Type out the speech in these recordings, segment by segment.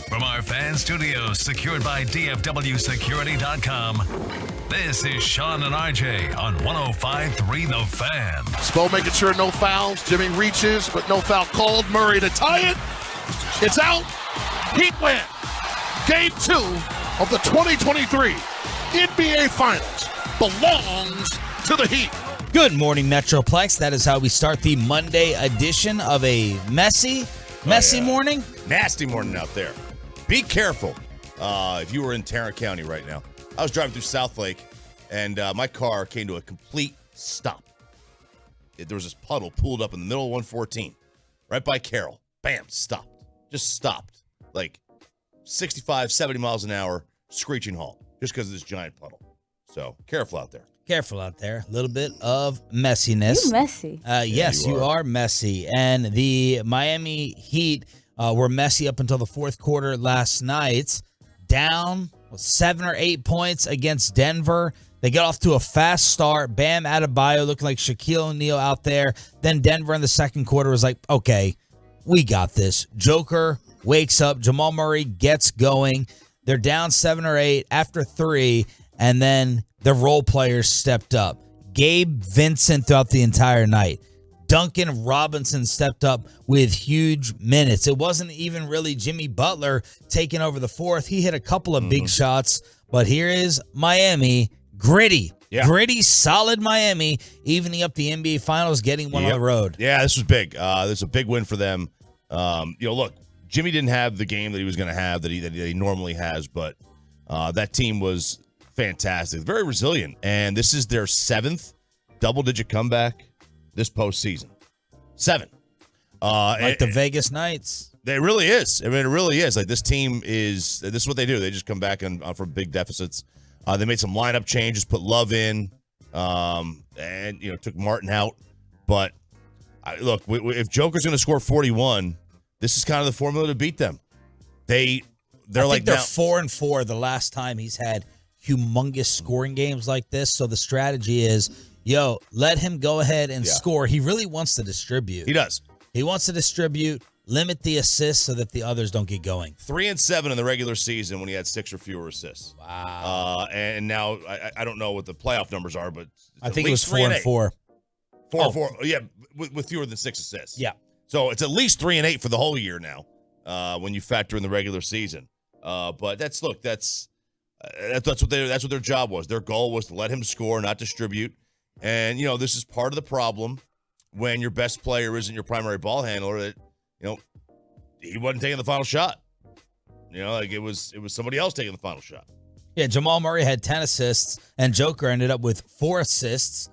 From our fan studios, secured by DFWsecurity.com, this is Sean and RJ on 105.3 The Fan. Spo making sure no fouls. Jimmy reaches, but no foul called. Murray to tie it. It's out. Heat win. Game 2 of the 2023 NBA Finals belongs to the Heat. Good morning, Metroplex. That is how we start the Monday edition of a messy morning. Nasty morning out there. Be careful if you were in Tarrant County right now. I was driving through Southlake, and my car came to a complete stop. There was this puddle pulled up in the middle of 114, right by Carroll. Bam, stopped. Just stopped. Like 65, 70 miles an hour, screeching halt, just because of this giant puddle. So careful out there. Careful out there. A little bit of messiness. You messy. Yes, you are messy. And the Miami Heat were messy up until the fourth quarter last night. Down 7 or 8 points against Denver. They got off to a fast start. Bam Adebayo looking like Shaquille O'Neal out there. Then Denver in the second quarter was like, okay, we got this. Joker wakes up. Jamal Murray gets going. They're down 7 or 8 after 3, and then the role players stepped up. Gabe Vincent throughout the entire night. Duncan Robinson stepped up with huge minutes. It wasn't even really Jimmy Butler taking over the fourth. He hit a couple of big shots, but here is Miami, gritty, solid Miami, evening up the NBA Finals, getting one on the road. Yeah, this was big. This is a big win for them. Look, Jimmy didn't have the game that he was going to have that he normally has, but that team was fantastic, very resilient, and this is their 7th double-digit comeback this postseason. 7. Like the Vegas Knights. It really is. I mean, it really is. Like, this team is – this is what they do. They just come back from big deficits. They made some lineup changes, put Love in, and, took Martin out. But, look, if Joker's going to score 41, this is kind of the formula to beat them. They're 4-4 the last time he's had humongous scoring games like this. So the strategy is – let him go ahead and score. He really wants to distribute. He does. He wants to distribute, limit the assists so that the others don't get going. 3-7 in the regular season when he had 6 or fewer assists. Wow. And now I don't know what the playoff numbers are, but I think it was 4-4. 4-4. Yeah, with fewer than 6 assists. Yeah. So it's at least 3-8 for the whole year now when you factor in the regular season. But that's what their job was. Their goal was to let him score, not distribute. And, this is part of the problem when your best player isn't your primary ball handler, that, he wasn't taking the final shot. It was somebody else taking the final shot. Yeah, Jamal Murray had 10 assists, and Joker ended up with 4 assists.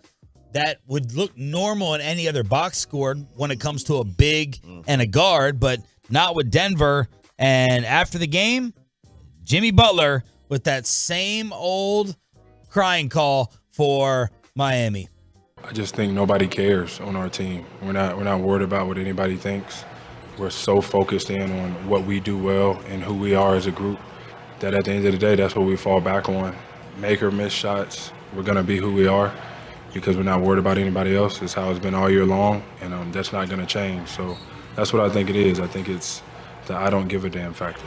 That would look normal in any other box score when it comes to a big and a guard, but not with Denver. And after the game, Jimmy Butler with that same old crying call for Miami. I just think nobody cares on our team. We're not worried about what anybody thinks. We're so focused in on what we do well and who we are as a group that at the end of the day, that's what we fall back on. Make or miss shots, we're going to be who we are because we're not worried about anybody else. It's how it's been all year long, and that's not going to change. So that's what I think it is. I think it's the I don't give a damn factor.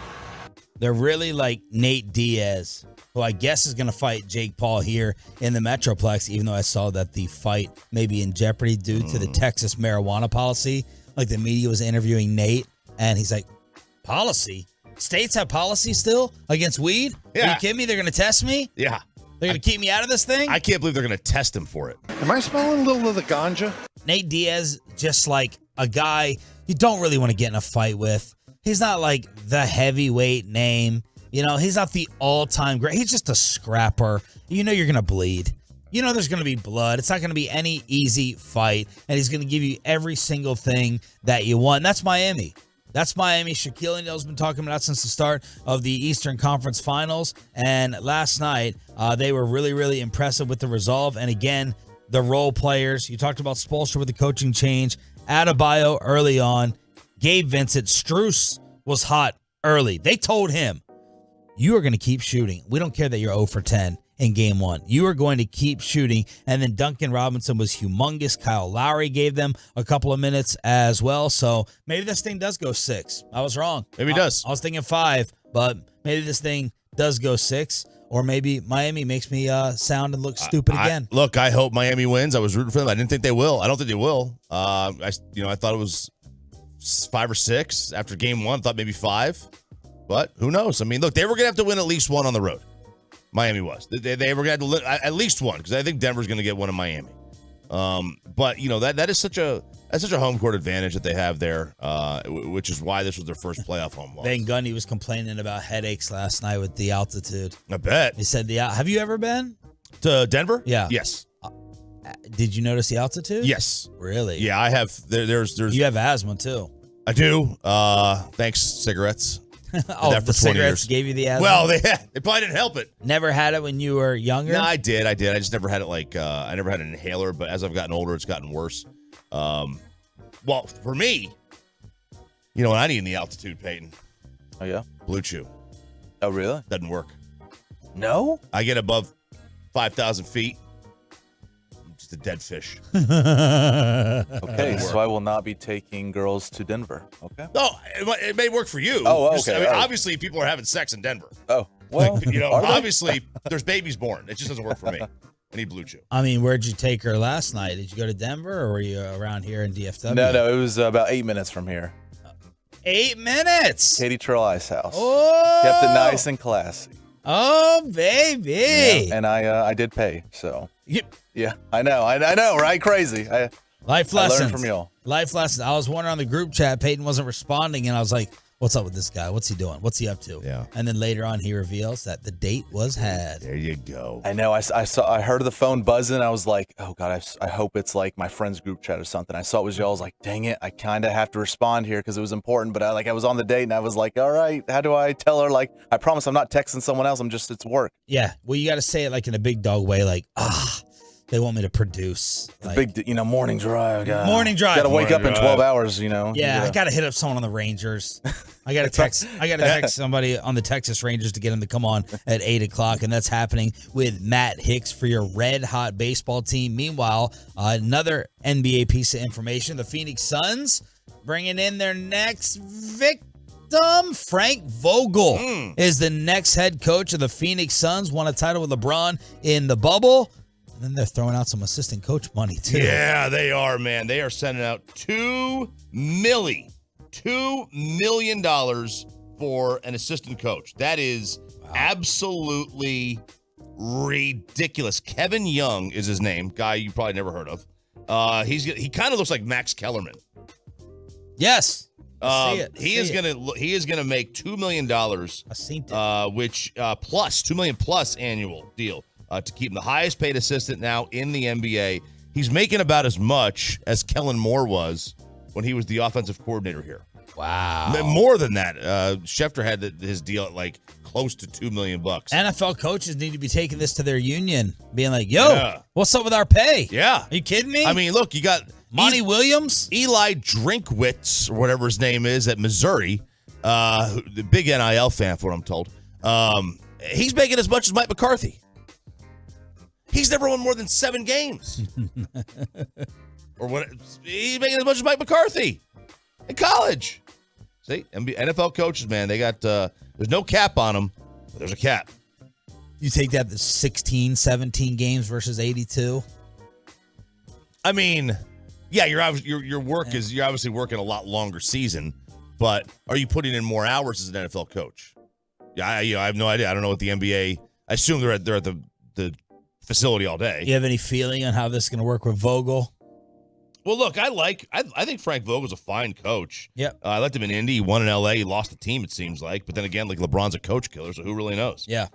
They're really like Nate Diaz, who I guess is going to fight Jake Paul here in the Metroplex, even though I saw that the fight may be in jeopardy due to the Texas marijuana policy. Like, the media was interviewing Nate, and he's like, policy? States have policy still against weed? Yeah. Are you kidding me? They're going to test me? Yeah. They're going to keep me out of this thing? I can't believe they're going to test him for it. Am I smelling a little of the ganja? Nate Diaz, just like a guy you don't really want to get in a fight with. He's not like the heavyweight name. He's not the all-time great. He's just a scrapper. You're going to bleed. There's going to be blood. It's not going to be any easy fight. And he's going to give you every single thing that you want. And that's Miami. That's Miami. Shaquille O'Neal's been talking about since the start of the Eastern Conference Finals. And last night, they were really, really impressive with the resolve. And again, the role players. You talked about Spoelstra with the coaching change. Adebayo early on. Gabe Vincent. Strus was hot early. They told him, you are going to keep shooting. We don't care that you're 0 for 10. in game one. You are going to keep shooting. And then Duncan Robinson was humongous. Kyle Lowry gave them a couple of minutes as well. So maybe this thing does go 6. I was wrong. Maybe it does. I was thinking 5, but maybe this thing does go 6. Or maybe Miami makes me sound and look stupid again. Look, I hope Miami wins. I was rooting for them. I didn't think they will. I don't think they will. I thought it was 5 or 6 after game 1. Thought maybe 5, but who knows? I mean, look, they were gonna have to win at least one on the road. Miami was. They were gonna have to at least one because I think Denver's gonna get one in Miami. But that is such a home court advantage that they have there, which is why this was their first playoff home loss. Van Gundy was complaining about headaches last night with the altitude. I bet. He said have you ever been to Denver? Yeah. Yes. Did you notice the altitude? Yes. Really? Yeah, I have. There's. You have asthma too. I do. Thanks, cigarettes. Oh, that for the 20 cigarettes years. gave you the asthma? Well, they probably didn't help it. Never had it when you were younger? No, I did. I just never had it I never had an inhaler, but as I've gotten older, it's gotten worse. Well, for me, you know what I need in the altitude, Peyton? Oh, yeah? Blue Chew. Oh, really? Doesn't work. No? I get above 5,000 feet. I'm just a dead fish. Okay, so I will not be taking girls to Denver. Okay. No, it may work for you. Oh, okay. I mean, obviously, people are having sex in Denver. Oh, well, obviously, there's babies born. It just doesn't work for me. I need Blue Chew. I mean, where'd you take her last night? Did you go to Denver or were you around here in DFW? No, it was about 8 minutes from here. 8 minutes? Katie Trelli's house. Oh! Kept it nice and classy. Oh, baby. Yeah, and I did pay, so. Yep. Yeah, I know, right? Crazy. Life I lessons. learned from y'all. Life lessons. I was wondering on the group chat, Peyton wasn't responding, and I was like, what's up with this guy? What's he doing? What's he up to? Yeah. And then later on, he reveals that the date was had. There you go. I know. I heard the phone buzzing. I was like, oh God, I hope it's like my friend's group chat or something. I saw it was y'all. I was like, dang it, I kind of have to respond here because it was important. But I was on the date and I was like, all right, how do I tell her? Like, I promise I'm not texting someone else. It's work. Yeah. Well, you got to say it like in a big dog way, like, they want me to produce. Like, Big, morning drive. Morning drive. Got to wake up in Morning 12 drive. hours, Yeah, I got to hit up someone on the Rangers. I got to text somebody on the Texas Rangers to get them to come on at 8 o'clock, and that's happening with Matt Hicks for your red hot baseball team. Meanwhile, another NBA piece of information: the Phoenix Suns bringing in their next victim. Frank Vogel is the next head coach of the Phoenix Suns. Won a title with LeBron in the bubble. And then they're throwing out some assistant coach money, too. Yeah, they are, man. They are sending out $2 million for an assistant coach. That is absolutely ridiculous. Kevin Young is his name. Guy you probably never heard of. He kind of looks like Max Kellerman. Yes. He is gonna make $2 million. I seen it. Which plus $2 million plus annual deal. To keep him the highest paid assistant now in the NBA. He's making about as much as Kellen Moore was when he was the offensive coordinator here. Wow. More than that. Schefter had his deal at like close to $2 million. NFL coaches need to be taking this to their union, being like, yo, what's up with our pay? Yeah. Are you kidding me? I mean, look, you got Monty Williams, Eli Drinkwitz, or whatever his name is, at Missouri. The big NIL fan, for what I'm told. He's making as much as Mike McCarthy. He's never won more than 7 games. Or what? He's making as much as Mike McCarthy in college. See, NFL coaches, man, they got there's no cap on them, but there's a cap. you take that 16, 17 games versus 82. I mean, yeah, your work is you're obviously working a lot longer season, but are you putting in more hours as an NFL coach? Yeah, I have no idea. I don't know what the NBA. I assume they're at the facility all day. You have any feeling on how this is going to work with Vogel? Well, look, I think Frank Vogel's a fine coach. Yeah, I liked him in Indy. He won in LA. He lost the team, it seems like. But then again, like LeBron's a coach killer, so who really knows? Yeah.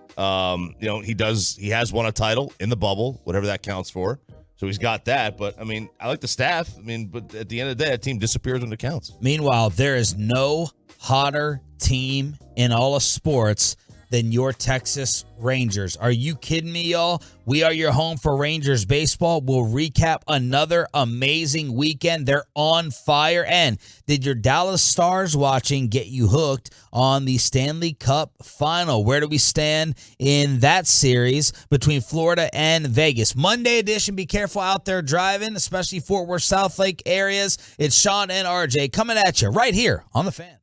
He has won a title in the bubble, whatever that counts for. So he's got that. But I mean, I like the staff. I mean, but at the end of the day, that team disappears when it counts. Meanwhile, there is no hotter team in all of sports than your Texas Rangers. Are you kidding me, y'all? We are your home for Rangers baseball. We'll recap another amazing weekend. They're on fire. And did your Dallas Stars watching get you hooked on the Stanley Cup final? Where do we stand in that series between Florida and Vegas? Monday edition. Be careful out there driving, especially Fort Worth, South Lake areas. It's Sean and RJ coming at you right here on The Fan.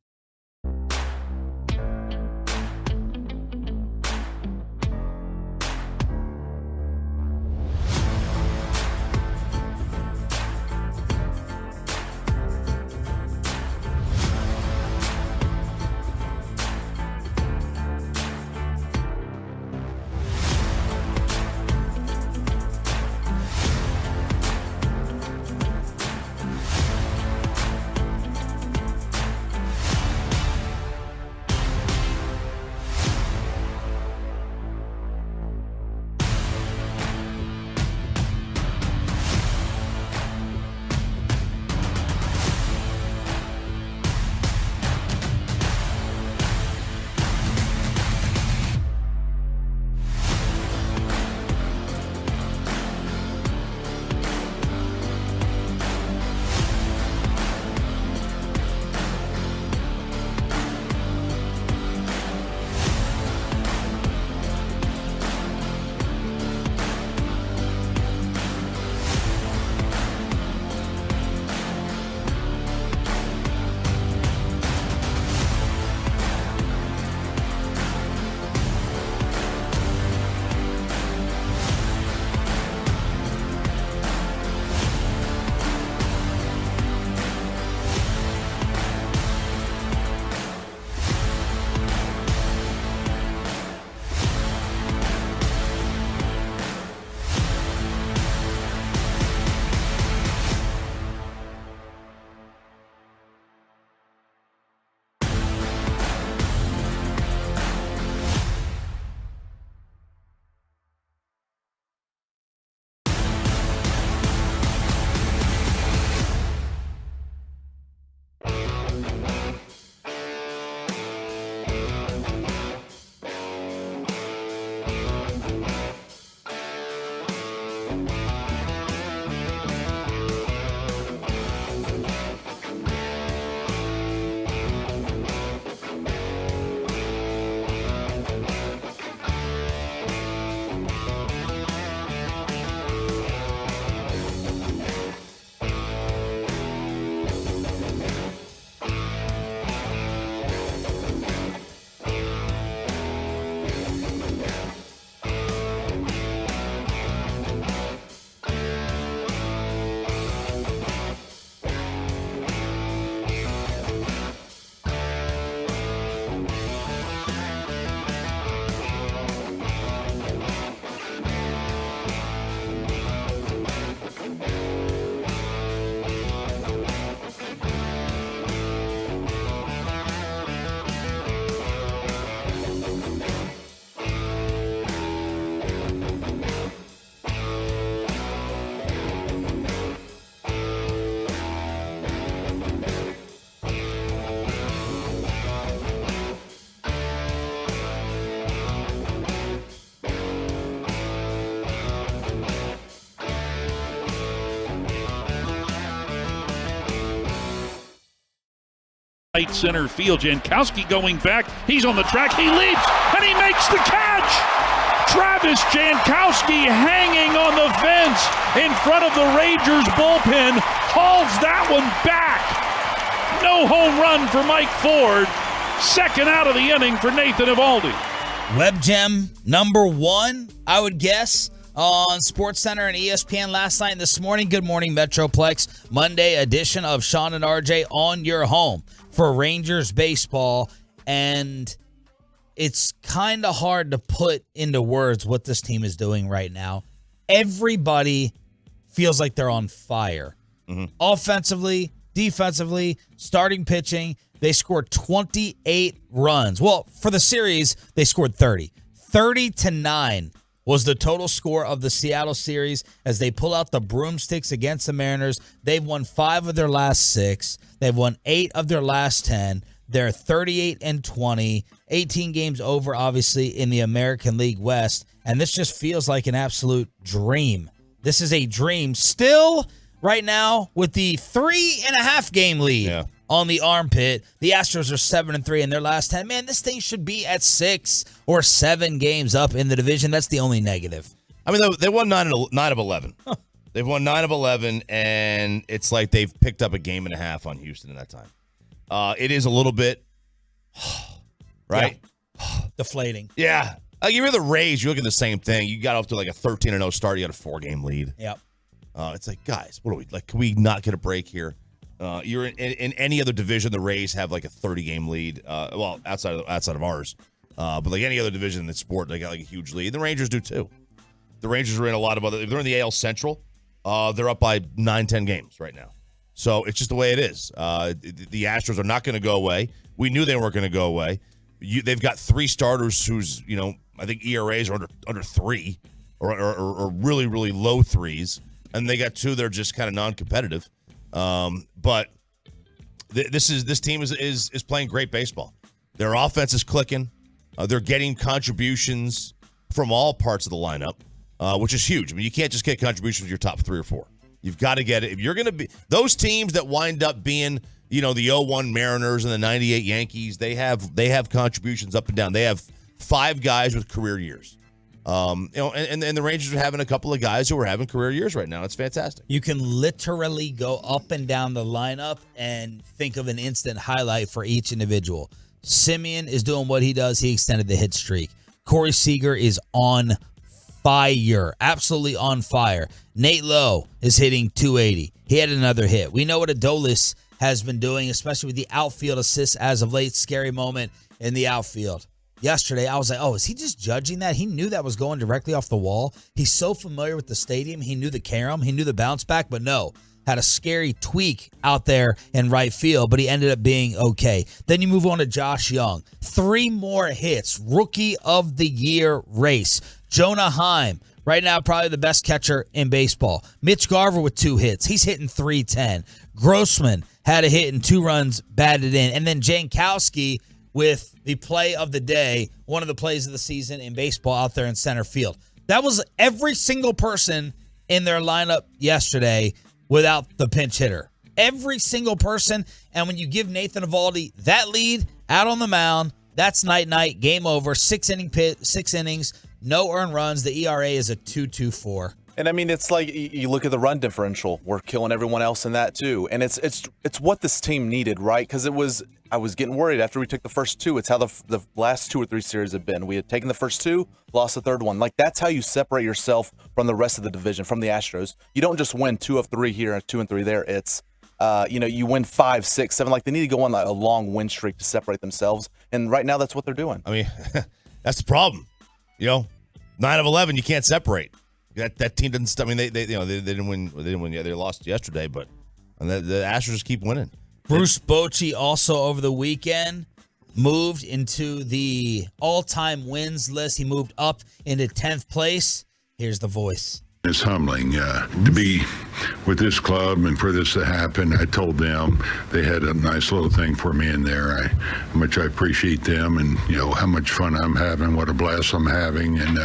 Right center field. Jankowski going back. He's on the track. He leaps and he makes the catch. Travis Jankowski hanging on the fence in front of the Rangers bullpen hauls that one back. No home run for Mike Ford. Second out of the inning for Nathan Eovaldi. Web Gem number one, I would guess, on SportsCenter and ESPN last night and this morning. Good morning, Metroplex. Monday edition of Sean and RJ on your home for Rangers baseball. And it's kind of hard to put into words what this team is doing right now. Everybody feels like they're on fire. Offensively, defensively, starting pitching. They scored 28 runs. Well, for the series, they scored 30. 30-9 was the total score of the Seattle series as they pull out the broomsticks against the Mariners. They've won 5 of their last 6. They've won 8 of their last 10. They're 38-20, 18 games over, obviously, in the American League West. And this just feels like an absolute dream. This is a dream. Still, right now, with the 3.5 game lead on the armpit, the Astros are 7-3 in their last 10. Man, this thing should be at 6 or 7 games up in the division. That's the only negative. I mean, they won 9 of 11. Huh. They've won 9 of 11, and it's like they've picked up a game and a half on Houston in that time. It is a little bit, right? Yeah. Deflating. Yeah. You were the Rays. You look at the same thing. You got off to like a 13-0 start. You had a 4-game lead. Yep. It's like, guys, what are we like? Can we not get a break here? You're in any other division. The Rays have like a 30-game lead. Well, outside of ours, but like any other division in the sport, they got like a huge lead. The Rangers do too. The Rangers are in a lot of other. If they're in the AL Central, they're up by 9-10 games right now. So it's just the way it is. The Astros are not going to go away. We knew they weren't going to go away. They've got 3 starters whose, I think ERAs are under 3 or really, really low 3s. And they got 2 that are just kind of non-competitive. But this team is playing great baseball. Their offense is clicking. They're getting contributions from all parts of the lineup, which is huge. I mean, you can't just get contributions from your top 3 or 4. You've got to get it. If you're going to be those teams that wind up being, the 01 Mariners and the 98 Yankees, they have contributions up and down. They have 5 guys with career years. And the Rangers are having a couple of guys who are having career years right now. It's fantastic. You can literally go up and down the lineup and think of an instant highlight for each individual. Simeon is doing what he does. He extended the hit streak. Corey Seager is on fire. Absolutely on fire. Nate Lowe is hitting 280. He had another hit. We know what Adolis has been doing, especially with the outfield assists as of late. Scary moment in the outfield. Yesterday, I was like, is he just judging that? He knew that was going directly off the wall. He's so familiar with the stadium. He knew the carom. He knew the bounce back, but no. Had a scary tweak out there in right field, but he ended up being okay. Then you move on to Josh Young. 3 more hits. Rookie of the Year race. Jonah Heim, right now probably the best catcher in baseball. Mitch Garver with 2 hits. He's hitting .310. Grossman had a hit and 2 runs batted in. And then Jankowski with the play of the day, one of the plays of the season in baseball out there in center field. That was every single person in their lineup yesterday without the pinch hitter. Every single person. And when you give Nathan Eovaldi that lead out on the mound, that's night, game over. 6 innings, no earned runs. The ERA is a 2.24. And I mean, it's like you look at the run differential. We're killing everyone else in that too. And it's what this team needed, right? Because I was getting worried after we took the first 2. It's how the last 2 or 3 series have been. We had taken the first 2, lost the third one. Like, that's how you separate yourself from the rest of the division, from the Astros. You don't just win 2 of 3 here and 2 and 3 there. It's, you win 5, 6, 7. Like, they need to go on like a long win streak to separate themselves. And right now, that's what they're doing. I mean, that's the problem. 9 of 11, you can't separate. That team doesn't. I mean, they didn't win. They didn't win. Yeah, they lost yesterday, but the Astros keep winning. Bruce Bochy also over the weekend moved into the all-time wins list. He moved up into 10th place. Here's the voice. It's humbling to be with this club and for this to happen. I told them they had a nice little thing for me in there. How much I appreciate them, and how much fun I'm having, what a blast I'm having, and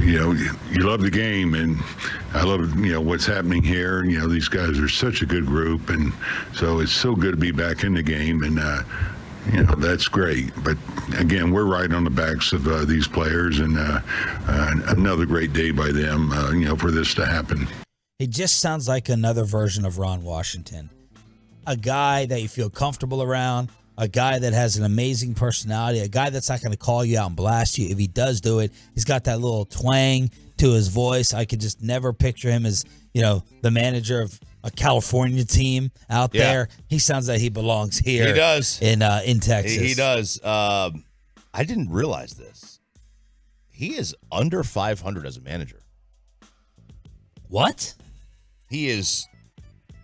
you love the game, and I love what's happening here. These guys are such a good group, and so it's so good to be back in the game, and that's great. But again, we're right on the backs of these players, and another great day by them, for this to happen. It just sounds like another version of Ron Washington, a guy that you feel comfortable around, a guy that has an amazing personality, a guy that's not going to call you out and blast you. If he does do it, he's got that little twang to his voice. I could just never picture him as, the manager of a California team out there. He sounds like he belongs here. He does. In Texas. He does. I didn't realize this. He is under 500 as a manager. What? He is,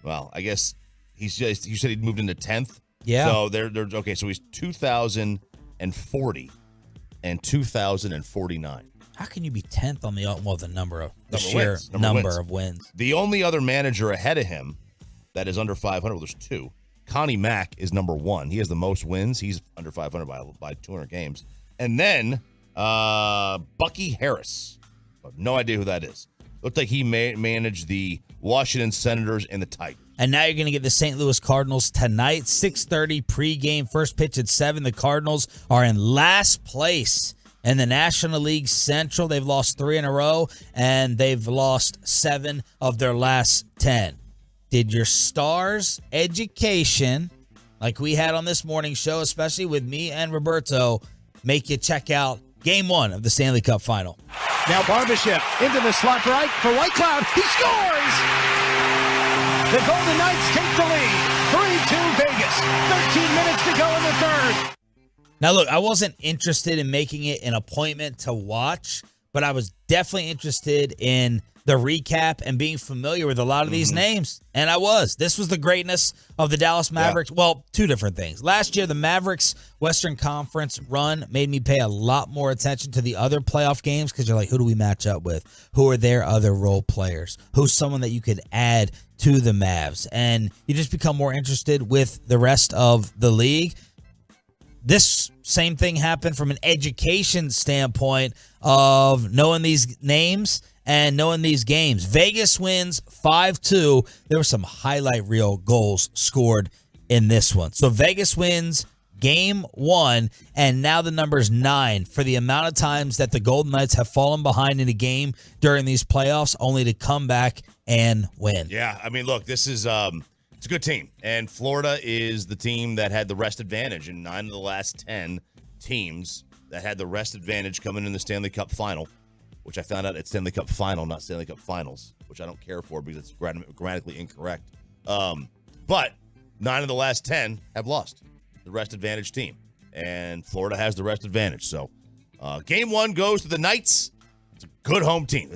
well, I guess he's just, you said he moved into 10th? Yeah. So they're okay. So he's 2,040 and 2,049. How can you be 10th on the number of wins. The only other manager ahead of him that is under 500, well, there's 2, Connie Mack is number 1. He has the most wins. He's under 500 by 200 games. And then Bucky Harris. I have no idea who that is. Looked like he managed the Washington Senators and the Tigers. And now you're going to get the St. Louis Cardinals tonight, 6:30 pregame. First pitch at 7. The Cardinals are in last place in the National League Central. They've lost 3 in a row, and they've lost 7 of their last 10. Did your Stars education, like we had on this morning show, especially with me and Roberto, make you check out Game 1 of the Stanley Cup Final? Now Barbashev into the slot right for White Cloud. He scores! The Golden Knights take the lead. 3-2 Vegas. 13 minutes to go in the third. Now, look, I wasn't interested in making it an appointment to watch, but I was definitely interested in the recap and being familiar with a lot of these names. And I was. This was the greatness of the Dallas Mavericks. Yeah. Well, 2 different things. Last year, the Mavericks Western Conference run made me pay a lot more attention to the other playoff games because you're like, who do we match up with? Who are their other role players? Who's someone that you could add to the Mavs? And you just become more interested with the rest of the league. This same thing happened from an education standpoint of knowing these names and knowing these games. Vegas wins 5-2. There were some highlight reel goals scored in this one. So Vegas wins Game 1, and now the number's 9 for the amount of times that the Golden Knights have fallen behind in a game during these playoffs, only to come back and win. Yeah, I mean, look, this is it's a good team, and Florida is the team that had the rest advantage in 9 of the last 10 teams that had the rest advantage coming in the Stanley Cup Final, which I found out it's Stanley Cup Final, not Stanley Cup Finals, which I don't care for because it's grammatically incorrect. But 9 of the last 10 have lost. The rest advantage team, and Florida has the rest advantage. So Game 1 goes to the Knights. It's a good home team.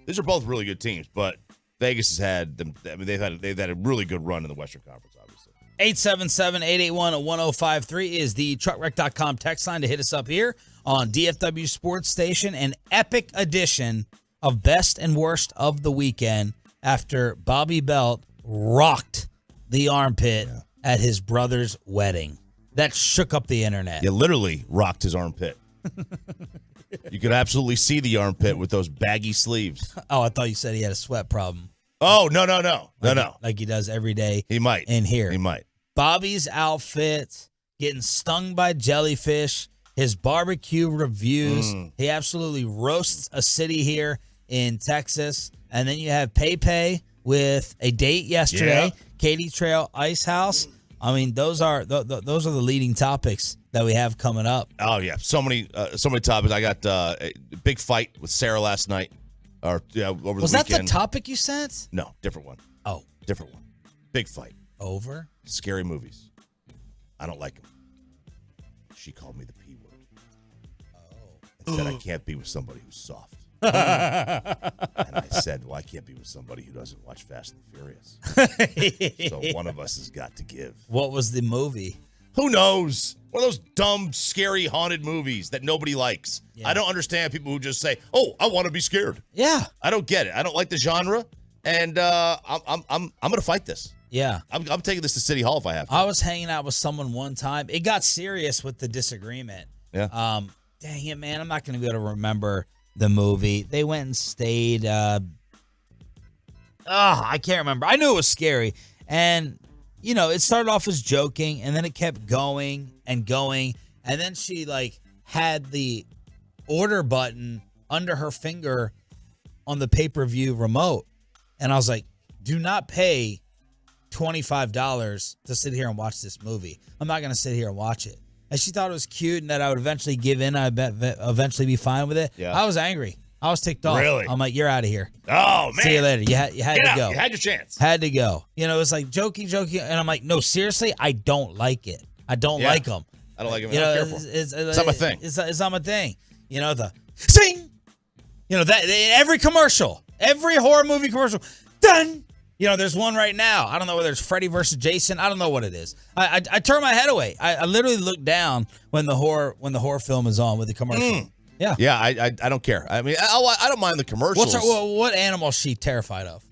These are both really good teams, but Vegas has had them. I mean, they've had a really good run in the Western Conference, obviously. 877-881-1053 is the truckwreck.com text line to hit us up here on DFW Sports Station. An epic edition of Best and Worst of the Weekend after Bobby Belt rocked the armpit at his brother's wedding. That shook up the internet. Yeah, literally rocked his armpit. You could absolutely see the armpit with those baggy sleeves. Oh, I thought you said he had a sweat problem. Oh, no. Like he does every day. He might. In here. He might. Bobby's outfit, getting stung by jellyfish, his barbecue reviews. He absolutely roasts a city here in Texas. And then you have Pepe with a date yesterday, Katy Trail Ice House. I mean, those are the leading topics that we have coming up. Oh yeah, so many topics. I got a big fight with Sarah last night, over the weekend. Was that the topic you sent? No, different one. Oh, different one. Big fight. Over? Scary movies. I don't like them. She called me the P word. Oh. And said I can't be with somebody who's soft. And I said, well, I can't be with somebody who doesn't watch Fast and Furious. So one of us has got to give. What was the movie? Who knows? One of those dumb, scary, haunted movies that nobody likes. Yeah. I don't understand people who just say, oh, I want to be scared. Yeah. I don't get it. I don't like the genre. And I'm going to fight this. Yeah. I'm taking this to City Hall if I have to. I was hanging out with someone one time. It got serious with the disagreement. Yeah. Dang it, man. I'm not going to be able to remember the movie. They went and stayed. I can't remember. I knew it was scary. And, it started off as joking, and then it kept going and going. And then she, had the order button under her finger on the pay-per-view remote. And I was like, do not pay $25 to sit here and watch this movie. I'm not going to sit here and watch it. And she thought it was cute and that I would eventually give in. I'd eventually be fine with it. Yeah. I was angry. I was ticked off. Really? I'm like, you're out of here. Oh, man. See you later. You had to go. You had your chance. Had to go. It's like joking. And I'm like, no, seriously, I don't like it. I don't like them. I don't like them. I don't care for them. It's not my thing. It's not my thing. The sing. That in every commercial, every horror movie commercial, done. There's one right now. I don't know whether it's Freddy versus Jason. I don't know what it is. I turn my head away. I literally look down when the horror film is on with the commercial. Yeah. Yeah, I don't care. I mean, I don't mind the commercials. What animal is she terrified of?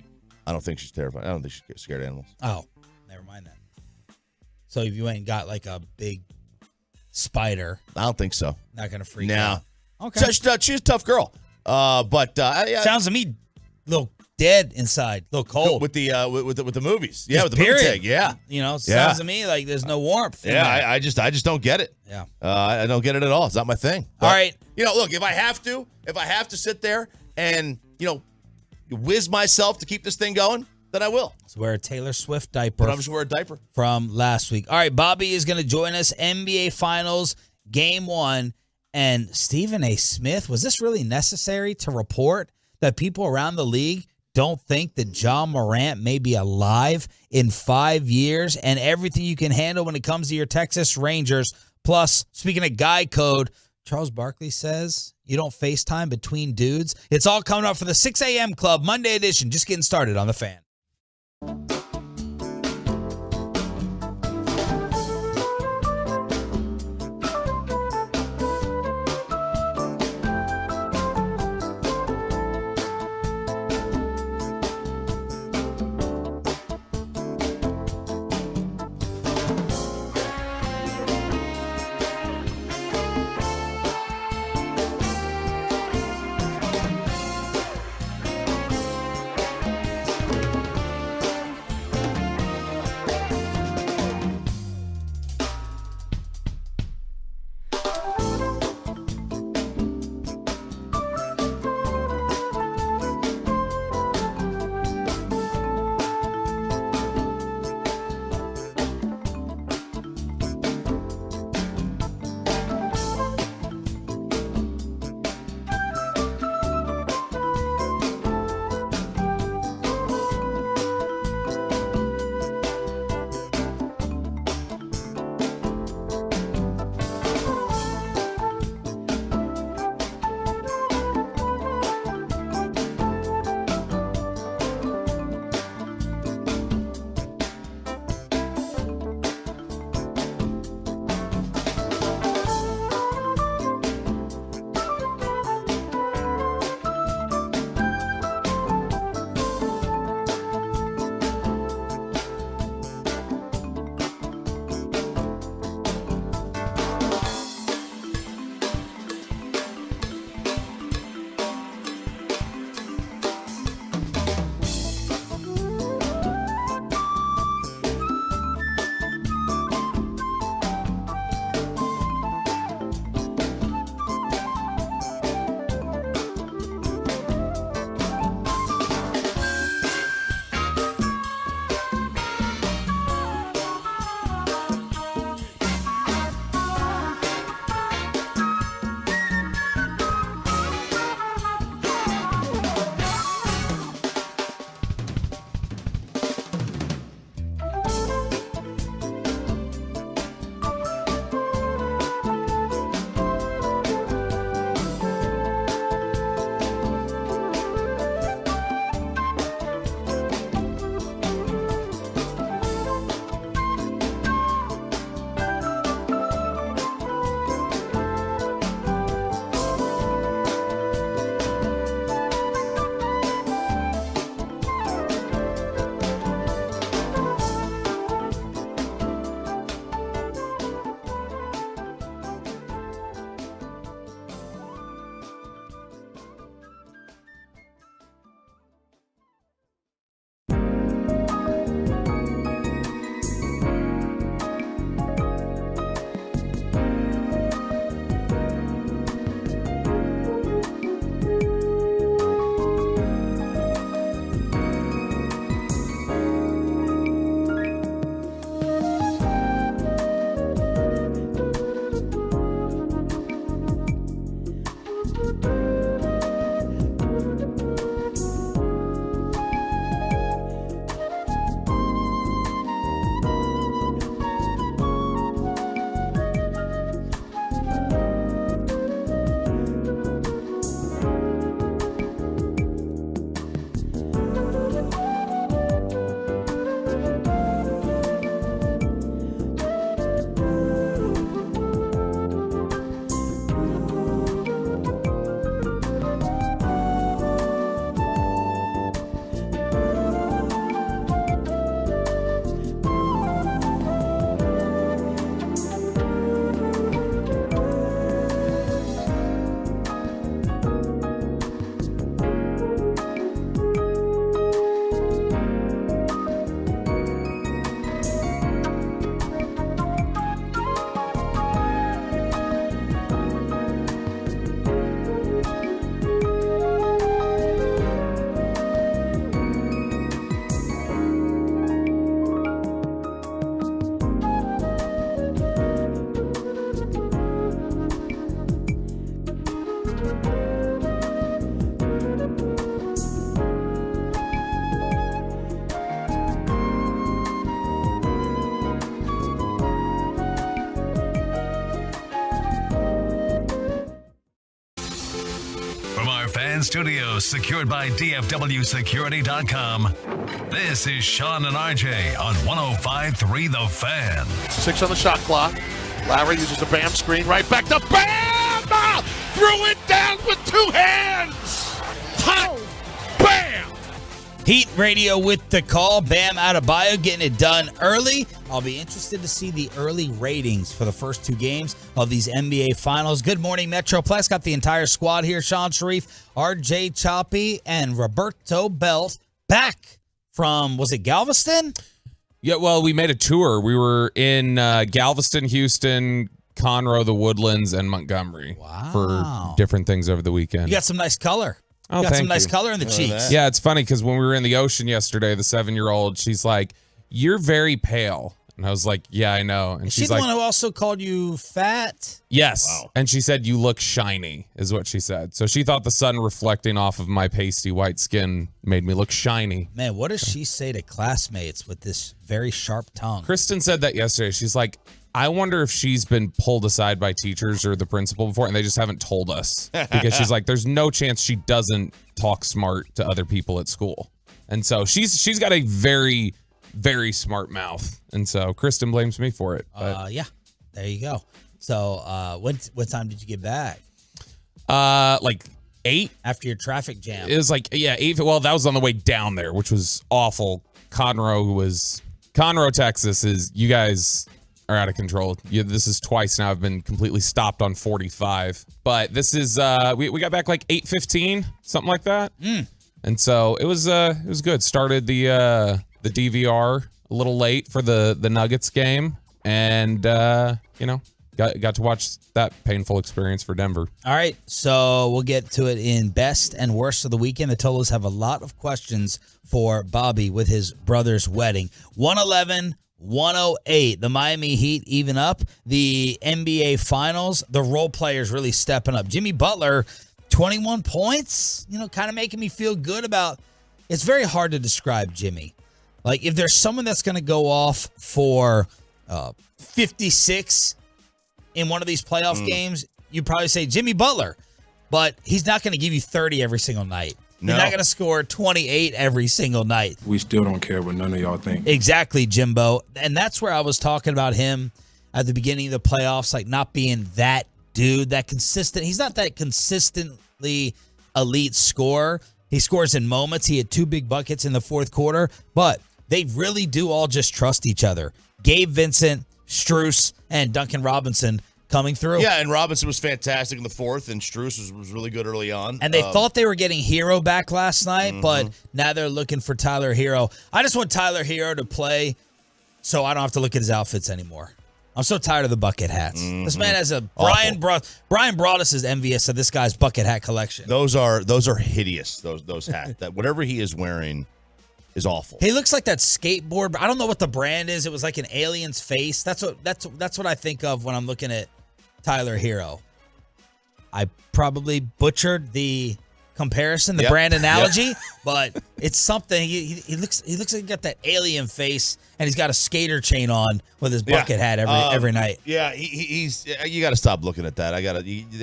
I don't think she's terrified. I don't think she's scared of animals. Oh, never mind that. So if you ain't got like a big spider, I don't think so. not gonna freak No. out. Okay. She's a tough girl. Yeah, Sounds to me a little dead inside, a little cold. with the movies. Yeah, Just with the movie period. tag. Yeah. Sounds to me like there's no warmth. in Yeah, that. I just don't get it. Yeah. I don't get it at all. It's not my thing. But, All right. Look, if I have to sit there and, whiz myself to keep this thing going, then I will. So wear a Taylor Swift diaper. But I'm just wear a diaper. From last week. All right, Bobby is going to join us. NBA Finals, Game 1. And Stephen A. Smith, was this really necessary to report that people around the league don't think that John Morant may be alive in 5 years and everything you can handle when it comes to your Texas Rangers? Plus, speaking of guy code, Charles Barkley says you don't FaceTime between dudes. It's all coming up for the 6 a.m. Club, Monday edition. Just getting started on The Fan. Fan Studios, secured by DFWSecurity.com. This is Sean and RJ on 105.3 The Fan. 6 on the shot clock. Lowry uses the Bam screen. Right back to Bam! Threw it down with 2 hands. Hot Bam! Heat Radio with the call. Bam Adebayo getting it done early. I'll be interested to see the early ratings for the first 2 games of these NBA Finals. Good morning, Metroplex. Got the entire squad here. Sean Sharif, RJ Choppy, and Roberto Belt back from, was it Galveston? Yeah, well, we made a tour. We were in Galveston, Houston, Conroe, the Woodlands, and Montgomery for different things over the weekend. You got some nice color. Oh, got some thank nice you. color in the cheeks. Yeah, it's funny because when we were in the ocean yesterday, the 7-year-old, she's like, "You're very pale." And I was like, "Yeah, I know." And Is she's she the like, one who also called you fat? "Yes." Wow. And she said, "You look shiny," is what she said. So she thought the sun reflecting off of my pasty white skin made me look shiny. Man, what does she say to classmates with this very sharp tongue? Kristen said that yesterday. She's like, "I wonder if she's been pulled aside by teachers or the principal before, and they just haven't told us." Because she's like, there's no chance she doesn't talk smart to other people at school. And so she's got a very, very smart mouth. And so Kristen blames me for it. But, Yeah, there you go. So what time did you get back? like 8. After your traffic jam? It was like, 8. Well, that was on the way down there, which was awful. Conroe, Texas is, you guys are out of control. This is twice now I've been completely stopped on 45. But this is, we got back like 8:15, something like that. And so it was good. Started the DVR a little late for the Nuggets game, and got to watch that painful experience for Denver. All right, so we'll get to it in best and worst of the weekend. The Tolos have a lot of questions for Bobby with his brother's wedding. 111-108. The Miami Heat even up. The NBA Finals, the role players really stepping up. Jimmy Butler, 21 points, kind of making me feel good about. It's very hard to describe Jimmy. Like, if there's someone that's going to go off for 56 in one of these playoff games, you'd probably say Jimmy Butler. But he's not going to give you 30 every single night. No. He's not going to score 28 every single night. We still don't care what none of y'all think. Exactly, Jimbo. And that's where I was talking about him at the beginning of the playoffs, like not being that dude, that consistent. He's not that consistently elite scorer. He scores in moments. He had 2 big buckets in the fourth quarter, but they really do all just trust each other. Gabe Vincent, Strus, and Duncan Robinson coming through. Yeah, and Robinson was fantastic in the fourth, and Strus was really good early on. And they thought they were getting Hero back last night, but now they're looking for Tyler Hero. I just want Tyler Hero to play so I don't have to look at his outfits anymore. I'm so tired of the bucket hats. This man has a Brian Broaddus is envious of this guy's bucket hat collection. Those are hideous. Those hats. That whatever he is wearing is awful. He looks like that skateboard. I don't know what the brand is. It was like an alien's face. That's what I think of when I'm looking at Tyler Hero. I probably butchered the comparison, the brand analogy, but it's something. He looks like he got that alien face, and he's got a skater chain on with his bucket hat every night. Yeah, he's. You got to stop looking at that. They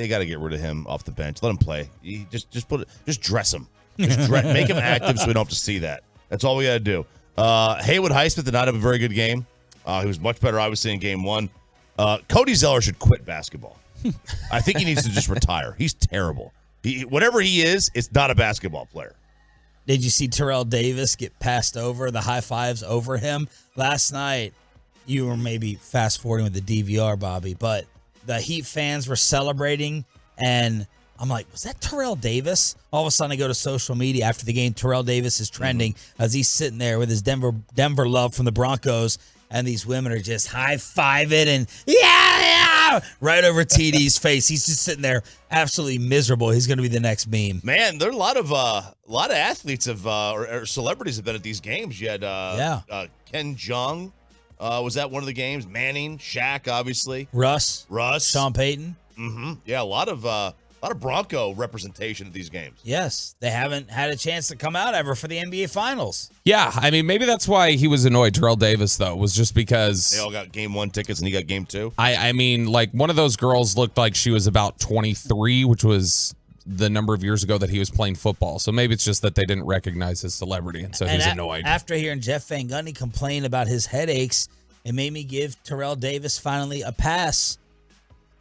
got to get rid of him off the bench. Let him play. Just dress him. Make him active so we don't have to see that. That's all we got to do. Haywood Highsmith did not have a very good game. He was much better, obviously, in game 1. Cody Zeller should quit basketball. I think he needs to just retire. He's terrible. Whatever he is, it's not a basketball player. Did you see Terrell Davis get passed over, the high fives over him? Last night, you were maybe fast-forwarding with the DVR, Bobby, but the Heat fans were celebrating, and I'm like, was that Terrell Davis? All of a sudden, I go to social media after the game. Terrell Davis is trending as he's sitting there with his Denver love from the Broncos, and these women are just high-fiving and yeah, right over TD's face. He's just sitting there absolutely miserable. He's going to be the next meme. Man, there are a lot of athletes or celebrities have been at these games. You had Ken Jeong was at one of the games. Manning, Shaq, obviously. Russ, Sean Payton. Yeah, a lot of Bronco representation at these games. Yes, they haven't had a chance to come out ever for the NBA Finals. Yeah, I mean, maybe that's why he was annoyed. Terrell Davis, though, was just because they all got game 1 tickets and he got game 2. I mean, like, one of those girls looked like she was about 23, which was the number of years ago that he was playing football. So maybe it's just that they didn't recognize his celebrity, and so he's annoyed. After hearing Jeff Van Gundy complain about his headaches, it made me give Terrell Davis finally a pass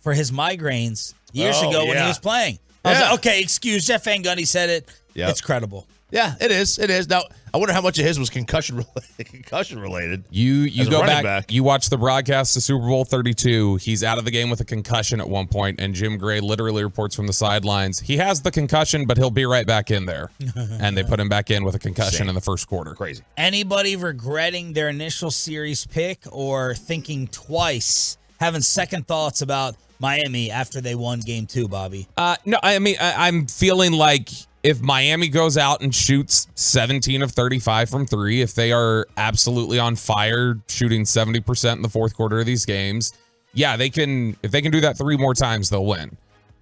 for his migraines years ago when he was playing. I was like, okay, excuse Jeff Van Gundy said it. Yep. It's credible. Yeah, it is. It is. Now, I wonder how much of his was concussion related. You go back, you watch the broadcast of Super Bowl 32. He's out of the game with a concussion at one point, and Jim Gray literally reports from the sidelines, he has the concussion, but he'll be right back in there. And they put him back in with a concussion in the first quarter. Crazy. Anybody regretting their initial series pick or thinking twice, having second thoughts about Miami after they won game 2, Bobby? No, I mean, I'm feeling like if Miami goes out and shoots 17 of 35 from 3, if they are absolutely on fire, shooting 70% in the fourth quarter of these games, yeah, they can. If they can do that 3 more times, they'll win.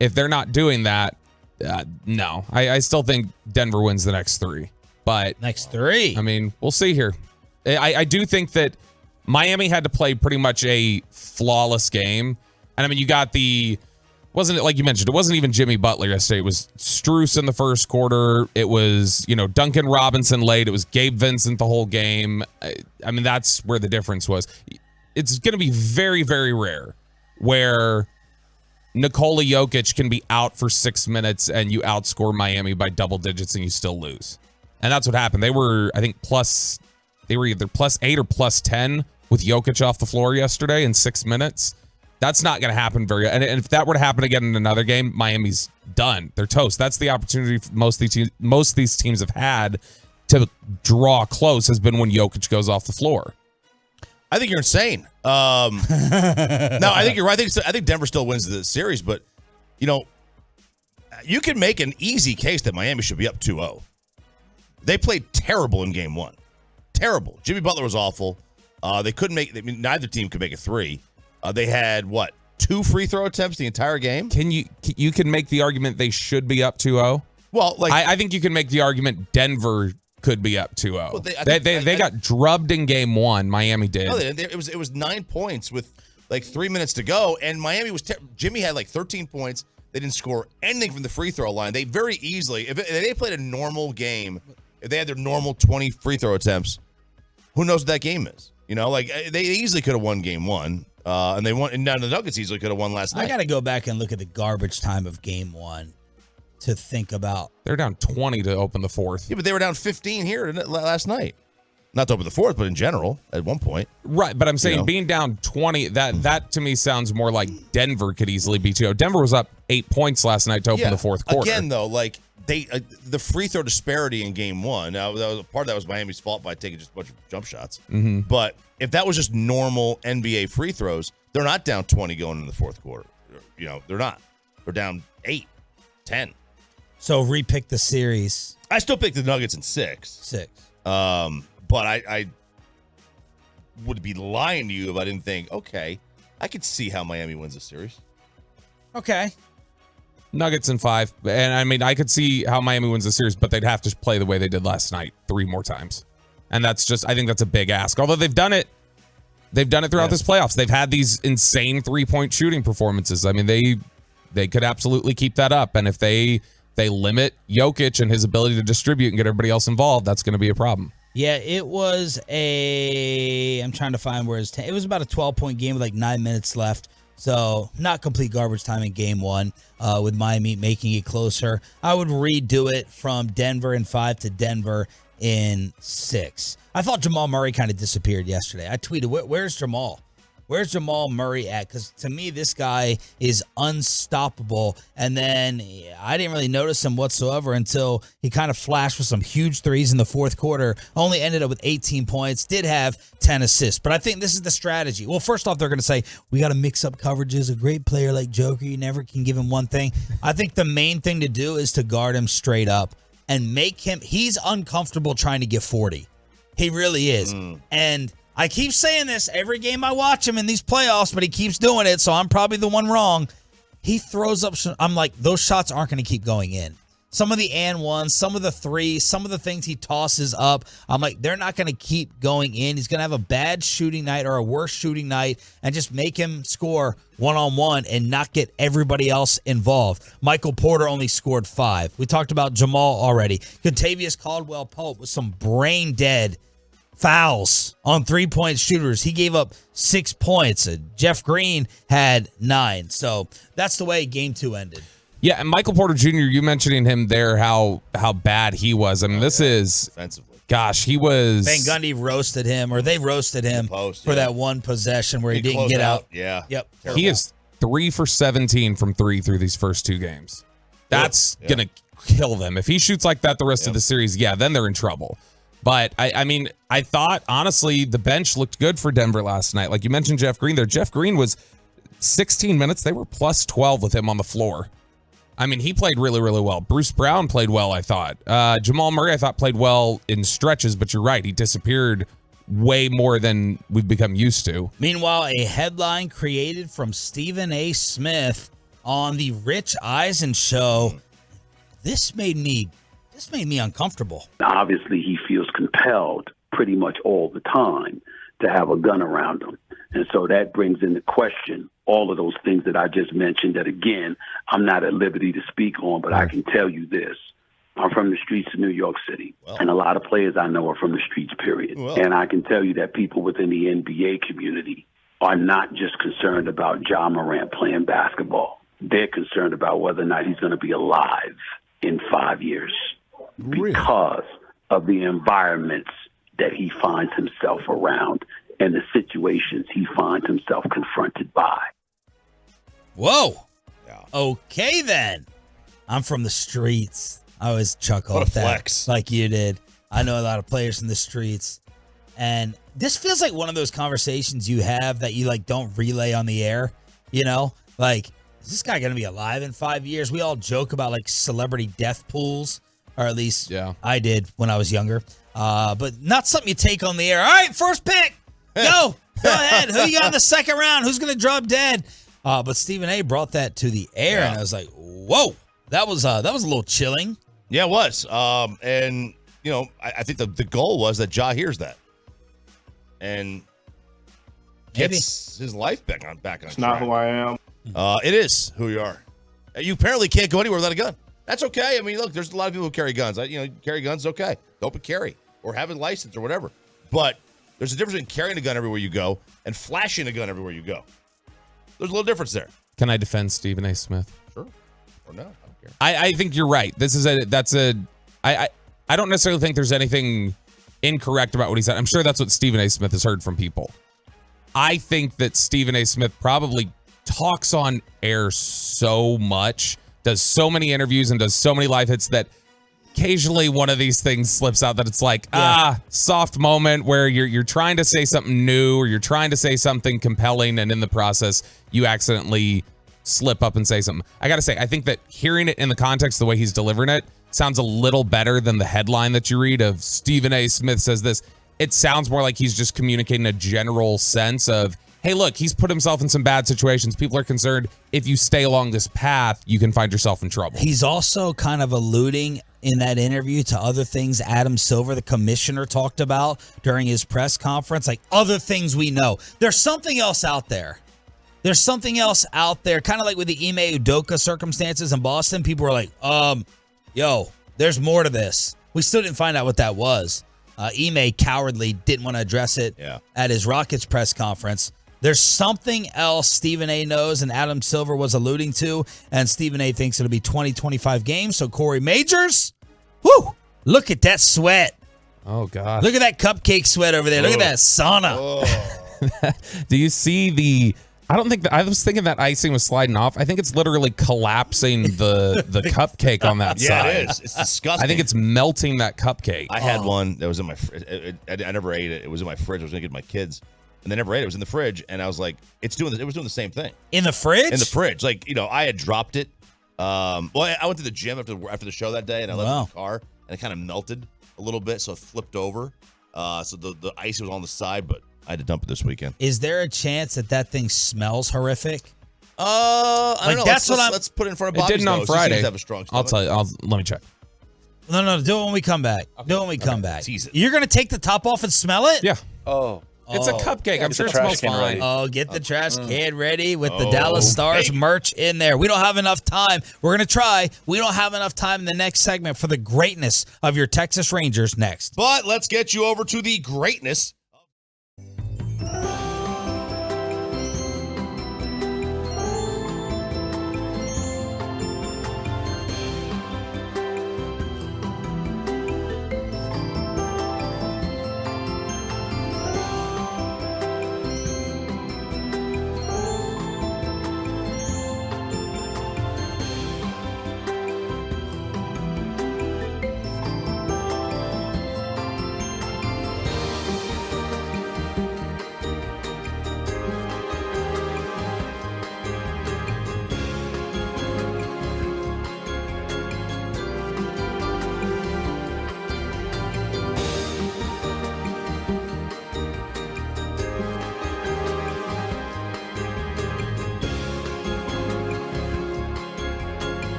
If they're not doing that, no. I still think Denver wins the next 3. But next 3? I mean, we'll see here. I do think that Miami had to play pretty much a flawless game. And I mean, you got wasn't it like you mentioned, it wasn't even Jimmy Butler yesterday. It was Strus in the first quarter. It was, Duncan Robinson late. It was Gabe Vincent the whole game. I mean, that's where the difference was. It's going to be very, very rare where Nikola Jokic can be out for 6 minutes and you outscore Miami by double digits and you still lose. And that's what happened. They were, I think, they were either +8 or +10 with Jokic off the floor yesterday in 6 minutes. That's not going to happen and if that were to happen again in another game, Miami's done. They're toast. That's the opportunity most of these teams have had to draw close has been when Jokic goes off the floor. I think you're insane. No, I think you're right. I think Denver still wins the series, but you can make an easy case that Miami should be up 2-0. They played terrible in game 1. Terrible. Jimmy Butler was awful. They couldn't neither team could make a 3. They had 2 free throw attempts the entire game. You can make the argument they should be up 2-0? Well, I think you can make the argument Denver could be up 2-0. Well, they got drubbed in game 1. Miami did. No, it was 9 points with 3 minutes to go, and Miami was Jimmy had 13 points. They didn't score anything from the free throw line. They very easily, if they played a normal game, if they had their normal 20 free throw attempts, who knows what that game is? They easily could have won game 1. And they won, and now the Nuggets easily could have won last night. I got to go back and look at the garbage time of game 1 to think about. They're down 20 to open the fourth. Yeah, but they were down 15 here last night. Not to open the fourth, but in general, at one point. Right, but I'm saying being down 20, that to me sounds more like Denver could easily beat you. Denver was up 8 points last night to open the fourth quarter. Again, though, the free throw disparity in game 1, now part of that was Miami's fault by taking just a bunch of jump shots. Mm-hmm. But if that was just normal NBA free throws, they're not down 20 going into the fourth quarter. They're not. They're down 8, 10. So repick the series. I still pick the Nuggets in 6. But I would be lying to you if I didn't think, okay, I could see how Miami wins this series. Okay. Nuggets in 5. And I mean, I could see how Miami wins the series, but they'd have to play the way they did last night 3 more times. And I think that's a big ask. Although they've done it throughout this playoffs. They've had these insane 3-point shooting performances. I mean, they could absolutely keep that up. And if they limit Jokic and his ability to distribute and get everybody else involved, that's going to be a problem. Yeah, it was I'm trying to find where it was about a 12-point game with 9 minutes left. So not complete garbage time in game 1 with Miami making it closer. I would redo it from Denver in 5 to Denver in 6. I thought Jamal Murray kind of disappeared yesterday. I tweeted, where's Jamal? Where's Jamal Murray at? Because to me, this guy is unstoppable. And then I didn't really notice him whatsoever until he kind of flashed with some huge threes in the fourth quarter. Only ended up with 18 points. Did have 10 assists. But I think this is the strategy. Well, first off, they're going to say, we got to mix up coverages. A great player like Joker, you never can give him one thing. I think the main thing to do is to guard him straight up and make him, he's uncomfortable trying to get 40. He really is. And I keep saying this every game I watch him in these playoffs, but he keeps doing it, so I'm probably the one wrong. He throws up, I'm like, those shots aren't going to keep going in. Some of the and ones, some of the threes, some of the things he tosses up. I'm like, they're not going to keep going in. He's going to have a bad shooting night or a worse shooting night and just make him score one-on-one and not get everybody else involved. Michael Porter only scored 5. We talked about Jamal already. Contavious Caldwell-Pope with some brain-dead fouls on three-point shooters. He gave up 6 points. Jeff Green had 9. So that's the way Game 2 ended. Yeah, and Michael Porter Jr., you mentioning him there, how bad he was. I mean, this is, Defensively. gosh, he was. Van Gundy roasted him, or they roasted him for that one possession where he didn't get out. Yeah. Yep. Terrible. He is 3 for 17 from 3 through these first 2 games. That's going to kill them. If he shoots like that the rest of the series, then they're in trouble. But, I mean, I thought, honestly, the bench looked good for Denver last night. Like you mentioned Jeff Green there. Jeff Green was 16 minutes. They were plus 12 with him on the floor. I mean, he played really, really well. Bruce Brown played well, I thought. Jamal Murray, I thought, played well in stretches, but you're right. He disappeared way more than we've become used to. Meanwhile, a headline created from Stephen A. Smith on the Rich Eisen show. This made me uncomfortable. Obviously, he feels compelled pretty much all the time to have a gun around him. And so that brings into question all of those things that I just mentioned that, again, I'm not at liberty to speak on, but I can tell you this. I'm from the streets of New York City, and a lot of players I know are from the streets, period. And I can tell you that people within the NBA community are not just concerned about Ja Morant playing basketball. They're concerned about whether or not he's going to be alive in 5 years because of the environments that he finds himself around and the situations he finds himself confronted by. Whoa. Yeah. Okay, then. I'm from the streets. I always chuckle What a at that, flex. like you did. I know a lot of players from the streets. And this feels like one of those conversations you have that you like don't relay on the air. You know, like, is this guy going to be alive in 5 years? We all joke about like celebrity death pools, or at least I did when I was younger. But not something you take on the air. All right, first pick. Go ahead. Who you got in the second round? Who's going to drop dead? But Stephen A. brought that to the air, and I was like, whoa, that was a little chilling. Yeah, it was. And, you know, I think the goal was that Ja hears that and gets his life back on track. It's not who I am. It is who you are. You apparently can't go anywhere without a gun. That's okay. I mean, look, there's a lot of people who carry guns. Carry guns is okay. Open carry or have a license or whatever. But there's a difference between carrying a gun everywhere you go and flashing a gun everywhere you go. There's a little difference there. Can I defend Stephen A. Smith? Sure. Or no, I don't care. I think you're right. I don't necessarily think there's anything incorrect about what he said. I'm sure that's what Stephen A. Smith has heard from people. I think that Stephen A. Smith probably talks on air so much, does so many interviews and does so many live hits that occasionally one of these things slips out that it's like, soft moment where you're trying to say something new or you're trying to say something compelling, and in the process, you accidentally slip up and say something. I got to say, I think that hearing it in the context, the way he's delivering it, sounds a little better than the headline that you read of Stephen A. Smith says this. It sounds more like he's just communicating a general sense of, hey, look, he's put himself in some bad situations. People are concerned if you stay along this path, you can find yourself in trouble. He's also kind of alluding in that interview to other things Adam Silver, the commissioner, talked about during his press conference, like other things we know. There's something else out there. There's something else out there, kind of like with the Ime Udoka circumstances in Boston. People were like, there's more to this. We still didn't find out what that was. Ime cowardly didn't want to address it at his Rockets press conference. There's something else Stephen A. knows and Adam Silver was alluding to, and Stephen A. thinks it'll be 20-25 games. So Corey Majors, look at that sweat. Oh, gosh. Look at that cupcake sweat over there. Look at that sauna. Do you see I was thinking that icing was sliding off. I think it's literally collapsing the cupcake on that side. Yeah, it is. It's disgusting. I think it's melting that cupcake. I had one that was in my fridge. I never ate it. It was in my fridge. I was going to get my kids. And they never ate it. It was in the fridge, and I was like, it was doing the same thing. In the fridge? In the fridge. Like, I had dropped it. I went to the gym after the show that day, and I left it in the car, and it kind of melted a little bit, so it flipped over. So the ice was on the side, but I had to dump it this weekend. Is there a chance that thing smells horrific? I don't know. That's Let's put it in front of Bobby's It didn't on nose. He seems Friday. to have a strong I'll stomach. tell you. Let me check. No, do it when we come back. Do it when we come back. tease it. You're going to take the top off and smell it? Yeah. Oh. It's a cupcake. I'm Get sure the it trash smells can fine. ready. Oh, get the trash can ready with the Dallas Stars hey. merch in there. We don't have enough time. We're going to try. We don't have enough time in the next segment for the greatness of your Texas Rangers next. But let's get you over to the greatness.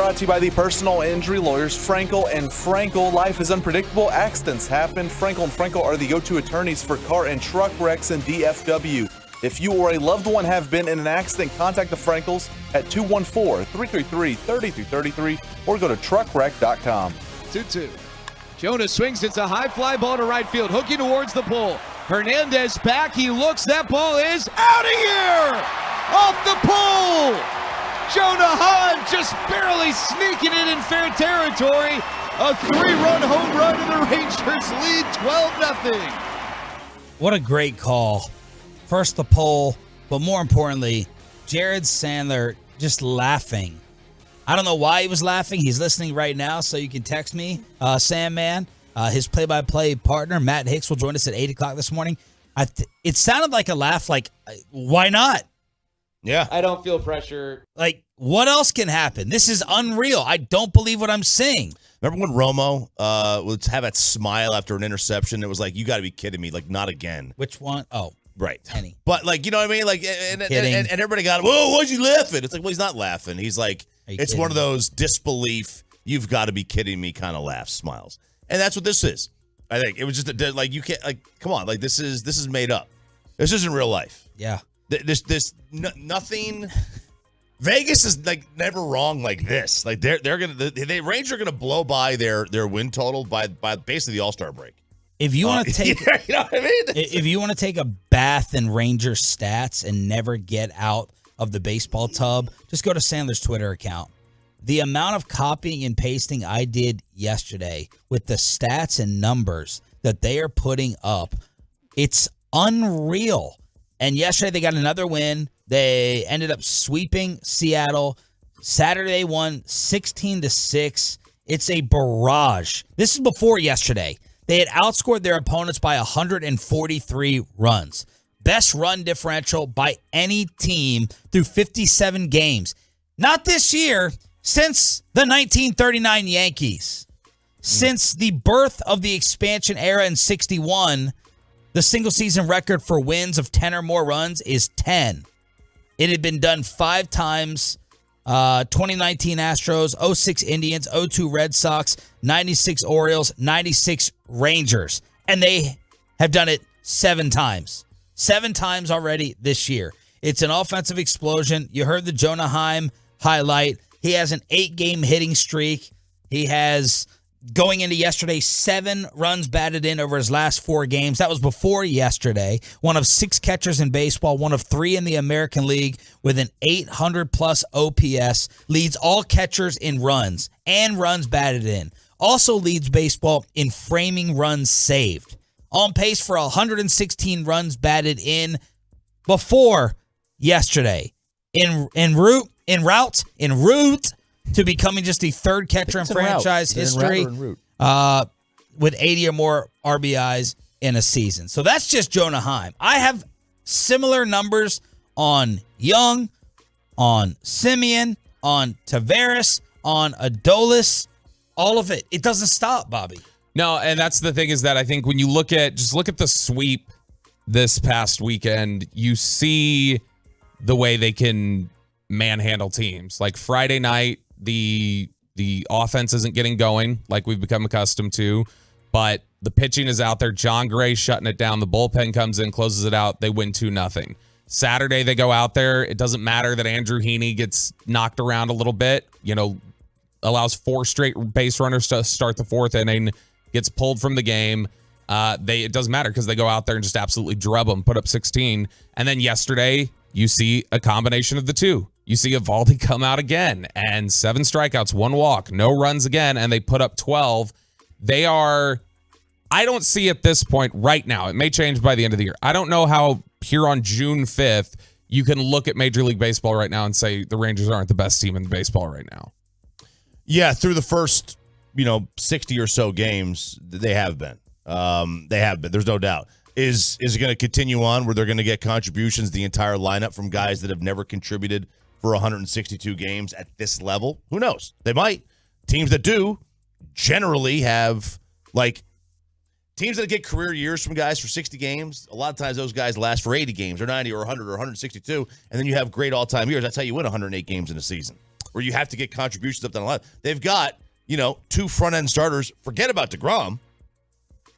Brought to you by the personal injury lawyers Frankel and Frankel. Life is unpredictable. Accidents happen. Frankel and Frankel are the go-to attorneys for car and truck wrecks in DFW. If you or a loved one have been in an accident, contact the Frankels at 214-333-3333 or go to truckwreck.com. 2-2. Jonah swings. It's a high fly ball to right field, hooking towards the pole. Hernandez back. He looks. That ball is out of here! Off the pole! Jonah Heim just barely sneaking it in fair territory. A 3-run home run, and the Rangers lead 12-0. What a great call. First the pole, but more importantly, Jared Sandler just laughing. I don't know why he was laughing. He's listening right now, so you can text me, Sandman. His play-by-play partner, Matt Hicks, will join us at 8 o'clock this morning. It sounded like a laugh, like, why not? Yeah. I don't feel pressure. Like, what else can happen? This is unreal. I don't believe what I'm seeing. Remember when Romo would have that smile after an interception? It was like, you got to be kidding me. Like, not again. Which one? Oh. Right. Penny. But, like, you know what I mean? Like, and everybody got, whoa, why'd you laughing? It's like, well, he's not laughing. He's like, it's one of those disbelief, you've got to be kidding me kind of laughs, smiles. And that's what this is. I think it was just like, you can't, like, come on. Like, this is made up. This isn't real life. Yeah. Nothing. Vegas is like never wrong like this. Like they're gonna the Rangers are gonna blow by their win total by basically the All-Star break. If you want to take, you know what I mean? If you want to take a bath in Ranger stats and never get out of the baseball tub, just go to Sandler's Twitter account. The amount of copying and pasting I did yesterday with the stats and numbers that they are putting up, it's unreal. And yesterday they got another win. They ended up sweeping Seattle. Saturday they won 16-6. It's a barrage. This is before yesterday. They had outscored their opponents by 143 runs. Best run differential by any team through 57 games. Not this year, since the 1939 Yankees. Since the birth of the expansion era in 61, the single-season record for wins of 10 or more runs is 10. It had been done 5 times, 2019 Astros, 06 Indians, 02 Red Sox, 96 Orioles, 96 Rangers. And they have done it 7 times. 7 times already this year. It's an offensive explosion. You heard the Jonah Heim highlight. He has an 8-game hitting streak. He has, going into yesterday, 7 runs batted in over his last 4 games. That was before yesterday. One of 6 catchers in baseball, one of 3 in the American League with an 800-plus OPS. Leads all catchers in runs and runs batted in. Also leads baseball in framing runs saved. On pace for 116 runs batted in before yesterday. En route to becoming just the 3rd catcher in franchise history with 80 or more RBIs in a season. So that's just Jonah Heim. I have similar numbers on Young, on Simeon, on Tavares, on Adolis, all of it. It doesn't stop, Bobby. No, and that's the thing is that I think when you look at the sweep this past weekend, you see the way they can manhandle teams. Like Friday night, the offense isn't getting going like we've become accustomed to, but the pitching is out there. John Gray shutting it down. The bullpen comes in, closes it out. They win 2-0. Saturday, they go out there. It doesn't matter that Andrew Heaney gets knocked around a little bit, allows 4 straight base runners to start the 4th inning, gets pulled from the game. It doesn't matter because they go out there and just absolutely drub them, put up 16. And then yesterday, you see a combination of the two. You see Evaldi come out again and 7 strikeouts, 1 walk, no runs again, and they put up 12. I don't see at this point right now, it may change by the end of the year. I don't know how here on June 5th, you can look at Major League Baseball right now and say the Rangers aren't the best team in baseball right now. Yeah, through the first, 60 or so games, they have been. There's no doubt. Is it going to continue on where they're going to get contributions, the entire lineup from guys that have never contributed for 162 games at this level? Who knows? They might. Teams that do generally have, teams that get career years from guys for 60 games, a lot of times those guys last for 80 games or 90 or 100 or 162, and then you have great all-time years. That's how you win 108 games in a season. where you have to get contributions up down the line. They've got, 2 front-end starters. Forget about DeGrom.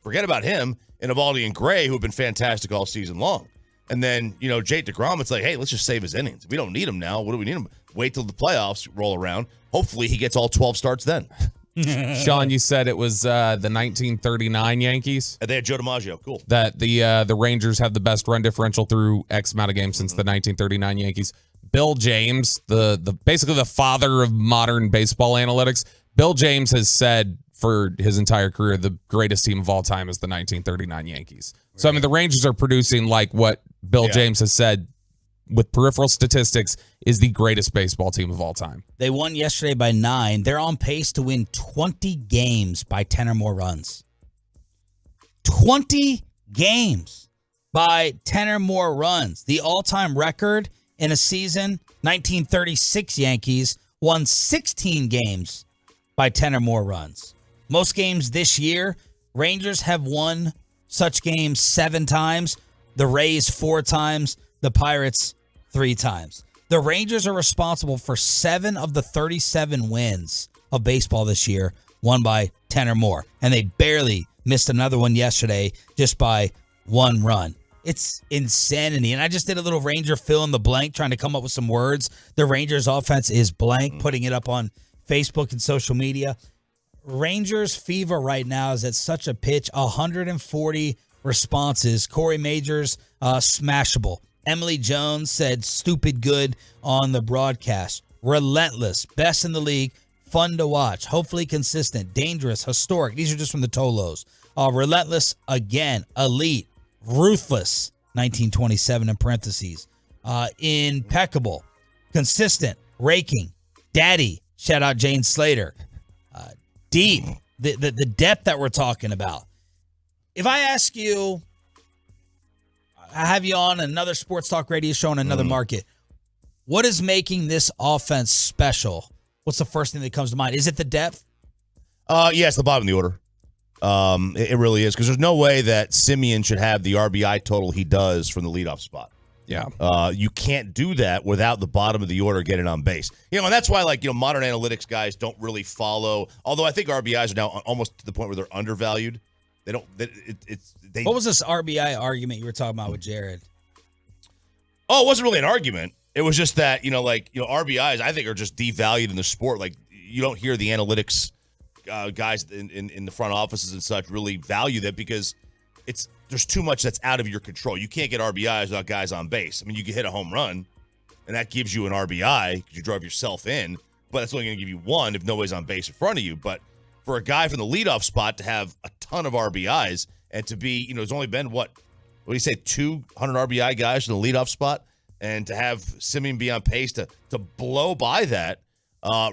Forget about him and Eovaldi and Gray, who have been fantastic all season long. And then, Jake DeGrom, it's like, hey, let's just save his innings. We don't need him now. What do we need him? Wait till the playoffs roll around. Hopefully he gets all 12 starts then. Sean, you said it was the 1939 Yankees. They had Joe DiMaggio. Cool. That the Rangers have the best run differential through X amount of games since the 1939 Yankees. Bill James, the basically the father of modern baseball analytics, Bill James has said for his entire career the greatest team of all time is the 1939 Yankees. So, I mean, the Rangers are producing like what Bill James has said with peripheral statistics is the greatest baseball team of all time. They won yesterday by 9. They're on pace to win 20 games by 10 or more runs. 20 games by 10 or more runs. The all-time record in a season, 1936 Yankees won 16 games by 10 or more runs. Most games this year, Rangers have won such games 7 times, the Rays 4 times, the Pirates 3 times. The Rangers are responsible for 7 of the 37 wins of baseball this year, won by 10 or more. And they barely missed another one yesterday just by 1 run. It's insanity. And I just did a little Ranger fill in the blank, trying to come up with some words. The Rangers offense is blank, putting it up on Facebook and social media. Rangers fever right now is at such a pitch, 140 responses. Corey Majors, smashable. Emily Jones said stupid good on the broadcast. Relentless, best in the league, fun to watch, hopefully consistent, dangerous, historic. These are just from the Tolos. Relentless again, elite, ruthless, 1927 in parentheses. Impeccable, consistent, raking, daddy, shout out Jane Slater. Deep, the depth that we're talking about. If I ask you, I have you on another sports talk radio show in another market, what is making this offense special? What's the first thing that comes to mind? Is it the depth? Yeah, it's the bottom of the order. It really is, because there's no way that Semien should have the RBI total he does from the leadoff spot. Yeah. You can't do that without the bottom of the order getting on base. And that's why, modern analytics guys don't really follow. Although I think RBIs are now almost to the point where they're undervalued. They don't. What was this RBI argument you were talking about with Jared? Oh, it wasn't really an argument. It was just that RBIs I think are just devalued in the sport. Like, you don't hear the analytics guys in the front offices and such really value that, because there's too much that's out of your control. You can't get RBIs without guys on base. I mean, you can hit a home run, and that gives you an RBI because you drove yourself in, but that's only going to give you 1 if nobody's on base in front of you. But for a guy from the leadoff spot to have a ton of RBIs and to be, there's only been, what do you say, 200 RBI guys in the leadoff spot, and to have Semien be on pace to blow by that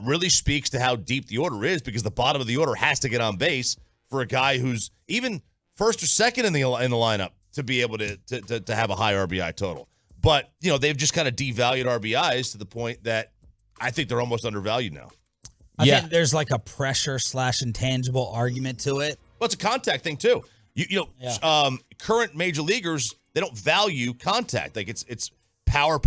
really speaks to how deep the order is, because the bottom of the order has to get on base for a guy who's even first or second in the lineup to be able to have a high RBI total. But, they've just kind of devalued RBIs to the point that I think they're almost undervalued now. I think there's like a pressure / intangible argument to it. Well, it's a contact thing too. Current major leaguers, they don't value contact. Like, it's power.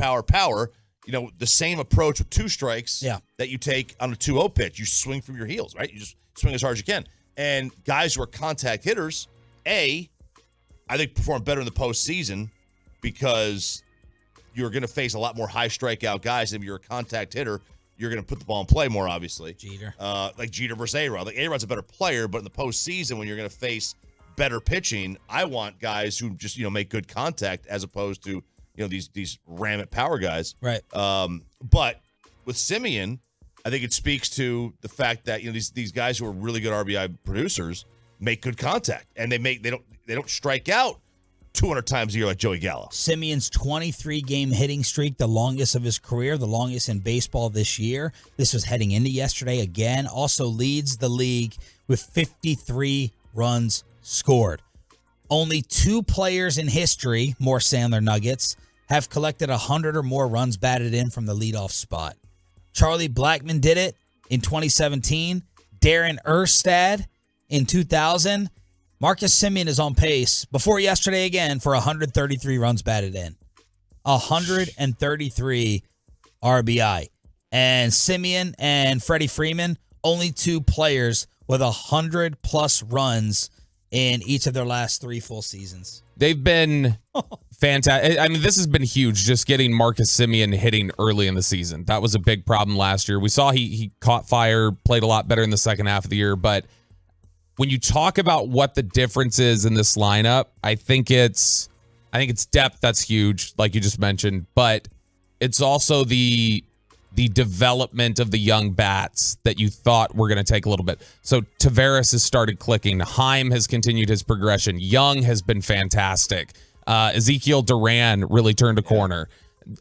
The same approach with 2 strikes that you take on a 2-0 pitch. You swing from your heels, right? You just swing as hard as you can. And guys who are contact hitters, I think perform better in the postseason, because you're going to face a lot more high strikeout guys. If you're a contact hitter, you're going to put the ball in play more, obviously. Jeter. Like Jeter versus A-Rod. Like, A-Rod's a better player, but in the postseason, when you're going to face better pitching, I want guys who just, make good contact, as opposed to, these ram-it power guys. Right. But with Semien, I think it speaks to the fact that, these guys who are really good RBI producers make good contact, and they don't strike out 200 times a year like Joey Gallo. Semien's 23-game hitting streak, the longest of his career, the longest in baseball this year. This was heading into yesterday again. Also leads the league with 53 runs scored. Only 2 players in history, more Sandler Nuggets, have collected 100 or more runs batted in from the leadoff spot. Charlie Blackmon did it in 2017. Darren Erstad in 2000. Marcus Semien is on pace before yesterday again for 133 runs batted in. 133 RBI. And Simeon and Freddie Freeman, only 2 players with 100-plus runs in each of their last 3 full seasons. They've been fantastic. I mean, this has been huge, just getting Marcus Simeon hitting early in the season. That was a big problem last year. We saw he caught fire, played a lot better in the second half of the year. But when you talk about what the difference is in this lineup, I think it's depth that's huge, like you just mentioned. But it's also the development of the young bats that you thought were going to take a little bit. So Tavares has started clicking. Haim has continued his progression. Young has been fantastic. Ezekiel Duran really turned a corner.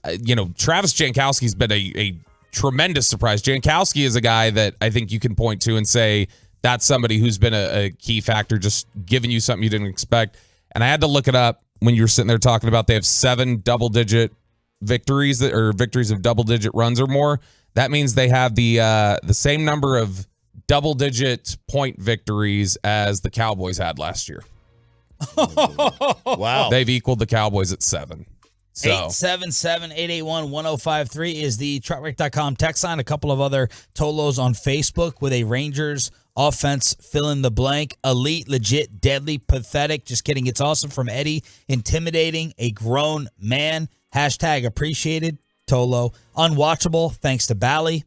Travis Jankowski's been a tremendous surprise. Jankowski is a guy that I think you can point to and say that's somebody who's been a key factor, just giving you something you didn't expect. And I had to look it up when you were sitting there talking about they have 7 double-digit victories of double-digit runs or more. That means they have the same number of double-digit point victories as the Cowboys had last year. Wow. They've equaled the Cowboys at 7. So 877-881-1053 is the truckwreck.com text line. A couple of other Tolos on Facebook with a Rangers offense fill in the blank. Elite, legit, deadly, pathetic. Just kidding. It's awesome from Eddie. Intimidating, a grown man. Hashtag appreciated, Tolo. Unwatchable, thanks to Bally.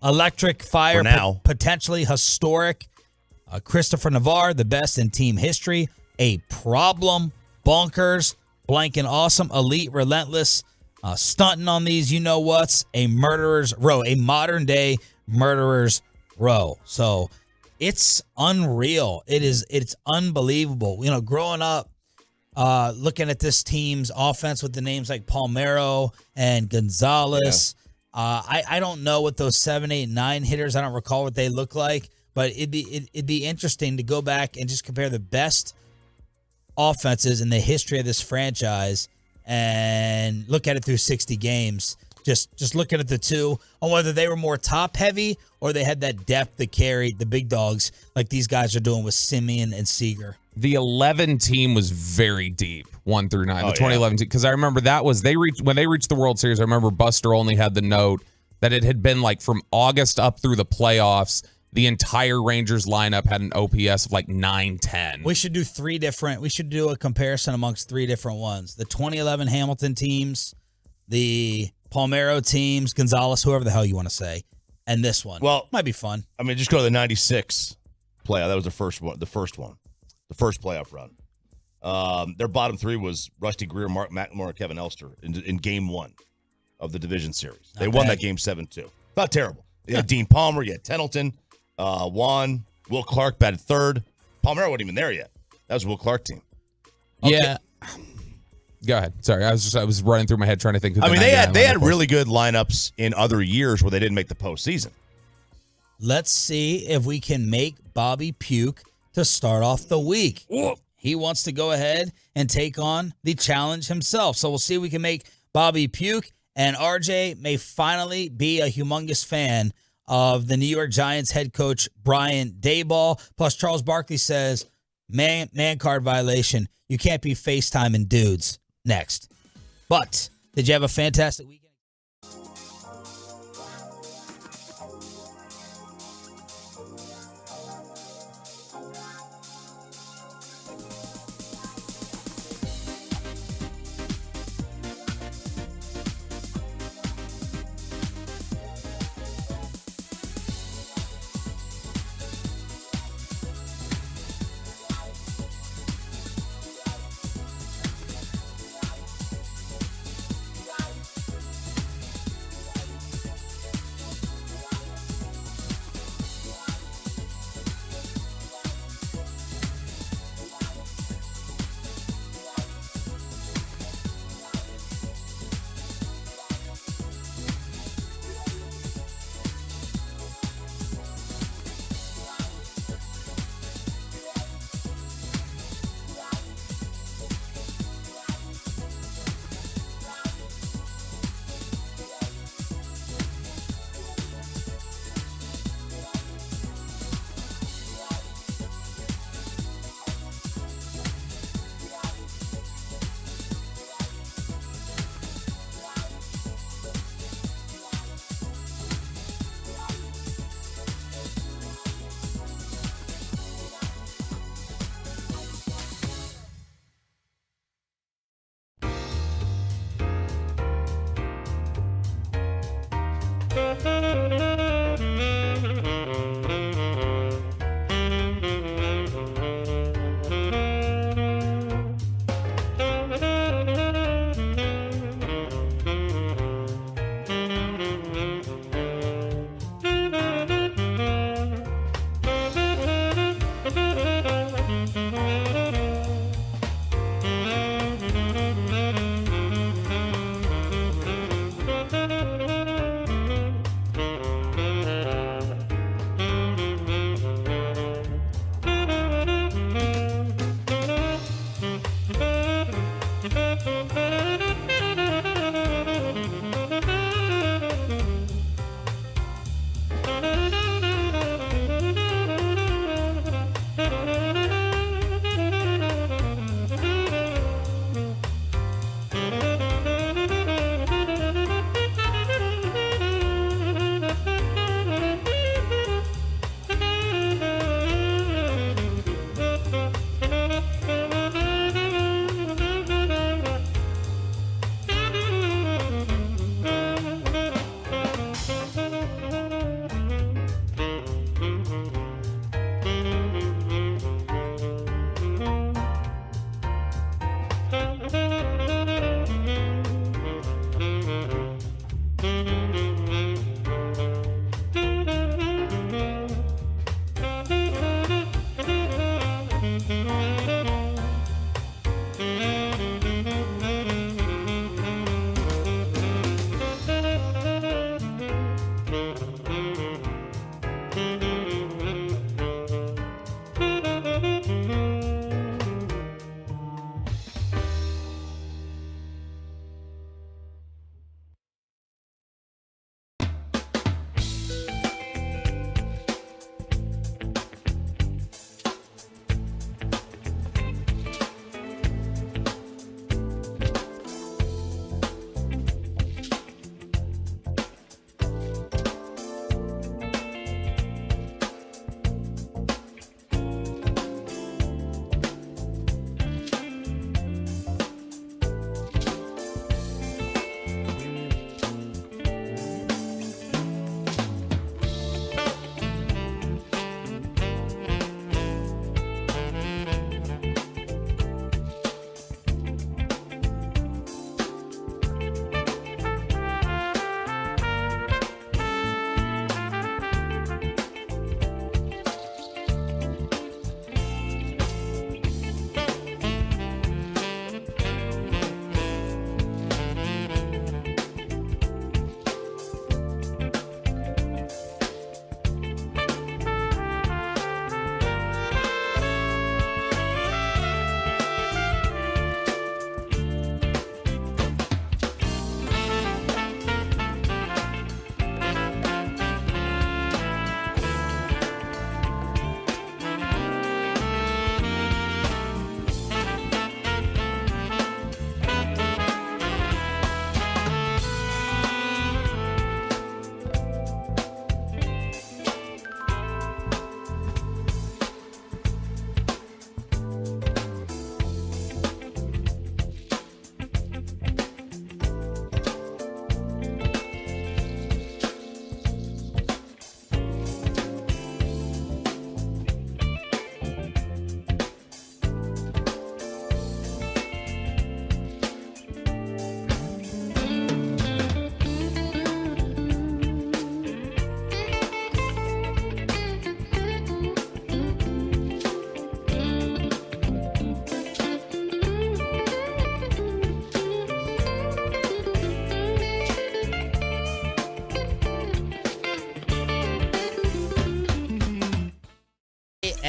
Electric fire, potentially historic. Christopher Navarre, the best in team history. A problem, bonkers, blank and awesome, elite, relentless, stunting on these you-know-whats, a murderer's row, a modern-day murderer's row. So it's unreal. It's unbelievable. Growing up, looking at this team's offense with the names like Palmeiro and Gonzalez. Yeah. I don't know what those 7, 8, 9 hitters, I don't recall what they look like, but it'd be interesting to go back and just compare the best offenses in the history of this franchise and look at it through 60 games. Just looking at the two on whether they were more top heavy or they had that depth that carried the big dogs like these guys are doing with Simeon and Seager. The 11 team was very deep, 1 through 9. The 2011 team, because I remember when they reached the World Series. I remember Buster only had the note that it had been like from August up through the playoffs. The entire Rangers lineup had an OPS of like 910. We should do a comparison amongst 3 different ones. The 2011 Hamilton teams, the Palmeiro teams, Gonzalez, whoever the hell you want to say, and this one. Well, might be fun. I mean, just go to the 96 playoff. That was the first one. The first playoff run. Their bottom 3 was Rusty Greer, Mark McLemore, and Kevin Elster in game 1 of the division series. They won that game 7-2. Not terrible. You had Dean Palmer, you had Tettleton, Juan, Will Clark batted 3rd. Palmeiro wasn't even there yet. That was Will Clark team. Okay. Yeah. Go ahead. Sorry, I was running through my head trying to think. I mean, they had really good lineups in other years where they didn't make the postseason. Let's see if we can make Bobby Puke to start off the week. He wants to go ahead and take on the challenge himself. So we'll see if we can make Bobby Puke, and RJ may finally be a humongous fan of the New York Giants head coach Brian Daboll. Plus, Charles Barkley says, man card violation. You can't be FaceTiming dudes. Next. But did you have a fantastic weekend?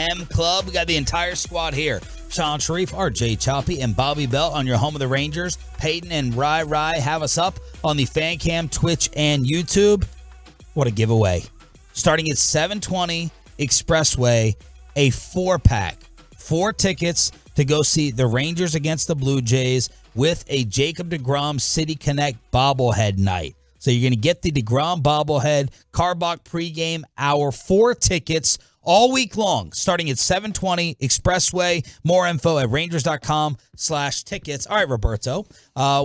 AM Club. We got the entire squad here. Sean Sharif, RJ Choppy, and Bobby Belt on your home of the Rangers. Peyton and Rai have us up on the Fan Cam, Twitch, and YouTube. What a giveaway. Starting at 720 Expressway, a 4-pack. 4 tickets to go see the Rangers against the Blue Jays with a Jacob deGrom City Connect bobblehead night. So you're going to get the deGrom bobblehead, Carbach pregame hour, 4 tickets all week long, starting at 720 Expressway. More info at rangers.com/tickets. All right, Roberto,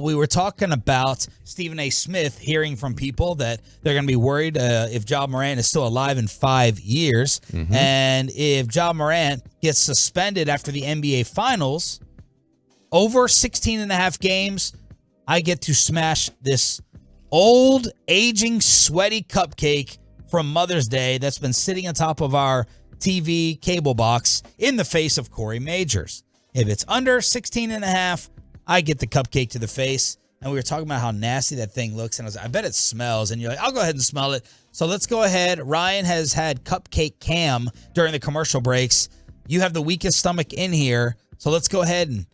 we were talking about Stephen A. Smith hearing from people that they're going to be worried if Ja Morant is still alive in 5 years. Mm-hmm. And if Ja Morant gets suspended after the NBA Finals, over 16 and a half games, I get to smash this old, aging, sweaty cupcake from Mother's Day that's been sitting on top of our TV cable box in the face of Corey Majors. If it's under 16 and a half, I get the cupcake to the face. And we were talking about how nasty that thing looks. And I was like, I bet it smells. And you're like, I'll go ahead and smell it. So let's go ahead. Ryan has had cupcake cam during the commercial breaks. You have the weakest stomach in here. So let's go ahead and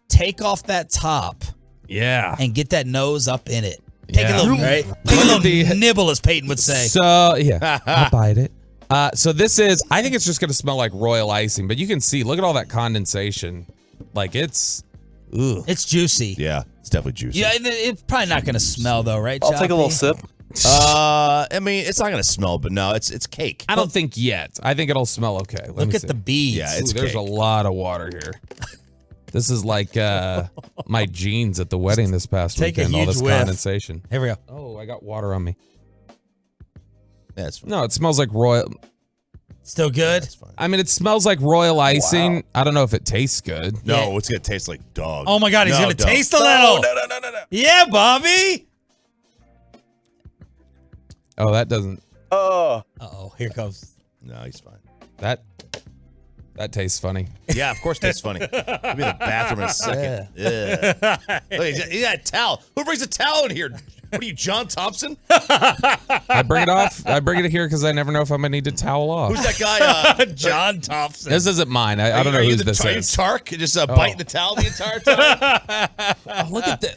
take off that top. Yeah. And get that nose up in it. Take a little, right? Take a little nibble, as Peyton would say. So, yeah, I'll bite it. So this is, I think it's just going to smell like royal icing, but you can see, look at all that condensation. Like it's juicy. Yeah, it's definitely juicy. Yeah, it's probably not going to smell though, right, I'll take a little sip. I mean, it's not going to smell, but no, it's cake. I don't think yet. I think it'll smell okay. Look at the beads. Yeah, it's there's cake. a lot of water here. This is like my jeans at the wedding this past weekend. All this condensation. Here we go. Oh, I got water on me. Yeah, it's fine. No, it smells like royal. Still good? That's fine. I mean, it smells like royal icing. Wow. I don't know if it tastes good. No, it's going to taste like dog. Oh, my God. He's going to taste a little. No. Yeah, Bobby. Oh, that doesn't. Oh. Uh-oh. Here comes. No, he's fine. That That tastes funny. Yeah, of course that's funny. I'll be in the bathroom in a second. Yeah. Look, you got a towel. Who brings a towel in here? What are you, John Thompson? I bring it off. I bring it here because I never know if I'm gonna need to towel off. Who's that guy? John Thompson. This isn't mine. I don't know who this Are you is. Tark? Just biting the towel the entire time?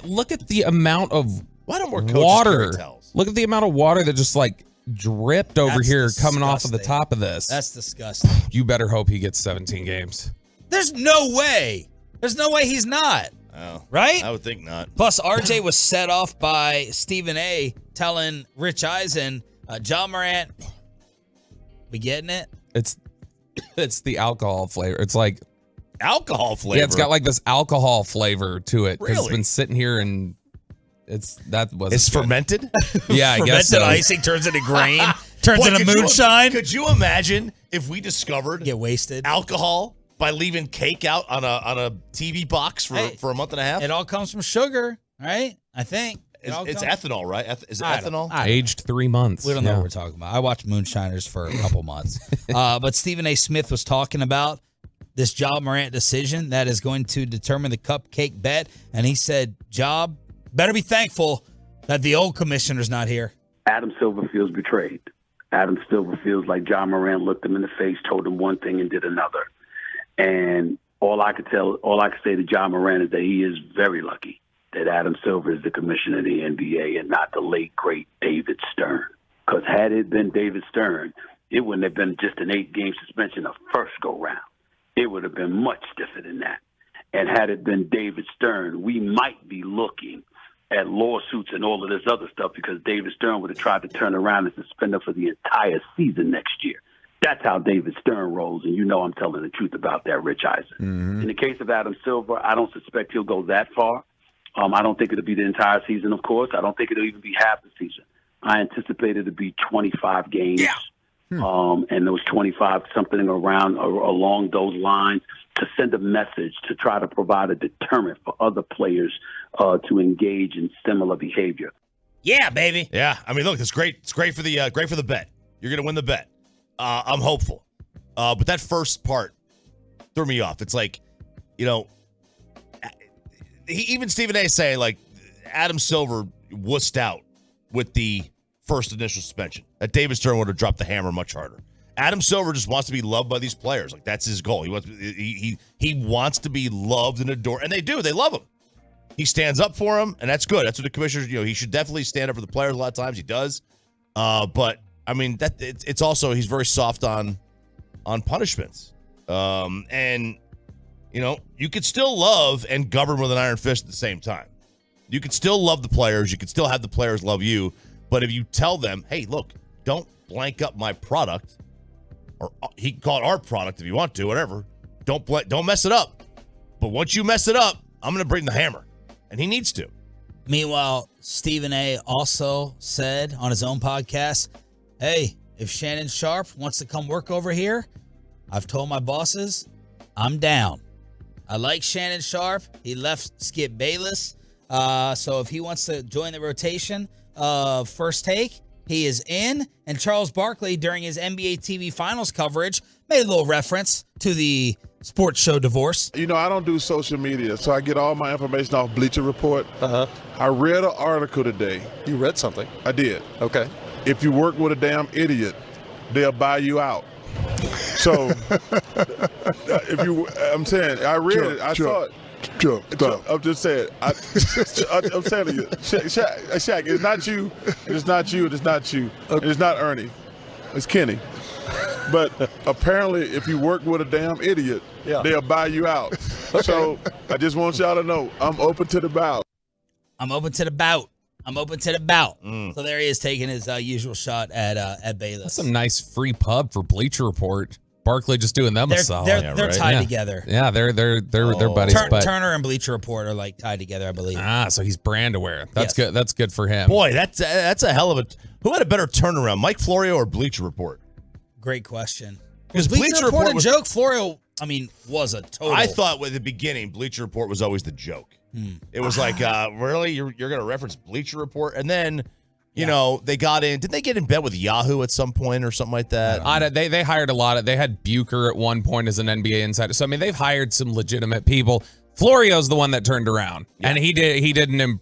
Look at the amount of Why don't more coaches water. carry towels? Look at the amount of water that just like dripped over That's here coming off of the disgusting. top of this. That's disgusting. You better hope he gets 17 games. There's no way. There's no way he's not. Oh, Right? I would think not. Plus, RJ was set off by Stephen A. telling Rich Eisen, John Morant, we getting it? It's the alcohol flavor. It's like Alcohol flavor. yeah, it's got like this alcohol flavor to it. 'Cause It's Really? been sitting here and it's good. fermented? Yeah, I guess Fermented so. icing turns into grain, turns Boy, into could you- moonshine. Could you imagine if we discovered Get wasted. alcohol by leaving cake out on a TV box for a month and a half? It all comes from sugar, right? I think. It's ethanol, right? Is it I don't- ethanol? Aged 3 months. We don't know Yeah. what we're talking about. I watched Moonshiners for a couple months. But Stephen A. Smith was talking about this Job Morant decision that is going to determine the cupcake bet. And he said, Job, better be thankful that the old commissioner's not here. Adam Silver feels betrayed. Adam Silver feels like John Morant looked him in the face, told him one thing and did another. And all I could say to John Morant is that he is very lucky that Adam Silver is the commissioner of the NBA and not the late, great David Stern. Because had it been David Stern, it wouldn't have been just an 8-game suspension the first go-round. It would have been much stiffer than that. And had it been David Stern, we might be looking at lawsuits and all of this other stuff because David Stern would have tried to turn around and suspend him for the entire season next year. That's how David Stern rolls, and you know I'm telling the truth about that, Rich Eisen. Mm-hmm. In the case of Adam Silver, I don't suspect he'll go that far. I don't think it'll be the entire season, of course. I don't think it'll even be half the season. I anticipate it to be 25 games. Yeah. And those 25, something around or along those lines, to send a message to try to provide a deterrent for other players to engage in similar behavior. Yeah, baby. Yeah, I mean, look, it's great. It's great for the bet. You're gonna win the bet. I'm hopeful, but that first part threw me off. It's like, even Stephen A. saying like Adam Silver wussed out with the first initial suspension. That David Stern would have dropped the hammer much harder. Adam Silver just wants to be loved by these players. Like that's his goal. He wants to be loved and adored, and they do. They love him. He stands up for him, and that's good. That's what the commissioners, he should definitely stand up for the players a lot of times. He does. But I mean, it's also he's very soft on punishments. And you could still love and govern with an iron fist at the same time. You could still love the players. You could still have the players love you. But if you tell them, hey, look, don't blank up my product, or he can call it our product if you want to, whatever. Don't mess it up. But once you mess it up, I'm going to bring the hammer. And he needs to. Meanwhile, Stephen A. also said on his own podcast, hey, if Shannon Sharpe wants to come work over here, I've told my bosses I'm down. I like Shannon Sharpe. He left Skip Bayless. So if he wants to join the rotation of First Take, he is in. And Charles Barkley, during his NBA TV Finals coverage, made a little reference to the sports show divorce. I don't do social media, so I get all my information off Bleacher Report. Uh-huh. I read an article today. You read something? I did. Okay. If you work with a damn idiot, they'll buy you out. So, I'm saying, I read it. I saw it. I'm just saying. I'm telling you, Shaq, it's not you. It's not you. It's not you. It's not Ernie. It's Kenny. But apparently, if you work with a damn idiot, they'll buy you out. Okay. So I just want y'all to know, I'm open to the bout. I'm open to the bout. So there he is taking his usual shot at Bayless. That's some nice free pub for Bleacher Report. Barkley just doing them a solid. They're tied together. Yeah, they're buddies. Turner and Bleacher Report are like tied together, I believe. So he's brand aware. That's good. That's good for him. Boy, that's a hell of a. Who had a better turnaround, Mike Florio or Bleacher Report? Great question. Because Bleacher Report a joke? Florio, was a total. I thought at the beginning, Bleacher Report was always the joke. It was like, really, you're going to reference Bleacher Report, and then You know, they got in. Did they get in bed with Yahoo at some point or something like that? They hired a lot of. They had Bucher at one point as an NBA insider. So I mean, they've hired some legitimate people. Florio's the one that turned around, and he did an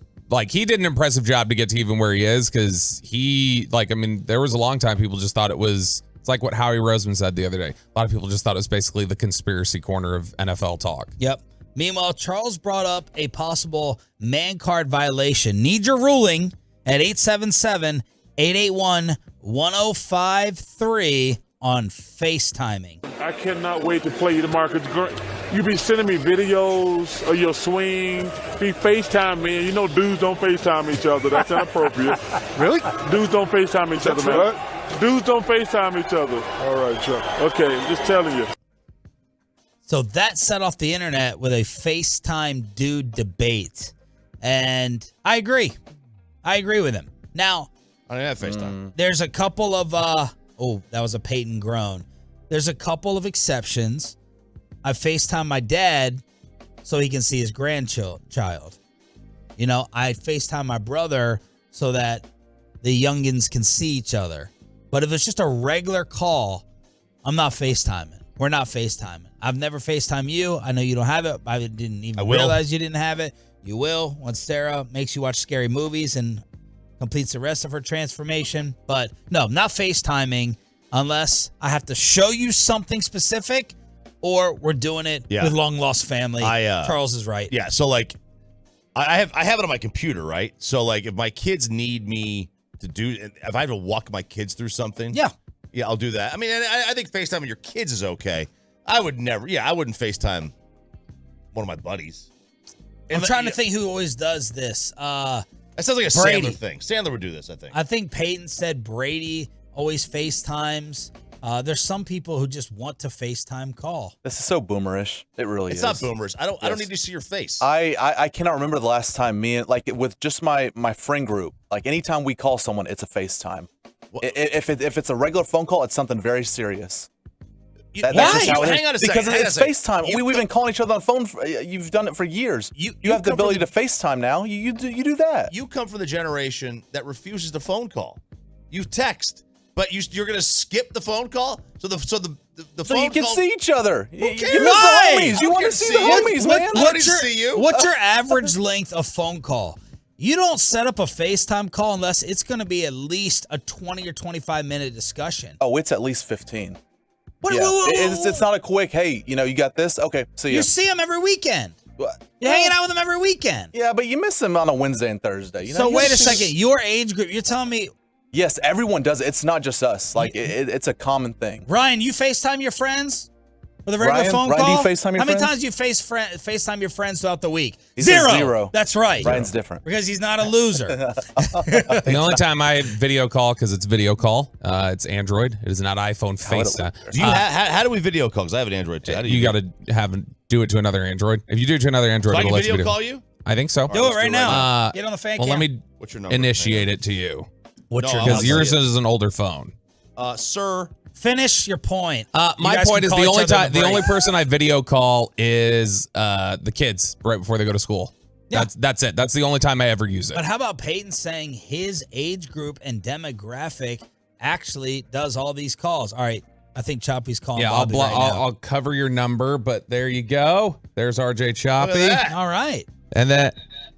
impressive job to get to even where he is, because there was a long time people just thought it's like what Howie Roseman said the other day. A lot of people just thought it was basically the conspiracy corner of NFL talk. Yep. Meanwhile, Charles brought up a possible man card violation. Need your ruling at 877-881-1053 on FaceTiming. I cannot wait to play you tomorrow, because you be sending me videos of your swing. Be FaceTime me, and you know dudes don't FaceTime each other. That's inappropriate. Really? Dudes don't FaceTime each other, man. What? Dudes don't FaceTime each other. All right, Chuck. Okay, I'm just telling you. So that set off the internet with a FaceTime dude debate. And I agree. I agree with him. Now, I didn't have FaceTime. There's a couple of, that was a Peyton groan. There's a couple of exceptions. I FaceTime my dad so he can see his grandchild. You know, I FaceTime my brother so that the youngins can see each other. But if it's just a regular call, I'm not FaceTiming. We're not FaceTiming. I've never FaceTimed you. I know you don't have it. I didn't even realize you didn't have it. You will once Sarah makes you watch scary movies and completes the rest of her transformation. But no, not FaceTiming unless I have to show you something specific or we're doing it with long lost family. Charles is right. Yeah, so like I have it on my computer, right? So like if my kids need me to if I have to walk my kids through something, yeah, I'll do that. I mean, I think FaceTiming your kids is okay. I wouldn't FaceTime one of my buddies. I'm trying to think who always does this. That sounds like a Brady. Sandler thing. Sandler would do this, I think. I think Peyton said Brady always FaceTimes. There's some people who just want to FaceTime call. This is so boomerish. It really is. It's not boomers. I don't need to see your face. I cannot remember the last time with just my friend group, like anytime we call someone, it's a FaceTime. If it's a regular phone call, it's something very serious. That's just how it is. Hang on a second. Because it's FaceTime. We've been calling each other on the phone. You've done it for years. You have the ability to FaceTime now. You do that. You come from the generation that refuses the phone call. You text, but you're going to skip the phone call. So the phone so you can see each other. Who cares? You miss the homies. You want to see the homies, man. What's your average length of phone call? You don't set up a FaceTime call unless it's going to be at least a 20 or 25 minute discussion. Oh, it's at least 15. It's not a quick, hey, you got this? Okay, see ya. You see him every weekend. You're hanging out with him every weekend. Yeah, but you miss him on a Wednesday and Thursday. So wait a second. Your age group, you're telling me... Yes, everyone does it. It's not just us. Like, it's a common thing. Ryan, you FaceTime your friends? With a regular phone call? Ryan, do you FaceTime your How many friends? times do you FaceTime your friends throughout the week? He says zero. That's right. Ryan's different. Because he's not a loser. The only time I video call, because it's video call, it's Android. It is not iPhone FaceTime. How do we video call? Because I have an Android too. You got to do it to another Android. If you do it to another Android, So I it'll can let you video call you? I think so. Do it right now. Get on the fan Well, cam. let me What's your number? initiate it to you. What's your Because yours is an older phone. Sir. Finish your point. My point is the only person I video call is the kids right before they go to school. Yeah. That's it. That's the only time I ever use it. But how about Peyton saying his age group and demographic actually does all these calls? All right, I think Choppy's calling. Yeah, Bobby right now. I'll cover your number, but there you go. There's RJ Choppy. All right. And then,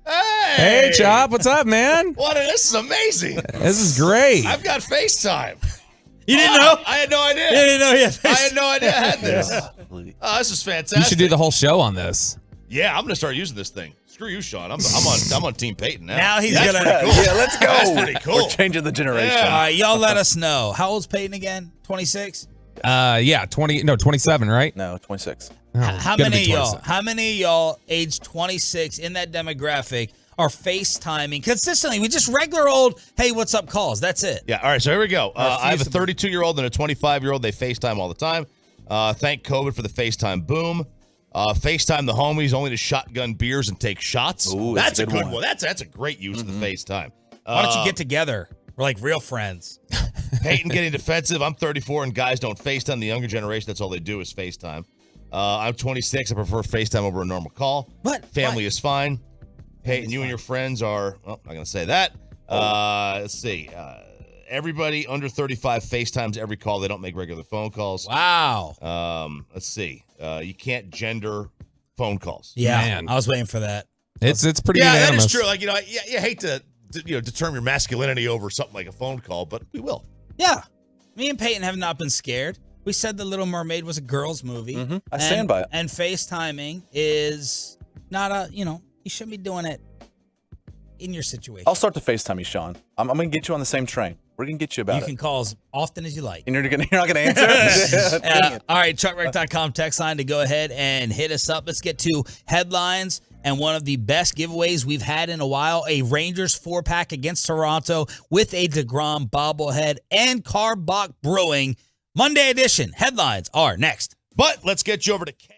hey Chop, what's up, man? This is amazing. This is great. I've got FaceTime. You didn't know? I had no idea. You didn't know he had FaceTime. I had no idea I had this. This is fantastic. You should do the whole show on this. Yeah, I'm gonna start using this thing. Screw you, Sean. I'm on Team Peyton now. Now he's That's gonna. pretty cool. Yeah, let's go. That's pretty cool. We're changing the generation. All right, y'all let us know. How old's Peyton again? 26? Yeah, 27, right? No, 26. Oh, How gonna many be of y'all? 27. How many of y'all age 26 in that demographic are FaceTiming consistently with just regular old, hey, what's up calls? That's it. Yeah, all right, so here we go. I have a 32-year-old and a 25-year-old. They FaceTime all the time. Thank COVID for the FaceTime boom. FaceTime the homies only to shotgun beers and take shots. Ooh, that's a good good one. That's a great use of the FaceTime. Why don't you get together? We're like real friends. Peyton getting defensive. I'm 34 and guys don't FaceTime. The younger generation, that's all they do is FaceTime. I'm 26. I prefer FaceTime over a normal call. What? Family is fine. Peyton, you and your friends are, well, I'm not going to say that. Let's see. Everybody under 35 FaceTimes every call. They don't make regular phone calls. Wow. Let's see. You can't gender phone calls. Yeah, Man. I was waiting for that. It's pretty Yeah, unanimous. that is true. Like, you hate to determine your masculinity over something like a phone call, but we will. Yeah. Me and Peyton have not been scared. We said The Little Mermaid was a girl's movie. Mm-hmm. I stand by it. And FaceTiming is not you shouldn't be doing it in your situation. I'll start to FaceTime you, Sean. I'm going to get you on the same train. We're going to get you about You can call as often as you like. And you're not going to answer? All right, truckwreck.com text line to go ahead and hit us up. Let's get to headlines and one of the best giveaways we've had in a while, a Rangers 4-pack against Toronto with a DeGrom bobblehead and Carbach Brewing. Monday edition. Headlines are next. But let's get you over to Kay.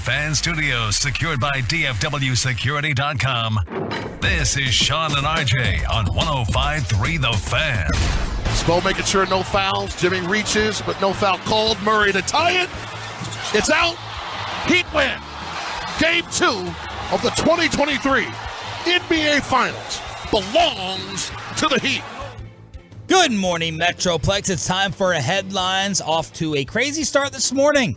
Fan Studios, secured by DFWSecurity.com. This is Sean and RJ on 105.3 The Fan. Spo making sure no fouls. Jimmy reaches, but no foul called. Murray to tie it. It's out. Heat win. Game 2 of the 2023 NBA Finals belongs to the Heat. Good morning, Metroplex. It's time for headlines. Off to a crazy start this morning.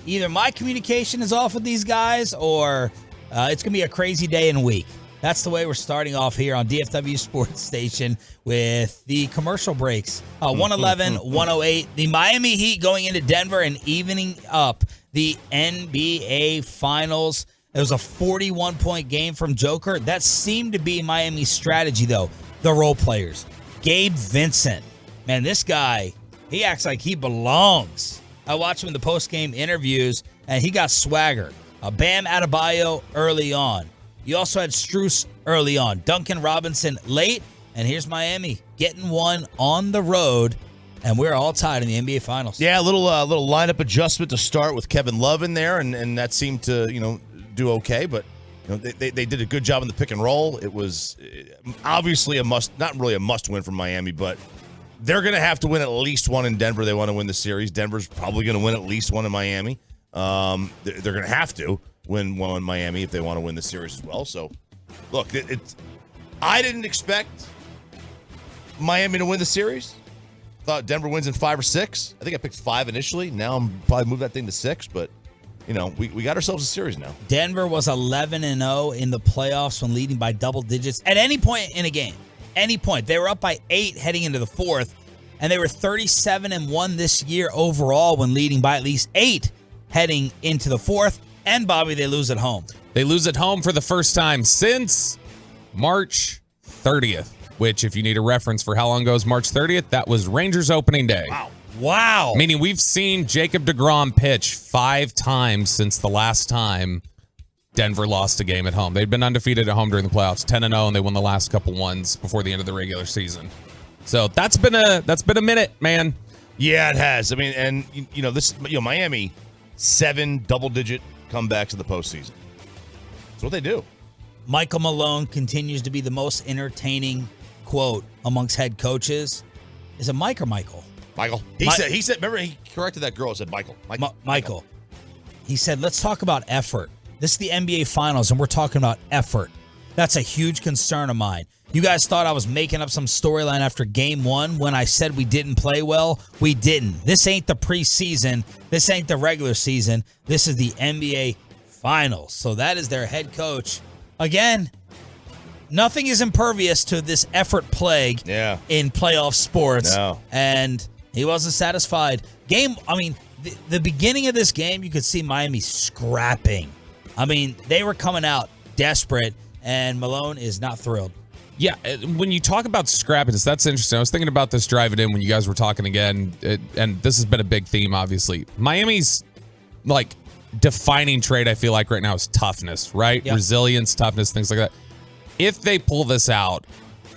Either my communication is off with these guys or it's going to be a crazy day and week. That's the way we're starting off here on DFW Sports Station with the commercial breaks. 111, 108. The Miami Heat going into Denver and evening up the NBA Finals. It was a 41-point game from Joker. That seemed to be Miami's strategy, though. The role players. Gabe Vincent. Man, this guy, he acts like he belongs. I watched him in the post-game interviews, and he got swagger. Bam Adebayo early on. You also had Strus early on. Duncan Robinson late. And here's Miami getting one on the road. And we're all tied in the NBA Finals. Yeah, a little lineup adjustment to start with Kevin Love in there, and that seemed to, do okay. But they did a good job in the pick and roll. It was obviously not really a must win for Miami, but they're going to have to win at least one in Denver. They want to win the series. Denver's probably going to win at least one in Miami. They're going to have to win one in Miami if they want to win the series as well. So, look, I didn't expect Miami to win the series. Thought Denver wins in 5 or 6. I think I picked 5 initially. Now I'm probably move that thing to 6, but we got ourselves a series now. Denver was 11-0 in the playoffs when leading by double digits at any point in a game. Any point. They were up by 8 heading into the fourth, and they were 37-1 this year overall when leading by at least 8 heading into the fourth. And, Bobby, they lose at home. They lose at home for the first time since March 30th, which, if you need a reference for how long ago is March 30th, that was Rangers opening day. Wow. Meaning we've seen Jacob deGrom pitch 5 times since the last time Denver lost a game at home. They'd been undefeated at home during the playoffs, 10-0, and they won the last couple ones before the end of the regular season. So that's been a minute, man. Yeah, it has. I mean, and Miami, 7 double-digit comebacks in the postseason. That's what they do. Michael Malone continues to be the most entertaining quote amongst head coaches. Is it Mike or Michael? Michael. He said. Remember, he corrected that girl. I said Michael. Michael. He said, "Let's talk about effort. This is the NBA Finals, and we're talking about effort. That's a huge concern of mine. You guys thought I was making up some storyline after Game 1 when I said we didn't play well. We didn't. This ain't the preseason. This ain't the regular season. This is the NBA Finals." So that is their head coach. Again, nothing is impervious to this effort plague in playoff sports. No. And he wasn't satisfied. The beginning of this game, you could see Miami scrapping. They were coming out desperate, and Malone is not thrilled. Yeah, when you talk about scrapping, that's interesting. I was thinking about this driving in when you guys were talking again, and this has been a big theme, obviously. Miami's, defining trait, I feel like, right now is toughness, right? Yep. Resilience, toughness, things like that. If they pull this out,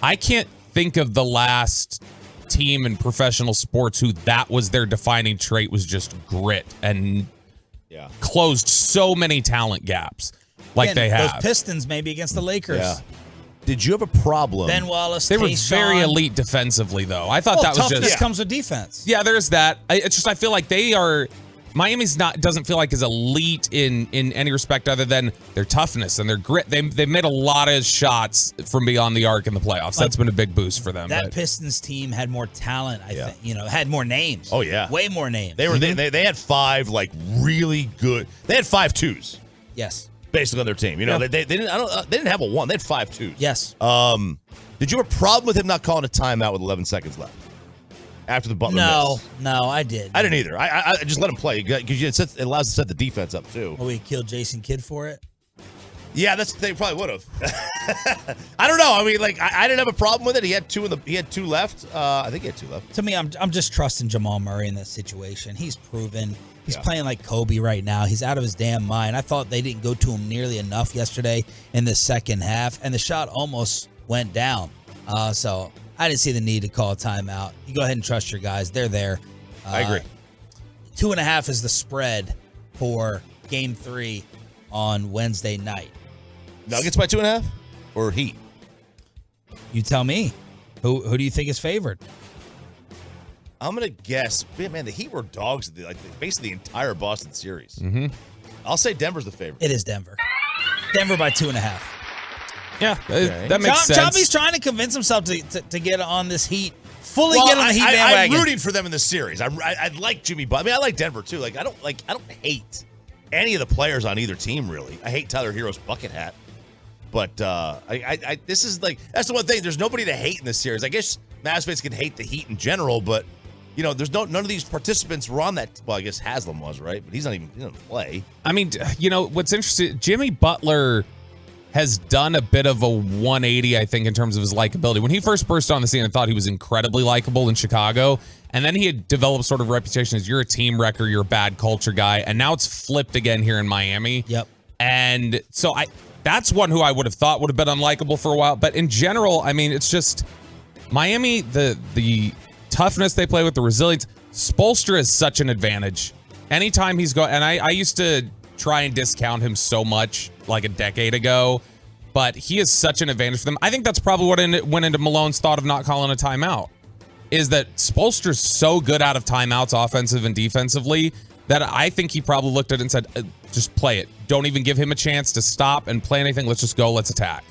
I can't think of the last team in professional sports who that was their defining trait, was just grit and closed so many talent gaps they have. Those Pistons maybe against the Lakers. Yeah. Did you have a problem? Ben Wallace, they were very elite defensively, though. I thought that was toughness just comes with defense. Yeah, there's that. It's just I feel like they are. Miami's doesn't feel like as elite in any respect other than their toughness and their grit. They've made a lot of shots from beyond the arc in the playoffs. That's been a big boost for them. That Pistons team had more talent, I think. Had more names. Oh yeah, way more names. They had 5 really good. They had 5 2s. Yes, basically on their team. They didn't have a 1. They had 5 2s. Yes. Did you have a problem with him not calling a timeout with 11 seconds left? After the Butler miss? No, I did. I didn't either. I just let him play because it allows to set the defense up too. Oh, we killed Jason Kidd for it? Yeah, they probably would have. I don't know. I didn't have a problem with it. He had 2 left. I think he had 2 left. To me, I'm just trusting Jamal Murray in this situation. He's proven. He's playing like Kobe right now. He's out of his damn mind. I thought they didn't go to him nearly enough yesterday in the second half, and the shot almost went down. So I didn't see the need to call a timeout. You go ahead and trust your guys. They're there. I agree. 2.5 is the spread for Game 3 on Wednesday night. Nuggets by 2.5 or Heat? You tell me. Who do you think is favored? I'm going to guess. Man, the Heat were dogs basically the entire Boston series. Mm-hmm. I'll say Denver's the favorite. It is Denver. Denver by 2.5. Yeah, that makes sense. Choppy's trying to convince himself to get on this Heat. Fully get on the Heat bandwagon. I'm rooting for them in the series. I like Jimmy Butler. I mean, I like Denver too. Like I don't hate any of the players on either team really. I hate Tyler Hero's bucket hat. But this is that's the one thing. There's nobody to hate in this series. I guess Mavs fans can hate the Heat in general, but there's none of these participants were on that. Well, I guess Haslam was, right? But he doesn't play. I mean, what's interesting, Jimmy Butler has done a bit of a 180, I think, in terms of his likability. When he first burst on the scene, I thought he was incredibly likable in Chicago. And then he had developed sort of a reputation as you're a team wrecker, you're a bad culture guy. And now it's flipped again here in Miami. Yep. And so that's one who I would have thought would have been unlikable for a while. But in general, I mean, it's just Miami, the toughness they play with, the resilience. Spoelstra is such an advantage. Anytime he's going, and I used to try and discount him so much like a decade ago, but he is such an advantage for them. I think that's probably what went into Malone's thought of not calling a timeout, is that Spoelstra's so good out of timeouts offensive and defensively that I think he probably looked at it and said, just play it. Don't even give him a chance to stop and play anything. Let's just go. Let's attack.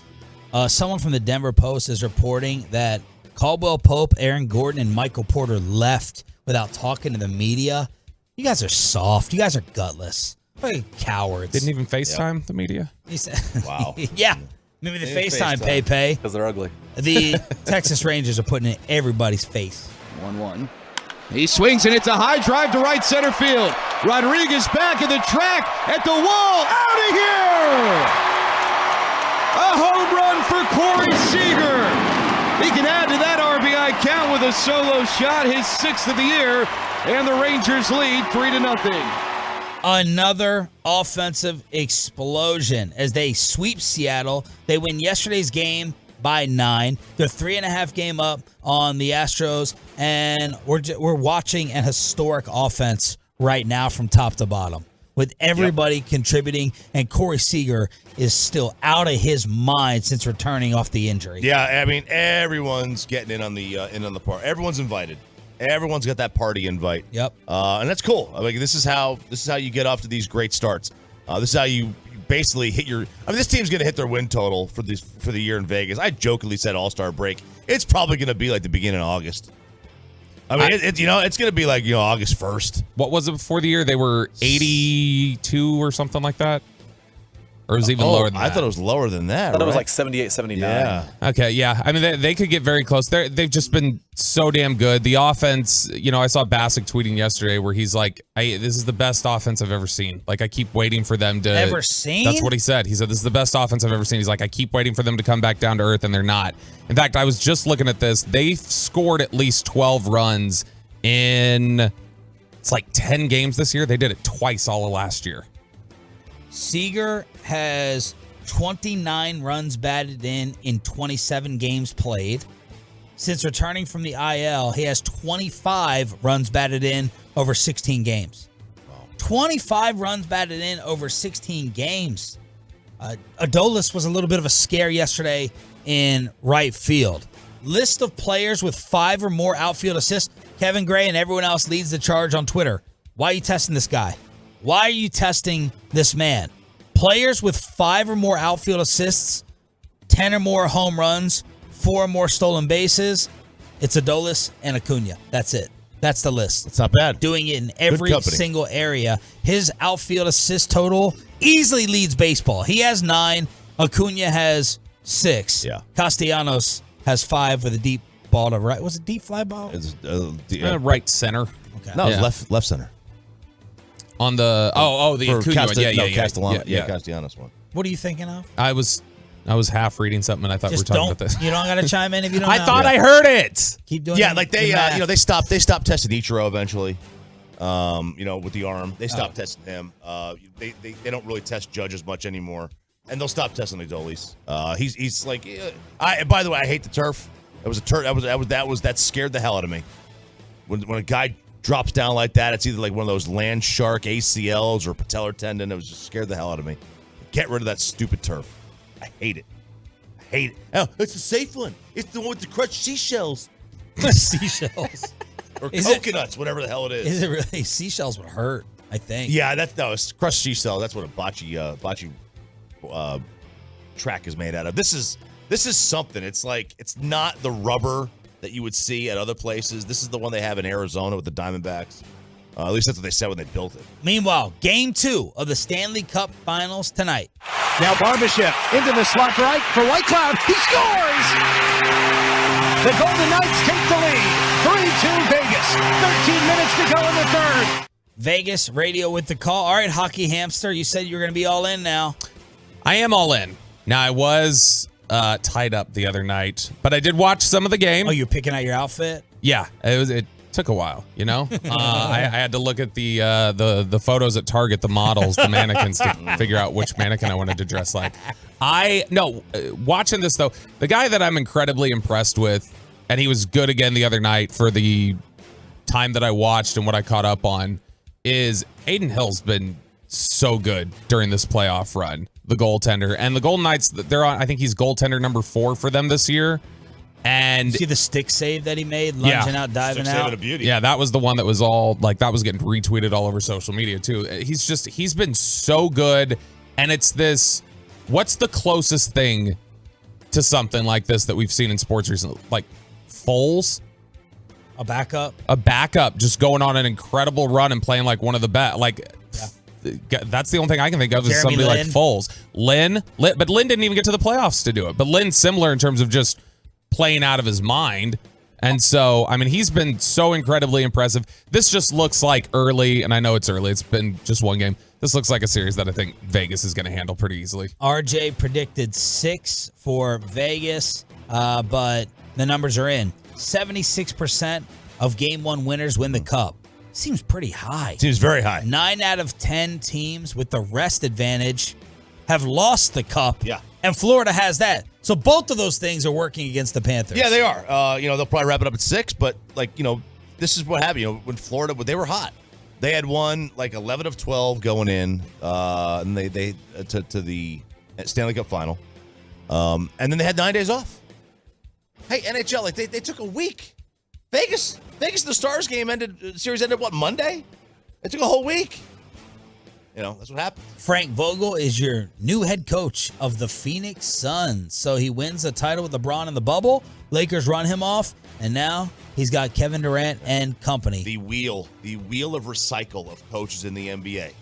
Someone from the Denver Post is reporting that Caldwell Pope, Aaron Gordon, and Michael Porter left without talking to the media. You guys are soft. You guys are gutless. Cowards. Didn't even FaceTime the media. He said, wow. Yeah. Maybe the FaceTime, Pepe. Because they're ugly. The Texas Rangers are putting it in everybody's face. 1-1. He swings, and it's a high drive to right center field. Rodriguez back at the track, at the wall, out of here! A home run for Corey Seager. He can add to that RBI count with a solo shot, his 6th of the year, and the Rangers lead 3-0. Another offensive explosion as they sweep Seattle. They win yesterday's game by 9. They're 3.5 game up on the Astros, and we're watching an historic offense right now from top to bottom with everybody contributing, and Corey Seager is still out of his mind since returning off the injury. Yeah, I mean, everyone's getting in on the party. Everyone's invited. Everyone's got that party invite. Yep. And that's cool. I mean, this is how you get off to these great starts. This is how you basically hit your. I mean, this team's going to hit their win total for the year in Vegas. I jokingly said All-Star break. It's probably going to be like the beginning of August. I mean, it's going to be like August 1st. What was it before the year? They were 82 or something like that. Or was it even lower than that? I thought it was lower than that. I thought it was like 78, 79. Yeah. Okay, yeah. I mean, they could get very close. They've just been so damn good. The offense, I saw Bassick tweeting yesterday where he's like, this is the best offense I've ever seen. Like, I keep waiting for them to... Ever seen? That's what he said. He said, this is the best offense I've ever seen. He's like, I keep waiting for them to come back down to earth, and they're not. In fact, I was just looking at this. They scored at least 12 runs in, it's like 10 games this year. They did it twice all of last year. Seager has 29 runs batted in 27 games played. Since returning from the IL, he has 25 runs batted in over 16 games. 25 runs batted in over 16 games. Adolis was a little bit of a scare yesterday in right field. List of players with 5 or more outfield assists. Kevin Gray and everyone else leads the charge on Twitter. Why are you testing this guy? Why are you testing this man? Players with 5 or more outfield assists, 10 or more home runs, 4 or more stolen bases. It's Adolis and Acuna. That's it. That's the list. It's not bad. Doing it in every single area. His outfield assist total easily leads baseball. He has 9. Acuna has 6. Yeah. Castellanos has 5 with a deep ball to right. Was it deep fly ball? It's, right center. Okay. No, it was left center. On the the Acuna, Castellanos. Castellanos one. What are you thinking of? I was half reading something and I thought we were talking about this. You don't got to chime in if you don't. I thought I heard it. Keep doing. Yeah, like they stopped testing Ichiro eventually. With the arm, they stopped testing him. They don't really test Judge as much anymore, and they'll stop testing Adolis. He's like, by the way, I hate the turf. That scared the hell out of me. When a guy drops down like that, it's either like one of those land shark ACLs or patellar tendon. It was just scared the hell out of me. Get rid of that stupid turf. I hate it. I hate it. Oh, it's a safe one. It's the one with the crushed seashells. Seashells. Or coconuts, whatever the hell it is. Is it really? Seashells would hurt, I think. Yeah, it's crushed seashell. That's what a bocce track is made out of. This is something. It's like, it's not the rubber that you would see at other places. This is the one they have in Arizona with the Diamondbacks. At least that's what they said when they built it. Meanwhile, Game 2 of the Stanley Cup Finals tonight. Now Barbashev into the slot right for White Cloud. He scores! The Golden Knights take the lead. 3-2 Vegas. 13 minutes to go in the third. Vegas radio with the call. All right, Hockey Hamster, you said you were going to be all in now. I am all in. Now, I was tied up the other night, but I did watch some of the game. Oh, you're picking out your outfit? Yeah, it took a while, you know? I had to look at the photos at Target, the models, the mannequins, to figure out which mannequin I wanted to dress like. Watching this, though, the guy that I'm incredibly impressed with, and he was good again the other night for the time that I watched and what I caught up on, is Aiden Hill's been so good during this playoff run, the goaltender. And the Golden Knights, they're on, I think he's goaltender number 4 for them this year. And see the stick save that he made, lunging out, diving out. A beauty. Yeah, that was the one that was all like, that was getting retweeted all over social media too. He's been so good. And it's this, what's the closest thing to something like this that we've seen in sports recently? Like Foles? A backup? A backup just going on an incredible run and playing like one of the best. Like, that's the only thing I can think of is somebody like Foles. But Lynn didn't even get to the playoffs to do it. But Lynn's similar in terms of just playing out of his mind. And so, I mean, he's been so incredibly impressive. This just looks like early, and I know it's early. It's been just one game. This looks like a series that I think Vegas is going to handle pretty easily. RJ predicted 6 for Vegas, but the numbers are in. 76% of Game 1 winners win the Cup. Seems pretty high. Seems very high. 9 out of 10 teams with the rest advantage have lost the Cup. Yeah. And Florida has that. So both of those things are working against the Panthers. Yeah, they are. They'll probably wrap it up at 6, but this is what happened. When Florida, they were hot. They had won like 11 of 12 going in, and they to the Stanley Cup final. And then they had 9 days off. Hey, NHL, like they took a week. Vegas, the Stars game series ended what, Monday? It took a whole week. That's what happened. Frank Vogel is your new head coach of the Phoenix Suns. So he wins the title with LeBron in the bubble. Lakers run him off, and now he's got Kevin Durant and company. The wheel of recycle of coaches in the NBA.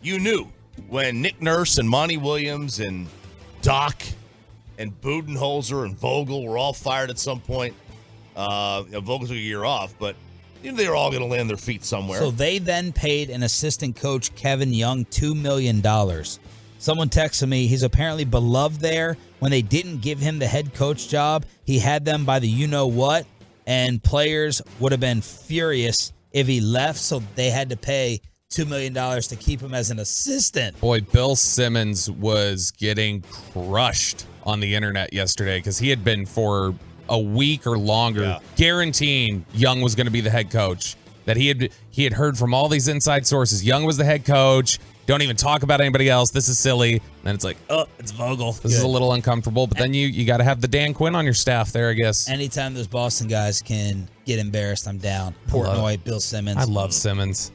You knew when Nick Nurse and Monty Williams and Doc and Budenholzer and Vogel were all fired at some point. Vogel took a year off, but they were all going to land their feet somewhere. So they then paid an assistant coach, Kevin Young, $2 million. Someone texted me, he's apparently beloved there. When they didn't give him the head coach job, he had them by the you-know-what, and players would have been furious if he left, so they had to pay $2 million to keep him as an assistant. Boy, Bill Simmons was getting crushed on the internet yesterday because he had been for a week or longer guaranteeing Young was going to be the head coach. That he had heard from all these inside sources. Young was the head coach. Don't even talk about anybody else. This is silly. And then it's like, oh, it's Vogel. This is a little uncomfortable. But then you got to have the Dan Quinn on your staff there, I guess. Anytime those Boston guys can get embarrassed, I'm down. Portnoy, Bill Simmons. I love Simmons.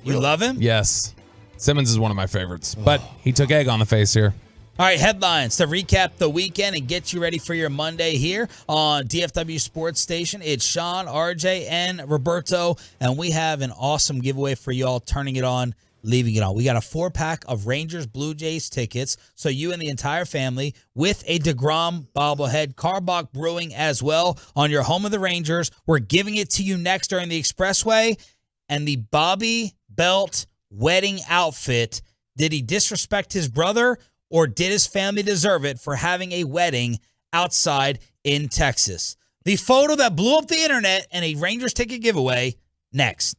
You love him? Yes. Simmons is one of my favorites. But he took egg on the face here. All right, headlines to recap the weekend and get you ready for your Monday here on DFW Sports Station. It's Sean, RJ, and Roberto, and we have an awesome giveaway for y'all, turning it on, leaving it on. We got a 4-pack of Rangers Blue Jays tickets, so you and the entire family, with a DeGrom bobblehead, Carbach Brewing as well, on your home of the Rangers. We're giving it to you next during the Expressway, and the Bobby Belt wedding outfit. Did he disrespect his brother, or did his family deserve it for having a wedding outside in Texas? The photo that blew up the internet and a Rangers ticket giveaway next.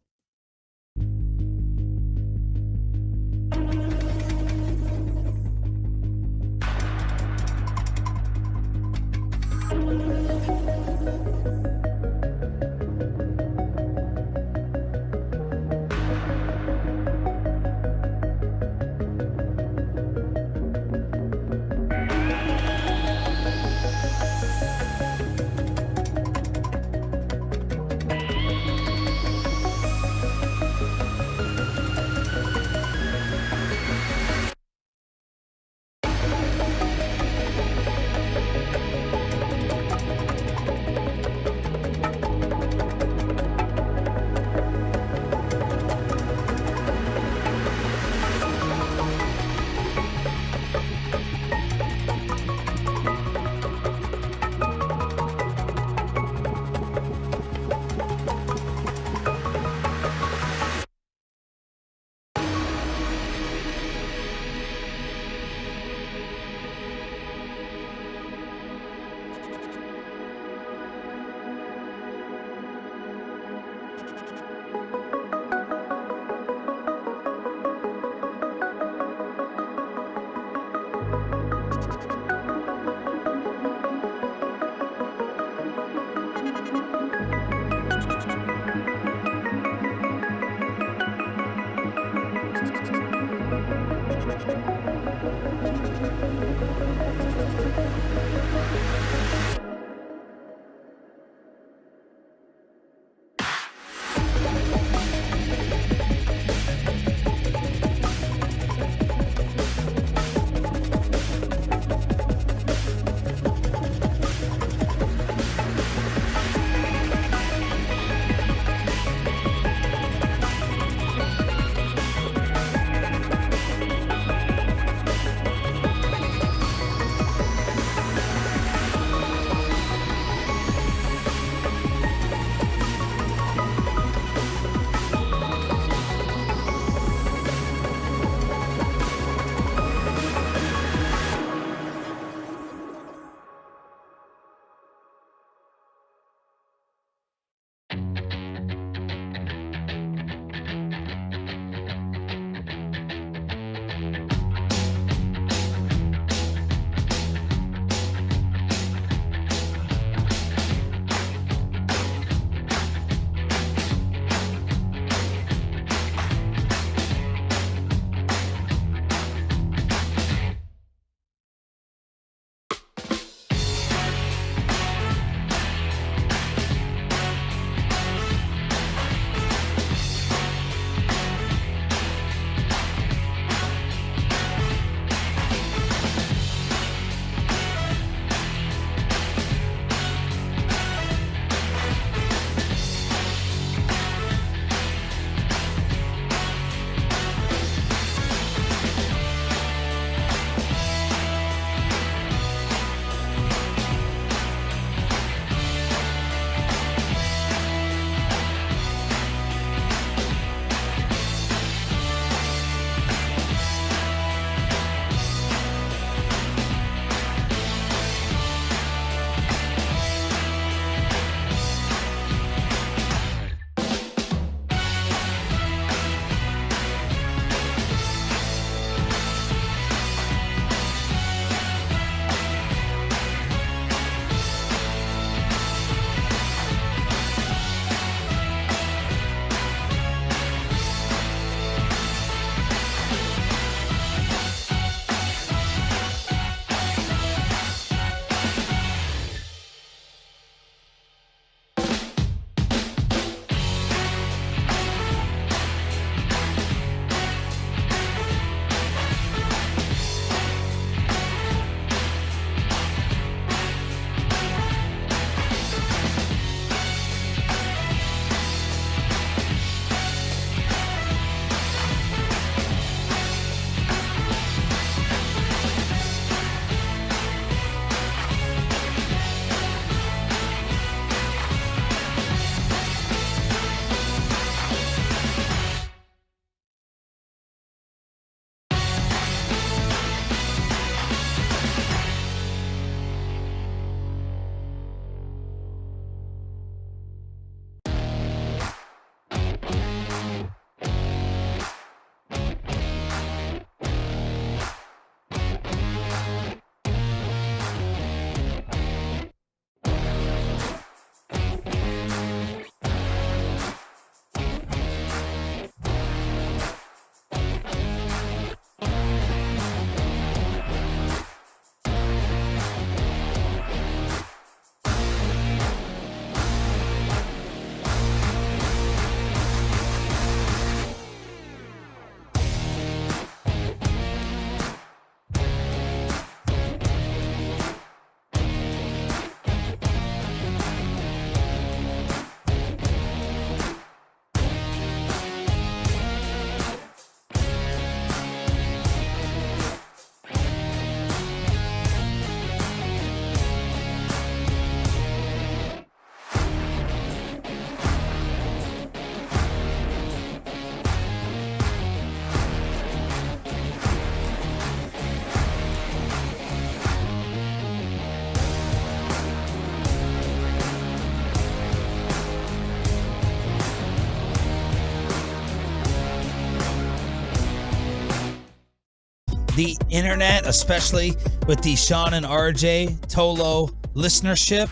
the internet, especially with the Sean and RJ Tolo listenership.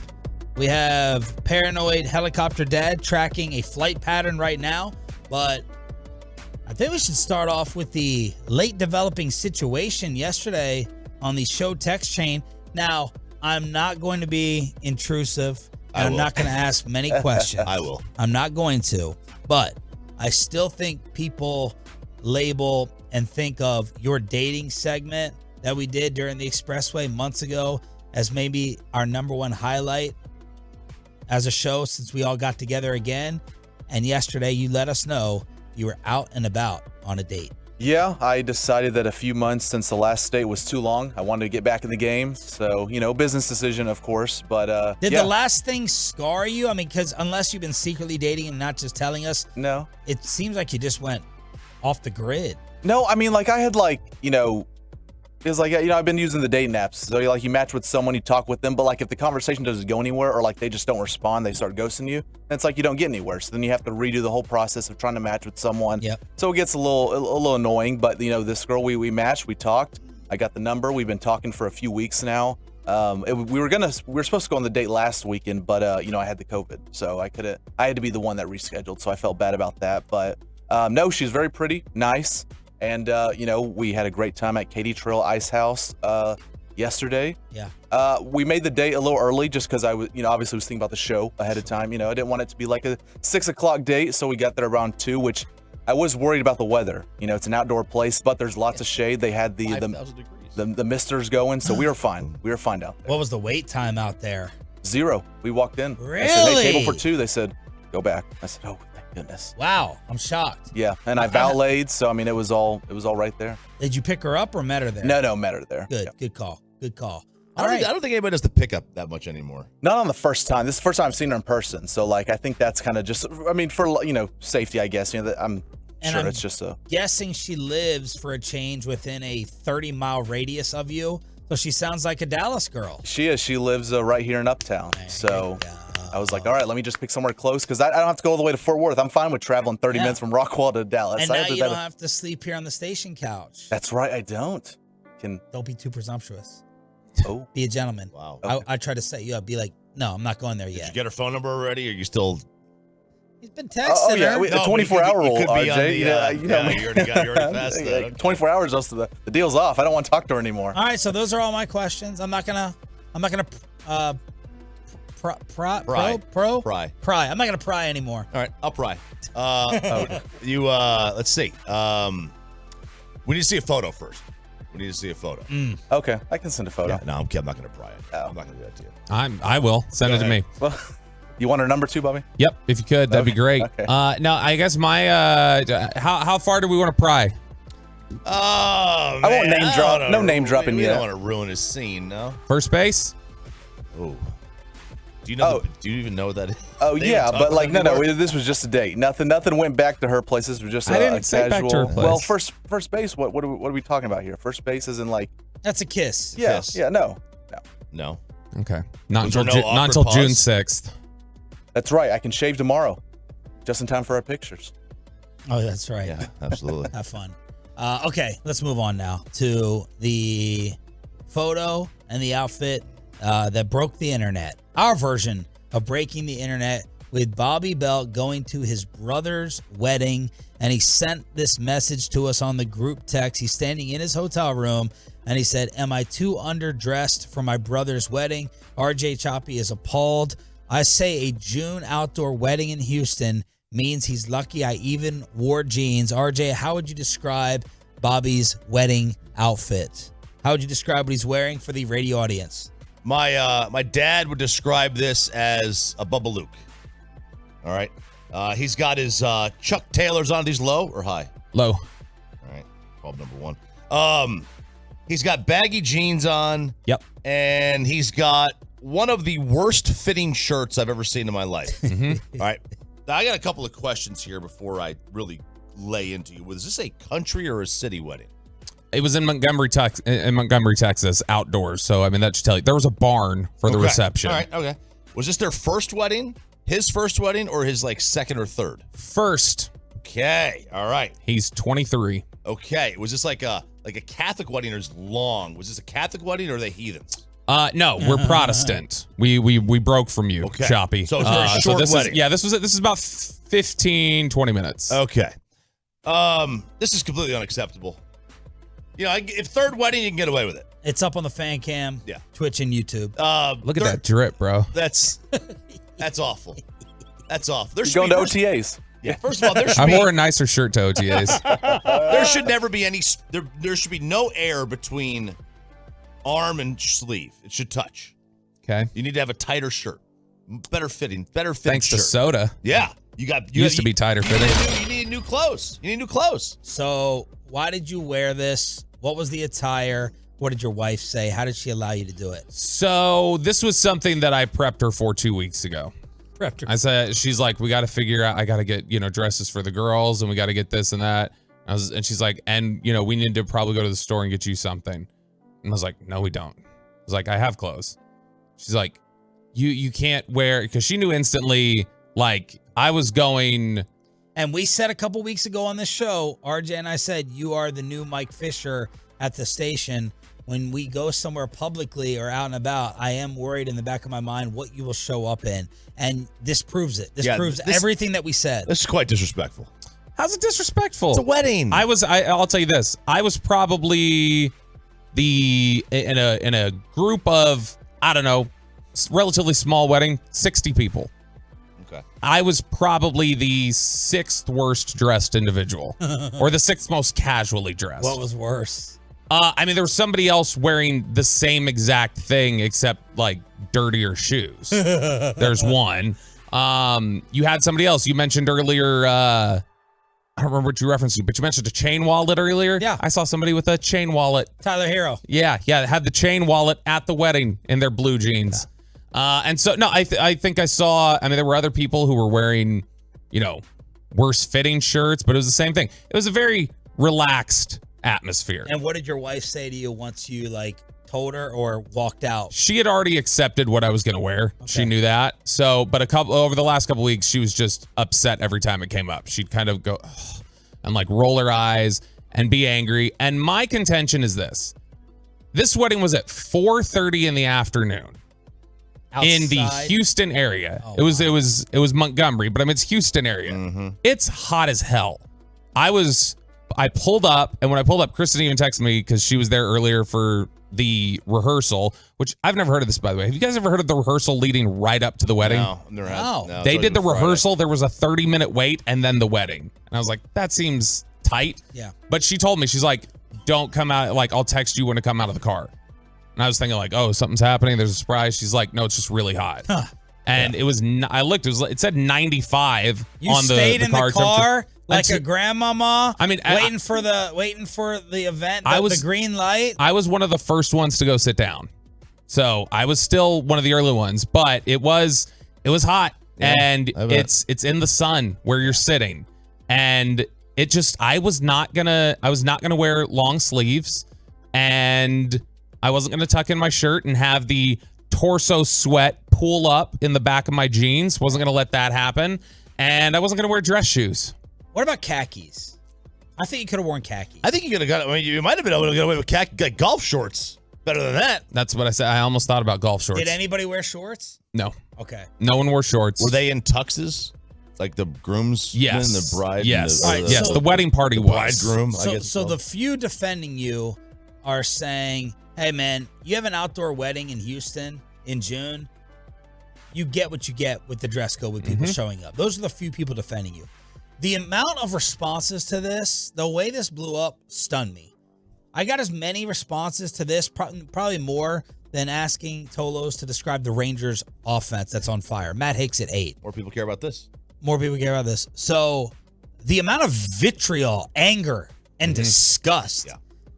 We have Paranoid Helicopter Dad tracking a flight pattern right now, but I think we should start off with the late developing situation yesterday on the show text chain. Now, I'm not going to be intrusive, and I'm not going to ask many questions. I will. I'm not going to, but I still think people label and think of your dating segment that we did during the Expressway months ago as maybe our number one highlight as a show since we all got together again. And yesterday you let us know you were out and about on a date. Yeah, I decided that a few months since the last date was too long. I wanted to get back in the game. So, business decision, of course. But Did the last thing scar you? I mean, because unless you've been secretly dating and not just telling us. No. It seems like you just went off the grid. No, I mean, I had it was I've been using the dating apps. So you match with someone, you talk with them, but if the conversation doesn't go anywhere or they just don't respond, they start ghosting you, then it's you don't get anywhere. So then you have to redo the whole process of trying to match with someone. Yep. So it gets a little annoying, but this girl, we matched, we talked, I got the number, we've been talking for a few weeks now. We were supposed to go on the date last weekend, but I had the COVID, so I had to be the one that rescheduled, so I felt bad about that. But no, she's very pretty, nice. And, we had a great time at Katy Trail Ice House yesterday. Yeah. We made the date a little early just because I was, obviously was thinking about the show ahead of time. I didn't want it to be a 6 o'clock date, so we got there around 2, which I was worried about the weather. It's an outdoor place, but there's lots of shade. They had the misters going, so we were fine. We were fine out there. What was the wait time out there? 0. We walked in. Really? I said, hey, table for 2. They said, go back. I said, oh. Goodness. Wow, I'm shocked. Yeah, and I valeted, so it was all right there. Did you pick her up or met her there? No, met her there. Good, yeah. Good call. I don't think anybody does the pickup that much anymore. Not on the first time. This is the first time I've seen her in person, so I think that's kind of just. For safety, I guess. I'm sure it's just a. Guessing she lives for a change within a 30-mile radius of you, so she sounds like a Dallas girl. She is. She lives right here in Uptown, so. I was like, all right, let me just pick somewhere close because I don't have to go all the way to Fort Worth. I'm fine with traveling 30 minutes from Rockwall to Dallas. And now you don't have to sleep here on the station couch. That's right, I don't. Don't be too presumptuous. Oh. Be a gentleman. Wow. Okay. I try to set you up. Be like, no, I'm not going there yet. Did you get her phone number already, or are you still... He's been texting her. The 24-hour rule, RJ. You already passed that. Okay. 24 hours, the deal's off. I don't want to talk to her anymore. All right, so those are all my questions. I'm not gonna pry. I'm not gonna pry anymore. All right, I'll pry. Let's see. We need to see a photo first. We need to see a photo. Okay, I can send a photo. Yeah, no, I'm not gonna pry it. I'm not gonna do that to you. I will send it to me. Well, you want her number 2, Bobby? Yep, if you could, that'd be great. Okay. No, I guess my how far do we want to pry? Oh, man. I won't name drop. No name dropping yet. yet. I don't want to ruin his scene, no. First base. Oh. Do you know? Do you even know what that is? Oh yeah, but no. This was just a date. Nothing went back to her place. This was just I didn't say casual. back to her place. Well, first base. What are we talking about here? First base is in That's a kiss. Yeah. Kiss. Yeah. No. Okay. Not Was until there no not until awkward June pause? 6th. That's right. I can shave tomorrow, just in time for our pictures. Oh, that's right. Yeah, absolutely. Have fun. Okay, let's move on now to the photo and the outfit that broke the internet. Our version of breaking the internet with Bobby Belt going to his brother's wedding, and he sent this message to us on the group text. He's standing in his hotel room, and he said, "Am I too underdressed for my brother's wedding?" RJ Choppy is appalled. I say a June outdoor wedding in Houston means he's lucky I even wore jeans. RJ, how would you describe Bobby's wedding outfit? How would you describe what he's wearing for the radio audience? My dad would describe this as a Bubba Luke. All right. He's got his Chuck Taylors on. These low or high? Low. All right. Bulb number 1. He's got baggy jeans on. Yep. And he's got one of the worst fitting shirts I've ever seen in my life. Mm-hmm. All right. Now, I got a couple of questions here before I really lay into you. Was this a country or a city wedding? It was in Montgomery, Texas, outdoors. So, I mean, that should tell you. There was a barn for the reception. All right, okay. Was this their first wedding? His first wedding or his, second or third? First. Okay, all right. He's 23. Okay, was this like a Like a Catholic wedding is long. Was this a Catholic wedding or are they heathens? No, we're Protestant. We broke from you, Okay. Choppy. So it's a very short this wedding. This is about 15, 20 minutes. Okay. This is completely unacceptable. You know, if third wedding, you can get away with it. It's up on the fan cam, Yeah. Twitch and YouTube. Look at that drip, bro. That's awful. That's awful. There's Going to OTAs. Yeah. First of all, I wore a nicer shirt to OTAs. there should never be any. There should be no air between arm and sleeve. It should touch. Okay. You need to have a tighter shirt, better fitting Thanks shirt. to soda. Yeah. You used to be tighter fitting. You need new clothes. You need new clothes. So why did you wear this? What was the attire? What did your wife say? How did she allow you to do it? So this was something that I prepped her for 2 weeks ago. Prepped her. I said, she's like, we got to figure out, I got to get, dresses for the girls and we got to get this and that. And she's like, and we need to probably go to the store and get you something. And I was like, no, we don't. I was like, I have clothes. She's like, you can't wear, because she knew instantly, like, I was going. And we said a couple weeks ago on this show, RJ and I said, you are the new Mike Fisher at the station. When we go somewhere publicly or out and about, I am worried in the back of my mind what you will show up in. And this proves it. This proves everything that we said. This is quite disrespectful. How's it disrespectful? It's a wedding. I'll tell you this. I was probably in a group of, I don't know, relatively small wedding, 60 people. Okay. I was probably the 6th worst dressed individual or the 6th most casually dressed. What was worse? There was somebody else wearing the same exact thing except like dirtier shoes. There's one. You had somebody else. You mentioned earlier, I don't remember what you referenced to, but you mentioned a chain wallet earlier. Yeah. I saw somebody with a chain wallet. Tyler Hero. Yeah, had the chain wallet at the wedding in their blue jeans. And so, no, I think I saw, there were other people who were wearing, worse fitting shirts, but it was the same thing. It was a very relaxed atmosphere. And what did your wife say to you once you told her or walked out? She had already accepted what I was going to wear. Okay. She knew that. So, but over the last couple weeks, she was just upset every time it came up. She'd kind of go and roll her eyes and be angry. And my contention is this. This wedding was at 4:30 in the afternoon. Outside? In the Houston area. Oh, it was Montgomery, but it's Houston area. Mm-hmm. It's hot as hell. I pulled up, and when I pulled up, Kristen even texted me because she was there earlier for the rehearsal, which I've never heard of this, by the way. Have you guys ever heard of the rehearsal leading right up to the wedding? No, I've never had. No, they did the rehearsal. There was a 30-minute wait, and then the wedding. And I was like, that seems tight. Yeah. But she told me, she's like, don't come out. I'll text you when to come out of the car. And I was thinking oh, something's happening. There's a surprise. She's like, no, it's just really hot. Huh. And it was, I looked, it said 95 you on the car. You stayed in the car like a grandmama? Waiting for the event, the green light? I was one of the first ones to go sit down. So I was still one of the early ones, but it was hot. Yeah, and it's in the sun where you're sitting. And it just, I was not gonna wear long sleeves, and I wasn't gonna tuck in my shirt and have the torso sweat pool up in the back of my jeans. Wasn't gonna let that happen. And I wasn't gonna wear dress shoes. What about khakis? I think you could have worn khakis. I think you could have got. You might have been able to get away with golf shorts. Better than that. That's what I said. I almost thought about golf shorts. Did anybody wear shorts? No. Okay. No one wore shorts. Were they in tuxes? Like the groom's and the bride? Yes. And yes. The wedding party was. Bridegroom. So the few defending you are saying, hey, man, you have an outdoor wedding in Houston in June. You get what you get with the dress code with people showing up. Those are the few people defending you. The amount of responses to this, the way this blew up, stunned me. I got as many responses to this, probably more than asking Tolos to describe the Rangers offense that's on fire. Matt Hicks at 8. More people care about this. So the amount of vitriol, anger, and disgust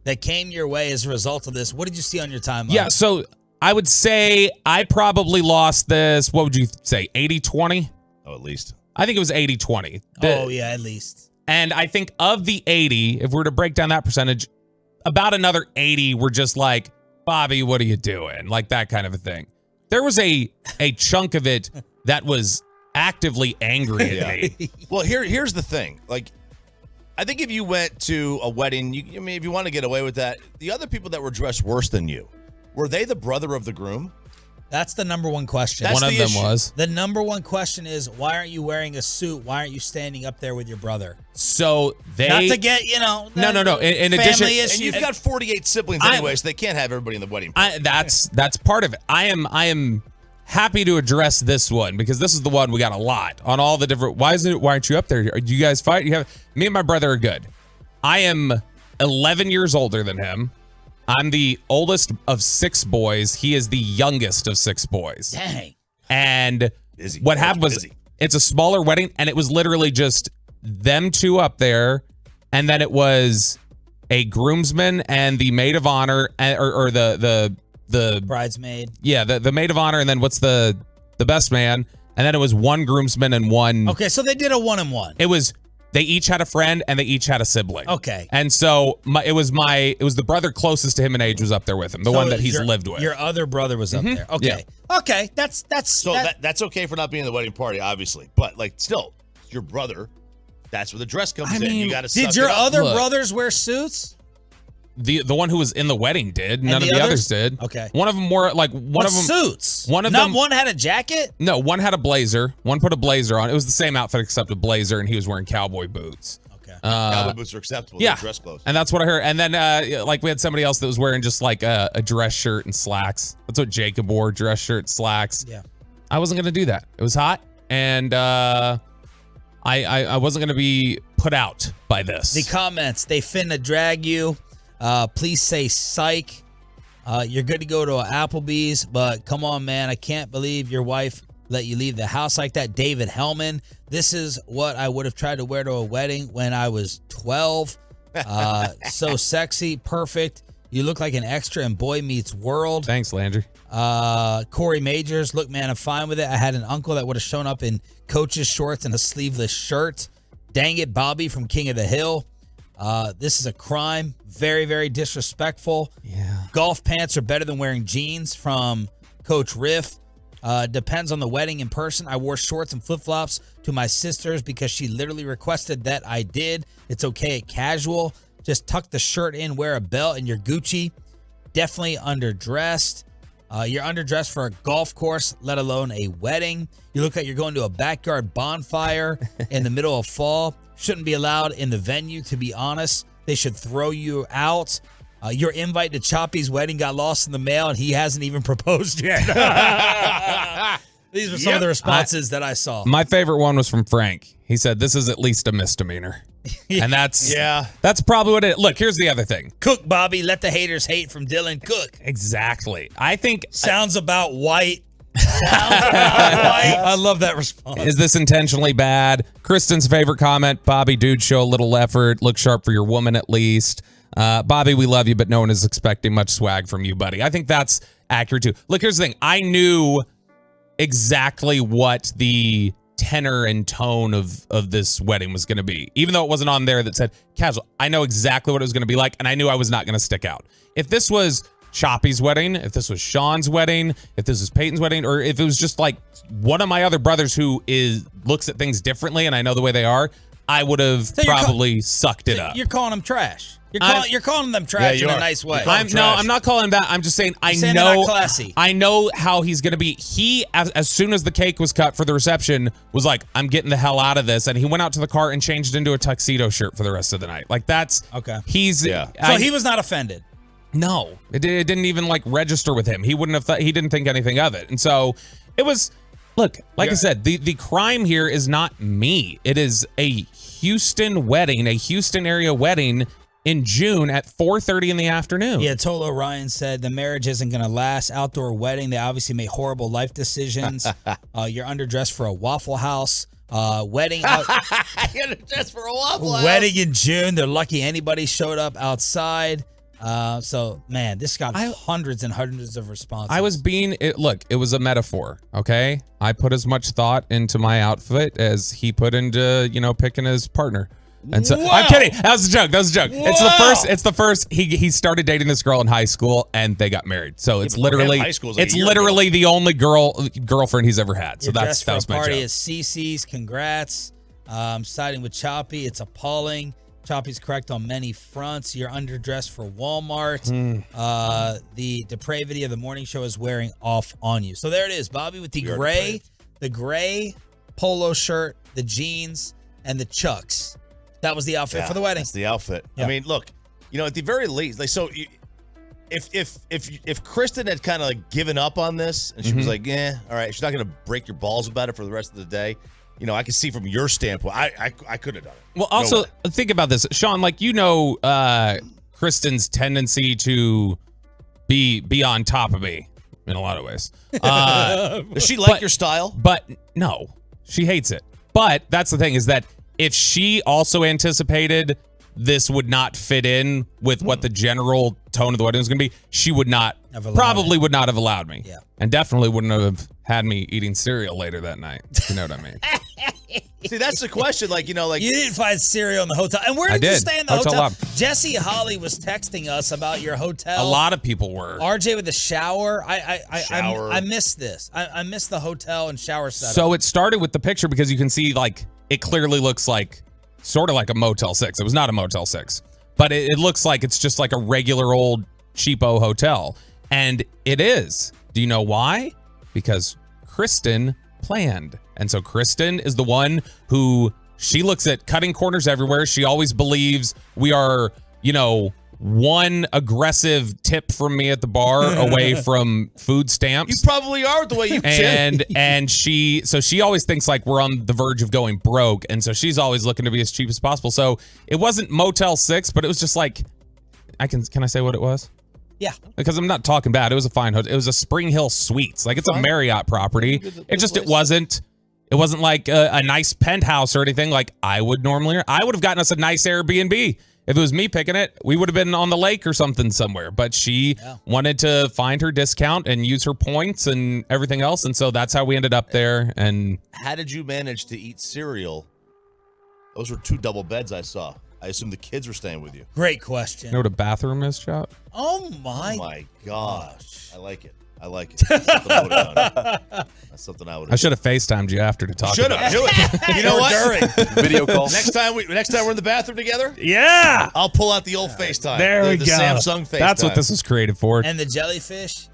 that came your way as a result of this, what did you see on your timeline? Yeah, so I would say I probably lost this, what would you say, 80-20? Oh, at least. I think it was 80-20. At least. And I think of the 80, if we were to break down that percentage, about another 80 were just like, Bobby, what are you doing? Like that kind of a thing. There was a chunk of it that was actively angry at me. Well, here's the thing. I think if you went to a wedding, if you want to get away with that, the other people that were dressed worse than you, were they the brother of the groom? That's the number one question. One of them was. The number one question is, why aren't you wearing a suit? Why aren't you standing up there with your brother? So they... Not to get, No. In addition... And you've got 48 siblings anyway, so they can't have everybody in the wedding party. That's part of it. I am happy to address this one because this is the one we got a lot on all the different... Why aren't you up there? Do you guys fight? Me and my brother are good. I am 11 years older than him. I'm the oldest of 6 boys. He is the youngest of 6 boys. Dang. And what happened was it's a smaller wedding, and it was literally just them 2 up there, and then it was a groomsman and the maid of honor, or the bridesmaid. Yeah, the maid of honor, and then what's the best man, and then it was 1 groomsman and 1. Okay, so they did a 1-and-1. It was. They each had a friend and they each had a sibling. Okay. And so it was the brother closest to him in age was up there with him, the one that he's lived with. Your other brother was up there. Okay. Yeah. Okay. That's that's okay for not being in the wedding party, obviously. But still, your brother, that's where the dress comes in. You got to. Did your other brothers wear suits? The one who was in the wedding did. None of the others did. Okay. One of them wore one of them suits. One of Not them. one had a jacket. No, one had a blazer. One put a blazer on. It was the same outfit except a blazer, and he was wearing cowboy boots. Okay. Cowboy boots are acceptable. Yeah. They're dress clothes. And that's what I heard. And then we had somebody else that was wearing just a dress shirt and slacks. That's what Jacob wore. Dress shirt, slacks. Yeah. I wasn't gonna do that. It was hot, and I wasn't gonna be put out by this. The comments, they finna drag you. Please say psych. You're good to go to an Applebee's, but come on, man. I can't believe your wife let you leave the house like that. David Hellman, this is what I would have tried to wear to a wedding when I was 12. So sexy, perfect. You look like an extra in Boy Meets World. Thanks, Landry. Corey Majors, look, man, I'm fine with it. I had an uncle that would have shown up in coach's shorts and a sleeveless shirt. Dang it, Bobby from King of the Hill. This is a crime. Very, very disrespectful. Yeah. Golf pants are better than wearing jeans from Coach Riff. Depends on the wedding in person. I wore shorts and flip-flops to my sister's because she literally requested that I did. It's okay at casual. Just tuck the shirt in, wear a belt, and you're Gucci. Definitely underdressed. You're underdressed for a golf course, let alone a wedding. You look like you're going to a backyard bonfire in the middle of fall. Shouldn't be allowed in the venue, to be honest. They should throw you out. Your invite to Choppy's wedding got lost in the mail, and he hasn't even proposed yet. These are some of the responses that I saw. My favorite one was from Frank. He said, "This is at least a misdemeanor." And that's probably what it is. Look, here's the other thing. Cook, Bobby. Let the haters hate from Dylan Cook. Exactly. I think sounds about white. I love that response. Is this intentionally bad? Kristen's favorite comment, Bobby, dude, show a little effort. Look sharp for your woman at least. Bobby, we love you, but no one is expecting much swag from you, buddy. I think that's accurate too. Look, here's the thing. I knew exactly what the tenor and tone of this wedding was going to be. Even though it wasn't on there that said casual, I know exactly what it was going to be like, and I knew I was not going to stick out. If this was Choppy's wedding, if this was Sean's wedding, if this was Peyton's wedding, or if it was just like one of my other brothers who looks at things differently and I know the way they are, I would have probably sucked it up. You're calling them trash. You're calling them trash in a nice way. I'm not calling them that. I'm just saying I know they're not classy. I know how he's going to be. He, as soon as the cake was cut for the reception, was like, I'm getting the hell out of this. And he went out to the car and changed into a tuxedo shirt for the rest of the night. Like that's okay. So he was not offended. No, it didn't even like register with him. He wouldn't have thought, he didn't think anything of it. And so it was, look, like I said, the crime here is not me. It is a Houston wedding, a Houston area wedding in June at 4:30 in the afternoon. Yeah, Tolo Ryan said the marriage isn't going to last. Outdoor wedding, they obviously made horrible life decisions. You're underdressed for a Waffle House. Wedding out. You're underdressed for a Waffle House. Wedding in June. They're lucky anybody showed up outside. So man, this got hundreds and hundreds of responses. I was it was a metaphor, okay? I put as much thought into my outfit as he put into, picking his partner. And so I'm kidding. That was a joke. It's the first he started dating this girl in high school and they got married. So it's literally the only girlfriend he's ever had. So that was my joke. Party at CC's. Congrats. Siding with Choppy. It's appalling. Choppy's correct on many fronts. You're underdressed for Walmart. The depravity of the morning show is wearing off on you. So there it is, Bobby, with the gray polo shirt, the jeans, and the Chucks. That was the outfit for the wedding. That's the outfit. Yeah. I mean, look, at the very least, if Kristen had kind of like given up on this and she was like, yeah, all right, she's not going to break your balls about it for the rest of the day. I can see from your standpoint, I could have done it. Well, also think about this, Sean. Like Kristen's tendency to be on top of me in a lot of ways. Does she like your style? But no, she hates it. But that's the thing, is that if she also anticipated this would not fit in with what the general tone of the wedding was going to be, she would not, probably would not have allowed me. Yeah. And definitely wouldn't have had me eating cereal later that night. You know what I mean? See, that's the question. You didn't find cereal in the hotel. And where did you stay in the hotel? Lab. Jesse Holly was texting us about your hotel. A lot of people were. RJ with the shower. Shower. I missed this. I missed the hotel and shower setup. So it started with the picture because you can see it clearly looks like sort of like a Motel 6. It was not a Motel 6, but it looks like it's just like a regular old cheapo hotel. And it is. Do you know why? Because Kristen planned. And so Kristen is the one who, she looks at cutting corners everywhere. She always believes we are, one aggressive tip from me at the bar away from food stamps. You probably are the way you tip. And she always thinks like we're on the verge of going broke. And so she's always looking to be as cheap as possible. So it wasn't Motel 6, but it was just like, can I say what it was? Yeah. Because I'm not talking bad. It was a fine hotel. It was a Spring Hill Suites. Like, it's a Marriott property. It wasn't like a nice penthouse or anything like I would normally. I would have gotten us a nice Airbnb. If it was me picking it, we would have been on the lake or something somewhere. But she wanted to find her discount and use her points and everything else. And so that's how we ended up there. And how did you manage to eat cereal? Those were 2 double beds I saw. I assume the kids were staying with you. Great question. You know what a bathroom is, Chop? Oh my gosh. I like it. That's something I would have done. That's something I would have. I should have FaceTimed you after to talk about it. Should have. You know what? Video call. Next time we're in the bathroom together. Yeah. I'll pull out the old FaceTime. There we the go. Samsung FaceTime. That's what this was created for. And the jellyfish,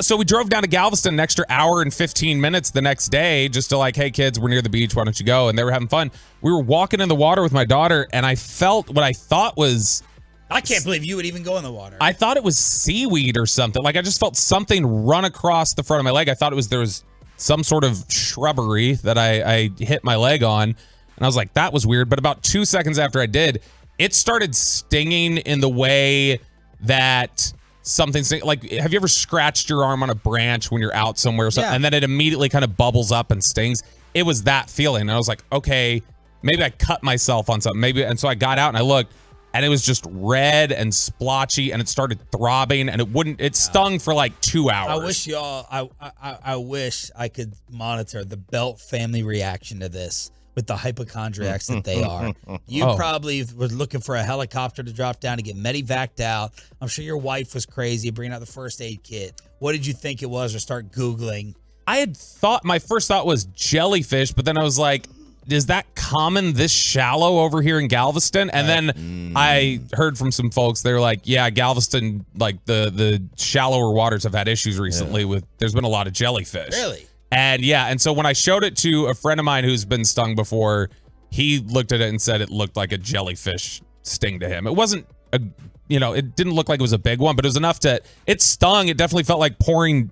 So we drove down to Galveston an extra hour and 15 minutes the next day just to hey kids, we're near the beach, why don't you go? And they were having fun. We were walking in the water with my daughter and I felt what I thought was, I can't believe you would even go in the water. I thought it was seaweed or something. Like I just felt something run across the front of my leg. I thought there was some sort of shrubbery that I hit my leg on. And I was like, that was weird. But about 2 seconds after I did, it started stinging in the way that something, like, have you ever scratched your arm on a branch when you're out somewhere or something? Yeah. And then it immediately kind of bubbles up and stings. It was that feeling. And I was like, okay, maybe I cut myself on something. And so I got out and I looked. And it was just red and splotchy, and it started throbbing, and it stung for like 2 hours. I wish I could monitor the Belt family reaction to this with the hypochondriacs that they are. You probably were looking for a helicopter to drop down to get medevaced out. I'm sure your wife was crazy bringing out the first aid kit. What did you think it was, or start Googling? My first thought was jellyfish, but then I was like, is that common this shallow over here in Galveston? And then I heard from some folks, they were like, yeah, Galveston, like the shallower waters have had issues recently there's been a lot of jellyfish. Really? And so when I showed it to a friend of mine who's been stung before, he looked at it and said it looked like a jellyfish sting to him. It wasn't it didn't look like it was a big one, but it was enough it stung. It definitely felt like pouring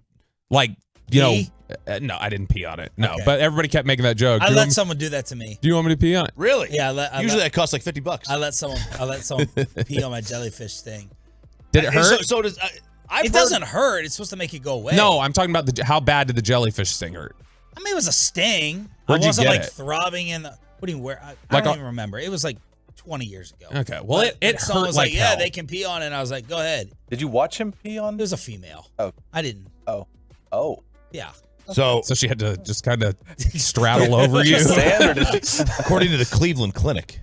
no, I didn't pee on it. No, but everybody kept making that joke. I let someone do that to me. Do you want me to pee on it? Really? Yeah. Usually that costs like $50. I let someone pee on my jellyfish thing. Did it hurt? So does it doesn't hurt. It's supposed to make it go away. No, I'm talking about how bad did the jellyfish sting hurt? I mean, it was a sting. Where'd I wasn't you like get it? throbbing in the. What do you wear? I don't even remember. It was like 20 years ago. Okay, well it someone hurt was like yeah, hell. they can pee on it. And I was like, go ahead. Did you watch him pee on? It was a female. Oh, I didn't. Oh. Yeah. So she had to just kind of straddle over you. According to the Cleveland Clinic,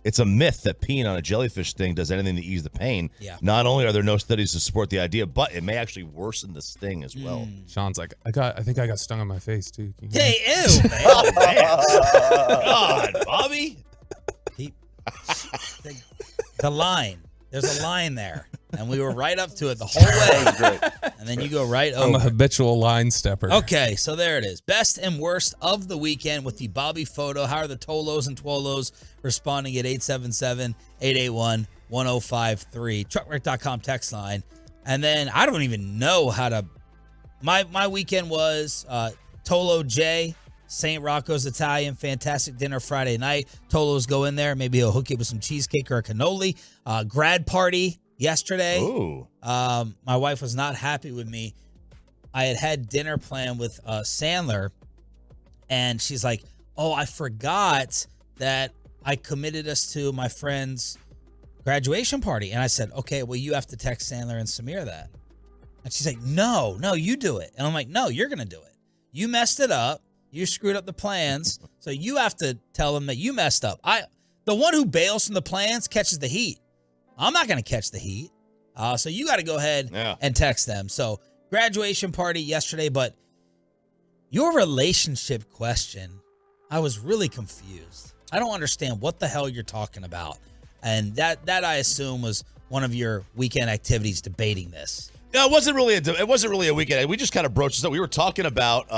it's a myth that peeing on a jellyfish sting does anything to ease the pain. Yeah. Not only are there no studies to support the idea, but it may actually worsen the sting as well. Sean's like, I think I got stung on my face too. Hey, ew, man. Oh, man. God, Bobby. the line. There's a line there. And we were right up to it the whole way. And then you go right over. I'm a habitual line stepper. Okay, so there it is. Best and worst of the weekend with the Bobby photo. How are the Tolos and Twolos responding at 877-881-1053? Truckwreck.com text line. And then I don't even know how to. My weekend was Tolo J, St. Rocco's Italian, fantastic dinner Friday night. Tolos go in there. Maybe he'll hook you with some cheesecake or a cannoli. Grad party yesterday. Ooh. My wife was not happy with me. I had dinner planned with Sandler, and she's like, oh, I forgot that I committed us to my friend's graduation party. And I said, okay, well, you have to text Sandler and Samir that. And she's like, no, you do it. And I'm like, no, you're going to do it. You messed it up. You screwed up the plans. So you have to tell them that you messed up. The one who bails from the plans catches the heat. I'm not going to catch the heat. So you got to go ahead and text them. So graduation party yesterday, but your relationship question, I was really confused. I don't understand what the hell you're talking about. And that I assume was one of your weekend activities debating this. No, it wasn't really a weekend. We just kind of broached this up. We were talking about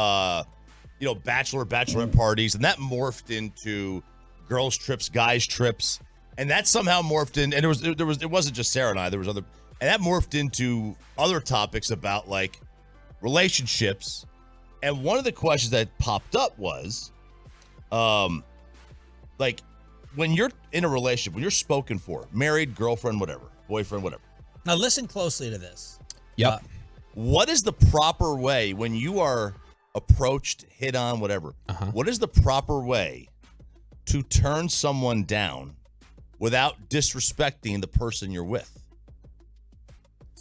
bachelorette parties, and that morphed into girls trips, guys trips, and that somehow morphed in. And it wasn't just Sarah and I. There was other, and that morphed into other topics about like relationships. And one of the questions that popped up was, like when you're in a relationship, when you're spoken for, married, girlfriend, whatever, boyfriend, whatever. Now listen closely to this. Yep. What is the proper way when you are approached, hit on, whatever? What is the proper way to turn someone down without disrespecting the person you're with?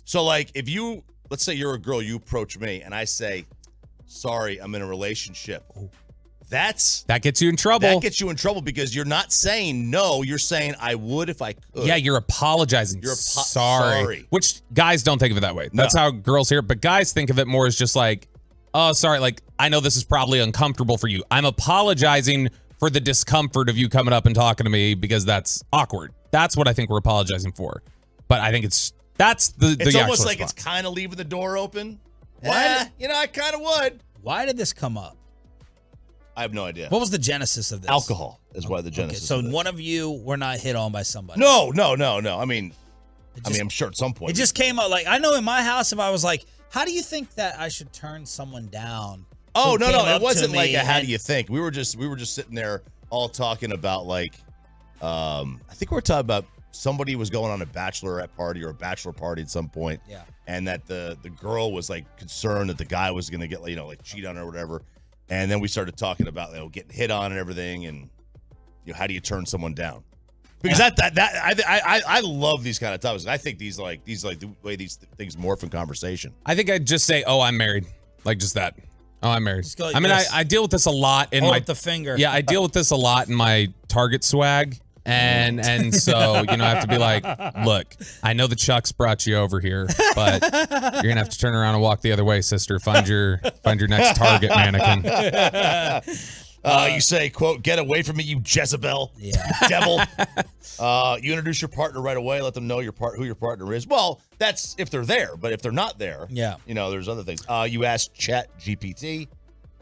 So, like, if you, let's say you're a girl, you approach me, and I say, sorry, I'm in a relationship. That gets you in trouble. That gets you in trouble because you're not saying no. You're saying I would if I could. Yeah, you're apologizing. You're sorry. Which guys don't think of it that way. That's how girls hear it. But guys think of it more as just like, oh, sorry. Like, I know this is probably uncomfortable for you. I'm apologizing for the discomfort of you coming up and talking to me because that's awkward. That's what I think we're apologizing for. But I think that's the It's almost like response. it's kind of leaving the door open. Why? I kind of would. Why did this come up? I have no idea. What was the genesis of this? Alcohol is why the genesis. So of this. one of you were not hit on by somebody. No. I mean, I'm sure at some point it just came out. Like, I know in my house, if I was like, how do you think that I should turn someone down? Oh, no, it wasn't like a how do you think. We were just sitting there all talking about like, I think we were talking about somebody was going on a bachelorette party or a bachelor party at some point. Yeah. And that the girl was like concerned that the guy was going to get, like cheat on her or whatever. And then we started talking about getting hit on and everything, and how do you turn someone down? Because I love these kind of topics. I think these the way these things morph in conversation. I think I'd just say, oh, I'm married. Like just that. Oh, I'm married. Like I mean, I deal with this a lot in hold my up the finger. Yeah, I deal with this a lot in my Target swag. And so, I have to be like, look, I know the Chucks brought you over here, but you're going to have to turn around and walk the other way, sister. Find your next Target mannequin. You say, quote, get away from me, you Jezebel. Yeah. Devil. You introduce your partner right away. Let them know who your partner is. Well, that's if they're there. But if they're not there, there's other things. You ask Chat GPT.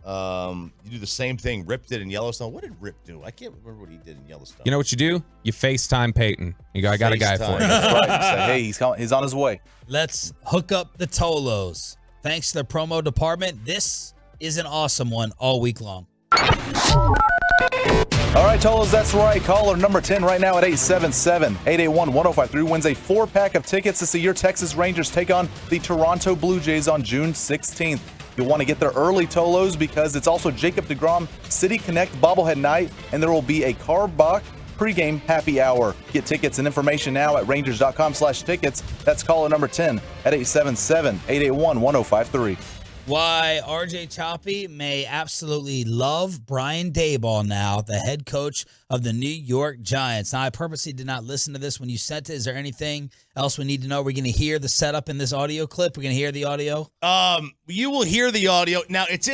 You do the same thing Rip did in Yellowstone. What did Rip do? I can't remember what he did in Yellowstone. You know what you do? You FaceTime Peyton. You go, I got a guy for you. That's right. You say, hey, he's on his way. Let's hook up the Tolos. Thanks to their promo department. This is an awesome one all week long. All right, Tolos, that's right. Caller number 10 right now at 877-881-1053 wins a 4-pack of tickets to see your Texas Rangers take on the Toronto Blue Jays on June 16th. You'll want to get there early, Tolos, because it's also Jacob deGrom City Connect bobblehead night, and there will be a Carbach pregame happy hour. Get tickets and information now at Rangers.com/tickets. That's caller number 10 at 877-881-1053. Why RJ Choppy may absolutely love Brian Daboll now, the head coach of the New York Giants. Now, I purposely did not listen to this when you sent it. Is there anything else we need to know? We're going to hear the setup in this audio clip. We're going to hear the audio. You will hear the audio. Now, it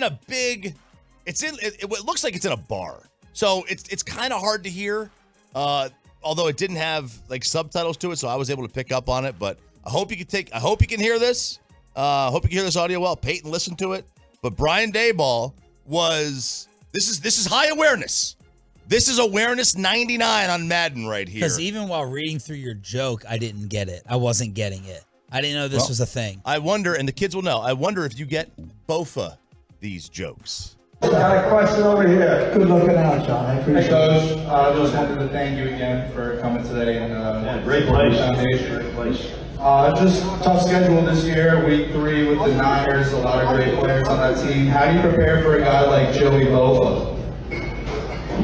looks like it's in a bar. So it's kind of hard to hear. although it didn't have like subtitles to it, so I was able to pick up on it. But I hope you can hear this. Hope you can hear this audio well. Peyton listened to it. But Brian Daboll was this is high awareness. This is awareness 99 on Madden right here. Because even while reading through your joke, I didn't get it. I wasn't getting it. I didn't know this was a thing. I wonder, and the kids will know, I wonder if you get both of these jokes. Got a question over here. Good looking out, John. I appreciate it. Hey, Coach. I just wanted to thank you again for coming today and great place. Great place. Just tough schedule this year, week 3 with the Niners, a lot of great players on that team. How do you prepare for a guy like Joey Bosa?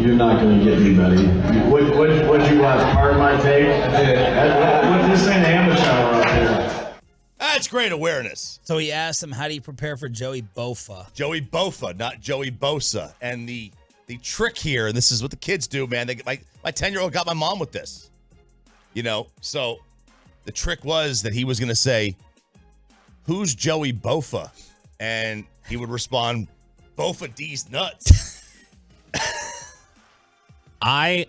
You're not going to get me, buddy. What'd you watch? Part of my tape? I did. What did you say in the amateur hour out there? That's great awareness. So he asked him, how do you prepare for Joey Bosa? Joey Bosa, not Joey Bosa. And the trick here, and this is what the kids do, man. My 10-year-old got my mom with this. So the trick was that he was going to say, who's Joey Bosa? And he would respond, Bofa D's nuts.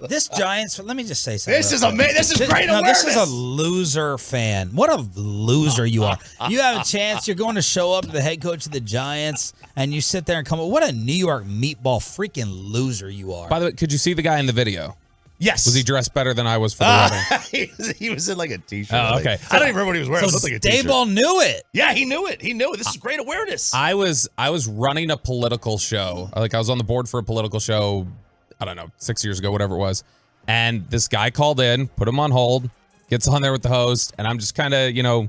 This Giants, let me just say something. This is amazing. This is great awareness. This is a loser fan. What a loser you are. You have a chance. You're going to show up to the head coach of the Giants, and you sit there and come up. What a New York meatball freaking loser you are. By the way, could you see the guy in the video? Yes. Was he dressed better than I was for the wedding? He was in like a t-shirt. Oh, okay. I don't even remember what he was wearing. So it looked like a t-shirt. Daboll knew it. Yeah, he knew it. This is great awareness. I was running a political show. I was on the board for a political show, I don't know, 6 years ago, whatever it was. And this guy called in, put him on hold, gets on there with the host, and I'm just kind of,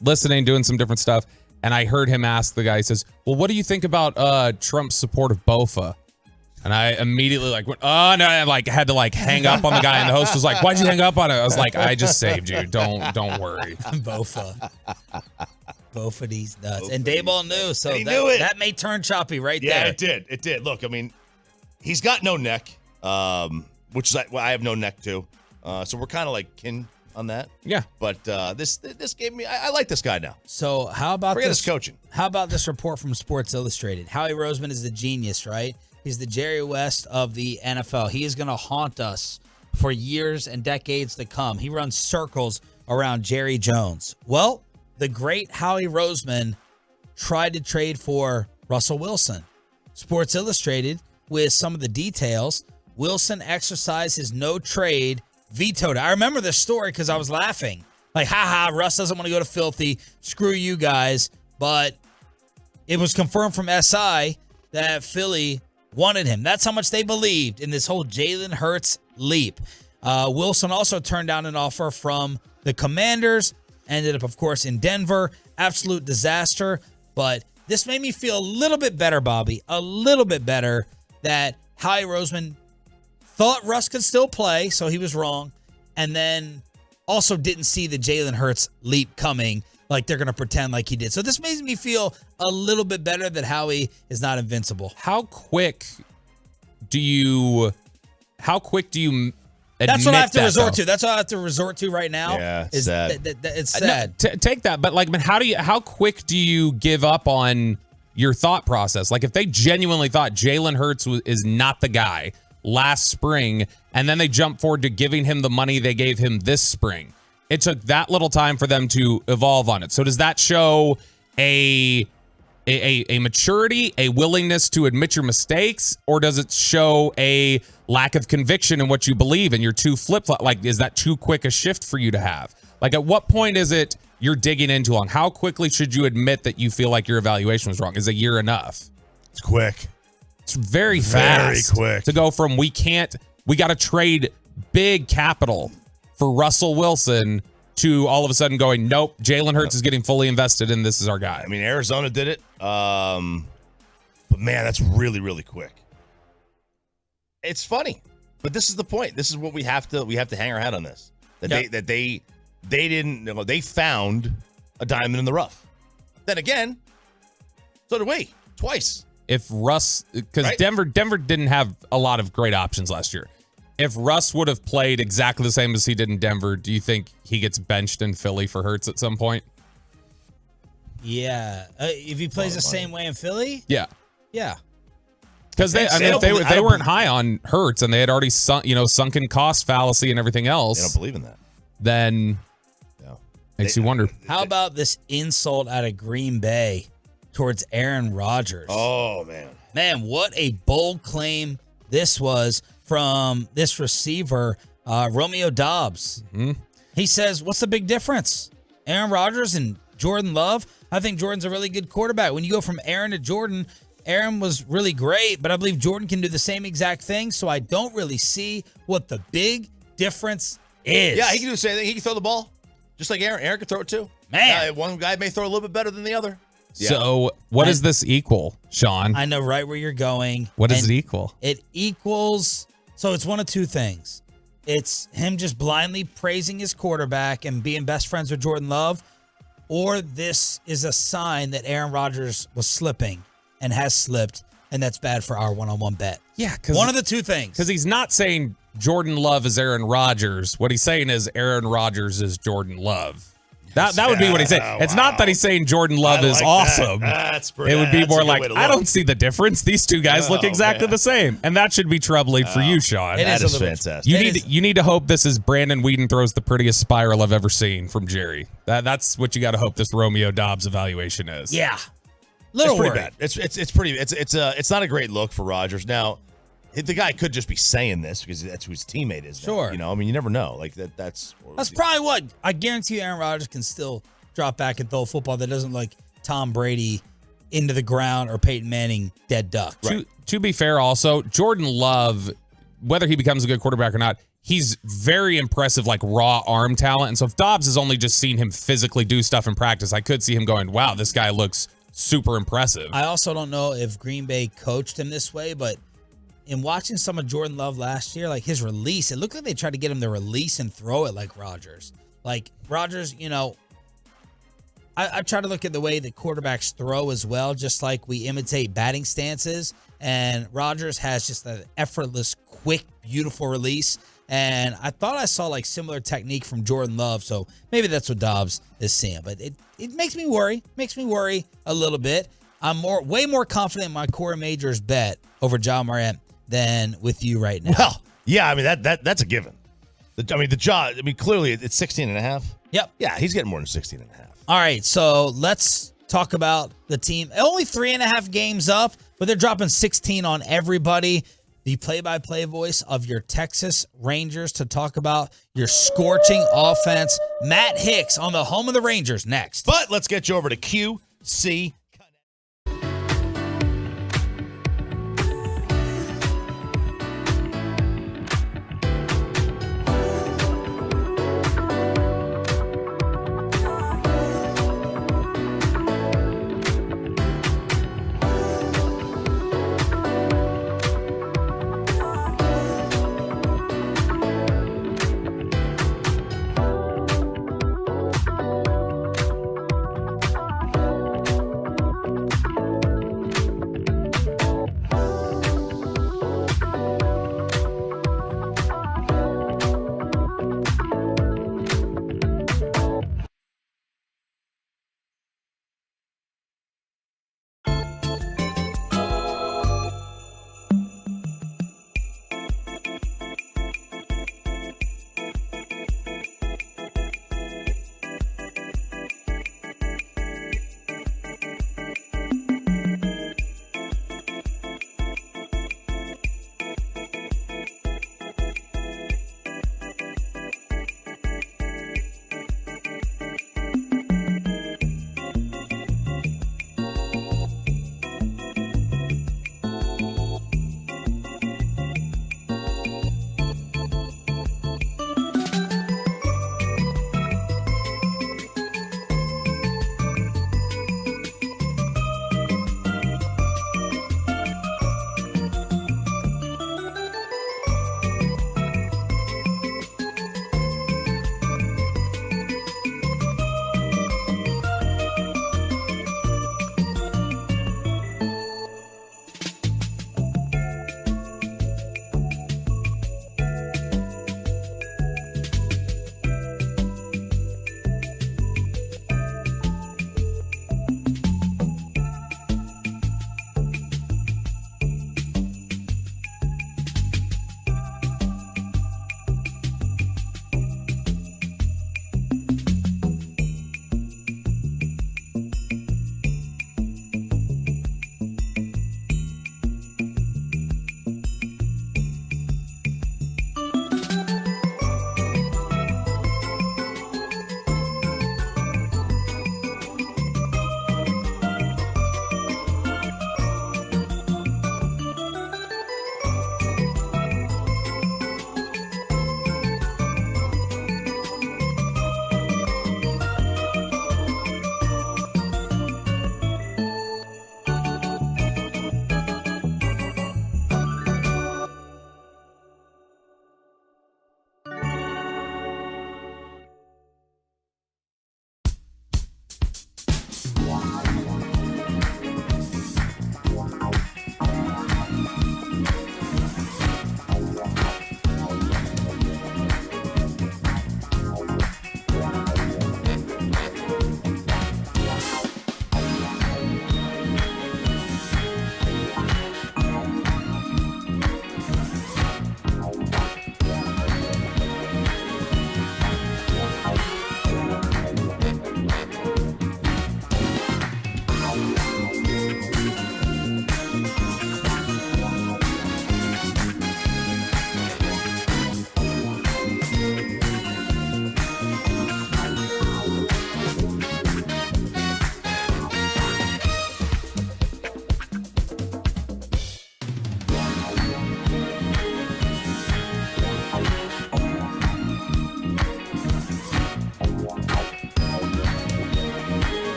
listening, doing some different stuff. And I heard him ask the guy, he says, well, what do you think about Trump's support of BOFA? And I immediately went, oh, no, I had to hang up on the guy. And the host was like, why'd you hang up on it? I was like, I just saved you. Don't worry. Bofa these nuts. And Daboll knew, so knew it. That may turn choppy right there. Yeah, it did. It did. Look, he's got no neck, which is I have no neck too. So we're kind of kin on that. Yeah. But this gave me, I like this guy now. So how about Forget this his coaching? How about this report from Sports Illustrated? Howie Roseman is the genius, right? He's the Jerry West of the NFL. He is going to haunt us for years and decades to come. He runs circles around Jerry Jones. Well, the great Howie Roseman tried to trade for Russell Wilson. Sports Illustrated, with some of the details, Wilson exercised his no-trade veto. I remember this story because I was laughing. Russ doesn't want to go to Filthy. Screw you guys. But it was confirmed from SI that Philly wanted him. That's how much they believed in this whole Jalen Hurts leap. Wilson also turned down an offer from the Commanders. Ended up, of course, in Denver. Absolute disaster. But this made me feel a little bit better, Bobby. A little bit better that Howie Roseman thought Russ could still play, so he was wrong. And then also didn't see the Jalen Hurts leap coming like they're going to pretend like he did. So this makes me feel a little bit better that Howie is not invincible. How quick do you admit That's what I have to resort though? to. That's what I have to resort to right now. Yeah, it's sad. It's sad. Take that, but how quick do you give up on your thought process? If they genuinely thought Jalen Hurts is not the guy last spring, and then they jump forward to giving him the money they gave him this spring, it took that little time for them to evolve on it. So does that show a maturity, a willingness to admit your mistakes, or does it show a lack of conviction in what you believe and you're too flip-flop? Is that too quick a shift for you to have? At what point is it you're digging in too long? How quickly should you admit that you feel like your evaluation was wrong? Is a year enough? It's quick. It's very fast. Very quick. To go from we got to trade big capital for Russell Wilson to all of a sudden going, nope, Jalen Hurts is getting fully invested and this is our guy. Arizona did it. But man, that's really, really quick. It's funny, but this is the point. This is what we have to hang our hat on this. They didn't, they found a diamond in the rough. Then again, so did we, twice. If Russ, because right? Denver didn't have a lot of great options last year. If Russ would have played exactly the same as he did in Denver, do you think he gets benched in Philly for Hurts at some point? Yeah. If he plays the same way in Philly? Yeah. Yeah. Because they weren't high on Hurts, and they had already sunken cost fallacy and everything else. They don't believe in that. Then makes you wonder. How about this insult out of Green Bay towards Aaron Rodgers? Oh, man. Man, what a bold claim this was from this receiver, Romeo Doubs. Mm-hmm. He says, what's the big difference? Aaron Rodgers and Jordan Love? I think Jordan's a really good quarterback. When you go from Aaron to Jordan, Aaron was really great, but I believe Jordan can do the same exact thing, so I don't really see what the big difference is. Yeah, he can do the same thing. He can throw the ball just like Aaron. Aaron can throw it too. Man. One guy may throw a little bit better than the other. Yeah. So what does this equal, Sean? I know right where you're going. What does it equal? It equals, so it's one of two things. It's him just blindly praising his quarterback and being best friends with Jordan Love, or this is a sign that Aaron Rodgers was slipping and has slipped, and that's bad for our one-on-one bet. Yeah, one of the two things. Because he's not saying Jordan Love is Aaron Rodgers. What he's saying is Aaron Rodgers is Jordan Love. That would be what he's saying. It's not that he's saying Jordan Love is awesome. That's pretty. It would be more like, I don't see the difference. These two guys look exactly the same. And that should be troubling for you, Sean. That is fantastic. You need to hope this is Brandon Whedon throws the prettiest spiral I've ever seen from Jerry. That's what you got to hope this Romeo Doubs evaluation is. Yeah. It's pretty bad. It's not a great look for Rodgers. Now, the guy could just be saying this because that's who his teammate is. Sure. Now. You never know. Like that's probably what I guarantee you Aaron Rodgers can still drop back and throw a football that doesn't like Tom Brady into the ground or Peyton Manning dead duck. Right. To be fair, also, Jordan Love, whether he becomes a good quarterback or not, he's very impressive, like raw arm talent. And so if Dobbs has only just seen him physically do stuff in practice, I could see him going, wow, this guy looks super impressive. I also don't know if Green Bay coached him this way, but in watching some of Jordan Love last year, like his release, it looked like they tried to get him to release and throw it like Rodgers. Like Rodgers, I try to look at the way that quarterbacks throw as well, just like we imitate batting stances. And Rodgers has just an effortless, quick, beautiful release. And I thought I saw like similar technique from Jordan Love. So maybe that's what Dobbs is seeing. But it makes me worry. Makes me worry a little bit. I'm way more confident in my core majors bet over John Morant than with you right now. Well, yeah, that's a given. Clearly it's 16.5. Yep. Yeah, he's getting more than 16.5. All right, so let's talk about the team. Only 3.5 games up, but they're dropping 16 on everybody. The play-by-play voice of your Texas Rangers to talk about your scorching offense. Matt Hicks on the home of the Rangers next. But let's get you over to QC.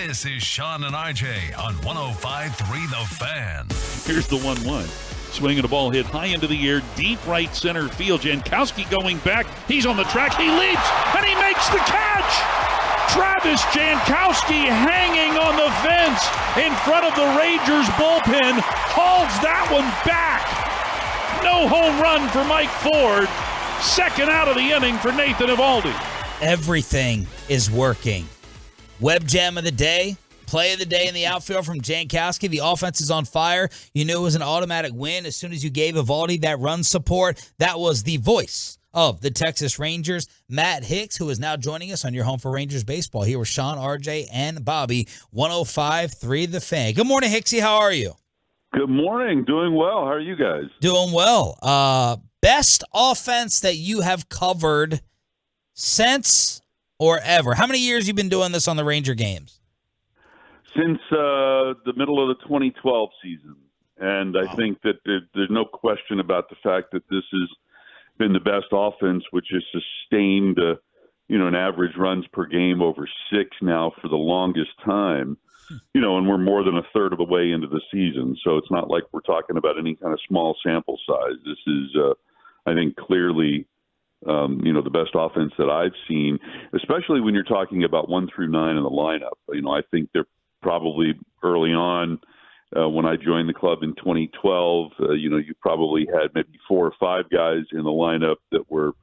This is Sean and RJ on 105.3 The Fan. Here's the 1-1. Swinging the ball hit high into the air, deep right center field. Jankowski going back. He's on the track. He leaps, and he makes the catch. Travis Jankowski hanging on the fence in front of the Rangers bullpen. Hauls that one back. No home run for Mike Ford. Second out of the inning for Nathan Eovaldi. Everything is working. Web jam of the day. Play of the day in the outfield from Jankowski. The offense is on fire. You knew it was an automatic win as soon as you gave Eovaldi that run support. That was the voice of the Texas Rangers, Matt Hicks, who is now joining us on your home for Rangers baseball here with Sean, RJ, and Bobby, 105.3 The Fan. Good morning, Hicksy. How are you? Good morning. Doing well. How are you guys? Doing well. Best offense that you have covered since or ever? How many years you been doing this on the Ranger games? Since the middle of the 2012 season. And I think that there's no question about the fact that this has been the best offense, which has sustained, an average runs per game over 6 now for the longest time. And we're more than a third of the way into the season. So it's not like we're talking about any kind of small sample size. This is, I think, clearly, the best offense that I've seen, especially when you're talking about 1 through 9 in the lineup. I think they're probably early on when I joined the club in 2012, you probably had maybe 4 or 5 guys in the lineup that were,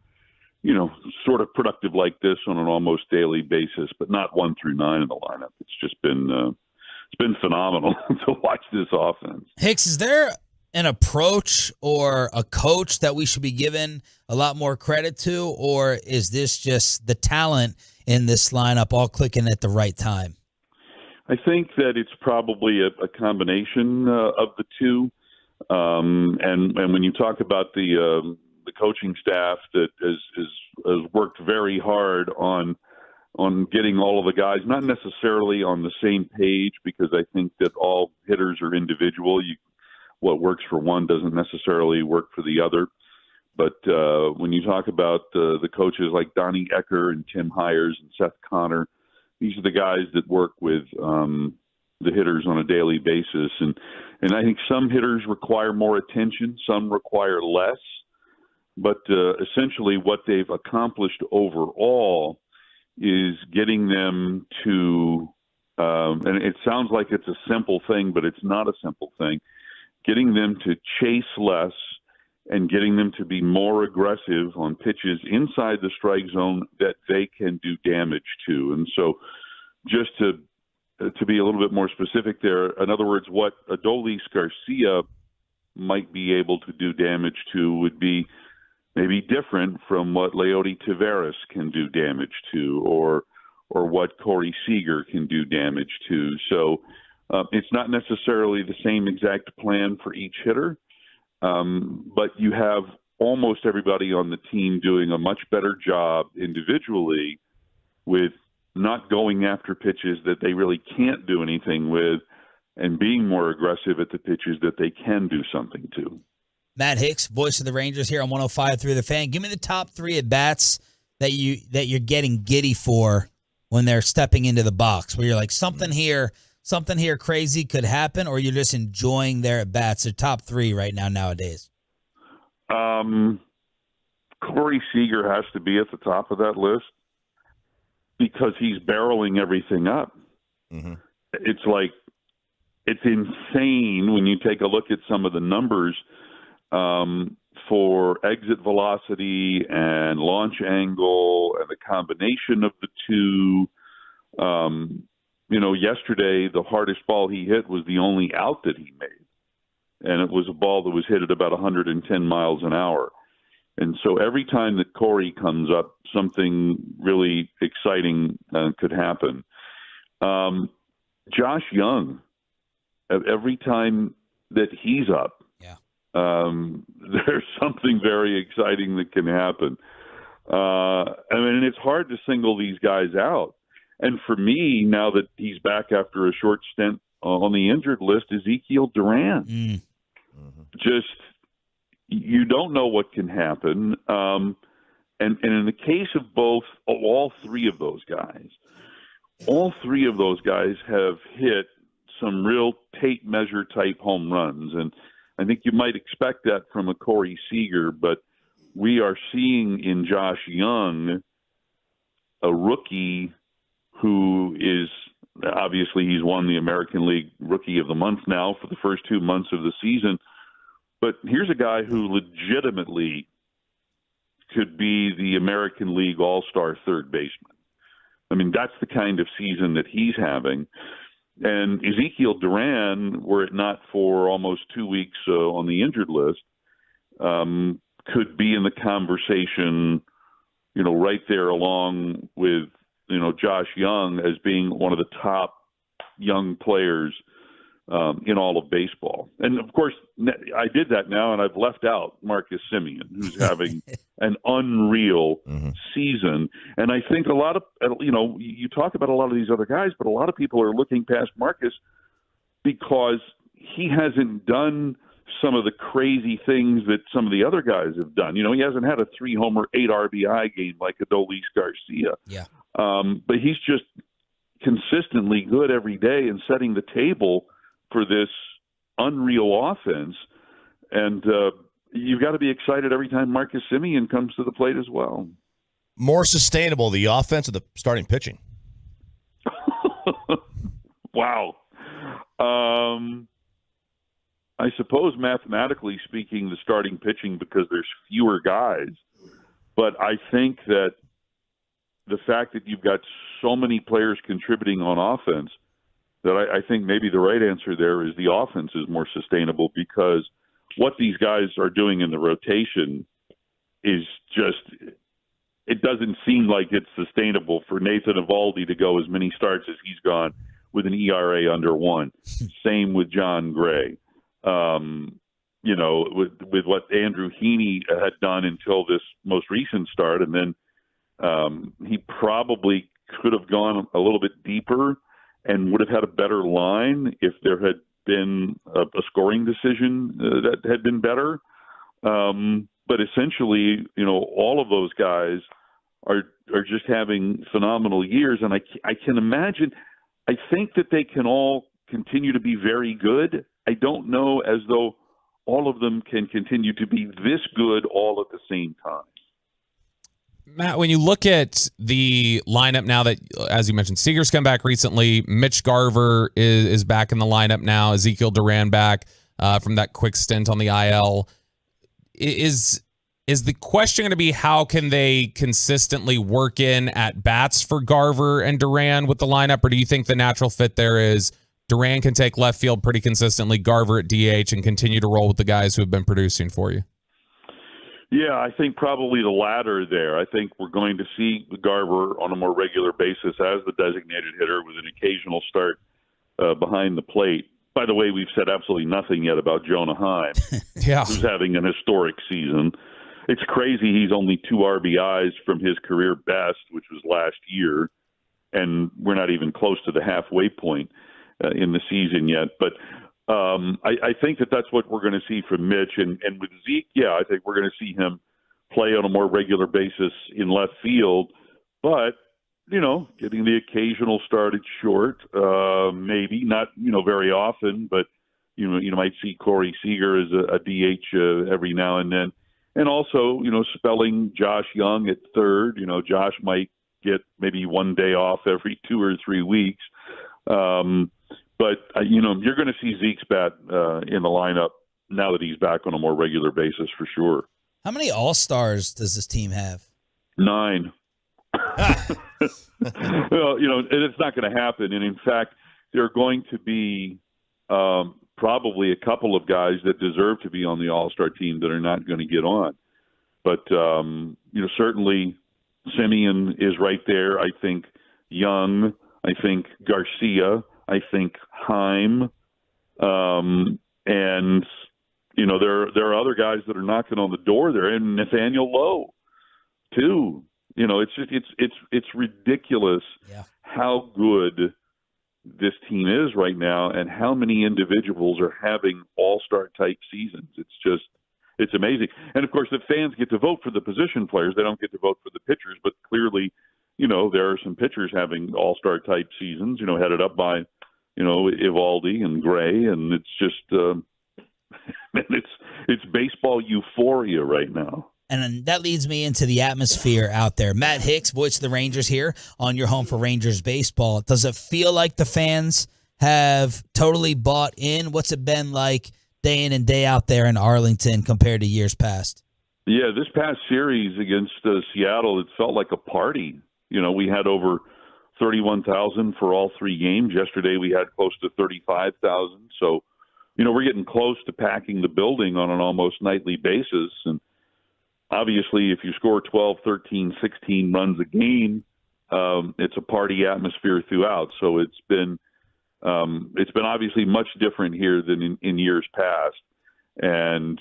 sort of productive like this on an almost daily basis, but not 1 through 9 in the lineup. It's just been, it's been phenomenal to watch this offense. Hicks, is there an approach or a coach that we should be given a lot more credit to, or is this just the talent in this lineup all clicking at the right time? I think that it's probably a combination of the two. And when you talk about the coaching staff that has worked very hard on getting all of the guys, not necessarily on the same page, because I think that all hitters are individual. What works for one doesn't necessarily work for the other. But when you talk about the coaches like Donnie Ecker and Tim Hires and Seth Connor, these are the guys that work with the hitters on a daily basis. And I think some hitters require more attention, some require less. But essentially what they've accomplished overall is getting them to, and it sounds like it's a simple thing, but it's not a simple thing, getting them to chase less and getting them to be more aggressive on pitches inside the strike zone that they can do damage to. And so just to be a little bit more specific there, in other words, what Adolis Garcia might be able to do damage to would be maybe different from what Leody Taveras can do damage to, or what Corey Seager can do damage to. So it's not necessarily the same exact plan for each hitter, but you have almost everybody on the team doing a much better job individually with not going after pitches that they really can't do anything with and being more aggressive at the pitches that they can do something to. Matt Hicks, voice of the Rangers here on 105.3 The Fan. Give me the top 3 at-bats that you're getting giddy for when they're stepping into the box, where you're like, something here crazy could happen, or you're just enjoying their at-bats. They're top 3 right now nowadays. Corey Seager has to be at the top of that list because he's barreling everything up. Mm-hmm. It's insane when you take a look at some of the numbers for exit velocity and launch angle and the combination of the two. Yesterday the hardest ball he hit was the only out that he made, and it was a ball that was hit at about 110 miles an hour. And so every time that Corey comes up, something really exciting could happen. Josh Young, every time that he's up, there's something very exciting that can happen. It's hard to single these guys out. And for me, now that he's back after a short stint on the injured list, Ezekiel Duran. Just, you don't know what can happen. And in the case of all 3 of those guys, all three of those guys have hit some real tape measure type home runs. And I think you might expect that from a Corey Seager, but we are seeing in Josh Young a rookie who is obviously he's won the American League Rookie of the Month now for the first 2 months of the season. But here's a guy who legitimately could be the American League All-Star third baseman. I mean, that's the kind of season that he's having. And Ezekiel Duran, were it not for almost 2 weeks on the injured list, could be in the conversation, right there along with, Josh Young as being one of the top young players in all of baseball. And, of course, I did that now, and I've left out Marcus Semien, who's having an unreal season. And I think a lot of, you talk about a lot of these other guys, but a lot of people are looking past Marcus because he hasn't done some of the crazy things that some of the other guys have done. He hasn't had a 3-homer, 8 RBI game like Adolis Garcia. Yeah. But he's just consistently good every day and setting the table for this unreal offense. And you've got to be excited every time Marcus Semien comes to the plate as well. More sustainable, the offense or the starting pitching? Wow. I suppose mathematically speaking, the starting pitching because there's fewer guys. But I think that the fact that you've got so many players contributing on offense, that I think maybe the right answer there is the offense is more sustainable because what these guys are doing in the rotation is just – it doesn't seem like it's sustainable for Nathan Eovaldi to go as many starts as he's gone with an ERA under 1. Same with John Gray. With what Andrew Heaney had done until this most recent start, and then he probably could have gone a little bit deeper and would have had a better line if there had been a scoring decision that had been better. But essentially, all of those guys are just having phenomenal years, and I can imagine. I think that they can all continue to be very good. I don't know as though all of them can continue to be this good all at the same time. Matt, when you look at the lineup now that, as you mentioned, Seager's come back recently, Mitch Garver is back in the lineup now, Ezekiel Duran back from that quick stint on the IL. Is the question going to be how can they consistently work in at bats for Garver and Duran with the lineup, or do you think the natural fit there is Duran can take left field pretty consistently, Garver at DH, and continue to roll with the guys who have been producing for you? Yeah, I think probably the latter there. I think we're going to see Garver on a more regular basis as the designated hitter with an occasional start behind the plate. By the way, we've said absolutely nothing yet about Jonah Heim, who's having an historic season. It's crazy he's only 2 RBIs from his career best, which was last year, and we're not even close to the halfway point in the season yet. But I think that's what we're going to see from Mitch. And with Zeke, I think we're going to see him play on a more regular basis in left field. But, getting the occasional start at short, maybe, not, very often, but, you might see Corey Seager as a DH every now and then. And also, spelling Josh Young at third. Josh might get maybe one day off every 2 or 3 weeks. But, you're going to see Zeke's bat in the lineup now that he's back on a more regular basis for sure. How many All-Stars does this team have? 9. Well, it's not going to happen. And, in fact, there are going to be probably a couple of guys that deserve to be on the All-Star team that are not going to get on. But, certainly Semien is right there. I think Young. I think Garcia. I think Heim. And, there are other guys that are knocking on the door there, and Nathaniel Lowe, too. It's ridiculous how good this team is right now and how many individuals are having all-star type seasons. It's amazing. And of course, the fans get to vote for the position players. They don't get to vote for the pitchers, but clearly there are some pitchers having all-star type seasons, headed up by, Evaldi and Gray, and it's just it's baseball euphoria right now. And that leads me into the atmosphere out there. Matt Hicks, voice of the Rangers here on your home for Rangers baseball. Does it feel like the fans have totally bought in? What's it been like day in and day out there in Arlington compared to years past? Yeah, this past series against Seattle, it felt like a party. We had over 31,000 for all 3 games. Yesterday we had close to 35,000. So, we're getting close to packing the building on an almost nightly basis. And obviously, if you score 12, 13, 16 runs a game, it's a party atmosphere throughout. So it's been obviously much different here than in years past. And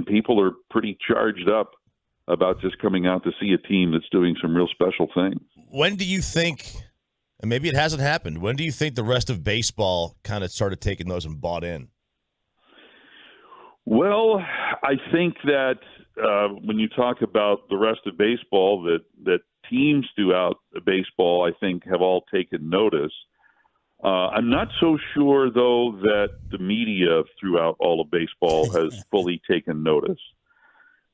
people are pretty charged up about just coming out to see a team that's doing some real special things. When do you think, and maybe it hasn't happened, when do you think the rest of baseball kind of started taking those and bought in? Well, I think that when you talk about the rest of baseball, that teams throughout baseball, I think, have all taken notice. I'm not so sure, though, that the media throughout all of baseball has fully taken notice.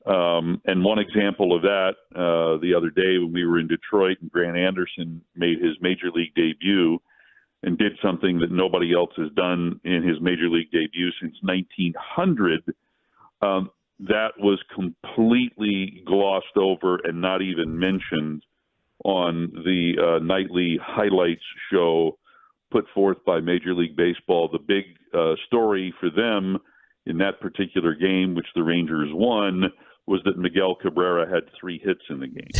And one example of that, the other day when we were in Detroit and Grant Anderson made his major league debut and did something that nobody else has done in his major league debut since 1900, that was completely glossed over and not even mentioned on the nightly highlights show put forth by Major League Baseball. The big story for them in that particular game, which the Rangers won, was that Miguel Cabrera had 3 hits in the game.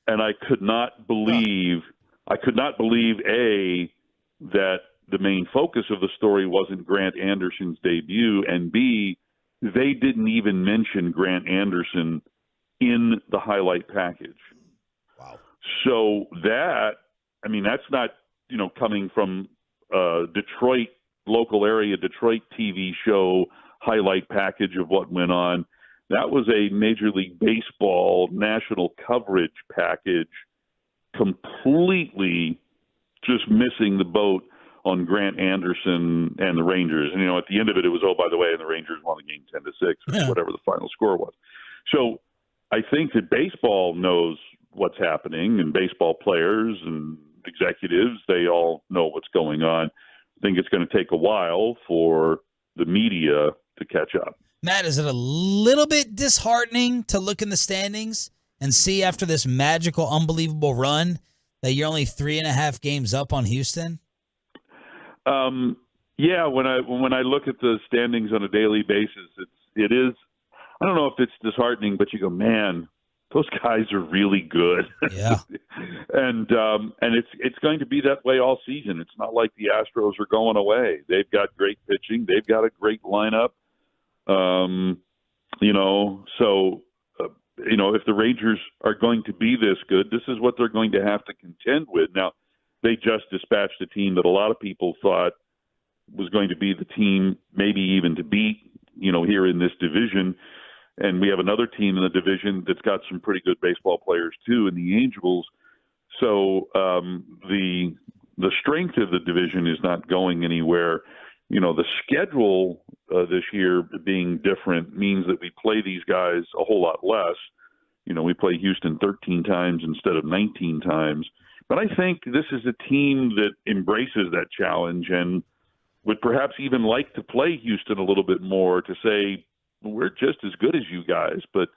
And I could not believe, A, that the main focus of the story wasn't Grant Anderson's debut, and B, they didn't even mention Grant Anderson in the highlight package. Wow. So that's not, coming from Detroit, local area Detroit TV show highlight package of what went on. That was a Major League Baseball national coverage package, completely just missing the boat on Grant Anderson and the Rangers. And, at the end of it, it was, oh, by the way, and the Rangers won the game 10-6, or whatever the final score was. So I think that baseball knows what's happening, and baseball players and executives, they all know what's going on. I think it's going to take a while for the media to catch up. Matt, is it a little bit disheartening to look in the standings and see after this magical, unbelievable run that you're only 3.5 games up on Houston? Yeah, when I look at the standings on a daily basis, it is. I don't know if it's disheartening, but you go, man, those guys are really good. Yeah. and it's going to be that way all season. It's not like the Astros are going away. They've got great pitching. They've got a great lineup. If the Rangers are going to be this good, this is what they're going to have to contend with. Now, they just dispatched a team that a lot of people thought was going to be the team maybe even to beat, here in this division. And we have another team in the division that's got some pretty good baseball players too, in the Angels. So the strength of the division is not going anywhere. The schedule this year being different means that we play these guys a whole lot less. We play Houston 13 times instead of 19 times. But I think this is a team that embraces that challenge and would perhaps even like to play Houston a little bit more to say, we're just as good as you guys. But,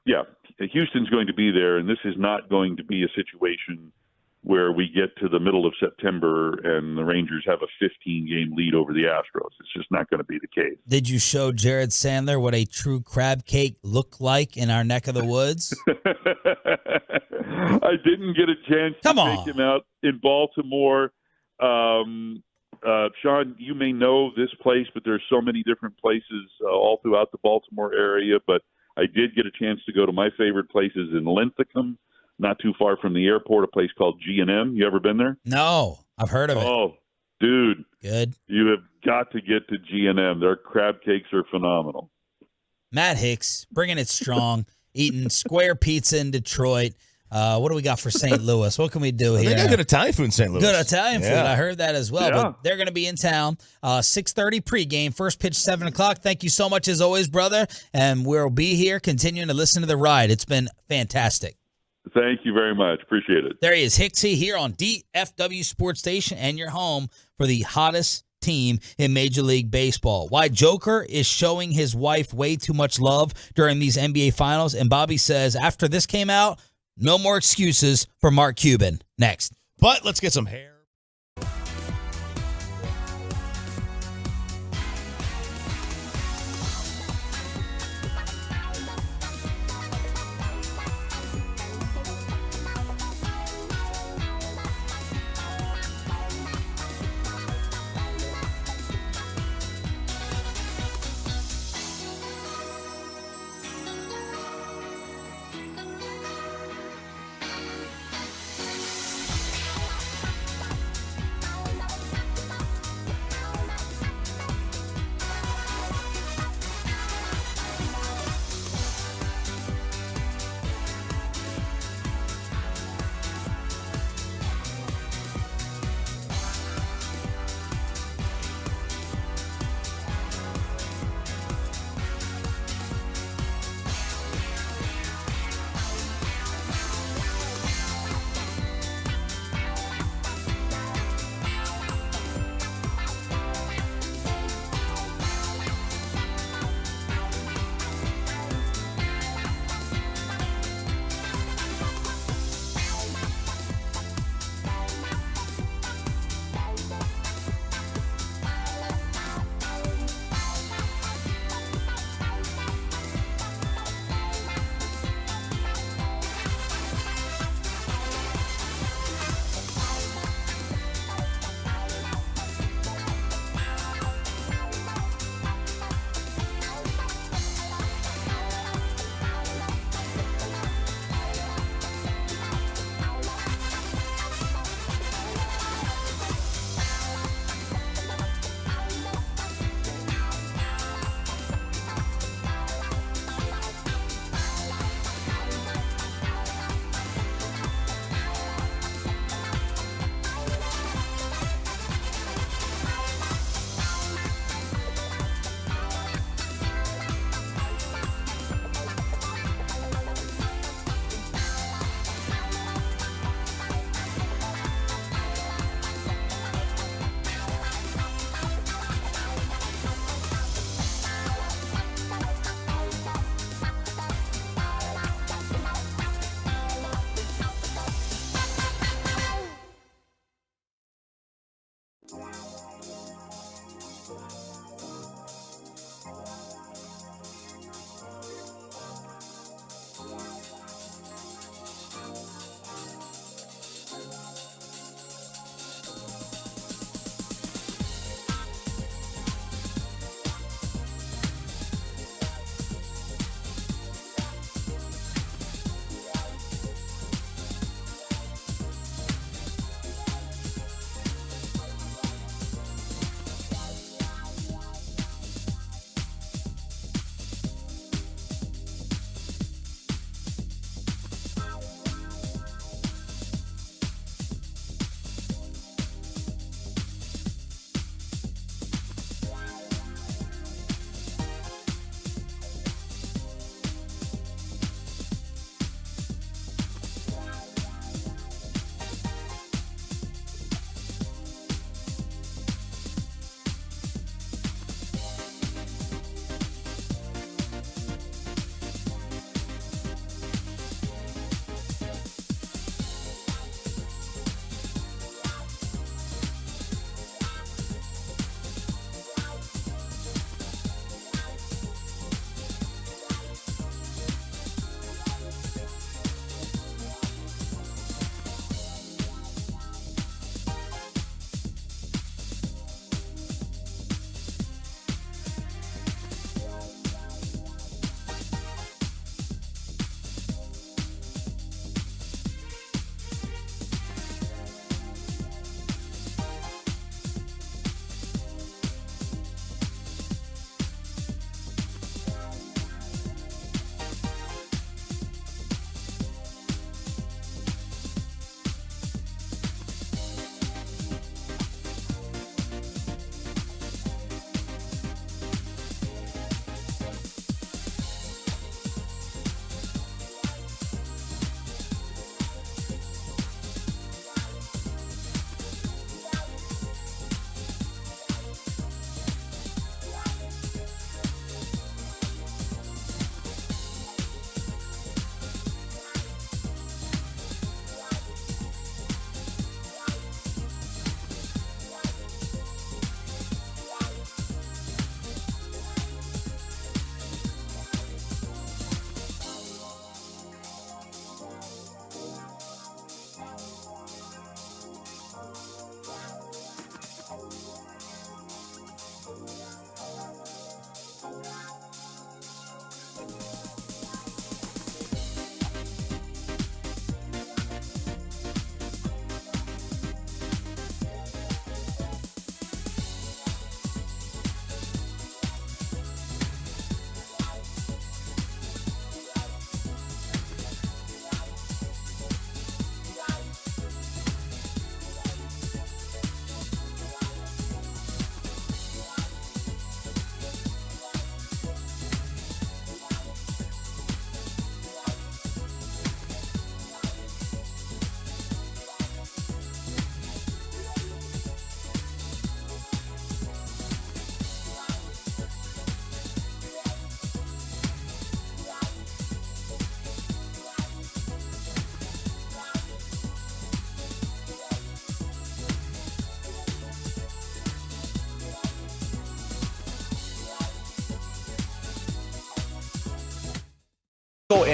yeah, Houston's going to be there, and this is not going to be a situation where we get to the middle of September and the Rangers have a 15-game lead over the Astros. It's just not going to be the case. Did you show Jared Sandler what a true crab cake looked like in our neck of the woods? I didn't get a chance to take him out in Baltimore. Sean, you may know this place, but there's so many different places all throughout the Baltimore area. But I did get a chance to go to my favorite places in Linthicum, not too far from the airport, a place called G&M. You ever been there? No, I've heard of it. Oh, dude. Good. You have got to get to G&M. Their crab cakes are phenomenal. Matt Hicks, bringing it strong, eating square pizza in Detroit. What do we got for St. Louis? What can we do here? They got good Italian food in St. Louis. Good Italian food. Yeah. I heard that as well. Yeah. But they're going to be in town. 6:30 pregame. First pitch 7 o'clock. Thank you so much as always, brother. And we'll be here continuing to listen to the ride. It's been fantastic. Thank you very much. Appreciate it. There he is, Hicksy, here on DFW Sports Station and your home for the hottest team in Major League Baseball. Why Joker is showing his wife way too much love during these NBA Finals. And Bobby says after this came out, no more excuses for Mark Cuban. Next. But let's get some hair.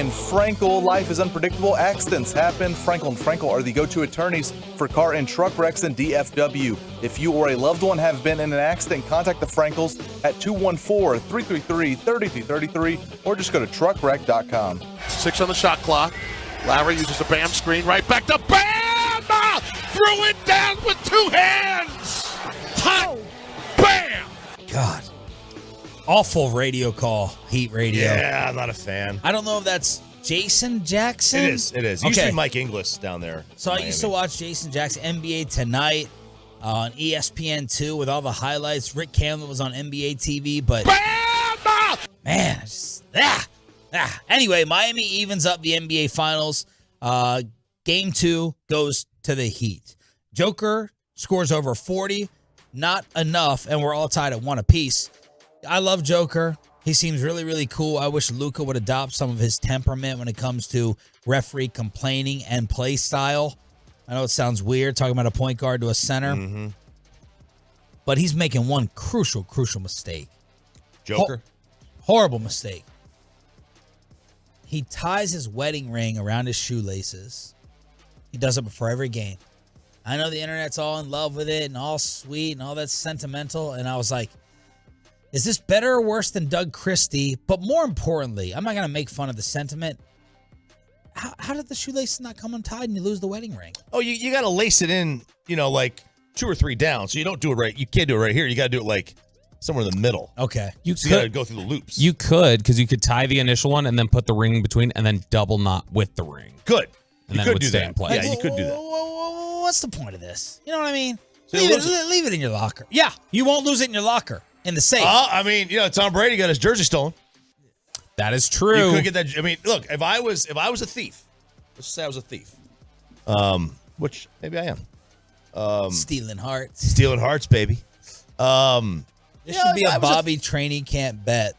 and Frankel. Life is unpredictable. Accidents happen. Frankel and Frankel are the go-to attorneys for car and truck wrecks in DFW. If you or a loved one have been in an accident, contact the Frankels at 214-333-3333 or just go to truckwreck.com. 6 on the shot clock. Lowry uses a Bam screen right back to Bam! Threw it down with 2 hands! Hot! Bam! God. Awful radio call, Heat radio. Yeah, I'm not a fan. I don't know if that's Jason Jackson. It is. It used to be Mike Inglis down there. So I used to watch Jason Jackson, NBA Tonight on ESPN2 with all the highlights. Rick Camden was on NBA TV, but man, Anyway, Miami evens up the NBA Finals. Game 2 goes to the Heat. Joker scores over 40. Not enough, and we're all tied at 1 apiece. I love Joker. He seems really, really cool. I wish Luka would adopt some of his temperament when it comes to referee complaining and play style. I know it sounds weird talking about a point guard to a center, but he's making one crucial mistake. Joker? Horrible mistake. He ties his wedding ring around his shoelaces. He does it before every game. I know the internet's all in love with it and all sweet and all that's sentimental. And I was like, is this better or worse than Doug Christie? But more importantly, I'm not going to make fun of the sentiment. How did the shoelaces not come untied and you lose the wedding ring? Oh, you got to lace it in, like 2 or 3 down. So you don't do it right. You can't do it right here. You got to do it like somewhere in the middle. Okay. You got to go through the loops. You could, because you could tie the initial one and then put the ring between and then double knot with the ring. Good. And you then it could would do stay that. in place. Yeah, you could do that. What's the point of this? You know what I mean? So leave it in your locker. Yeah, you won't lose it in your locker, in the safe. I mean, Tom Brady got his jersey stolen. That is true. You could get that. I mean, look, if I was a thief, let's just say I was a thief, which maybe I am. Stealing hearts. Stealing hearts, baby. This should be a Bobby training camp bet.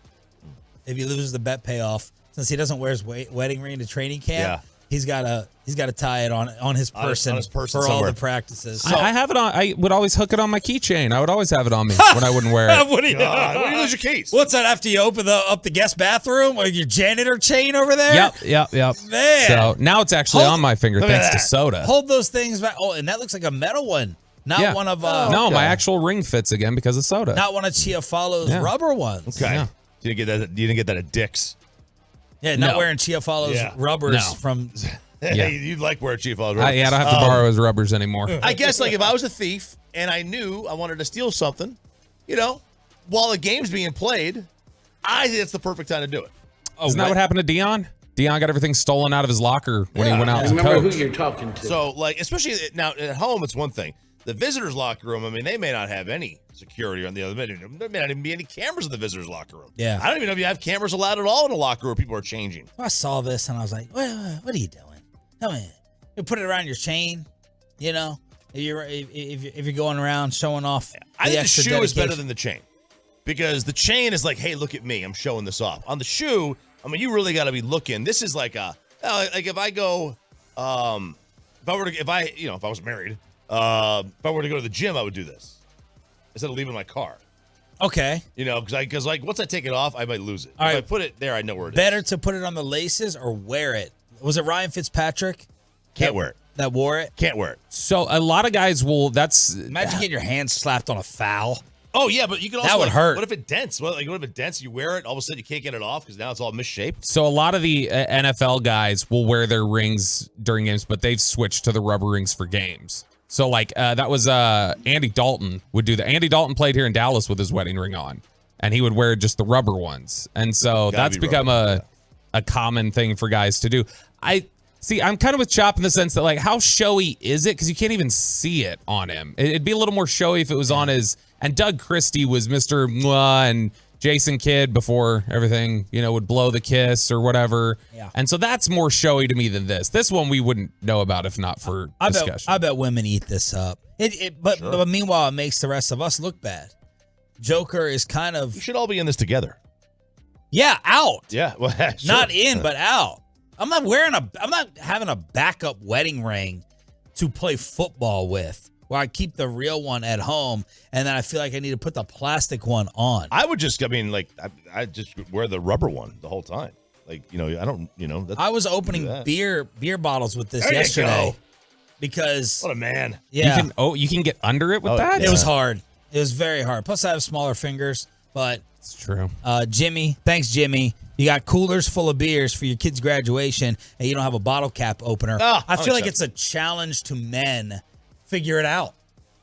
If he loses the bet payoff, since he doesn't wear his wedding ring to training camp, he's got to tie it on his person, for somewhere. all the practices. So, I have it on. I would always hook it on my keychain. I would always have it on me when I wouldn't wear it. What do you lose your keys? What's that after you open up the guest bathroom or your janitor chain over there? Yep. Man. So now it's actually on my finger thanks to soda. Hold those things back. Oh, and that looks like a metal one. Not one of no, my actual ring fits again because of soda. Not one of Chiafalo's rubber ones. Okay. Yeah. You didn't get that at Dick's. Yeah, not wearing Chiafalo's rubbers from. Yeah, you'd like wearing Chiafalo's rubbers. I don't have to borrow his rubbers anymore. I guess if I was a thief and I knew I wanted to steal something, while the game's being played, I think it's the perfect time to do it. Isn't that what happened to Dion? Dion got everything stolen out of his locker when he went out to coach. Remember who you're talking to. So, especially now at home, it's one thing. The visitors' locker room, I mean, they may not have any security on the other. There may not even be any cameras in the visitors' locker room. Yeah. I don't even know if you have cameras allowed at all in a locker room. People are changing. I saw this and I was like, what are you doing? Come in. You put it around your chain, if you're going around showing off. I think the shoe is better than the chain because the chain is like, hey, look at me, I'm showing this off. On the shoe, I mean, you really got to be looking. This is like if I go, if I was married. If I were to go to the gym, I would do this instead of leaving my car. Okay. Because once I take it off, I might lose it. All if right. I put it there, I know where it is. Better to put it on the laces or wear it. Was it Ryan Fitzpatrick? Can't wear it. That wore it? Can't wear it. So a lot of guys will. Imagine getting your hand slapped on a foul. Oh yeah, but you can also. That would hurt. What if it dents? What if it dents? You wear it, all of a sudden you can't get it off because now it's all misshaped. So a lot of the NFL guys will wear their rings during games, but they've switched to the rubber rings for games. So that was Andy Dalton would do that. Andy Dalton played here in Dallas with his wedding ring on, and he would wear just the rubber ones. And so that's become a common thing for guys to do. I'm kind of with Chop in the sense that how showy is it? Because you can't even see it on him. It'd be a little more showy if it was on his. And Doug Christie was Mr. Mwah and Jason Kidd before everything, would blow the kiss or whatever. Yeah. And so that's more showy to me than this. This one we wouldn't know about if not for discussion. I bet women eat this up. But meanwhile, it makes the rest of us look bad. Joker is kind of. We should all be in this together. Yeah, out. Yeah, well, sure. Not in, but out. I'm not having a backup wedding ring to play football with. Where I keep the real one at home, and then I feel like I need to put the plastic one on. I would just, I just wear the rubber one the whole time. Like, I don't, that's, I was opening beer bottles with this there yesterday. You go. Because what a man. Yeah. You can get under it with that? It was hard. It was very hard. Plus I have smaller fingers, but it's true. Jimmy, thanks Jimmy. You got coolers full of beers for your kid's graduation and you don't have a bottle cap opener. I feel like it's a challenge to men. Figure it out.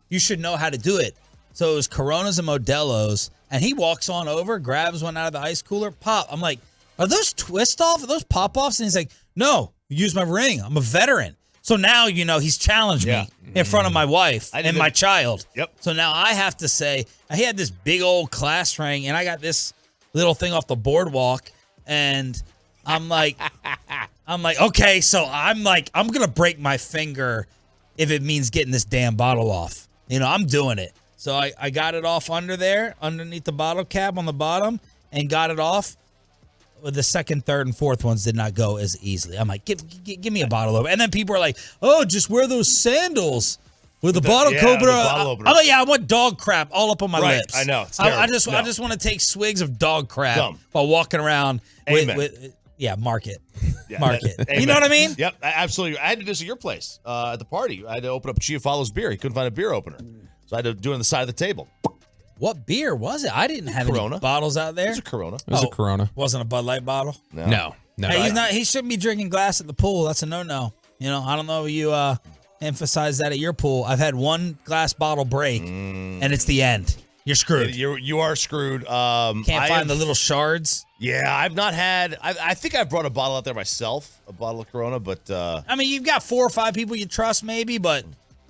You should know how to do it. So it was Coronas and Modelo's, and he walks on over, grabs one out of the ice cooler, pop. I'm like, are those twist off? Are those pop offs? And he's like, no, use my ring. I'm a veteran. So now, he's challenged me in front of my wife and my child. Yep. So now I have to say, he had this big old class ring, and I got this little thing off the boardwalk, and I'm like, okay, so I'm going to break my finger if it means getting this damn bottle off. I'm doing it. So I got it off underneath the bottle cap on the bottom, and got it off. The second, third, and fourth ones did not go as easily. I'm like, give me a bottle opener. And then people are like, oh, just wear those sandals with the bottle opener. I'm like, I want dog crap all up on my lips. I know. I just want to take swigs of dog crap while walking around with mark it. Yeah, mark it. You know what I mean? Yep, absolutely. I had to do this at your place at the party. I had to open up Chiafalo's beer. He couldn't find a beer opener. So I had to do it on the side of the table. What beer was it? I didn't have Corona. any bottles out there. It was a Corona. It was a Corona. Wasn't a Bud Light bottle? No. Hey, he shouldn't be drinking glass at the pool. That's a no-no. I don't know if you emphasize that at your pool. I've had one glass bottle break, and it's the end. You're screwed. You are screwed. Can't find the little shards. Yeah, I've not had. I think I brought a bottle out there myself, a bottle of Corona, but you've got 4 or 5 people you trust, maybe, but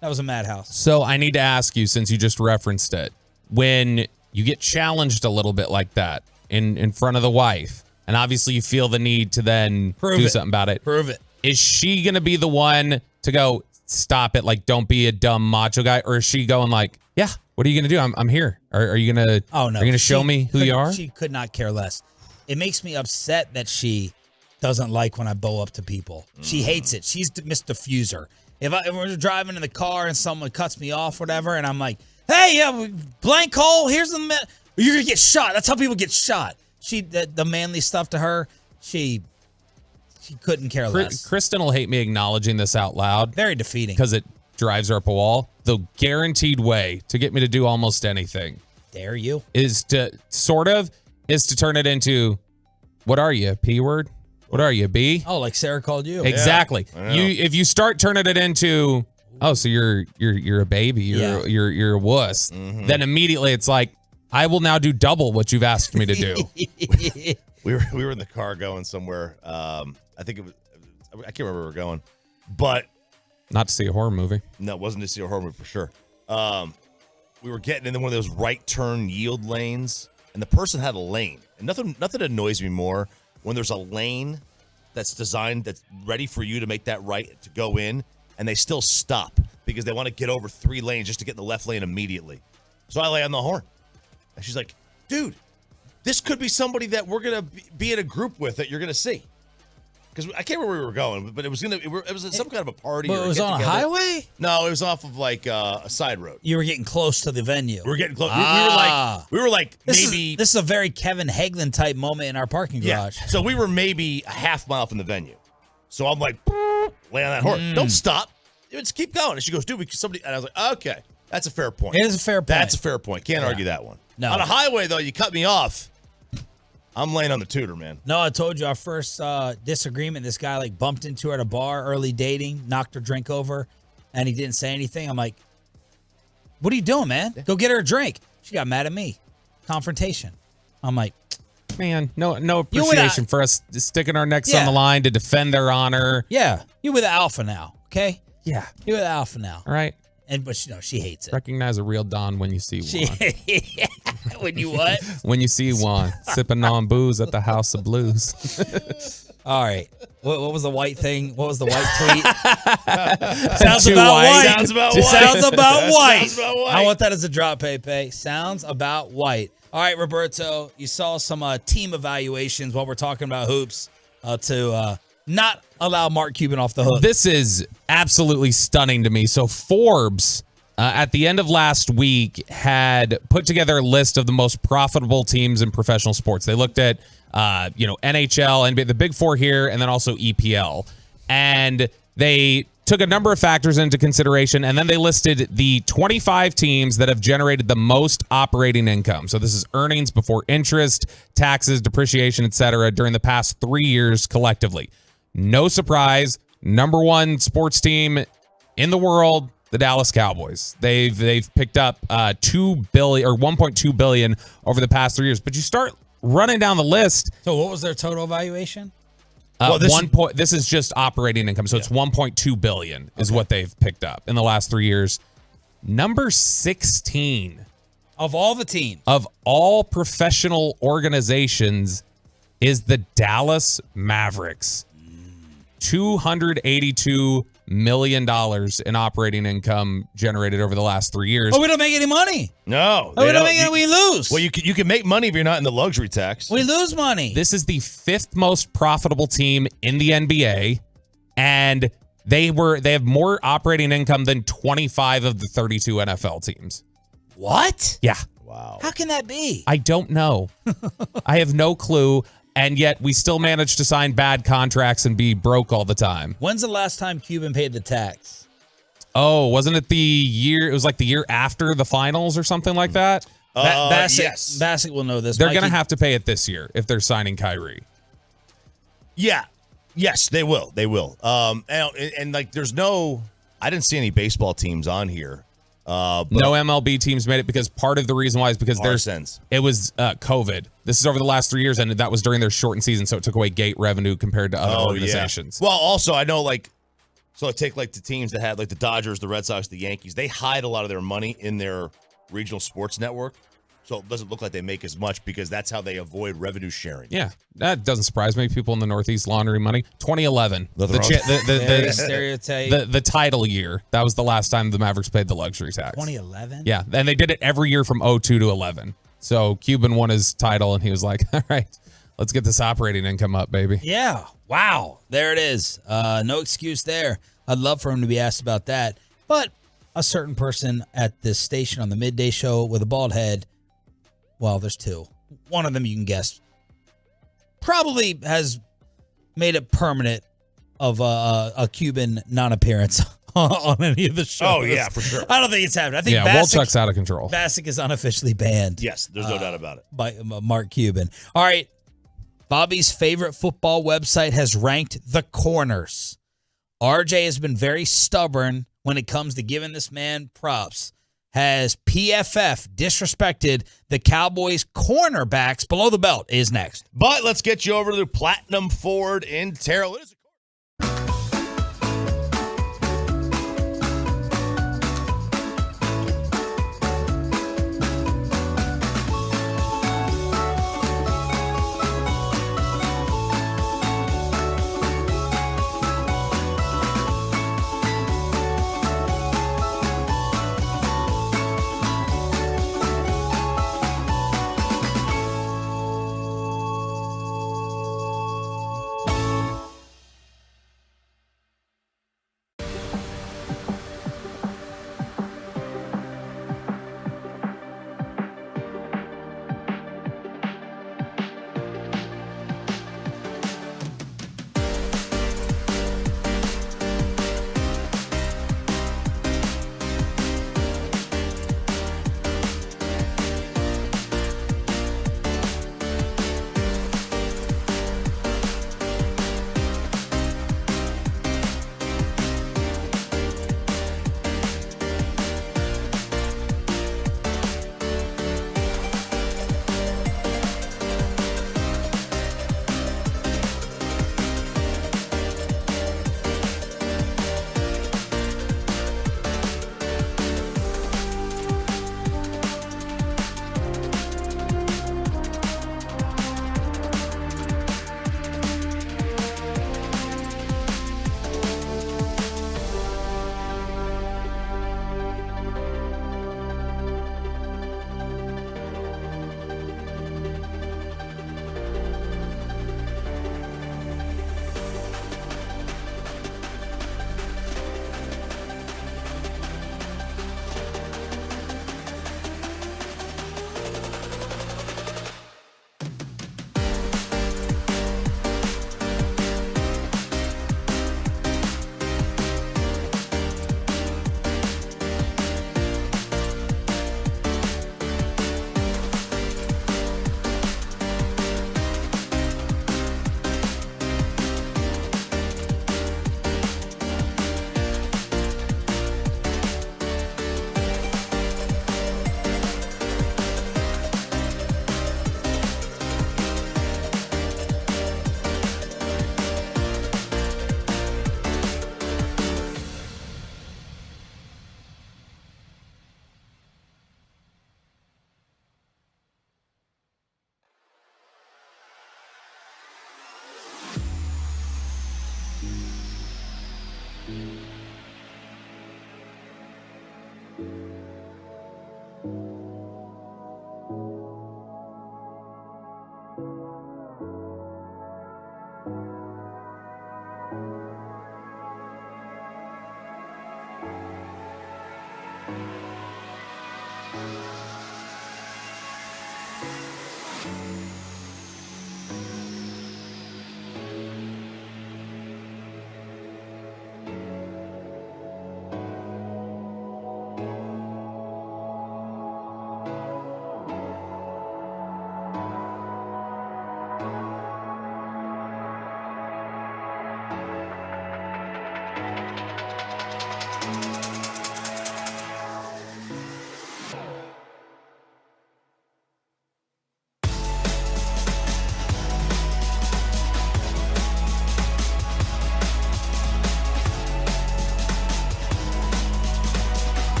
that was a madhouse. So I need to ask you, since you just referenced it, when you get challenged a little bit like that in front of the wife, and obviously you feel the need to then do something about it. Prove it. Is she going to be the one to go, stop it, like, don't be a dumb macho guy? Or is she going like, yeah, what are you going to do? I'm here. Are you going to Oh, no. Are you going to show me who you are? She could not care less. It makes me upset that she doesn't like when I bow up to people. She hates it. She's Miss Diffuser. If we're driving in the car and someone cuts me off, whatever, and I'm like, hey, blank hole, here's the you're going to get shot. That's how people get shot. The manly stuff to her, she couldn't care less. Kristen will hate me acknowledging this out loud. Very defeating. Because it drives her up a wall. The guaranteed way to get me to do almost anything. Dare you? Is to turn it into, what are you, a P word? What are you, a B? Oh, like Sarah called you. Exactly. Yeah, If you start turning it into, oh, so you're a baby, you're a wuss, then immediately it's like, I will now do double what you've asked me to do. we were in the car going somewhere. I think it was, I can't remember where we were going, but not to see a horror movie. No, it wasn't to see a horror movie for sure. We were getting into one of those right turn yield lanes, and the person had a lane. And nothing annoys me more when there's a lane that's designed, that's ready for you to make that right to go in, and they still stop because they want to get over 3 lanes just to get in the left lane immediately. So I lay on the horn. And she's like, dude, this could be somebody that we're going to be in a group with that you're going to see. Because I can't remember where we were going, but it was some kind of a party. But it was on a highway? No, it was off of like a side road. You were getting close to the venue. We were getting close. We were like maybe. This is a very Kevin Hagelin type moment in our parking garage. So we were maybe a half mile from the venue. So I'm like, lay on that horn. Don't stop. Just keep going. And she goes, dude, somebody. And I was like, okay, that's a fair point. It is a fair point. That's a fair point. Can't argue that one. No. On a highway though, you cut me off. I'm laying on the tutor, man. No, I told you our first disagreement. This guy bumped into her at a bar, early dating, knocked her drink over, and he didn't say anything. I'm like, what are you doing, man? Go get her a drink. She got mad at me. Confrontation. I'm like, man, no appreciation for us sticking our necks on the line to defend their honor. Yeah, you with the alpha now, okay? Yeah, you with the alpha now. All right. But she hates it. Recognize a real Don when you see one. When you what? When you see one sipping on booze at the House of Blues. All right. What was the white thing? What was the white tweet? Sounds about white. Sounds about white. Sounds about white. Sounds about white. I want that as a drop, Pepe. Sounds about white. All right, Roberto, you saw some team evaluations while we're talking about hoops to not allow Mark Cuban off the hook. This is absolutely stunning to me. So Forbes, at the end of last week, had put together a list of the most profitable teams in professional sports. They looked at NHL, NBA, the Big Four here, and then also EPL. And they took a number of factors into consideration, and then they listed the 25 teams that have generated the most operating income. So this is earnings before interest, taxes, depreciation, etc. during the past 3 years collectively. No surprise, number one sports team in the world, the Dallas Cowboys. They've picked up $2 billion or $1.2 billion over the past 3 years. But you start running down the list. So what was their total valuation? This is just operating income, so it's 1.2 billion is what they've picked up in the last 3 years. Number 16 of all the teams of all professional organizations is the Dallas Mavericks. $282 million in operating income generated over the last 3 years. Oh, we don't make any money. No. Oh, we don't make any. We lose. Well, you can make money if you're not in the luxury tax. We lose money. This is the 5th most profitable team in the NBA, and they have more operating income than 25 of the 32 NFL teams. What? Yeah. Wow. How can that be? I don't know. I have no clue. And yet we still manage to sign bad contracts and be broke all the time. When's the last time Cuban paid the tax? Oh, wasn't it the year? It was like the year after the finals or something like that. Bassick will know this. They're going to have to pay it this year if they're signing Kyrie. Yeah. Yes, they will. They will. And like, there's no. I didn't see any baseball teams on here. No MLB teams made it because part of the reason why is because it was COVID. This is over the last 3 years, and that was during their shortened season, so it took away gate revenue compared to other organizations. Yeah. Well, also I know so I take the teams that had the Dodgers, the Red Sox, the Yankees. They hide a lot of their money in their regional sports network, so it doesn't look like they make as much because that's how they avoid revenue sharing. Yeah, that doesn't surprise me. People in the Northeast laundering money. 2011, the title year. That was the last time the Mavericks paid the luxury tax. 2011. Yeah, and they did it every year from 02 to 11. So Cuban won his title, and he was like, "All right, let's get this operating income up, baby." Yeah. Wow. There it is. No excuse there. I'd love for him to be asked about that, but a certain person at this station on the midday show with a bald head. Well, there's two. One of them you can guess probably has made it permanent of a Cuban non-appearance on any of the shows. Oh, yeah, for sure. I don't think it's happening. I think Walchuk's out of control. Bassick is unofficially banned. Yes, there's no doubt about it. By Mark Cuban. All right. Bobby's favorite football website has ranked the corners. RJ has been very stubborn when it comes to giving this man props. Has PFF disrespected the Cowboys cornerbacks? Below the belt is next. But let's get you over to the Platinum Ford in Terrell. It is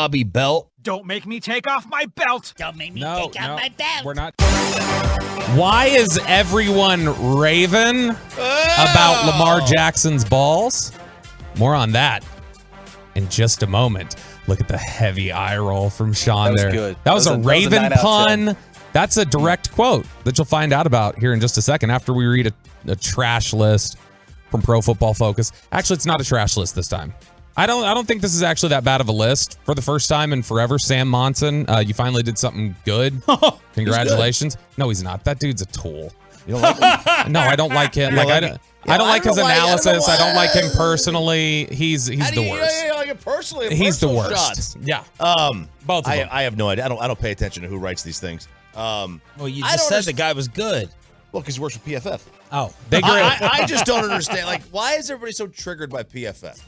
Bobby Belt. Don't make me take off my belt. Don't make me take off my belt. We're not. Why is everyone raving about Lamar Jackson's balls? More on that in just a moment. Look at the heavy eye roll from Sean there. That was good. That was a Raven pun. That's a direct quote that you'll find out about here in just a second after we read a trash list from Pro Football Focus. Actually, it's not a trash list this time. I don't think this is actually that bad of a list. For the first time in forever, Sam Monson, you finally did something good. Congratulations. Good. No, he's not. That dude's a tool. You don't like him? No, I don't like him. I don't like his analysis. I don't like him personally. He's the worst. Yeah, like personally. He's the worst. Shots. Yeah. Both of them. I have no idea. I don't pay attention to who writes these things. Well, you just said the guy was good. Well, because he works for PFF. Oh. I just don't understand. Like, why is everybody so triggered by PFF?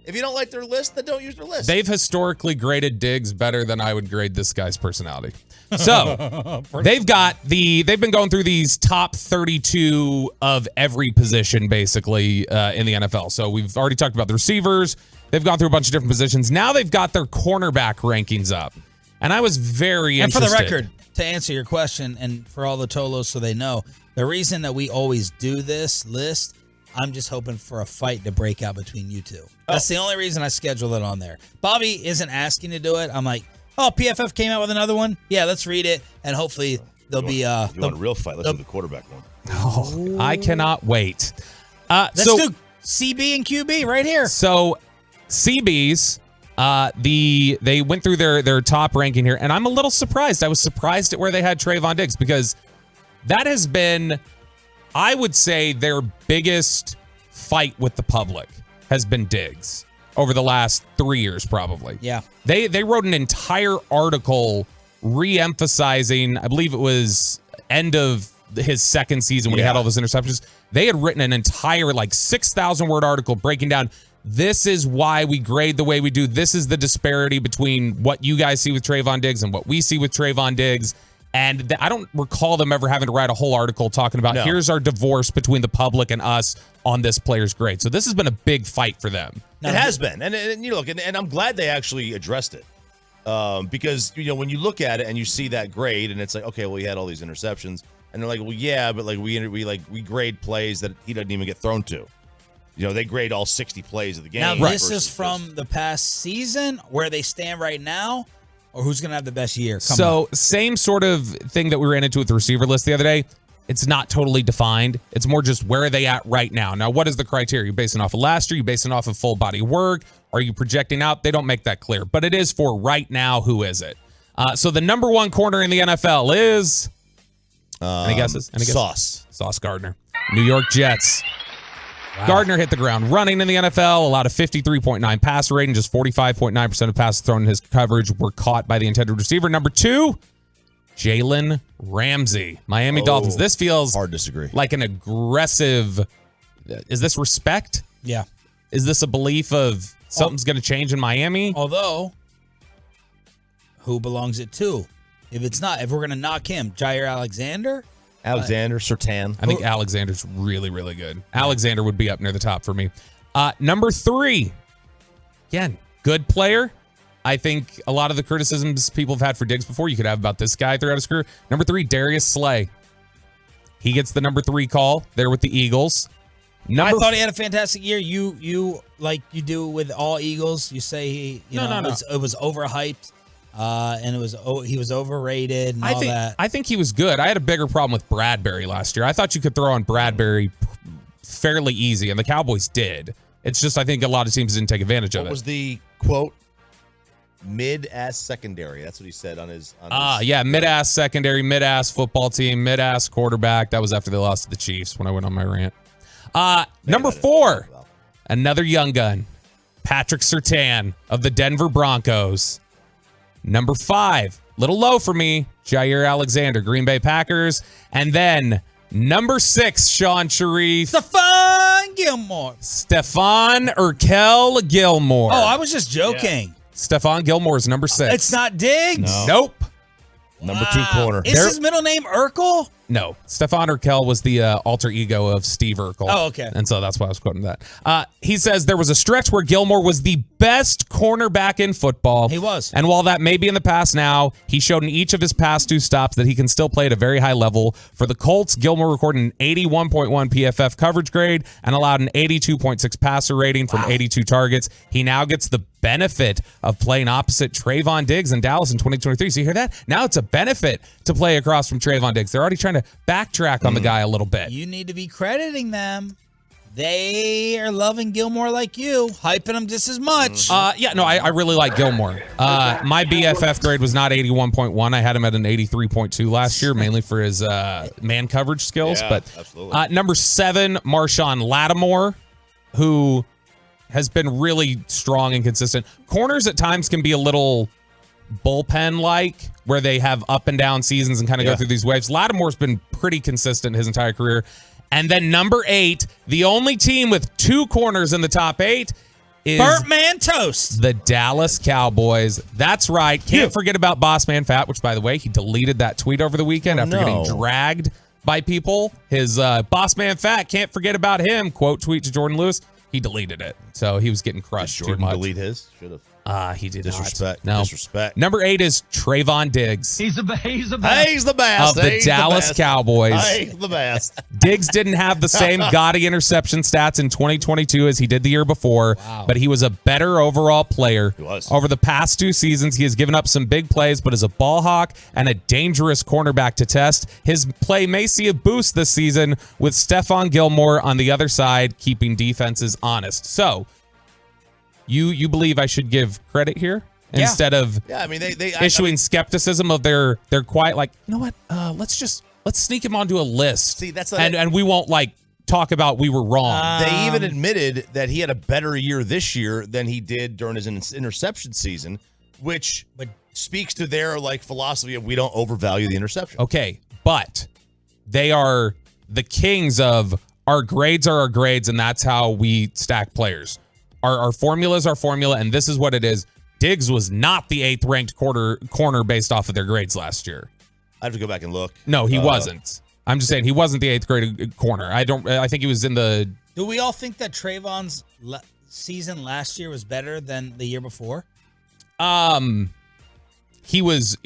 If you don't like their list, then don't use their list. They've historically graded Diggs better than I would grade this guy's personality. So they've been going through these top 32 of every position basically in the NFL. So we've already talked about the receivers. They've gone through a bunch of different positions. Now they've got their cornerback rankings up. And I was very interested. And for the record, to answer your question, and for all the Tolos so they know, the reason that we always do this list, I'm just hoping for a fight to break out between you two. That's the only reason I scheduled it on there. Bobby isn't asking to do it. I'm like, oh, PFF came out with another one? Yeah, let's read it, and hopefully there'll be... You want a real fight? Let's do the quarterback one. Oh, I cannot wait. Let's do CB and QB right here. So CBs... they went through their top ranking here, and I'm a little surprised. I was surprised at where they had Trayvon Diggs because that has been, I would say, their biggest fight with the public has been Diggs over the last 3 years, probably. Yeah. They wrote an entire article re-emphasizing, I believe it was end of his second season when he had all those interceptions. They had written an entire 6,000 word article breaking down, this is why we grade the way we do. This is the disparity between what you guys see with Trayvon Diggs and what we see with Trayvon Diggs. And I don't recall them ever having to write a whole article talking about here's our divorce between the public and us on this player's grade. So this has been a big fight for them. It has been. And you look, and I'm glad they actually addressed it. Because, when you look at it and you see that grade and it's like, okay, well, he had all these interceptions. And they're like, well, yeah, but we grade plays that he doesn't even get thrown to. They grade all 60 plays of the game. Now, this is from the past season, where they stand right now, or who's going to have the best year? Same sort of thing that we ran into with the receiver list the other day. It's not totally defined. It's more just where are they at right now. Now, what is the criteria? You're basing off of last year? You're basing off of full body work? Are you projecting out? They don't make that clear. But it is for right now, who is it? So the number one corner in the NFL is... Any guesses? Sauce Gardner. New York Jets. Wow. Gardner hit the ground running in the NFL, allowed a 53.9 passer rating. Just 45.9% of passes thrown in his coverage were caught by the intended receiver. Number two, Jalen Ramsey. Miami Dolphins. This feels hard to disagree. Like an aggressive. Is this respect? Yeah. Is this a belief of something's going to change in Miami? Although, who belongs it to? If it's not, if we're going to knock him, Jair Alexander? Surtain. I think Alexander's really, really good. Alexander would be up near the top for me. Number three, again, good player. I think a lot of the criticisms people have had for Diggs before, you could have about this guy throughout his career. Number three, Darius Slay. He gets the number three call there with the Eagles. I thought he had a fantastic year. You like you do with all Eagles, you say he, it was overhyped. And he was overrated and all that. I think he was good. I had a bigger problem with Bradbury last year. I thought you could throw on Bradbury fairly easy, and the Cowboys did. It's just I think a lot of teams didn't take advantage of it. What was the quote? Mid-ass secondary. That's what he said on his. Mid-ass secondary, mid-ass football team, mid-ass quarterback. That was after they lost to the Chiefs when I went on my rant. Number four, another young gun, Patrick Surtain of the Denver Broncos. Number five, little low for me, Jair Alexander, Green Bay Packers. And then number six, Sean Sharif. Stephon Gilmore. Stephon Urkel Gilmore. Oh, I was just joking. Yeah. Stephon Gilmore is number six. It's not Diggs? No. Nope. Number two corner. Is his middle name Urkel? No, Stefan Urkel was the alter ego of Steve Urkel. Oh, okay. And so that's why I was quoting that. He says there was a stretch where Gilmore was the best cornerback in football. He was. And while that may be in the past now, he showed in each of his past 2 stops that he can still play at a very high level. For the Colts, Gilmore recorded an 81.1 PFF coverage grade and allowed an 82.6 passer rating from 82 targets. He now gets the benefit of playing opposite Trayvon Diggs in Dallas in 2023. So you hear that? Now it's a benefit to play across from Trayvon Diggs. They're already trying to backtrack on the guy a little bit. You need to be crediting them. They are loving Gilmore like you, hyping him just as much. I really like Gilmore. My BFF grade was not 81.1. I had him at an 83.2 last year, mainly for his man coverage skills. Yeah, but absolutely. Number 7, Marshawn Lattimore, who has been really strong and consistent. Corners at times can be a little bullpen-like, where they have up and down seasons and kind of go through these waves. Lattimore's been pretty consistent his entire career. And then number 8, the only team with 2 corners in the top 8 is Burt Man Toast. The Dallas Cowboys. That's right. Can't forget about Boss Man Fat, which, by the way, he deleted that tweet over the weekend after getting dragged by people. His Boss Man Fat, can't forget about him, quote tweet to Jordan Lewis. He deleted it. So he was getting crushed Did Jordan too much. delete his? Should have. He did Disrespect. not. No. Disrespect. Number 8 is Trayvon Diggs. He's the best. He's the best. Of the Dallas Cowboys. He's the best. Diggs didn't have the same gaudy interception stats in 2022 as he did the year before, but he was a better overall player. He was. Over the past 2 seasons, he has given up some big plays, but is a ball hawk and a dangerous cornerback to test. His play may see a boost this season with Stephon Gilmore on the other side, keeping defenses honest. So, you believe I should give credit here? Instead of issuing skepticism of their quiet, like, you know what? Let's sneak him onto a list. See, that's and we won't talk about we were wrong. They even admitted that he had a better year this year than he did during his interception season, which speaks to their philosophy of we don't overvalue the interception. Okay, but they are the kings of our grades are our grades, and that's how we stack players. Our formula is our formula, and this is what it is. Diggs was not the 8th ranked corner based off of their grades last year. I have to go back and look. No, he wasn't. I'm just saying he wasn't the 8th grade corner. I think he was in the. Do we all think that Trayvon's season last year was better than the year before? He was.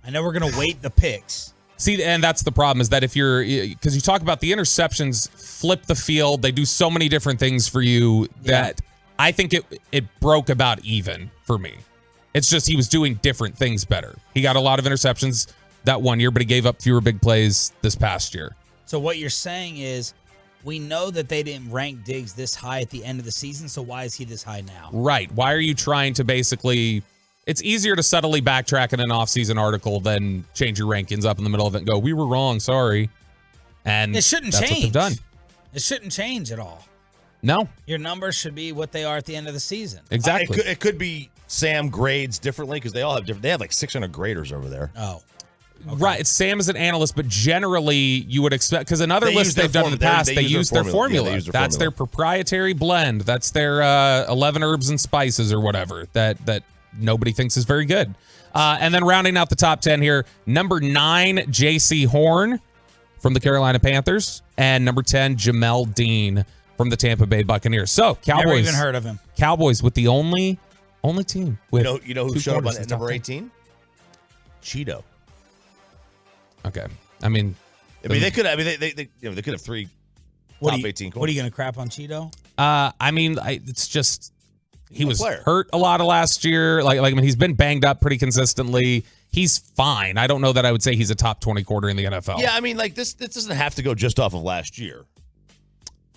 I know we're gonna wait the picks. See, and that's the problem is that because you talk about the interceptions, flip the field, they do so many different things for you that I think it broke about even for me. It's just he was doing different things better. He got a lot of interceptions that one year, but he gave up fewer big plays this past year. So what you're saying is we know that they didn't rank Diggs this high at the end of the season, so why is he this high now? Right. Why are you trying to basically... It's easier to subtly backtrack in an off-season article than change your rankings up in the middle of it and go, we were wrong, sorry. And it shouldn't that's change. What they've done. It shouldn't change at all. No. Your numbers should be what they are at the end of the season. Exactly. It could be Sam grades differently because they all have different. They have 600 graders over there. Oh. Okay. Right. Sam is an analyst, but generally you would expect, because in other lists they've done in the past, they use their formula. Yeah, that's their proprietary blend. That's their 11 herbs and spices or whatever that nobody thinks is very good. And then rounding out the top 10 here, number 9, J.C. Horn from the Carolina Panthers, and number 10, Jamel Dean from the Tampa Bay Buccaneers. So Cowboys. Never even heard of him. Cowboys with the only team with you know who showed up at number 18? Cheeto. Okay. I mean they could. They could have 3 top 18 corners. What are you going to crap on Cheeto? It's just he was hurt a lot of last year. He's been banged up pretty consistently. He's fine. I don't know that I would say he's a top 20 quarter in the NFL. Yeah, this doesn't have to go just off of last year.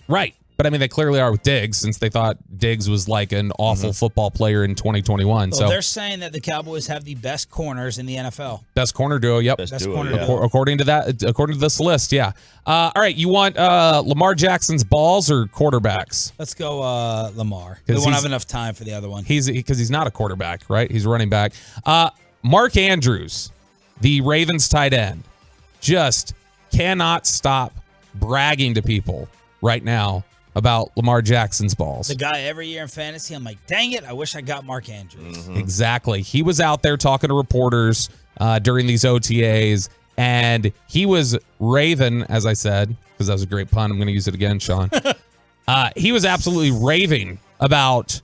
Right. But they clearly are with Diggs, since they thought Diggs was an awful football player in 2021. Well, so they're saying that the Cowboys have the best corners in the NFL. Best corner duo, yep. Best corner duo. According to this list, yeah. All right, you want Lamar Jackson's balls or quarterbacks? Let's go Lamar. We won't have enough time for the other one. Because he's not a quarterback, right? He's a running back. Mark Andrews, the Ravens tight end, just cannot stop bragging to people right now about Lamar Jackson's balls. The guy every year in fantasy, I'm like, dang it, I wish I got Mark Andrews. Mm-hmm. Exactly. He was out there talking to reporters during these OTAs, And he was raving, as I said, because that was a great pun. I'm going to use it again, Sean. He was absolutely raving about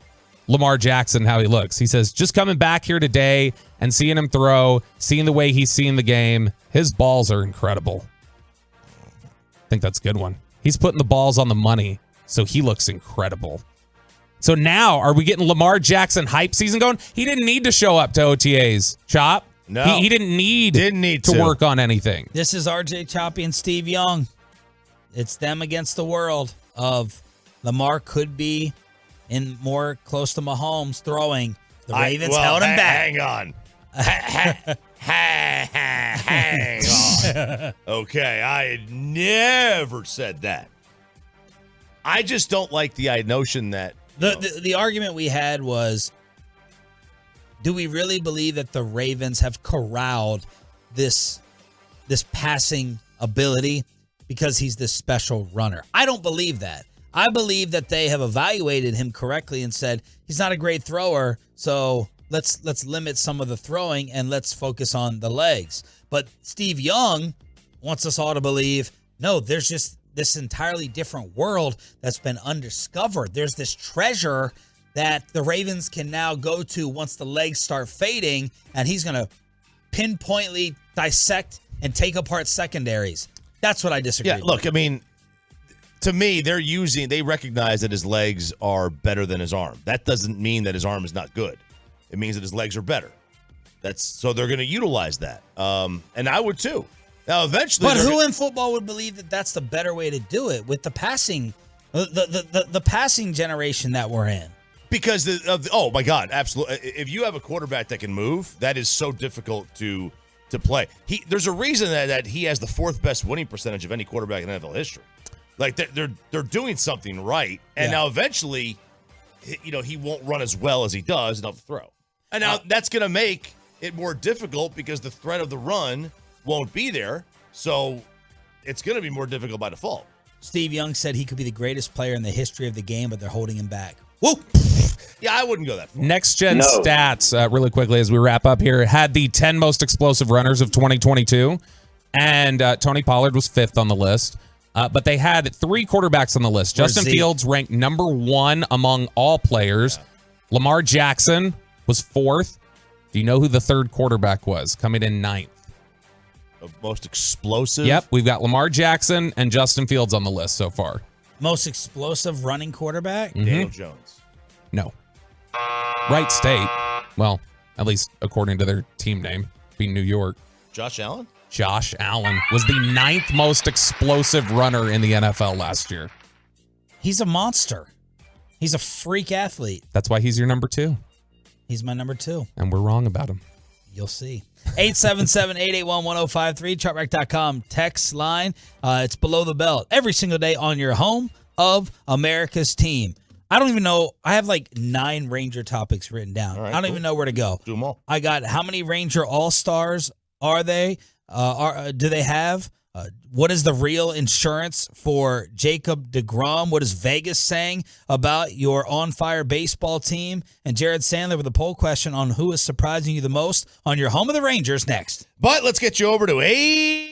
Lamar Jackson, how he looks. He says, just coming back here today and seeing him throw, seeing the way he's seeing the game, his balls are incredible. I think that's a good one. He's putting the balls on the money, so he looks incredible. So now, are we getting Lamar Jackson hype season going? He didn't need to show up to OTAs, Chop. No. He didn't need to work on anything. This is RJ Choppy and Steve Young. It's them against the world of Lamar could be in more close to Mahomes throwing. The Ravens held him back. Hang on. Hang on. Okay, I had never said that. I just don't like the notion that the argument we had was, do we really believe that the Ravens have corralled this passing ability because he's this special runner? I don't believe that. I believe that they have evaluated him correctly and said he's not a great thrower, so let's limit some of the throwing and let's focus on the legs. But Steve Young wants us all to believe, no, there's just this entirely different world that's been undiscovered. There's this treasure that the Ravens can now go to once the legs start fading, and he's going to pinpointly dissect and take apart secondaries. That's what I disagree with. Look, I mean, to me, they recognize that his legs are better than his arm. That doesn't mean that his arm is not good. It means that his legs are better. So they're going to utilize that. And I would too. Now, eventually. But who in football would believe that that's the better way to do it with the passing, the passing generation that we're in? Because oh my God, absolutely. If you have a quarterback that can move, that is so difficult to play. There's a reason that he has the fourth best winning percentage of any quarterback in NFL history. Like they're doing something right, and now eventually, he won't run as well as he does enough to throw. And now that's going to make it more difficult because the threat of the run won't be there. So it's going to be more difficult by default. Steve Young said he could be the greatest player in the history of the game, but they're holding him back. Whoa. Yeah, I wouldn't go that far. Next Gen Stats, really quickly as we wrap up here, had the 10 most explosive runners of 2022, and Tony Pollard was 5th on the list. But they had 3 quarterbacks on the list. Justin Fields ranked number 1 among all players. Yeah. Lamar Jackson was 4th. Do you know who the 3rd quarterback was, coming in 9th? The most explosive? Yep, we've got Lamar Jackson and Justin Fields on the list so far. Most explosive running quarterback? Mm-hmm. Daniel Jones. No. Right state. Well, at least according to their team name, being New York. Josh Allen? Josh Allen was the 9th most explosive runner in the NFL last year. He's a monster. He's a freak athlete. That's why he's your number 2. He's my number 2. And we're wrong about him. You'll see. 877-881-1053, chartback.com text line. It's below the belt every single day on your home of America's team. I don't even know. I have like 9 Ranger topics written down. Right, I don't even know where to go. Do them all. I got how many Ranger All-Stars are they? Do they have? What is the real insurance for Jacob deGrom? What is Vegas saying about your on-fire baseball team? And Jared Sandler with a poll question on who is surprising you the most on your home of the Rangers next. But let's get you over to a...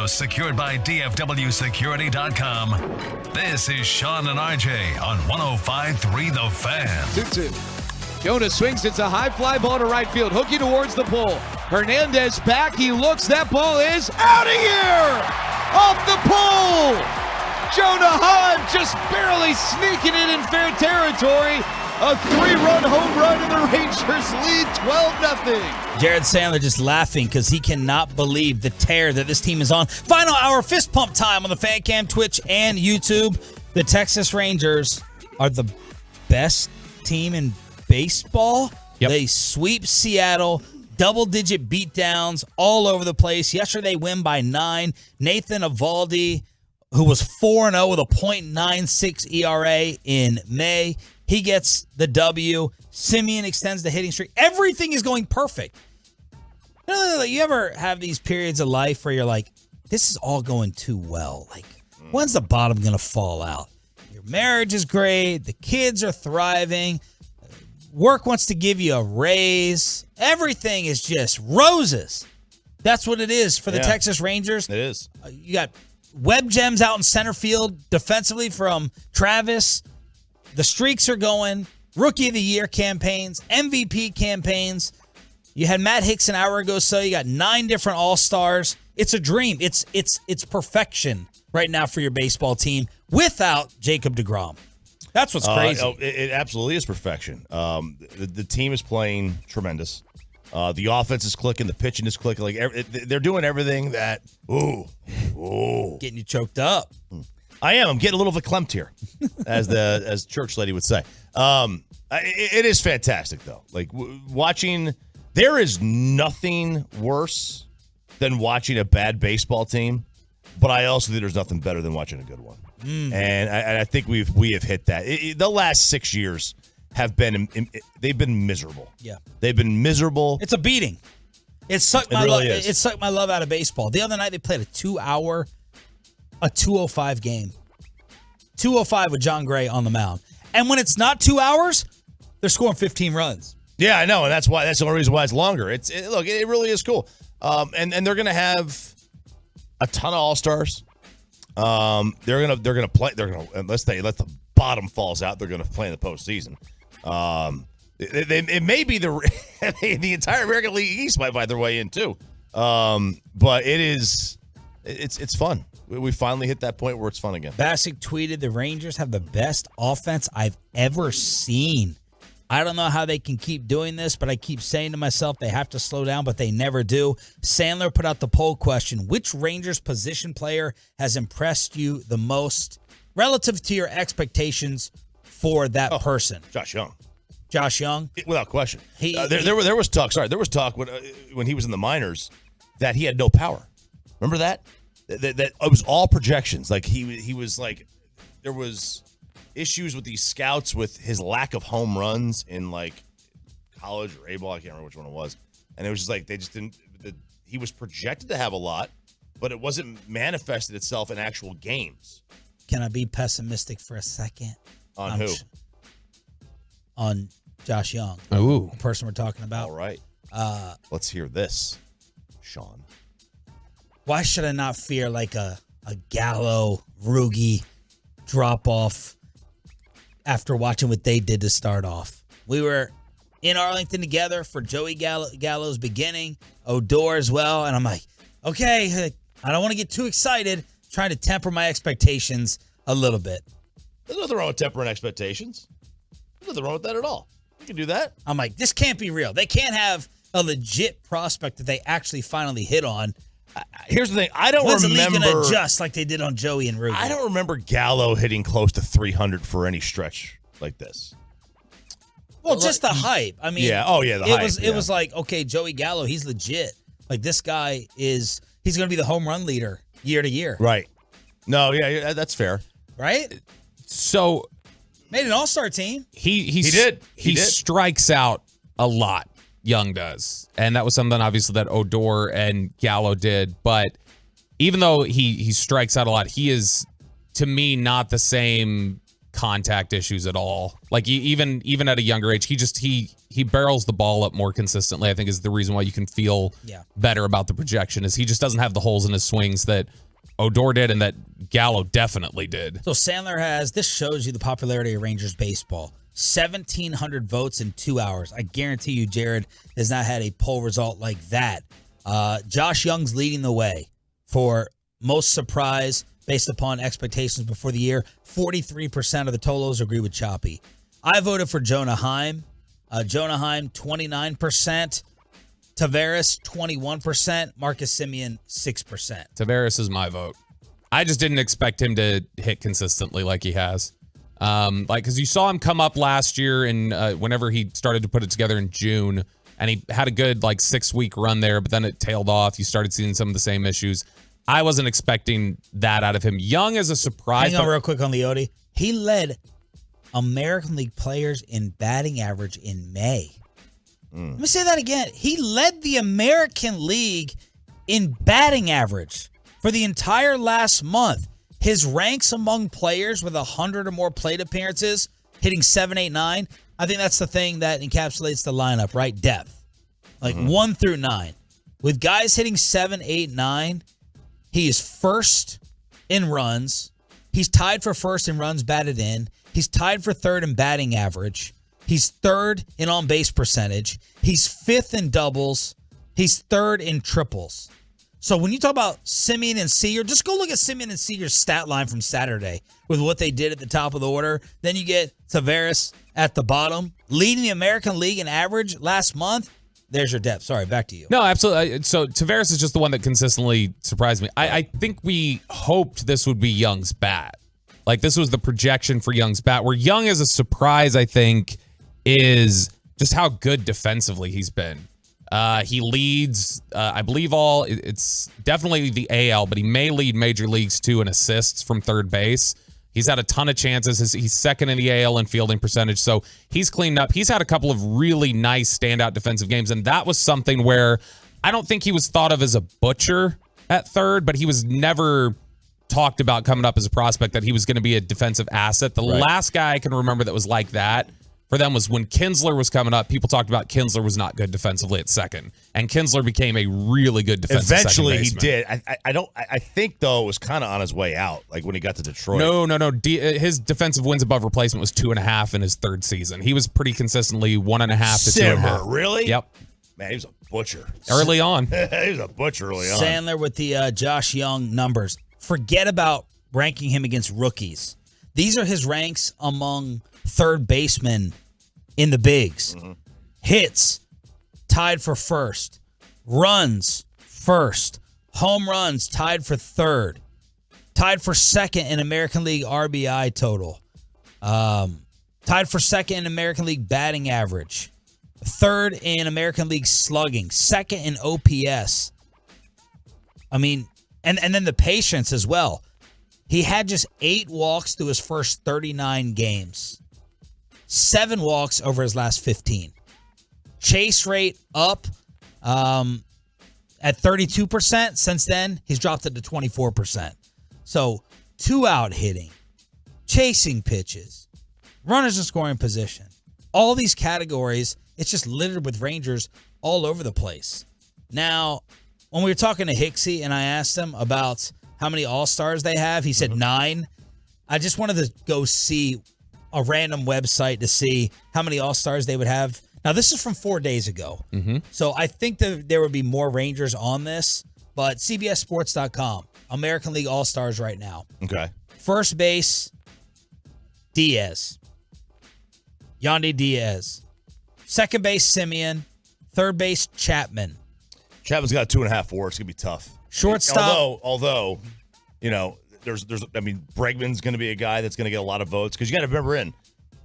Studios, secured by DFWSecurity.com. This is Sean and RJ on 105.3 The Fan. 2-2. Jonas swings. It's a high fly ball to right field. Hooking towards the pole. Hernandez back. He looks. That ball is out of here. Off the pole. Jonah Hahn just barely sneaking it in fair territory. A 3-run home run and the Rangers lead 12-0. Jared Sandler just laughing because he cannot believe the tear that this team is on. Final hour fist pump time on the Fan Cam, Twitch, and YouTube. The Texas Rangers are the best team in baseball. Yep. They sweep Seattle, double-digit beatdowns all over the place. Yesterday, they win by 9. Nathan Eovaldi, who was 4-0 with a .96 ERA in May, he gets the W. Simeon extends the hitting streak. Everything is going perfect. You ever have these periods of life where you're like, this is all going too well? Like, when's the bottom going to fall out? Your marriage is great. The kids are thriving. Work wants to give you a raise. Everything is just roses. That's what it is for the Texas Rangers. It is. You got web gems out in center field defensively from Travis. The streaks are going. Rookie of the Year campaigns, MVP campaigns. You had Matt Hicks an hour ago, so you got 9 different All-Stars. It's a dream. It's perfection right now for your baseball team without Jacob deGrom. That's what's crazy. It absolutely is perfection. The team is playing tremendous. The offense is clicking. The pitching is clicking. They're doing everything that. Ooh, getting you choked up. I am. I'm getting a little verklempt here, as church lady would say. It is fantastic though. Like watching, there is nothing worse than watching a bad baseball team, but I also think there's nothing better than watching a good one. And I think we have hit that. The last 6 years have been they've been miserable. Yeah, they've been miserable. It's a beating. It sucked my love out of baseball. The other night they played a 2:05 game. 2:05 with John Gray on the mound. And when it's not 2 hours, they're scoring 15 runs. Yeah, I know, and that's the only reason why it's longer. Look, it really is cool. And they're gonna have a ton of All-Stars. They're gonna play. Unless the bottom falls out, they're gonna play in the postseason. It may be the entire American League East might find their way in too. But it's fun. We finally hit that point where it's fun again. Bassick tweeted, the Rangers have the best offense I've ever seen. I don't know how they can keep doing this, but I keep saying to myself they have to slow down, but they never do. Sandler put out the poll question, which Rangers position player has impressed you the most relative to your expectations for that person? Josh Young. Josh Young? Without question. There was talk when he was in the minors that he had no power. Remember that? That it was all projections. Like he was like, there was issues with these scouts with his lack of home runs in like college or A-ball. I can't remember which one it was. And it was just like they just didn't. He was projected to have a lot, but it wasn't manifested itself in actual games. Can I be pessimistic for a second? On who? On Josh Young. Ooh, the person we're talking about. All right. Let's hear this, Sean. Why should I not fear like a Gallo, Rugi drop-off after watching what they did to start off? We were in Arlington together for Joey Gallo's beginning, Odor as well, and I'm like, okay, I don't want to get too excited, trying to temper my expectations a little bit. There's nothing wrong with tempering expectations. There's nothing wrong with that at all. You can do that. I'm like, this can't be real. They can't have a legit prospect that they actually finally hit on. Here's the thing. I don't remember. When's the league going to adjust like they did on Joey and Rugi? I don't remember Gallo hitting close to 300 for any stretch like this. Well, just the hype. I mean, yeah. Oh, yeah. The hype. It was like, okay, Joey Gallo, he's legit. Like this guy he's going to be the home run leader year to year. Right. No, yeah, that's fair. Right? So made an all-star team. He did. He strikes out a lot. Young does. And that was something obviously that Odor and Gallo did. But even though he strikes out a lot, he is, to me, not the same contact issues at all. Like even at a younger age, he barrels the ball up more consistently. I think is the reason why you can feel better about the projection is he just doesn't have the holes in his swings that Odor did and that Gallo definitely did. So Sandler this shows you the popularity of Rangers baseball. 1,700 votes in 2 hours. I guarantee you Jared has not had a poll result like that. Josh Young's leading the way for most surprise based upon expectations before the year. 43% of the Tolos agree with Choppy. I voted for Jonah Heim. Jonah Heim, 29%. Tavares, 21%. Marcus Semien, 6%. Tavares is my vote. I just didn't expect him to hit consistently like he has. Because you saw him come up last year and whenever he started to put it together in June, and he had a good 6-week run there, but then it tailed off. You started seeing some of the same issues. I wasn't expecting that out of him. Young is a surprise. Hang on real quick on Leote. He led American League players in batting average in May. Let me say that again. He led the American League in batting average for the entire last month. His ranks among players with 100 or more plate appearances, hitting 7, 8, 9. I think that's the thing that encapsulates the lineup, right? Depth. 1 through 9. With guys hitting 7, 8, 9, he is first in runs. He's tied for first in runs batted in. He's tied for third in batting average. He's third in on-base percentage. He's fifth in doubles. He's third in triples. So when you talk about Semien and Seager, just go look at Semien and Seager's stat line from Saturday with what they did at the top of the order. Then you get Tavares at the bottom, leading the American League in average last month. There's your depth. Sorry, back to you. No, absolutely. So Tavares is just the one that consistently surprised me. I think we hoped this would be Young's bat. This was the projection for Young's bat. Where Young is a surprise, I think, is just how good defensively he's been. He leads, I believe it's definitely the AL, but he may lead major leagues too in assists from third base. He's had a ton of chances. He's second in the AL in fielding percentage, so he's cleaned up. He's had a couple of really nice standout defensive games, and that was something where I don't think he was thought of as a butcher at third, but he was never talked about coming up as a prospect that he was going to be a defensive asset. The last guy I can remember that was like that for them was when Kinsler was coming up. People talked about Kinsler was not good defensively at second, and Kinsler became a really good defensive Eventually, second he baseman. did. I think though it was kind of on his way out, when he got to Detroit. No. His defensive wins above replacement was 2.5 in his third season. He was pretty consistently 1.5 to 2.5. Really? Yep. Man, he was a butcher Early on. He was a butcher early on. Sandler with the Josh Young numbers. Forget about ranking him against rookies. These are his ranks among third basemen in the bigs. Hits, tied for first. Runs, first. Home runs, tied for third. Tied for second in American League RBI total. Tied for second in American League batting average. Third in American League slugging. Second in OPS. I mean, and then the patience as well. He had just 8 walks through his first 39 games. 7 walks over his last 15. Chase rate up at 32%. Since then, he's dropped it to 24%. So 2-out hitting, chasing pitches, runners in scoring position. All these categories, it's just littered with Rangers all over the place. Now, when we were talking to Hicksey and I asked him about how many All-Stars they have, he said 9. I just wanted to go see a random website to see how many All-Stars they would have. Now, this is from 4 days ago. So I think that there would be more Rangers on this, but CBSSports.com, American League All-Stars right now. Okay. First base, Diaz. Yandy Diaz. Second base, Semien. Third base, Chapman. Chapman's got a 2.5 WAR. It's going to be tough. Shortstop. Although, there's Bregman's going to be a guy that's going to get a lot of votes because you got to remember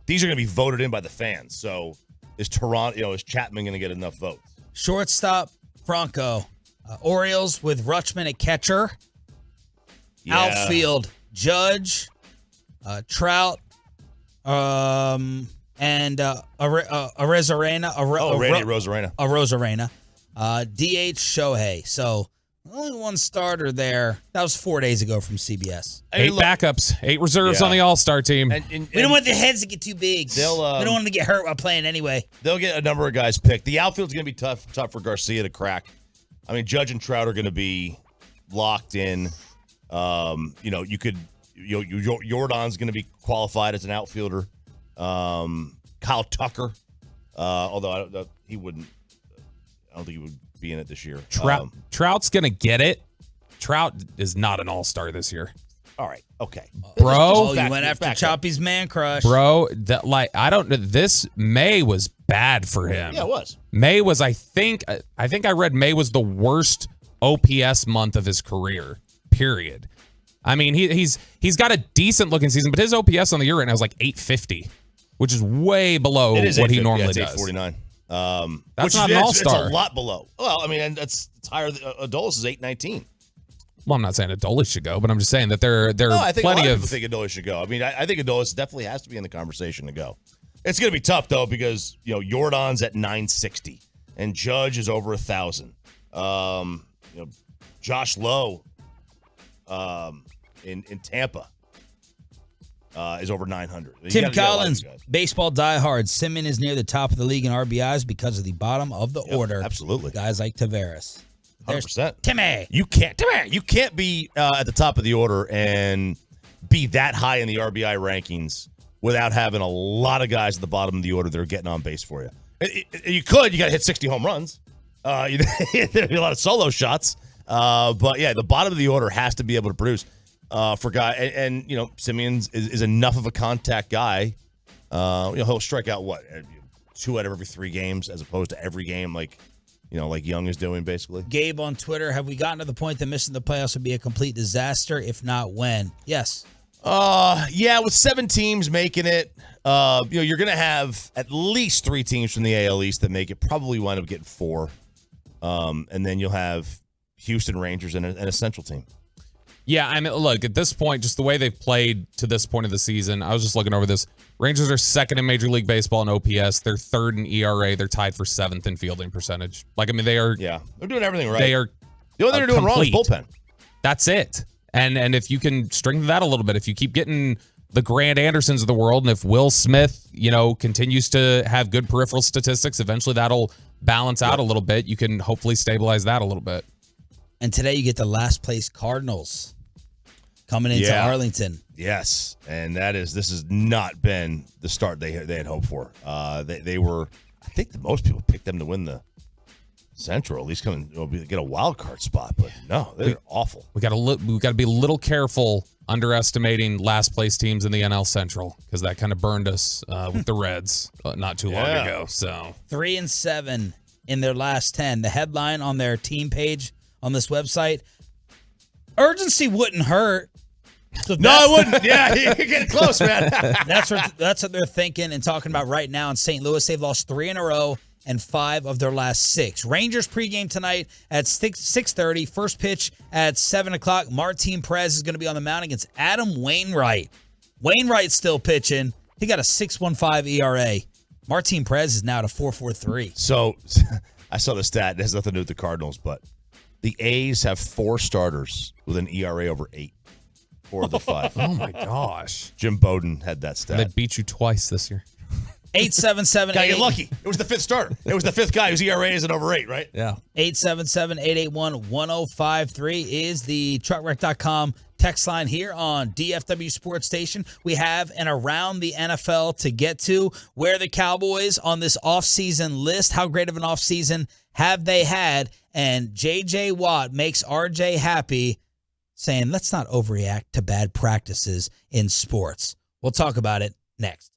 these are going to be voted in by the fans. So is Chapman going to get enough votes? Shortstop, Franco. Orioles with Rutschman at catcher. Yeah. Outfield, Judge, Trout, and Arozarena. Randy Arozarena. DH Shohei. So Only one starter there. That was 4 days ago from CBS. 8 backups, 8 reserves on the All-Star team. We don't want the heads to get too big. We don't want them to get hurt while playing anyway. They'll get a number of guys picked. The outfield's going to be tough for Garcia to crack. I mean, Judge and Trout are going to be locked in. Jordan's going to be qualified as an outfielder. Kyle Tucker, although I don't think he would be in it this year. Trout's going to get it. Trout is not an all-star this year. All right. Okay. Bro. You went after Choppy's man crush. Bro, I don't know. This May was bad for him. Yeah, it was. May was, I think I read May was the worst OPS month of his career, period. I mean, he's got a decent looking season, but his OPS on the year right now is like 850, which is way below what he normally does. 849. That's not an all-star. It's a lot below. Well, I mean, and it's higher. Adolis is 819. Well, I'm not saying Adolis should go, but I'm just saying that there are I think plenty a lot of people think Adolis should go. I mean, I think Adolis definitely has to be in the conversation to go. It's going to be tough though because Jordan's at 960 and Judge is over 1,000. Josh Lowe in Tampa is over 900. Tim Collins, baseball diehard. Simmons is near the top of the league in RBIs because of the bottom of the order. Absolutely. Guys like Tavares. 100%. Timmy. You can't be at the top of the order and be that high in the RBI rankings without having a lot of guys at the bottom of the order that are getting on base for you. You got to hit 60 home runs. There'll be a lot of solo shots. But yeah, the bottom of the order has to be able to produce for guy. And Simeons is enough of a contact guy. He'll strike out 2 out of every 3 games as opposed to every game like Young is doing basically. Gabe on Twitter, have we gotten to the point that missing the playoffs would be a complete disaster? If not, when? Yes. Yeah, with 7 teams making it, you're going to have at least 3 teams from the AL East that make it. Probably wind up getting 4. And then you'll have Houston Rangers and a Central team. Yeah, I mean, look, at this point, just the way they've played to this point of the season, I was just looking over this. Rangers are 2nd in Major League Baseball in OPS. They're 3rd in ERA. They're tied for 7th in fielding percentage. Like, I mean, they are... Yeah, they're doing everything right. They are the only thing they're doing wrong is bullpen. That's it. And if you can strengthen that a little bit, if you keep getting the Grant Andersons of the world, and if Will Smith, continues to have good peripheral statistics, eventually that'll balance out a little bit. You can hopefully stabilize that a little bit. And today you get the last place Cardinals coming into Arlington. Yes, and this has not been the start they had hoped for. They were, I think most people picked them to win the Central, at least get a wild card spot, but no, they're awful. We got to be a little careful underestimating last place teams in the NL Central because that kind of burned us with the Reds not too long ago. So 3-7 in their last 10. The headline on their team page on this website: urgency wouldn't hurt. So no, it wouldn't. Yeah, you're getting close, man. That's what they're thinking and talking about right now in St. Louis. They've lost 3 in a row and 5 of their last 6. Rangers pregame tonight at 6:30. First pitch at 7 o'clock. Martin Perez is going to be on the mound against Adam Wainwright. Wainwright's still pitching. He got a 6.15 ERA. Martin Perez is now at a 4.43. So I saw the stat. It has nothing to do with the Cardinals, but the A's have 4 starters with an ERA over 8. 4 of the 5. Oh, my gosh. Jim Bowden had that stat. They beat you twice this year. 877. Gotta get lucky. It was the 5th starter. It was the 5th guy whose ERA isn't over 8, right? Yeah. 877-881-1053 is the truckwreck.com text line here on DFW Sports Station. We have an Around the NFL to get to. Where the Cowboys on this offseason list? How great of an offseason have they had? And J.J. Watt makes R.J. happy, saying, let's not overreact to bad practices in sports. We'll talk about it next.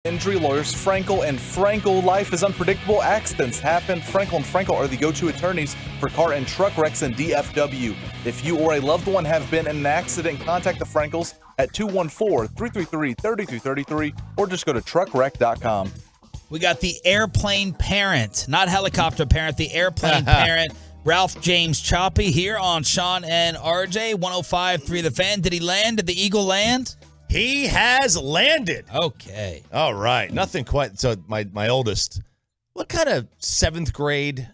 Injury lawyers Frankel and Frankel. Life is unpredictable. Accidents happen. Frankel and Frankel are the go-to attorneys for car and truck wrecks in DFW. If you or a loved one have been in an accident, contact the Frankels at 214-333-3333 or just go to truckwreck.com. We got the airplane parent, not helicopter parent, the airplane parent, Ralph James Choppy here on Sean and RJ, 105.3 The Fan. Did he land? Did the Eagle land? He has landed. Okay. All right. Nothing quite. So my oldest, what kind of 7th grade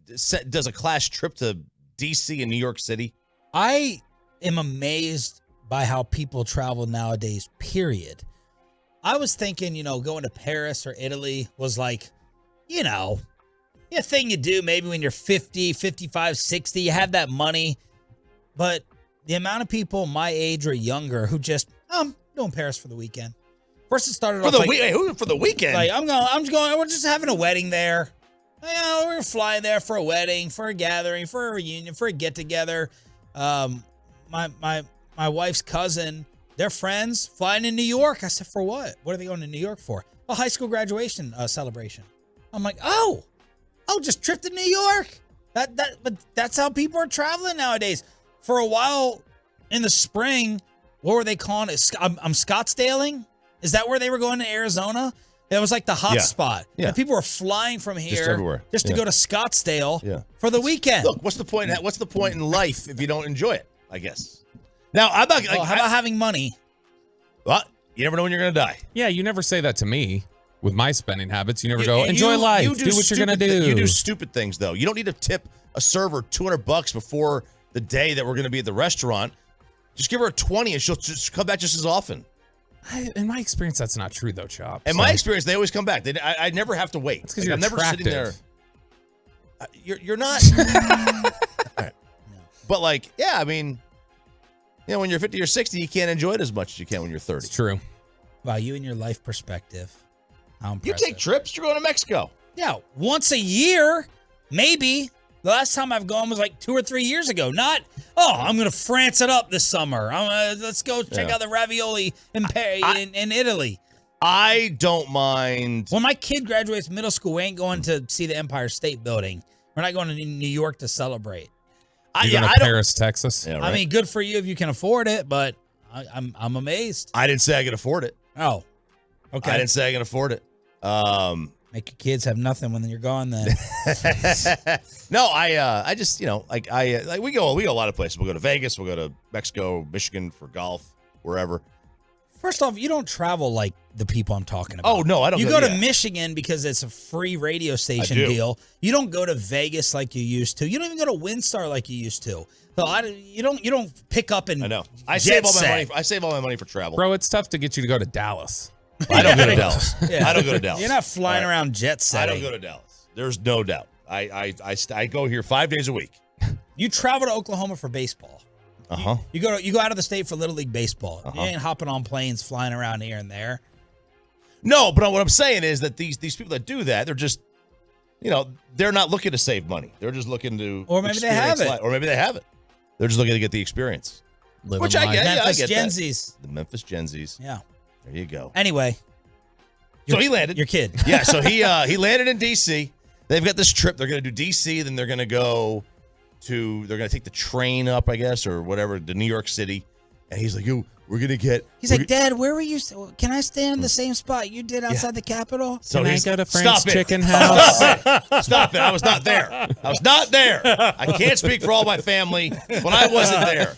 does a class trip to D.C. and New York City? I am amazed by how people travel nowadays, period. I was thinking, going to Paris or Italy was like, a thing you do maybe when you're 50, 55, 60. You have that money. But the amount of people my age or younger who just, going Paris for the weekend. First it started off for the weekend? Like, we're just having a wedding there. We're flying there for a wedding, for a gathering, for a reunion, for a get-together. My wife's cousin, they're friends, flying in New York. I said, for what? What are they going to New York for? A high school graduation celebration. I'm like, just trip to New York. But that's how people are traveling nowadays. For a while in the spring, what were they calling it? I'm Scottsdaling? Is that where they were going to Arizona? It was like the hot spot. Yeah. And people were flying from here just everywhere. To go to Scottsdale for the weekend. Look, what's the point in life if you don't enjoy it, I guess? Now, how about having money? Well, you never know when you're going to die. Yeah, you never say that to me with my spending habits. You never go, enjoy life, do what you're going to do. You do stupid things, though. You don't need to tip a server $200 before the day that we're going to be at the restaurant. Just give her a 20 and she'll just come back just as often. In my experience, that's not true, though, Chop. In my experience, they always come back. I never have to wait. It's because I'm never sitting there. You're not. Right. But when you're 50 or 60, you can't enjoy it as much as you can when you're 30. It's true. Wow, you and your life perspective. How impressive. You take trips. You're going to Mexico. Yeah, once a year, maybe. The last time I've gone was like 2 or 3 years ago. Not, I'm going to France it up this summer. Let's go check out the ravioli in Italy. I don't mind. When my kid graduates middle school, we ain't going to see the Empire State Building. We're not going to New York to celebrate. You're going to Paris, Texas. Yeah, right. I mean, good for you if you can afford it, but I'm amazed. I didn't say I could afford it. Oh, okay. I didn't say I can afford it. Make your kids have nothing when you're gone. Then No, I just like we go a lot of places. We'll go to Vegas. We'll go to Mexico, Michigan for golf, wherever. First off, you don't travel like the people I'm talking about. Oh no, I don't. You go to Michigan because it's a free radio station deal. You don't go to Vegas like you used to. You don't even go to WinStar like you used to. So you don't pick up and. I know. I save all my money. I save all my money for travel. Bro, it's tough to get you to go to Dallas. I don't go to Dallas. I don't go to Dallas. You're not flying around jet setting. I don't go to Dallas. There's no doubt. I go here 5 days a week. You travel to Oklahoma for baseball. You go out of the state for Little League baseball. You ain't hopping on planes flying around here and there. No, but what I'm saying is that these people that do that, they're just, they're not looking to save money. They're just looking to, or maybe they have it, or maybe they have it. They're just looking to get the experience. Which I get. Memphis I get Gen Zs. The Memphis Gen Zs. Yeah. There you go. Anyway, so he landed. Your kid. Yeah. So he landed in D.C. They've got this trip. They're going to do D.C. Then they're going to go to. They're going to take the train up, I guess, or whatever, to New York City. And he's like, "Yo, we're going to get." He's like, "Dad, where were you? Can I stay in the same spot you did outside the Capitol? So Can I go to Frank's Chicken House? Stop it! I was not there. I can't speak for all my family, but I wasn't there.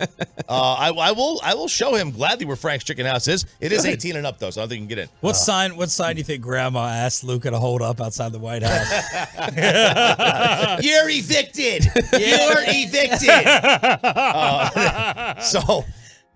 I will show him gladly where Frank's Chicken House is. It is 18 and up though, so I don't think you can get in. What sign do you think Grandma asked Luca to hold up outside the White House? You're evicted. You're evicted.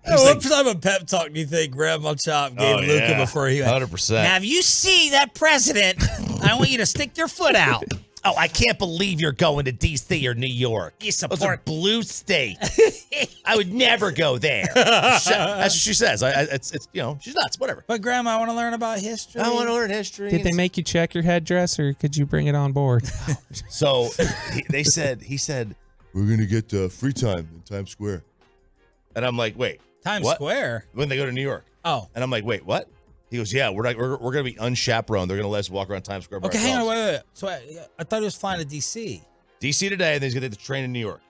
What type of pep talk do you think Grandma Chop gave Luca before he went? 100%. Now, if you see that president, I want you to stick your foot out. Oh, I can't believe you're going to D.C. or New York. You support Those are blue states. I would never go there. That's what she says. It's she's nuts. Whatever. But Grandma, I want to learn about history. I want to learn history. Did they make you check your headdress, or could you bring it on board? So he said, we're gonna get free time in Times Square, and I'm like, wait. Times Square? When they go to New York. Oh. And I'm like, wait, what? He goes, yeah, we're going to be unchaperoned. They're going to let us walk around Times Square by Okay, ourselves. hang on, wait. So I thought he was flying to D.C. D.C. today, and then he's going to take the train in New York.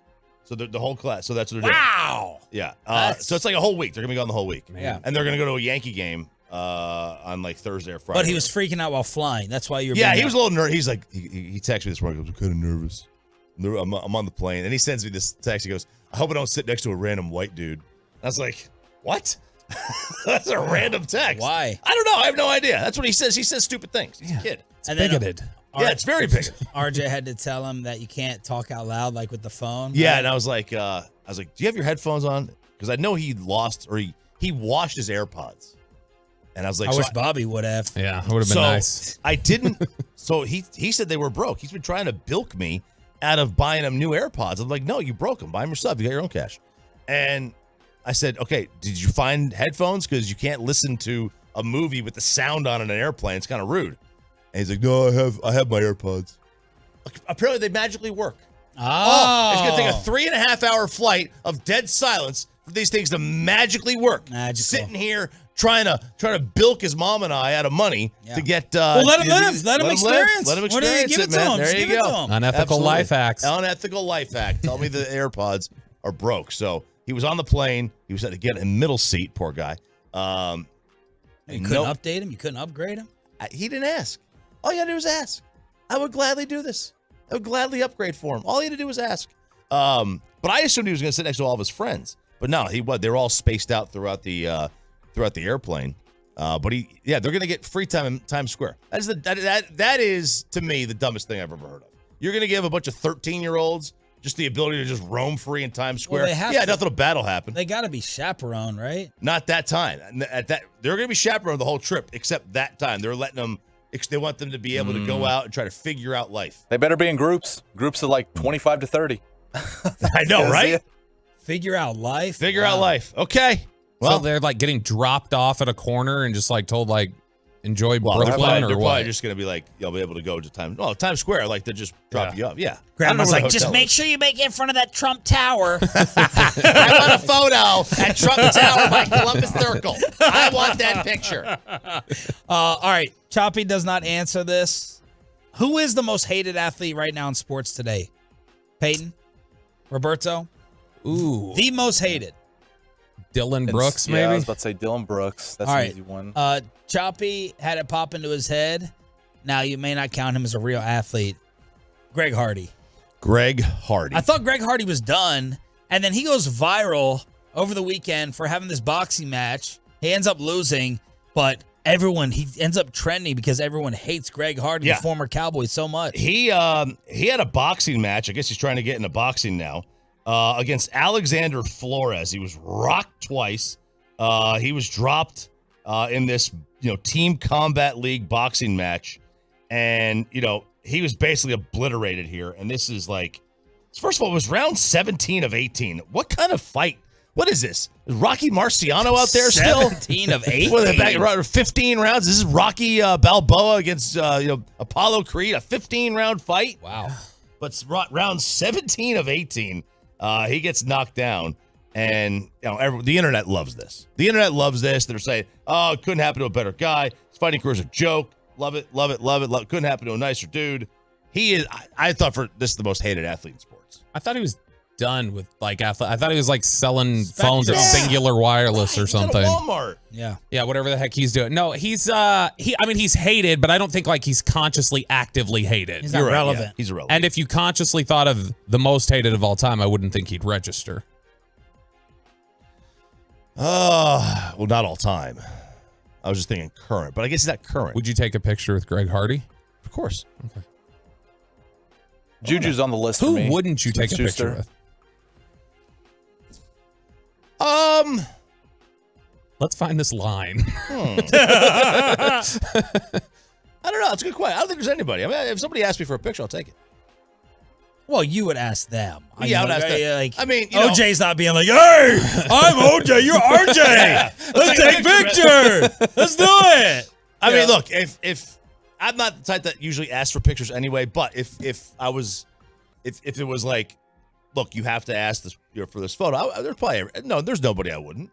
So the whole class. So that's what they're doing. Wow. Yeah. So it's like a whole week. They're going to be gone the whole week. Yeah. And they're going to go to a Yankee game on like Thursday or Friday. But he was freaking out while flying. That's why you're. Yeah, he was a little nervous. He's like, he texted me this morning. He goes, I'm kind of nervous. I'm on the plane. And he sends me this text. He goes, I hope I don't sit next to a random white dude. I was like, what? That's a random text. Why? I don't know. I have no idea. That's what he says. He says stupid things. He's a kid. It's bigoted. Yeah, it's very bigoted. RJ had to tell him that you can't talk out loud like with the phone. Yeah, and I was like, do you have your headphones on? Because I know he lost or he washed his AirPods. And I was like, I wish Bobby would have. Yeah, it would have been nice. I didn't. So he said they were broke. He's been trying to bilk me out of buying him new AirPods. I'm like, no, you broke them. Buy them yourself. You got your own cash. And I said, okay, did you find headphones? Because you can't listen to a movie with the sound on in an airplane. It's kind of rude. And he's like, no, I have my AirPods. Apparently, they magically work. Oh. It's going to take a 3.5 hour flight of dead silence for these things to magically work. Magical. Sitting here trying to bilk his mom and I out of money to get. Well, let him live. Let him experience. Let him What do you experience give it, it to man. him? There Just you give it go. to him. Unethical life hacks. Unethical life hack. Tell me the AirPods are broke. So he was on the plane. He was had to get a middle seat. Poor guy. You couldn't update him. You couldn't upgrade him. He didn't ask. All you had to do was ask. I would gladly do this. I would gladly upgrade for him. All he had to do was ask. But I assumed he was going to sit next to all of his friends. But no, they were all spaced out throughout the airplane. But they're going to get free time in Times Square. That is to me the dumbest thing I've ever heard of. You're going to give a bunch of 13-year-olds just the ability to just roam free in Times Square. Well, nothing bad will happen. They got to be chaperoned, right? Not that time. They're going to be chaperoned the whole trip, except that time. They're letting them. They want them to be able to go out and try to figure out life. They better be in groups of like 25 to 30. I know, right? Figure out life. Figure out life. Okay. Well, so they're like getting dropped off at a corner and just like told like enjoy Brooklyn they're or probably what? just going to be like, you'll be able to go to Times Square. Like, they just drop you off. Yeah. Grandma's like, just make sure you make it in front of that Trump Tower. I want a photo at Trump Tower by Columbus Circle. I want that picture. All right. Choppy does not answer this. Who is the most hated athlete right now in sports today? Peyton? Roberto? Ooh. The most hated. Dylan Brooks, maybe? Yeah, I was about to say Dylan Brooks. That's All an right. easy one. Choppy had it pop into his head. Now, you may not count him as a real athlete. Greg Hardy. Greg Hardy. I thought Greg Hardy was done, and then he goes viral over the weekend for having this boxing match. He ends up losing, but he ends up trending because everyone hates Greg Hardy, the former Cowboy, so much. He had a boxing match. I guess he's trying to get into boxing now against Alexander Flores. He was rocked twice. He was dropped in this team combat league boxing match, and he was basically obliterated here. And this is first of all, it was round 17 of 18. What kind of fight? What is this? Is Rocky Marciano out there still? 17 of 18. What, back 15 rounds. This is Rocky Balboa against Apollo Creed. A 15-round fight. Wow. But round 17 of 18, he gets knocked down. And the internet loves this. The internet loves this. They're saying, "Oh, it couldn't happen to a better guy. His fighting career is a joke. Love it, love it, love it. Couldn't happen to a nicer dude." He is. I thought this is the most hated athlete in sports. I thought he was done with I thought he was selling phones at Singular Wireless or something. At Walmart. Yeah, whatever the heck he's doing. No, he's he's hated, but I don't think he's consciously actively hated. He's not relevant. Yeah, he's irrelevant. And if you consciously thought of the most hated of all time, I wouldn't think he'd register. Well, not all time. I was just thinking current, but I guess he's not current. Would you take a picture with Greg Hardy? Of course. Okay. Juju's on the list for me. Who wouldn't you take a picture with? Let's find this line. I don't know. It's a good question. I don't think there's anybody. I mean, if somebody asks me for a picture, I'll take it. Well, you would ask them. I would ask them. I mean, OJ's not being like, "Hey, I'm OJ, you're RJ. Let's take a picture. Let's do it." I mean, look, if I'm not the type that usually asks for pictures anyway, but if it was look, you have to ask this for this photo, there's nobody I wouldn't.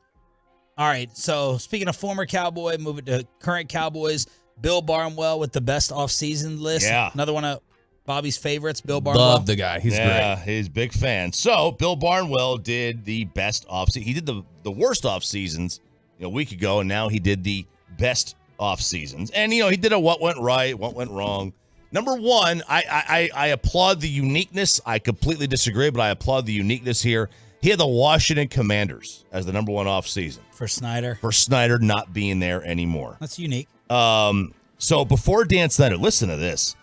All right. So speaking of former Cowboy, moving to current Cowboys, Bill Barnwell with the best offseason list. Yeah. Another one of Bobby's favorites, Bill Barnwell. Love the guy. He's great. He's a big fan. So Bill Barnwell did the best offseason. He did the worst off seasons a week ago, and now he did the best off seasons. And he did a what went right, what went wrong. Number one, I applaud the uniqueness. I completely disagree, but I applaud the uniqueness here. He had the Washington Commanders as the number one off season. For Snyder. For Snyder not being there anymore. That's unique. So before Dan Snyder, listen to this.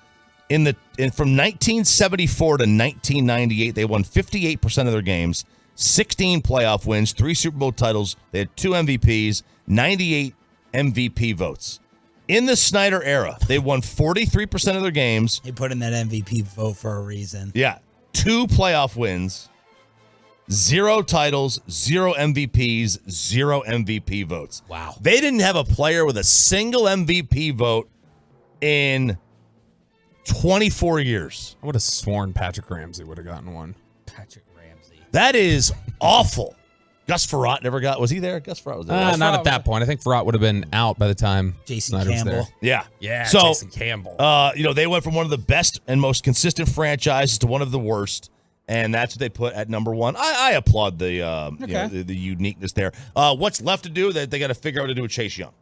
From 1974 to 1998, they won 58% of their games, 16 playoff wins, 3 Super Bowl titles. They had 2 MVPs, 98 MVP votes. In the Snyder era, they won 43% of their games. He put in that MVP vote for a reason. Yeah. 2 playoff wins, 0 titles, 0 MVPs, 0 MVP votes. Wow. They didn't have a player with a single MVP vote in 24 years. I would have sworn Patrick Ramsey would have gotten one. Patrick Ramsey. That is awful. Gus Farratt never got. Was he there? Gus Farratt was there. Not at that point. I think Farratt would have been out by the time Jason Snyder was Campbell. there. Yeah. Yeah, So, Jason Campbell. They went from one of the best and most consistent franchises to one of the worst, and that's what they put at number one. I applaud the uniqueness there. What's left to do? They got to figure out what to do with Chase Young.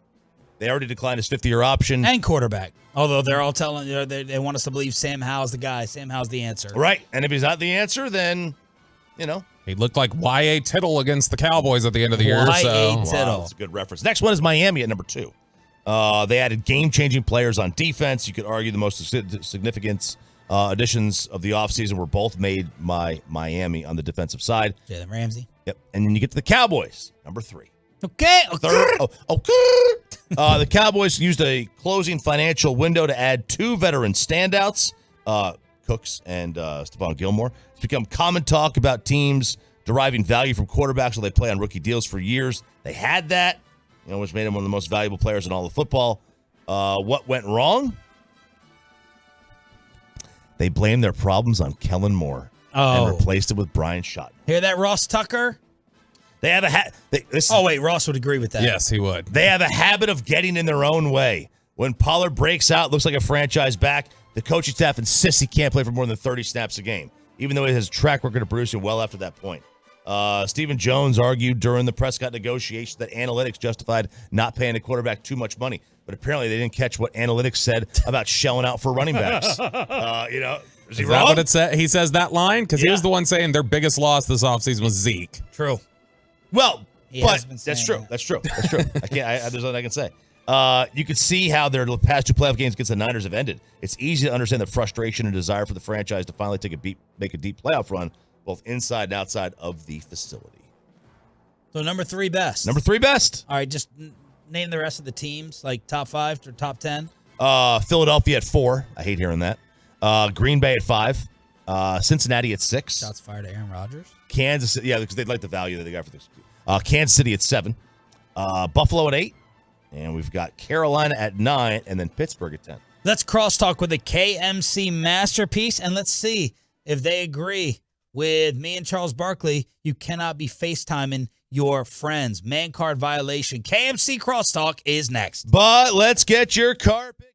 They already declined his 5th-year option. And quarterback. Although they're all telling they want us to believe Sam Howell's the guy. Sam Howell's the answer. Right. And if he's not the ansher, then, He looked like Y.A. Tittle against the Cowboys at the end of the year. Y.A. Tittle. Wow, that's a good reference. Next one is Miami at number 2. They added game-changing players on defense. You could argue the most significant additions of the offseason were both made by Miami on the defensive side. Jalen Ramsey. Yep. And then you get to the Cowboys, number 3. Okay. The Cowboys used a closing financial window to add 2 veteran standouts, Cooks and Stephon Gilmore. It's become common talk about teams deriving value from quarterbacks while they play on rookie deals for years. They had that, which made them one of the most valuable players in all of football. What went wrong? They blamed their problems on Kellen Moore and replaced it with Brian Schottenheimer. Hear that, Ross Tucker? They have Ross would agree with that. Yes, he would. They have a habit of getting in their own way. When Pollard breaks out, looks like a franchise back, the coaching staff insists he can't play for more than 30 snaps a game, even though he has a track record of producing well after that point. Stephen Jones argued during the Prescott negotiations that analytics justified not paying a quarterback too much money. but apparently they didn't catch what analytics said about shelling out for running backs. Is he Is wrong? that what it said? He says that line? Because he Yeah. was the one saying their biggest loss this offseason was Zeke. True. Well, He but has been that's saying true. That's true. That's true. There's nothing I can say. You can see how their past 2 playoff games against the Niners have ended. It's easy to understand the frustration and desire for the franchise to finally make a deep playoff run, both inside and outside of the facility. So number 3 best. Number 3 best. All right, just name the rest of the teams, like top 5 or top 10. Philadelphia at 4. I hate hearing that. Green Bay at 5. Cincinnati at 6. Shots fired at Aaron Rodgers. Kansas City, yeah, because they like the value that they got for this. Kansas City at 7. Buffalo at 8. And we've got Carolina at 9, and then Pittsburgh at 10. Let's crosstalk with a KMC masterpiece, and let's see if they agree with me and Charles Barkley. You cannot be FaceTiming your friends. Man card violation. KMC crosstalk is next. But let's get your car pick.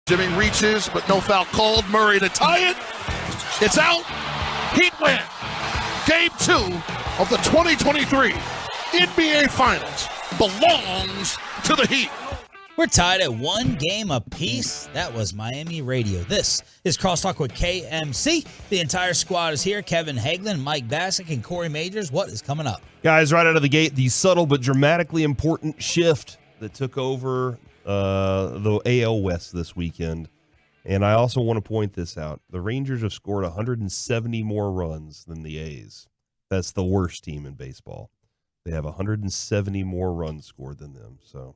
Jimmy reaches, but no foul called. Murray to tie it. It's out. Heat win. Game 2 of the 2023 NBA Finals belongs to the Heat. We're tied at 1 game apiece. That was Miami Radio. This is Crosstalk with KMC. The entire squad is here. Kevin Hagelin, Mike Bassick, and Corey Majors. What is coming up? Guys, right out of the gate, the subtle but dramatically important shift that took over the AL West this weekend. And I also want to point this out. The Rangers have scored 170 more runs than the A's. That's the worst team in baseball. They have 170 more runs scored than them. So,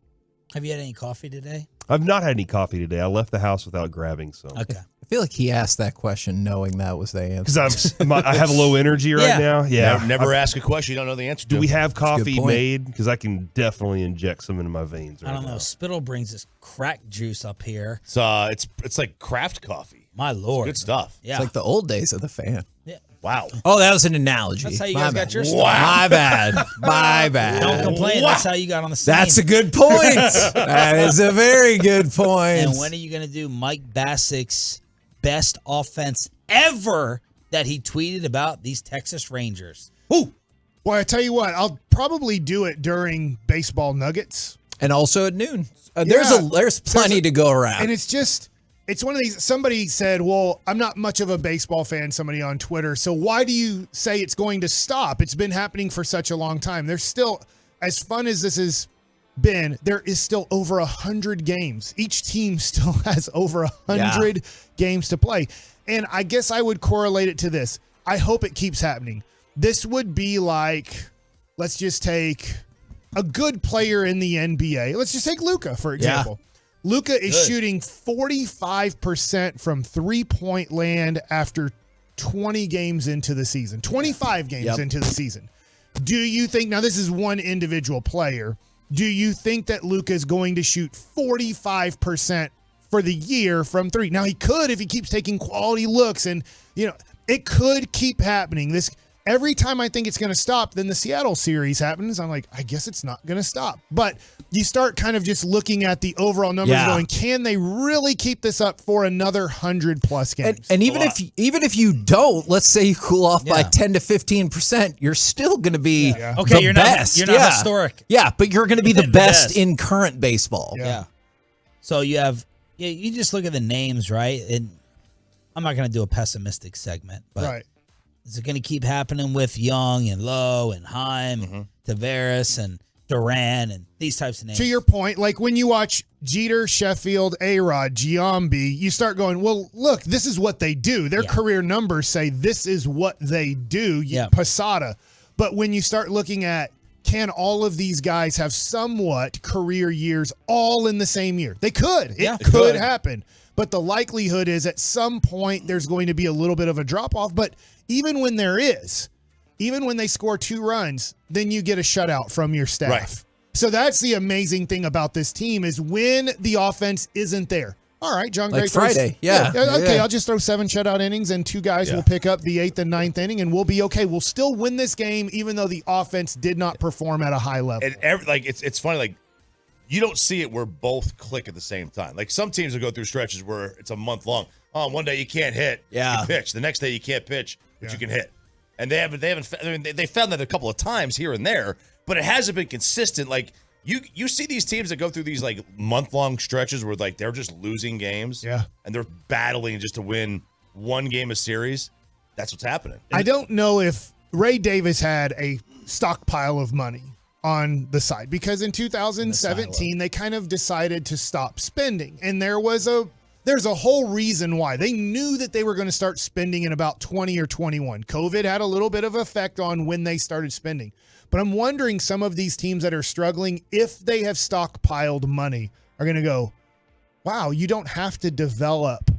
have you had any coffee today? I've not had any coffee today. I left the house without grabbing some. Okay. I feel like he asked that question knowing that was the answer. Because I have low energy right now. Yeah. Never ask a question you don't know the answer to. Do we have coffee made? Because I can definitely inject some into my veins. I don't know. Spittle brings this crack juice up here. It's like craft coffee. My Lord. It's good stuff. Yeah. It's like the old days of the fan. Yeah. Wow. Oh, that was an analogy. That's how you guys got your stuff. My bad. My bad. Don't complain. That's how you got on the scene. That's a good point. That is a very good point. And when are you going to do Mike Bassick's best offense ever that he tweeted about these Texas Rangers? Ooh. Well, I tell you what, I'll probably do it during Baseball Nuggets. And also at noon. There's plenty to go around. And it's one of these, somebody said, well, I'm not much of a baseball fan, somebody on Twitter, so why do you say it's going to stop? It's been happening for such a long time. There's still, as fun as this has been, there is still over 100 games. Each team still has over 100 games to play. And I guess I would correlate it to this. I hope it keeps happening. This would be like, let's just take a good player in the NBA. Let's just take Luka, for example. Luka is shooting 45% from three-point land after 20 games into the season, 25 games into the season. Do you think, now this is one individual player, do you think that Luka is going to shoot 45% for the year from three? Now he could if he keeps taking quality looks, and it could keep happening. Every time I think it's going to stop, then the Seattle series happens. I'm like, I guess it's not going to stop. But you start kind of just looking at the overall numbers going, can they really keep this up for another 100+ games? And even if you don't, let's say you cool off by 10 to 15%, you're still going to be okay. You're best. You're not historic. Yeah, but you're going to be the best in current baseball. Yeah. So you have, you just look at the names, right? And I'm not going to do a pessimistic segment, but is it going to keep happening with Young and Lowe and Heim and Tavares and Duran and these types of names? To your point, like when you watch Jeter, Sheffield, A-Rod, Giambi, you start going, well, look, this is what they do. Their career numbers say this is what they do. Posada. But when you start looking at, can all of these guys have somewhat career years all in the same year? They could. It could happen. But the likelihood is at some point there's going to be a little bit of a drop-off. But even when there is, even when they score 2 runs, then you get a shutout from your staff. Right. So that's the amazing thing about this team is when the offense isn't there. All right, John Gray. Like Friday, Okay, I'll just throw 7 shutout innings and 2 guys will pick up the 8th and 9th inning, and we'll be okay. We'll still win this game even though the offense did not perform at a high level. And it's funny, like, you don't see it where both click at the same time. Like some teams will go through stretches where it's a month long. Oh, one day you can't hit, you pitch. The next day you can't pitch, but you can hit. And they found that a couple of times here and there, but it hasn't been consistent. Like you see these teams that go through these like month-long stretches where like they're just losing games, and they're battling just to win one game a series. That's what's happening. I don't know if Ray Davis had a stockpile of money on the side because in 2017 they kind of decided to stop spending, and there's a whole reason why. They knew that they were going to start spending in about 20 or 21. COVID had a little bit of effect on when they started spending. But I'm wondering some of these teams that are struggling, if they have stockpiled money, are going to go, wow, you don't have to develop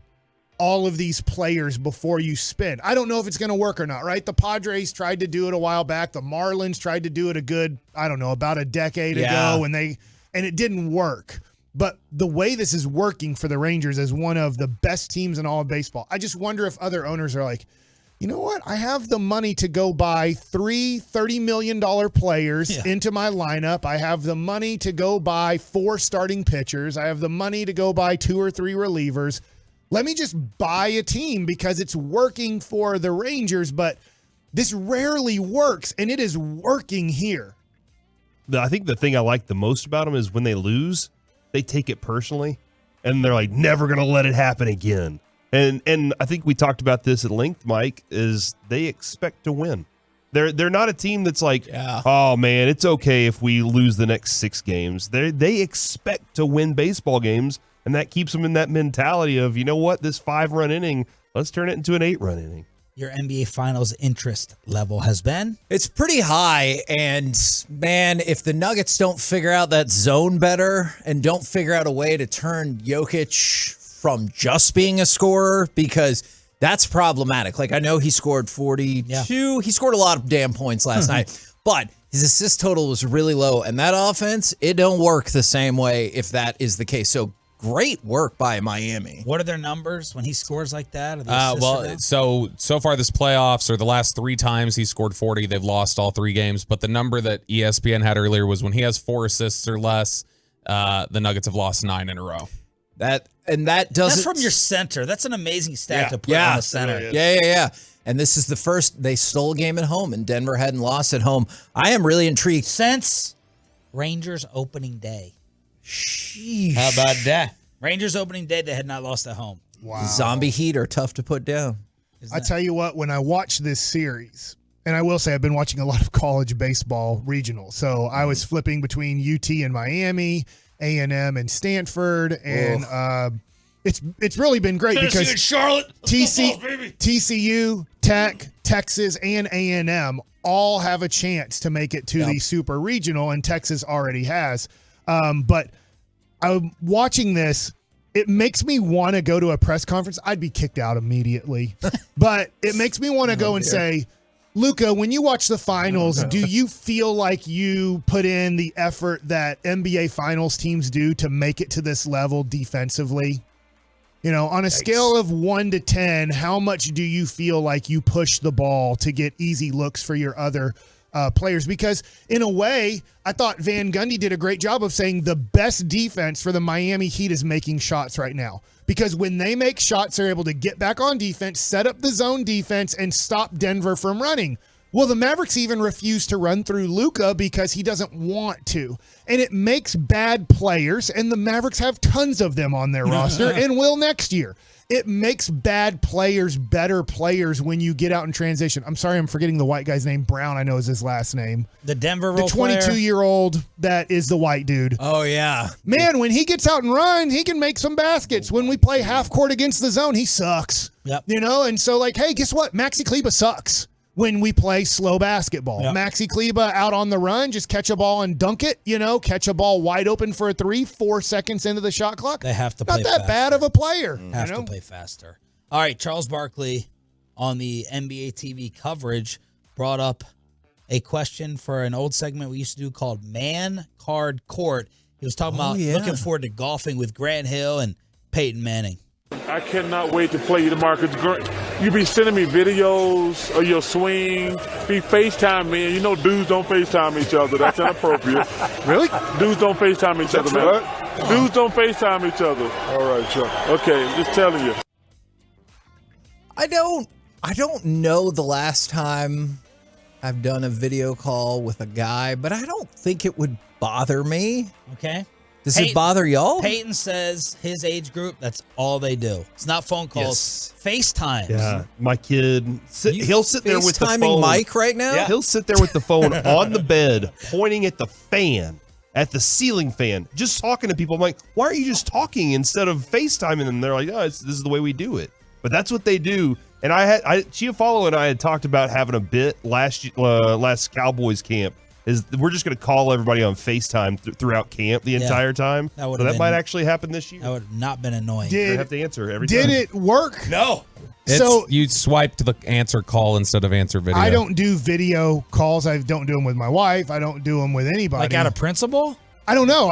all of these players before you spend. I don't know if it's going to work or not, right? The Padres tried to do it a while back. The Marlins tried to do it about a decade ago, and it didn't work. But the way this is working for the Rangers as one of the best teams in all of baseball, I just wonder if other owners are like, you know what? I have the money to go buy 3 $30 million players into my lineup. I have the money to go buy 4 starting pitchers. I have the money to go buy 2 or 3 relievers. Let me just buy a team because it's working for the Rangers, but this rarely works, and it is working here. I think the thing I like the most about them is when they lose, they take it personally, and they're like, never going to let it happen again. And I think we talked about this at length, Mike, is they expect to win. They're not a team that's like, oh, man, it's okay if we lose the next 6 games. They expect to win baseball games, and that keeps them in that mentality of, you know what, this 5-run inning, let's turn it into an 8-run inning. Your NBA Finals interest level has been? It's pretty high, and man, if the Nuggets don't figure out that zone better and don't figure out a way to turn Jokic from just being a scorer, because that's problematic. Like, I know he scored 42. Yeah. He scored a lot of damn points last night, but his assist total was really low, and that offense, it don't work the same way if that is the case. So great work by Miami. What are their numbers when he scores like that? So far this playoffs, or the last 3 times he scored 40, they've lost all 3 games. But the number that ESPN had earlier was when he has 4 assists or less, the Nuggets have lost 9 in a row. That's from your center. That's an amazing stat to put on the center. Yeah. And this is the first they stole a game at home, and Denver hadn't lost at home. I am really intrigued. Since Rangers opening day. Sheesh. How about that? Rangers opening day, they had not lost at home. Wow. Zombie Heat are tough to put down. I tell you what, when I watch this series, and I will say I've been watching a lot of college baseball regional. So I was flipping between UT and Miami, A&M and Stanford, and it's really been great because and Charlotte, TCU, Tech, Texas, and A&M all have a chance to make it to the super regional, and Texas already has. But I'm watching this. It makes me want to go to a press conference. I'd be kicked out immediately. But it makes me want to go and say, Luka, when you watch the finals, do you feel like you put in the effort that NBA finals teams do to make it to this level defensively? You know, on a scale of 1 to 10, how much do you feel like you push the ball to get easy looks for your other players? Because in a way, I thought Van Gundy did a great job of saying the best defense for the Miami Heat is making shots right now. Because when they make shots, they're able to get back on defense, set up the zone defense, and stop Denver from running. Well, the Mavericks even refuse to run through Luka because he doesn't want to. And it makes bad players, and the Mavericks have tons of them on their roster and will next year. It makes bad players better players when you get out in transition. I'm sorry, I'm forgetting the white guy's name. Brown, I know is his last name. The Denver The 22-year-old that is the white dude. Oh, yeah. Man, when he gets out and runs, he can make some baskets. When we play half court against the zone, he sucks. Yep. You know, and so like, hey, guess what? Maxi Kleber sucks when we play slow basketball. Yep. Maxi Kleber out on the run, just catch a ball and dunk it, you know, catch a ball wide open for a 3, 4 seconds into the shot clock. They have to play Not that faster. bad of a player. Have you know? to play faster. All right, Charles Barkley on the NBA TV coverage brought up a question for an old segment we used to do called Man Card Court. He was talking about looking forward to golfing with Grant Hill and Peyton Manning. I cannot wait to play you tomorrow because you be sending me videos of your swing. Be FaceTime me. And you know dudes don't FaceTime each other. That's inappropriate. Really? Dudes don't FaceTime each other, man. Dudes don't FaceTime each other. All right, Chuck. Okay, I'm just telling you. I don't know the last time I've done a video call with a guy, but I don't think it would bother me. Okay. Does it bother y'all? Peyton says his age group, that's all they do. It's not phone calls. FaceTime. Yeah, my kid, he'll sit there with the phone. FaceTiming Mike right now? Yeah. He'll sit there with the phone on the bed, pointing at the fan, at the ceiling fan, just talking to people. I'm like, why are you just talking instead of FaceTiming them? They're like, oh, this is the way we do it. But that's what they do. And Chiafalo and I had talked about having a bit last Cowboys camp. Is we're just going to call everybody on FaceTime throughout camp the entire time. That might actually happen this year. That would have not been annoying. You have to answer every time. Did it work? No. So you swiped the answer call instead of answer video. I don't do video calls. I don't do them with my wife. I don't do them with anybody. Like out of principle? I don't know.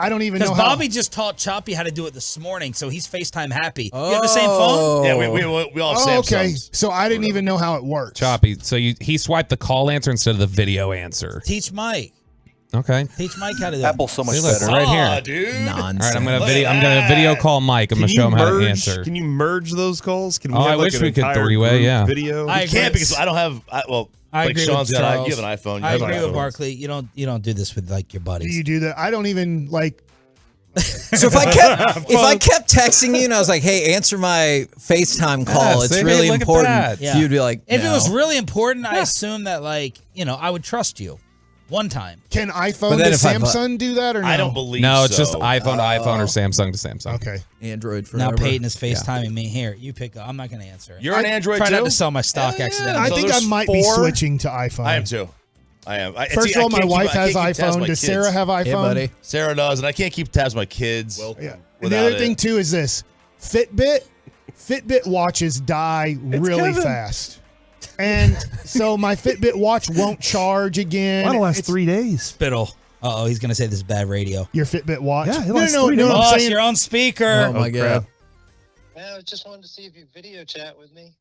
I don't even know Because how. Bobby just taught Choppy how to do it this morning, so he's FaceTime happy. You have the same phone? Yeah, we all have Samsungs. Okay, so I didn't even know how it works. Choppy. So he swiped the call answer instead of the video answer. Teach Mike. Okay. Teach Mike how to do Apple's so much See, look, better. right here. Dude. Nonsense. All right, I'm gonna video call Mike. I'm gonna show him how to answer. Can you merge those calls? Can we Oh, have I like wish an we could entire three-way, group yeah. Video. I I can't because I don't have. I like agree Sean's with got. Charles. You have an iPhone. I You have agree an with iPhone. Barkley. You don't do this with like your Do buddies. you do that? I don't even like. So if I kept texting you and I was like, "Hey, answer my FaceTime call. It's see, really hey, look at important." that. Yeah. You'd be like, If it "No." was really important, I assume that I would trust you. One time. Can iPhone But to then if I- Samsung do that or no? I don't believe. No, it's just so. iPhone to iPhone or Samsung to Samsung. Okay. Android forever. Now Peyton is FaceTiming me. Here, you pick up. I'm not going to answer it. You're an Android Try too. not to sell my stock accidentally. I So think I there's might be 4? switching to iPhone. I am too. I am. First of all, my wife has iPhone. Does Sarah Sarah have iPhone? Hey, buddy. Sarah does, and I can't keep tabs on my kids. Yeah. And the other thing too is this: Fitbit watches die really fast, and so my Fitbit watch won't charge again. That'll last It's 3 days. Spittle. Uh-oh, he's going to say this is bad radio. Your Fitbit watch? Yeah, it no, lasts no, 3 no. days. I'm Boss, saying you're on speaker. Oh my god. Man, I just wanted to see if you video chat with me.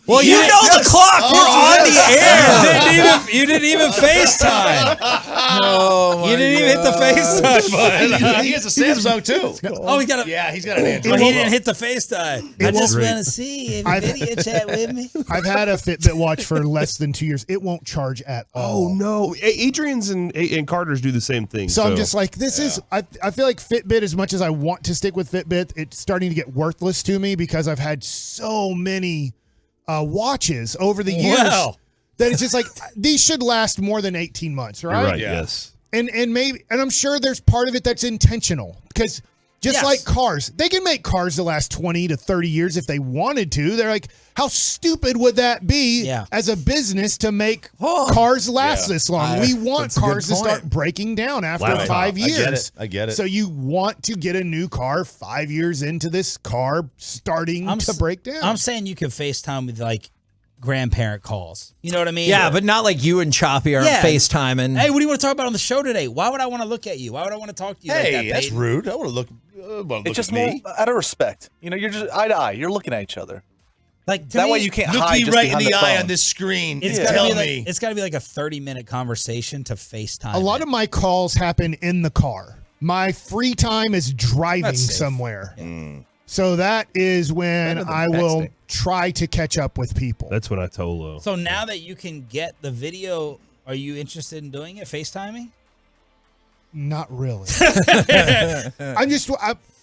Well, you know the clock. We're on the air. You didn't even FaceTime. Oh my You didn't even hit the FaceTime button. he has a Samsung too. Oh, he got a. Yeah, he's got an But Android. he didn't hit the FaceTime. I just won't- want to see if you video chat with me. I've had a Fitbit watch for less than 2 years. It won't charge at all. Oh no, Adrian's and Carter's do the same thing. So I'm just like, this is. I feel like Fitbit, as much as I want to stick with Fitbit, it's starting to get worthless to me because I've had so many watches over the years that it's just like these should last more than 18 months, right? Right. Yes. And I'm sure there's part of it that's intentional because just like cars, they can make cars to last 20 to 30 years if they wanted to. They're like, how stupid would that be as a business to make cars last this long? We want cars to start breaking down after 5 years. I get it. So you want to get a new car 5 years into this car starting to break down. I'm saying you can FaceTime with like grandparent calls. You know what I mean? Yeah, but not like you and Choppy are FaceTiming. Hey, what do you want to talk about on the show today? Why would I want to look at you? Why would I want to talk to you like that, Hey, that's Peyton? rude. I want to look. It's just more out of respect. You know, you're just eye to eye. You're looking at each other. Like That way you can't Look hide me just right in behind the eye phone. on this screen. It's and gotta tell be like, me. it's got to be like a 30-minute conversation to FaceTime. A lot of my calls happen in the car. My free time is driving That's safe. somewhere. So that is when I will try to catch up with people. That's when I Tolo. So now that you can get the video, are you interested in doing it, FaceTiming? Not really.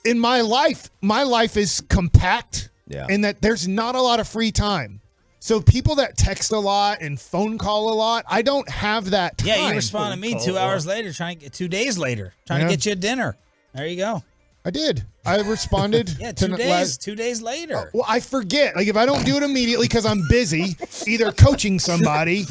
In my life is compact in that there's not a lot of free time. So people that text a lot and phone call a lot, I don't have that time. Yeah, you respond to me 2 hours later, 2 days later, trying to get you a dinner. There you go. I did. I responded. Yeah, to 2 days. 2 days later. Well, I forget. Like if I don't do it immediately because I'm busy, either coaching somebody,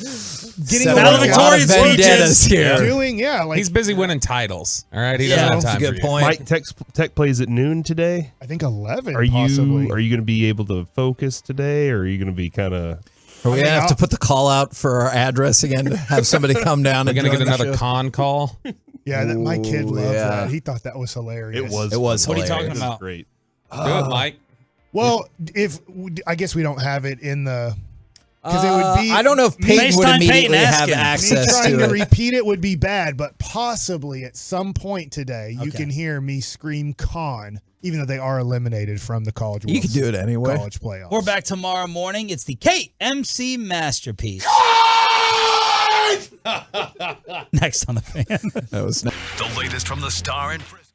getting a Valedictorian vendettas speeches. here. doing, like He's busy winning titles. All right, he doesn't have time that's a good for you. point. Mike Tech plays at noon today. I think 11. Are possibly. you going to be able to focus today, or are you going to be kind of? Are we gonna have to put the call out for our address again to have somebody come down? We're and gonna join get the another show? con call. Yeah, my kid loved yeah. that. He thought that was hilarious. It was. It was What are you hilarious. talking about? Great. Do it, Mike. Well, I guess we don't have it in the because it would be. I don't know if Peyton would FaceTime immediately Peyton, ask have him. Me access trying to to it. repeat it would be bad, but possibly at some point today you Okay. can hear me scream "con," even though they are eliminated from the college. You can do it anyway. College playoffs. We're back tomorrow morning. It's the KMC Masterpiece. Next on the fan. That was The latest from the Star in Frisco.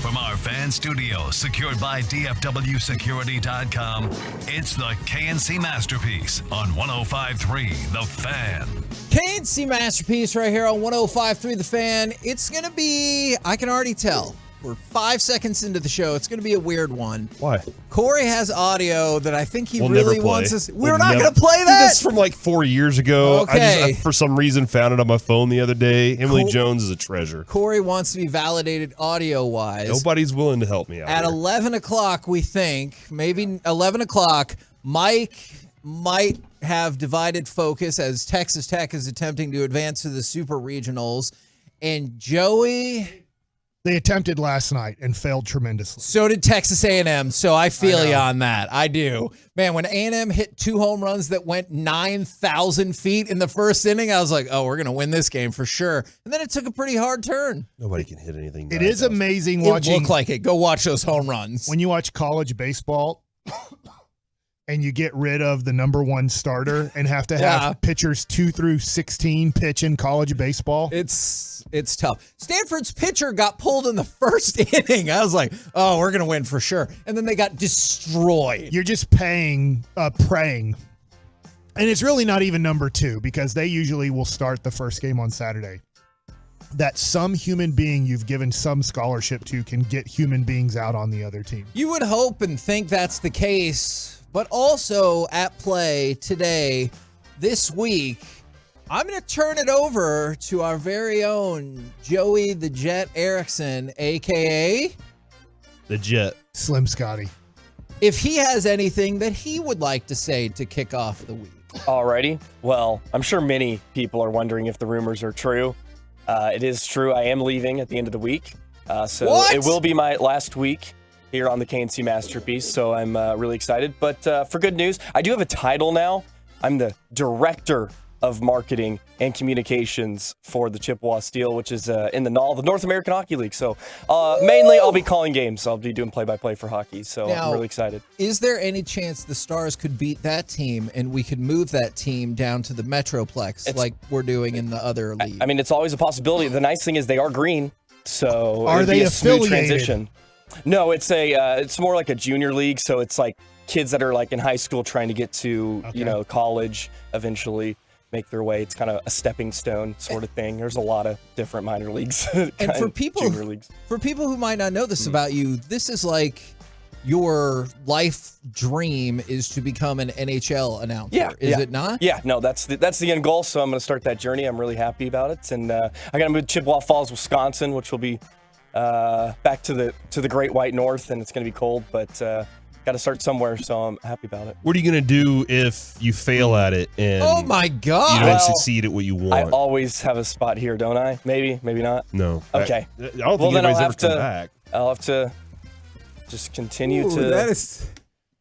from our fan studio, secured by DFWsecurity.com, it's the KNC Masterpiece on 105.3 The Fan. KNC Masterpiece right here on 105.3 The Fan. It's going to be, I can already tell, we're 5 seconds into the show. It's going to be a weird one. Why? Corey has audio that I think he We'll really never play. wants us. We'll We're not never- going to play Dude, that. That's from like 4 years ago. Okay. I for some reason, found it on my phone the other day. Emily Jones is a treasure. Corey wants to be validated audio-wise. Nobody's willing to help me out. At here. 11 o'clock, we think, maybe 11 o'clock, Mike might have divided focus as Texas Tech is attempting to advance to the Super Regionals. And Joey... They attempted last night and failed tremendously. So did Texas A&M, so I feel you on that. I do. Man, when A&M hit 2 home runs that went 9,000 feet in the first inning, I was like, oh, we're going to win this game for sure. And then it took a pretty hard turn. Nobody can hit anything. It is amazing watching. It looked like it. Go watch those home runs. When you watch college baseball and you get rid of the number 1 starter and have to have pitchers 2 through 16 pitch in college baseball. It's tough. Stanford's pitcher got pulled in the first inning. I was like, oh, we're going to win for sure. And then they got destroyed. You're just praying. And it's really not even number 2 because they usually will start the first game on Saturday. That some human being you've given some scholarship to can get human beings out on the other team. You would hope and think that's the case. But also at play today, this week, I'm going to turn it over to our very own Joey the Jet Erickson, a.k.a. The Jet. Slim Scotty. If he has anything that he would like to say to kick off the week. Alrighty. Well, I'm sure many people are wondering if the rumors are true. It is true. I am leaving at the end of the week. So What? It will be my last week here on the KNC Masterpiece, so I'm really excited. But for good news, I do have a title now. I'm the Director of Marketing and Communications for the Chippewa Steel, which is in the NAL, the North American Hockey League. So mainly I'll be calling games. I'll be doing play-by-play for hockey, so Now, I'm really excited. Is there any chance the Stars could beat that team and we could move that team down to the Metroplex like we're doing in the other league? I mean, it's always a possibility. The nice thing is they are green, so Are it'd they be a smooth affiliated? transition. No, it's more like a junior league, so it's like kids that are like in high school trying to get to college eventually, make their way. It's kind of a stepping stone sort of thing. There's a lot of different minor leagues And for people, junior leagues. for people who might not know this about you, this is like your life dream is to become an NHL announcer. Is it not? Yeah, no, that's the end goal. So I'm going to start that journey. I'm really happy about it, and I got to move to Chippewa Falls, Wisconsin, which will be back to the Great White North, and it's going to be cold, but got to start somewhere. So I'm happy about it. What are you going to do if you fail at it and Oh my God! you don't succeed at what you want? I always have a spot here, don't I? Maybe not. No. Okay. I don't think anybody's ever come back. I'll have to just continue Ooh, to. that is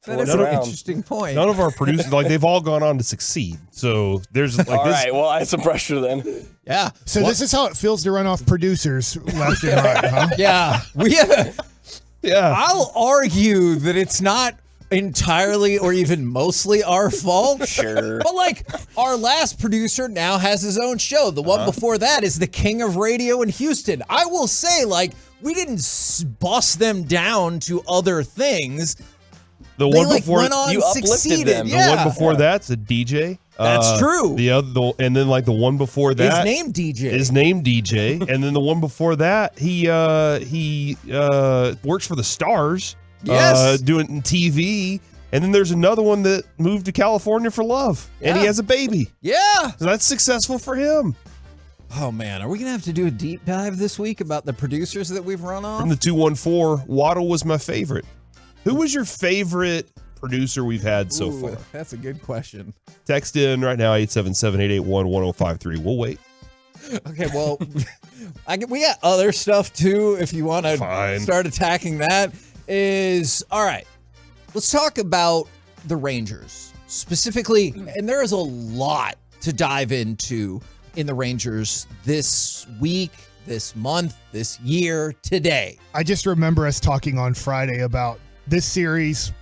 an interesting point. None of our producers, they've all gone on to succeed. So there's like All this. right. Well, I have some pressure then. Yeah. So this is how it feels to run off producers left and right, huh? Yeah. I'll argue that it's not entirely or even mostly our fault. Sure. But like our last producer now has his own show. The one before that is the king of radio in Houston. I will say, like, we didn't bust them down to other things. The They, one like, before went on you uplifted succeeded. them. The Yeah. one before that's a DJ. That's true. The other, and then like the one before that, His name DJ. His name DJ, and then the one before that, he works for the Stars. Yes. Doing TV, and then there's another one that moved to California for love, and he Yeah. has a baby. Yeah. So that's successful for him. Oh man, are we gonna have to do a deep dive this week about the producers that we've run off? From the 214, Waddle was my favorite. Who was your favorite producer we've had so Ooh, far? That's a good question. Text in right now, 877-881-1053. We'll wait. Okay, well, we got other stuff too. If you want to Fine. start attacking that, all right. Let's talk about the Rangers specifically, and there is a lot to dive into in the Rangers this week, this month, this year, today. I just remember us talking on Friday about this series,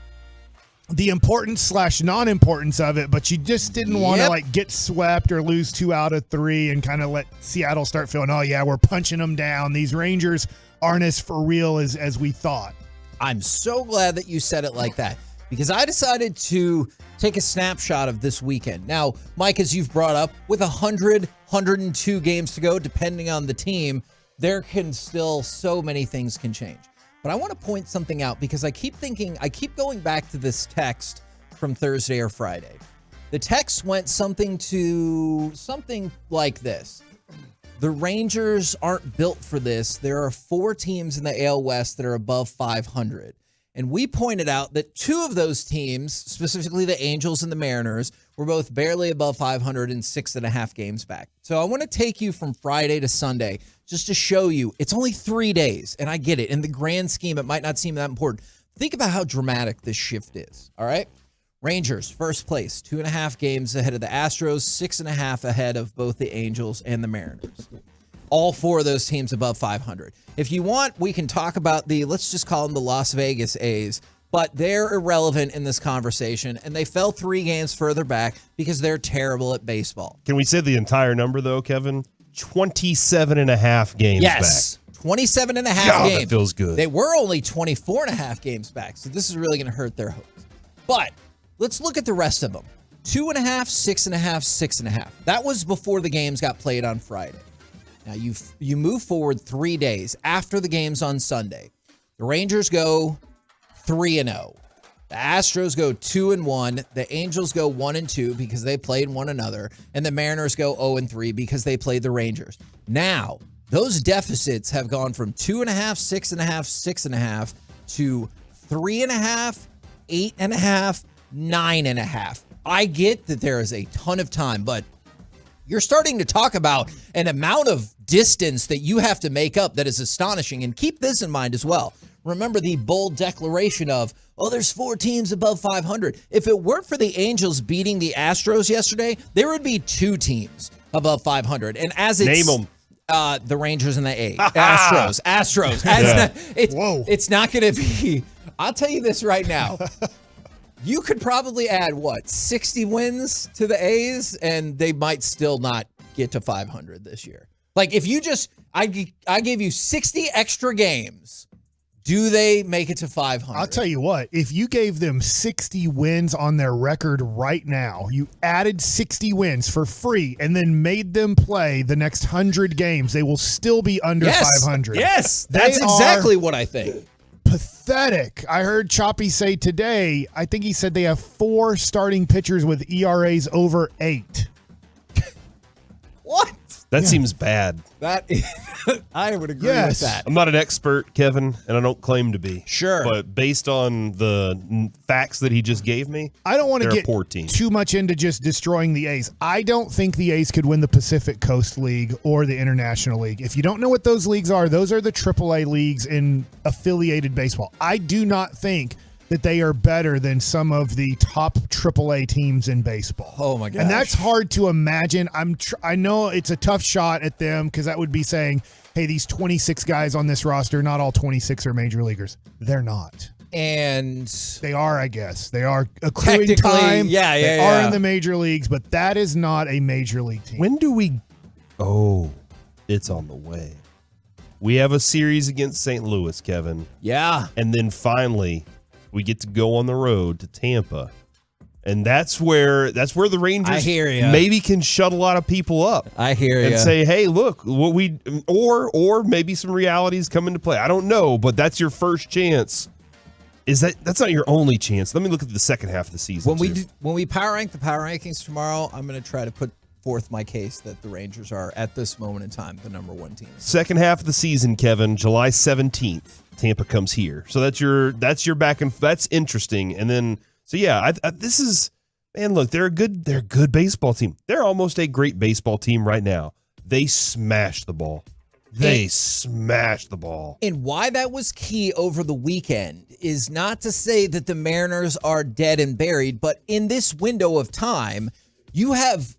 the importance / non-importance of it, but you just didn't want to like get swept or lose 2 out of 3 and kind of let Seattle start feeling, oh yeah, we're punching them down. These Rangers aren't as for real as we thought. I'm so glad that you said it like that, because I decided to take a snapshot of this weekend. Now, Mike, as you've brought up, with 102 games to go, depending on the team, there can still so many things can change. But I want to point something out, because I keep going back to this text from Thursday or Friday. The text went something like this. The Rangers aren't built for this. There are 4 teams in the AL West that are above 500. And we pointed out that 2 of those teams, specifically the Angels and the Mariners, were both barely above 500 and 6.5 games back. So I want to take you from Friday to Sunday just to show you it's only 3 days. And I get it. In the grand scheme, it might not seem that important. Think about how dramatic this shift is. All right. Rangers, first place, 2.5 games ahead of the Astros, 6.5 ahead of both the Angels and the Mariners. All 4 of those teams above 500. If you want, we can talk about let's just call them the Las Vegas A's, but they're irrelevant in this conversation, and they fell 3 games further back because they're terrible at baseball. Can we say the entire number, though, Kevin? 27.5 games back. Yes, 27.5 games. That feels good. They were only 24.5 games back, so this is really going to hurt their hopes. But let's look at the rest of them. 2.5, 6.5, 6.5. That was before the games got played on Friday. Now, you move forward 3 days after the games on Sunday. The Rangers go 3-0. The Astros go 2-1. The Angels go 1-2 because they played one another. And the Mariners go 0-3 because they played the Rangers. Now, those deficits have gone from 2.5, 6.5, 6.5 to 3.5, 8.5, 9.5. I get that there is a ton of time, but you're starting to talk about an amount of distance that you have to make up that is astonishing. And keep this in mind as well. Remember the bold declaration of, there's 4 teams above 500. If it weren't for the Angels beating the Astros yesterday, there would be 2 teams above 500. And as it's... Name them. The Rangers and the A's. Astros. Yeah. It's not going to be... I'll tell you this right now. You could probably add, 60 wins to the A's, and they might still not get to 500 this year. Like, if you just, I gave you 60 extra games, do they make it to 500? I'll tell you what, if you gave them 60 wins on their record right now, you added 60 wins for free and then made them play the next 100 games, they will still be under 500. Yes, that's exactly what I think. Pathetic. I heard Choppy say today, I think he said they have 4 starting pitchers with ERAs over 8. What? That seems bad. I would agree with that. I'm not an expert, Kevin, and I don't claim to be. Sure. But based on the facts that he just gave me, I don't want to they're get a poor team. too much into just destroying the A's. I don't think the A's could win the Pacific Coast League or the International League. If you don't know what those leagues are, those are the AAA leagues in affiliated baseball. I do not think that they are better than some of the top AAA teams in baseball. Oh my gosh. And that's hard to imagine. I know it's a tough shot at them because that would be saying, hey, these 26 guys on this roster, not all 26 are major leaguers. They're not. And they are, I guess. They are accruing time. They are in the major leagues, but that is not a major league team. When do we... Oh, it's on the way. We have a series against St. Louis, Kevin. Yeah. And then finally... we get to go on the road to Tampa. And that's where the Rangers maybe can shut a lot of people up. I hear you. And say, hey, look, what we or maybe some realities come into play. I don't know, but that's your first chance. That's not your only chance. Let me look at the second half of the season. When we power rank the power rankings tomorrow, I'm going to try to put forth my case that the Rangers are at this moment in time the number 1 team. Second half of the season, Kevin, July 17th. Tampa comes here. So that's your back and that's interesting. And then this is, man, look, they're a good baseball team. They're almost a great baseball team right now. They smash the ball. And why that was key over the weekend is not to say that the Mariners are dead and buried, but in this window of time, you have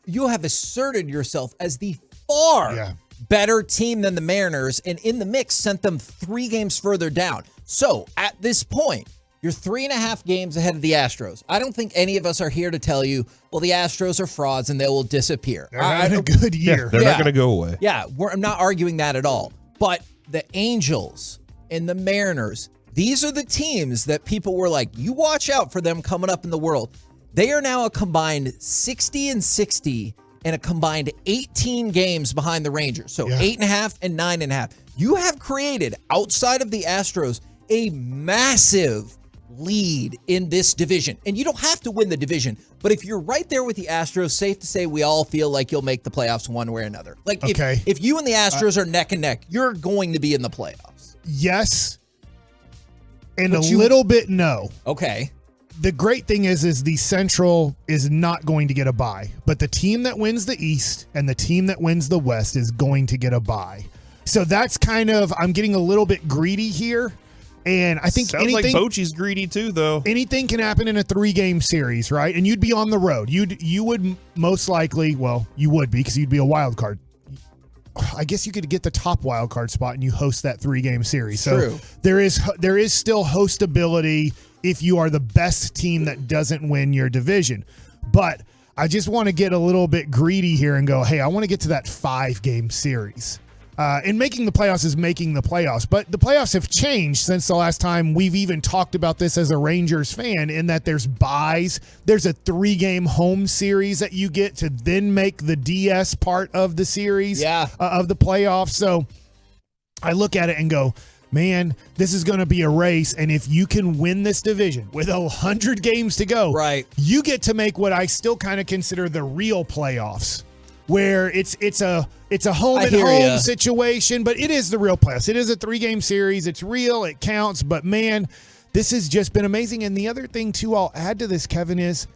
asserted yourself as the far better team than the Mariners, and in the mix sent them 3 games further down. So at this point, you're 3.5 games ahead of the Astros. I don't think any of us are here to tell you, well, the Astros are frauds and they will disappear. They're having a good year. They're not going to go away. Yeah, I'm not arguing that at all. But the Angels and the Mariners, these are the teams that people were like, you watch out for them coming up in the world. They are now a combined 60-60 and a combined 18 games behind the Rangers. So 8.5 and 9.5. You have created, outside of the Astros, a massive lead in this division. And you don't have to win the division, but if you're right there with the Astros, safe to say we all feel like you'll make the playoffs one way or another. Like if you and the Astros are neck and neck, you're going to be in the playoffs. Yes. And little bit no. Okay. The great thing is the Central is not going to get a bye, but the team that wins the East and the team that wins the West is going to get a bye. So that's kind of, I'm getting a little bit greedy here. And I think sounds like Bochy's greedy too, though. Anything can happen in a 3-game series, right? And you'd be on the road. You would most likely, well, you would be because you'd be a wild card. I guess you could get the top wild card spot and you host that 3-game series. So there is still hostability if you are the best team that doesn't win your division. But I just want to get a little bit greedy here and go, hey, I want to get to that 5-game series. And making the playoffs is making the playoffs. But the playoffs have changed since the last time we've even talked about this as a Rangers fan, in that there's buys. There's a 3-game home series that you get to then make the DS part of the series of the playoffs. So I look at it and go, man, this is going to be a race. And if you can win this division with 100 games to go, you get to make what I still kind of consider the real playoffs, where it's a home and home situation, but it is the real playoffs. It is a 3-game series. It's real. It counts. But man, this has just been amazing. And the other thing too, I'll add to this, Kevin, is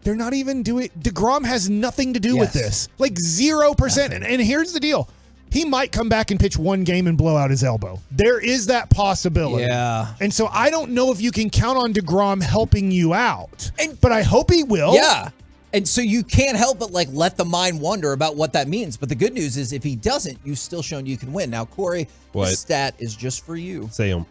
they're not even doing. DeGrom has nothing to do with this, like 0%. And here's the deal: he might come back and pitch 1 game and blow out his elbow. There is that possibility. Yeah. And so I don't know if you can count on DeGrom helping you out, but I hope he will. Yeah. And so you can't help but let the mind wonder about what that means. But the good news is if he doesn't, you've still shown you can win. Now, Corey, this stat is just for you. Say them.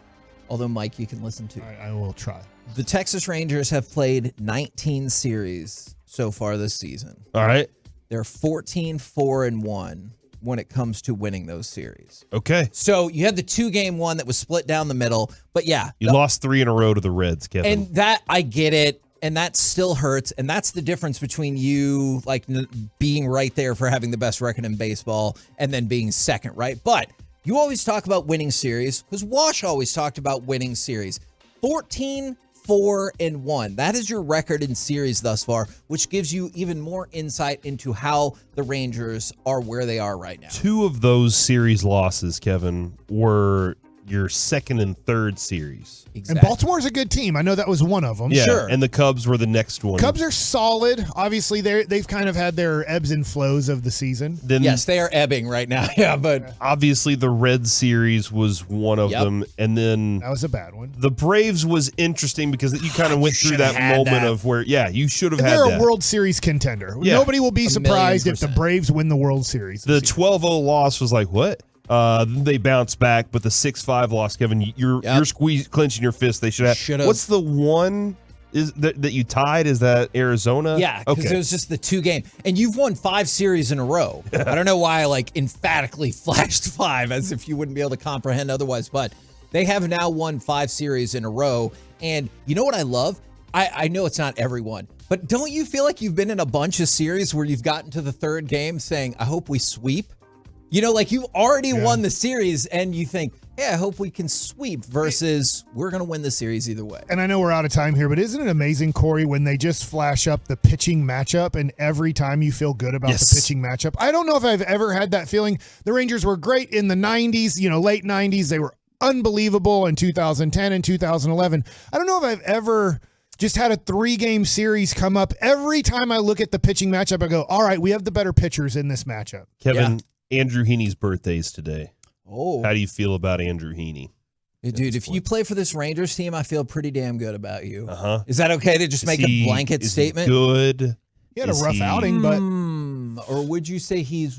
Although, Mike, you can listen to. I will try. The Texas Rangers have played 19 series so far this season. All right. They're 14-4-1 when it comes to winning those series. Okay. So you had the 2-game one that was split down the middle. But yeah. You lost 3 in a row to the Reds, Kevin. And that, I get it. And that still hurts. And that's the difference between you being right there for having the best record in baseball and then being second, right? But you always talk about winning series, because Wash always talked about winning series. 14-4-1. That is your record in series thus far, which gives you even more insight into how the Rangers are where they are right now. 2 of those series losses, Kevin, were your second and third series. Exactly. And Baltimore's a good team. I know that was one of them. Yeah, sure. And the Cubs were the next one. Cubs are solid. Obviously, they've kind of had their ebbs and flows of the season. Yes, they are ebbing right now. Yeah, but obviously the Red Series was one of them, and then that was a bad one. The Braves was interesting because you kind of went through that moment of where, you should have had that. They're a World Series contender. Yeah. Nobody will be surprised if the Braves win the World Series. The 12-0 loss was like, what? They bounced back, but the 6-5 loss, Kevin, you're clenching your fist. They should have. What's the one is that you tied? Is that Arizona? Yeah, because it was just the 2-game, and you've won 5 series in a row. I don't know why I emphatically flashed 5 as if you wouldn't be able to comprehend otherwise, but they have now won 5 series in a row. And you know what I love? I know it's not everyone, but don't you feel like you've been in a bunch of series where you've gotten to the 3rd game saying, I hope we sweep? You know, you've already won the series and you think, hey, I hope we can sweep versus we're going to win the series either way. And I know we're out of time here, but isn't it amazing, Corey, when they just flash up the pitching matchup and every time you feel good about the pitching matchup? I don't know if I've ever had that feeling. The Rangers were great in the 90s, late 90s. They were unbelievable in 2010 and 2011. I don't know if I've ever just had a 3-game series come up. Every time I look at the pitching matchup, I go, all right, we have the better pitchers in this matchup. Kevin, Andrew Heaney's birthday is today. Oh. How do you feel about Andrew Heaney? Dude, if you play for this Rangers team, I feel pretty damn good about you. Uh-huh. Is that okay to just make a blanket statement? Good. He had a rough outing, but... Or would you say he's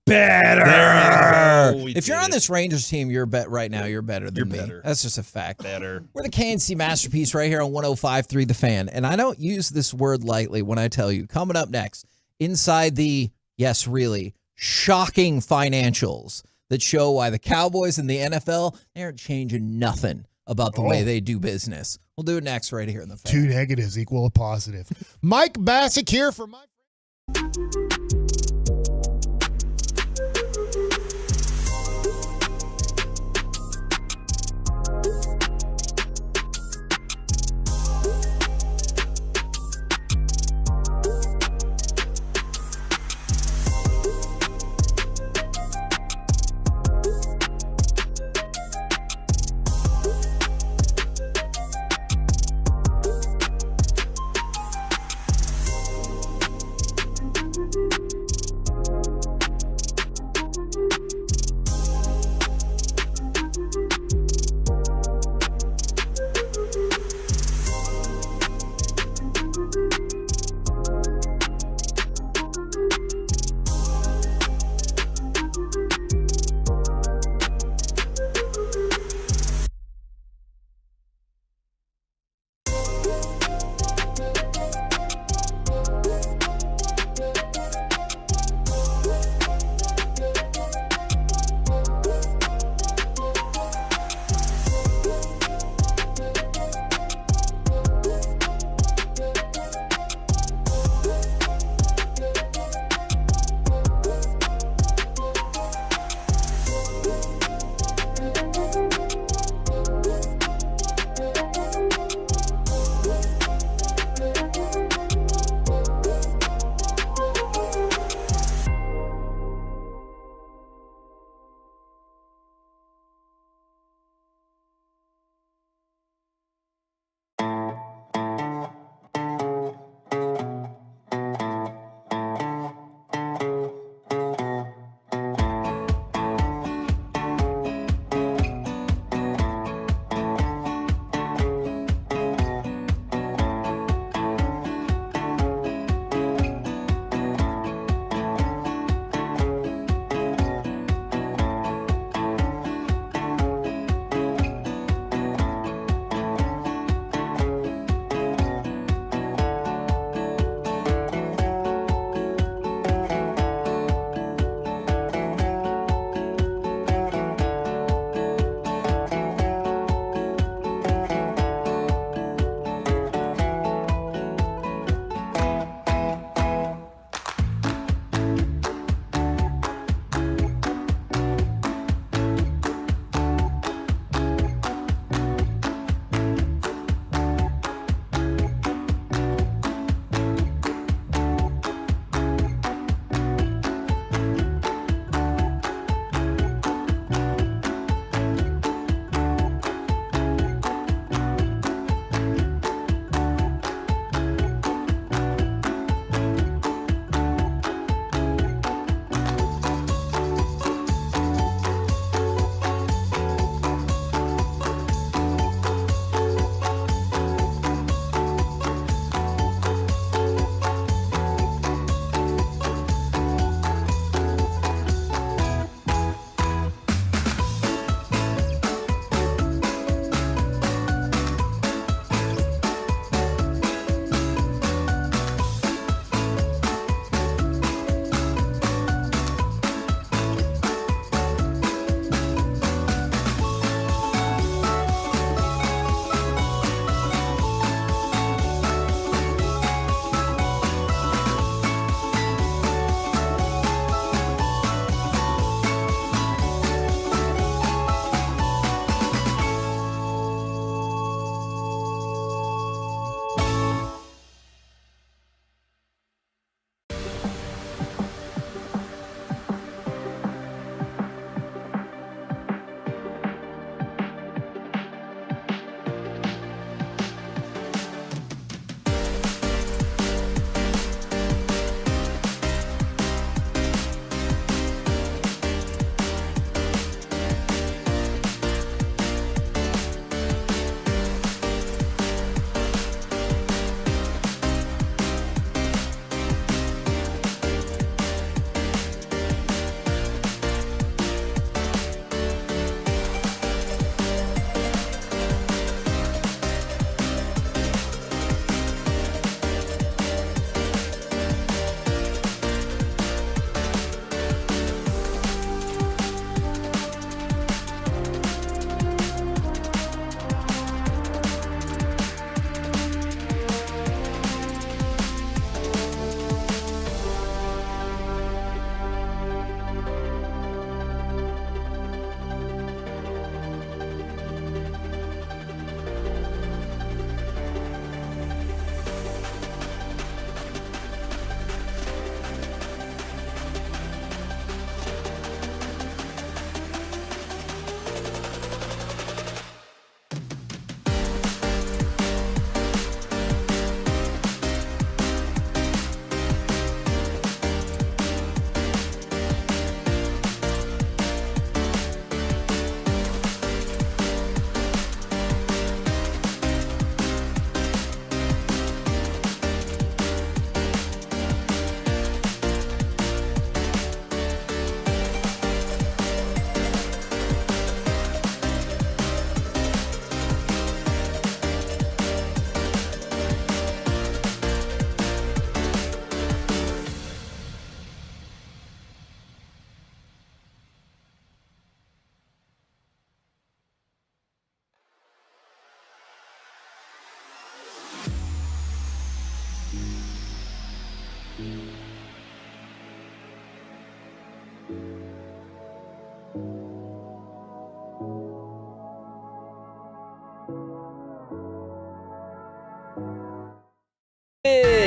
better? If you're on this Rangers team, you're right now, you're better than me. That's just a fact. Better. We're the KNC Masterpiece right here on 105.3 The Fan. And I don't use this word lightly when I tell you. Coming up next, inside the, yes, really, shocking financials that show why the Cowboys and the NFL, they aren't changing nothing about the way they do business. We'll do it next right here in the Fan. 2 negatives equal a positive. Mike Bassick here for Mike.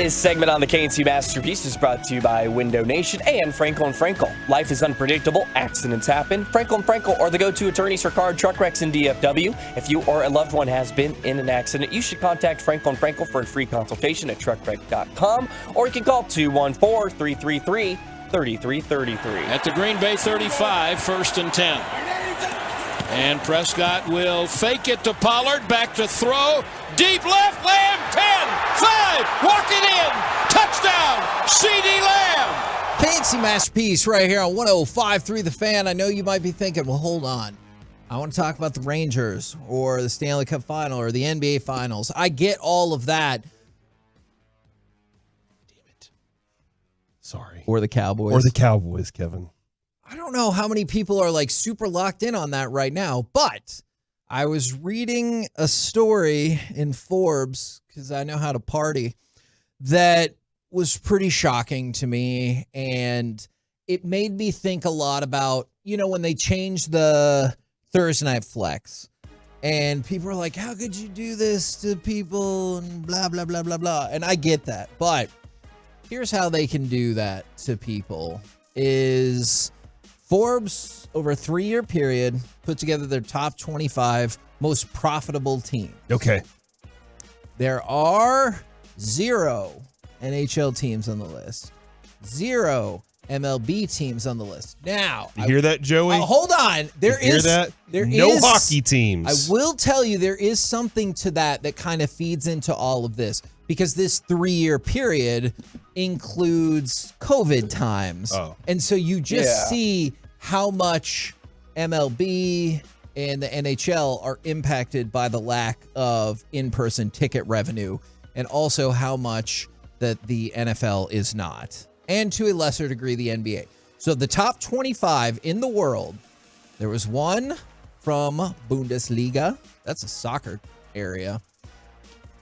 This segment on the KNC Masterpiece is brought to you by Window Nation and Frankel & Frankel. Life is unpredictable. Accidents happen. Frankel & Frankel are the go-to attorneys for car, truck wrecks, and DFW. If you or a loved one has been in an accident, you should contact Frankel & Frankel for a free consultation at truckwreck.com, or you can call 214-333-3333. At the Green Bay 35, 1st and 10. And Prescott will fake it to Pollard, back to throw, deep left, Lamb, 10, 5, walk it in, touchdown, CeeDee Lamb. KNC Masterpiece right here on 105.3 The Fan. I know you might be thinking, well, hold on. I want to talk about the Rangers or the Stanley Cup Final or the NBA Finals. I get all of that. Damn it. Sorry. Or the Cowboys. Or the Cowboys, Kevin. I don't know how many people are like super locked in on that right now, but I was reading a story in Forbes, because I know how to party, that was pretty shocking to me. And it made me think a lot about, when they changed the Thursday Night Flex and people are like, how could you do this to people and blah, blah, blah, blah, blah. And I get that. But here's how they can do that to people is Forbes, over a 3-year period, put together their top 25 most profitable teams. Okay. There are 0 NHL teams on the list, 0 MLB teams on the list. Now, you hear that, Joey? Hold on. There you is hear that? There no is, hockey teams. I will tell you there is something to that kind of feeds into all of this, because this 3-year period includes COVID times. Oh. And so you just see how much MLB and the NHL are impacted by the lack of in-person ticket revenue, and also how much that the NFL is not, and to a lesser degree the NBA. So the top 25 in the world, there was 1 from Bundesliga. That's a soccer area.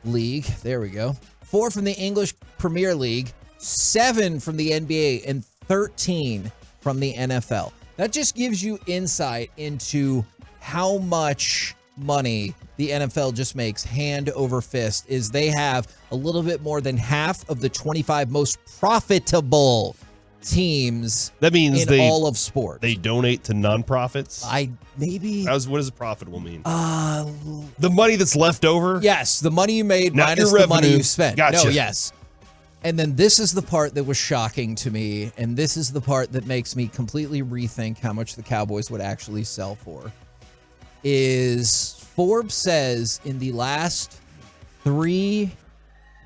League. There we go. 4 from the English Premier League, 7 from the NBA, and 13 from the NFL. That just gives you insight into how much money the NFL just makes hand over fist. Is they have a little bit more than half of the 25 most profitable teams. That means in all of sport. They donate to nonprofits. What does profitable mean? The money that's left over. Yes, the money you made Not minus your the money revenue. you spent. Gotcha. No, yes. And then this is the part that was shocking to me, and this is the part that makes me completely rethink how much the Cowboys would actually sell for. Is Forbes says in the last 3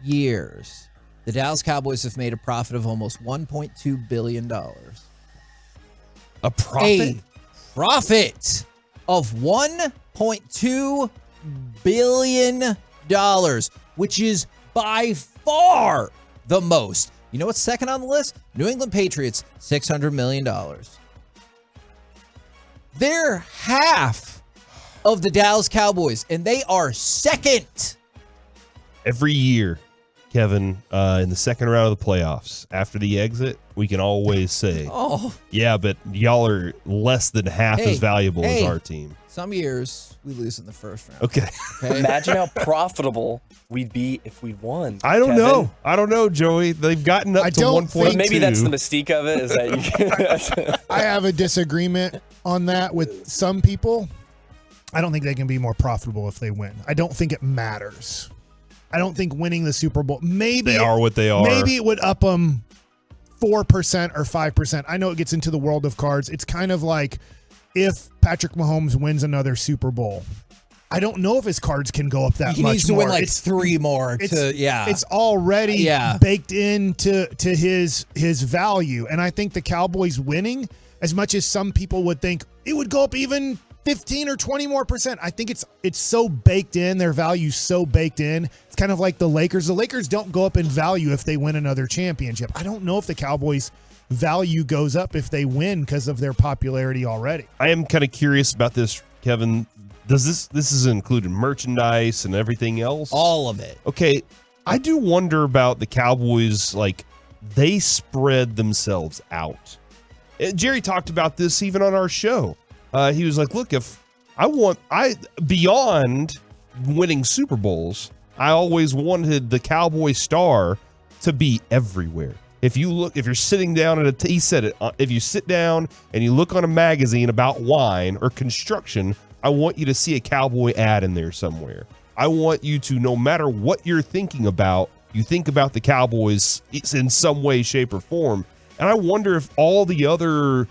years, the Dallas Cowboys have made a profit of almost $1.2 billion. A profit? A profit of $1.2 billion, which is by far the most. You know what's second on the list? New England Patriots, $600 million. They're half of the Dallas Cowboys, and they are second. Every year, Kevin, in the second round of the playoffs, after the exit, we can always say, yeah, but y'all are less than half as valuable as our team. Some years we lose in the first round. Okay. Imagine how profitable we'd be if we won. I don't Kevin. know, Joey. They've gotten up to 1.2. But maybe that's the mystique of it. Is that I have a disagreement on that with some people. I don't think they can be more profitable if they win. I don't think it matters. I don't think winning the Super Bowl, maybe they are what they are. Maybe it would up them 4% or 5%. I know it gets into the world of cards. It's kind of like if Patrick Mahomes wins another Super Bowl. I don't know if his cards can go up that much more. He needs to win like 3 more. It's already baked into his value. And I think the Cowboys winning, as much as some people would think it would go up even 15 or 20 more %. I think it's so baked in. Their value's so baked in. It's kind of like the Lakers. The Lakers don't go up in value if they win another championship. I don't know if the Cowboys' value goes up if they win because of their popularity already. I am kind of curious about this, Kevin. Does this is included merchandise and everything else? All of it. Okay. I do wonder about the Cowboys. Like, they spread themselves out. Jerry talked about this even on our show. He was like, look, if beyond winning Super Bowls, I always wanted the Cowboy star to be everywhere. If you're sitting down at he said it, if you sit down and you look on a magazine about wine or construction, I want you to see a Cowboy ad in there somewhere. I want you to, no matter what you're thinking about, you think about the Cowboys in some way, shape, or form. And I wonder if all the other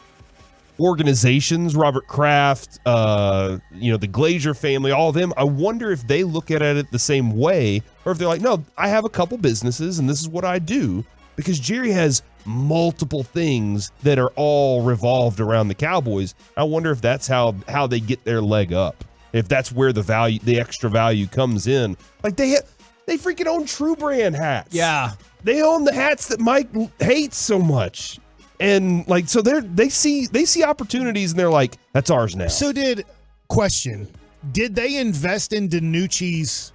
organizations, Robert Kraft, the Glazier family, all of them, I wonder if they look at it the same way, or if they're like, no, I have a couple businesses and this is what I do. Because Jerry has multiple things that are all revolved around the Cowboys. I wonder if that's how they get their leg up. If that's where the extra value comes in. Like they freaking own True Brand hats. Yeah. They own the hats that Mike hates so much. And like, so they see opportunities and they're like, that's ours now. So did they invest in DiNucci's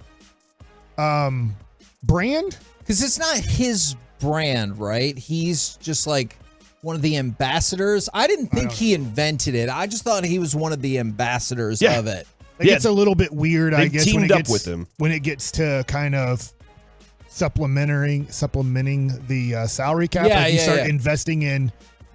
brand? Because it's not his brand, right? He's just like one of the ambassadors. I didn't think he invented it. I just thought he was one of the ambassadors of it. It gets a little bit weird, I guess, teamed up with him when it gets to kind of supplementing the salary cap. You start investing in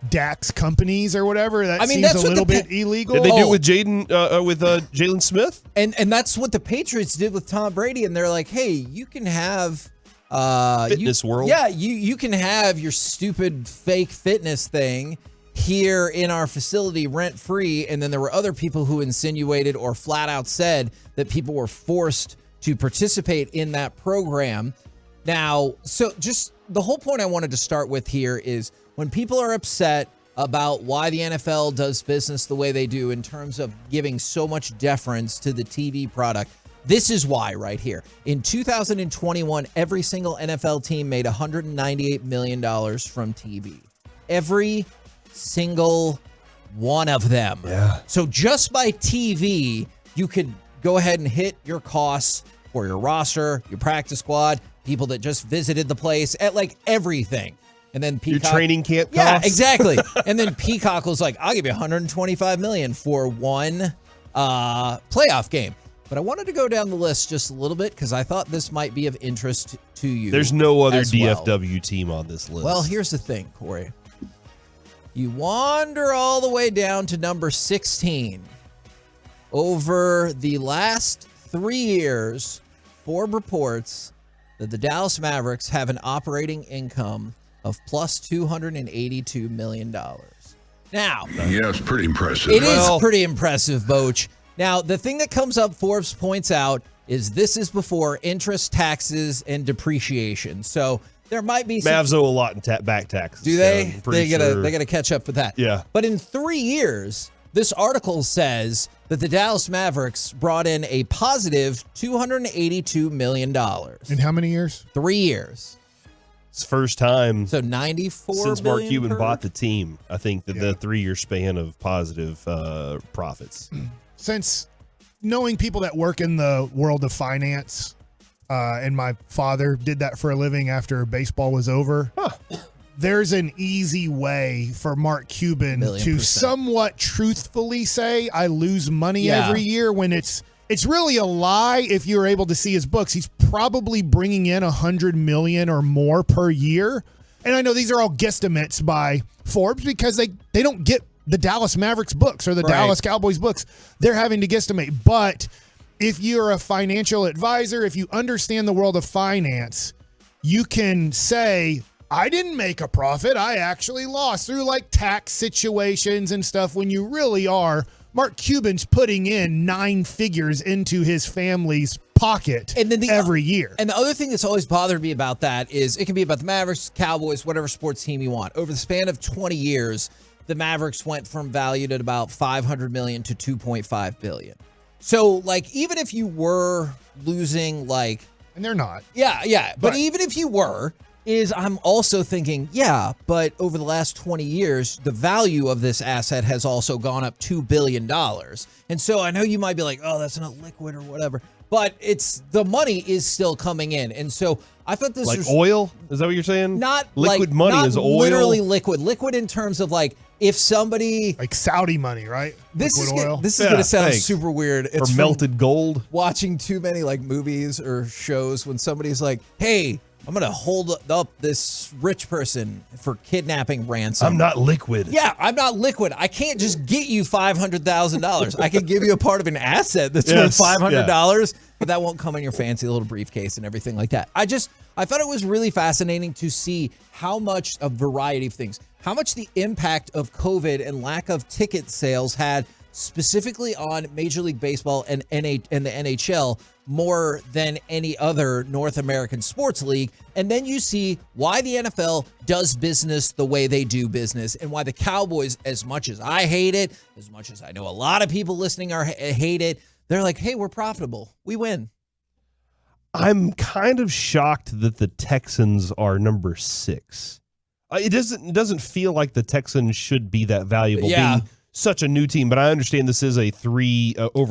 DAX companies or whatever. That seems a little bit illegal. Did they do it with Jalen Smith? And that's what the Patriots did with Tom Brady. And they're like, hey, you can have fitness world. Yeah, you can have your stupid fake fitness thing here in our facility rent free. And then there were other people who insinuated or flat out said that people were forced to participate in that program. Now, so just the whole point I wanted to start with here is when people are upset about why the NFL does business the way they do in terms of giving so much deference to the TV product, this is why right here. In 2021, every single NFL team made $198 million from TV. Every single one of them. Yeah. So just by TV, you could go ahead and hit your costs for your roster, your practice squad, people that just visited the place, at like everything. And then Peacock, your training camp costs. Yeah, exactly. And then Peacock was like, I'll give you $125 million for one playoff game. But I wanted to go down the list just a little bit because I thought this might be of interest to you. There's no other DFW team on this list. Well, here's the thing, Corey. You wander all the way down to number 16. Over the last 3 years, Forbes reports that the Dallas Mavericks have an operating income of plus $282 million. Now, yeah, it's pretty impressive. It is pretty impressive, Boach. Now, the thing that comes up, Forbes points out, is this is before interest, taxes, and depreciation. So there might be Mavs owe a lot in back taxes. Do they? They gotta catch up with that. Yeah. But in 3 years, this article says that the Dallas Mavericks brought in a positive $282 million. In how many years? 3 years. It's the first time. So 94 since Mark million Cuban per? bought the team. I think that the 3 year span of positive profits. Since knowing people that work in the world of finance, and my father did that for a living after baseball was over. There's an easy way for Mark Cuban to somewhat truthfully say, I lose money every year, when it's really a lie. If you're able to see his books, he's probably bringing in $100 million or more per year. And I know these are all guesstimates by Forbes because they don't get the Dallas Mavericks books or the Dallas Cowboys books. They're having to guesstimate. But if you're a financial advisor, if you understand the world of finance, you can say, I didn't make a profit. I actually lost through like tax situations and stuff, when you really are. Mark Cuban's putting in 9 figures into his family's pocket every year. And the other thing that's always bothered me about that is it can be about the Mavericks, Cowboys, whatever sports team you want. Over the span of 20 years, the Mavericks went from valued at about $500 million to $2.5 billion. So, like, even if you were losing, like... And they're not. Yeah. But even if you were... I'm also thinking, but over the last 20 years, the value of this asset has also gone up $2 billion. And so I know you might be like, oh, that's not liquid or whatever, but the money is still coming in. And so I thought this was oil. Is that what you're saying? Not liquid money not is oil. Literally liquid in terms of like, if somebody like Saudi money, right? This is oil. This is going to sound super weird. It's melted gold. Watching too many like movies or shows when somebody's like, hey, I'm going to hold up this rich person for kidnapping ransom. I'm not liquid. Yeah, I'm not liquid. I can't just get you $500,000. I can give you a part of an asset that's worth $500, but that won't come in your fancy little briefcase and everything like that. I thought it was really fascinating to see how much a variety of things, how much the impact of COVID and lack of ticket sales had specifically on Major League Baseball and the NHL more than any other North American sports league. And then you see why the NFL does business the way they do business, and why the Cowboys, as much as I hate it, as much as I know a lot of people listening hate it, they're like, hey, we're profitable. We win. I'm kind of shocked that the Texans are number 6. It doesn't feel like the Texans should be that valuable. Yeah. Being such a new team, but I understand this is over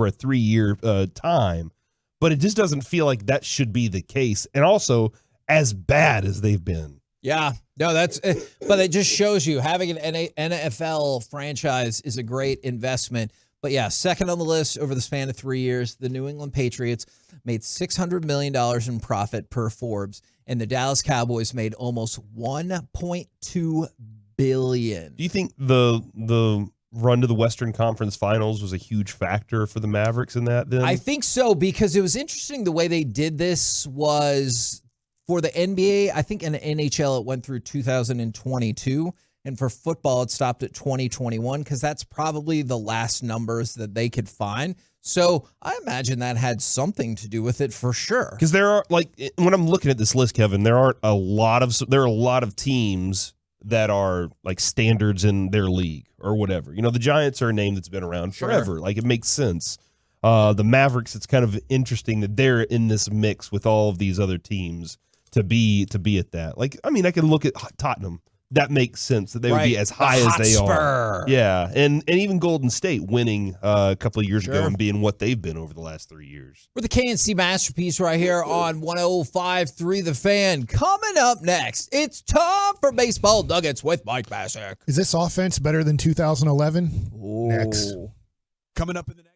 a 3-year time, but it just doesn't feel like that should be the case. And also, as bad as they've been. Yeah, no, but it just shows you having an NFL franchise is a great investment. But yeah, second on the list over the span of 3 years, the New England Patriots made $600 million in profit per Forbes, and the Dallas Cowboys made almost $1.2 billion. Do you think the run to the Western Conference Finals was a huge factor for the Mavericks in that then? I think so, because it was interesting the way they did this was for the NBA, I think in the NHL it went through 2022, and for football it stopped at 2021 because that's probably the last numbers that they could find. So I imagine that had something to do with it for sure. Because there are, like, when I'm looking at this list, Kevin, there are a lot of teams that are like standards in their league or whatever. You know, the Giants are a name that's been around forever. Like, it makes sense. The Mavericks, it's kind of interesting that they're in this mix with all of these other teams to be at that. Like, I mean, I can look at Tottenham. That makes sense that they would be as high as they are. Yeah, and even Golden State winning a couple of years ago and being what they've been over the last 3 years. We're the KNC Masterpiece right here on 105.3 The Fan. Coming up next, it's time for Baseball Nuggets with Mike Bassick. Is this offense better than 2011? Next. Coming up in the next.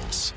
Mavericks.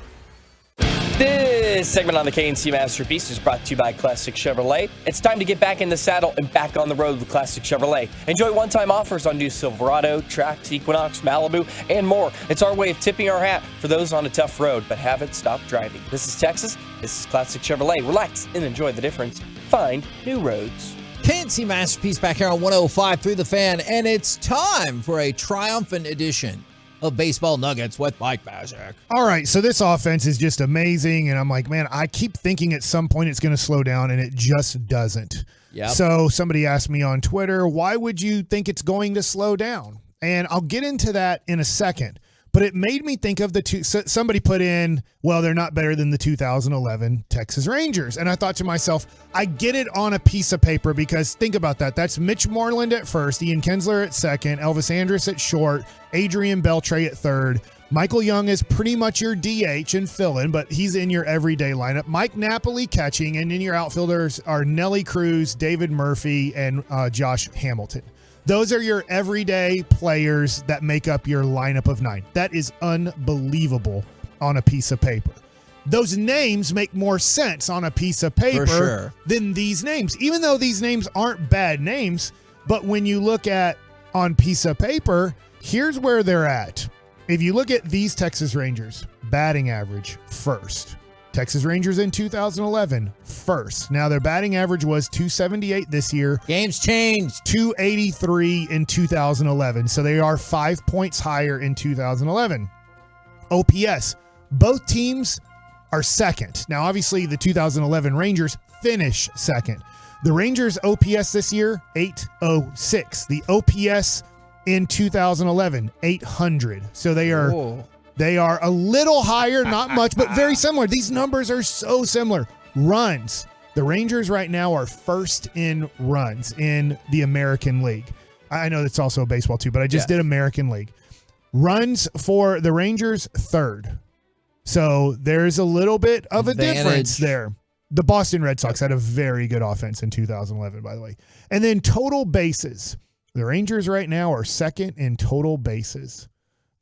This segment on the KNC Masterpiece is brought to you by Classic Chevrolet. It's time to get back in the saddle and back on the road with Classic Chevrolet. Enjoy one-time offers on new Silverado, Trax, Equinox, Malibu, and more. It's our way of tipping our hat for those on a tough road but haven't stopped driving. This is Texas. This is Classic Chevrolet. Relax and enjoy the difference. Find new roads. KNC Masterpiece back here on 105 through the Fan, and it's time for a triumphant edition of Baseball Nuggets with Mike Bazick. All right, so this offense is just amazing, and I'm like, man, I keep thinking at some point it's going to slow down, and it just doesn't. Yep. So somebody asked me on Twitter, why would you think it's going to slow down? And I'll get into that in a second. But it made me think of somebody put in, well, they're not better than the 2011 Texas Rangers. And I thought to myself, I get it on a piece of paper because think about that. That's Mitch Moreland at first, Ian Kinsler at second, Elvis Andrus at short, Adrian Beltre at third. Michael Young is pretty much your DH and fill-in, but he's in your everyday lineup. Mike Napoli catching, and in your outfielders are Nelly Cruz, David Murphy, and Josh Hamilton. Those are your everyday players that make up your lineup of 9. That is unbelievable on a piece of paper. Those names make more sense on a piece of paper than these names, even though these names aren't bad names. But when you look at on piece of paper, here's where they're at. If you look at these Texas Rangers, batting average first. Texas Rangers in 2011, first. Now, their batting average was 278 this year. Games changed. 283 in 2011. So they are 5 points higher in 2011. OPS, both teams are second. Now, obviously, the 2011 Rangers finish second. The Rangers' OPS this year, 806. The OPS in 2011, 800. So they are... Whoa. They are a little higher, not much, but very similar. These numbers are so similar. Runs. The Rangers right now are first in runs in the American League. I know that's also baseball too, but I just did American League. Runs for the Rangers, third. So there's a little bit of a difference there. The Boston Red Sox had a very good offense in 2011, by the way. And then total bases. The Rangers right now are second in total bases.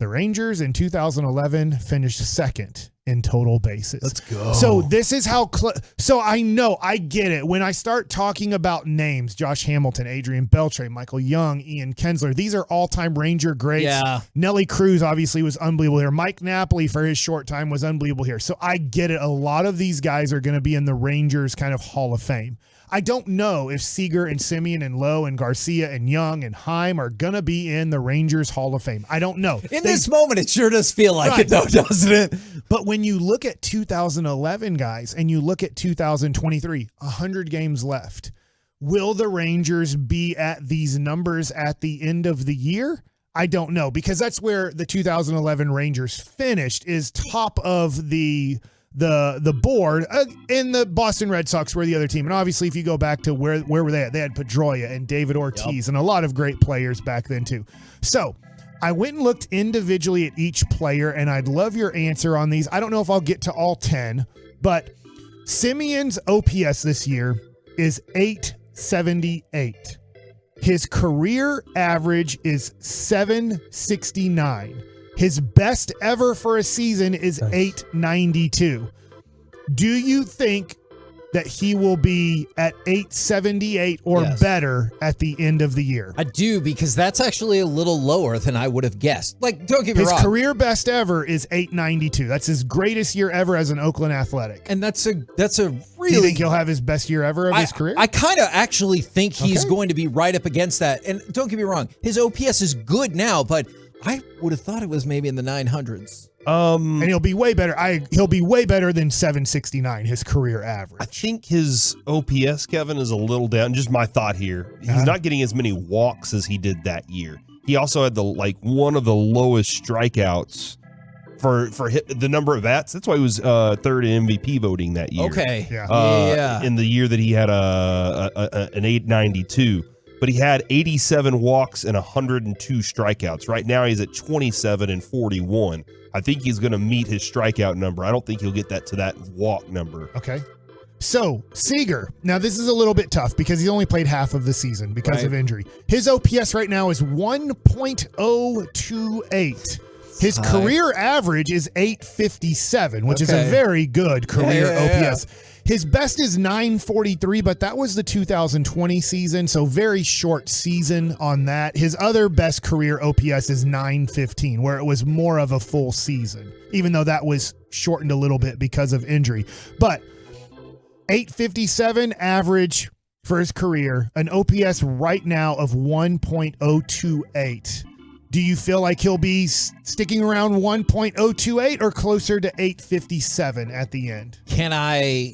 The Rangers in 2011 finished second in total bases. Let's go. So this is how so I know, I get it. When I start talking about names, Josh Hamilton, Adrian Beltre, Michael Young, Ian Kinsler, these are all-time Ranger greats. Yeah. Nelly Cruz obviously was unbelievable here. Mike Napoli for his short time was unbelievable here. So I get it. A lot of these guys are going to be in the Rangers kind of Hall of Fame. I don't know if Seager and Simeon and Lowe and Garcia and Young and Heim are going to be in the Rangers Hall of Fame. I don't know. In this moment, it sure does feel like it, though, doesn't it? But when you look at 2011, guys, and you look at 2023, 100 games left, will the Rangers be at these numbers at the end of the year? I don't know, because that's where the 2011 Rangers finished, is top of the board, and the Boston Red Sox were the other team. And obviously, if you go back to where were they at? They had Pedroia and David Ortiz and a lot of great players back then too. So I went and looked individually at each player, and I'd love your answer on these. I don't know if I'll get to all 10, but Simeon's OPS this year is 878. His career average is 769. His best ever for a season is 892. Do you think that he will be at 878 or better at the end of the year? I do, because that's actually a little lower than I would have guessed. Like, don't get me wrong. His career best ever is 892. That's his greatest year ever as an Oakland Athletic. And that's a really... Do you think he'll have his best year ever of his career? I kind of actually think he's going to be right up against that. And don't get me wrong, his OPS is good now, but I would have thought it was maybe in the 900s. And he'll be way better. He'll be way better than 769, his career average. I think his OPS, Kevin, is a little down. Just my thought here. He's not getting as many walks as he did that year. He also had one of the lowest strikeouts for the number of bats. That's why he was third in MVP voting that year. Okay. In the year that he had an 892. But he had 87 walks and 102 strikeouts. Right now he's at 27 and 41. I think he's going to meet his strikeout number. I don't think he'll get that to that walk number. Okay. So, Seager. Now, this is a little bit tough because he only played half of the season because of injury. His OPS right now is 1.028. His career average is 857, which is a very good career OPS. His best is 943, but that was the 2020 season, so very short season on that. His other best career OPS is 915, where it was more of a full season, even though that was shortened a little bit because of injury. But 857 average for his career, an OPS right now of 1.028. Do you feel like he'll be sticking around 1.028 or closer to 857 at the end?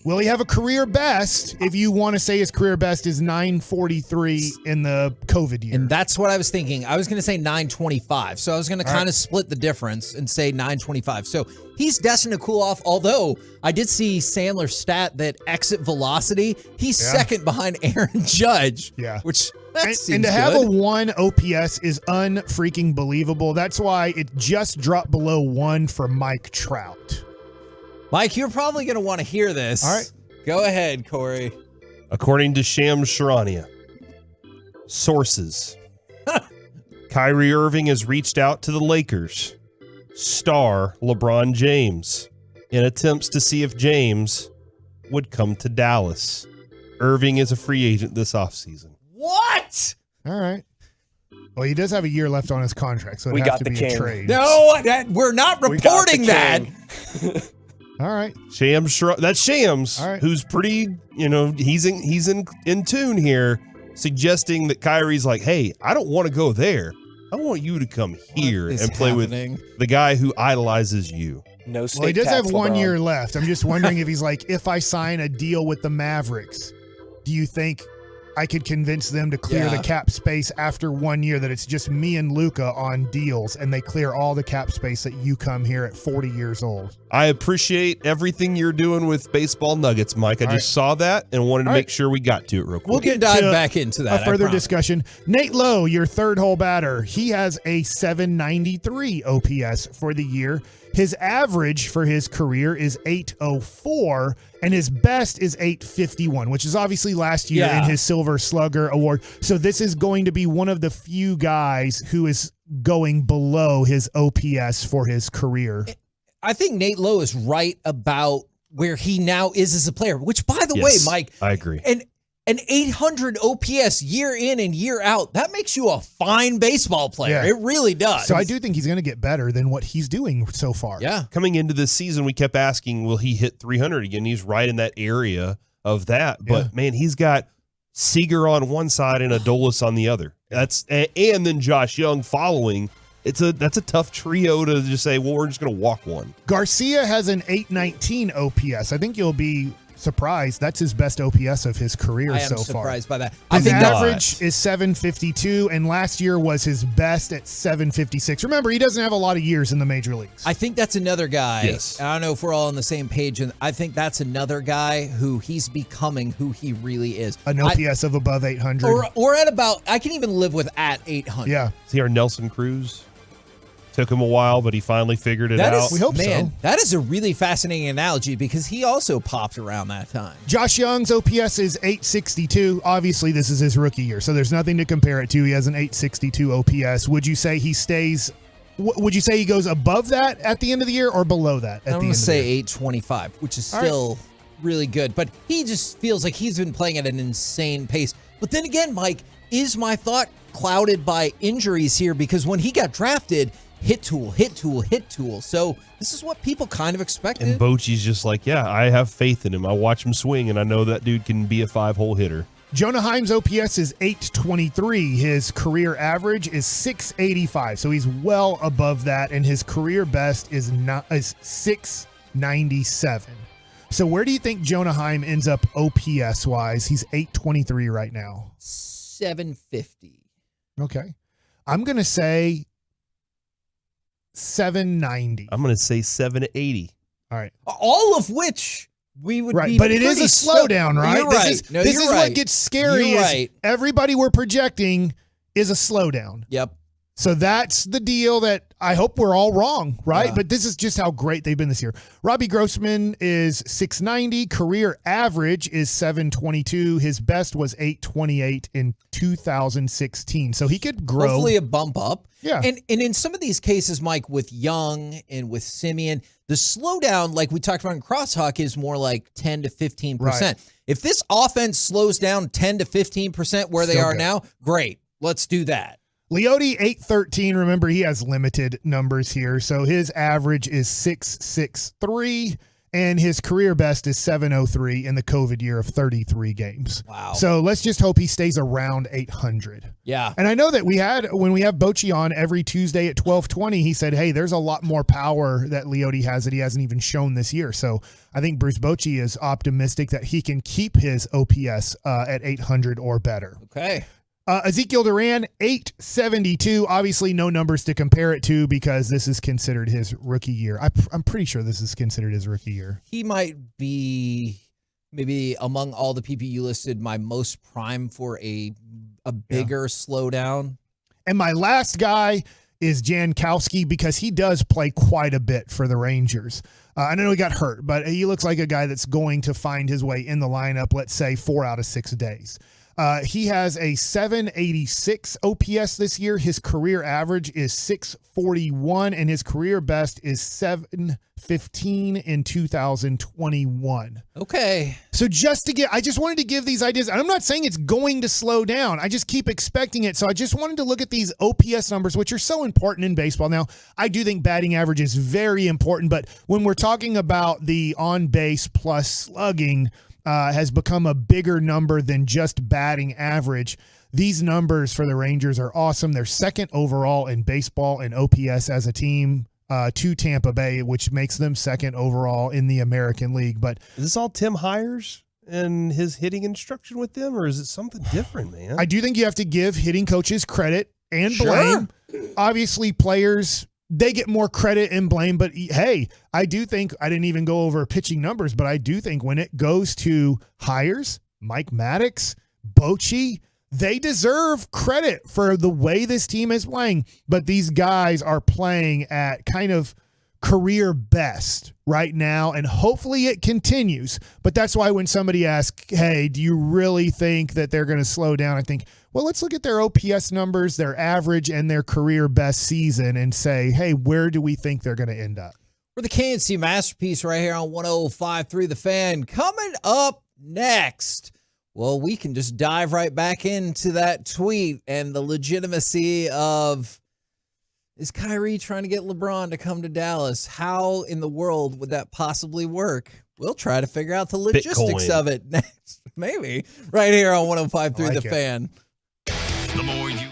Will he have a career best if you want to say his career best is 943 in the COVID year? And that's what I was thinking. I was going to say 925. So I was going to kind of split the difference and say 925. So he's destined to cool off, although I did see Sandler's stat that exit velocity, he's second behind Aaron Judge. Yeah. Which... And to have a 1 OPS is unfreaking believable. That's why it just dropped below 1 for Mike Trout. Mike, you're probably going to want to hear this. All right. Go ahead, Corey. According to Shams Charania, sources, Kyrie Irving has reached out to the Lakers star LeBron James in attempts to see if James would come to Dallas. Irving is a free agent this offseason. What? All right. Well, he does have a year left on his contract, so it has to be a trade. No, we're not reporting that. All right. That's Shams, All right. who's pretty, he's in tune here, suggesting that Kyrie's like, hey, I don't want to go there. I want you to come here and play with the guy who idolizes you. No state Well, he does tax, have 1 LeBron. year left. I'm just wondering if he's like, if I sign a deal with the Mavericks, do you think I could convince them to clear the cap space after 1 year, that it's just me and Luka on deals and they clear all the cap space that you come here at 40 years old? I appreciate everything you're doing with baseball nuggets, Mike. I just saw that and wanted to make sure we got to it real quick. We'll get dive to back into that, a further I promise. discussion. Nate Lowe, your third hole batter, he has a 793 OPS for the year. His average for his career is 804, and his best is 851, which is obviously last year in his Silver Slugger Award. So this is going to be one of the few guys who is going below his OPS for his career. I think Nate Lowe is right about where he now is as a player, which, by the way, Mike, I agree. And an 800 OPS year in and year out, that makes you a fine baseball player. Yeah. It really does. So I do think he's going to get better than what he's doing so far. Yeah. Coming into this season, we kept asking, will he hit 300 again? He's right in that area of that. But, man, he's got Seager on one side and Adolis on the other. And then Josh Young following. That's a tough trio to just say, well, we're just going to walk one. Garcia has an 819 OPS. I think you'll be surprised. That's his best OPS of his career so far. I am surprised by that. His average is 752, and last year was his best at 756. Remember, he doesn't have a lot of years in the major leagues. I think that's another guy. Yes. I don't know if we're all on the same page, and I think that's another guy who he's becoming who he really is. An OPS of above 800. Or at about, I can even live with at 800. Yeah. See our Nelson Cruz? Took him a while, but he finally figured it out. We hope so. That is a really fascinating analogy because he also popped around that time. Josh Young's OPS is 862. Obviously, this is his rookie year, so there's nothing to compare it to. He has an 862 OPS. Would you say he stays? Would you say he goes above that at the end of the year or below that at the end of the year? I'm going to say 825, which is still really good. But he just feels like he's been playing at an insane pace. But then again, Mike, is my thought clouded by injuries here? Because when he got drafted, hit tool. So this is what people kind of expected. And Bochy's just like, yeah, I have faith in him. I watch him swing, and I know that dude can be a 5-hole hitter. Jonah Heim's OPS is 823. His career average is 685. So he's well above that, and his career best is 697. So where do you think Jonah Heim ends up OPS-wise? He's 823 right now. 750. Okay. I'm going to say 790. I'm going to say 780. All right. All of which we would be but it is a pretty slowdown, right? You're This right. is what gets scary. You're is right. Everybody we're projecting is a slowdown. Yep. So that's the deal that I hope we're all wrong, right? Yeah. But this is just how great they've been this year. Robbie Grossman is 690. Career average is 722. His best was 828 in 2016. So he could grow. Hopefully a bump up. Yeah. And in some of these cases, Mike, with Young and with Simeon, the slowdown, like we talked about in crosstalk, is more like 10 to 15%. Right. If this offense slows down 10 to 15% where they Still are good. now, great. Let's do that. Leote, 813. Remember, he has limited numbers here. So his average is 663, and his career best is 703 in the COVID year of 33 games. Wow. So let's just hope he stays around 800. Yeah. And I know that when we have Bochy on every Tuesday at 12:20, he said, hey, there's a lot more power that Leote has that he hasn't even shown this year. So I think Bruce Bochy is optimistic that he can keep his OPS at 800 or better. Okay. Ezekiel Duran, 872. Obviously, no numbers to compare it to because this is considered his rookie year. I'm pretty sure this is considered his rookie year. He might be maybe among all the people you listed, my most prime for a bigger slowdown. And my last guy is Jankowski because he does play quite a bit for the Rangers. I know he got hurt, but he looks like a guy that's going to find his way in the lineup, let's say 4 out of 6 days. He has a 786 OPS this year. His career average is 641, and his career best is 715 in 2021. Okay. So I just wanted to give these ideas. And I'm not saying it's going to slow down. I just keep expecting it. So I just wanted to look at these OPS numbers, which are so important in baseball. Now, I do think batting average is very important, but when we're talking about the on base plus slugging, has become a bigger number than just batting average. These numbers for the Rangers are awesome. They're second overall in baseball and OPS as a team to Tampa Bay, which makes them second overall in the American League. But is this all Tim Hires and his hitting instruction with them, or is it something different, man? I do think you have to give hitting coaches credit and Sure. blame. Obviously, players, they get more credit and blame, but hey, I do think, I didn't even go over pitching numbers, but I do think when it goes to Hires, Mike Maddox, Bochy, they deserve credit for the way this team is playing, but these guys are playing at kind of career best right now, and hopefully it continues. But that's why when somebody asks, hey, do you really think that they're going to slow down? I think, well, let's look at their OPS numbers, their average, and their career best season and say, hey, where do we think they're going to end up? For the KNC Masterpiece right here on 105.3 The Fan. Coming up next, well, we can just dive right back into that tweet and the legitimacy of, is Kyrie trying to get LeBron to come to Dallas? How in the world would that possibly work? We'll try to figure out the logistics Bitcoin. of it next. Maybe. Right here on 105.3 The Fan. The more you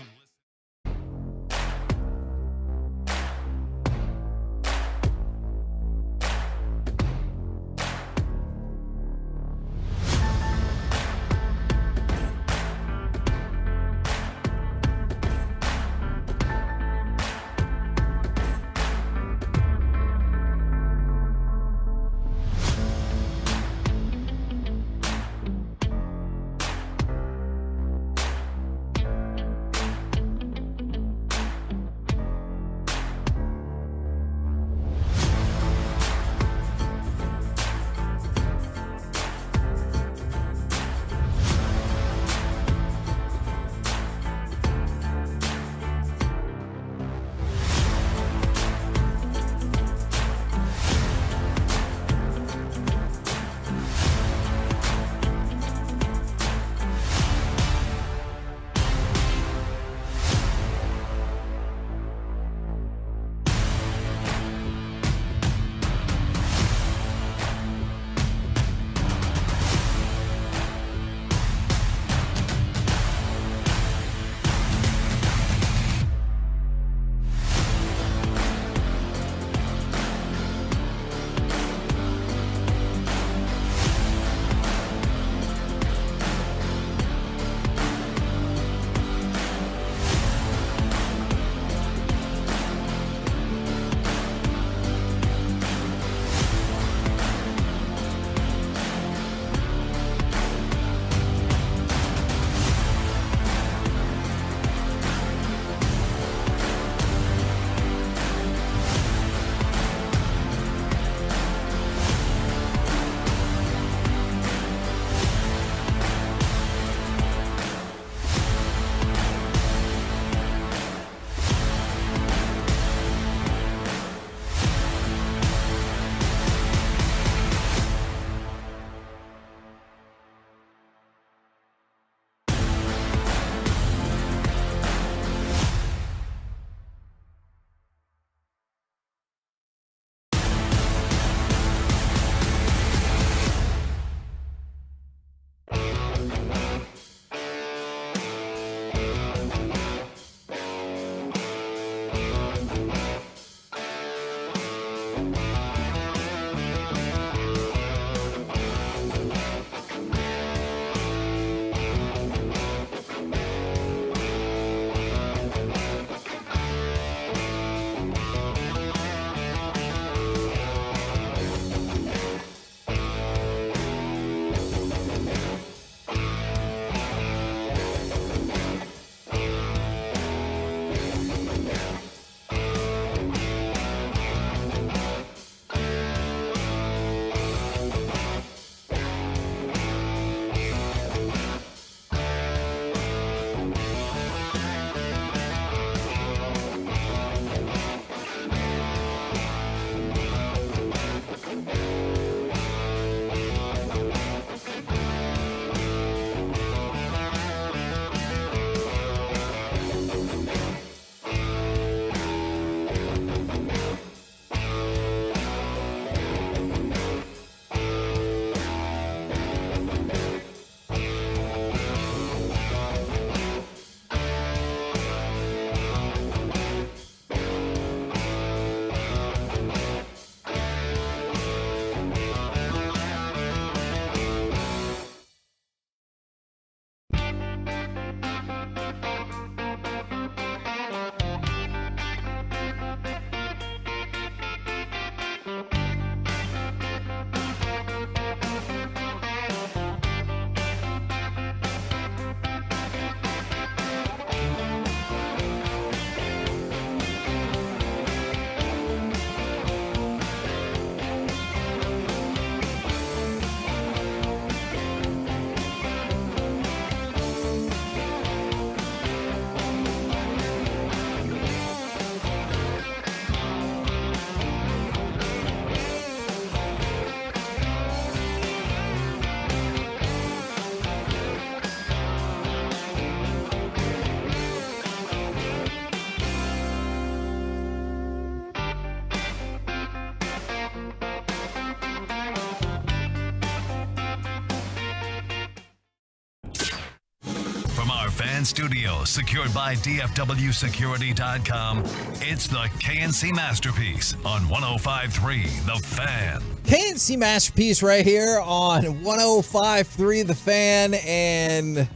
fan studio secured by DFWsecurity.com. It's the KNC Masterpiece on 105.3 The Fan. KNC Masterpiece right here on 105.3 The Fan. And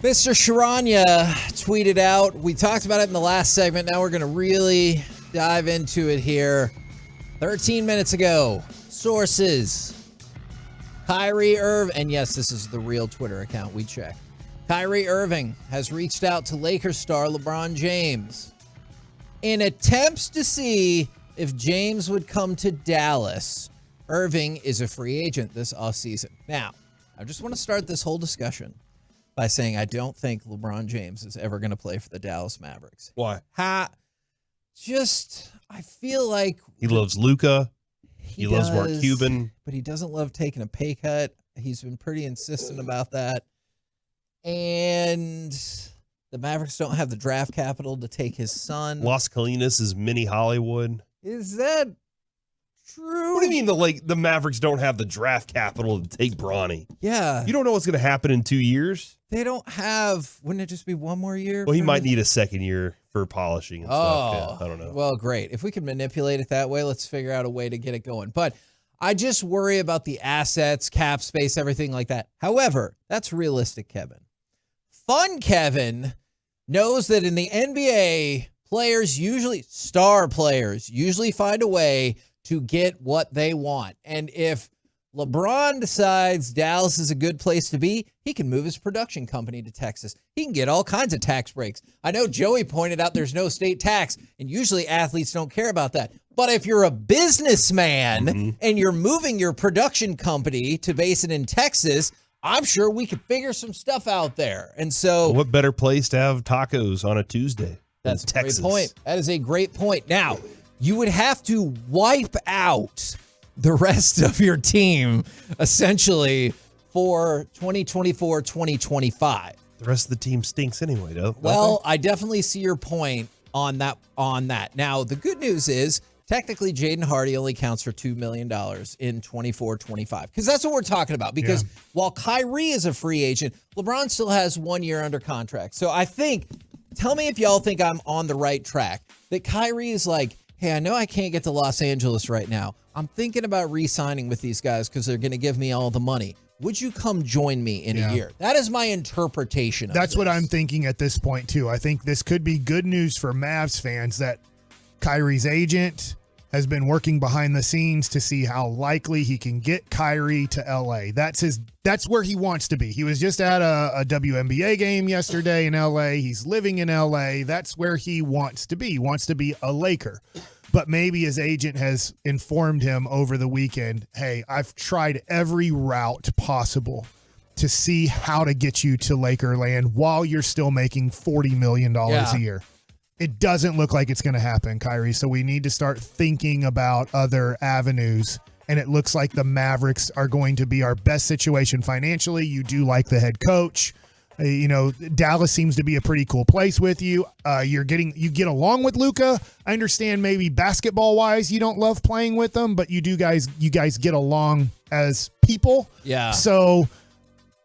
Mr. Sharanya tweeted out, we talked about it in the last segment. Now we're going to really dive into it here. 13 minutes ago, sources. Kyrie Irving, and yes, this is the real Twitter account we checked. Kyrie Irving has reached out to Lakers star LeBron James in attempts to see if James would come to Dallas. Irving is a free agent this offseason. Now, I just want to start this whole discussion by saying I don't think LeBron James is ever going to play for the Dallas Mavericks. Why? I feel like he loves Luka. He loves Mark Cuban. But he doesn't love taking a pay cut. He's been pretty insistent about that. And the Mavericks don't have the draft capital to take his son. Las Colinas is mini Hollywood. Is that true? What do you mean the Mavericks don't have the draft capital to take Bronny? Yeah. You don't know what's going to happen in 2 years? They don't have, wouldn't it just be one more year? Well, he might need a second year for polishing and stuff. Yeah, I don't know. Well, great. If we can manipulate it that way, let's figure out a way to get it going. But I just worry about the assets, cap space, everything like that. However, that's realistic, Kevin. Fun Kevin knows that in the NBA, star players usually find a way to get what they want. And if LeBron decides Dallas is a good place to be, he can move his production company to Texas. He can get all kinds of tax breaks. I know Joey pointed out there's no state tax, and usually athletes don't care about that. But if you're a businessman and you're moving your production company to base it in Texas, I'm sure we could figure some stuff out there. And so, what better place to have tacos on a Tuesday? That's a Texas. great point. That is a great point. Now, you would have to wipe out the rest of your team, essentially, for 2024-2025. The rest of the team stinks anyway, though. Well, I definitely see your point on that. Now, the good news is, technically, Jaden Hardy only counts for $2 million in 24-25, because that's what we're talking about. Because while Kyrie is a free agent, LeBron still has 1 year under contract. So I think, tell me if y'all think I'm on the right track, that Kyrie is like, hey, I know I can't get to Los Angeles right now. I'm thinking about re-signing with these guys because they're going to give me all the money. Would you come join me in a year? That is my interpretation of That's what I'm thinking at this point, too. I think this could be good news for Mavs fans that Kyrie's agent has been working behind the scenes to see how likely he can get Kyrie to LA. That's where he wants to be. He was just at a WNBA game yesterday in LA. He's living in LA. That's where he wants to be. He wants to be a Laker. But maybe his agent has informed him over the weekend, hey, I've tried every route possible to see how to get you to Lakerland while you're still making $40 million a year. It doesn't look like it's going to happen, Kyrie. So we need to start thinking about other avenues. And it looks like the Mavericks are going to be our best situation financially. You do like the head coach. Dallas seems to be a pretty cool place with you. You get along with Luka. I understand maybe basketball wise you don't love playing with them, but you guys get along as people. Yeah. So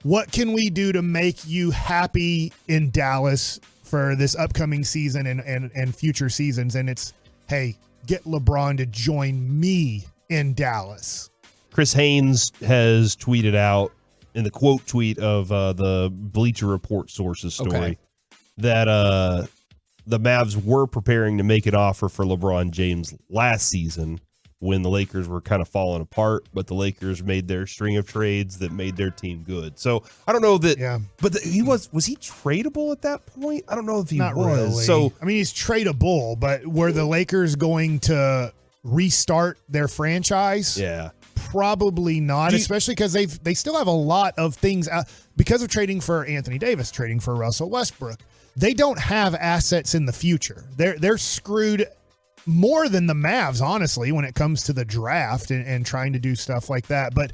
what can we do to make you happy in Dallas for this upcoming season and future seasons? And it's, hey, get LeBron to join me in Dallas. Chris Haynes has tweeted out in the quote tweet of the Bleacher Report sources story that the Mavs were preparing to make an offer for LeBron James last season when the Lakers were kind of falling apart, but the Lakers made their string of trades that made their team good. So I don't know that, but was he tradable at that point? I don't know if he Not was. Really. So I mean, he's tradable, but were the Lakers going to restart their franchise? Yeah. Probably not, especially because they still have a lot of things because of trading for Anthony Davis, trading for Russell Westbrook. They don't have assets in the future. They're screwed more than the Mavs, honestly, when it comes to the draft and trying to do stuff like that. But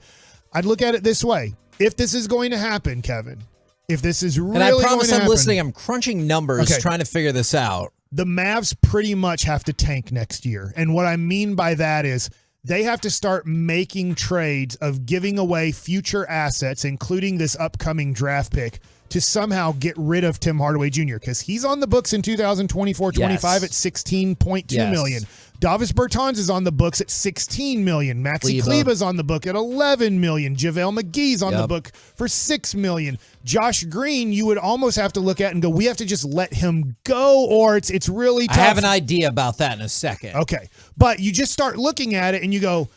I'd look at it this way: if this is going to happen, Kevin, if this is really, and I promise going to I'm happen, listening. I'm crunching numbers, trying to figure this out. The Mavs pretty much have to tank next year, and what I mean by that is, they have to start making trades of giving away future assets, including this upcoming draft pick, to somehow get rid of Tim Hardaway Jr. because he's on the books in 2024-25 at $16.2 million. Davis Bertans is on the books at $16 million. Maxi Kleba's on the book at $11 million. JaVale McGee's on the book for $6 million. Josh Green, you would almost have to look at and go, we have to just let him go, or it's really tough. I have an idea about that in a second. Okay. But you just start looking at it and you go,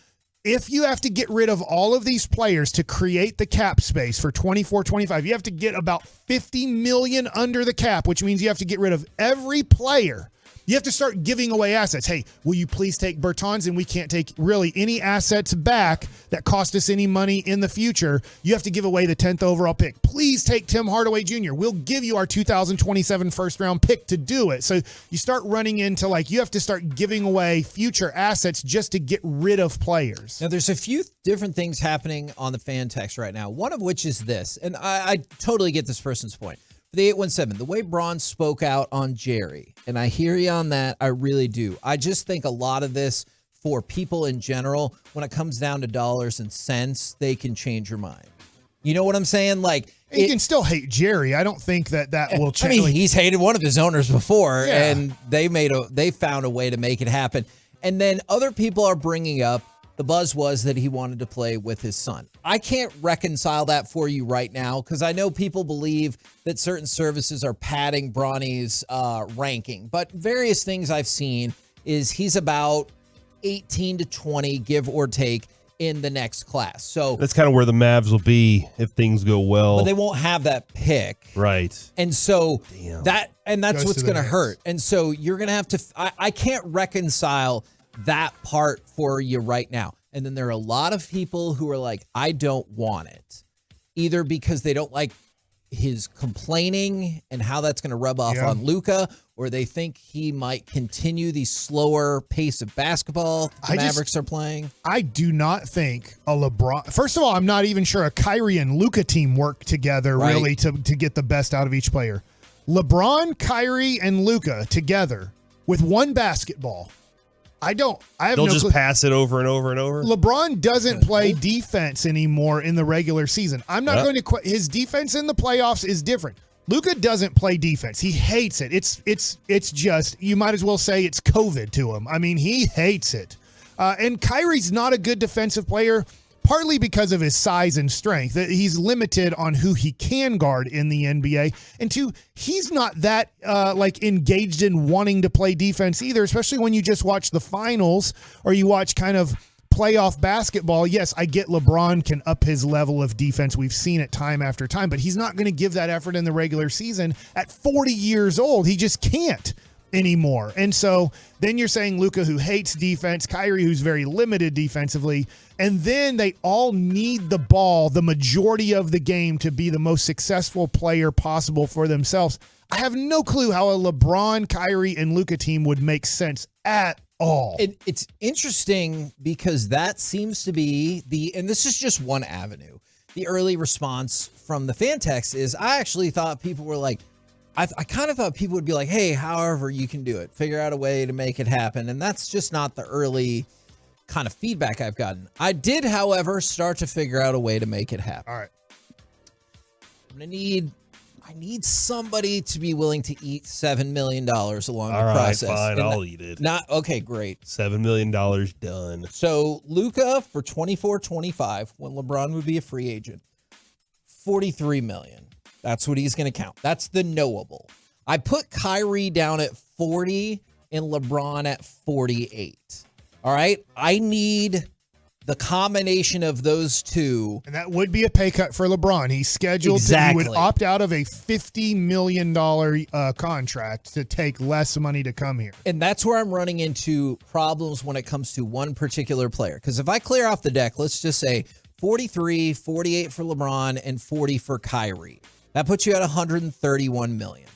if you have to get rid of all of these players to create the cap space for 24-25, you have to get about $50 million under the cap, which means you have to get rid of every player. You have to start giving away assets. Hey, will you please take Bertans? And we can't take really any assets back that cost us any money in the future. You have to give away the 10th overall pick. Please take Tim Hardaway Jr. We'll give you our 2027 first round pick to do it. So you start running into you have to start giving away future assets just to get rid of players. Now, there's a few different things happening on the fan text right now, one of which is this, and I totally get this person's point. The 817, the way Braun spoke out on Jerry, and I hear you on that, I really do. I just think a lot of this for people in general, when it comes down to dollars and cents, they can change your mind. You know what I'm saying? You can still hate Jerry. I don't think that will change. I mean, he's hated one of his owners before, and they found a way to make it happen. And then other people are bringing up the buzz was that he wanted to play with his son. I can't reconcile that for you right now because I know people believe that certain services are padding Bronny's ranking. But various things I've seen is he's about 18 to 20, give or take, in the next class. So that's kind of where the Mavs will be if things go well. But they won't have that pick. Right. And so that's what's going to hurt. And so you're going to have to I can't reconcile that part for you right now. And then there are a lot of people who are like, I don't want it. Either because they don't like his complaining and how that's going to rub off on Luka, or they think he might continue the slower pace of basketball the Mavericks are playing. I do not think a LeBron. First of all, I'm not even sure a Kyrie and Luka team work together really to get the best out of each player. LeBron, Kyrie, and Luka together with one basketball. They'll just pass it over and over and over. LeBron doesn't play defense anymore in the regular season. I'm not going to his defense in the playoffs is different. Luka doesn't play defense. He hates it. It's just, you might as well say it's COVID to him. I mean, he hates it. And Kyrie's not a good defensive player, partly because of his size and strength. He's limited on who he can guard in the NBA. And two, he's not that engaged in wanting to play defense either, especially when you just watch the finals or you watch kind of playoff basketball. Yes, I get LeBron can up his level of defense. We've seen it time after time, but he's not going to give that effort in the regular season at 40 years old. He just can't anymore. And so then you're saying Luka, who hates defense, Kyrie, who's very limited defensively, and then they all need the ball the majority of the game to be the most successful player possible for themselves. I have no clue how a LeBron, Kyrie, and Luka team would make sense at all. It's interesting because that seems to be and this is just one avenue. The early response from the fan text is I actually thought people were like, I kind of thought people would be like, hey, however you can do it, figure out a way to make it happen. And that's just not the early kind of feedback I've gotten. I did, however, start to figure out a way to make it happen. All right. I need somebody to be willing to eat $7 million along the process. All right, fine, I'll eat it. Okay, great. $7 million done. So Luka for 24-25, when LeBron would be a free agent, $43 million. That's what he's going to count. That's the knowable. I put Kyrie down at 40 and LeBron at 48. All right? I need the combination of those two. And that would be a pay cut for LeBron. He's scheduled he would opt out of a $50 million contract to take less money to come here. And that's where I'm running into problems when it comes to one particular player. Because if I clear off the deck, let's just say 43, 48 for LeBron, and 40 for Kyrie. That puts you at $131 million.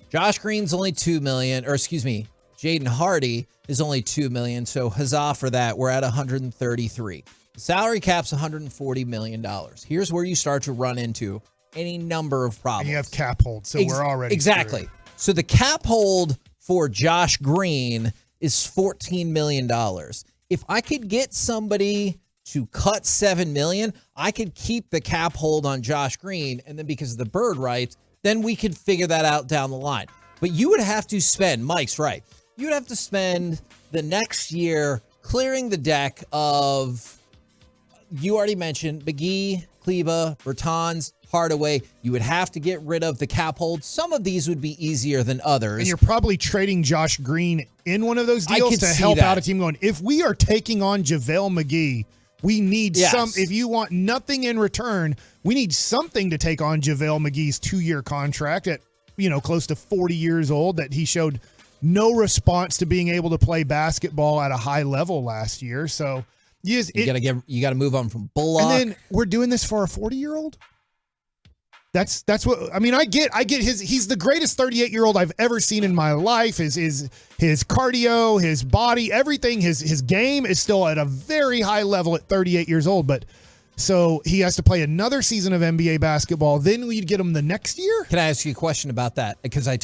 Josh Green's only $2 million, or excuse me, Jaden Hardy is only $2 million. So huzzah for that. We're at $133. The salary cap's $140 million. Here's where you start to run into any number of problems. And you have cap hold, so we're already exactly. screwed. So the cap hold for Josh Green is $14 million. if I could get somebody to cut $7 million, I could keep the cap hold on Josh Green, and then because of the bird rights, then we could figure that out down the line. But you would have to spend, Mike's right, you would have to spend the next year clearing the deck of, you already mentioned, McGee, Kleba, Bertans, Hardaway. You would have to get rid of the cap hold. Some of these would be easier than others. And you're probably trading Josh Green in one of those deals to help out a team going, if we are taking on JaVale McGee, we need some, if you want nothing in return, we need something to take on JaVale McGee's 2-year contract at, close to 40 years old, that he showed no response to being able to play basketball at a high level last year. So you got to move on from Bullock. And then we're doing this for a 40-year-old. That's what I mean. I get he's the greatest 38-year-old I've ever seen in my life. His cardio, his body, everything, his game is still at a very high level at 38 years old. But so he has to play another season of NBA basketball. Then we'd get him the next year. Can I ask you a question about that? Because I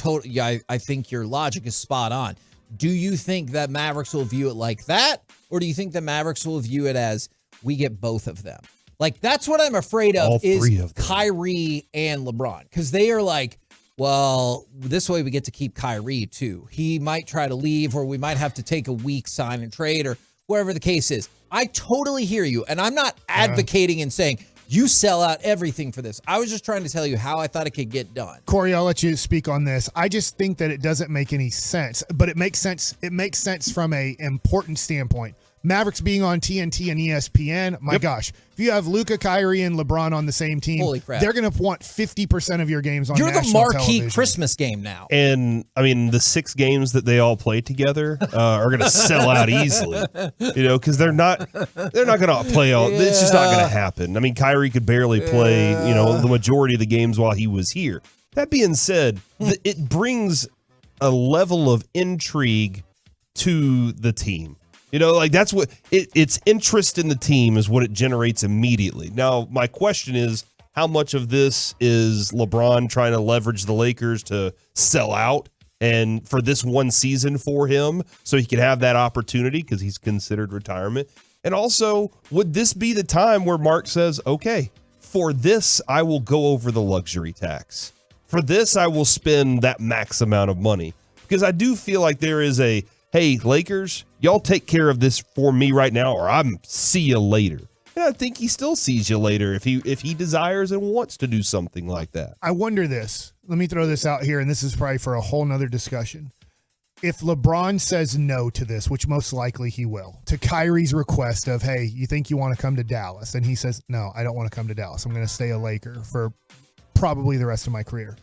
think your logic is spot on. Do you think that Mavericks will view it like that, or do you think the Mavericks will view it as we get both of them? Like, that's what I'm afraid of, is Kyrie and LeBron. Because they are like, well, this way we get to keep Kyrie, too. He might try to leave, or we might have to take a week sign and trade, or whatever the case is. I totally hear you, and I'm not advocating and saying, you sell out everything for this. I was just trying to tell you how I thought it could get done. Corey, I'll let you speak on this. I just think that it doesn't make any sense, but it makes sense. It makes sense from a important standpoint. Mavericks being on TNT and ESPN, my gosh, if you have Luka, Kyrie, and LeBron on the same team, holy crap, they're going to want 50% of your games on national television. You're the marquee television. Christmas game now. And, I mean, the 6 games that they all play together are going to sell out easily, because they're not going to play all. Yeah. It's just not going to happen. I mean, Kyrie could barely play, the majority of the games while he was here. That being said, it brings a level of intrigue to the team. That's what it's interest in the team is what it generates immediately. Now, my question is, how much of this is LeBron trying to leverage the Lakers to sell out and for this one season for him so he could have that opportunity because he's considered retirement? And also, would this be the time where Mark says, okay, for this, I will go over the luxury tax. For this, I will spend that max amount of money. Because I do feel like there is a, hey, Lakers, y'all take care of this for me right now, or I'm see you later. And I think he still sees you later if he desires and wants to do something like that. I wonder this. Let me throw this out here, and this is probably for a whole nother discussion. If LeBron says no to this, which most likely he will, to Kyrie's request of, hey, you think you want to come to Dallas? And he says, no, I don't want to come to Dallas. I'm going to stay a Laker for probably the rest of my career.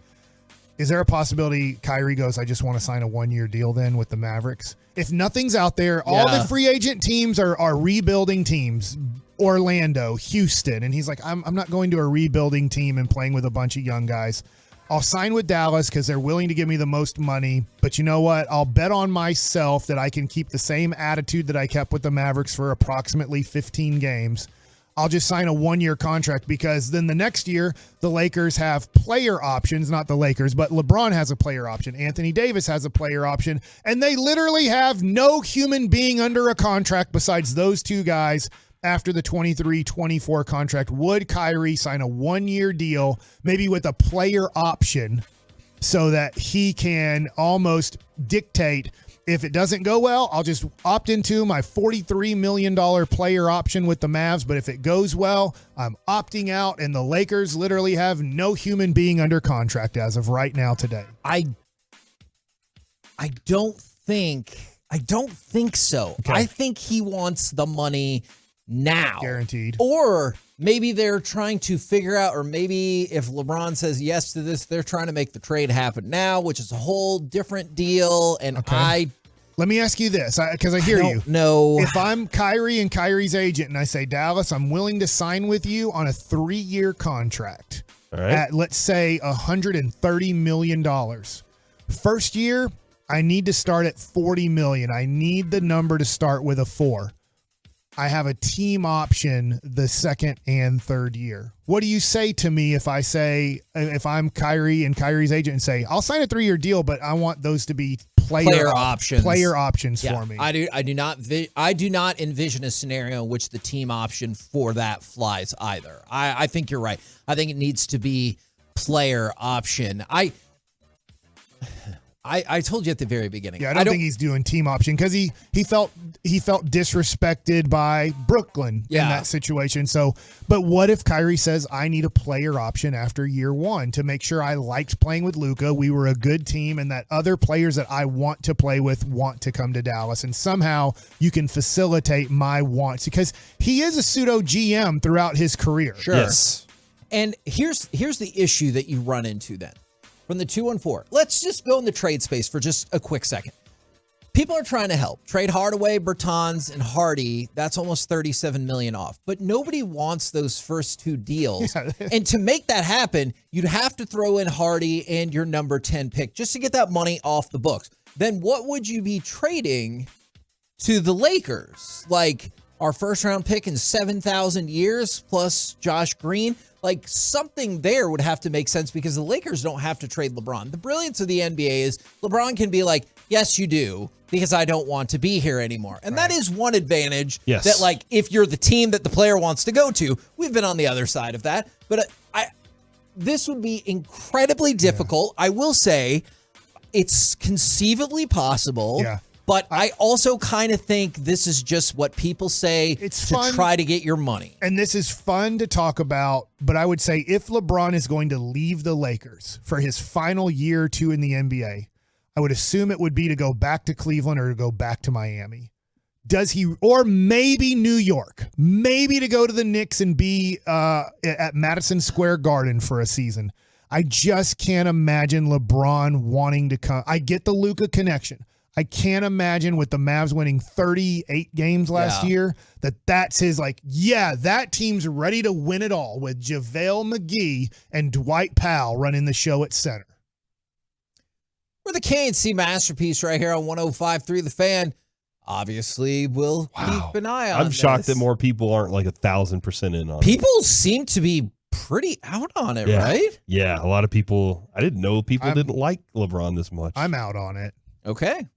Is there a possibility Kyrie goes, I just want to sign a 1-year deal then with the Mavericks? If nothing's out there, all the free agent teams are rebuilding teams, Orlando, Houston, and he's like, I'm not going to a rebuilding team and playing with a bunch of young guys. I'll sign with Dallas because they're willing to give me the most money, but you know what? I'll bet on myself that I can keep the same attitude that I kept with the Mavericks for approximately 15 games. I'll just sign a 1-year contract because then the next year, the Lakers have player options, not the Lakers, but LeBron has a player option. Anthony Davis has a player option, and they literally have no human being under a contract besides those 2 guys after the 23-24 contract. Would Kyrie sign a 1-year deal, maybe with a player option, so that he can almost dictate, if it doesn't go well, I'll just opt into my $43 million player option with the Mavs. But if it goes well, I'm opting out, and the Lakers literally have no human being under contract as of right now today. I don't think so. Okay. I think he wants the money now. Guaranteed. Or maybe they're trying to figure out, or maybe if LeBron says yes to this, they're trying to make the trade happen now, which is a whole different deal. And let me ask you this, because I hear you. No. If I'm Kyrie and Kyrie's agent and I say, Dallas, I'm willing to sign with you on a 3-year contract at, let's say, $130 million. First year, I need to start at $40 million. I need the number to start with a 4. I have a team option the second and third year. What do you say to me if I'm Kyrie and Kyrie's agent and say, I'll sign a 3-year deal, but I want those to be player options for me? I do not envision a scenario in which the team option for that flies either. I think you're right. I think it needs to be player option. I told you at the very beginning. Yeah, I don't think he's doing team option because he felt disrespected by Brooklyn in that situation. So, but what if Kyrie says, I need a player option after year 1 to make sure I liked playing with Luka, we were a good team, and that other players that I want to play with want to come to Dallas, and somehow you can facilitate my wants because he is a pseudo GM throughout his career. Sure. Yes. And here's the issue that you run into then. From the 2-4, let's just go in the trade space for just a quick second. People are trying to help. Trade Hardaway, Bertans, and Hardy. That's almost $37 million off. But nobody wants those first 2 deals. Yeah. And to make that happen, you'd have to throw in Hardy and your number 10 pick just to get that money off the books. Then what would you be trading to the Lakers? Like our first-round pick in 7,000 years plus Josh Green? Like something there would have to make sense because the Lakers don't have to trade LeBron. The brilliance of the NBA is LeBron can be like, yes, you do, because I don't want to be here anymore. And that is one advantage that, like, if you're the team that the player wants to go to, we've been on the other side of that. But this would be incredibly difficult. I will say it's conceivably possible. Yeah. But I also kind of think this is just what people say to try to get your money. And this is fun to talk about, but I would say if LeBron is going to leave the Lakers for his final year or 2 in the NBA, I would assume it would be to go back to Cleveland or to go back to Miami. Does he, or maybe New York, maybe to go to the Knicks and be at Madison Square Garden for a season. I just can't imagine LeBron wanting to come. I get the Luka connection. I can't imagine with the Mavs winning 38 games last year that's his that team's ready to win it all with JaVale McGee and Dwight Powell running the show at center. We're the KNC Masterpiece right here on 105.3 The Fan. Obviously, we'll keep an eye on I'm shocked that more people aren't like 1,000% in on it. People seem to be pretty out on it, right? Yeah, a lot of people. I didn't know people didn't like LeBron this much. I'm out on it. Okay.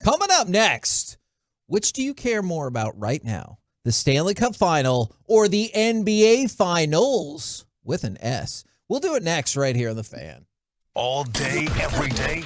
Coming up next, which do you care more about right now? The Stanley Cup Final or the NBA Finals with an S? We'll do it next right here on The Fan. All day, every day.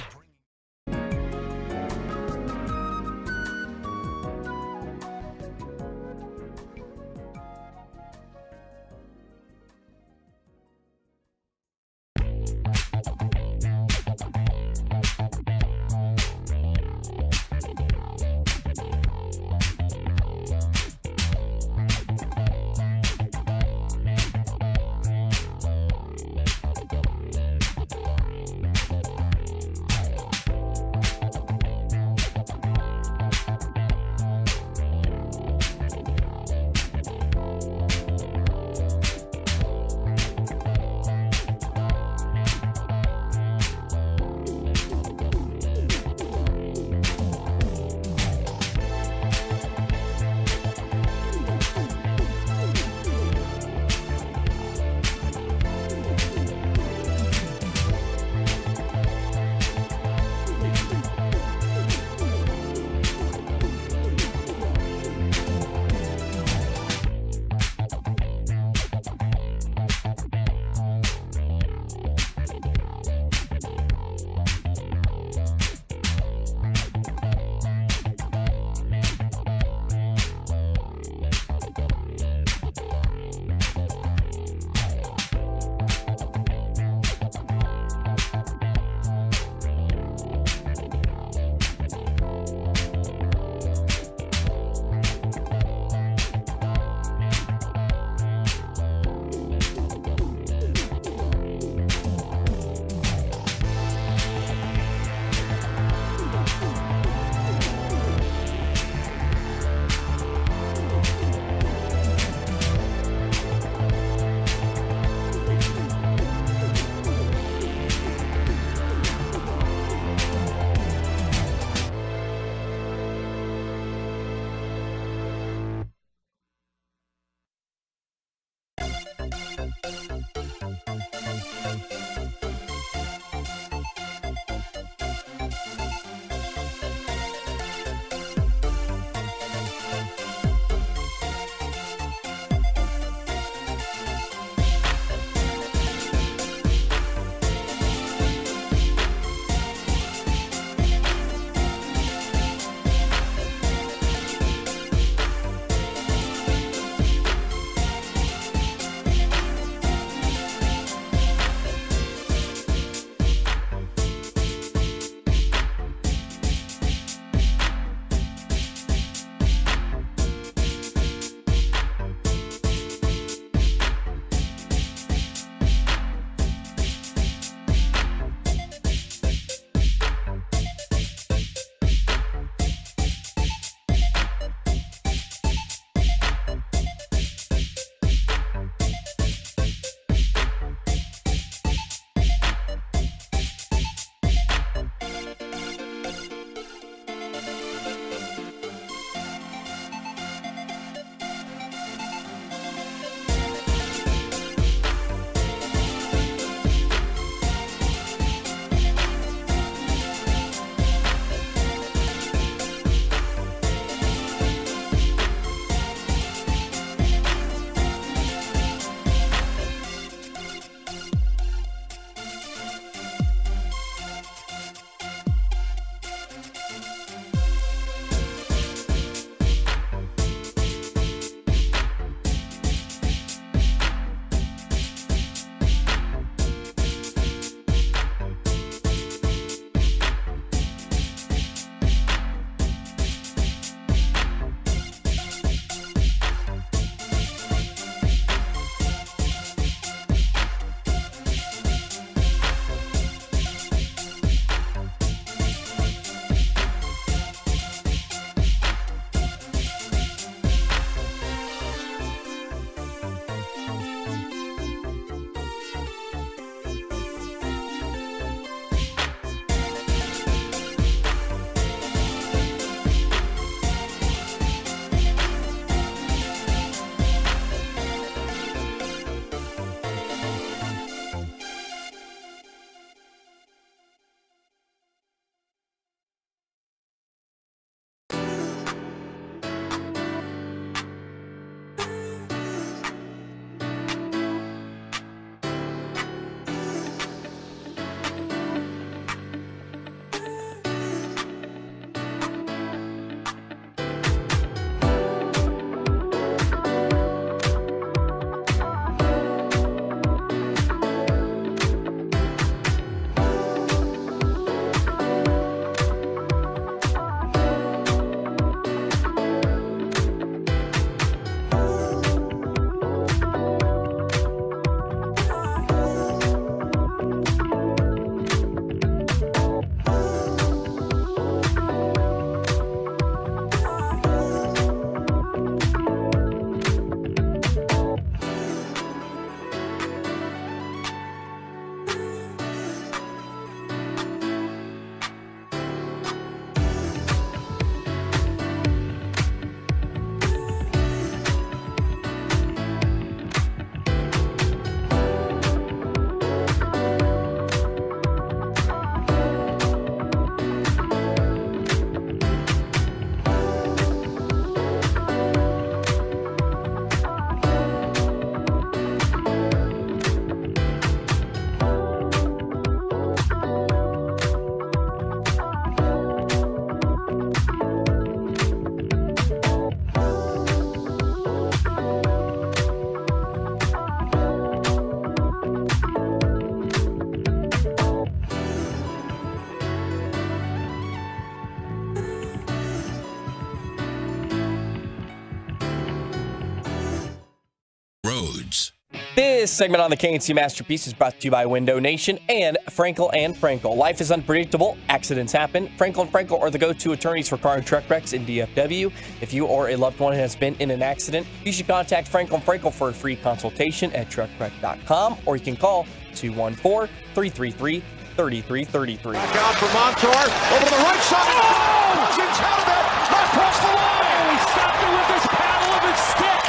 Rhodes. This segment on the KNC Masterpiece is brought to you by Window Nation and Frankel & Frankel. Life is unpredictable. Accidents happen. Frankel & Frankel are the go-to attorneys for car and truck wrecks in DFW. If you or a loved one has been in an accident, you should contact Frankel & Frankel for a free consultation at truckwreck.com, or you can call 214-333-3333. Back out for Montour. Over to the right side. Oh! Cousins held it. Not across the line. He stopped it with his paddle of his stick.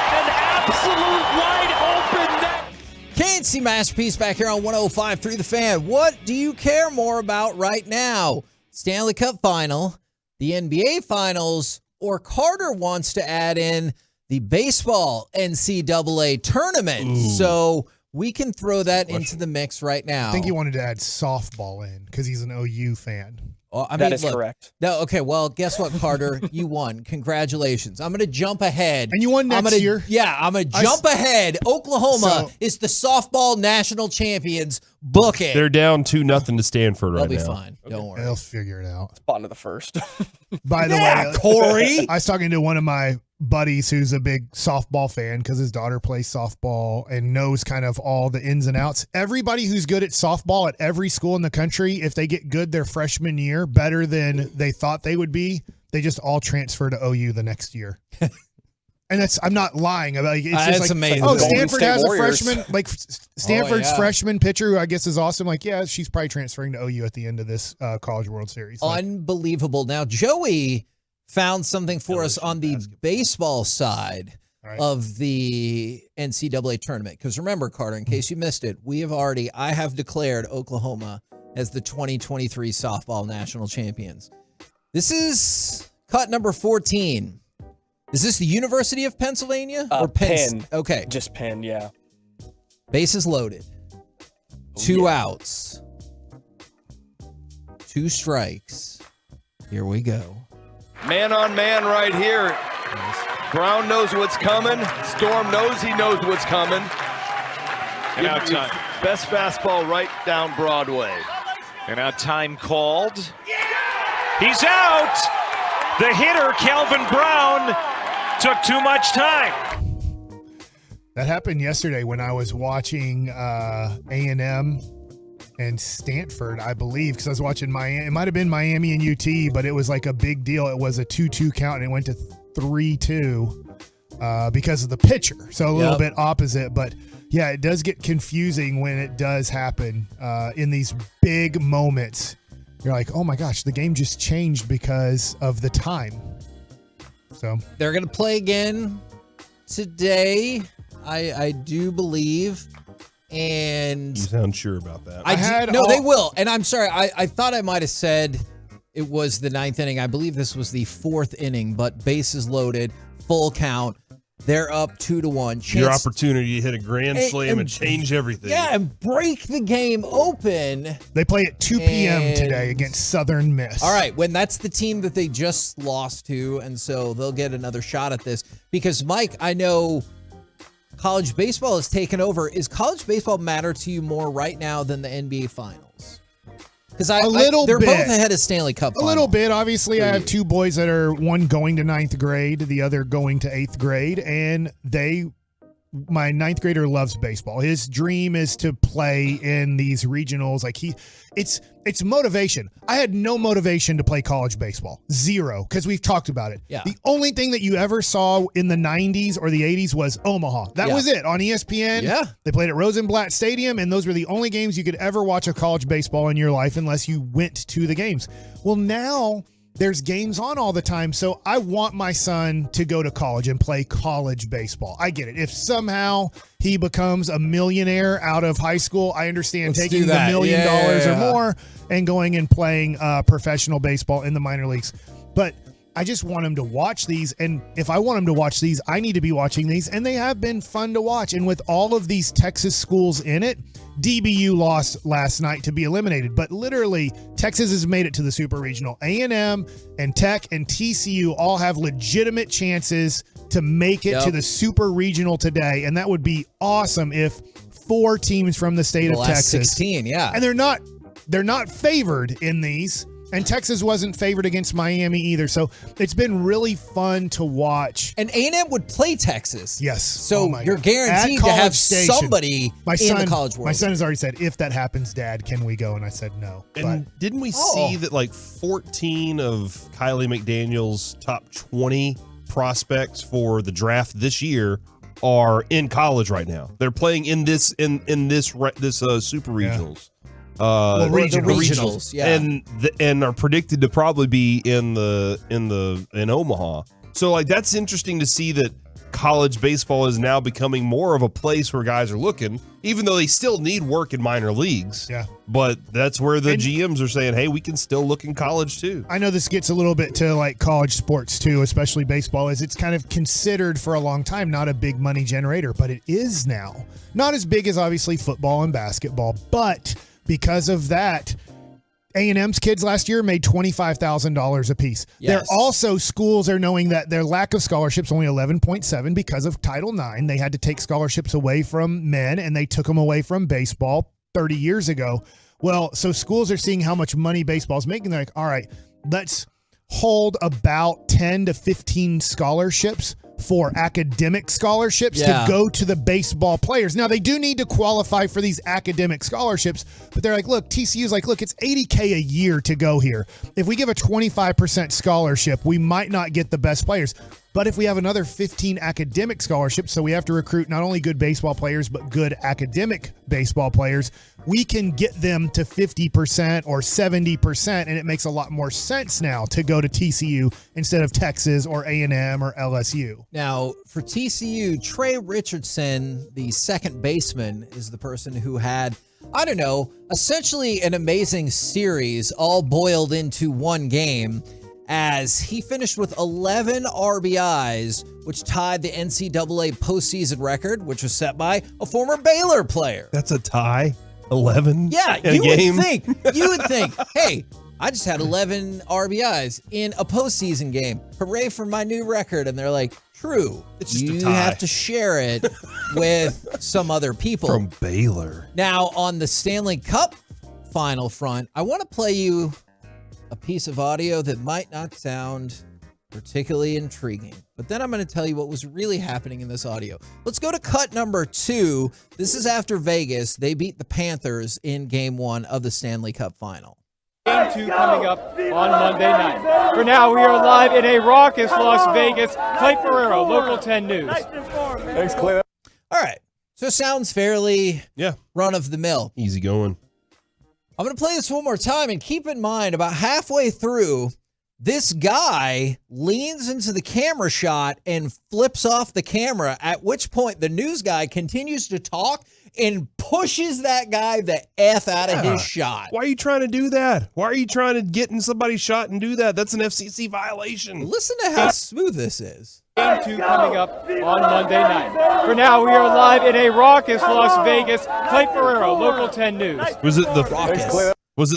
An absolute wide open net. KNC Masterpiece back here on 105.3 The Fan. What do you care more about right now? Stanley Cup Final, the NBA Finals, or Carter wants to add in the baseball NCAA tournament. Ooh. So we can throw that into the mix right now. I think he wanted to add softball in because he's an OU fan. Well, That is correct. No, okay. Well, guess what, Carter? You won. Congratulations. I'm going to jump ahead. And you won next year? Yeah, I'm going to jump ahead. Oklahoma is the softball national champions. Book it. They're down 2-0 to Stanford right now. They'll be fine. Don't worry. They'll figure it out. Bottom of the first. By the way, Corey. I was talking to one of my buddies who's a big softball fan because his daughter plays softball and knows kind of all the ins and outs. Everybody who's good at softball at every school in the country, if they get good their freshman year, better than they thought they would be, they just all transfer to OU the next year. And I'm not lying about it. It's just that's amazing. Oh, Golden Stanford State has Warriors. a freshman, like Stanford's yeah. freshman pitcher, who I guess is awesome. Like, yeah, she's probably transferring to OU at the end of this College World Series. Like, Unbelievable. Now, Joey found something for us on the baseball side of the NCAA tournament. Because remember, Carter, in case you missed it, I have declared Oklahoma as the 2023 softball national champions. This is cut number 14. Is this the University of Pennsylvania? Or Penn. Okay. Just Penn, yeah. Bases loaded. 2 outs. 2 strikes. Here we go. Man on man right here. Brown knows what's coming. Storm knows he knows what's coming. And now time. Best fastball right down Broadway. And now time called. He's out. The hitter, Calvin Brown, took too much time. that happened yesterday when I was watching A&M and Stanford, I believe, because I was watching Miami. It might have been Miami and UT, but it was like a big deal. It was a 2-2 count, and it went to 3-2 because of the pitcher. So a little bit opposite, but yeah, it does get confusing when it does happen in these big moments. You're like, oh my gosh, the game just changed because of the time. So they're going to play again today, I do believe. And you sound sure about that. They will. And I'm sorry, I thought I might have said it was the 9th inning. I believe this was the 4th inning, but bases loaded, full count. They're up 2-1. Your opportunity to hit a grand slam and change everything. Yeah, and break the game open. They play at 2 p.m. today against Southern Miss. All right, when that's the team that they just lost to, and so they'll get another shot at this. Because, Mike, I know college baseball has taken over. Is college baseball matter to you more right now than the NBA Finals? Because they're both ahead of Stanley Cup. A little bit. obviously. I have two boys that are one going to 9th grade, the other going to 8th grade, and my 9th grader loves baseball. His dream is to play in these regionals. Like it's motivation. I had no motivation to play college baseball. Zero, because we've talked about it. Yeah. The only thing that you ever saw in the 90s or the 80s was Omaha. That was it on ESPN. Yeah. They played at Rosenblatt Stadium, and those were the only games you could ever watch of college baseball in your life unless you went to the games. Well, now there's games on all the time, so I want my son to go to college and play college baseball. I get it. If somehow he becomes a millionaire out of high school, I understand taking the $1 million or more and going and playing professional baseball in the minor leagues. But I just want him to watch these, and if I want him to watch these, I need to be watching these, and they have been fun to watch. And with all of these Texas schools in it, DBU lost last night to be eliminated, but literally Texas has made it to the Super Regional. A&M and Tech and TCU all have legitimate chances to make it to the Super Regional today, and that would be awesome if 4 teams from the state of Texas, 16, and they're not favored in these. And Texas wasn't favored against Miami either. So it's been really fun to watch. And A&M would play Texas. Yes. So you're guaranteed to have somebody in the college world. My son has already said, if that happens, Dad, can we go? And I said no. And didn't we see that like 14 of Kylie McDaniel's top 20 prospects for the draft this year are in college right now? They're playing in this super regionals. Regionals, yeah. And are predicted to probably be in Omaha. So like that's interesting to see that college baseball is now becoming more of a place where guys are looking, even though they still need work in minor leagues. Yeah. But that's where the GMs are saying, hey, we can still look in college too. I know this gets a little bit to like college sports too, especially baseball, as it's kind of considered for a long time not a big money generator, but it is now. Not as big as obviously football and basketball, but because of that, A&M's kids last year made $25,000 a piece. Yes. They're also, schools are knowing that their lack of scholarships, only 11.7 because of Title IX. They had to take scholarships away from men, and they took them away from baseball 30 years ago. Well, so schools are seeing how much money baseball is making. They're like, all right, let's hold about 10 to 15 scholarships for academic scholarships to go to the baseball players. Now, they do need to qualify for these academic scholarships, but they're like, look, TCU's like, look, it's $80K a year to go here. If we give a 25% scholarship, we might not get the best players. But if we have another 15 academic scholarships, so we have to recruit not only good baseball players, but good academic baseball players, we can get them to 50% or 70%, and it makes a lot more sense now to go to TCU instead of Texas or A&M or LSU. Now, for TCU, Trey Richardson, the second baseman, is the person who had, I don't know, essentially an amazing series all boiled into one game, as he finished with 11 RBIs, which tied the NCAA postseason record, which was set by a former Baylor player. That's a tie? 11? Yeah, in a game? You would think, hey, I just had 11 RBIs in a postseason game. Hooray for my new record. And they're like, true. It's just you a tie. have to share it with some other people. From Baylor. Now, on the Stanley Cup final front, I want to play you a piece of audio that might not sound particularly intriguing, but then I'm going to tell you what was really happening in this audio. Let's go to cut number 2. This is after Vegas. They beat the Panthers in game 1 of the Stanley Cup final. Game 2 coming up on Monday night. For now, we are live in a raucous Las Vegas. Clay Ferrero, Local 10 News. Thanks, Clay. All right. So it sounds fairly run of the mill. Easy going. I'm going to play this one more time, and keep in mind, about halfway through, this guy leans into the camera shot and flips off the camera, at which point the news guy continues to talk and pushes that guy the F out of his shot. Why are you trying to do that? Why are you trying to get in somebody's shot and do that? That's an FCC violation. Listen to how smooth this is. Game 2 coming up on Monday night. For now, we are live in a raucous Las Vegas. Clay Ferrero, Local 10 News. Was it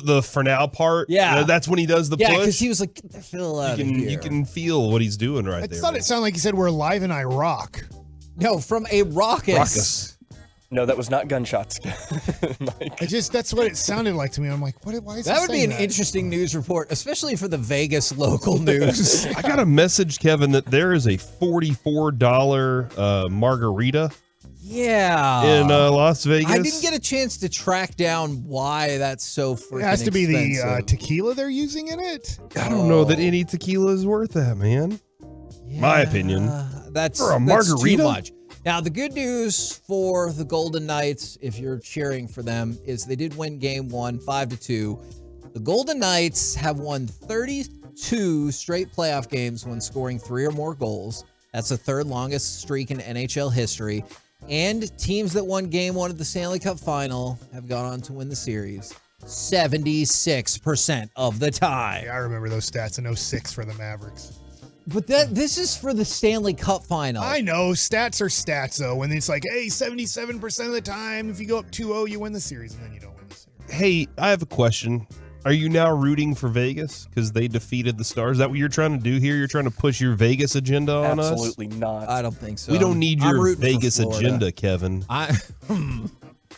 the for now part? Yeah. That's when he does the push? Yeah, because he was like, get the fill out of here. You can feel what he's doing right there. I thought it sounded like he said we're live in Iraq. No, from a raucous. No, that was not gunshots. That's what it sounded like to me. I'm like, why is that would be an that? interesting news report, especially for the Vegas local news. I got a message, Kevin, that there is a $44 margarita. Yeah. In Las Vegas. I didn't get a chance to track down why that's so freaking It has to be expensive. the tequila they're using in it. I don't know that any tequila is worth that, man. My opinion. That's for a that's margarita. too much. Now, the good news for the Golden Knights, if you're cheering for them, is they did win game 1, 5-2. The Golden Knights have won 32 straight playoff games when scoring 3 or more goals. That's the third longest streak in NHL history. And teams that won game 1 of the Stanley Cup final have gone on to win the series 76% of the time. Yeah, I remember those stats in 06 for the Mavericks. But this is for the Stanley Cup final. I know. Stats are stats, though. When it's like, hey, 77% of the time, if you go up 2-0, you win the series, and then you don't win the series. Hey, I have a question. Are you now rooting for Vegas because they defeated the Stars? Is that what you're trying to do here? You're trying to push your Vegas agenda on Absolutely us? not. I don't think so. We don't need your Vegas agenda, Kevin.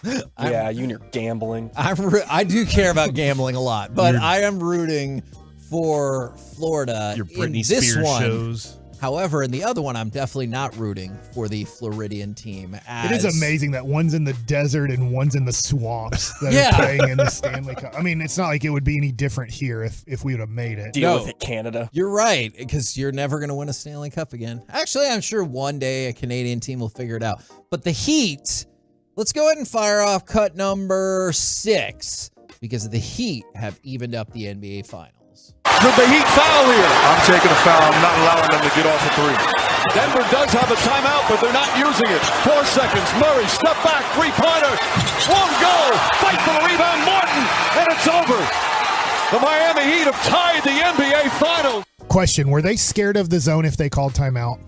Yeah, you and your gambling. I do care about gambling a lot, but I am rooting for Florida Your in Britney this Spears one. shows. However, in the other one, I'm definitely not rooting for the Floridian team. It is amazing that one's in the desert and one's in the swamps that Yeah. are playing in the Stanley Cup. I mean, it's not like it would be any different here if we would have made it. Deal with it, Canada. You're right, because you're never going to win a Stanley Cup again. Actually, I'm sure one day a Canadian team will figure it out. But the Heat, let's go ahead and fire off cut number 6, because the Heat have evened up the NBA Finals. Could the Heat foul here? I'm taking a foul. I'm not allowing them to get off a three. Denver does have a timeout, but they're not using it. 4 seconds. Murray, step back, three-pointer. Won't go. Fight for the rebound. Morton, and it's over. The Miami Heat have tied the NBA Finals. Question, were they scared of the zone if they called timeout?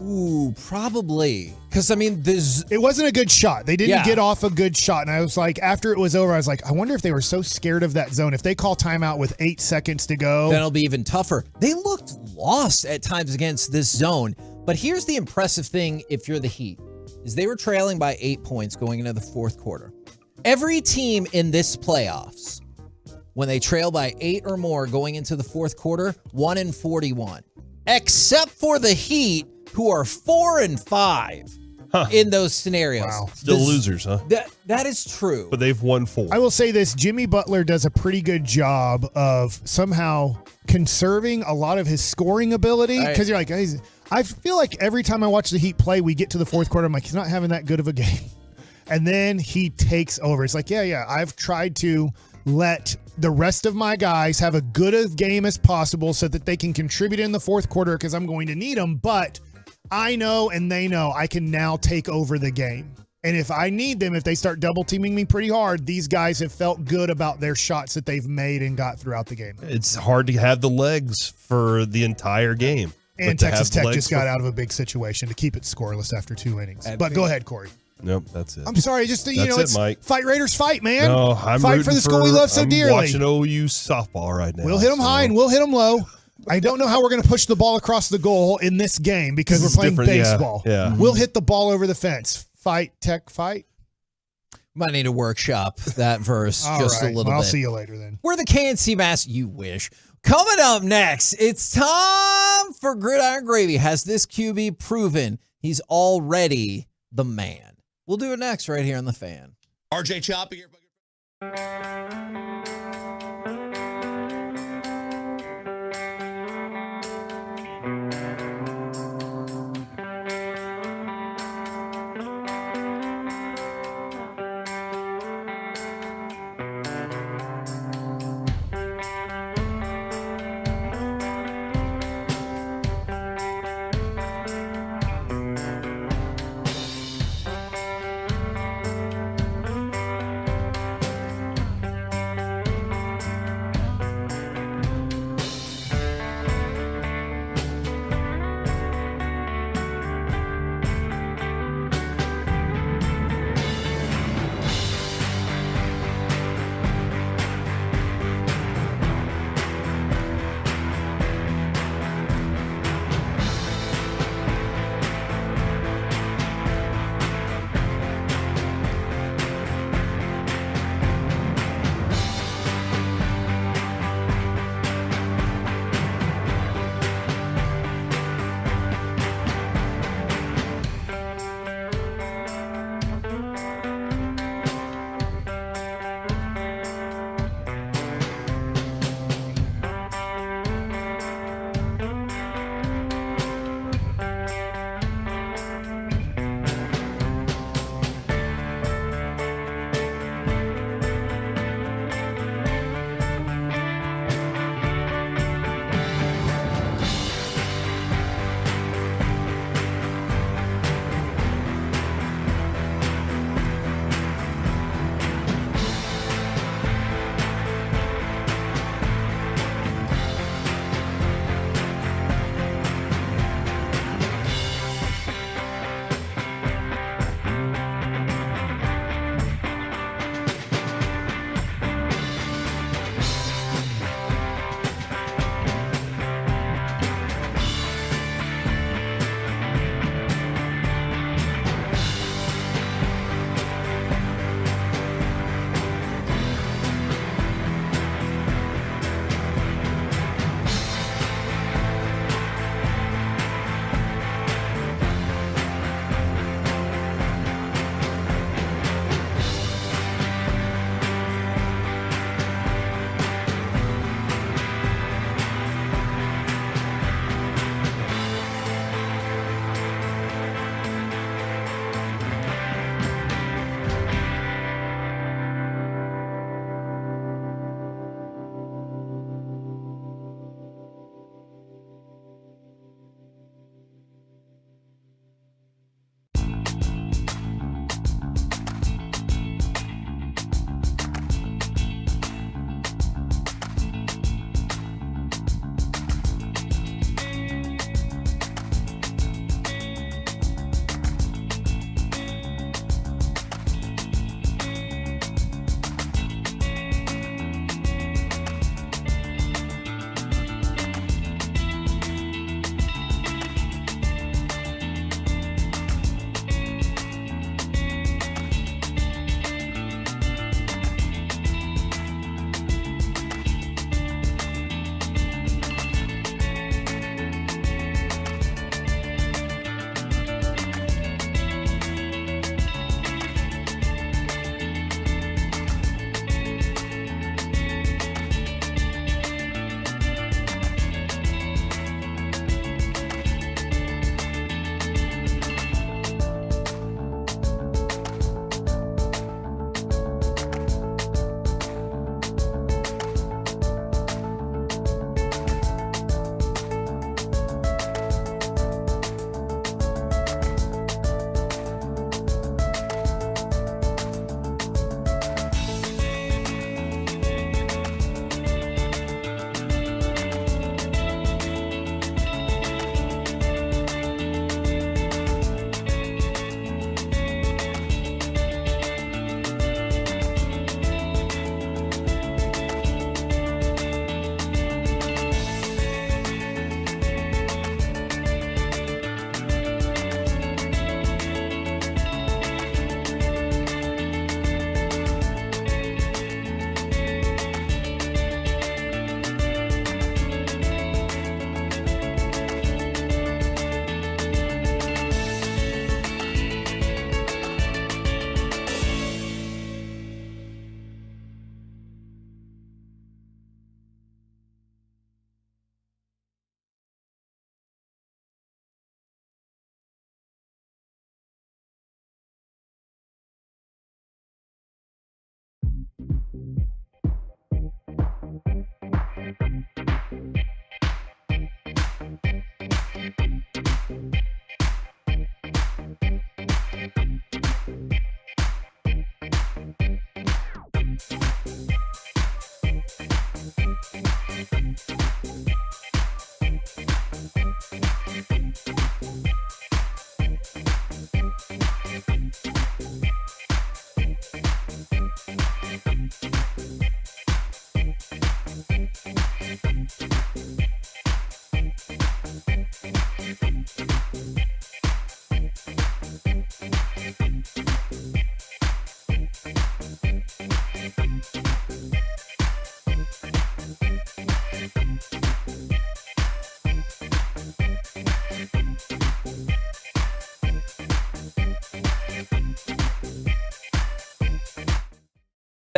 Ooh, probably. Because, I mean, it wasn't a good shot. They didn't Yeah. get off a good shot. And I was like, after it was over, I was like, I wonder if they were so scared of that zone. If they call timeout with 8 seconds to go. Then it'll be even tougher. They looked lost at times against this zone. But here's the impressive thing if you're the Heat, is they were trailing by 8 points going into the fourth quarter. Every team in this playoffs, when they trail by 8 or more going into the fourth quarter, 1-41. Except for the Heat, who are 4-5 in those scenarios. Wow. Still losers, huh? That is true. But they've won 4. I will say this, Jimmy Butler does a pretty good job of somehow conserving a lot of his scoring ability. Because you're like, I feel like every time I watch the Heat play, we get to the fourth quarter, I'm like, he's not having that good of a game. And then he takes over. It's like, yeah, I've tried to let the rest of my guys have a good a game as possible so that they can contribute in the fourth quarter because I'm going to need them. But I know and they know I can now take over the game. And if I need them, if they start double teaming me pretty hard, these guys have felt good about their shots that they've made and got throughout the game. It's hard to have the legs for the entire game. And Texas Tech just got out of a big situation to keep it scoreless after 2 innings. But go ahead, Corey. Nope, that's it. I'm sorry, just it's Mike. Fight Raiders fight, man. No, I'm fight for the school we love so dearly. I'm watching OU softball right now. We'll hit them high and we'll hit them low. I don't know how we're going to push the ball across the goal in this game because we're playing baseball. Yeah. We'll hit the ball over the fence. Fight, Tech, fight. Might need to workshop that verse All just right. a little bit. I'll see you later then. We're the KNC Mass. You wish. Coming up next, it's time for Gridiron Gravy. Has this QB proven he's already the man? We'll do it next right here on The Fan. RJ Choppy here.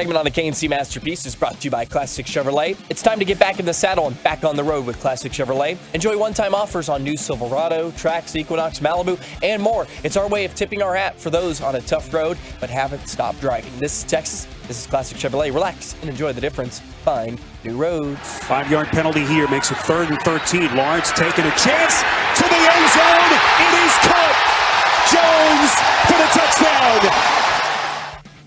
Segment on the KNC Masterpiece is brought to you by Classic Chevrolet. It's time to get back in the saddle and back on the road with Classic Chevrolet. Enjoy one-time offers on new Silverado, Trax, Equinox, Malibu, and more. It's our way of tipping our hat for those on a tough road but haven't stopped driving. This is Texas. This is Classic Chevrolet. Relax and enjoy the difference. Find new roads. 5-yard penalty here makes it 3rd and 13. Lawrence taking a chance to the end zone. It is caught. Jones for the touchdown.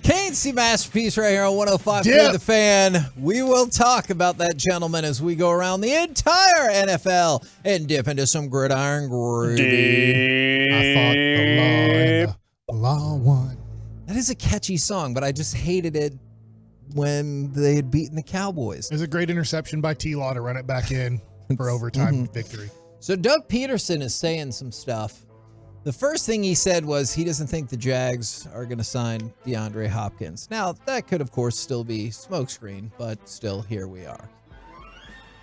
KNC Masterpiece right here on 105.3 The Fan. We will talk about that gentleman as we go around the entire NFL and dip into some gridiron gravy. I thought the law won. That is a catchy song, but I just hated it when they had beaten the Cowboys. It was a great interception by T-Law to run it back in for overtime victory. So Doug Peterson is saying some stuff. The first thing he said was he doesn't think the Jags are going to sign DeAndre Hopkins. Now, that could, of course, still be smokescreen, but still, here we are.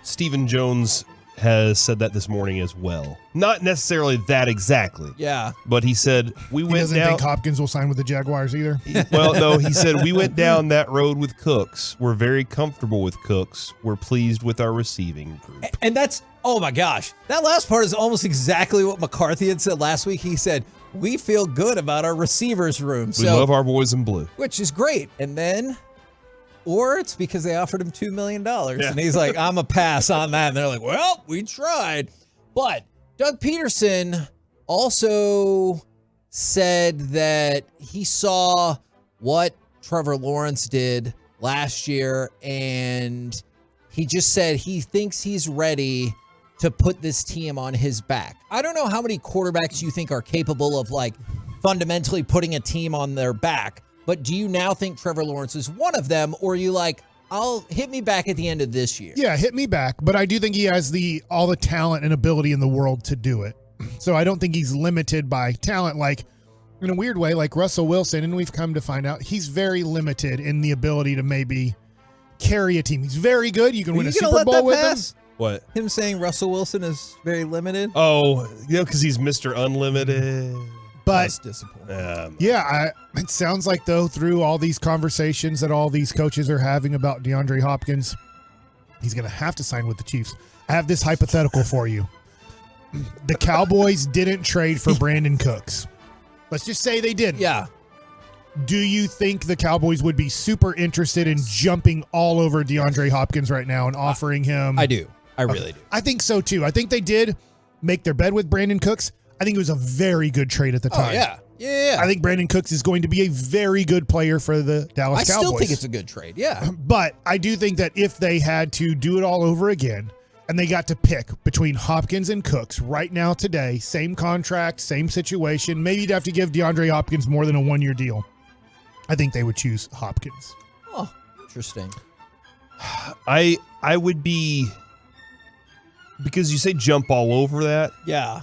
Stephen Jones has said that this morning as well. Not necessarily that exactly. Yeah. But he said, He doesn't think Hopkins will sign with the Jaguars either. Well, no, he said, we went down that road with Cooks. We're very comfortable with Cooks. We're pleased with our receiving group. And that's, oh my gosh, that last part is almost exactly what McCarthy had said last week. He said, we feel good about our receivers room. We love our boys in blue. Which is great. And then, or it's because they offered him $2 million. Yeah. And he's like, I'm a pass on that. And they're like, well, we tried. But Doug Peterson also said that he saw what Trevor Lawrence did last year, and he just said he thinks he's ready to put this team on his back. I don't know how many quarterbacks you think are capable of like fundamentally putting a team on their back, but do you now think Trevor Lawrence is one of them, or are you like, I'll hit me back at the end of this year? Yeah, hit me back, but I do think he has all the talent and ability in the world to do it. So I don't think he's limited by talent, like in a weird way, like Russell Wilson, and we've come to find out he's very limited in the ability to maybe carry a team. He's very good. You can win a Super Bowl with him. What? Him saying Russell Wilson is very limited? Oh, because he's Mr. Unlimited. But that's disappointing. It sounds like, though, through all these conversations that all these coaches are having about DeAndre Hopkins, he's going to have to sign with the Chiefs. I have this hypothetical for you. The Cowboys didn't trade for Brandon Cooks. Let's just say they didn't. Yeah. Do you think the Cowboys would be super interested in jumping all over DeAndre Hopkins right now and offering him? I do. I really do. I think so, too. I think they did make their bed with Brandon Cooks. I think it was a very good trade at the time. Yeah. I think Brandon Cooks is going to be a very good player for the Dallas Cowboys. I still think it's a good trade, yeah. But I do think that if they had to do it all over again and they got to pick between Hopkins and Cooks right now today, same contract, same situation, maybe you'd have to give DeAndre Hopkins more than a one-year deal. I think they would choose Hopkins. Oh, interesting. I would be, because you say jump all over that. Yeah.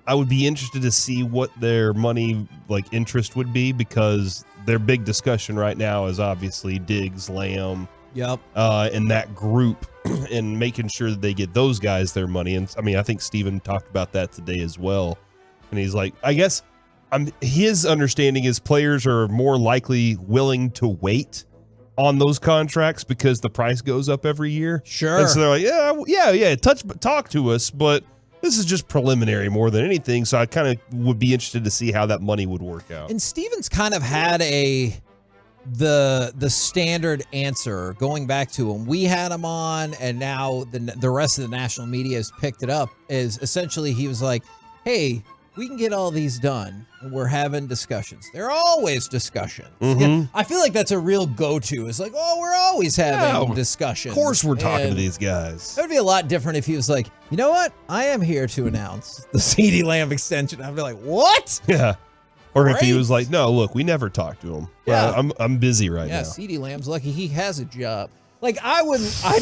I would be interested to see what their money interest would be, because their big discussion right now is obviously Diggs, Lamb, and that group, and making sure that they get those guys their money. And I mean, I think Steven talked about that today as well. And he's like, I guess his understanding is players are more likely willing to wait on those contracts because the price goes up every year. Sure. And so they're like, yeah, talk to us, but this is just preliminary more than anything. So I kind of would be interested to see how that money would work out. And Stevens kind of had the standard answer going back to him. We had him on, and now the rest of the national media has picked it up. Is essentially he was like, hey, we can get all these done, and we're having discussions. There are always discussions. Mm-hmm. Yeah, I feel like that's a real go-to. It's like, oh, we're always having discussions. Of course we're talking to these guys. It would be a lot different if he was like, you know what? I am here to announce the CeeDee Lamb extension. I'd be like, what? Yeah. Or if he was like, no, look, we never talked to him. Yeah. I'm busy right now. Yeah, CeeDee Lamb's lucky he has a job. Like, I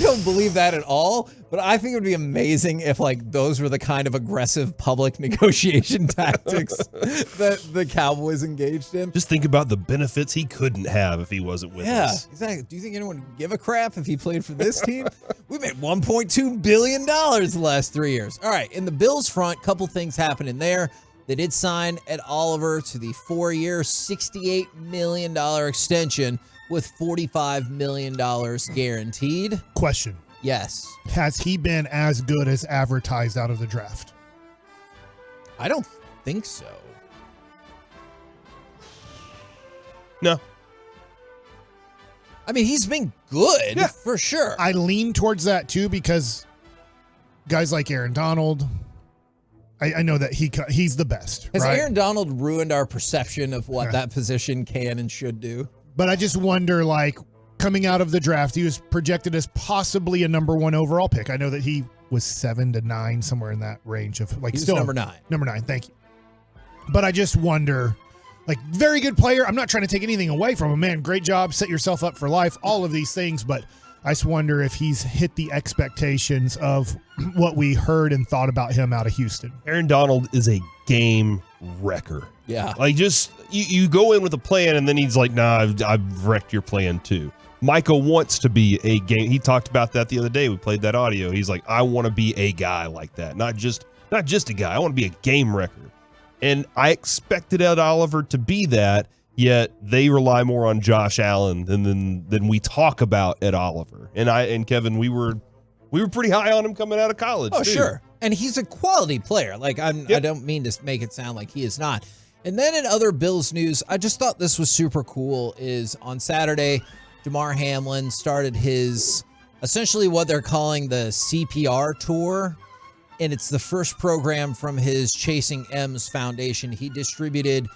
don't believe that at all, but I think it would be amazing if, those were the kind of aggressive public negotiation tactics that the Cowboys engaged in. Just think about the benefits he couldn't have if he wasn't with us. Yeah, exactly. Do you think anyone would give a crap if he played for this team? We made $1.2 billion the last 3 years. All right, in the Bills front, couple things happening there. They did sign Ed Oliver to the 4-year, $68 million extension. with $45 million guaranteed. Question. Yes. Has he been as good as advertised out of the draft? I don't think so. No. I mean, he's been good for sure. I lean towards that too because guys like Aaron Donald, I know that he's the best. Has right? Aaron Donald ruined our perception of what that position can and should do? But I just wonder, like, coming out of the draft, he was projected as possibly a number 1 overall pick. I know that he was 7 to 9, somewhere in that range of like He was still number 9. Number 9, thank you. But I just wonder, like, very good player. I'm not trying to take anything away from him, man. Great job, set yourself up for life, all of these things. But I just wonder if he's hit the expectations of what we heard and thought about him out of Houston. Aaron Donald is a game wrecker. Yeah. Like, just, you go in with a plan, and then he's like, nah, I've wrecked your plan too. Micah wants to be a game. He talked about that the other day. We played that audio. He's like, I want to be a guy like that. Not just a guy. I want to be a game wrecker. And I expected Ed Oliver to be that, yet they rely more on Josh Allen than we talk about Ed Oliver. And Kevin, we were pretty high on him coming out of college. Oh, too. sure. And he's a quality player. Like, I don't mean to make it sound like he is not. And then in other Bills news, I just thought this was super cool, is on Saturday, Damar Hamlin started his, essentially what they're calling the CPR tour. And it's the first program from his Chasing M's Foundation. He distributed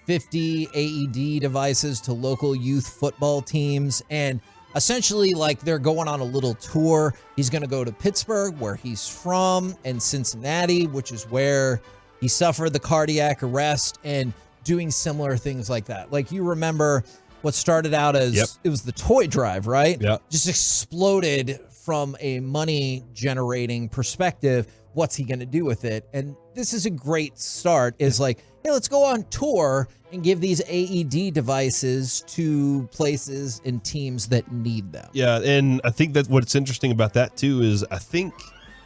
50 AED devices to local youth football teams. And essentially, like, they're going on a little tour. He's going to go to Pittsburgh, where he's from, and Cincinnati, which is where he suffered the cardiac arrest, and doing similar things like that. Like, you remember what started out as, it was the toy drive, right? Yeah. Just exploded from a money generating perspective. What's he going to do with it? And this is a great start, is like, hey, let's go on tour and give these AED devices to places and teams that need them. Yeah, and I think that what's interesting about that too is I think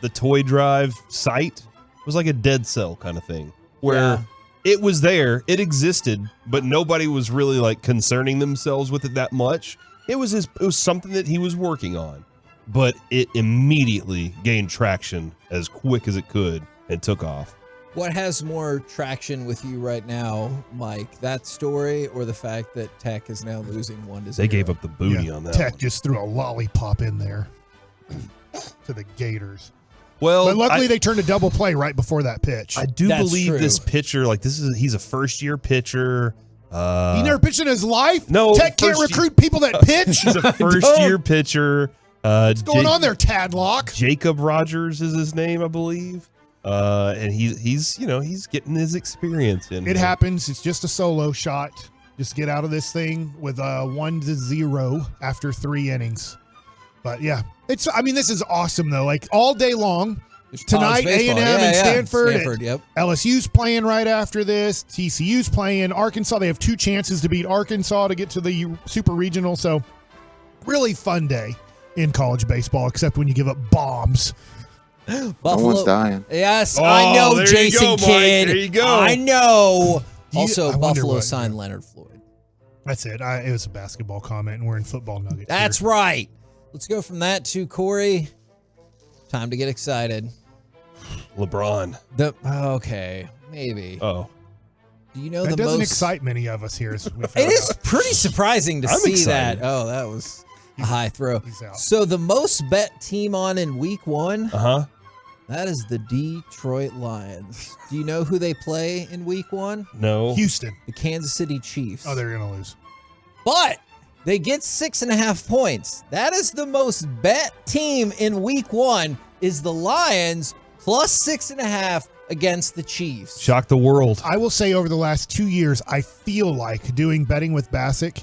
the toy drive site was like a dead cell kind of thing, where it was there, it existed, but nobody was really like concerning themselves with it that much. It was something that he was working on, but it immediately gained traction as quick as it could and took off. What has more traction with you right now, Mike? That story, or the fact that Tech is now losing 1-0? They gave up the booty on that. Tech just threw a lollipop in there to the Gators. Well, but luckily they turned a double play right before that pitch. I do believe this pitcher, like, he's a first-year pitcher. He never pitched in his life? No. Tech can't recruit people that pitch? He's a first-year pitcher. What's going on there, Tadlock? Jacob Rogers is his name, I believe. And he's getting his experience in. It happens. It's just a solo shot. Just get out of this thing with 1-0 after 3 innings. But yeah, this is awesome though. Like, all day long tonight, A&M and Stanford. Yep. LSU's playing right after this. TCU's playing Arkansas. They have 2 chances to beat Arkansas to get to the Super Regional. So really fun day in college baseball, except when you give up bombs. Buffalo. No one's dying. Yes, Oh, I know, there Jason you go, Mike. Kidd. There you go. I know. Also, I wonder Buffalo what- signed Leonard Floyd. That's it. It was a basketball comment, and we're in football nuggets. That's here. right. Let's go from that to Corey. Time to get excited. LeBron. Okay, maybe. Oh. Do you know That the doesn't most? excite many of us here. As we It found is out. pretty surprising to I'm see excited. that. Oh, that was a high throw. He's out. So the most bet team on in week 1, Uh-huh. that is the Detroit Lions. Do you know who they play in week 1? No. Houston. The Kansas City Chiefs. Oh, they're going to lose. But they get 6.5 points. That is the most bet team in week 1, is the Lions, plus 6.5 against the Chiefs. Shock the world. I will say over the last 2 years, I feel like doing betting with Bassick,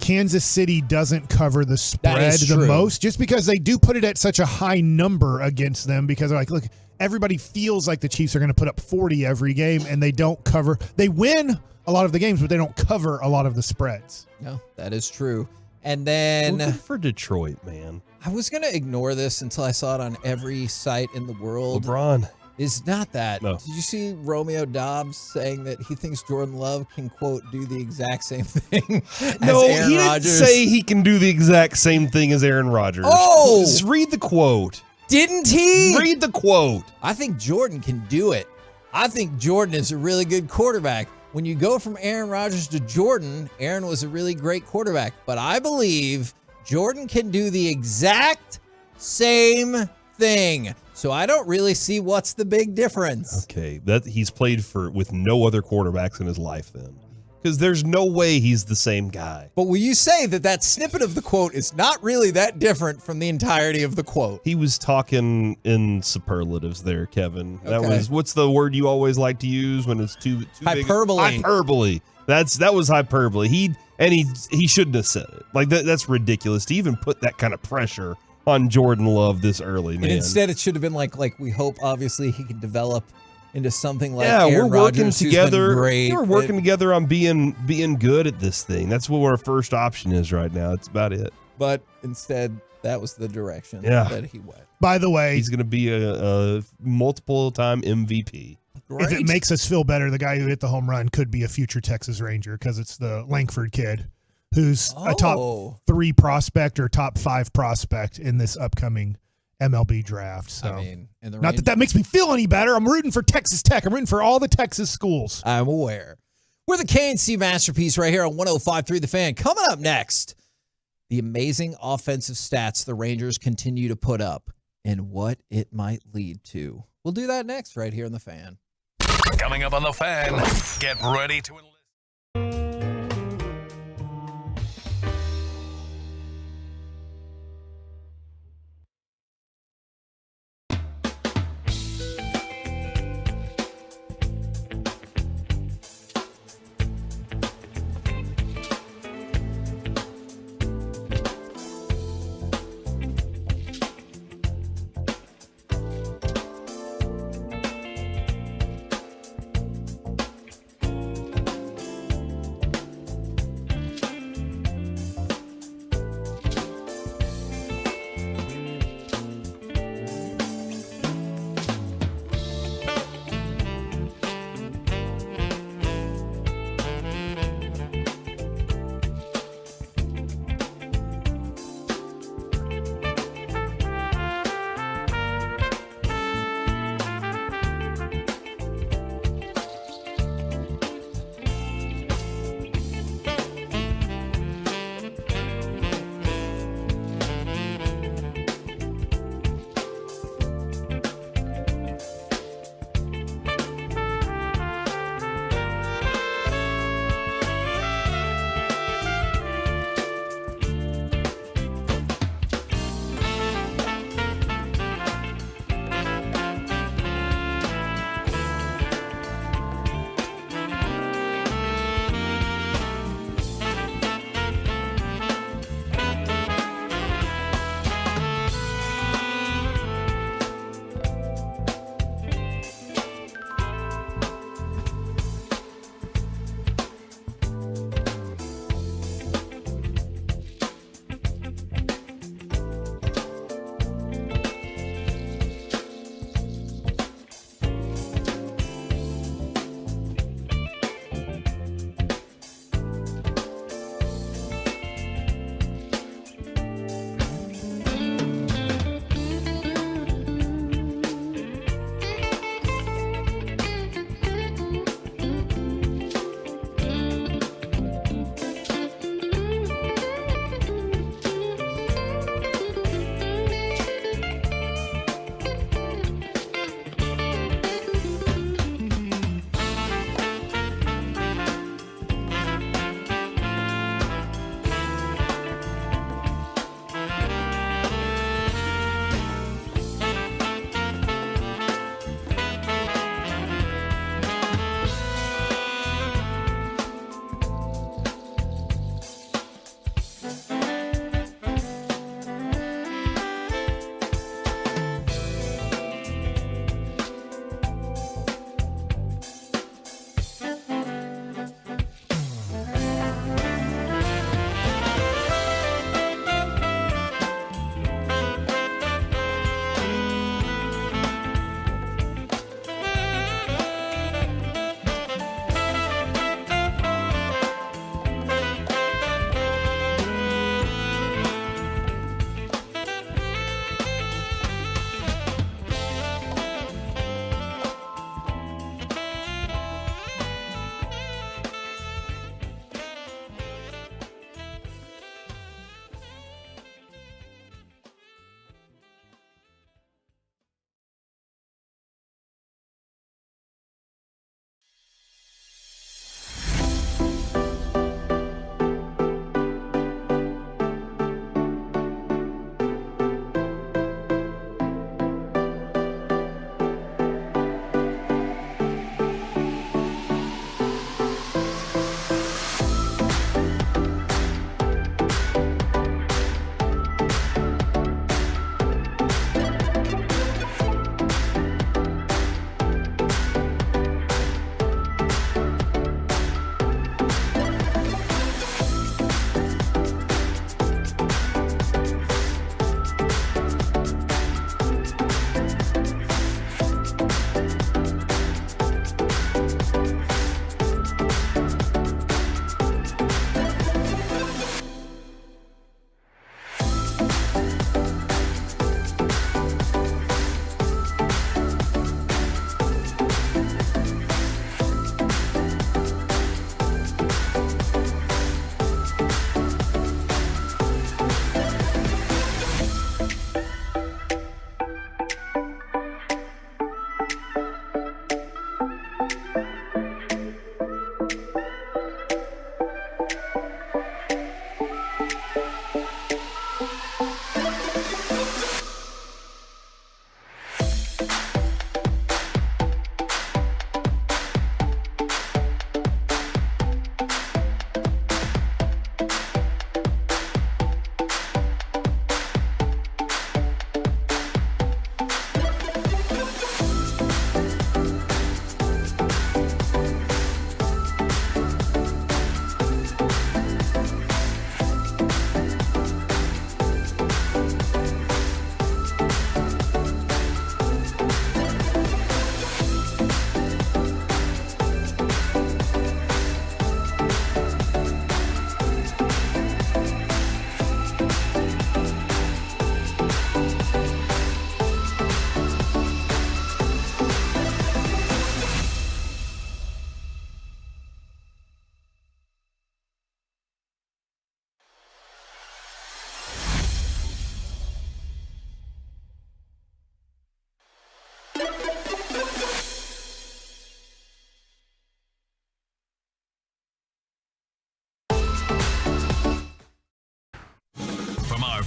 Kansas City doesn't cover the spread the true. most, just because they do put it at such a high number against them, because they're like, look, everybody feels like the Chiefs are going to put up 40 every game, and they don't cover. They win a lot of the games, but they don't cover a lot of the spreads. No, that is true. And then Well, good for Detroit, man. I was going to ignore this until I saw it on every site in the world. LeBron. is not that. No. Did you see Romeo Dobbs saying that he thinks Jordan Love can, quote, do the exact same thing as No, Aaron he didn't Rodgers? say he can do the exact same thing as Aaron Rodgers. Oh! Just read the quote. Didn't he? Read the quote. I think Jordan can do it. I think Jordan is a really good quarterback. When you go from Aaron Rodgers to Jordan, Aaron was a really great quarterback. But I believe Jordan can do the exact same thing. So I don't really see what's the big difference. Okay, that he's played with no other quarterbacks in his life then. Because there's no way he's the same guy. But will you say that snippet of the quote is not really that different from the entirety of the quote? He was talking in superlatives there, Kevin. That Okay. was, what's the word you always like to use when it's too Hyperbole. big? Hyperbole. That was hyperbole. He shouldn't have said it. Like that's ridiculous to even put that kind of pressure on Jordan Love this early, man. And instead it should have been like we hope obviously he can develop into something like yeah, Aaron we're working Rodgers, who's together. been great. We're working together on being good at this thing. That's what our first option is right now. That's about it. But instead, that was the direction that he went. By the way, he's going to be a multiple-time MVP. If it makes us feel better, the guy who hit the home run could be a future Texas Ranger because it's the Langford kid who's a top 3 prospect or top 5 prospect in this upcoming MLB draft. So, I mean, not that makes me feel any better. I'm rooting for Texas Tech. I'm rooting for all the Texas schools. I'm aware. We're the KNC Masterpiece right here on 105.3 The Fan. Coming up next, the amazing offensive stats the Rangers continue to put up and what it might lead to. We'll do that next right here on The Fan. Coming up on The Fan, get ready to enlist.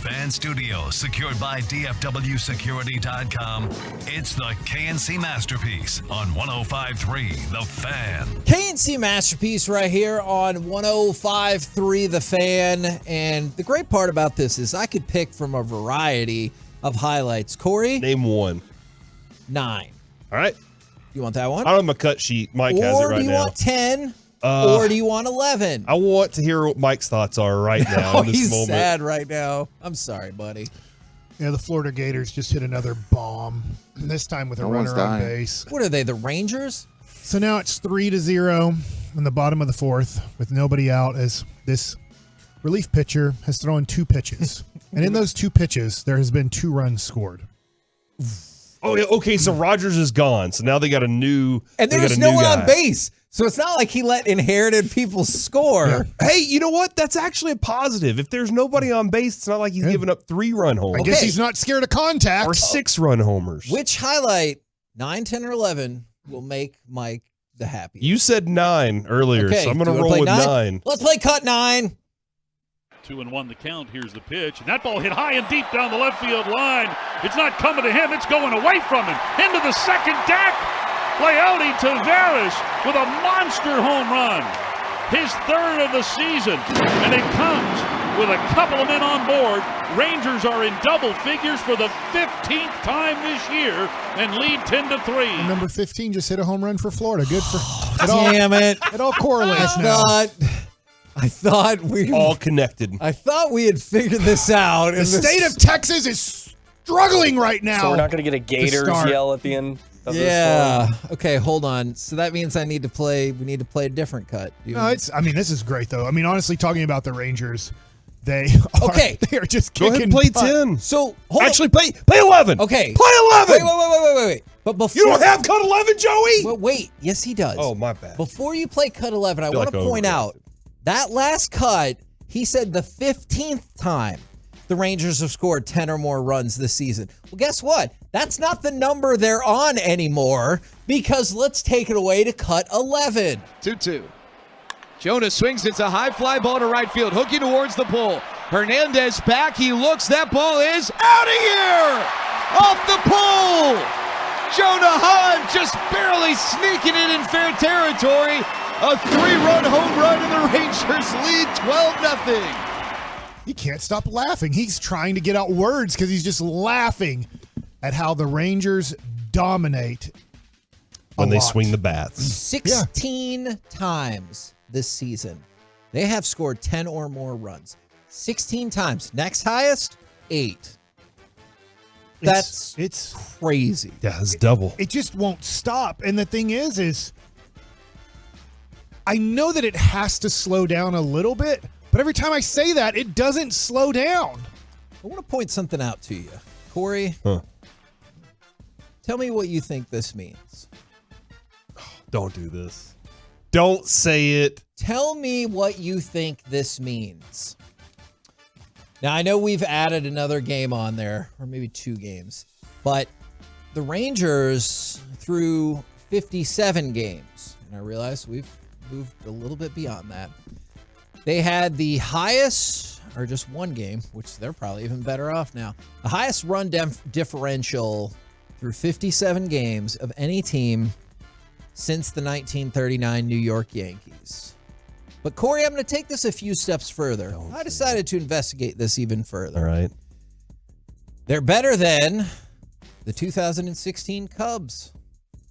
Fan Studios, secured by DFWsecurity.com. It's the KNC Masterpiece on 105.3 The Fan. KNC Masterpiece right here on 105.3 The Fan. And the great part about this is I could pick from a variety of highlights. Corey? Name one. 9. All right. You want that one? I don't have my cut sheet. Mike has it Or right do you now. want 10? Or do you want 11? I want to hear what Mike's thoughts are right now Oh, in this he's moment. sad right now. I'm sorry, buddy. Yeah, the Florida Gators just hit another bomb, this time with a runner on base. What are they, the Rangers? So now it's 3-0 in the bottom of the fourth with nobody out as this relief pitcher has thrown 2 pitches. And in those 2 pitches, there has been 2 runs scored. Oh, yeah, okay, so Rogers is gone. So now they got a new And there's no one on base. So it's not like he let inherited people score. Yeah. Hey, you know what? That's actually a positive. If there's nobody on base, it's not like he's giving up 3-run homers. I guess he's not scared of contact. Or 6-run homers. Which highlight, 9, 10, or 11, will make Mike the happiest? You said 9 earlier, so I'm going to roll with 9. Let's play cut 9. 2-1 the count. Here's the pitch. And that ball hit high and deep down the left field line. It's not coming to him. It's going away from him. Into the second deck. Leody Taveras with a monster home run. His 3rd of the season. And it comes with a couple of men on board. Rangers are in double figures for the 15th time this year and lead 10-3. And number 15 just hit a home run for Florida. Good for Damn it. It all correlates now. I thought we all connected. I thought we had figured this out. The state of Texas is struggling right now. So we're not going to get a Gators yell at the end of this one? Okay, hold on. So that means we need to play a different cut. This is great though. I mean, honestly, talking about the Rangers, they are just Go kicking ahead and play butt. 10. So Actually, play 11. Okay. Play 11. Wait. But before You don't have cut 11, Joey? Well, wait. Yes, he does. Oh, my bad. Before you play cut 11, I feel want to like point out that last cut, he said the 15th time the Rangers have scored 10 or more runs this season. Well, guess what? That's not the number they're on anymore, because let's take it away to cut 11. 2-2. Jonas swings. It's a high fly ball to right field. Hooking towards the pole. Hernandez back. He looks. That ball is out of here. Off the pole. Jonah Hahn just barely sneaking it in fair territory. A 3-run home run and the Rangers lead 12-0. He can't stop laughing. He's trying to get out words because he's just laughing at how the Rangers dominate when they swing the bats. 16 times this season, they have scored 10 or more runs. 16 times. Next highest, 8. It's crazy. Yeah, it's double. It just won't stop. And the thing is I know that it has to slow down a little bit, but every time I say that, it doesn't slow down. I want to point something out to you. Corey, tell me what you think this means. Don't do this. Don't say it. Tell me what you think this means. Now, I know we've added another game on there, or maybe 2 games, but the Rangers through 57 games, and I realize we've moved a little bit beyond that. They had the highest, or just 1 game, which they're probably even better off now, the highest run differential through 57 games of any team since the 1939 New York Yankees. But Corey, I'm going to take this a few steps further. I decided to investigate this even further. All right. They're better than the 2016 Cubs,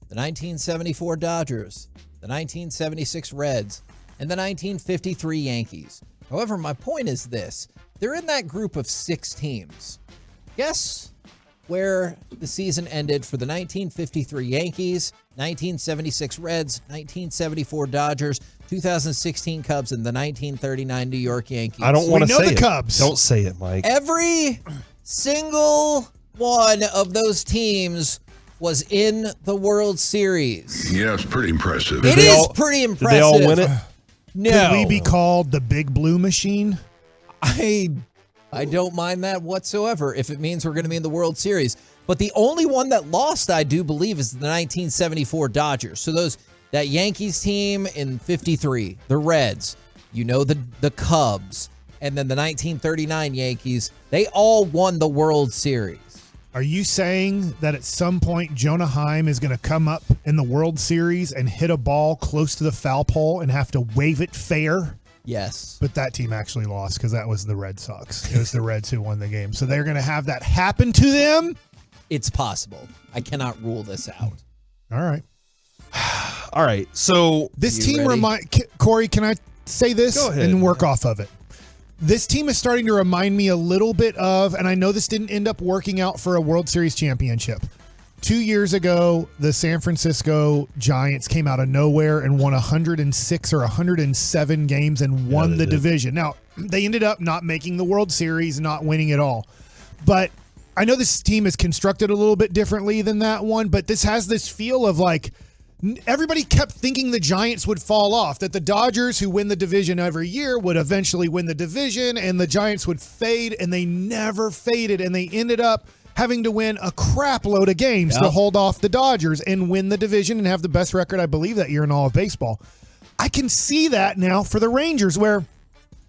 the 1974 Dodgers, the 1976 Reds, and the 1953 Yankees. However, my point is this. They're in that group of 6 teams. Guess where the season ended for the 1953 Yankees, 1976 Reds, 1974 Dodgers, 2016 Cubs, and the 1939 New York Yankees. I don't want to say it. We know the Cubs. Don't say it, Mike. Every single one of those teams was in the World Series. Yeah, it's pretty impressive. It is pretty impressive. Did they all win it? No. Could we be called the Big Blue Machine? I don't mind that whatsoever if it means we're going to be in the World Series. But the only one that lost, I do believe, is the 1974 Dodgers. So that Yankees team in 53, the Reds, the Cubs, and then the 1939 Yankees, they all won the World Series. Are you saying that at some point Jonah Heim is going to come up in the World Series and hit a ball close to the foul pole and have to wave it fair? Yes. But that team actually lost because that was the Red Sox. It was the Reds who won the game. So they're going to have that happen to them? It's possible. I cannot rule this out. All right. All right. So this team Corey, can I say this Go ahead. and work off of it? This team is starting to remind me a little bit of, and I know this didn't end up working out for a World Series championship. 2 years ago, the San Francisco Giants came out of nowhere and won 106 or 107 games and won the division. Now, they ended up not making the World Series, not winning it all. But I know this team is constructed a little bit differently than that one, but this has this feel of like, everybody kept thinking the Giants would fall off, that the Dodgers, who win the division every year, would eventually win the division, and the Giants would fade, and they never faded, and they ended up having to win a crap load of games to hold off the Dodgers and win the division and have the best record, I believe, that year in all of baseball. I can see that now for the Rangers, where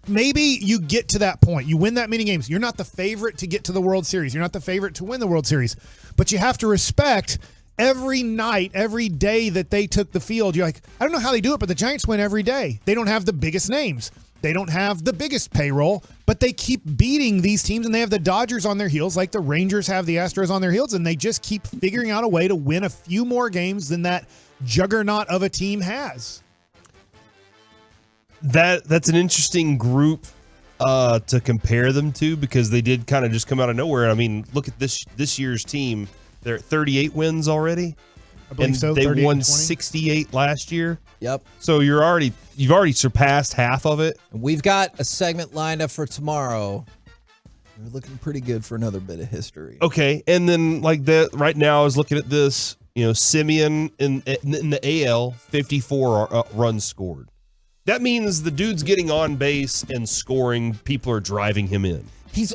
maybe you get to that point. You win that many games. You're not the favorite to get to the World Series. You're not the favorite to win the World Series, but you have to respect every night, every day that they took the field. You're like, I don't know how they do it, but the Giants win every day. They don't have the biggest names. They don't have the biggest payroll, but they keep beating these teams, and they have the Dodgers on their heels like the Rangers have the Astros on their heels, and they just keep figuring out a way to win a few more games than that juggernaut of a team has. That's an interesting group to compare them to, because they did kind of just come out of nowhere. I mean, look at this year's team. They're at 38 wins already. I believe so. They 38 won and 20. 68 last year. Yep. So you've already surpassed half of it. We've got a segment lined up for tomorrow. We're looking pretty good for another bit of history. Okay, and then like that right now, I was looking at this. Simeon in the AL, 54 runs scored. That means the dude's getting on base and scoring. People are driving him in. He's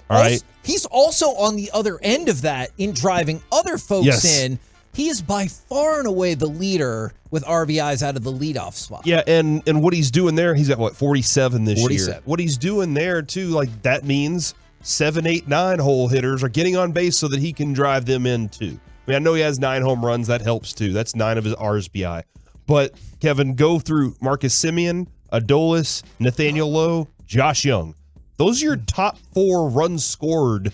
also on the other end of that in driving other folks in. He is by far and away the leader with RBIs out of the leadoff spot. Yeah, and what he's doing there, he's at 47 this 47. year. What he's doing there too, like that means 7, 8, 9 hole hitters are getting on base so that he can drive them in too. I mean, I know he has 9 home runs, that helps too. That's 9 of his RBI. But Kevin, go through Marcus Semien, Adolis, Nathaniel Lowe, Josh Young. Those are your top 4 runs scored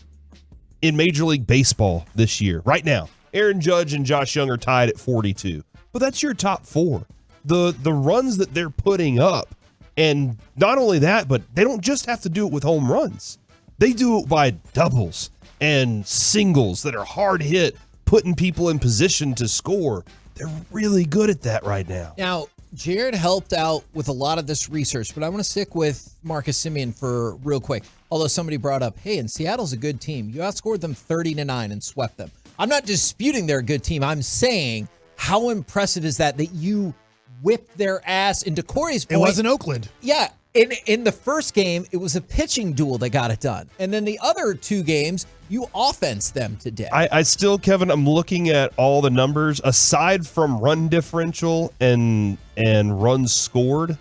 in Major League Baseball this year, right now. Aaron Judge and Josh Young are tied at 42. But that's your top 4. The runs that they're putting up, and not only that, but they don't just have to do it with home runs. They do it by doubles and singles that are hard hit, putting people in position to score. They're really good at that right now. Now, Jared helped out with a lot of this research, but I want to stick with Marcus Semien for real quick. Although somebody brought up, hey, and Seattle's a good team. You outscored them 30-9 and swept them. I'm not disputing they're a good team. I'm saying, how impressive is that you whipped their ass? Into Corey's point, it wasn't Oakland. Yeah. In the first game, it was a pitching duel that got it done. And then the other 2 games, you offensed them to death. I still, Kevin, I'm looking at all the numbers. Aside from run differential and runs scored,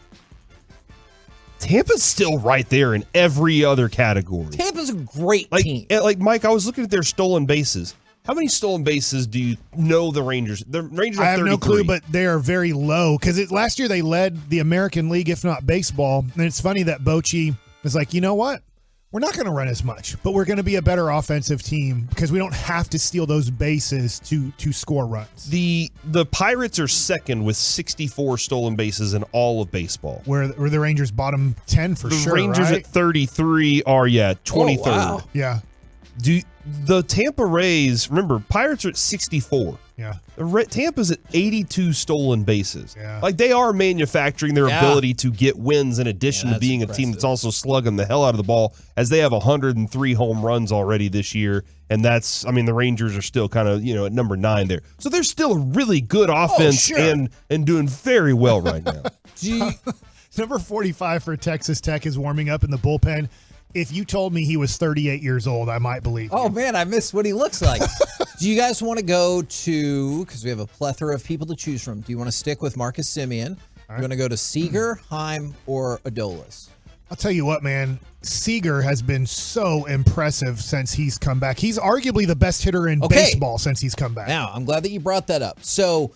Tampa's still right there in every other category. Tampa's a great team. Like, Mike, I was looking at their stolen bases. How many stolen bases do you know the Rangers? The Rangers are 33. I have no clue, but they are very low because last year they led the American League, if not baseball. And it's funny that Bochy was like, you know what? We're not going to run as much, but we're going to be a better offensive team because we don't have to steal those bases to score runs. The Pirates are second with 64 stolen bases in all of baseball. Where the Rangers bottom 10 for sure, The Rangers right? at 33 are, 23rd. Oh, wow. Yeah. The Tampa Rays, remember, Pirates are at 64. Yeah. Tampa's at 82 stolen bases. Yeah. Like, they are manufacturing their ability to get wins in addition to being a team that's also slugging the hell out of the ball, as they have 103 home runs already this year. And that's, I mean, the Rangers are still kind of, at number 9 there. So they're still a really good offense and doing very well right now. Number 45 for Texas Tech is warming up in the bullpen. If you told me he was 38 years old, I might believe you. Oh, man, I missed what he looks like. Do you guys want to go to, because we have a plethora of people to choose from, do you want to stick with Marcus Semien? You want to go to Seager, Heim, or Adolis? I'll tell you what, man. Seager has been so impressive since he's come back. He's arguably the best hitter in baseball since he's come back. Now, I'm glad that you brought that up. So,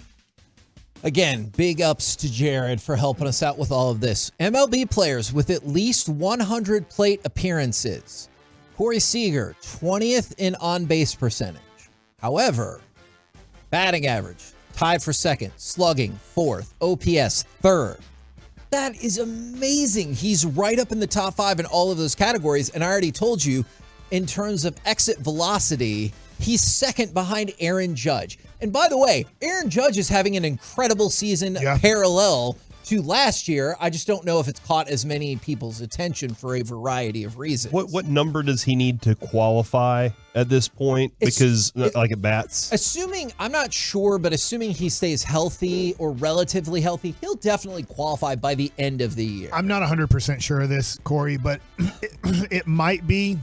again, big ups to Jared for helping us out with all of this. MLB players with at least 100 plate appearances. Corey Seager, 20th in on-base percentage. However, batting average, tied for second. Slugging, fourth. OPS, third. That is amazing. He's right up in the top 5 in all of those categories. And I already told you, in terms of exit velocity, he's second behind Aaron Judge. And by the way, Aaron Judge is having an incredible season parallel to last year. I just don't know if it's caught as many people's attention for a variety of reasons. What number does he need to qualify at this point? Because like at bats? Assuming, I'm not sure, but assuming he stays healthy or relatively healthy, he'll definitely qualify by the end of the year. I'm not 100% sure of this, Corey, but it might be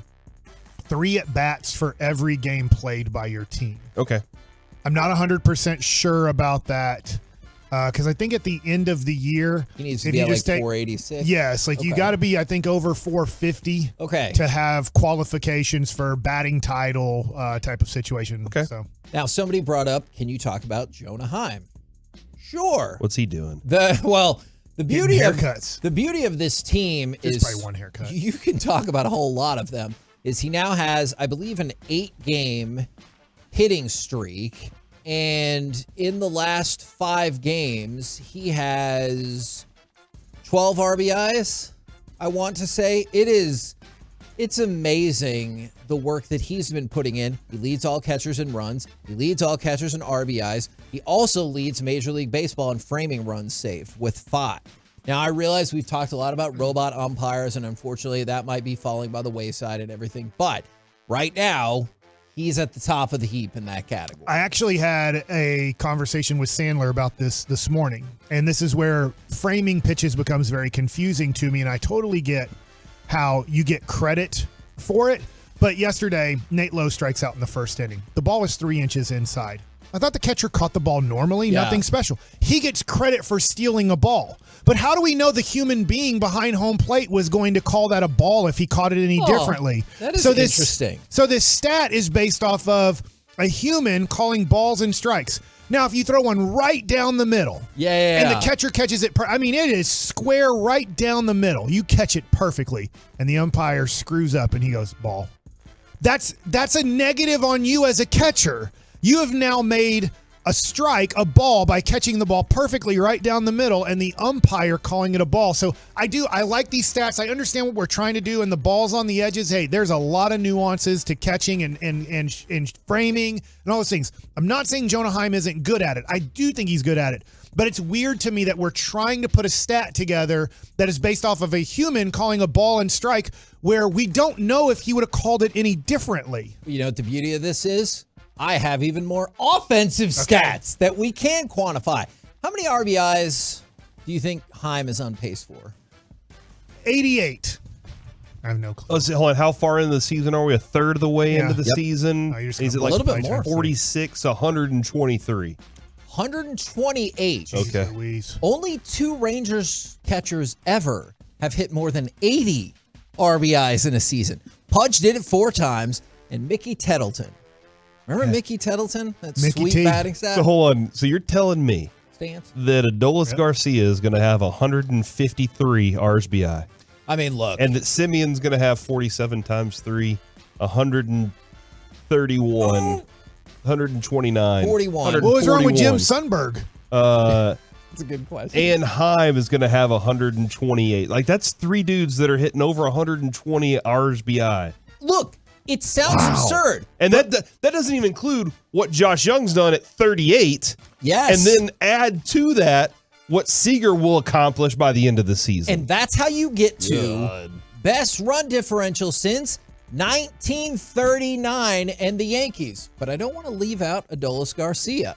3 at-bats for every game played by your team. Okay. I'm not 100% sure about that. Because I think at the end of the year, he needs to be at like 486. Yes, like you got to be, I think, over 450. Okay. To have qualifications for batting title type of situation. Okay. So now somebody brought up, can you talk about Jonah Heim? Sure. What's he doing? The beauty of haircuts. The beauty of this team is probably one haircut. You can talk about a whole lot of them. Is he now has, I believe, an 8-game hitting streak. And in the last 5 games, he has 12 RBIs, I want to say. It's amazing the work that he's been putting in. He leads all catchers in runs. He leads all catchers in RBIs. He also leads Major League Baseball in framing runs saved with 5. Now, I realize we've talked a lot about robot umpires, and unfortunately that might be falling by the wayside and everything. But right now, he's at the top of the heap in that category. I actually had a conversation with Sandler about this morning, and this is where framing pitches becomes very confusing to me, and I totally get how you get credit for it. But yesterday, Nate Lowe strikes out in the first inning. The ball was 3 inches inside. I thought the catcher caught the ball normally, nothing special. He gets credit for stealing a ball. But how do we know the human being behind home plate was going to call that a ball if he caught it any differently? That is interesting. So this stat is based off of a human calling balls and strikes. Now, if you throw one right down the middle, and the catcher catches it, it is square right down the middle. You catch it perfectly, and the umpire screws up, and he goes, ball. That's a negative on you as a catcher. You have now made a strike, a ball, by catching the ball perfectly right down the middle and the umpire calling it a ball. So I like these stats. I understand what we're trying to do, and the balls on the edges. Hey, there's a lot of nuances to catching and framing and all those things. I'm not saying Jonah Heim isn't good at it. I do think he's good at it. But it's weird to me that we're trying to put a stat together that is based off of a human calling a ball and strike where we don't know if he would have called it any differently. You know what the beauty of this is? I have even more offensive stats that we can quantify. How many RBIs do you think Heim is on pace for? 88. I have no clue. Let's see, hold on. How far into the season are we? A third of the way into the season? Is it like a little bit more? 46, 123. 128. Okay. Only 2 Rangers catchers ever have hit more than 80 RBIs in a season. Pudge did it 4 times, and Mickey Tettleton. Remember Mickey Tettleton? That sweet batting stat? So hold on. So you're telling me that Adolis Garcia is going to have 153 RBI. I mean, look. And that Simeon's going to have 47 times 3, 131, 129. 41. What was wrong with Jim Sundberg? That's a good question. And Heim is going to have 128. Like, that's 3 dudes that are hitting over 120 RBI. Look. It sounds absurd. And that doesn't even include what Josh Young's done at 38. Yes. And then add to that what Seager will accomplish by the end of the season. And that's how you get to best run differential since 1939 and the Yankees. But I don't want to leave out Adolis Garcia.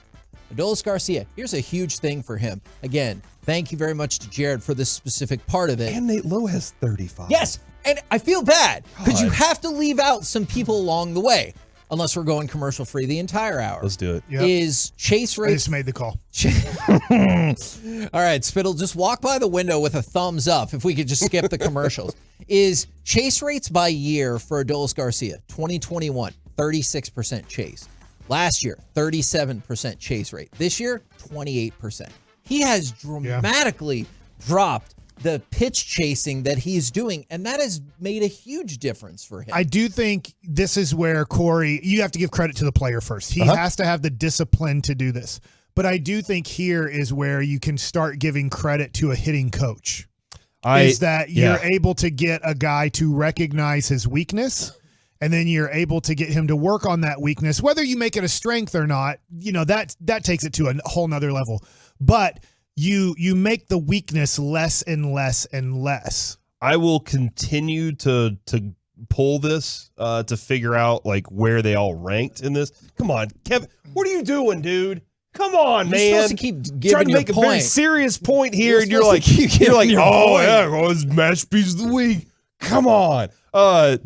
Adolis Garcia, here's a huge thing for him. Again, thank you very much to Jared for this specific part of it. And Nate Lowe has 35. Yes. And I feel bad because you have to leave out some people along the way. unless we're going commercial free the entire hour. Let's do it. Is chase rate. I just made the call. All right, Spittle, just walk by the window with a thumbs up if we could just skip the commercials. Is chase rates by year for Adolis Garcia? 2021, 36% chase. Last year, 37% chase rate. This year, 28%. He has dramatically dropped the pitch chasing that he's doing, and that has made a huge difference for him. I do think this is where, Corey, you have to give credit to the player first. He has to have the discipline to do this. But I do think here is where you can start giving credit to a hitting coach. Is that you're able to get a guy to recognize his weakness, and then you're able to get him to work on that weakness. Whether you make it a strength or not, that takes it to a whole nother level. But you make the weakness less and less and less. I will continue to pull this to figure out like where they all ranked in this. Come on, Kevin, what are you doing, dude? Come on, man. You're supposed to keep giving trying to make a very serious point here, and you're like, oh yeah, well, it's masterpiece of the week. Come on. I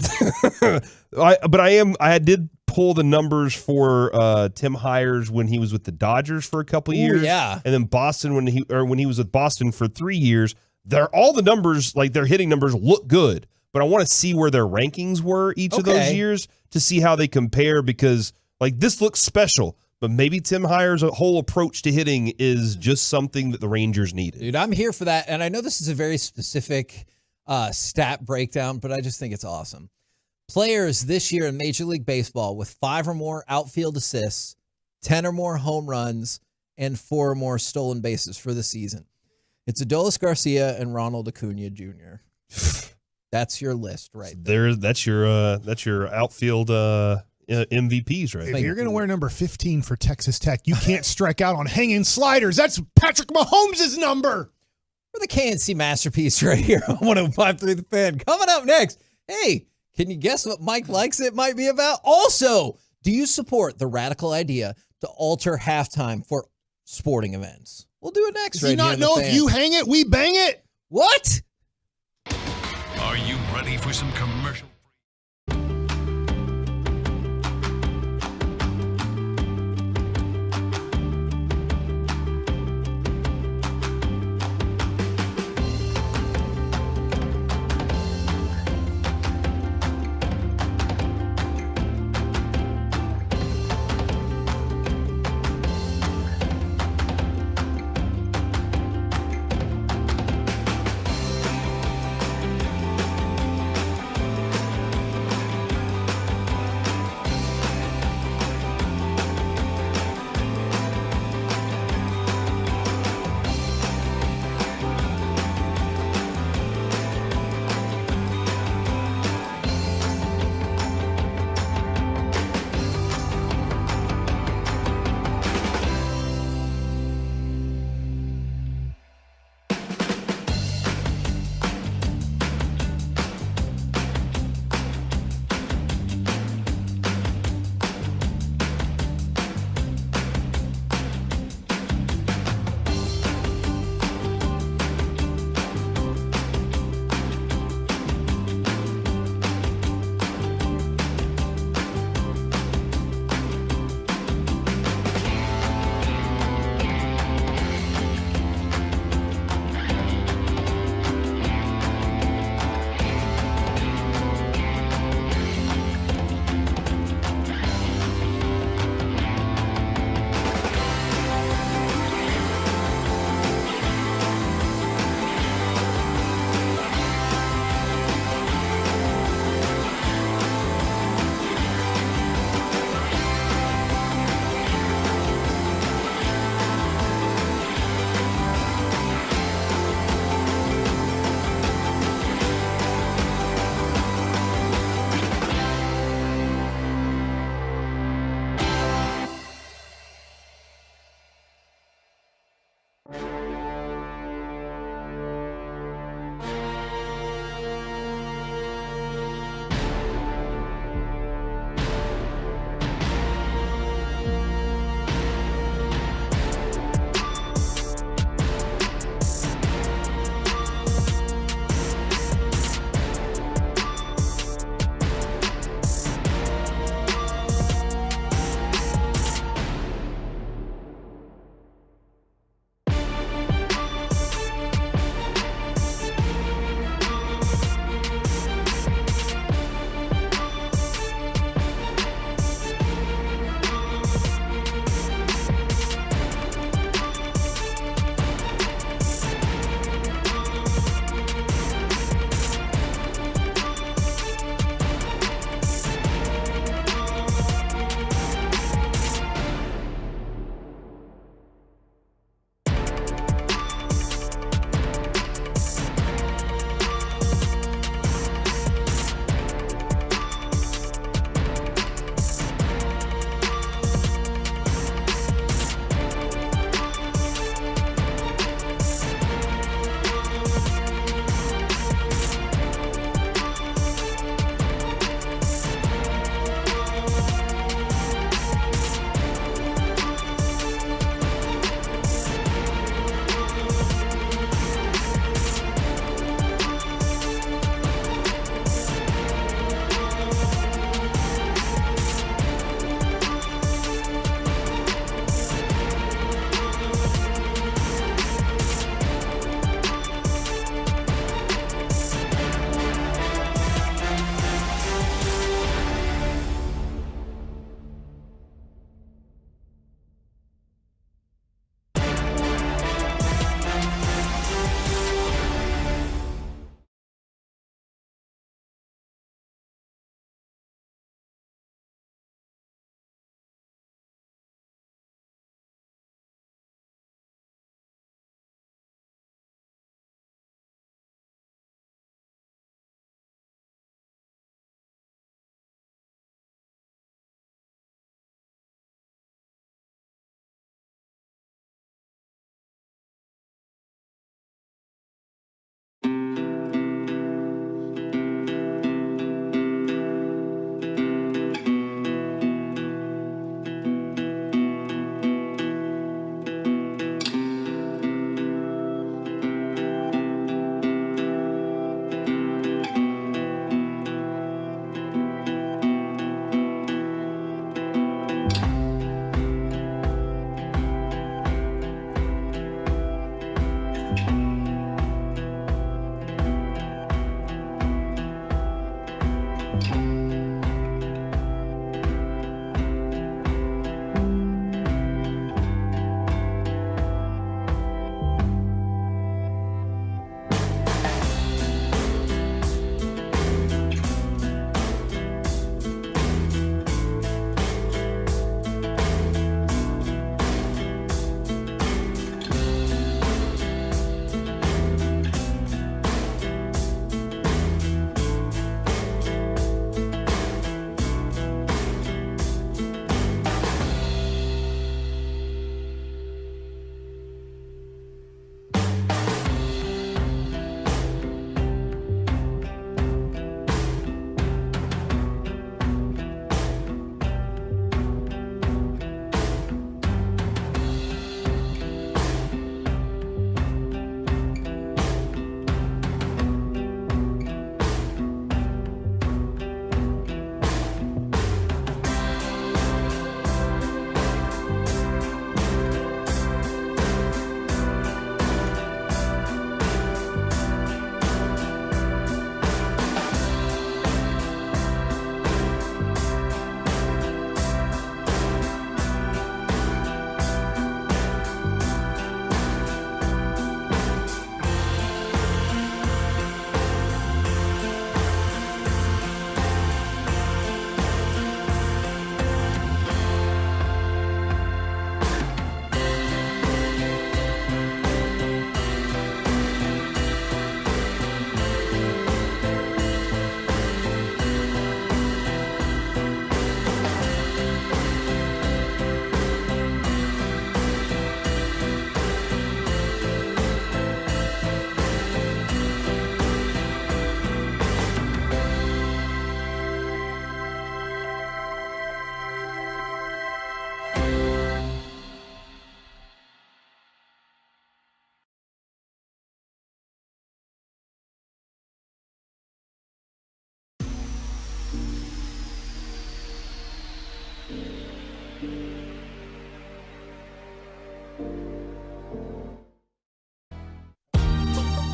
did pull the numbers for Tim Hires when he was with the Dodgers for a couple years. Yeah. And then Boston when he was with Boston for 3 years. All the numbers, like their hitting numbers, look good. But I want to see where their rankings were each of those years to see how they compare, because like this looks special. But maybe Tim Hires' whole approach to hitting is just something that the Rangers needed. Dude, I'm here for that. And I know this is a very specific stat breakdown, but I just think it's awesome. Players this year in Major League Baseball with 5 or more outfield assists, 10 or more home runs, and 4 or more stolen bases for the season. It's Adolis Garcia and Ronald Acuna Jr. That's your list right there. That's your outfield MVPs right there. If you're going to wear number 15 for Texas Tech, you can't strike out on hanging sliders. That's Patrick Mahomes' number. For the KNC Masterpiece right here on 105.3 The Fan. Coming up next, hey, can you guess what Mike Likes It might be about? Also, do you support the radical idea to alter halftime for sporting events? We'll do it next. Does he not know if you hang it, we bang it? What? Are you ready for some commercial?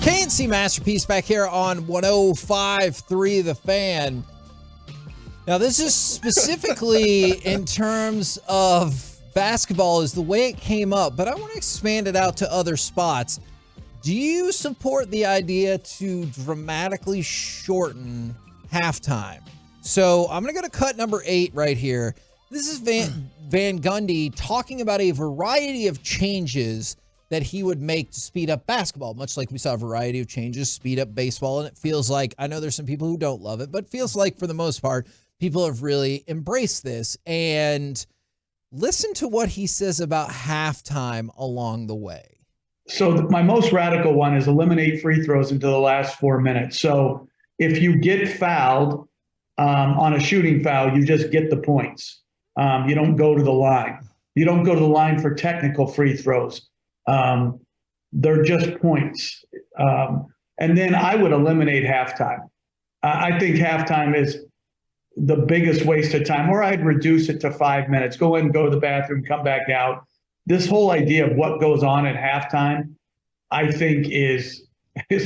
KNC Masterpiece back here on 105.3 The Fan. Now, this is specifically in terms of basketball is the way it came up, but I want to expand it out to other spots. Do you support the idea to dramatically shorten halftime? So I'm going to go to cut number 8 right here. This is Van Gundy talking about a variety of changes that he would make to speed up basketball, much like we saw a variety of changes speed up baseball. And it feels like, I know there's some people who don't love it, but it feels like for the most part, people have really embraced this. And listen to what he says about halftime along the way. So my most radical one is eliminate free throws into the last 4 minutes. So if you get fouled on a shooting foul, you just get the points. You don't go to the line. You don't go to the line for technical free throws. They're just points. And then I would eliminate halftime. I think halftime is the biggest waste of time, or I'd reduce it to 5 minutes. Go in, go to the bathroom, come back out. This whole idea of what goes on at halftime, I think is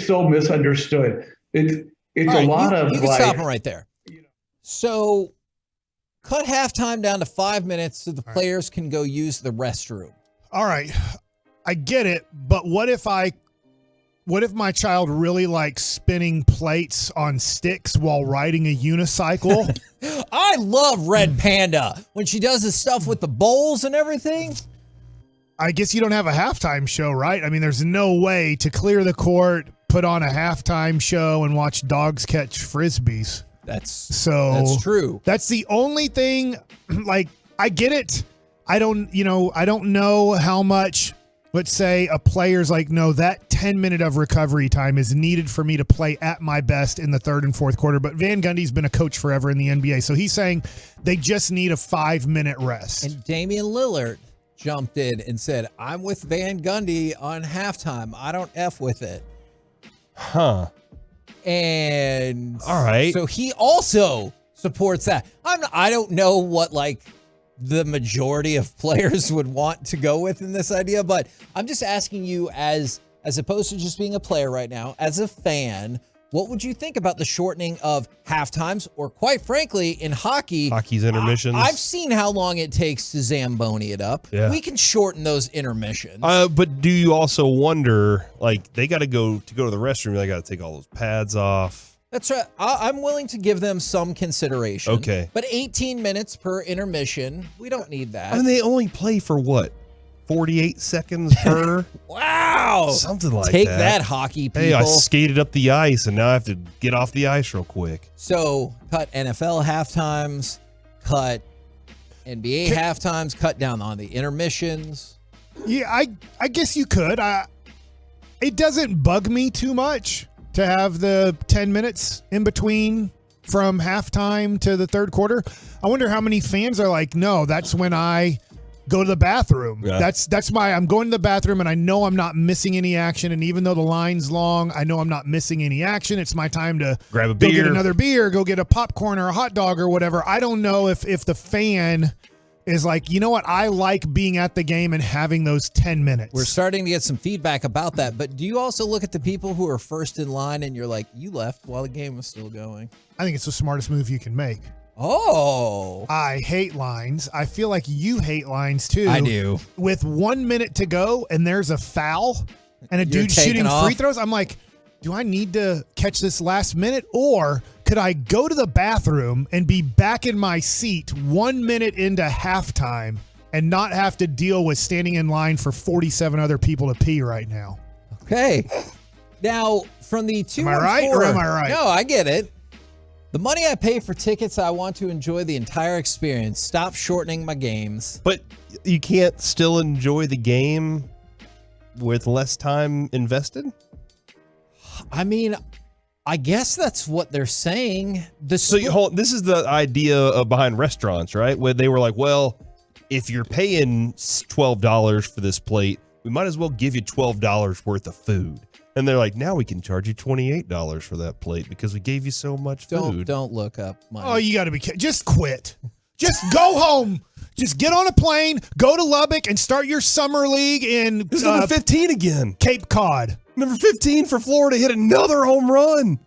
so misunderstood. It's right, a lot of you can stop him right there. So cut halftime down to 5 minutes so the players can go use the restroom. All right. I get it, but what if my child really likes spinning plates on sticks while riding a unicycle? I love Red Panda when she does this stuff with the bowls and everything. I guess you don't have a halftime show, right? I mean, there's no way to clear the court, put on a halftime show, and watch dogs catch Frisbees. That's true. That's the only thing. Like, I get it. I don't know how much. Let's say a player's like, no, that 10-minute of recovery time is needed for me to play at my best in the third and fourth quarter. But Van Gundy's been a coach forever in the NBA. So he's saying they just need a 5-minute rest. And Damian Lillard jumped in and said, I'm with Van Gundy on halftime. I don't F with it. Huh. And all right. So he also supports that. I don't know what the majority of players would want to go with in this idea, but I'm just asking you as opposed to just being a player right now, as a fan, what would you think about the shortening of halftimes, or quite frankly, in hockey's intermissions? I've seen how long it takes to Zamboni it up. Yeah. We can shorten those intermissions. But do you also wonder, like, they got to go to the restroom, they got to take all those pads off? That's right. I'm willing to give them some consideration. Okay. But 18 minutes per intermission, we don't need that. And they only play for what? 48 seconds per? Wow. Something like Take that. that, hockey people. Hey, I skated up the ice, and now I have to get off the ice real quick. So cut NFL halftimes, cut NBA halftimes, cut down on the intermissions. Yeah, I guess you could. It doesn't bug me too much to have the 10 minutes in between from halftime to the third quarter. I wonder how many fans are like, no, that's when I go to the bathroom. Yeah. I'm going to the bathroom and I know I'm not missing any action. And even though the line's long, I know I'm not missing any action. It's my time to grab a go beer, get another beer, go get a popcorn or a hot dog or whatever. I don't know if the fan is like, you know what? I like being at the game and having those 10 minutes. We're starting to get some feedback about that. But do you also look at the people who are first in line and you're like, you left while the game was still going? I think it's the smartest move you can make. Oh. I hate lines. I feel like you hate lines too. I do. With 1 minute to go and there's a foul and a You're dude shooting taking off. free throws, I'm like, do I need to catch this last minute, or could I go to the bathroom and be back in my seat 1 minute into halftime and not have to deal with standing in line for 47 other people to pee right now? Okay. Now, from the 2 Am I right or am I right? No, I get it. The money I pay for tickets, I want to enjoy the entire experience. Stop shortening my games. But you can't still enjoy the game with less time invested? I mean, I guess that's what they're saying. This is the idea behind restaurants, right? Where they were like, well, if you're paying $12 for this plate, we might as well give you $12 worth of food. And they're like, now we can charge you $28 for that plate because we gave you so much food. Don't look up money. Oh, you got to be kidding. Just quit. Just go home. Just get on a plane, go to Lubbock, and start your summer league in This is number 15 again. Cape Cod. Number 15 for Florida hit another home run.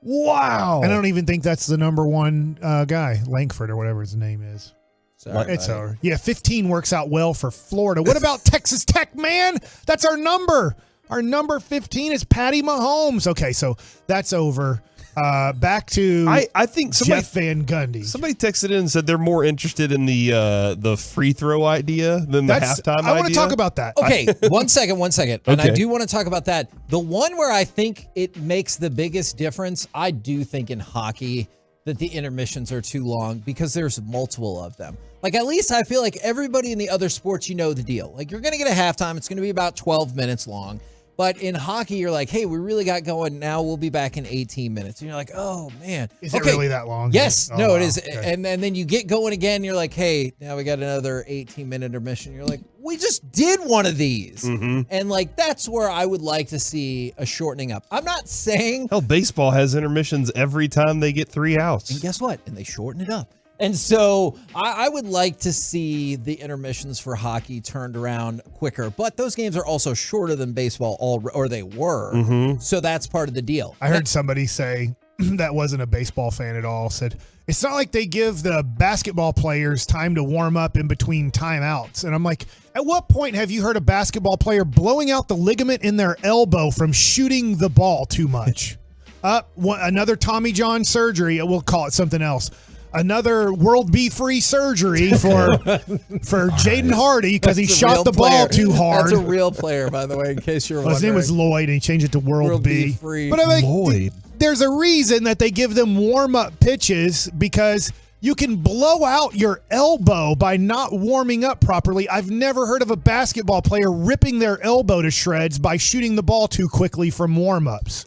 Wow. And I don't even think that's the number one guy, Langford or whatever his name is. Sorry, it's buddy. over. Yeah, 15 works out well for Florida. What about Texas Tech, man? That's our number. Our number 15 is Patty Mahomes. Okay, so that's over. Back to I think somebody, Jeff Van Gundy. Somebody texted in and said they're more interested in the free throw idea than the halftime idea. I want to talk about that. Okay, one second. And I Okay. do want to talk about that. The one where I think it makes the biggest difference, I do think in hockey that the intermissions are too long because there's multiple of them. Like, at least I feel like everybody in the other sports, you know the deal. Like, you're going to get a halftime. It's going to be about 12 minutes long. But in hockey, you're like, hey, we really got going. Now we'll be back in 18 minutes. And you're like, oh, man. Is it really that long? Yes. Oh, no, wow. it is. Okay. And then you get going again. You're like, hey, now we got another 18-minute intermission. You're like, we just did one of these. Mm-hmm. And, like, that's where I would like to see a shortening up. I'm not saying. Hell, baseball has intermissions every time they get 3 outs. And guess what? And they shorten it up. And so I would like to see the intermissions for hockey turned around quicker. But those games are also shorter than baseball, or they were. Mm-hmm. So that's part of the deal. I heard somebody say that wasn't a baseball fan at all, said, it's not like they give the basketball players time to warm up in between timeouts. And I'm like, at what point have you heard a basketball player blowing out the ligament in their elbow from shooting the ball too much? Another Tommy John surgery, we'll call it something else. Another World Be Free surgery for Jaden Hardy because he shot the ball too hard. That's a real player, by the way, in case you're wondering. His name was Lloyd, and he changed it to World Be Free. But I mean, Lloyd. There's a reason that they give them warm-up pitches because you can blow out your elbow by not warming up properly. I've never heard of a basketball player ripping their elbow to shreds by shooting the ball too quickly from warm-ups.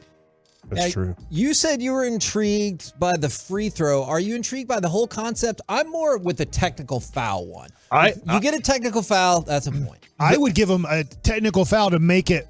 That's true. You said you were intrigued by the free throw. Are you intrigued by the whole concept? I'm more with the technical foul one. You get a technical foul, that's a point. I would give them a technical foul to make it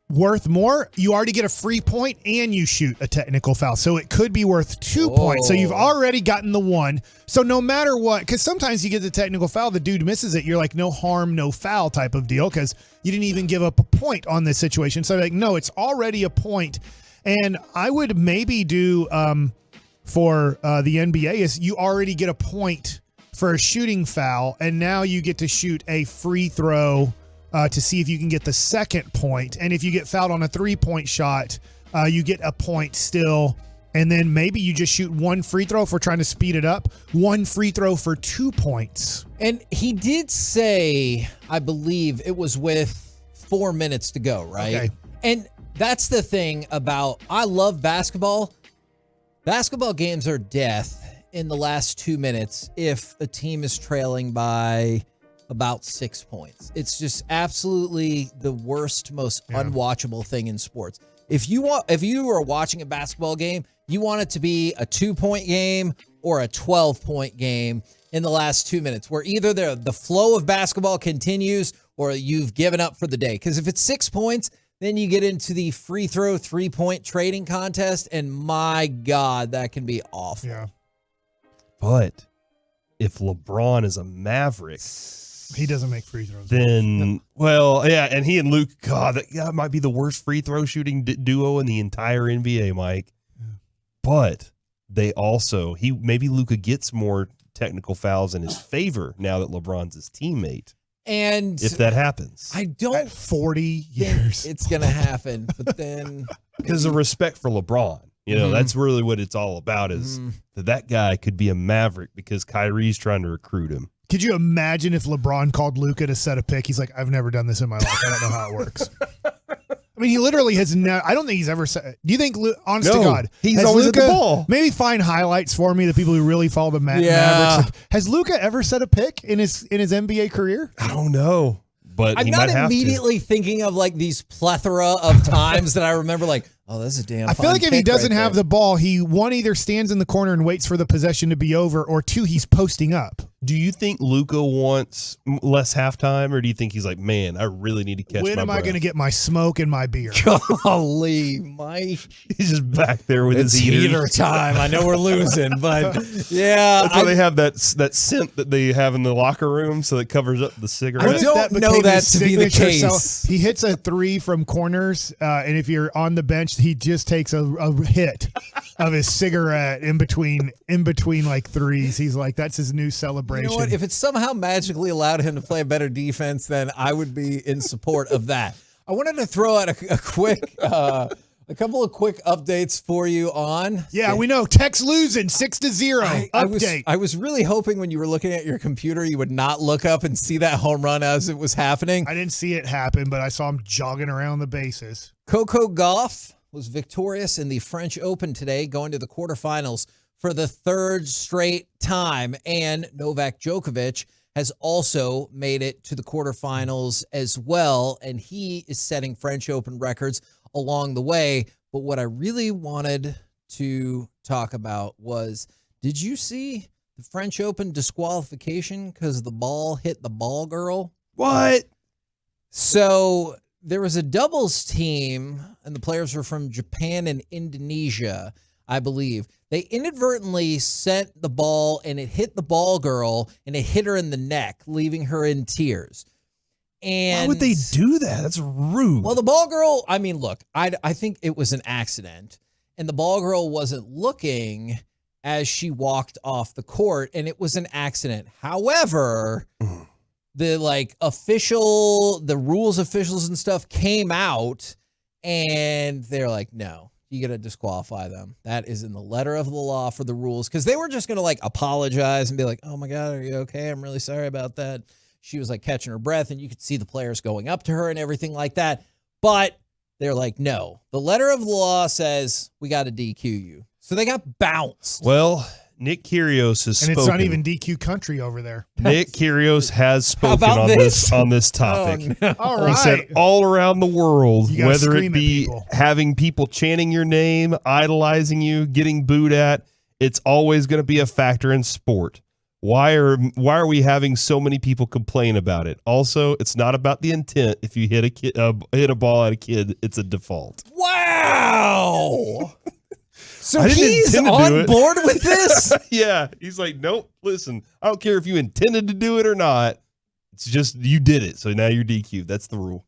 worth more. You already get a free point and you shoot a technical foul. So it could be worth 2 points. So you've already gotten the one. So no matter what, because sometimes you get the technical foul, the dude misses it. You're like, no harm, no foul type of deal because you didn't even give up a point on this situation. So like, no, it's already a point. And I would maybe do for the NBA is you already get a point for a shooting foul, and now you get to shoot a free throw to see if you can get the second point. And if you get fouled on a 3-point shot, you get a point still. And then maybe you just shoot one free throw if we're trying to speed it up. One free throw for 2 points. And he did say, I believe it was with 4 minutes to go, right? Okay. And that's the thing about, I love basketball. Basketball games are death in the last 2 minutes if a team is trailing by about 6 points. It's just absolutely the worst, most unwatchable thing in sports. If you are watching a basketball game, you want it to be a 2-point game or a 12-point game in the last 2 minutes, where either the flow of basketball continues or you've given up for the day. Because if it's 6 points, then you get into the free throw 3-point trading contest, and my God, that can be awful. Yeah. But if LeBron is a Maverick, he doesn't make free throws. Then, well, yeah, and he and Luke, God, that might be the worst free throw shooting duo in the entire NBA, Mike. Yeah. But they also, maybe Luka gets more technical fouls in his favor now that LeBron's his teammate. And if that happens, I don't at 40 years it's going to happen, but then because of respect for LeBron. You know, that's really what it's all about, is that guy could be a Maverick because Kyrie's trying to recruit him. Could you imagine if LeBron called Luka to set a pick? He's like, I've never done this in my life. I don't know how it works. I mean, he literally has never. I don't think he's ever said. Do you think, honest to God, he's always Luka, at the ball? Maybe find highlights for me, the people who really follow the Mavericks. Like, has Luka ever set a pick in his NBA career? I don't know, but I'm he not might have immediately thinking of like these plethora of times that I remember. Like, oh, that's a damn. I feel like if he doesn't have the the ball, he either stands in the corner and waits for the possession to be over, or 2, he's posting up. Do you think Luka wants less halftime, or do you think he's like, man, I really need to catch When my am I breath? going to get my smoke and my beer? Golly, Mike. He's just back there with It's his heater time. I know we're losing, but yeah. That's why they have that scent that they have in the locker room, so it covers up the cigarette. I don't know that to be the case. So he hits a 3 from corners, and if you're on the bench, he just takes a hit of his cigarette in between like threes. He's like, that's his new celebration. You know what? If it somehow magically allowed him to play a better defense, then I would be in support of that. I wanted to throw out a couple of quick updates for you on. Yeah, we know Tech's losing 6-0. Update. I was really hoping when you were looking at your computer, you would not look up and see that home run as it was happening. I didn't see it happen, but I saw him jogging around the bases. Coco Gauff was victorious in the French Open today, going to the quarterfinals for the 3rd straight time. And Novak Djokovic has also made it to the quarterfinals as well. And he is setting French Open records along the way. But what I really wanted to talk about was, did you see the French Open disqualification because the ball hit the ball girl? What? So there was a doubles team, and the players were from Japan and Indonesia, I believe. They inadvertently sent the ball, and it hit the ball girl, and it hit her in the neck, leaving her in tears. And why would they do that? That's rude. Well, the ball girl, I mean, look, I think it was an accident, and the ball girl wasn't looking as she walked off the court, and it was an accident. However, the rules officials and stuff came out, and they're like, no, you got to disqualify them. That is in the letter of the law for the rules, because they were just going to apologize and be like, oh my God, are you okay? I'm really sorry about that. She was catching her breath, and you could see the players going up to her and everything like that. But they're like, no, the letter of the law says we got to DQ you. So they got bounced. Well, Nick Kyrgios has spoken. And it's not even DQ country over there. Nick Kyrgios has spoken on this topic. Oh, no. All right. He said all around the world, whether it be having people chanting your name, idolizing you, getting booed at, it's always going to be a factor in sport. Why are we having so many people complain about it? Also, it's not about the intent. If you hit a ball at a kid, it's a default. Wow. So he's on board with this? Yeah. He's like, nope, listen, I don't care if you intended to do it or not. It's just you did it. So now you're DQ'd. That's the rule.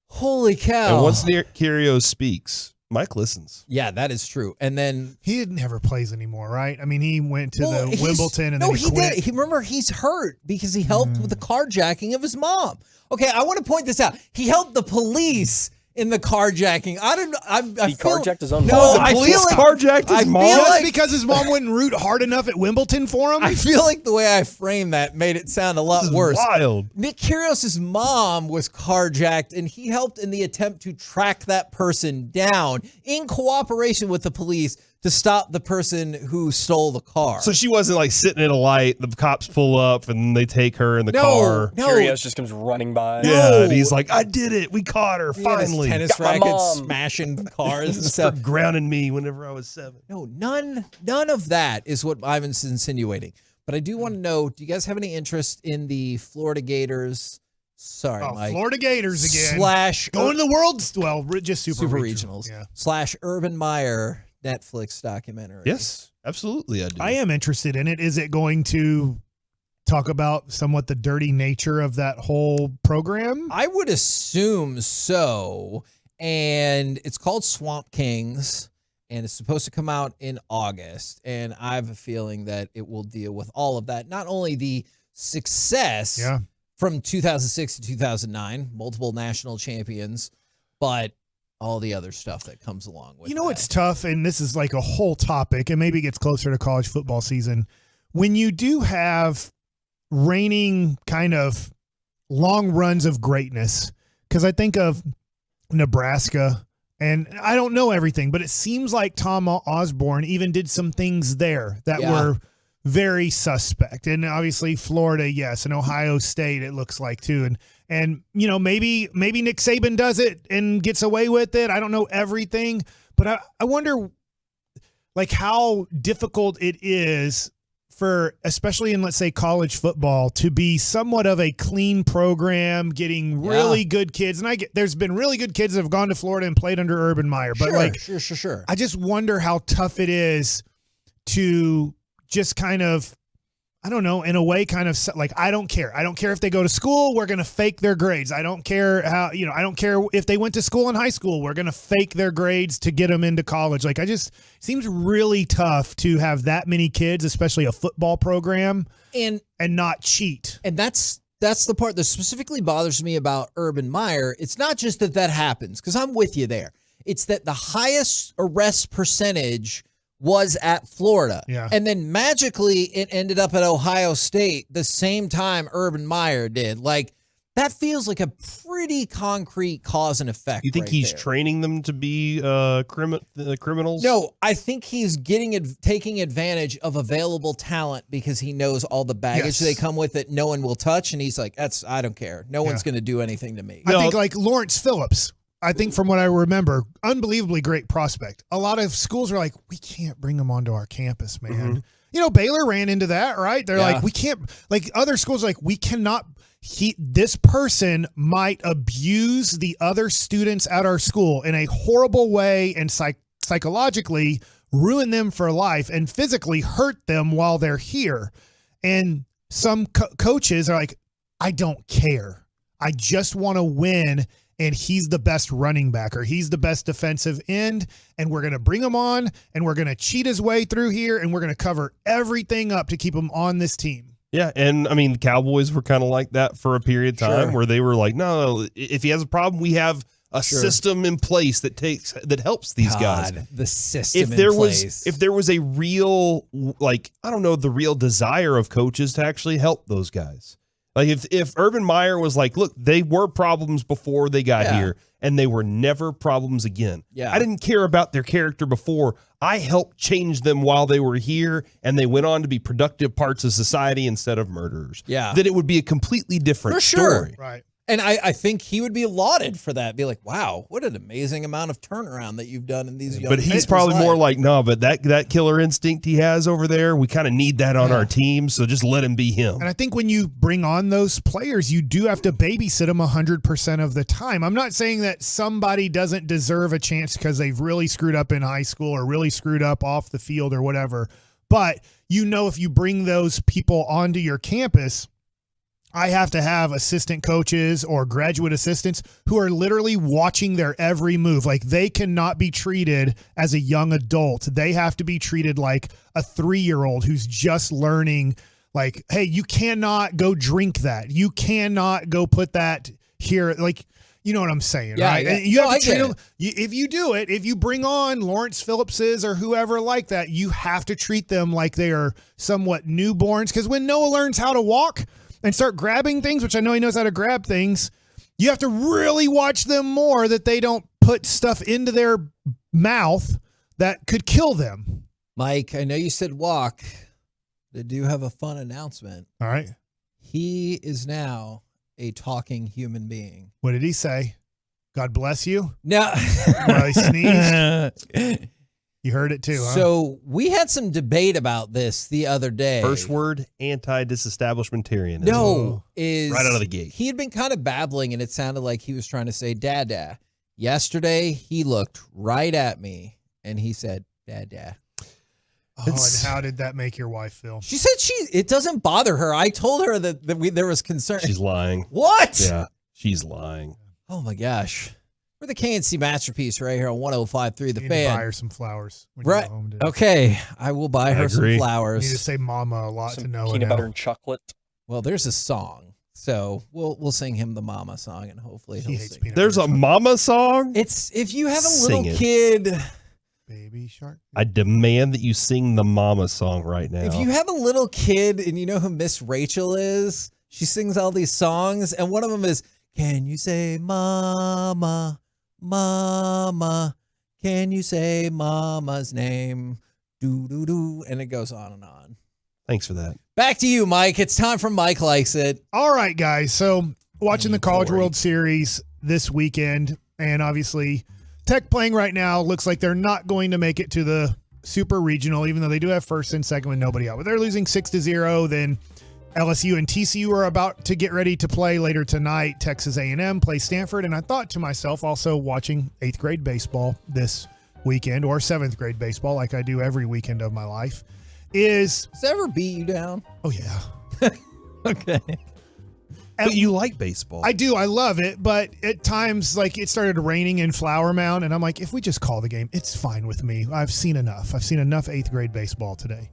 Holy cow. And once Nick Kyrgios speaks, Mike listens. Yeah, that is true. And then he never plays anymore, right? I mean, he went to the Wimbledon and then he quit. did. Remember, he's hurt because he helped with the carjacking of his mom. Okay, I want to point this out. He helped the police in the carjacking. I don't know. He carjacked his own No, mom. I feel like carjacked his mom just because his mom wouldn't root hard enough at Wimbledon for him. I feel like the way I framed that made it sound a lot worse. Wild. Nick Kyrgios's mom was carjacked, and he helped in the attempt to track that person down in cooperation with the police to stop the person who stole the car. So she wasn't like sitting at a light. The cops pull up and they take her in the car. Kyrgios just comes running by. Yeah, and he's like, "I did it. We caught her finally." Tennis Got my rackets mom. smashing cars and Just stuff. for grounding me whenever I was 7. No, none of that is what Ivan's insinuating. But I do want to know, do you guys have any interest in the Florida Gators? Sorry, Mike. Florida Gators again. / going to the world's just super regionals. Yeah. / Urban Meyer Netflix documentary. Yes, absolutely, I do. I am interested in it. Is it going to talk about somewhat the dirty nature of that whole program? I would assume so. And it's called Swamp Kings, and it's supposed to come out in August. And I have a feeling that it will deal with all of that. Not only the success from 2006 to 2009, multiple national champions, but all the other stuff that comes along with it. You know what's tough, and this is like a whole topic, and maybe it gets closer to college football season. When you do have reigning kind of long runs of greatness, because I think of Nebraska, and I don't know everything, but it seems like Tom Osborne even did some things there that were very suspect. And obviously Florida, yes, and Ohio State, it looks like too. And you know, maybe Nick Saban does it and gets away with it. I don't know everything, but I wonder like how difficult it is for, especially in, let's say, college football, to be somewhat of a clean program, getting really good kids. And there's been really good kids that have gone to Florida and played under Urban Meyer, but sure. I just wonder how tough it is to just kind of, I don't know, in a way, kind of like, I don't care. I don't care if they go to school. We're going to fake their grades. I don't care how, I don't care if they went to school in high school. We're going to fake their grades to get them into college. Like, it seems really tough to have that many kids, especially a football program, and not cheat. And that's the part that specifically bothers me about Urban Meyer. It's not just that happens, because I'm with you there. It's that the highest arrest percentage was at Florida. Yeah. And then magically it ended up at Ohio State the same time Urban Meyer did. Like, that feels like a pretty concrete cause and effect. You think right he's there. training them to be criminals? No, I think he's taking advantage of available talent because he knows all the baggage they come with that no one will touch. And he's like, I don't care. No one's going to do anything to me. I think like Lawrence Phillips, I think from what I remember, unbelievably great prospect. A lot of schools are like, we can't bring him onto our campus, man. Mm-hmm. You know, Baylor ran into that, right? They're like, we can't, like other schools are like, we cannot, this person might abuse the other students at our school in a horrible way and psychologically ruin them for life and physically hurt them while they're here. And some coaches are like, I don't care. I just want to win. And he's the best running back, or he's the best defensive end, and we're going to bring him on, and we're going to cheat his way through here, and we're going to cover everything up to keep him on this team. Yeah, and I mean, the Cowboys were kind of like that for a period of time where they were like, no, if he has a problem, we have a system in place that helps these guys. The system if there was a real, like, I don't know, the real desire of coaches to actually help those guys. Like if Urban Meyer was like, look, they were problems before they got here, and they were never problems again. Yeah. I didn't care about their character before. I helped change them while they were here, and they went on to be productive parts of society instead of murderers. Yeah. Then it would be a completely different story. Right. And I think he would be lauded for that. Be like, wow, what an amazing amount of turnaround that you've done in these young But he's people's probably more lives. like, no, but that killer instinct he has over there, we kind of need that on our team, so just let him be him. And I think when you bring on those players, you do have to babysit them 100% of the time. I'm not saying that somebody doesn't deserve a chance because they've really screwed up in high school or really screwed up off the field or whatever. But, if you bring those people onto your campus, I have to have assistant coaches or graduate assistants who are literally watching their every move. Like, they cannot be treated as a young adult. They have to be treated like a 3-year-old who's just learning, like, hey, you cannot go drink that. You cannot go put that here. Like, you know what I'm saying, right? Yeah. And you have to treat them. If you do it, if you bring on Lawrence Phillipses or whoever like that, you have to treat them like they are somewhat newborns. Because when Noah learns how to walk and start grabbing things, which I know he knows how to grab things, you have to really watch them more that they don't put stuff into their mouth that could kill them. Mike, I know you said walk. They do have a fun announcement. All right. He is now a talking human being. What did he say? God bless you? No. Well, he sneezed. You heard it too, huh? So we had some debate about this the other day. First word, anti-disestablishmentarianism. No, is right out of the gate. He had been kind of babbling, and it sounded like he was trying to say "dada." Yesterday, he looked right at me, and he said "dada." Oh, and how did that make your wife feel? She said it doesn't bother her. I told her that there was concern. She's lying. What? Yeah, she's lying. Oh my gosh. We're the KNC Masterpiece right here on 105.3 The You need to Fan. buy her some flowers. When Right. You go home today. Okay. I will buy her some You flowers. need to say mama a lot Some to know it peanut now. butter and chocolate. Well, there's a song. So we'll sing him the mama song, and hopefully he'll sing. There's a mama song? It's if you have a Sing little it. kid. Baby shark. I demand that you sing the mama song right now. If you have a little kid and you know who Miss Rachel is, she sings all these songs, and one of them is, "Can you say mama, mama? Can you say mama's name? Do do do," and it goes on and on. Thanks for that. Back to you, Mike. It's time for Mike Likes It. All right, guys. So watching the College World Series this weekend, and obviously Tech playing right now looks like they're not going to make it to the Super Regional, even though they do have first and second with nobody out. But they're losing 6-0. Then LSU and TCU are about to get ready to play later tonight. Texas A&M plays Stanford. And I thought to myself, also watching 8th grade baseball this weekend, or 7th grade baseball, like I do every weekend of my life, is... Does it ever beat you down? Oh, yeah. Okay. But you like baseball. I do. I love it. But at times, like, it started raining in Flower Mound, and I'm like, if we just call the game, it's fine with me. I've seen enough. I've seen enough 8th grade baseball today.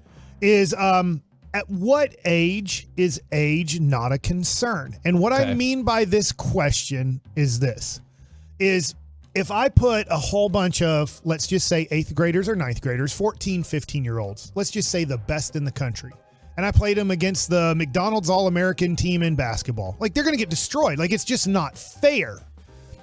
At what age is age not a concern? And what I mean by this question is this, is if I put a whole bunch of, let's just say 8th graders or 9th graders, 14, 15-year-olds, let's just say the best in the country, and I played them against the McDonald's All-American team in basketball, like, they're going to get destroyed. Like, it's just not fair.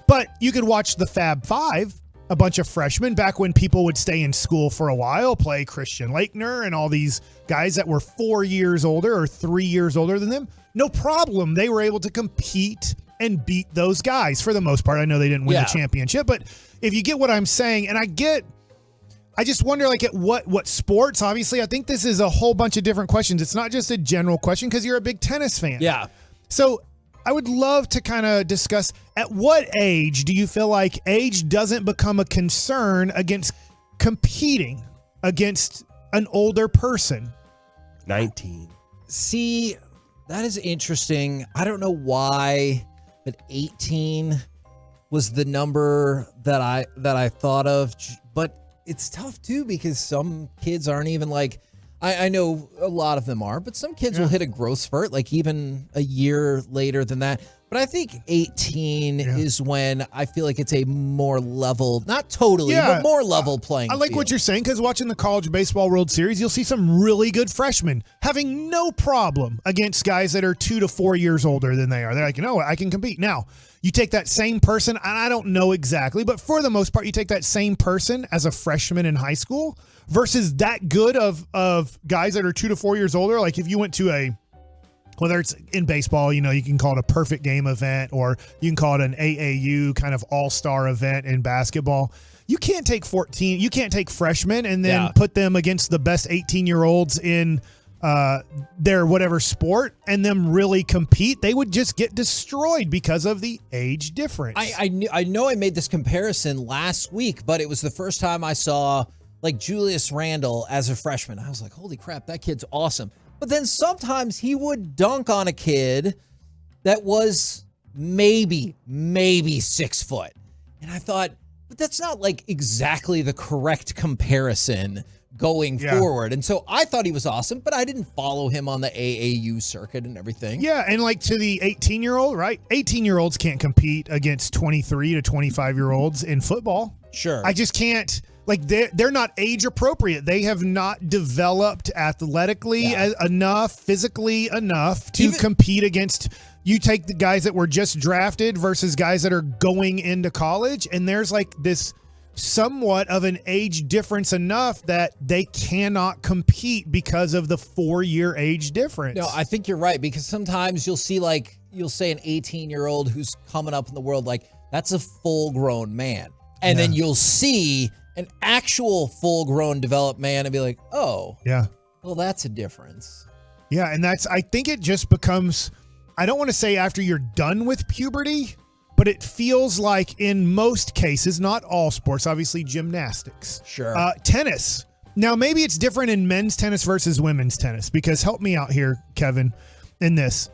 But you could watch the Fab Five, a bunch of freshmen back when people would stay in school for a while, play Christian Laettner and all these guys that were 4 years older or 3 years older than them. No problem. They were able to compete and beat those guys for the most part. I know they didn't win the championship, but if you get what I'm saying, and I just wonder, like, at what sports, obviously, I think this is a whole bunch of different questions. It's not just a general question because you're a big tennis fan. Yeah. So I would love to kind of discuss, at what age do you feel like age doesn't become a concern against competing against an older person? 19. See, that is interesting. I don't know why, but 18 was the number that I thought of, but it's tough too because some kids aren't even like, I know a lot of them are, but some kids will hit a growth spurt like even a year later than that. But I think 18 is when I feel like it's a more level, not totally, but more level playing I like field. what you're saying, because watching the College Baseball World Series, you'll see some really good freshmen having no problem against guys that are 2 to 4 years older than they are. They're like, you know what, I can compete. Now, you take that same person, and I don't know exactly, but for the most part, you take that same person as a freshman in high school versus that good of guys that are 2 to 4 years older. Like if you went to whether it's in baseball, you know, you can call it a perfect game event, or you can call it an AAU kind of all-star event in basketball. You can't take freshmen and then put them against the best 18-year-olds in their whatever sport and them really compete. They would just get destroyed because of the age difference. I know I made this comparison last week, but it was the first time I saw like Julius Randle as a freshman. I was like, holy crap, that kid's awesome. But then sometimes he would dunk on a kid that was maybe 6 foot. And I thought, but that's not like exactly the correct comparison going forward. And so I thought he was awesome, but I didn't follow him on the AAU circuit and everything. Yeah, and like to the 18-year-old, right? 18-year-olds can't compete against 23 to 25-year-olds in football. Sure. I just can't. Like, they're not age appropriate. They have not developed athletically enough, physically enough to compete against. You take the guys that were just drafted versus guys that are going into college, and there's like this somewhat of an age difference enough that they cannot compete because of the 4-year age difference. No, I think you're right, because sometimes you'll say an 18-year-old who's coming up in the world, like, that's a full-grown man. And then you'll see an actual full-grown developed man and be like, oh, yeah, well, that's a difference. Yeah, and I think it just becomes, I don't want to say after you're done with puberty, but it feels like in most cases, not all sports, obviously gymnastics. Sure. Tennis. Now, maybe it's different in men's tennis versus women's tennis, because help me out here, Kevin, in this.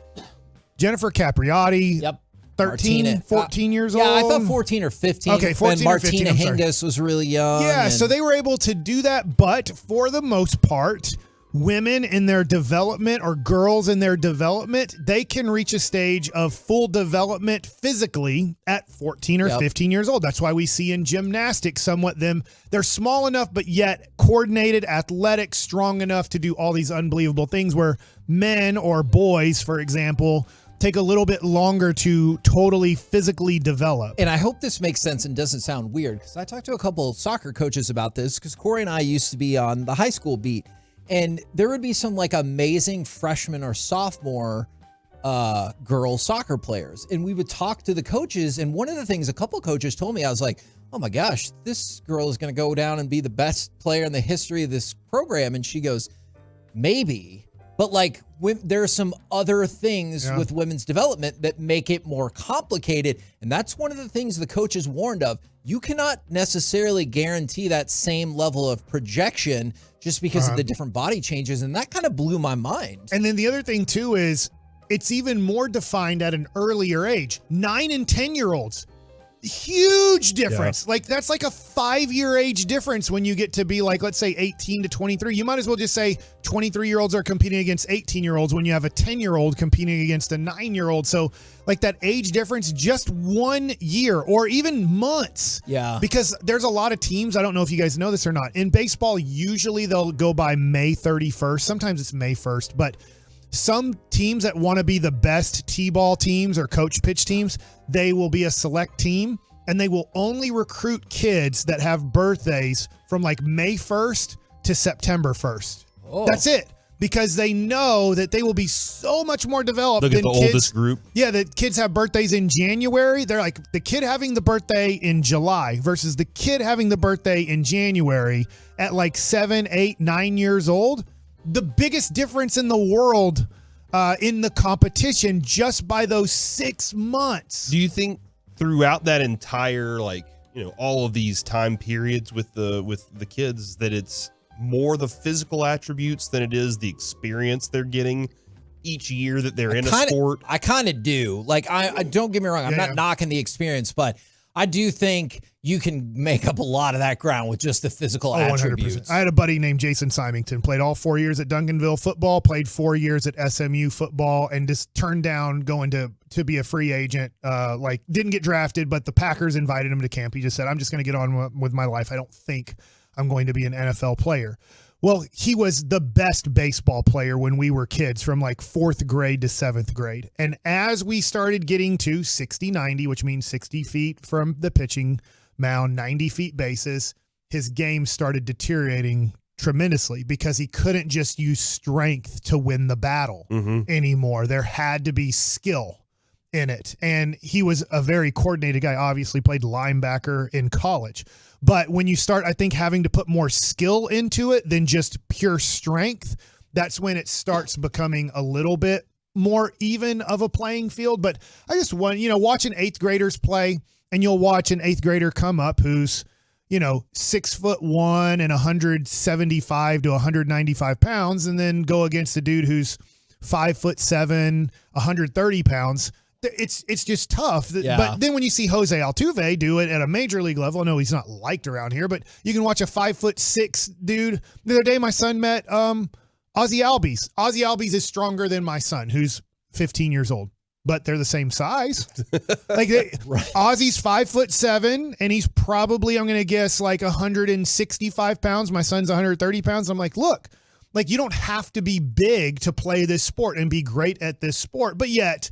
Jennifer Capriati. Yep. 13, 14 years old? Yeah, I thought 14 or 15. Okay, 14 and or 15. Martina Hingis was really young. Yeah, so they were able to do that, but for the most part, women in their development or girls in their development, they can reach a stage of full development physically at 14 or 15 years old. That's why we see in gymnastics they're small enough, but yet coordinated, athletic, strong enough to do all these unbelievable things, where men or boys, for example, take a little bit longer to totally physically develop. And I hope this makes sense and doesn't sound weird, because I talked to a couple of soccer coaches about this, because Corey and I used to be on the high school beat, and there would be some like amazing freshman or sophomore girl soccer players. And we would talk to the coaches, and one of the things a couple coaches told me, I was like, oh my gosh, this girl is going to go down and be the best player in the history of this program. And she goes, maybe. But like, there are some other things with women's development that make it more complicated. And that's one of the things the coaches warned of. You cannot necessarily guarantee that same level of projection just because of the different body changes. And that kind of blew my mind. And then the other thing too is it's even more defined at an earlier age. 9 and 10-year-olds. Huge difference. Like, that's like a 5-year age difference when you get to be like, let's say 18 to 23. You might as well just say 23-year-olds are competing against 18-year-olds when you have a 10-year-old competing against a 9-year-old. So like that age difference, just 1 year or even months. Yeah. Because there's a lot of teams, I don't know if you guys know this or not. In baseball, usually they'll go by May 31st. Sometimes it's May 1st, but some teams that want to be the best T-ball teams or coach pitch teams, they will be a select team, and they will only recruit kids that have birthdays from like May 1st to September 1st. Oh. That's it. Because they know that they will be so much more developed Look than at the kids. oldest group. Yeah, the kids have birthdays in January. They're like the kid having the birthday in July versus the kid having the birthday in January at like 7, 8, 9 years old. The biggest difference in the world in the competition just by those 6 months. Do you think throughout that entire, like, you know, all of these time periods with the kids, that it's more the physical attributes than it is the experience they're getting each year that they're in a sport? I kind of do. Like, I don't get me wrong, I'm not knocking the experience, but I do think you can make up a lot of that ground with just the physical attributes. 100%. I had a buddy named Jason Symington, played all 4 years at Duncanville football, played 4 years at SMU football, and just turned down going to be a free agent. Like, didn't get drafted, but the Packers invited him to camp. He just said, I'm just going to get on with my life. I don't think I'm going to be an NFL player. Well, he was the best baseball player when we were kids, from like 4th grade to 7th grade. And as we started getting to 60-90, which means 60 feet from the pitching mound, 90 feet bases, his game started deteriorating tremendously because he couldn't just use strength to win the battle anymore. There had to be skill in it. And he was a very coordinated guy, obviously played linebacker in college. But when you start, I think, having to put more skill into it than just pure strength, that's when it starts becoming a little bit more even of a playing field. But I just want, watching 8th graders play, and you'll watch an 8th grader come up who's, 6'1" and 175 to 195 pounds, and then go against a dude who's 5'7", 130 pounds. It's just tough. Yeah. But then when you see Jose Altuve do it at a major league level, I know he's not liked around here, but you can watch a 5'6" dude. The other day, my son met Ozzy Albies. Ozzy Albies is stronger than my son, who's 15 years old, but they're the same size. Ozzy's 5'7", and he's probably, I'm going to guess, like 165 pounds. My son's 130 pounds. I'm like, look, like you don't have to be big to play this sport and be great at this sport, but yet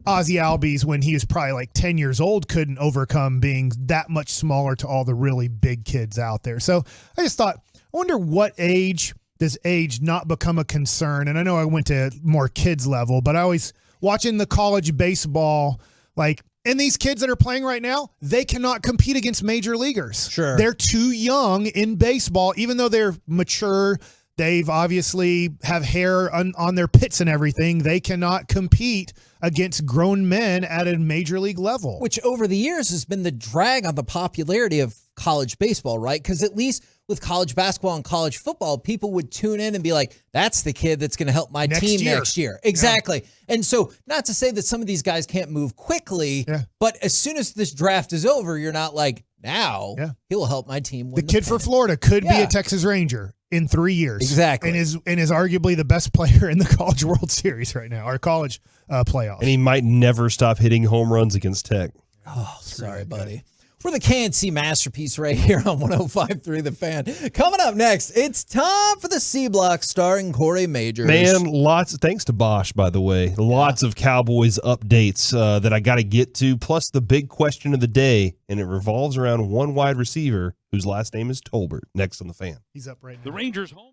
Ozzy Albies, when he was probably like 10 years old, couldn't overcome being that much smaller to all the really big kids out there. So I just thought, I wonder what age does age not become a concern? And I know I went to more kids level, but I always watching the college baseball, like, and these kids that are playing right now, they cannot compete against major leaguers. Sure. They're too young in baseball, even though they're mature. They've obviously have hair on their pits and everything. They cannot compete against grown men at a major league level. Which over the years has been the drag on the popularity of college baseball, right? Because at least with college basketball and college football, people would tune in and be like, that's the kid that's going to help my team next year. Exactly. Yeah. And so not to say that some of these guys can't move quickly, but as soon as this draft is over, you're not like, now he'll help my team win the kid for Florida could be a Texas Ranger in 3 years. Exactly. And is arguably the best player in the College World Series right now, or college playoffs. And he might never stop hitting home runs against Tech. Oh, sorry, buddy. We're the KNC Masterpiece right here on 105.3 The Fan. Coming up next, it's time for the C Block starring Corey Majors. Man, thanks to Bosch, by the way. Lots of Cowboys updates that I got to get to, plus the big question of the day, and it revolves around one wide receiver whose last name is Tolbert. Next on The Fan. He's up right now. The Rangers home.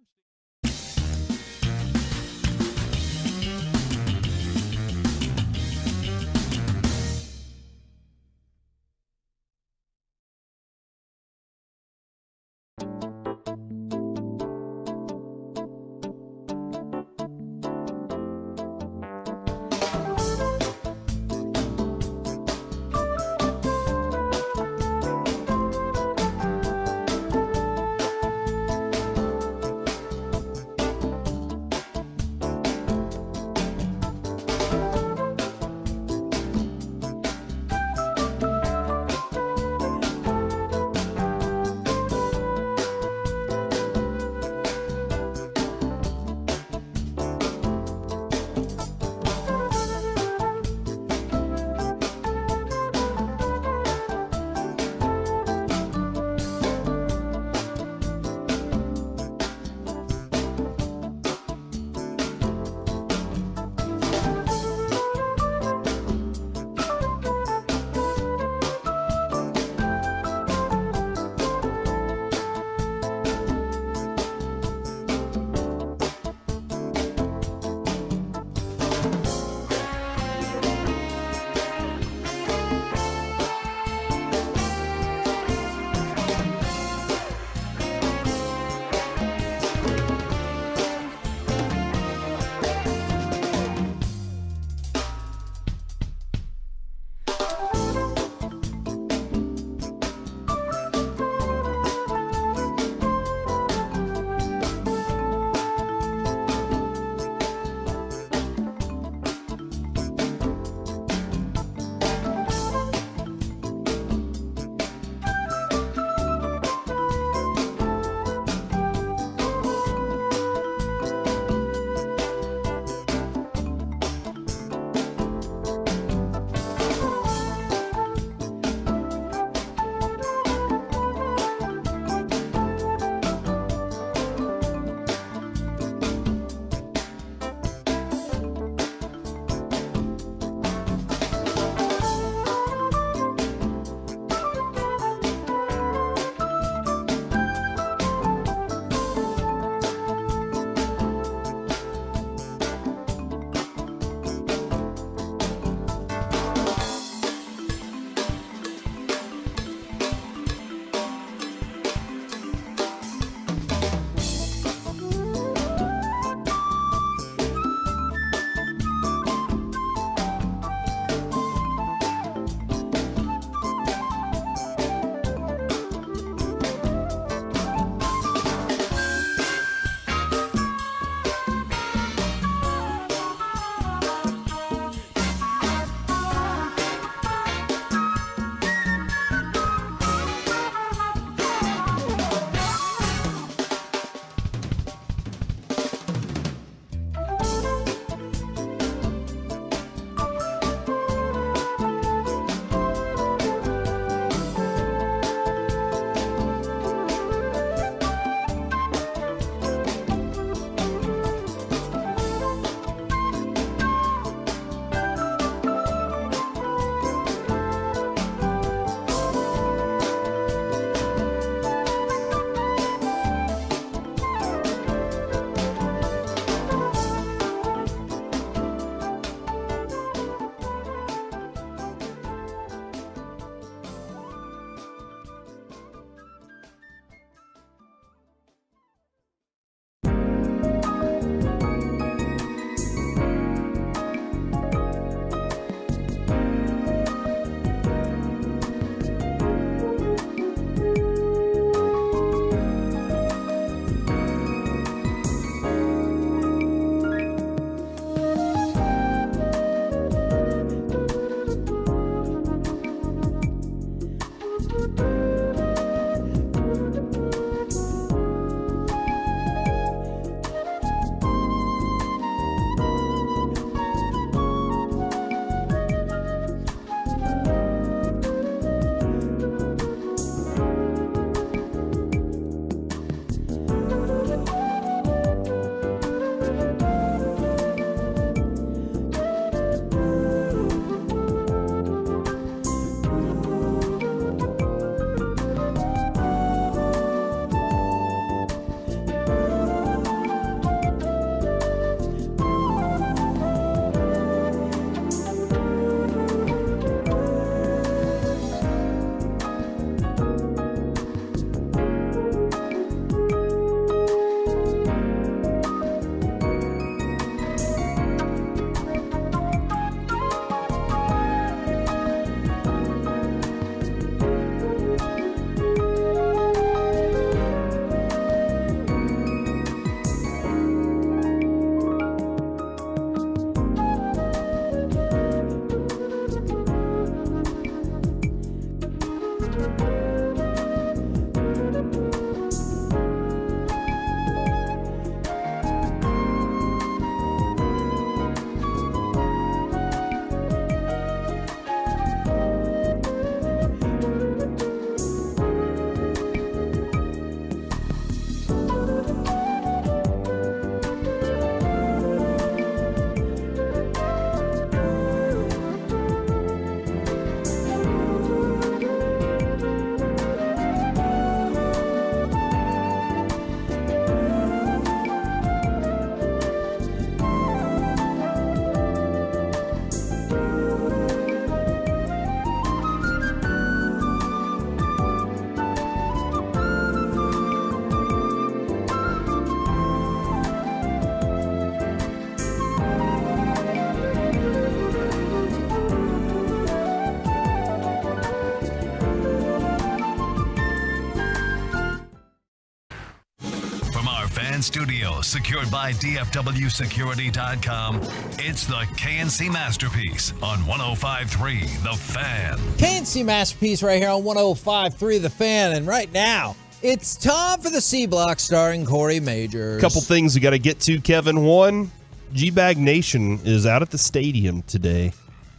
Fan Studio, secured by DFWsecurity.com. It's the KNC Masterpiece on 105.3 The Fan. KNC Masterpiece right here on 105.3 The Fan. And right now, it's time for the C Block starring Corey Majors. Couple things we got to get to, Kevin. One, G-Bag Nation is out at the stadium today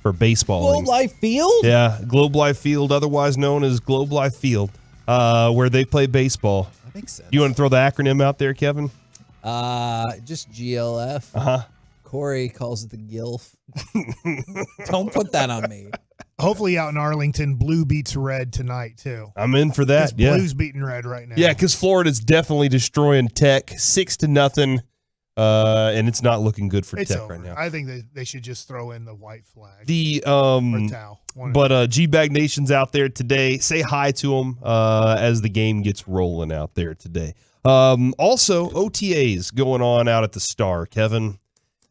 for baseball. Globe Life Field? Yeah, Globe Life Field, otherwise known as Globe Life Field, where they play baseball. That makes sense. You want to throw the acronym out there, Kevin? Just GLF. Uh-huh. Corey calls it the GILF. Don't put that on me. Hopefully out in Arlington, blue beats red tonight, too. I'm in for that, yeah. Blue's beating red right now. Yeah, because Florida's definitely destroying Tech 6-0. And it's not looking good for Tech over. right now. I think they should just throw in the white flag. Or towel. But G-Bag Nation's out there today. Say hi to them as the game gets rolling out there today. Also, OTAs going on out at the Star, Kevin.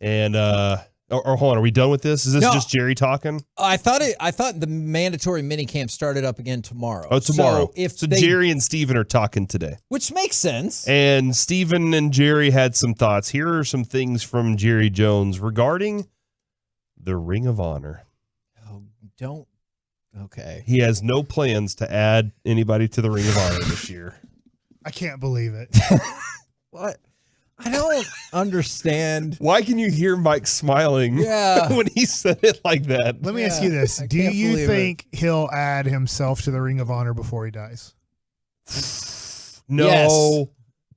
And or hold on, are we done with this? Is this just Jerry talking? I thought the mandatory minicamp started up again tomorrow. Oh, tomorrow. So Jerry and Steven are talking today. Which makes sense. And Steven and Jerry had some thoughts. Here are some things from Jerry Jones regarding the Ring of Honor. Oh, okay. He has no plans to add anybody to the Ring of Honor this year. I can't believe it. What? I don't understand. Why can you hear Mike smiling when he said it like that? Let me ask you this. Do you think he'll add himself to the Ring of Honor before he dies? No. Yes.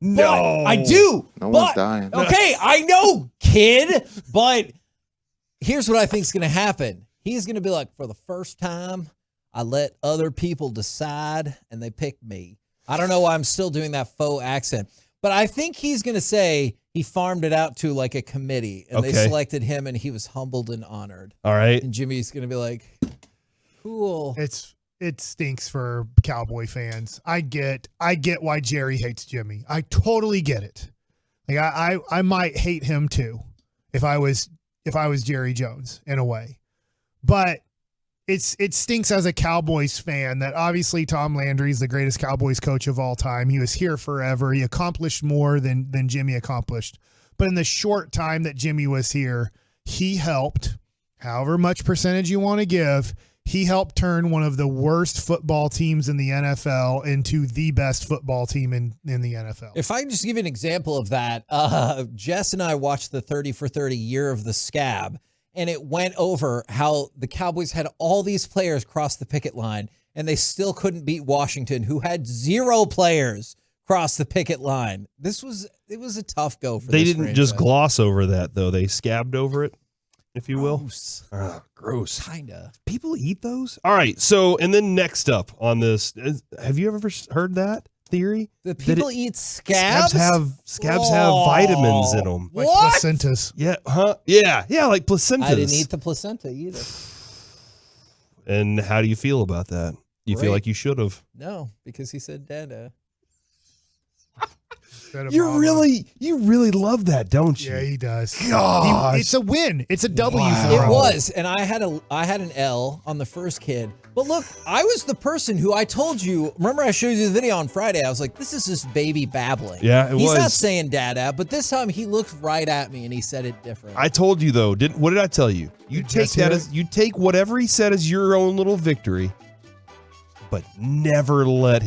No. But I do. No one's dying. Okay, I know, kid. But here's what I think is going to happen. He's going to be like, for the first time, I let other people decide, and they picked me. I don't know why I'm still doing that faux accent. But I think he's going to say he farmed it out to like a committee, and they selected him, and he was humbled and honored. All right. And Jimmy's going to be like, cool. It stinks for Cowboy fans. I get why Jerry hates Jimmy. I totally get it. Like I might hate him too if I was Jerry Jones in a way. But it stinks as a Cowboys fan that obviously Tom Landry is the greatest Cowboys coach of all time. He was here forever. He accomplished more than Jimmy accomplished. But in the short time that Jimmy was here, he helped, however much percentage you want to give, he helped turn one of the worst football teams in the NFL into the best football team in the NFL. If I can just give you an example of that, Jess and I watched the 30 for 30 Year of the Scab. And it went over how the Cowboys had all these players cross the picket line, and they still couldn't beat Washington, who had 0 players cross the picket line. It was a tough go for They this didn't franchise. just gloss over that, though. They scabbed over it, if you will. Gross. Kinda. People eat those? All right. So, and then next up on this, have you ever heard that theory? The people eat scabs? Scabs have vitamins in them. Like placentas. Yeah, huh? Yeah, like placentas. I didn't eat the placenta either. And how do you feel about that? You feel like you should have? No, because he said dada. You really love that, don't you? Yeah, he does. Gosh. It's a win. It's a W for It him. was, and I had an L on the first kid. But look, I was the person who I told you. Remember, I showed you the video on Friday. I was like, "This is just baby babbling." Yeah, it He's was. not saying "dada," but this time he looked right at me and he said it different. I told you though. What did I tell you? You take whatever he said as your own little victory, but never let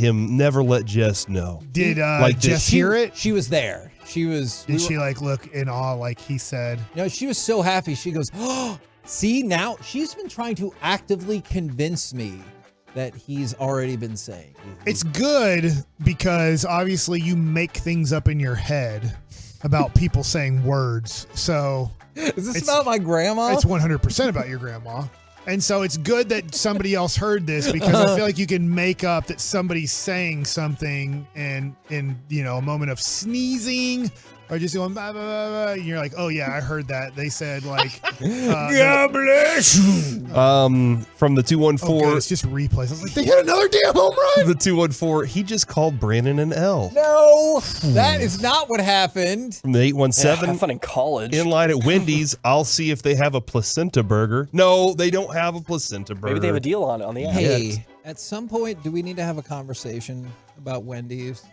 Jess know. Did Like this. Jess hear it? She was there. Did she like look in awe like he said? No, she was so happy. She goes, "Oh, see, now she's been trying to actively convince me that he's already been saying." It's good because obviously you make things up in your head about people saying words. So is this about my grandma? It's 100% about your grandma. And so it's good that somebody else heard this because I feel like you can make up that somebody's saying something and in a moment of sneezing or just going blah, blah, blah, blah, and you're like, oh yeah, I heard that. They said like God bless you. From the 214. Oh, it's just replays. I was like, they hit another damn home run. The 214. He just called Brandon an L. No, that is not what happened. From the 817. Have fun in college. In line at Wendy's, I'll see if they have a placenta burger. No, they don't have a placenta burger. Maybe they have a deal on the app. Hey, at some point, do we need to have a conversation about Wendy's?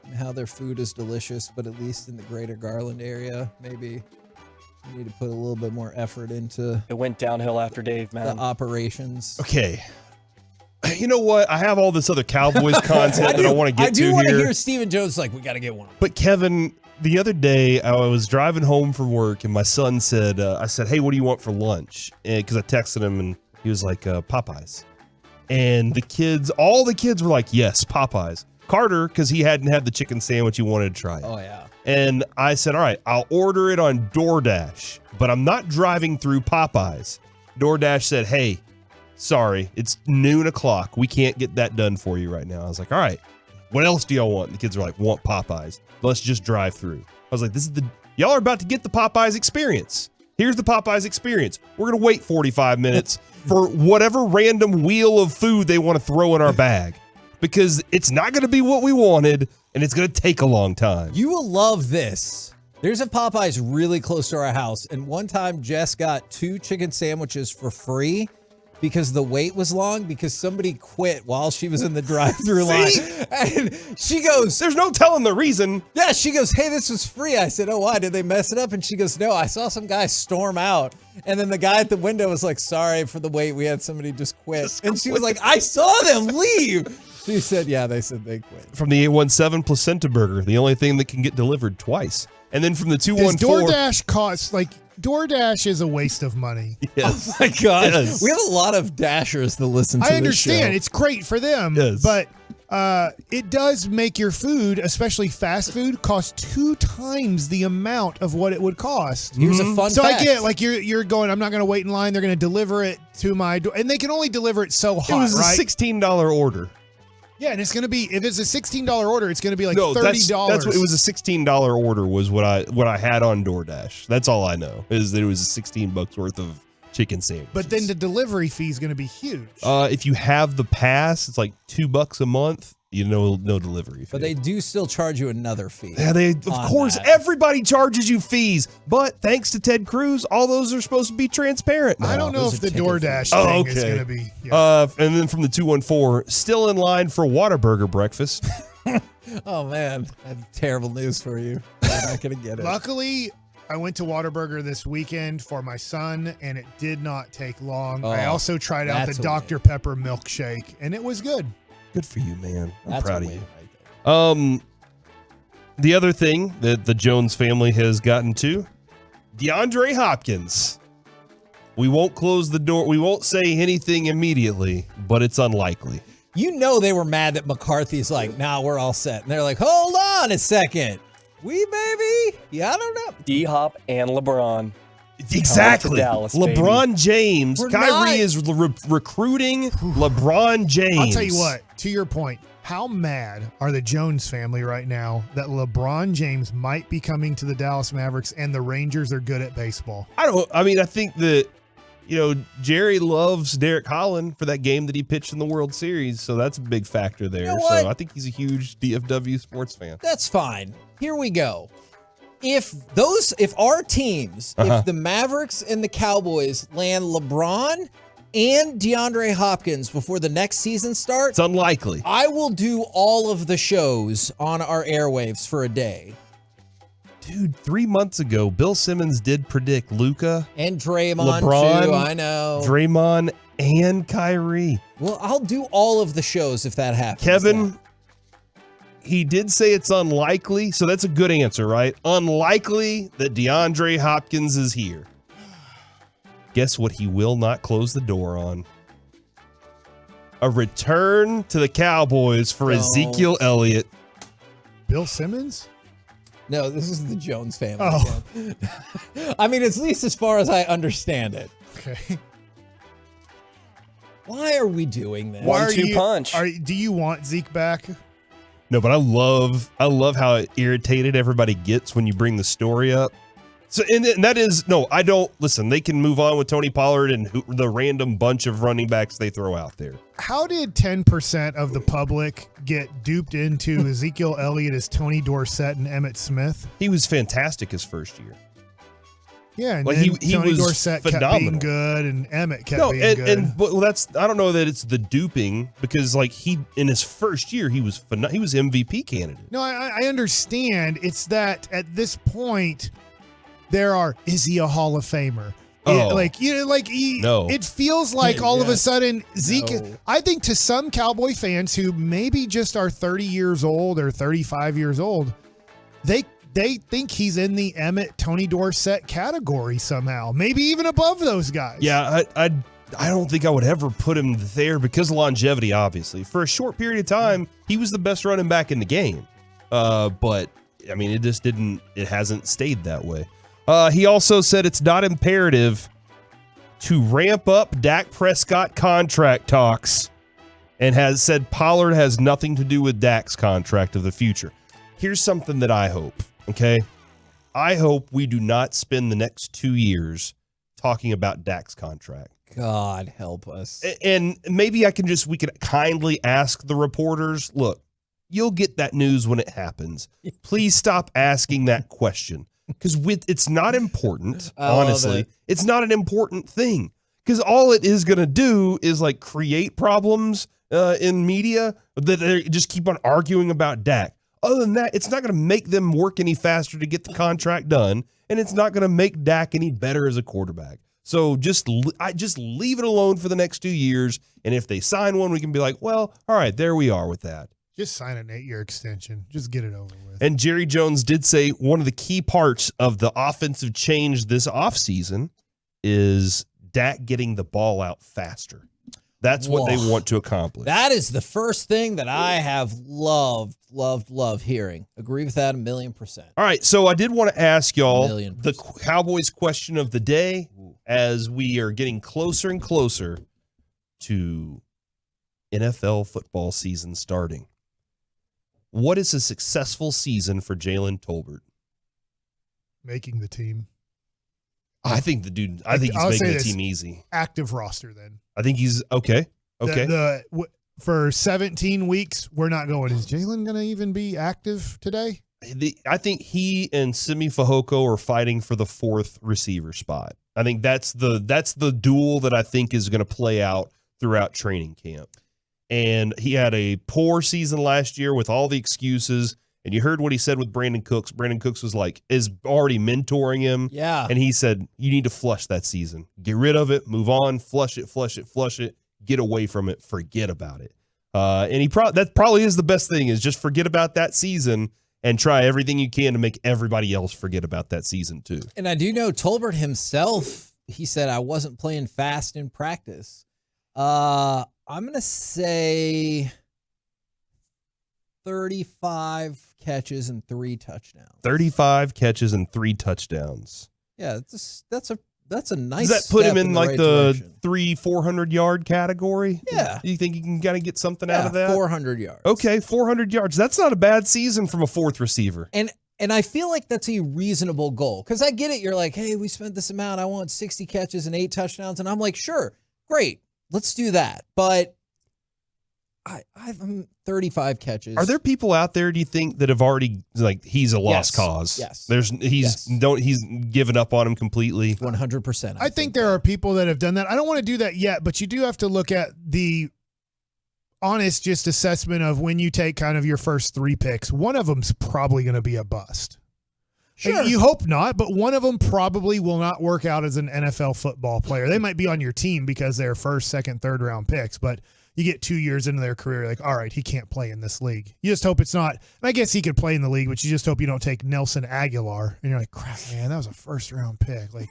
and how their food is delicious, but at least in the greater Garland area, maybe you need to put a little bit more effort into it. Went downhill after Dave, man. The operations. Okay. You know what? I have all this other Cowboys content that I want to get to here. I do want to hear Stephen Jones like, we got to get one. But Kevin, the other day I was driving home from work and my son said, I said, hey, what do you want for lunch? Because I texted him and he was like, Popeyes. And all the kids were like, yes, Popeyes. Carter, because he hadn't had the chicken sandwich, he wanted to try it. Oh, yeah. And I said, all right, I'll order it on DoorDash, but I'm not driving through Popeyes. DoorDash said, hey, sorry, it's noon o'clock. We can't get that done for you right now. I was like, all right, what else do y'all want? And the kids are like, want Popeyes. Let's just drive through. I was like, y'all are about to get the Popeyes experience. Here's the Popeyes experience. We're going to wait 45 minutes for whatever random wheel of food they want to throw in our bag because it's not going to be what we wanted and it's going to take a long time. You will love this. There's a Popeyes really close to our house. And one time Jess got 2 chicken sandwiches for free because the wait was long because somebody quit while she was in the drive-thru line. And she goes, there's no telling the reason. Yeah, she goes, hey, this was free. I said, oh, why? Did they mess it up? And she goes, no, I saw some guy storm out. And then the guy at the window was like, sorry for the wait. We had somebody just quit. And she was like, I saw them leave. She said, yeah, they said they quit. From the 817 Placenta Burger, the only thing that can get delivered twice. And then from the 214. Does DoorDash cost, DoorDash is a waste of money. Yes. Oh my God. Yes. We have a lot of Dashers that listen to this show. I understand. It's great for them. Yes. But it does make your food, especially fast food, cost 2 times the amount of what it would cost. Here's a fun So fact. I get, you're going, I'm not going to wait in line. They're going to deliver it to my door. And they can only deliver it so hot, It was right? a $16 order. Yeah, and it's going to be, if it's a $16 order, it's going to be like No, $30. that's what it was. A $16 order was what I had on DoorDash. That's all I know is that it was $16 worth of chicken sandwich. But then the delivery fee is going to be huge. If you have the pass, it's like $2 a month. No delivery fee. But they do still charge you another fee. Yeah, of course, everybody charges you fees. But thanks to Ted Cruz, all those are supposed to be transparent now. I don't know if the DoorDash thing is going to be. And then from the 214, still in line for Whataburger breakfast. Oh, man. I have terrible news for you. I'm not going to get it. Luckily, I went to Whataburger this weekend for my son, and it did not take long. I Oh, also tried out the that's a Dr. Pepper milkshake, and it was good. Good for you, man. I'm That's proud a of win you. The other thing that the Jones family has gotten to, DeAndre Hopkins. We won't close the door. We won't say anything immediately, but it's unlikely. You know they were mad that McCarthy's like, nah, we're all set. And they're like, hold on a second. We, baby? Yeah, I don't know. D-Hop and LeBron. Exactly. Dallas, LeBron baby. James. We're Kyrie not- is recruiting LeBron James. I'll tell you what, to your point, how mad are the Jones family right now that LeBron James might be coming to the Dallas Mavericks and the Rangers are good at baseball? I think that, Jerry loves Derek Holland for that game that he pitched in the World Series, so that's a big factor there. know what? So I think he's a huge DFW sports fan. That's fine. Here we go. If our teams, if the Mavericks and the Cowboys land LeBron and DeAndre Hopkins before the next season starts, It's unlikely. I will do all of the shows on our airwaves for a day. Dude, 3 months ago, Bill Simmons did predict Luka, And Draymond, LeBron, too. I know. Draymond, and Kyrie. Well, I'll do all of the shows if that happens. Kevin, he did say it's unlikely, so that's a good answer, right? Unlikely that DeAndre Hopkins is here. Guess what he will not close the door on? A return to the Cowboys for Ezekiel Elliott. Bill Simmons? No, this is the Jones family. Oh. again. I mean, at least as far as I understand it. Okay. Why are we doing this? Why are 1-2 you, punch. Do you want Zeke back? No, but I love how irritated everybody gets when you bring the story up. So, and that is, no, I don't, listen, they can move on with Tony Pollard and the random bunch of running backs they throw out there. How did 10% of the public get duped into Ezekiel Elliott as Tony Dorsett and Emmitt Smith? He was fantastic his first year. Yeah, and like then he Tony was Dorsett phenomenal. kept being good, and Emmett kept being good. But I don't know that it's the duping, because like he in his first year he was MVP candidate. No, I understand. It's that at this point, is he a Hall of Famer? Oh. It feels like all of a sudden Zeke. No. I think to some Cowboy fans who maybe just are 30 years old or 35 years old, they think he's in the Emmett, Tony Dorsett category somehow, maybe even above those guys. Yeah, I don't think I would ever put him there because of longevity. Obviously, for a short period of time, he was the best running back in the game. But I mean, it hasn't stayed that way. He also said it's not imperative to ramp up Dak Prescott contract talks, and has said Pollard has nothing to do with Dak's contract of the future. Here's something that I hope, okay? I hope we do not spend the next 2 years talking about Dak's contract. God help us. And maybe we could kindly ask the reporters, look, you'll get that news when it happens. Please stop asking that question. Because it's not important, honestly. It's not an important thing. Because all it is going to do is like create problems in media that they just keep on arguing about Dak. Other than that, it's not going to make them work any faster to get the contract done, and it's not going to make Dak any better as a quarterback. So just leave it alone for the next 2 years, and if they sign one, we can be like, well, all right, there we are with that. Just sign an 8-year extension. Just get it over with. And Jerry Jones did say one of the key parts of the offensive change this offseason is Dak getting the ball out faster. That's what they want to accomplish. That is the first thing that I have loved hearing. Agree with that 1,000,000%. All right, so I did want to ask y'all the Cowboys question of the day as we are getting closer and closer to NFL football season starting. What is a successful season for Jalen Tolbert? Making the team. I think he's making the team easy. Active roster, then. I think he's okay. Okay. For 17 weeks, we're not going. Is Jalen going to even be active today? I think he and Simi Fehoko are fighting for the 4th receiver spot. I think that's the duel that I think is going to play out throughout training camp. And he had a poor season last year with all the excuses. And you heard what he said with Brandon Cooks. Brandon Cooks is already mentoring him. Yeah. And he said, you need to flush that season. Get rid of it. Move on. Flush it. Get away from it. Forget about it. And that probably is the best thing, is just forget about that season and try everything you can to make everybody else forget about that season too. And I do know Tolbert himself, he said, I wasn't playing fast in practice. I'm going to say 35 catches and 3 touchdowns. 35 catches and 3 touchdowns. Yeah, that's a nice. Does that put him in like the direction. 300-400 yard category? Yeah. Do you think you can kind of get something out of that? 400 yards. Okay, 400 yards. That's not a bad season from a 4th receiver. And I feel like that's a reasonable goal, because I get it. You're like, hey, we spent this amount. I want 60 catches and 8 touchdowns. And I'm like, sure, great. Let's do that. But I'm 35 catches. Are there people out there, do you think, that have already, like, he's a lost cause? Yes. He's given up on him completely. 100%. I think there are people that have done that. I don't want to do that yet, but you do have to look at the honest assessment of when you take kind of your first 3 picks. One of them's probably going to be a bust. Sure. You hope not, but one of them probably will not work out as an NFL football player. They might be on your team because they're 1st, 2nd, 3rd round picks, but you get 2 years into their career, like, all right, he can't play in this league. You just hope it's not. And I guess he could play in the league, but you just hope you don't take Nelson Aguilar. And you're like, crap, man, that was a 1st round pick. Like,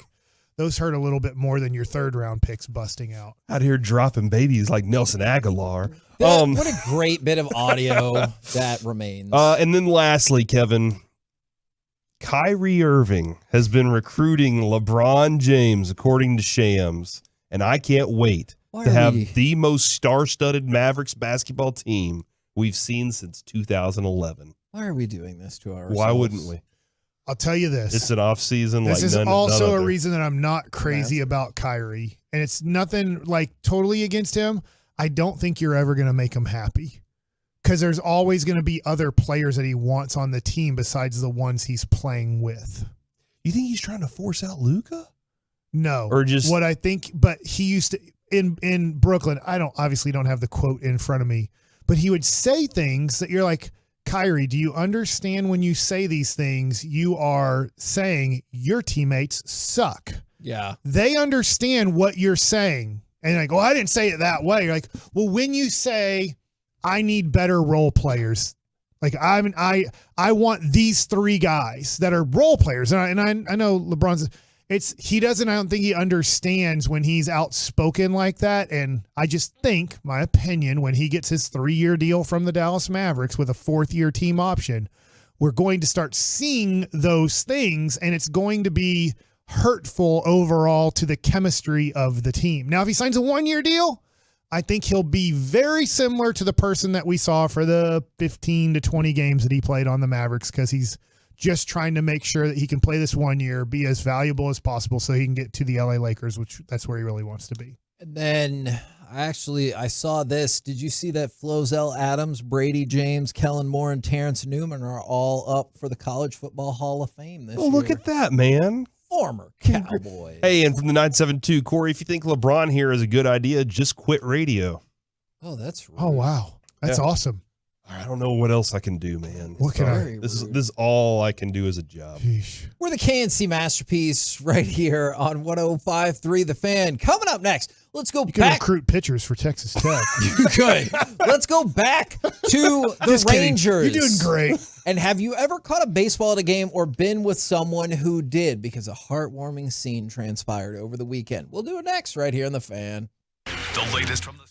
those hurt a little bit more than your 3rd round picks busting out. Out here dropping babies like Nelson Aguilar. What a great bit of audio that remains. And then lastly, Kevin, Kyrie Irving has been recruiting LeBron James, according to Shams, and I can't wait to have the most star-studded Mavericks basketball team we've seen since 2011. Why are we doing this to ourselves? Why wouldn't we? I'll tell you this. It's an off-season. This is also a reason that I'm not crazy about Kyrie, and it's nothing like totally against him. I don't think you're ever going to make him happy, because there's always going to be other players that he wants on the team besides the ones he's playing with. You think he's trying to force out Luka? No. Or just what I think, but he used to in Brooklyn. I obviously don't have the quote in front of me, but he would say things that you're like, Kyrie, do you understand when you say these things, you are saying your teammates suck. Yeah. They understand what you're saying. And you're like, well, I didn't say it that way. You're like, well, when you say I need better role players, like I want these three guys that are role players. And I know LeBron's I don't think he understands when he's outspoken like that. And I just think, my opinion, when he gets his 3-year deal from the Dallas Mavericks with a 4th-year team option, we're going to start seeing those things, and it's going to be hurtful overall to the chemistry of the team. Now, if he signs a 1-year deal, I think he'll be very similar to the person that we saw for the 15 to 20 games that he played on the Mavericks, because he's just trying to make sure that he can play this 1 year, be as valuable as possible so he can get to the LA Lakers, which that's where he really wants to be. And then I saw this. Did you see that Flozell Adams, Brady James, Kellen Moore, and Terrence Newman are all up for the College Football Hall of Fame this year? Look at that, man. Former Cowboy. Hey, and from the 972, Corey, if you think LeBron here is a good idea, just quit radio. Oh, that's rude. Oh, wow. That's awesome. I don't know what else I can do, man. What can I? This is all I can do as a job. We're the KNC Masterpiece right here on 105.3 The Fan. Coming up next, let's go You can back. recruit pitchers for Texas Tech. You could. Let's go back to the Just kidding. Rangers. You're doing great. And have you ever caught a baseball at a game or been with someone who did? Because a heartwarming scene transpired over the weekend. We'll do it next right here on The Fan. The latest from the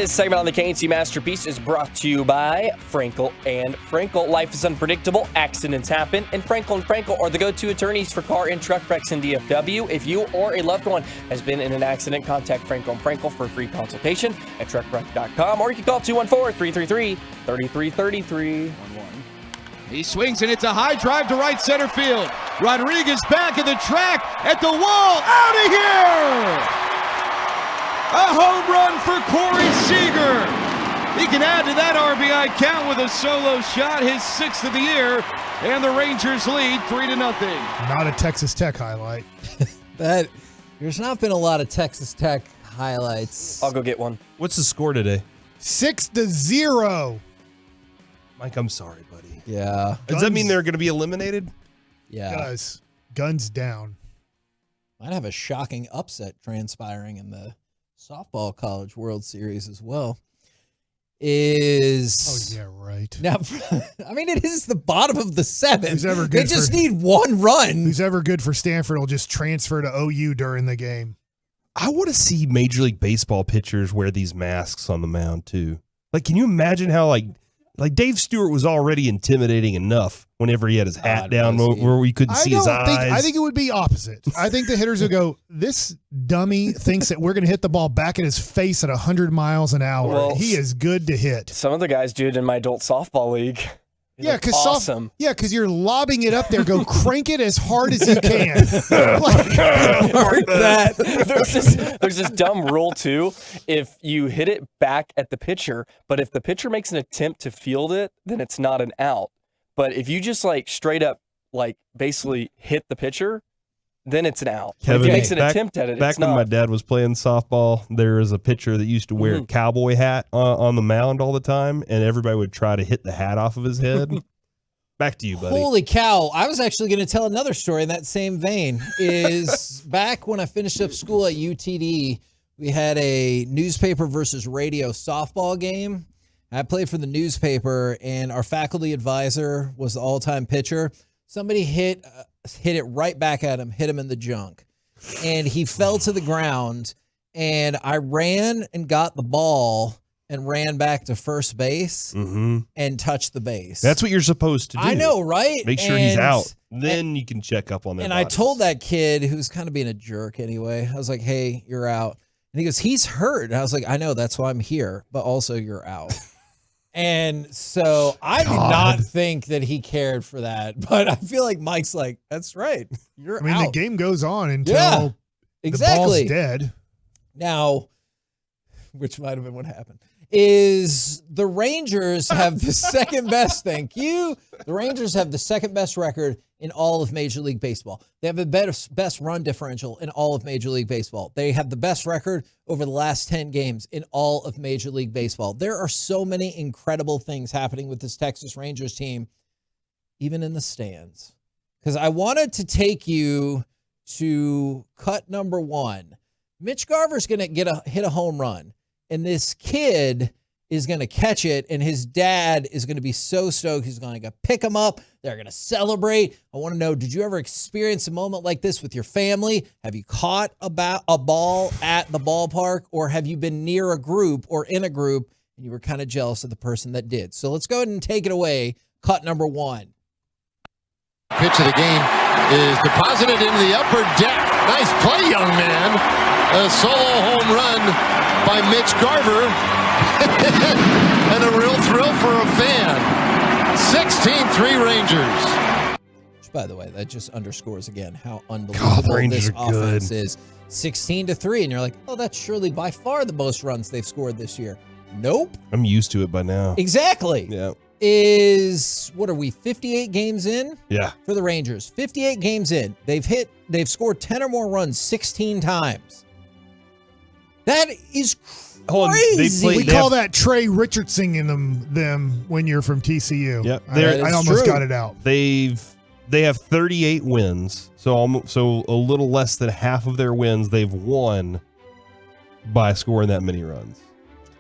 This segment on the KNC Masterpiece is brought to you by Frankel and Frankel. Life is unpredictable, accidents happen, and Frankel are the go-to attorneys for car and truck wrecks in DFW. If you or a loved one has been in an accident, contact Frankel and Frankel for a free consultation at truckwreck.com, or you can call 214-333-3333. He swings and it's a high drive to right center field. Rodriguez back at the track, at the wall, out of here! A home run for Corey Seager. He can add to that RBI count with a solo shot, his 6th of the year, and the Rangers lead 3-0. Not a Texas Tech highlight. There's not been a lot of Texas Tech highlights. I'll go get one. What's the score today? 6-0. Mike, I'm sorry, buddy. Yeah. Does that mean they're going to be eliminated? Yeah. Guys, guns down. Might have a shocking upset transpiring in the softball college World Series as well. Oh, yeah, right. Now, I mean, it is the bottom of the 7th. Who's ever good they just need one run. Who's ever good for Stanford will just transfer to OU during the game. I want to see Major League Baseball pitchers wear these masks on the mound, too. Like, can you imagine how, like Dave Stewart was already intimidating enough whenever he had his hat down where we couldn't see his eyes. I think it would be opposite. I think the hitters would go, this dummy thinks that we're going to hit the ball back in his face at 100 miles an hour. Well, he is good to hit. Some of the guys do it in my adult softball league. Yeah, because awesome. Because you're lobbing it up there. Go crank it as hard as you can. There's this dumb rule too. If you hit it back at the pitcher, but if the pitcher makes an attempt to field it, then it's not an out. But if you just straight up basically hit the pitcher, then it's an out. Kevin, if he makes an attempt at it, back it's when not. my dad was playing softball, there was a pitcher that used to wear a cowboy hat on the mound all the time, and everybody would try to hit the hat off of his head. Back to you, buddy. Holy cow. I was actually going to tell another story in that same vein. Is back when I finished up school at UTD, we had a newspaper versus radio softball game. I played for the newspaper, and our faculty advisor was the all-time pitcher. Somebody hit it right back at him, hit him in the junk. And he fell to the ground, and I ran and got the ball and ran back to first base and touched the base. That's what you're supposed to do. I know, right? Make sure he's out. Then you can check up on that. And I told that kid, who's kind of being a jerk anyway, I was like, hey, you're out. And he goes, he's hurt. And I was like, I know, that's why I'm here, but also you're out. And so I did not think that he cared for that, but I feel like Mike's like, that's right. You're out. The game goes on until the ball's dead. Now, which might have been what happened, is the Rangers have the second best, thank you. The Rangers have the second best record in all of Major League Baseball. They have the best run differential in all of Major League Baseball. They have the best record over the last 10 games in all of Major League Baseball. There are so many incredible things happening with this Texas Rangers team, even in the stands. Because I wanted to take you to cut number 1. Mitch Garver's going to hit a home run, and this kid is going to catch it, and his dad is going to be so stoked. He's going to pick him up. They're going to celebrate. I want to know, did you ever experience a moment like this with your family? Have you caught a ball at the ballpark, or have you been near a group or in a group and you were kind of jealous of the person that did? So let's go ahead and take it away. Cut number 1. Pitch of the game is deposited into the upper deck. Nice play, young man. A solo home run by Mitch Garver. And a real thrill for a fan. 16-3 Rangers. Which, by the way, that just underscores again how unbelievable this offense is. 16-3, and you're like, oh, that's surely by far the most runs they've scored this year. Nope. I'm used to it by now. Exactly. Yeah. What are we, 58 games in? Yeah. For the Rangers. 58 games in. They've scored 10 or more runs 16 times. That is crazy. We call that Trey Richardson in them when you're from TCU. Yep. I almost got it out. They have 38 wins, so a little less than half of their wins they've won by scoring that many runs.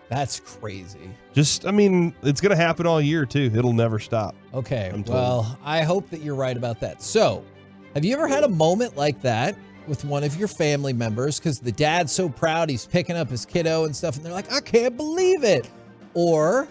That's crazy. It's going to happen all year too. It'll never stop. Okay. Well, I hope that you're right about that. So, have you ever had a moment like that with one of your family members because the dad's so proud he's picking up his kiddo and stuff, and they're like, I can't believe it. Or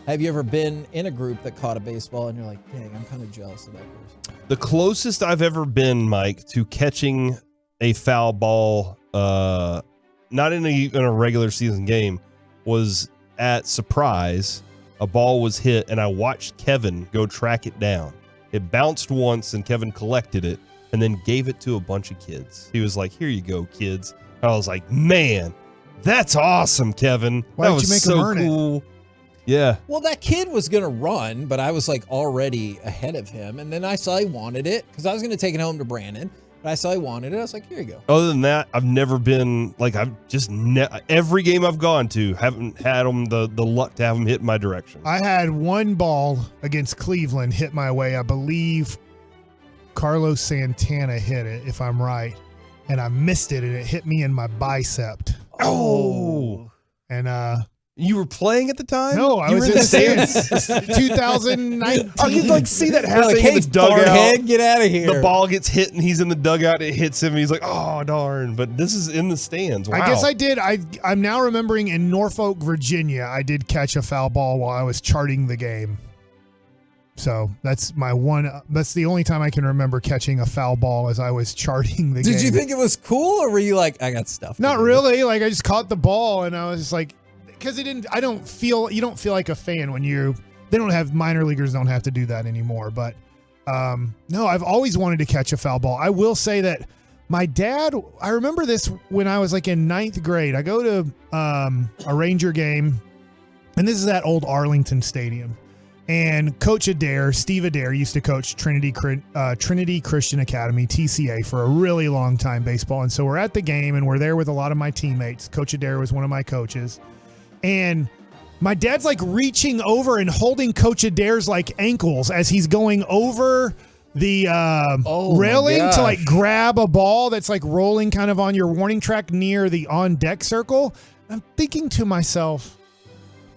have you ever been in a group that caught a baseball and you're like, dang, I'm kind of jealous of that person? The closest I've ever been, Mike, to catching a foul ball, not in a regular season game, was at Surprise. A ball was hit, and I watched Kevin go track it down. It bounced once, and Kevin collected it and then gave it to a bunch of kids. He was like, here you go, kids. I was like, man, that's awesome, Kevin. Why that didn't you was make him so earn it? cool. Yeah. Well, that kid was going to run, but I was like already ahead of him. And then I saw he wanted it because I was going to take it home to Brandon. But I saw he wanted it. I was like, here you go. Other than that, I've never been like, I've just every game I've gone to haven't had them the luck to have them hit my direction. I had one ball against Cleveland hit my way. I believe Carlos Santana hit it, if I'm right. And I missed it, and it hit me in my bicep. Oh. And you were playing at the time? No, I was in the stands. 2019. I could like see that happening like, hey, in the dugout. Head, get out of here. The ball gets hit and he's in the dugout. It hits him and he's like, oh, darn. But this is in the stands. Wow. I guess I did. I'm now remembering in Norfolk, Virginia, I did catch a foul ball while I was charting the game. So that's my one. That's the only time I can remember catching a foul ball as I was charting the game. Did you think it was cool, or were you like, I got stuff? Not really. Like I just caught the ball and I was just like, because it didn't. You don't feel like a fan when they don't have minor leaguers don't have to do that anymore. But no, I've always wanted to catch a foul ball. I will say that my dad. I remember this when I was like in 9th grade. I go to a Ranger game, and this is at old Arlington Stadium. And Coach Adair, Steve Adair, used to coach Trinity Christian Academy, TCA, for a really long time baseball. And so we're at the game, and we're there with a lot of my teammates. Coach Adair was one of my coaches. And my dad's like reaching over and holding Coach Adair's like ankles as he's going over the railing to like grab a ball that's like rolling kind of on your warning track near the on-deck circle. I'm thinking to myself,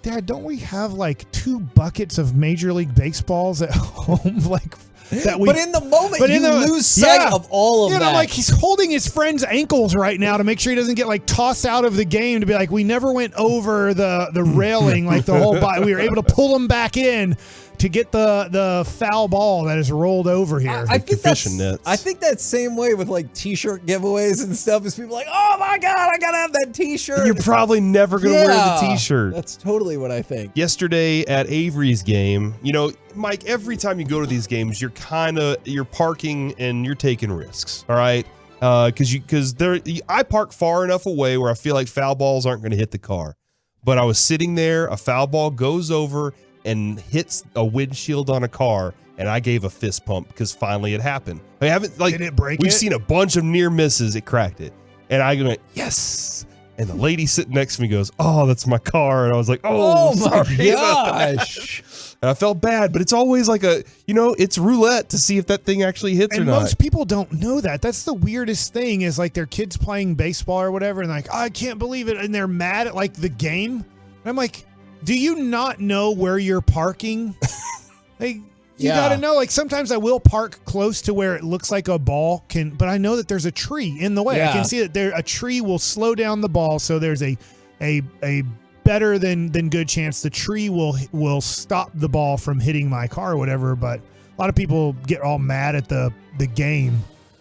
Dad, don't we have like 2 buckets of Major League Baseballs at home? Like that we. But in the moment, you lose sight of all of that. I'm like, he's holding his friend's ankles right now to make sure he doesn't get like tossed out of the game. To be like, we never went over the railing, like the whole body. We were able to pull him back in to get the foul ball that is rolled over here. I think that same way with like T-shirt giveaways and stuff is people like, oh my God, I gotta have that T-shirt. You're probably never going to wear the T-shirt. That's totally what I think. Yesterday at Avery's game, Mike, every time you go to these games, you're parking and you're taking risks. All right. Because I park far enough away where I feel like foul balls aren't going to hit the car. But I was sitting there, a foul ball goes over and hits a windshield on a car, and I gave a fist pump because finally it happened. I haven't Did it break we've it? seen a bunch of near misses. It cracked it, and I went yes. And the lady sitting next to me goes, "Oh, that's my car," and I was like, "Oh, my sorry about that." gosh. And I felt bad, but it's always like it's roulette to see if that thing actually hits or And not. most people don't know that. That's the weirdest thing is like their kids playing baseball or whatever, and like, I can't believe it, and they're mad at like the game. And I'm like, do you not know where you're parking? Like, you got to know. Like sometimes I will park close to where it looks like a ball but I know that there's a tree in the way. I can see that a tree will slow down the ball, so there's a better than good chance the tree will stop the ball from hitting my car or whatever. But a lot of people get all mad at the game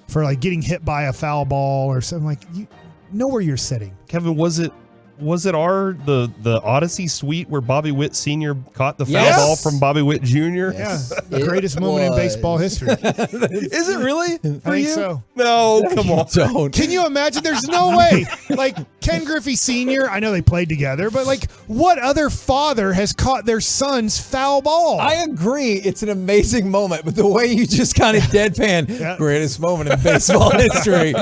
for like getting hit by a foul ball or something. Like, you know where you're sitting. Kevin, was it the Odyssey suite where Bobby Witt Sr. caught the foul ball from Bobby Witt Jr.? Yeah, the greatest moment in baseball history. Is it really? I think so. No, come on. Don't. Can you imagine? There's no way. Like Ken Griffey Sr., I know they played together, but like what other father has caught their son's foul ball? I agree. It's an amazing moment, but the way you just kind of deadpan, greatest moment in baseball history.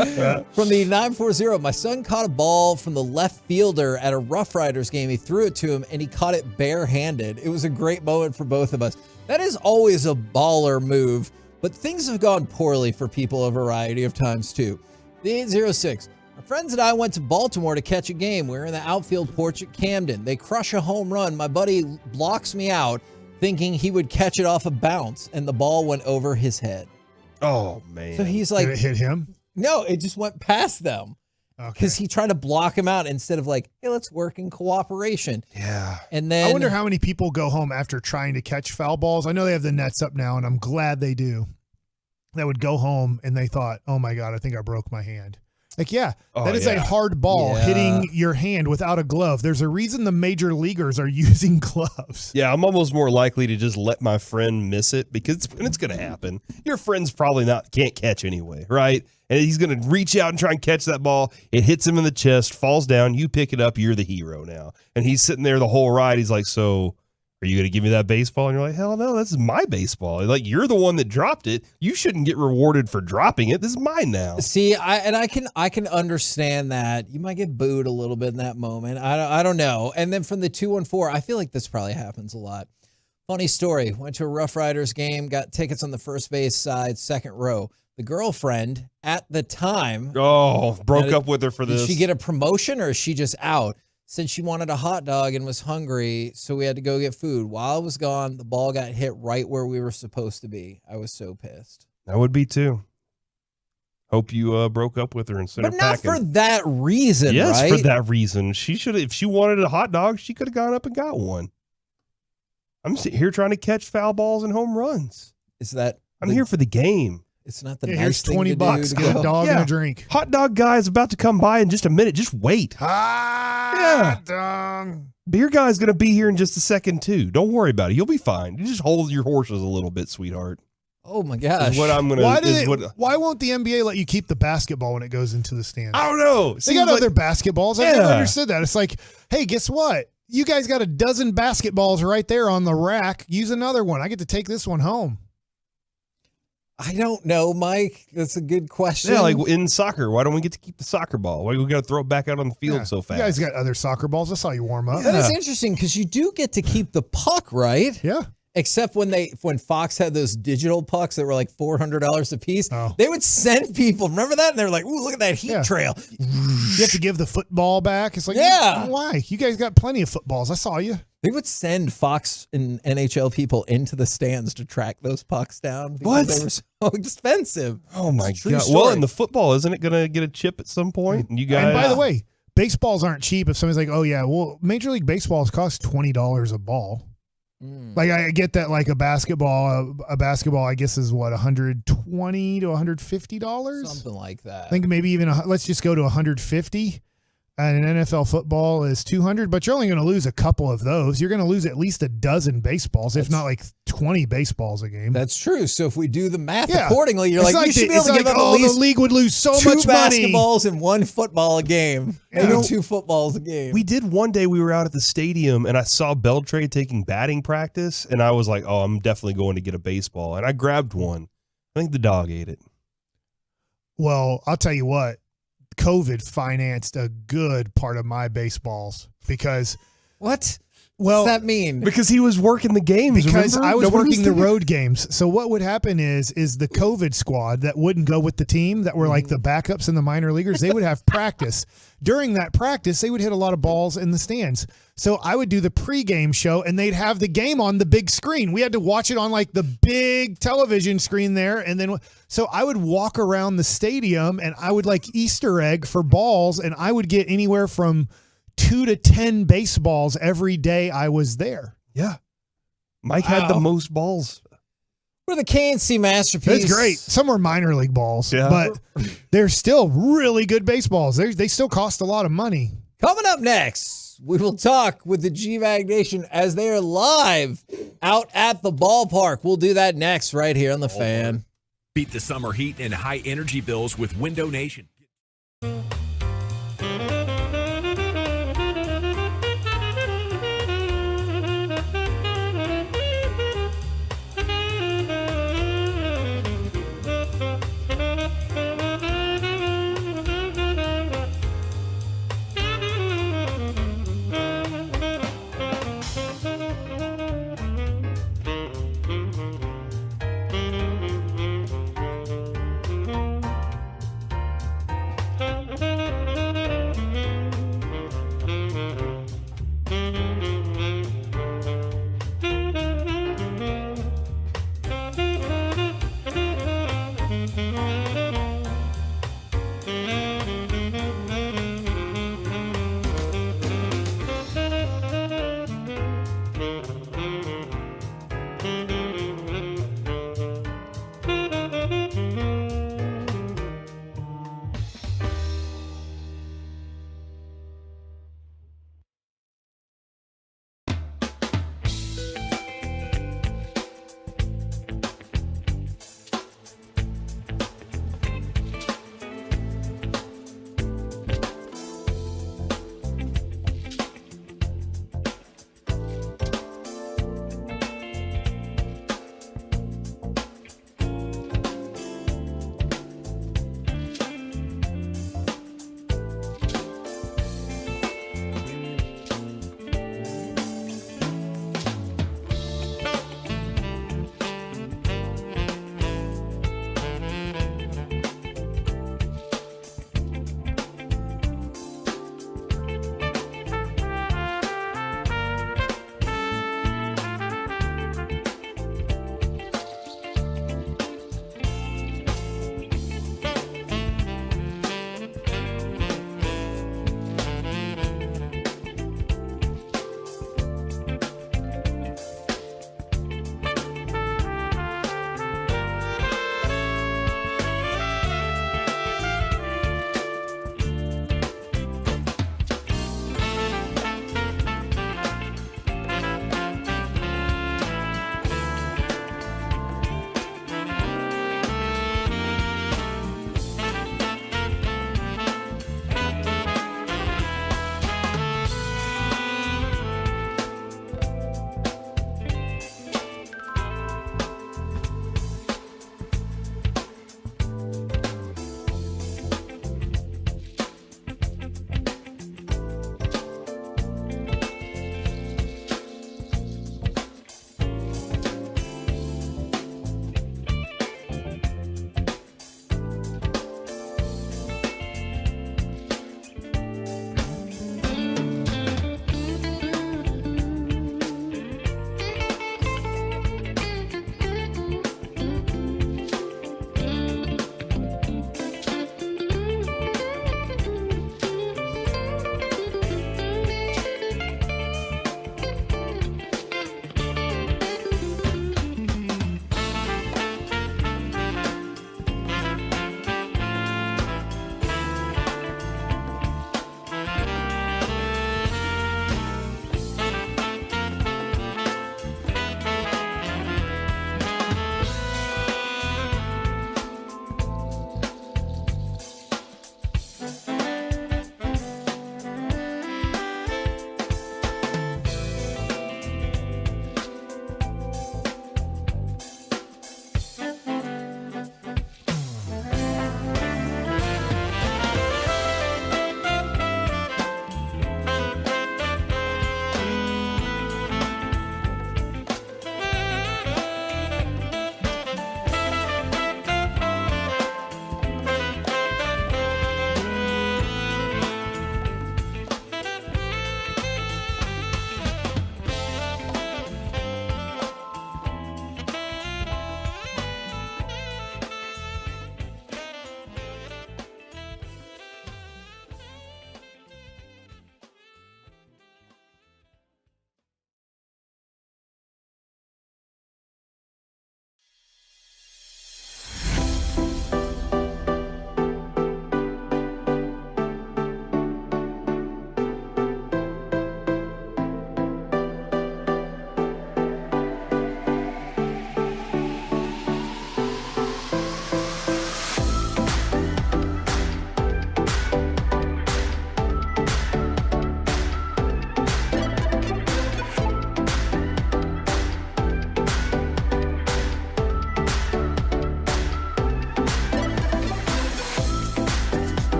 From the 940, my son caught a ball from the left fielder at a Rough Riders game. He threw it to him, and he caught it barehanded. It was a great moment for both of us. That is always a baller move, but things have gone poorly for people a variety of times, too. The 806. My friends and I went to Baltimore to catch a game. We were in the outfield porch at Camden. They crush a home run. My buddy blocks me out, thinking he would catch it off a bounce, and the ball went over his head. Oh, man. So he's like, Did it hit him? No, it just went past them. Because he tried to block him out instead of like, hey, let's work in cooperation. Yeah. And then I wonder how many people go home after trying to catch foul balls. I know they have the nets up now, and I'm glad they do. That would go home and they thought, oh my God, I think I broke my hand. Like, that is a hard ball hitting your hand without a glove. There's a reason the major leaguers are using gloves. Yeah, I'm almost more likely to just let my friend miss it because it's going to happen. Your friend's probably can't catch anyway, right? And he's going to reach out and try and catch that ball. It hits him in the chest, falls down. You pick it up. You're the hero now. And he's sitting there the whole ride. He's like, so are you going to give me that baseball? And you're like, hell no, this is my baseball. Like, you're the one that dropped it. You shouldn't get rewarded for dropping it. This is mine now. See, I can understand that. You might get booed a little bit in that moment. I don't know. And then from the 2-1-4, I feel like this probably happens a lot. Funny story. Went to a Rough Riders game, got tickets on the first base side, second row. The girlfriend at the time. Broke up with her for this. Did she get a promotion or is she just out? Said she wanted a hot dog and was hungry, so we had to go get food. While I was gone, the ball got hit right where we were supposed to be. I was so pissed. I would be too. Hope you broke up with her instead of packing. But not for that reason, yes, right? for that reason. She should have. If she wanted a hot dog, she could have gone up and got one. I'm sitting here trying to catch foul balls and home runs. I'm here for the game. It's not the nice thing to do. Here's $20. Get a dog and a drink. Hot dog guy is about to come by in just a minute. Just wait. Hot dog. Beer guy's going to be here in just a second, too. Don't worry about it. You'll be fine. You just hold your horses a little bit, sweetheart. Oh, my gosh. Is what I'm gonna, why won't the NBA let you keep the basketball when it goes into the stands? I don't know. They got other basketballs. I've never understood that. It's like, hey, guess what? You guys got a dozen basketballs right there on the rack. Use another one. I get to take this one home. I don't know, Mike. That's a good question. Yeah, like in soccer, why don't we get to keep the soccer ball? Why do we got to throw it back out on the field so fast? You guys got other soccer balls. I saw you warm up. That is interesting because you do get to keep the puck, right? Yeah. Except when Fox had those digital pucks that were like $400 a piece, they would send people. Remember that? And they were like, "Ooh, look at that heat trail." You have to give the football back. It's like, why? You guys got plenty of footballs. I saw you. They would send Fox and NHL people into the stands to track those pucks down because What? they were so expensive. Oh my True God! story. Well, in the football, isn't it going to get a chip at some point? And you guys. And by the way, baseballs aren't cheap. If somebody's like, "Oh yeah, well, Major League Baseballs cost $20 a ball." Like I get that, like a basketball, I guess is what, $120 to $150, something like that. I think maybe even let's just go to $150. And an NFL football is $200, but you're only going to lose a couple of those. You're going to lose at least a dozen baseballs, if not like 20 baseballs a game. That's true. So if we do the math accordingly, you're like, you should be able to give up at least the league would lose so much money. 2 basketballs and 1 football a game. Maybe 2 footballs a game. We did one day. We were out at the stadium, and I saw Beltray taking batting practice, and I was like, "Oh, I'm definitely going to get a baseball." And I grabbed one. I think the dog ate it. Well, I'll tell you what. COVID financed a good part of my baseballs because what? Well, does that mean? Because he was working the games. Because remember? I was Nobody working the there. road games. So what would happen is the COVID squad that wouldn't go with the team that were like the backups in the minor leaguers, they would have practice. During that practice, they would hit a lot of balls in the stands. So I would do the pregame show and they'd have the game on the big screen. We had to watch it on like the big television screen there. And then, so I would walk around the stadium and I would like Easter egg for balls and I would get anywhere from 2 to 10 baseballs every day I was there. Yeah. Mike had the most balls. For the KNC Masterpiece. It's great. Some were minor league balls, but they're still really good baseballs. They still cost a lot of money. Coming up next, we will talk with the G-Bag Nation as they are live out at the ballpark. We'll do that next right here on The Fan. Beat the summer heat and high energy bills with Window Nation.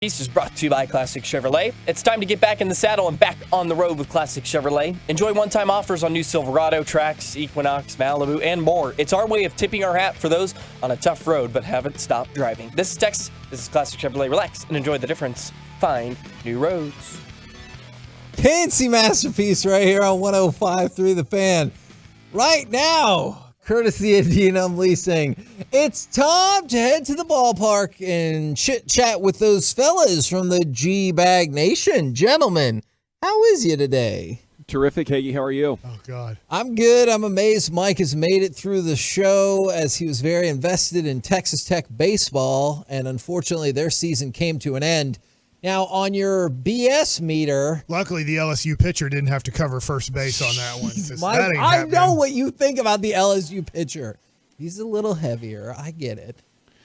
Piece is brought to you by Classic Chevrolet. It's time to get back in the saddle and back on the road with Classic Chevrolet. Enjoy one-time offers on new Silverado, Trax, Equinox, Malibu, and more. It's our way of tipping our hat for those on a tough road but haven't stopped driving. This is Tex. This is Classic Chevrolet. Relax and enjoy the difference. Find new roads. Fancy masterpiece right here on 105.3 The Fan. Right now, courtesy of D&M Leasing, it's time to head to the ballpark and chit-chat with those fellas from the G-Bag Nation. Gentlemen, how is you today? Terrific. Hey, how are you? Oh, God. I'm good. I'm amazed Mike has made it through the show as he was very invested in Texas Tech baseball, and unfortunately their season came to an end. Now, on your BS meter... Luckily, the LSU pitcher didn't have to cover first base on that one. Mike, that ain't I happening. know what you think about the LSU pitcher. He's a little heavier. I get it.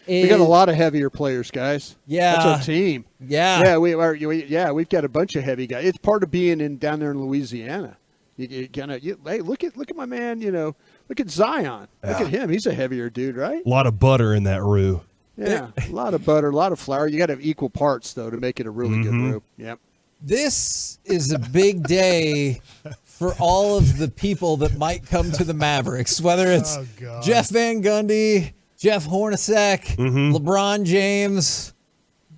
We got a lot of heavier players, guys. Yeah. That's our team. Yeah. Yeah, we've got a bunch of heavy guys. It's part of being down there in Louisiana. Hey, look at my man, look at Zion. Yeah. Look at him. He's a heavier dude, right? A lot of butter in that roux. Yeah, a lot of butter, a lot of flour. You got to have equal parts, though, to make it a really good roux. Yep. This is a big day for all of the people that might come to the Mavericks, whether it's Jeff Van Gundy, Jeff Hornacek, LeBron James.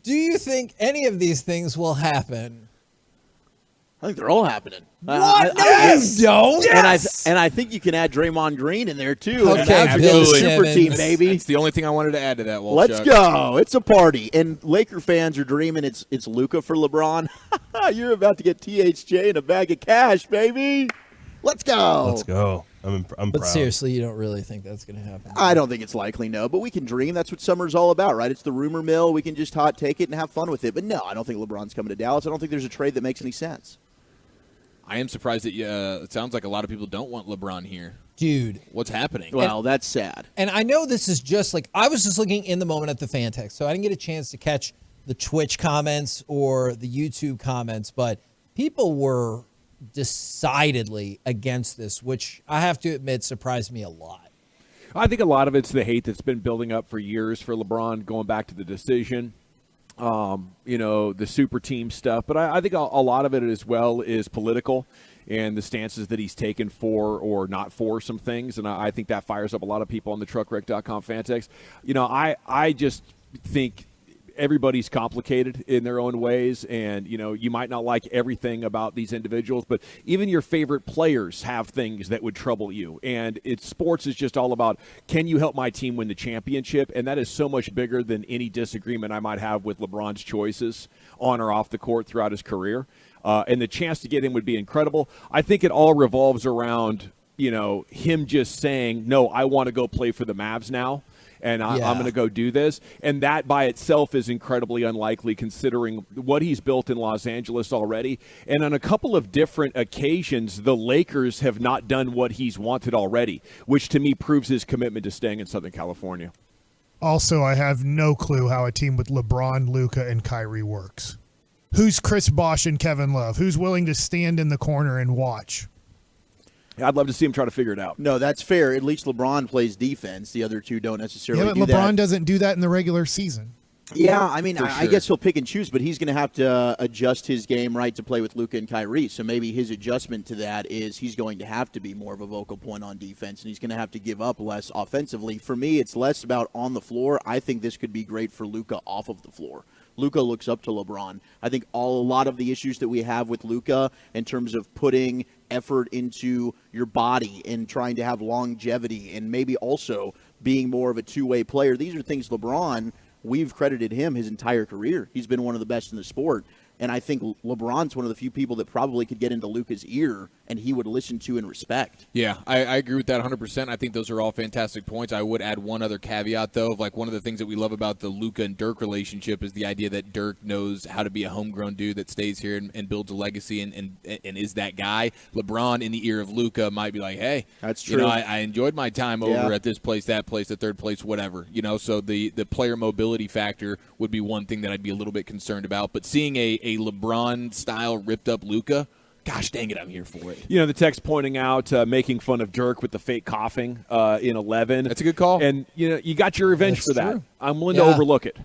Do you think any of these things will happen? I think they're all happening. What? No, you don't. And I think you can add Draymond Green in there too. Okay, and Bill super Simmons. team, baby. That's the only thing I wanted to add to that. Let's go. It's a party. And Laker fans are dreaming it's Luka for LeBron. You're about to get THJ and a bag of cash, baby. Let's go. Let's go. I'm But proud. seriously, you don't really think that's going to happen? I don't think it's likely, no. But we can dream. That's what summer's all about, right? It's the rumor mill. We can just hot take it and have fun with it. But no, I don't think LeBron's coming to Dallas. I don't think there's a trade that makes any sense. I am surprised that it sounds like a lot of people don't want LeBron here. Dude. What's happening? Well, that's sad. And I know this is just like, I was just looking in the moment at the fan text, so I didn't get a chance to catch the Twitch comments or the YouTube comments, but people were decidedly against this, which I have to admit surprised me a lot. I think a lot of it's the hate that's been building up for years for LeBron, going back to the decision. The super team stuff. But I think a lot of it as well is political and the stances that he's taken for or not for some things. And I think that fires up a lot of people on the truckwreck.com fan text. I just think everybody's complicated in their own ways, and you might not like everything about these individuals, but even your favorite players have things that would trouble you. And sports is just all about, can you help my team win the championship? And that is so much bigger than any disagreement I might have with LeBron's choices on or off the court throughout his career. And the chance to get him would be incredible. I think it all revolves around him just saying, no, I want to go play for the Mavs now. And I'm going to go do this. And that by itself is incredibly unlikely considering what he's built in Los Angeles already. And on a couple of different occasions, the Lakers have not done what he's wanted already, which to me proves his commitment to staying in Southern California. Also, I have no clue how a team with LeBron, Luka, and Kyrie works. Who's Chris Bosh and Kevin Love? Who's willing to stand in the corner and watch? I'd love to see him try to figure it out. No, that's fair. At least LeBron plays defense. The other two don't necessarily Yeah, but do that. LeBron doesn't do that in the regular season. Yeah, I mean, I guess he'll pick and choose, but he's going to have to adjust his game, right, to play with Luka and Kyrie. So maybe his adjustment to that is he's going to have to be more of a vocal point on defense, and he's going to have to give up less offensively. For me, it's less about on the floor. I think this could be great for Luka off of the floor. Luka looks up to LeBron. I think a lot of the issues that we have with Luka in terms of putting effort into your body and trying to have longevity and maybe also being more of a two-way player, these are things LeBron, we've credited him his entire career. He's been one of the best in the sport. And I think LeBron's one of the few people that probably could get into Luka's ear and he would listen to and respect. Yeah, I agree with that 100%. I think those are all fantastic points. I would add one other caveat, though. Like, one of the things that we love about the Luka and Dirk relationship is the idea that Dirk knows how to be a homegrown dude that stays here and builds a legacy and is that guy. LeBron, in the ear of Luka, might be like, hey, that's true. I enjoyed my time over at this place, that place, the third place, whatever. So the player mobility factor would be one thing that I'd be a little bit concerned about. But seeing a LeBron-style ripped-up Luka, gosh dang it, I'm here for it. The text pointing out, making fun of Dirk with the fake coughing in 11. That's a good call. And, you got your revenge for that. True. I'm willing to overlook it,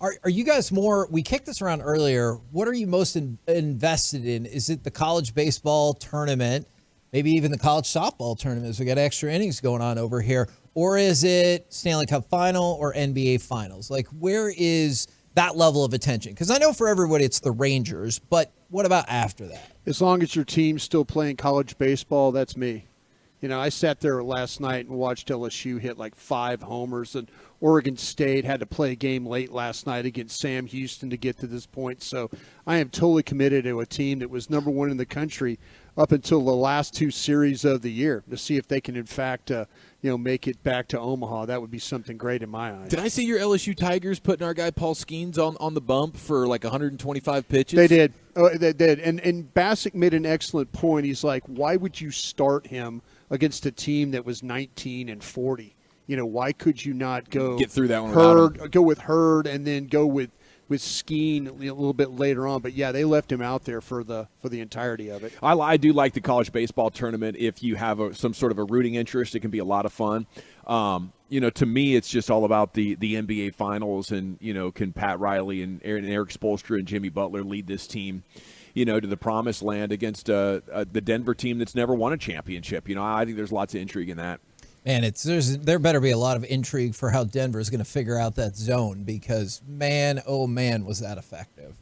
Are you guys more, we kicked this around earlier, what are you most invested in? Is it the college baseball tournament, maybe even the college softball tournaments? We got extra innings going on over here. Or is it Stanley Cup final or NBA finals? Like, where is that level of attention? Because I know for everybody it's the Rangers, but what about after that? As long as your team's still playing college baseball, that's me. You know, I sat there last night and watched LSU hit like 5 homers, and Oregon State had to play a game late last night against Sam Houston to get to this point. So I am totally committed to a team that was number 1 in the country up until the last 2 series of the year to see if they can, in fact, make it back to Omaha. That would be something great in my eyes. Did I see your LSU Tigers putting our guy Paul Skeens on the bump for like 125 pitches? They did. Oh, they did. And Bassick made an excellent point. He's like, why would you start him against a team that was 19-40? You know, why could you not get through that one? Go with Hurd and then go with Skeen a little bit later on. But yeah, they left him out there for the entirety of it. I do like the college baseball tournament. If you have some sort of a rooting interest, it can be a lot of fun. To me, it's just all about the NBA finals, and can Pat Riley and Eric Spoelstra and Jimmy Butler lead this team to the promised land against the Denver team that's never won a championship. I think there's lots of intrigue in that. Man, there better be a lot of intrigue for how Denver is going to figure out that zone, because man, oh man, was that effective.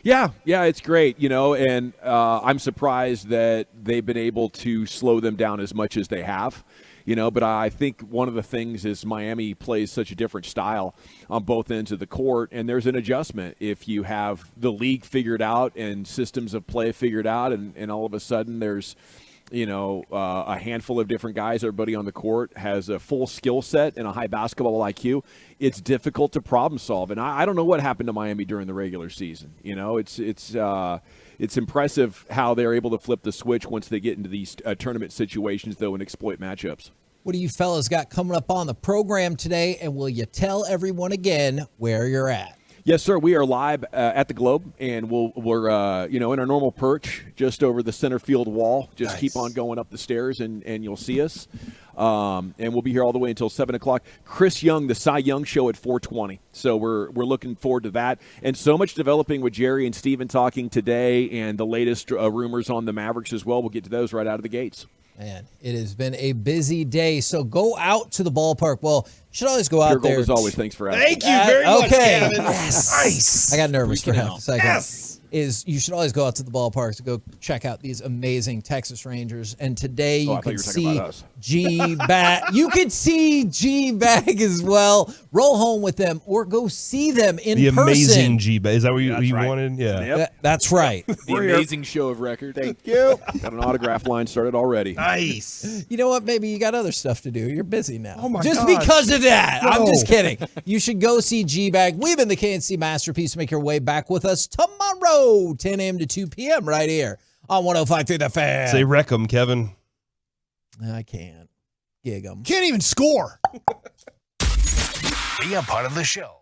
Yeah, it's great, and I'm surprised that they've been able to slow them down as much as they have. But I think one of the things is Miami plays such a different style on both ends of the court, and there's an adjustment if you have the league figured out and systems of play figured out, and all of a sudden there's a handful of different guys. Everybody on the court has a full skill set and a high basketball IQ. It's difficult to problem solve, and I don't know what happened to Miami during the regular season. It's impressive how they're able to flip the switch once they get into these tournament situations, though, and exploit matchups. What do you fellas got coming up on the program today, and will you tell everyone again where you're at? Yes, sir. We are live at the Globe, and we're in our normal perch just over the center field wall. Just keep on going up the stairs, and you'll see us. And we'll be here all the way until 7 o'clock. Chris Young, the Cy Young Show at 4:20. So we're looking forward to that. And so much developing with Jerry and Steven talking today, and the latest rumors on the Mavericks as well. We'll get to those right out of the gates. Man, it has been a busy day. So go out to the ballpark. Well, you should always go out Pure there. Gold as always. Thanks for asking. Thank you very much, Kevin. Yes. Nice. I got nervous for half a second. Yes. You should always go out to the ballpark to go check out these amazing Texas Rangers. And today you can see G-Bag. You can see G-Bag as well. Roll home with them or go see them in person. The amazing G-Bag. Is that what you wanted? Yeah. Yep. That's right. The amazing show of record. Thank you. Got an autograph line started already. Nice. You know what? Maybe you got other stuff to do. You're busy now. Oh my Just gosh. because of that. No. I'm just kidding. You should go see G-Bag. We've been the KNC Masterpiece. Make your way back with us tomorrow, 10 a.m. to 2 p.m. right here on 105.3 The Fan. Say wreck 'em, Kevin. I can't. Gig 'em. Can't even score. Be a part of the show.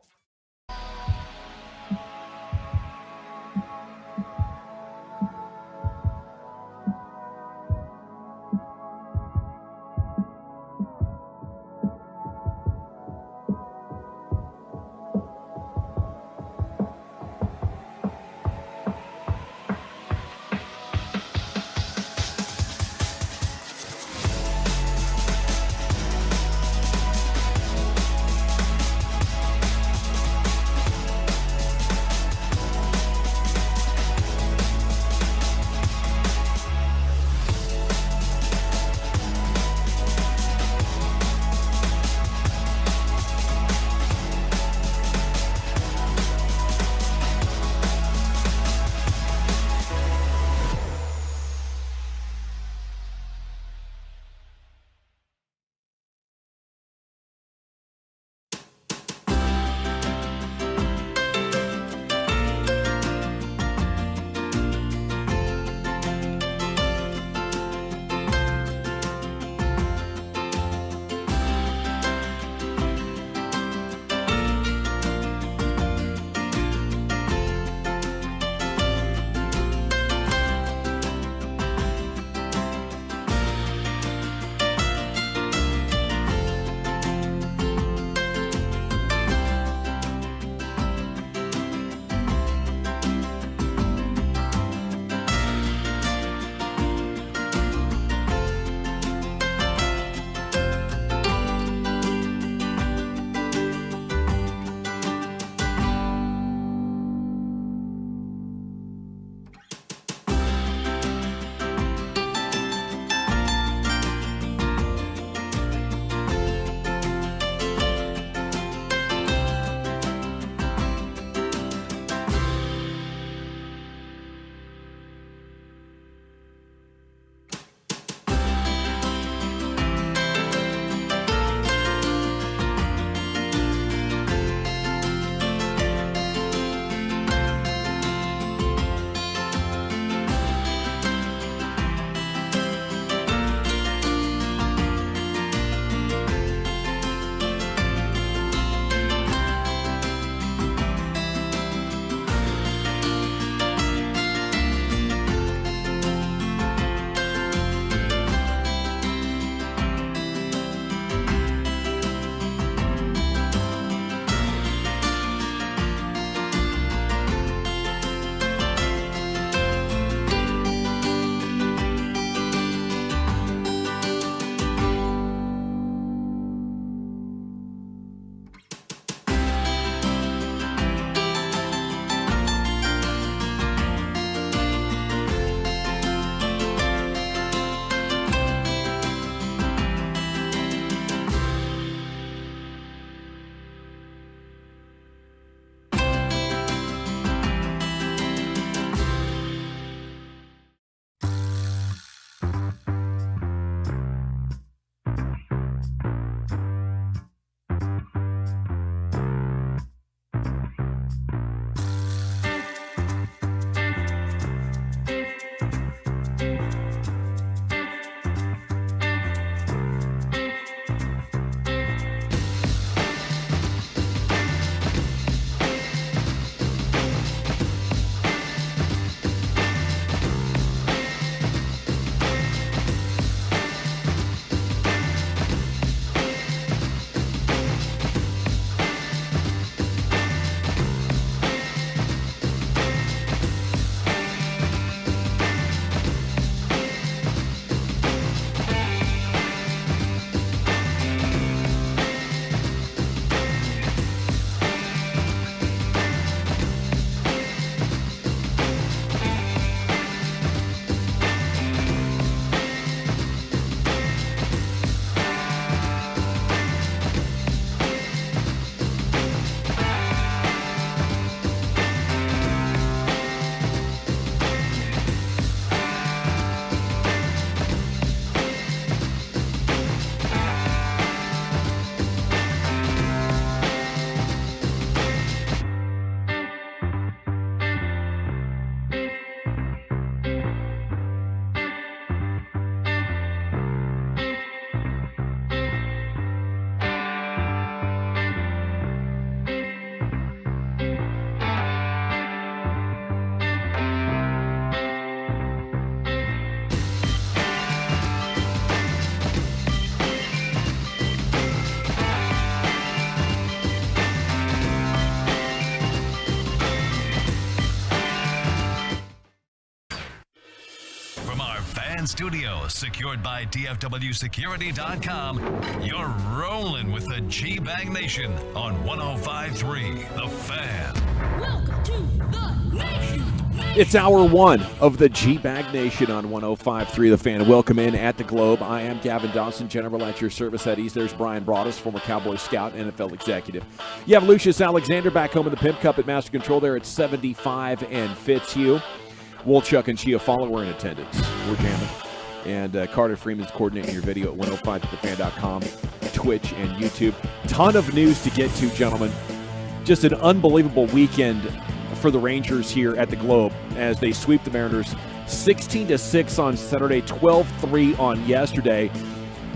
Fan Studios, secured by DFWSecurity.com. You're rolling with the G-Bag Nation on 105.3 The Fan. Welcome to the Nation. It's hour one of the G-Bag Nation on 105.3 The Fan. Welcome in at the Globe. I am Gavin Dawson, General at your service at East. There's Brian Broaddus, former Cowboy scout, NFL executive. You have Lucius Alexander back home in the Pimp Cup at Master Control there at 75 and Fitzhugh. Wolchuk and Chiafalo were in attendance. We're jamming. And Carter Freeman's coordinating your video at 105thefan.com, Twitch, and YouTube. Ton of news to get to, gentlemen. Just an unbelievable weekend for the Rangers here at the Globe as they sweep the Mariners 16-6 on Saturday, 12-3 on yesterday,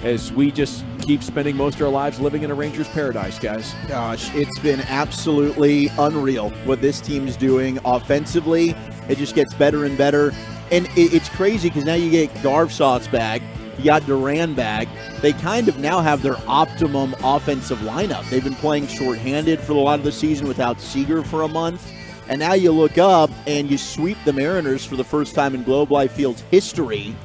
as we just keep spending most of our lives living in a Rangers paradise, guys. Gosh, it's been absolutely unreal what this team's doing offensively. It just gets better and better. And it's crazy because now you get Garvsot's back. You got Duran back. They kind of now have their optimum offensive lineup. They've been playing shorthanded for a lot of the season without Seager for a month. And now you look up and you sweep the Mariners for the first time in Globe Life Field's history.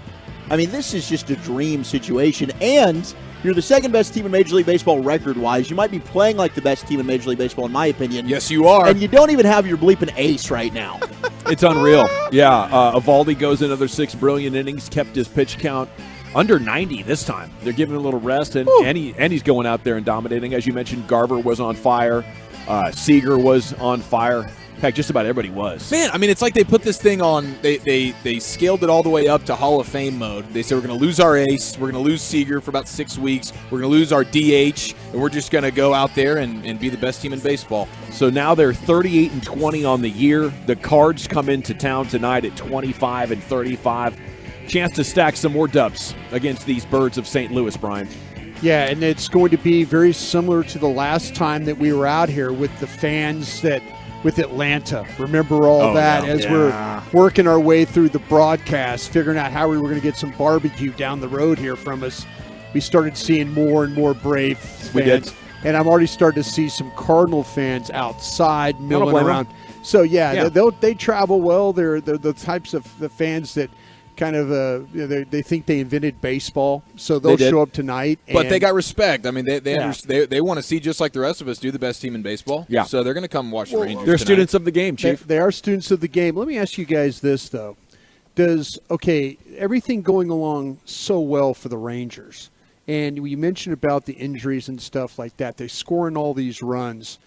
I mean, this is just a dream situation. And you're the second best team in Major League Baseball record-wise. You might be playing like the best team in Major League Baseball, in my opinion. Yes, you are. And you don't even have your bleeping ace right now. It's unreal. Yeah, Eovaldi goes another 6 brilliant innings, kept his pitch count under 90 this time. They're giving him a little rest, and he's going out there and dominating. As you mentioned, Garver was on fire. Seager was on fire. In fact, just about everybody was. Man, I mean, it's like they put this thing on, they scaled it all the way up to Hall of Fame mode. They said, we're going to lose our ace, we're going to lose Seager for about 6 weeks, we're going to lose our DH, and we're just going to go out there and be the best team in baseball. So now they're 38-20 on the year. The Cards come into town tonight at 25-35. Chance to stack some more dubs against these Birds of St. Louis, Brian. Yeah, and it's going to be very similar to the last time that we were out here with the fans with Atlanta. Remember all that as we're working our way through the broadcast, figuring out how we were going to get some barbecue down the road here from us. We started seeing more and more Brave fans. We did. And I'm already starting to see some Cardinal fans outside milling around. So, they travel well. They're the types of the fans that kind of they think they invented baseball, so they'll show up tonight. But they got respect. I mean, they want to see, just like the rest of us do, the best team in baseball. Yeah. So they're going to come watch the Rangers They're tonight. students of the game, Chief. They are students of the game. Let me ask you guys this, though. Everything going along so well for the Rangers, and you mentioned about the injuries and stuff like that. They're scoring all these runs.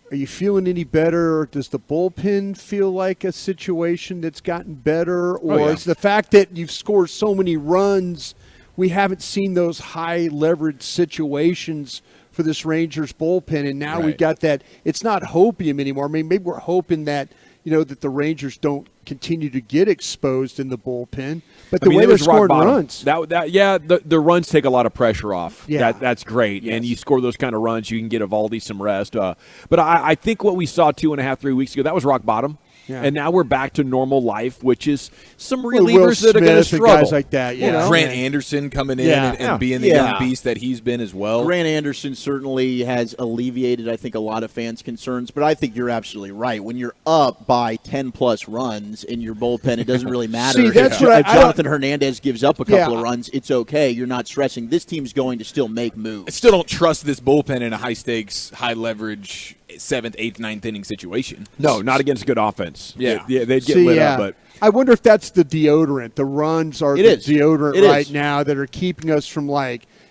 Are you feeling any better, or does the bullpen feel like a situation that's gotten better? Or is the fact that you've scored so many runs, we haven't seen those high-leverage situations for this Rangers bullpen, and now we've got that – it's not hopium anymore. I mean, maybe we're hoping that, that the Rangers don't continue to get exposed in the bullpen. But the way they're scoring runs. The runs take a lot of pressure off. Yeah. That's great. Yes. And you score those kind of runs, you can get Eovaldi some rest. But I think what we saw 2.5, 3 weeks ago, that was rock bottom. Yeah. And now we're back to normal life, which is some relievers that are going to struggle. Guys like that, Grant Anderson coming in and being the young beast that he's been as well. Grant Anderson certainly has alleviated, I think, a lot of fans' concerns, but I think you're absolutely right. When you're up by 10-plus runs in your bullpen, it doesn't really matter. See, that's if Jonathan Hernandez gives up a couple of runs, it's okay. You're not stressing. This team's going to still make moves. I still don't trust this bullpen in a high-stakes, high-leverage 7th, 8th, 9th inning situation. No, not against good offense. Yeah, they'd get lit up. But I wonder if that's the deodorant. The runs are deodorant right now that are keeping us from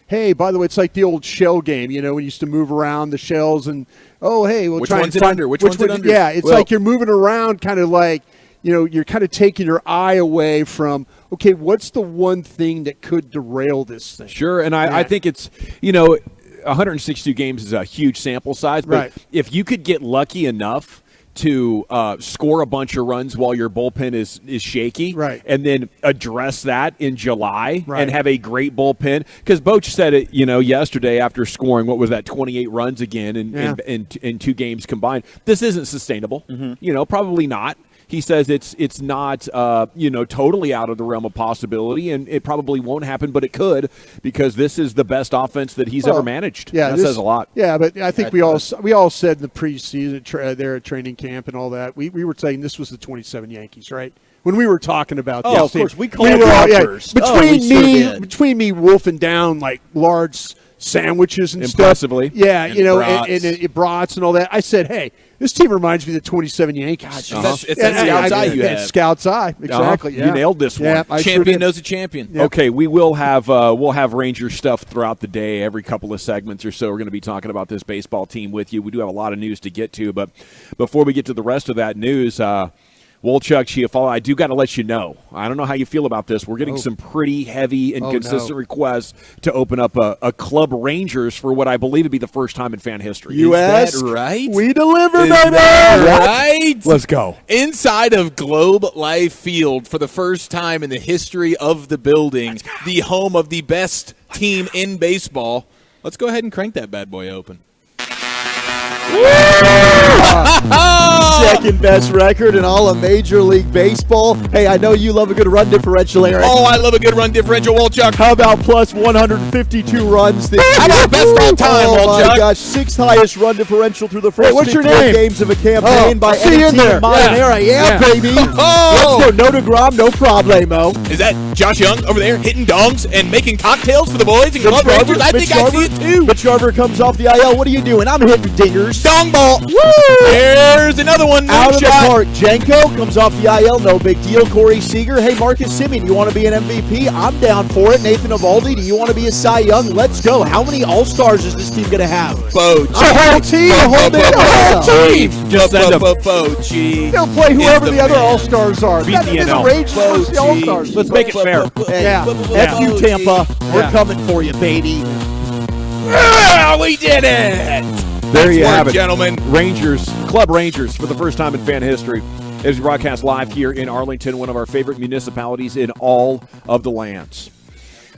hey, by the way, it's like the old shell game, when you used to move around the shells and, we'll which try one's and it under? Which one's it under? Yeah, it's like you're moving around kind of like, you're kind of taking your eye away from, okay, what's the one thing that could derail this thing? Sure, and I think it's, 162 games is a huge sample size, but if you could get lucky enough to score a bunch of runs while your bullpen is shaky, and then address that in July and have a great bullpen. Because Boch said it, yesterday after scoring, 28 runs again in 2 games combined. This isn't sustainable. Probably not. he says it's not totally out of the realm of possibility, and it probably won't happen, but it could, because this is the best offense that he's ever managed. Yeah, that says a lot. Yeah, but I think we all said in the preseason there at training camp and all that, we were saying this was the 27 Yankees, right? When we were talking about this, of course, we called it. Between me wolfing down like large sandwiches and impressively stuff. Yeah, and brats and all that. I said, hey, this team reminds me of the 27 Yankees. It's that scout's eye you have. Scout's eye, exactly. You nailed this one. Yeah, champion knows a champion. Yep. Okay, we'll have Ranger stuff throughout the day. Every couple of segments or so, we're going to be talking about this baseball team with you. We do have a lot of news to get to, but before we get to the rest of that news, Wolchuk, Chiafalo, I do got to let you know. I don't know how you feel about this. We're getting some pretty heavy and consistent requests to open up a Club Rangers for what I believe to be the first time in fan history. Is that right? We deliver, baby! Right? Let's go. Inside of Globe Life Field for the first time in the history of the building, the home of the best team in baseball. Let's go ahead and crank that bad boy open. Second best record in all of Major League Baseball. Hey, I know you love a good run differential, Eric. Oh, I love a good run differential, Wolchuk. How about plus 152 runs this year? How about best all time, Oh, Wolchuk? my gosh. Sixth highest run differential through the first what's your 58 name? games of a campaign by see any you in team there. in modern era. Yeah, baby. Oh. Let's go. No DeGrom, no problemo. Is that Josh Young over there hitting dongs and making cocktails for the boys and Club Rangers? I think I see it too. Mitch Garver comes off the IL. What are you doing? I'm hitting dingers. Dong ball. There's another one. Out of the park. Jenko comes off the IL. No big deal. Corey Seager. Hey, Marcus Semien, you want to be an MVP? I'm down for it. Nathan Eovaldi, do you want to be a Cy Young? Let's go. How many All-Stars is this team going to have? Boach. The whole team. The whole team. Just send them. Bochy. They'll play whoever the other All-Stars are. Beat That the is NL. a Rangers versus the All-Stars. Let's make it fair. Hey, Yeah. F you, Tampa. We're coming for you, baby. Yeah, we did it. There you have it, gentlemen. Rangers, Club Rangers, for the first time in fan history. It is broadcast live here in Arlington, one of our favorite municipalities in all of the lands.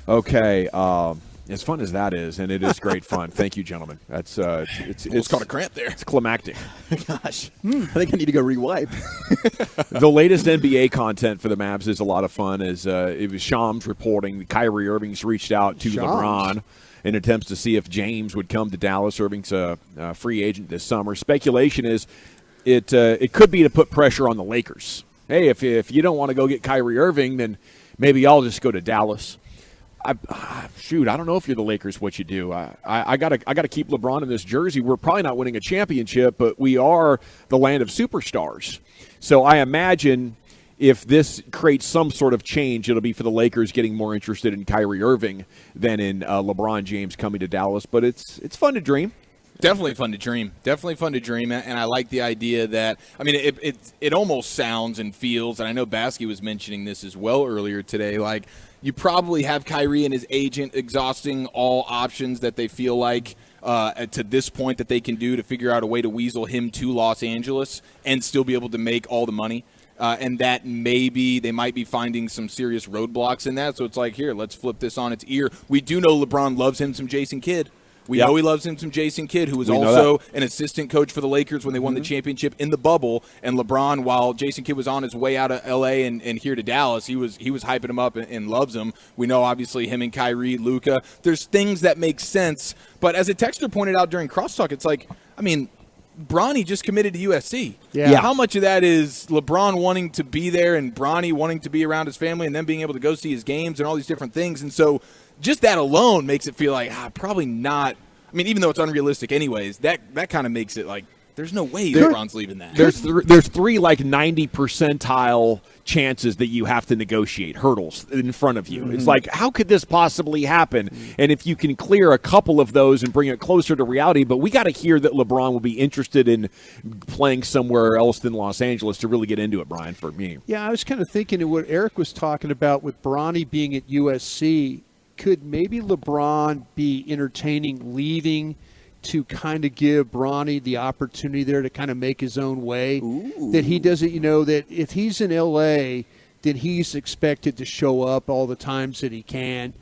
Okay, as fun as that is, and it is great fun. Thank you, gentlemen. That's it's caught a cramp there. It's climactic. Gosh, I think I need to go rewipe. The latest NBA content for the Mavs is a lot of fun. It was Shams reporting that Kyrie Irving's reached out to LeBron in attempts to see if James would come to Dallas. Irving's a free agent this summer. Speculation is it could be to put pressure on the Lakers. Hey, if you don't want to go get Kyrie Irving, then maybe I'll just go to Dallas. I don't know if you're the Lakers, what you do. I gotta keep LeBron in this jersey. We're probably not winning a championship, but we are the land of superstars. So I imagine if this creates some sort of change, it'll be for the Lakers getting more interested in Kyrie Irving than in LeBron James coming to Dallas. But it's fun to dream. Definitely fun to dream. Definitely fun to dream, and I like the idea that it almost sounds and feels, and I know Baskey was mentioning this as well earlier today. Like you probably have Kyrie and his agent exhausting all options that they feel like to this point that they can do to figure out a way to weasel him to Los Angeles and still be able to make all the money. And that maybe they might be finding some serious roadblocks in that. So it's like, here, let's flip this on its ear. We do know LeBron loves him some Jason Kidd. We know he loves him some Jason Kidd, who was also an assistant coach for the Lakers when they won the championship in the bubble. And LeBron, while Jason Kidd was on his way out of L.A. and here to Dallas, he was hyping him up and loves him. We know, obviously, him and Kyrie, Luka. There's things that make sense. But as a texter pointed out during Crosstalk, it's like, Bronny just committed to USC. Yeah. How much of that is LeBron wanting to be there and Bronny wanting to be around his family and then being able to go see his games and all these different things? And so just that alone makes it feel like probably not. Even though it's unrealistic anyways, that kind of makes it like there's no way LeBron's leaving that. There's three like 90 percentile chances that you have to negotiate, hurdles in front of you. Mm-hmm. It's like, how could this possibly happen? And if you can clear a couple of those and bring it closer to reality, but we got to hear that LeBron will be interested in playing somewhere else than Los Angeles to really get into it, Brian, for me. Yeah, I was kind of thinking of what Eric was talking about with Bronny being at USC. Could maybe LeBron be entertaining leaving to kind of give Bronny the opportunity there to kind of make his own way? Ooh. That he doesn't, that if he's in L.A., then he's expected to show up all the times that he can.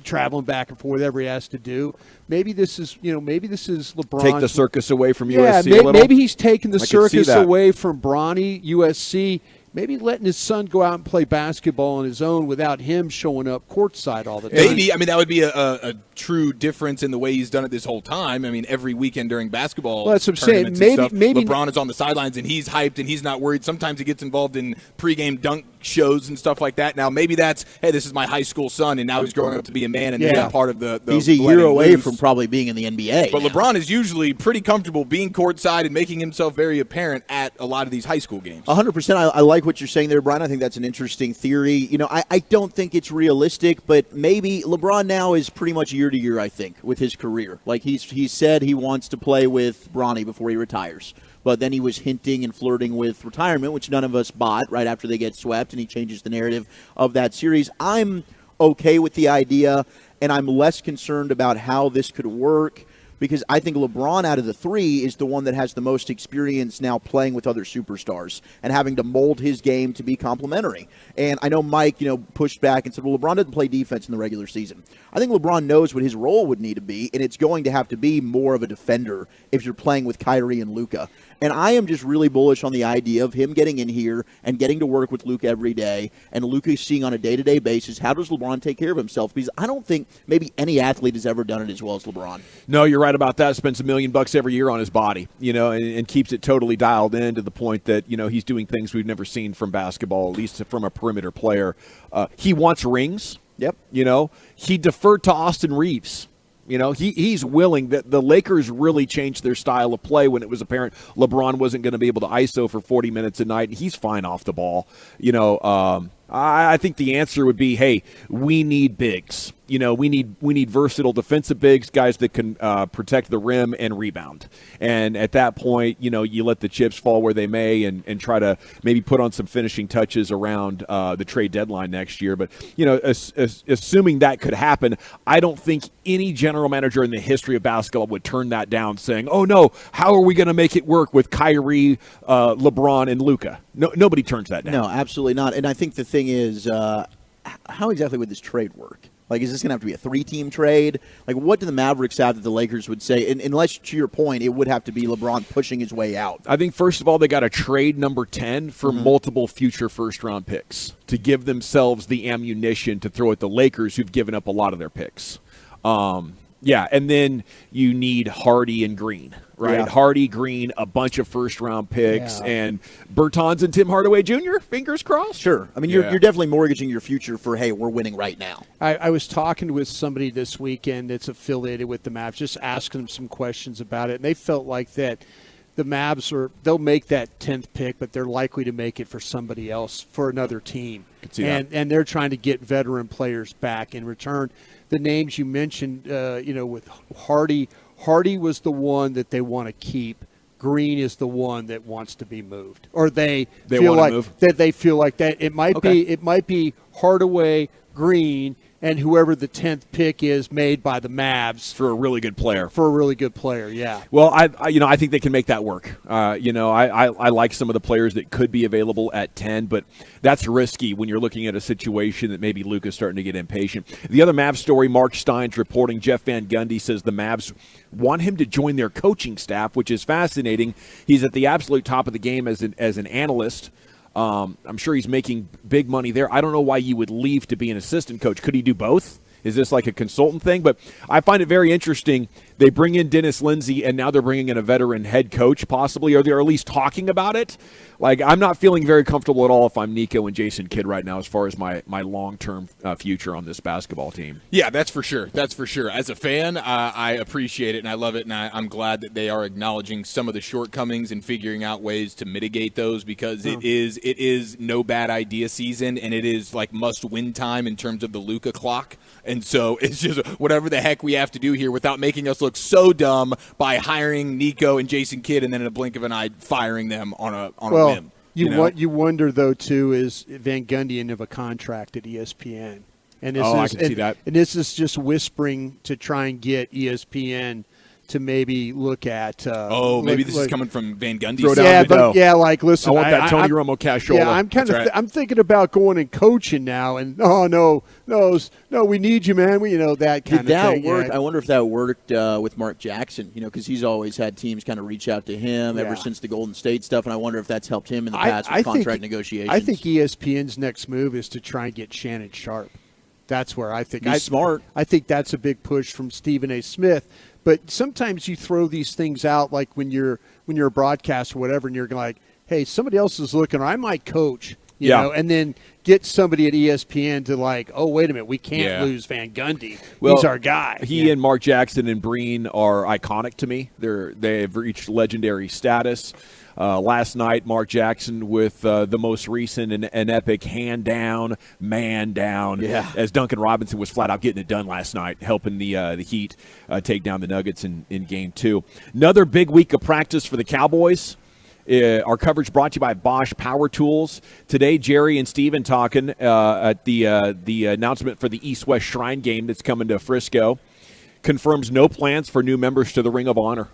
traveling back and forth, whatever he has to do. Maybe this is LeBron. Take the circus away from USC a little. Maybe he's taking the I could see circus that. away from Bronny, USC. Maybe letting his son go out and play basketball on his own without him showing up courtside all the time. Maybe. I mean, that would be a true difference in the way he's done it this whole time. I mean, every weekend during basketball that's what I'm saying. tournaments Maybe LeBron is on the sidelines and he's hyped and he's not worried. Sometimes he gets involved in pregame dunk shows and stuff like that. Now, maybe that's, hey, this is my high school son, and now he's growing up to be a man and he's part of the He's a year away from probably being in the NBA. But LeBron is usually pretty comfortable being courtside and making himself very apparent at a lot of these high school games. 100%. I like what you're saying there, Brian. I think that's an interesting theory. I don't think it's realistic, but maybe LeBron now is pretty much year to year, I think, with his career. Like he said he wants to play with Bronny before he retires. But then he was hinting and flirting with retirement, which none of us bought right after they get swept, and he changes the narrative of that series. I'm okay with the idea, and I'm less concerned about how this could work because I think LeBron out of the three is the one that has the most experience now playing with other superstars and having to mold his game to be complementary. And I know Mike, pushed back and said, well, LeBron doesn't play defense in the regular season. I think LeBron knows what his role would need to be, and it's going to have to be more of a defender if you're playing with Kyrie and Luka. And I am just really bullish on the idea of him getting in here and getting to work with Luka every day, and Luka seeing on a day-to-day basis how does LeBron take care of himself, because I don't think maybe any athlete has ever done it as well as LeBron. No, you're right about that. Spends $1 million every year on his body, and keeps it totally dialed in to the point that, he's doing things we've never seen from basketball, at least from a perimeter player. He wants rings. Yep. He deferred to Austin Reeves. He's willing. That the Lakers really changed their style of play when it was apparent LeBron wasn't going to be able to ISO for 40 minutes a night. He's fine off the ball. I think the answer would be, hey, we need bigs. We need versatile defensive bigs, guys that can protect the rim and rebound. And at that point, you let the chips fall where they may and try to maybe put on some finishing touches around the trade deadline next year. But, assuming that could happen, I don't think any general manager in the history of basketball would turn that down saying, oh, no, how are we going to make it work with Kyrie, LeBron, and Luka? No, nobody turns that down. No, absolutely not. And I think the thing is, how exactly would this trade work? Like, is this going to have to be a 3-team trade? Like, what do the Mavericks have that the Lakers would say? And unless, to your point, it would have to be LeBron pushing his way out. I think, first of all, they got to trade number 10 for multiple future first-round picks to give themselves the ammunition to throw at the Lakers, who've given up a lot of their picks. And then you need Hardy and Green, right? Yeah. Hardy, Green, a bunch of first-round picks, and Bertans and Tim Hardaway Jr., fingers crossed? Sure. I mean, you're definitely mortgaging your future for, hey, we're winning right now. I was talking with somebody this weekend that's affiliated with the Mavs, just asking them some questions about it, and they felt like that the Mavs they'll make that 10th pick, but they're likely to make it for somebody else, for another team. And they're trying to get veteran players back in return. The names you mentioned, with Hardy was the one that they want to keep. Green is the one that wants to be moved, or they feel like move. That they feel like that it might be Hardaway, Green, and whoever the 10th pick is made by the Mavs for a really good player. Yeah. Well, I think they can make that work. I like some of the players that could be available at 10, but that's risky when you're looking at a situation that maybe Luka's starting to get impatient. The other Mavs story, Mark Stein's reporting, Jeff Van Gundy says the Mavs want him to join their coaching staff, which is fascinating. He's at the absolute top of the game as an analyst. I'm sure he's making big money there. I don't know why you would leave to be an assistant coach. Could he do both? Is this like a consultant thing? But I find it very interesting. They bring in Dennis Lindsey, and now they're bringing in a veteran head coach, possibly, or they're at least talking about it. Like, I'm not feeling very comfortable at all if I'm Nico and Jason Kidd right now as far as my long-term future on this basketball team. Yeah, that's for sure. As a fan, I appreciate it, and I love it, and I'm glad that they are acknowledging some of the shortcomings and figuring out ways to mitigate those, because it is no bad idea season, and it is like must-win time in terms of the Luka clock. And so it's just whatever the heck we have to do here without making us look so dumb by hiring Nico and Jason Kidd and then in a blink of an eye firing them on a whim. You wonder, though, too, is Van Gundy end of a contract at ESPN. And this I can see that. And this is just whispering to try and get ESPN to maybe look at. Maybe this is coming from Van Gundy. Listen, I want that Tony Romo cashola. Yeah, I'm kind of. I'm thinking about going and coaching now, and no, we need you, man. That kind of thing. Did that work? Yeah. I wonder if that worked with Mark Jackson. Because he's always had teams kind of reach out to him ever since the Golden State stuff, and I wonder if that's helped him in the past with contract negotiations. I think ESPN's next move is to try and get Shannon Sharp. That's where I think he's smart. I think that's a big push from Stephen A. Smith. But sometimes you throw these things out, like when you're a broadcaster or whatever, and you're like, hey, somebody else is looking, or I might coach, you know, and then get somebody at ESPN to like, oh, wait a minute, we can't lose Van Gundy. He's our guy. He and Mark Jackson and Breen are iconic to me. They've reached legendary status. Last night, Mark Jackson with the most recent and epic hand down, man down, as Duncan Robinson was flat out getting it done last night, helping the Heat take down the Nuggets in Game 2. Another big week of practice for the Cowboys. Our coverage brought to you by Bosch Power Tools. Today, Jerry and Steven talking at the announcement for the East-West Shrine game that's coming to Frisco. Confirms no plans for new members to the Ring of Honor.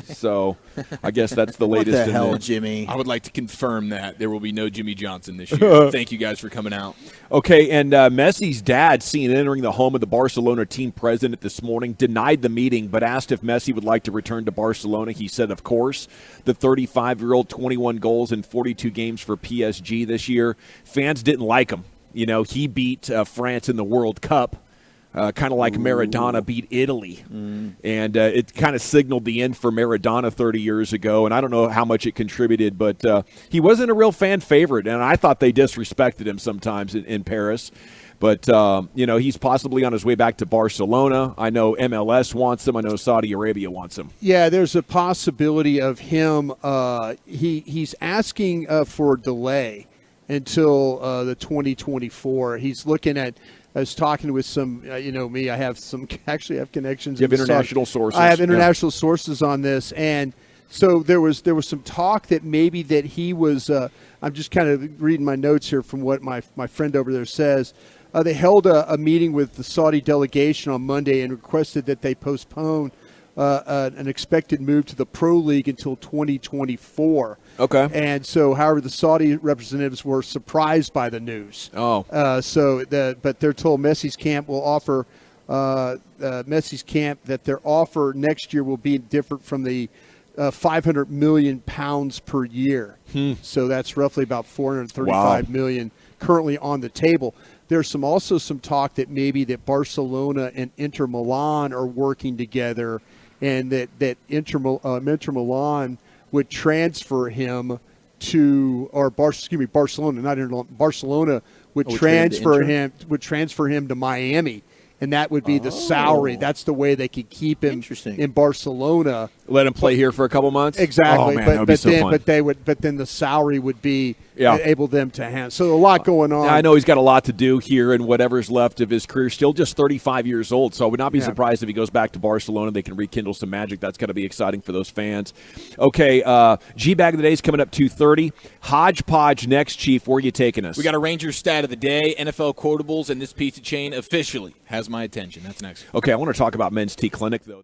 So I guess that's the latest. What the hell, Jimmy? I would like to confirm that there will be no Jimmy Johnson this year. Thank you guys for coming out. Okay, and Messi's dad, seen entering the home of the Barcelona team president this morning, denied the meeting, but asked if Messi would like to return to Barcelona. He said, of course. The 35-year-old, 21 goals in 42 games for PSG this year. Fans didn't like him. He beat France in the World Cup. Kind of like Maradona beat Italy. And it kind of signaled the end for Maradona 30 years ago, and I don't know how much it contributed, but he wasn't a real fan favorite, and I thought they disrespected him sometimes in Paris. But, he's possibly on his way back to Barcelona. I know MLS wants him. I know Saudi Arabia wants him. Yeah, there's a possibility of him. He's asking for a delay until the 2024. He's looking at – I was talking with some, me, I have connections. You have international sources. I have international sources on this. And so there was some talk that maybe that he was, I'm just kind of reading my notes here from what my friend over there says. They held a meeting with the Saudi delegation on Monday and requested that they postpone an expected move to the Pro League until 2024. Okay. And so, however, the Saudi representatives were surprised by the news. Oh. But they're told Messi's camp will offer that their offer next year will be different from the 500 million pounds per year. So that's roughly about 435 million currently on the table. There's also some talk that maybe that Barcelona and Inter Milan are working together, and that Inter Milan would transfer him to, Barcelona, not Inter, Barcelona would transfer him to Miami, and that would be the salary. That's the way they could keep him in Barcelona. Let him play here for a couple months. Exactly, oh, man, that would be so fun. But then the salary would be able them to handle. So a lot going on. I know he's got a lot to do here, and whatever's left of his career. Still just 35 years old, so I would not be surprised if he goes back to Barcelona. They can rekindle some magic. That's got to be exciting for those fans. Okay, G-Bag of the Day is coming up 2:30. Hodgepodge next, Chief. Where are you taking us? We got a Rangers stat of the day, NFL quotables, and this pizza chain officially has my attention. That's next. Okay, I want to talk about Men's Tea Clinic, though.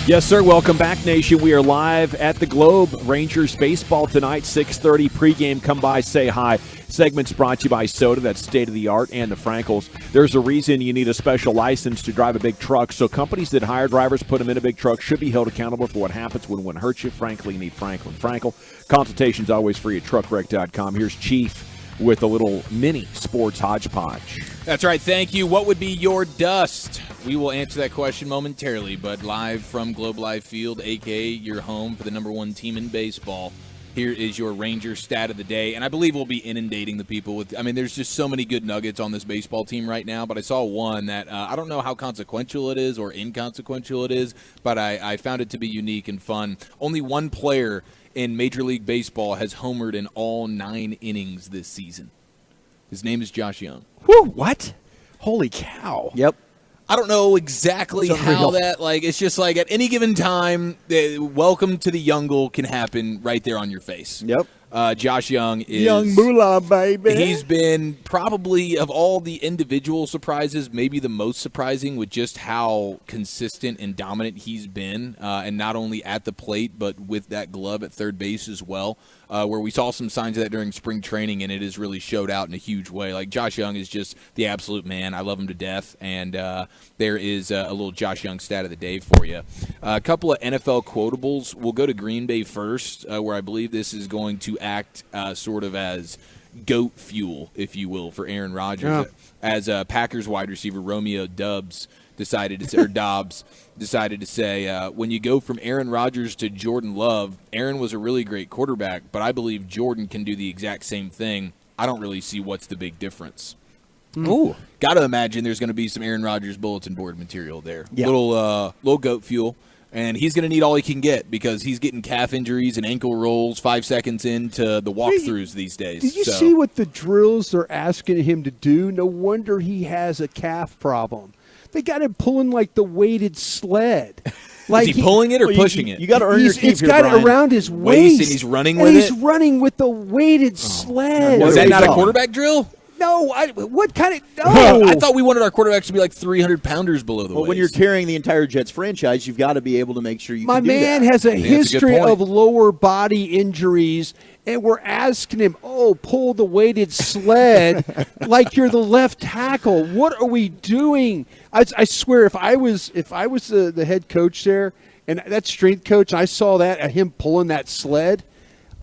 Yes, sir. Welcome back, Nation. We are live at the Globe. Rangers baseball tonight, 6:30 pregame. Come by, say hi. Segments brought to you by Soda, that's state-of-the-art, and the Frankels. There's a reason you need a special license to drive a big truck, so companies that hire drivers, put them in a big truck, should be held accountable for what happens when one hurts you. Frankly, you need Franklin Frankel. Consultation's always free at truckwreck.com. Here's Chief with a little mini sports hodgepodge. That's right. Thank you. What would be your dust? We will answer that question momentarily, but live from Globe Life Field, a.k.a. your home for the number one team in baseball, here is your Ranger stat of the day. And I believe we'll be inundating the people with – I mean, there's just so many good nuggets on this baseball team right now, but I saw one that I don't know how consequential it is or inconsequential it is, but I found it to be unique and fun. Only one player in Major League Baseball has homered in all 9 innings this season. His name is Josh Young. Whew, what? Holy cow. Yep. I don't know exactly how that, it's just like at any given time, welcome to the Youngle can happen right there on your face. Yep. Josh Young is Young Moolah, baby. He's been probably, of all the individual surprises, maybe the most surprising with just how consistent and dominant he's been, and not only at the plate, but with that glove at third base as well, where we saw some signs of that during spring training, and it has really showed out in a huge way. Like, Josh Young is just the absolute man. I love him to death, and there is a little Josh Young stat of the day for you. A couple of NFL quotables. We'll go to Green Bay first, where I believe this is going to act sort of as goat fuel, if you will, for Aaron Rodgers. Yeah. As Packers wide receiver Romeo Doubs decided to say, when you go from Aaron Rodgers to Jordan Love, Aaron was a really great quarterback, but I believe Jordan can do the exact same thing. I don't really see what's the big difference. Ooh. Got to imagine there's going to be some Aaron Rodgers bulletin board material there. Yeah. Little goat fuel. And he's going to need all he can get because he's getting calf injuries and ankle rolls 5 seconds into the walkthroughs these days. Did you see what the drills are asking him to do? No wonder he has a calf problem. They got him pulling like the weighted sled. Like is he pulling it or pushing it? You got to earn your keep It's here, got Brian. it around his waist. And he's running and with he's it? running with the weighted sled. Is that not a quarterback drill? No, what kind of – no. I thought we wanted our quarterbacks to be like 300-pounders below the waist. Well, when you're carrying the entire Jets franchise, you've got to be able to make sure you My can do man that. has a that's a good history point. of lower body injuries, and we're asking him, pull the weighted sled like you're the left tackle. What are we doing? I swear, if I was the head coach there and that strength coach, I saw that at him pulling that sled,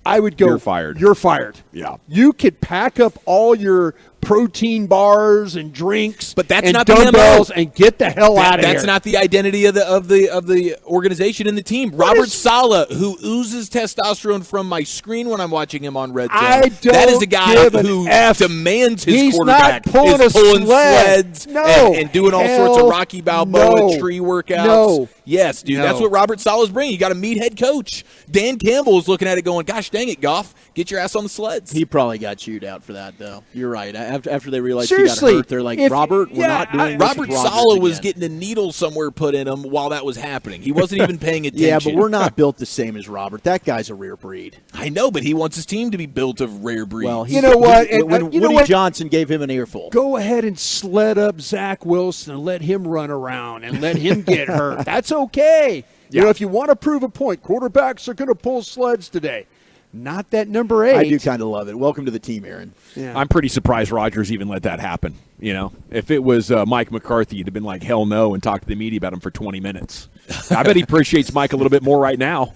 I would go, You're fired. You're fired. Yeah. You could pack up all your protein bars and drinks, But that's and not the dumbbells MO. and get the hell out of here. That's not the identity of the organization and the team. Robert Saleh, who oozes testosterone from my screen when I'm watching him on Red Zone. That is a guy who demands his quarterback not pulling is pulling sled. sleds No. and doing all sorts of Rocky Balboa tree workouts. No. Yes, dude, No. that's what Robert Saleh's bringing. You got a meathead coach. Dan Campbell is looking at it going, gosh dang it, Goff, get your ass on the sleds. He probably got chewed out for that, though. You're right. After they realized Seriously, he got hurt, they're like, Robert, we're not doing this Robert with Rodgers Saleh was again. getting a needle somewhere put in him while that was happening. He wasn't even paying attention. Yeah, but we're not built the same as Robert. That guy's a rare breed. I know, but he wants his team to be built of rare breeds. Well, You know what? When Woody Johnson gave him an earful. Go ahead and sled up Zach Wilson and let him run around and let him get hurt. That's okay. You know, if you want to prove a point, quarterbacks are going to pull sleds today. Not that number 8. I do kind of love it. Welcome to the team, Aaron. Yeah. I'm pretty surprised Rodgers even let that happen. You know, if it was Mike McCarthy, he'd have been like, hell no, and talked to the media about him for 20 minutes. I bet he appreciates Mike a little bit more right now.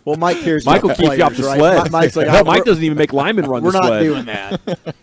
Well, Mike cares. Mike will about keep you off players, the right? sled. Mike's like, Hell, Mike doesn't even make linemen run the we're sled. not doing that.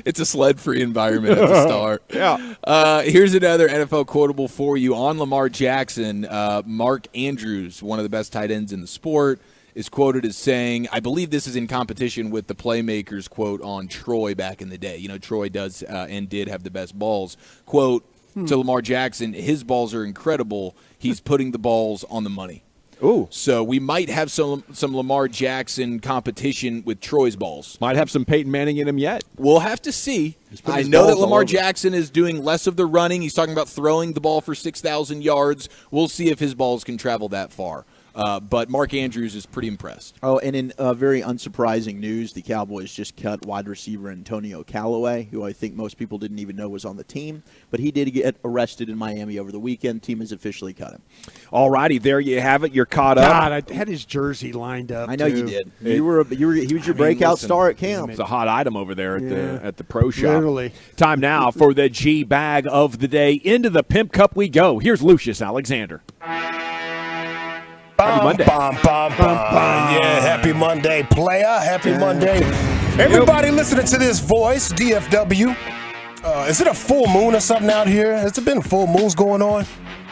It's a sled-free environment at the start. Yeah. Here's another NFL quotable for you on Lamar Jackson. Mark Andrews, one of the best tight ends in the sport, is quoted as saying, I believe this is in competition with the Playmakers quote on Troy back in the day. You know, Troy does and did have the best balls. Quote to Lamar Jackson, his balls are incredible. He's putting the balls on the money. Ooh. So we might have some Lamar Jackson competition with Troy's balls. Might have some Peyton Manning in him yet. We'll have to see. putting I his know that balls all Lamar over. Jackson is doing less of the running. He's talking about throwing the ball for 6,000 yards. We'll see if his balls can travel that far. But Mark Andrews is pretty impressed. Oh, and in very unsurprising news, the Cowboys just cut wide receiver Antonio Callaway, who I think most people didn't even know was on the team. But he did get arrested in Miami over the weekend. Team has officially cut him. All righty, there you have it. You're caught up. God, I had his jersey lined up. I know you did. He was your breakout star at camp. It's a hot item over there at the pro shop. Literally. Time now for the G bag of the day. Into the Pimp Cup we go. Here's Lucius Alexander. Happy Monday. Yeah, happy Monday, player. Happy Monday. Everybody listening to this voice, DFW. Is it a full moon or something out here? Has there been full moons going on?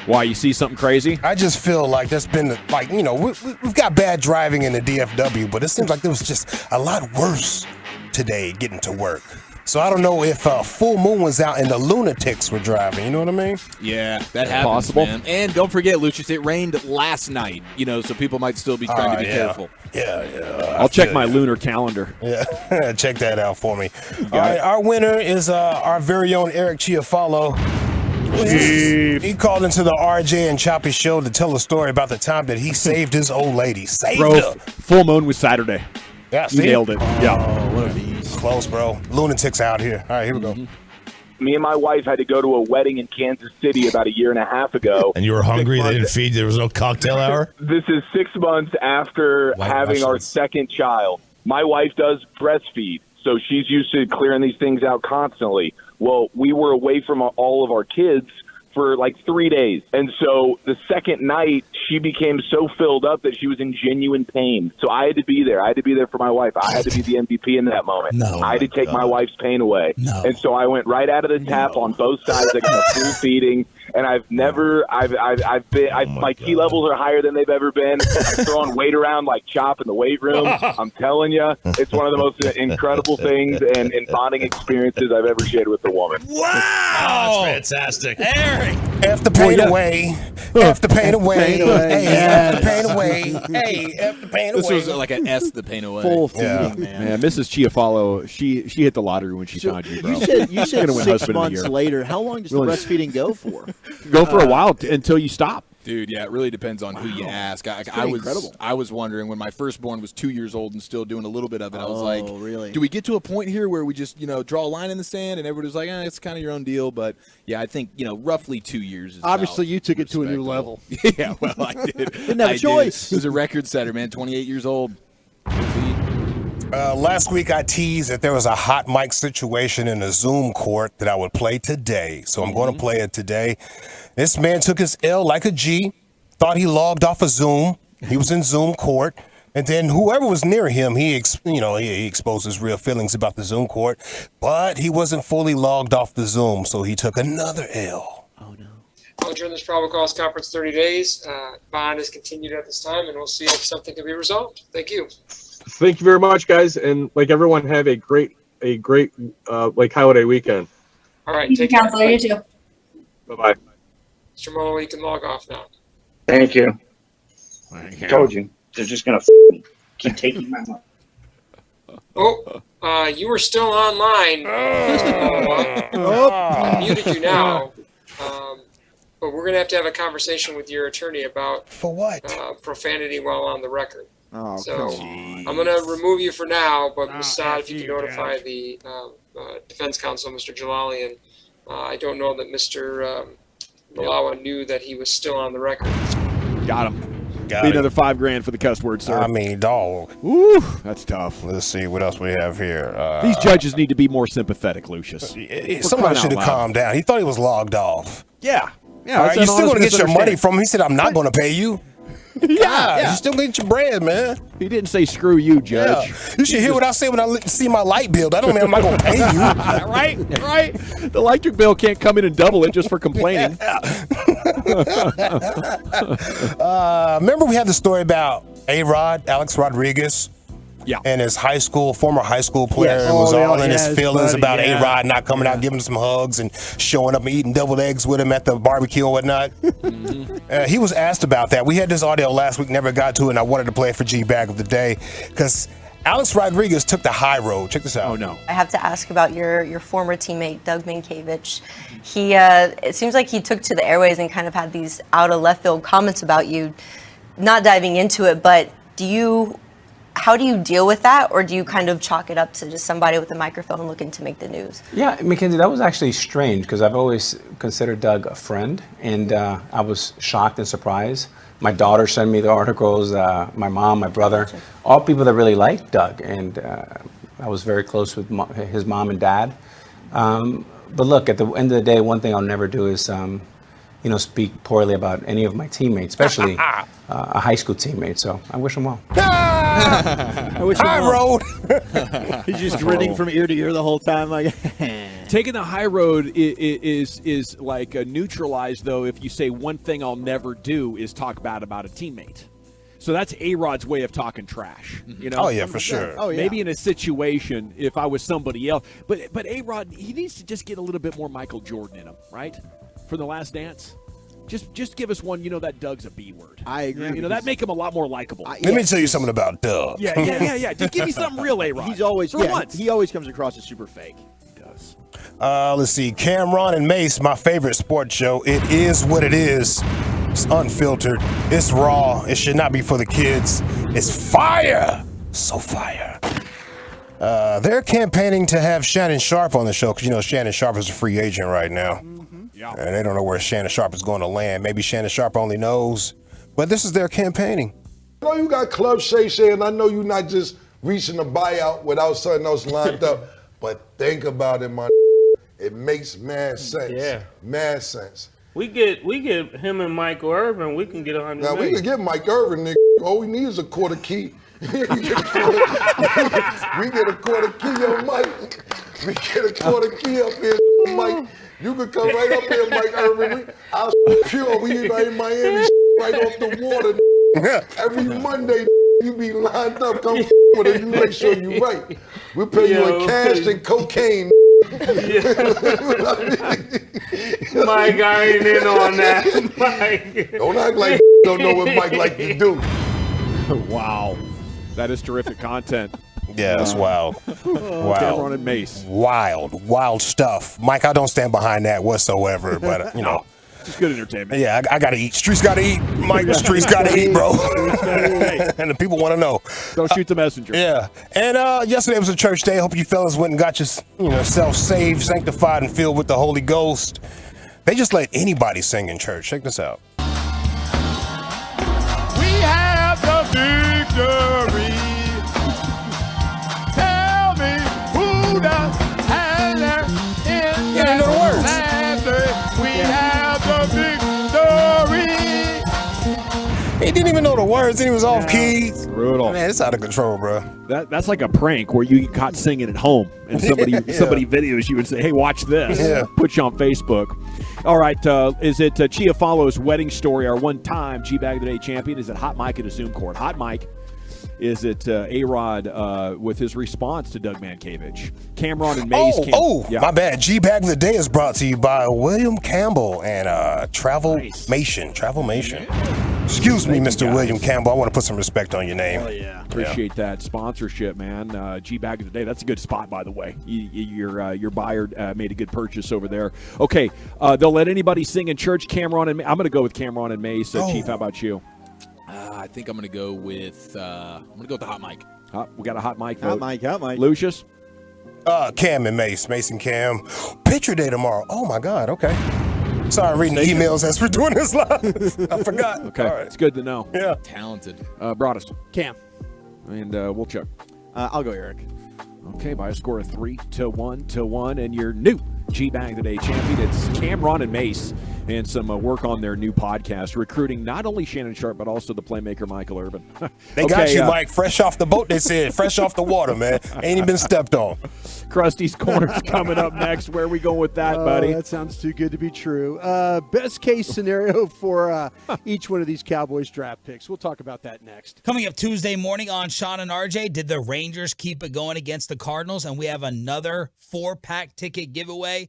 Why, you see something crazy? I just feel like there's been, we've got bad driving in the DFW, but it seems like there was just a lot worse today getting to work. So I don't know if full moon was out and the lunatics were driving. You know what I mean? Yeah, that happens, possible. man. And don't forget, Lucius, it rained last night. So people might still be trying to be careful. Yeah. I'll check my lunar calendar. Yeah, check that out for me. All right, our winner is our very own Eric Chiafalo. He called into the RJ and Choppy show to tell a story about the time that he saved his old lady. Saved her. Full moon was Saturday. Yeah, you nailed it. Close, bro. Lunatics out here. All right, here we go. Me and my wife had to go to a wedding in Kansas City about a year and a half ago. And you were hungry? They didn't feed? There was no cocktail hour? This is 6 months after having our second child. My wife does breastfeed, so she's used to clearing these things out constantly. Well, we were away from all of our kids for like 3 days. And so the second night, she became so filled up that she was in genuine pain. So I had to be there. I had to be there for my wife. I had to be the MVP in that moment. I had to take my wife's pain away. And so I went right out of the tap on both sides. I got a full feeding. And my key levels are higher than they've ever been. I'm throwing weight around like Chop in the weight room. I'm telling you, it's one of the most incredible things and bonding experiences I've ever shared with a woman. Wow! That's fantastic. Eric! F the pain away. F the pain away. Hey, F the pain away. Hey, F the pain away. This was like an S the pain away. Full feeding, man. Mrs. Chiafalo, she hit the lottery when she found you, bro. You said 6 months later. How long does the breastfeeding go for? Go for a while until you stop. Dude, yeah, it really depends on who you ask. I was wondering when my firstborn was 2 years old and still doing a little bit of it. I was like, really? Do we get to a point here where we just, draw a line in the sand and everybody was like, it's kind of your own deal. But yeah, I think, roughly 2 years is obviously you took it to a new level. Yeah, well, I did. Didn't have a choice. It was a record setter, man. 28 years old. Last week I teased that there was a hot mic situation in a Zoom court that I would play today. So I'm going to play it today. This man took his L like a G, thought he logged off of Zoom. He was in Zoom court. And then whoever was near him, he exposed his real feelings about the Zoom court. But he wasn't fully logged off the Zoom, so he took another L. I'll adjourn this probable cause conference 30 days. Bond is continued at this time, and we'll see if something can be resolved. Thank you. Thank you very much, guys, and everyone have a great holiday weekend. All right, take care. Counselor, you too. Bye-bye. Mr. Mullen, you can log off now. Thank you. Told you. They're just going to keep taking my money. You were still online. I muted you now. But we're going to have a conversation with your attorney about for what profanity while on the record. So I'm going to remove you for now, but Ms. Saad, if you can notify the defense counsel, Mr. Jalalian. I don't know that Mr. Malawa knew that he was still on the record. Got him. Be another $5,000 for the cuss word, sir. I mean, dog. Woo, that's tough. Let's see what else we have here. These judges need to be more sympathetic, Lucius. Somebody should have calmed down. He thought he was logged off. Yeah. All right, you're still going to get your money from him. He said, I'm not going to pay you. Yeah. You still get your bread, man. He didn't say screw you, Judge. Yeah. You should hear what I say when I see my light bill. That don't mean I'm not going to pay you. Right. The electric bill can't come in and double it just for complaining. Remember we had the story about A-Rod, Alex Rodriguez? Yeah. And his former high school player was all in his feelings about A-Rod not coming out, giving him some hugs and showing up and eating deviled eggs with him at the barbecue and whatnot. He was asked about that. We had this audio last week, never got to it, and I wanted to play it for G-Bag of the Day because Alex Rodriguez took the high road. Check this out. Oh, no. I have to ask about your former teammate, Doug Minkiewicz. It seems like he took to the airways and kind of had these out of left field comments about you. not diving into it, but how do you deal with that, or do you kind of chalk it up to just somebody with a microphone looking to make the news? Yeah, Mackenzie, that was actually strange because I've always considered Doug a friend, and I was shocked and surprised. My daughter sent me the articles, my mom, my brother, all people that really liked Doug, and I was very close with his mom and dad. But look, at the end of the day, one thing I'll never do is speak poorly about any of my teammates, especially a high school teammate. So I wish them well. I wish High road. He's just grinning from ear to ear the whole time. Like, taking the high road is like neutralized, though, if you say one thing I'll never do is talk bad about a teammate. So that's A-Rod's way of talking trash. Oh, yeah, for sure. Oh, yeah. Maybe in a situation, if I was somebody else. But A-Rod, he needs to just get a little bit more Michael Jordan in him, right? For The Last Dance. Just give us one, that Doug's a B word. I agree. That make him a lot more likable. Let me tell you something about Doug. Yeah. Just give me something real, A-Rod. He's always, once. he always comes across as super fake. He does. Let's see. Cameron and Mace, my favorite sports show. It is what it is. It's unfiltered. It's raw. It should not be for the kids. It's fire. So fire. They're campaigning to have Shannon Sharp on the show because, Shannon Sharp is a free agent right now. Yeah. And they don't know where Shannon Sharp is going to land. Maybe Shannon Sharp only knows. But this is their campaigning. I know you got Club Shay, and I know you're not just reaching a buyout without something else lined up. But think about it, my. It makes mad sense. Yeah. Mad sense. We get him and Michael Irvin. We can get 100 Now, million. we can get Mike Irvin, nigga. All we need is a quarter key. we get a quarter key on Mike. We get a quarter key up here, Mike. You could come right up here, Mike Irvin. I'll pure. We right in Miami, right off the water. Every Monday, you be lined up. Come with it. You make sure you right. We'll pay you in cash and cocaine. Mike, I ain't in on that. Mike. Don't act like you don't know what Mike like to do. Wow. That is terrific content. Yeah, that's wild. Wild. Cameron and Mace. Wild stuff. Mike, I don't stand behind that whatsoever, but, It's good entertainment. Yeah, I got to eat. Streets got to eat. Mike, the streets got to eat, bro. And the people want to know. Don't shoot the messenger. Yeah. And yesterday was a church day. Hope you fellas went and got yourself saved, sanctified, and filled with the Holy Ghost. They just let anybody sing in church. Check this out. We have the victory. Tell me who does have in Yeah, you know the words. We have the victory. He didn't even know the words, and he was off key. Brutal. Man, it's out of control, bro. That's like a prank where you get caught singing at home and somebody videos you and say, hey, watch this. Yeah. Put you on Facebook. All right. Is it Chia Follows wedding story, our one-time G-Bag of the Day champion? Is it Hot Mike at a Zoom court? Hot Mike. Is it A-Rod with his response to Doug Mankiewicz? Cameron and Mays. My bad. G-Bag of the Day is brought to you by William Campbell and Travelmation. Excuse me, Mr. William Campbell. I want to put some respect on your name. Oh, yeah. Appreciate that sponsorship, man. G-Bag of the Day. That's a good spot, by the way. Your buyer made a good purchase over there. Okay. They'll let anybody sing in church. Cameron and I'm going to go with Cameron and Mays. Chief, how about you? I think I'm going to go with the hot mic. We got a hot mic vote. Hot mic. Lucius? Cam and Mace. Mace and Cam. Picture day tomorrow. Oh, my God. Okay. Sorry, I'm reading the emails as we're doing this live. I forgot. Okay. All right. It's good to know. Yeah. Talented. Broadus. Cam. And we'll check. I'll go Eric. Okay, by a score of 3-1, and your new G-Bag Today champion, it's Cameron and Mace, and some work on their new podcast, recruiting not only Shannon Sharp, but also the playmaker Michael Irvin. They got you, Mike, fresh off the boat, they said. Fresh off the water, man. Ain't even been stepped on. Krusty's Corner's coming up next. Where are we going with that, buddy? That sounds too good to be true. Best case scenario for each one of these Cowboys draft picks. We'll talk about that next. Coming up Tuesday morning on Sean and RJ, did the Rangers keep it going against the Cardinals? And we have another 4-pack ticket giveaway.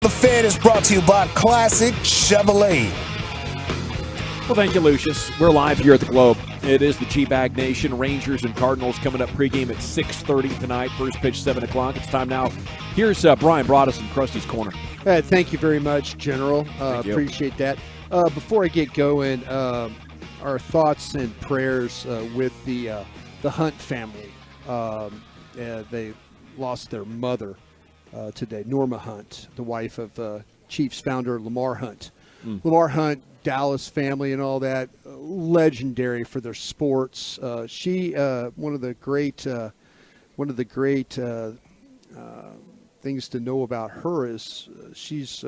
The Fan is brought to you by Classic Chevrolet. Well, thank you, Lucius. We're live here at the Globe. It is the G-Bag Nation. Rangers and Cardinals coming up pregame at 6:30 tonight. First pitch, 7 o'clock. It's time now. Here's Brian Broaddus in Krusty's Corner. Thank you very much, General. Thank you. Appreciate that. Before I get going, our thoughts and prayers with the Hunt family. They lost their mother today, Norma Hunt, the wife of Chiefs founder Lamar Hunt. Lamar Hunt, Dallas family and all that, legendary for their sports. She one of the great things to know about her is she's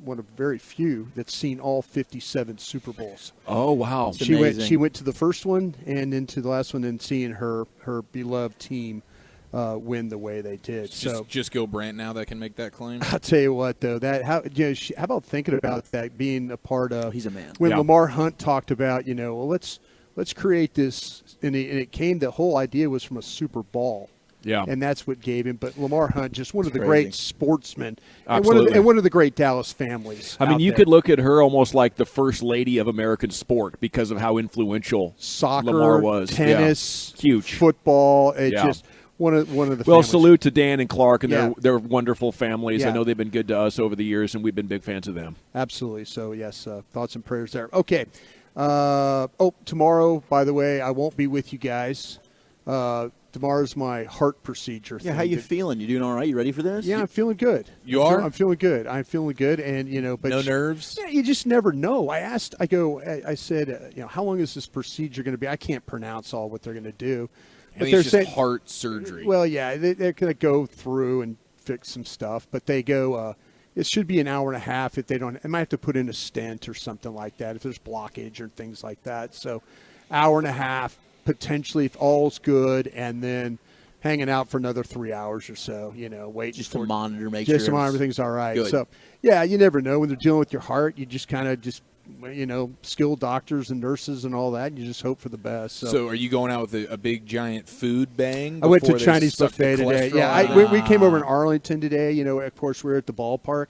one of very few that's seen all 57 Super Bowls. Oh wow! She went to the first one and into the last one, and seeing her beloved team win the way they did. Just Gil Brandt now that can make that claim. I'll tell you what, though, how about thinking about that being a part of? He's a man. When Lamar Hunt talked about, well, let's create this, and it came. The whole idea was from a Super Bowl. Yeah, and that's what gave him. But Lamar Hunt, just one of the great sportsmen, and Absolutely. one of the great Dallas families. I mean, you could look at her almost like the first lady of American sport because of how influential soccer, Lamar was. tennis, huge football. Just one of the. Well, families. salute to Dan and Clark and their wonderful families. Yeah. I know they've been good to us over the years, and we've been big fans of them. Absolutely. So yes, thoughts and prayers there. Okay. Tomorrow, by the way, I won't be with you guys. Tomorrow's my heart procedure. Yeah, how you feeling? You doing all right? You ready for this? Yeah, I'm feeling good. I'm feeling good. I'm feeling good, and but no nerves. Yeah, you just never know. I said, how long is this procedure going to be? I can't pronounce all what they're going to do. But they're saying heart surgery. Well, yeah, they're going to go through and fix some stuff, but they go. It should be an hour and a half if they don't. They might have to put in a stent or something like that if there's blockage or things like that. So, hour and a half. Potentially, if all's good, and then hanging out for another 3 hours or so, wait. Just to monitor, make sure everything's all right. Good. So, yeah, you never know when they're dealing with your heart. You just kind of skilled doctors and nurses and all that. You just hope for the best. So are you going out with a big, giant food bang? I went to Chinese buffet today. Yeah, we came over in Arlington today. Of course, we were at the ballpark.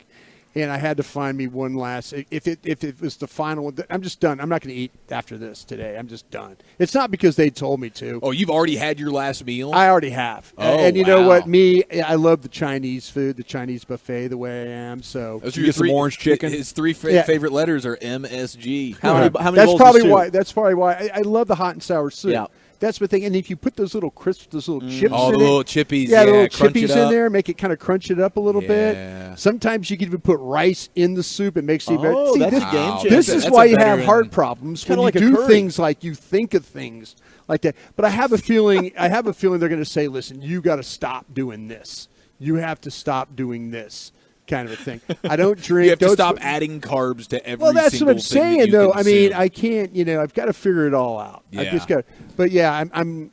And I had to find me one last. If it was the final one, I'm just done. I'm not going to eat after this today. I'm just done. It's not because they told me to. Oh, you've already had your last meal? I already have. Oh, and you know what? I love the Chinese food, the Chinese buffet, the way I am. So those are your some orange chicken. His three favorite letters are MSG. How many that's bowls probably of soup? why. That's probably why I love the hot and sour soup. Yeah. That's the thing. And if you put those little crisps, those little chips the in little it. chippies. Yeah, the little crunch chippies it up. in there, make it kind of crunch it up a little bit. Sometimes you can even put rice in the soup. It makes it better. Oh, See, that's this, a game changer. This is That's why a you have veteran. heart problems when Kinda you like a do curry. things like you think of things like that. But I have a feeling they're going to say, listen, you got to stop doing this. You have to stop doing this. Kind of a thing. I don't drink. You have to stop adding carbs to every Well, that's single what I'm thing that saying, you though. I mean, consume. I can't. I've got to figure it all out. I Yeah. just got. But yeah, I'm.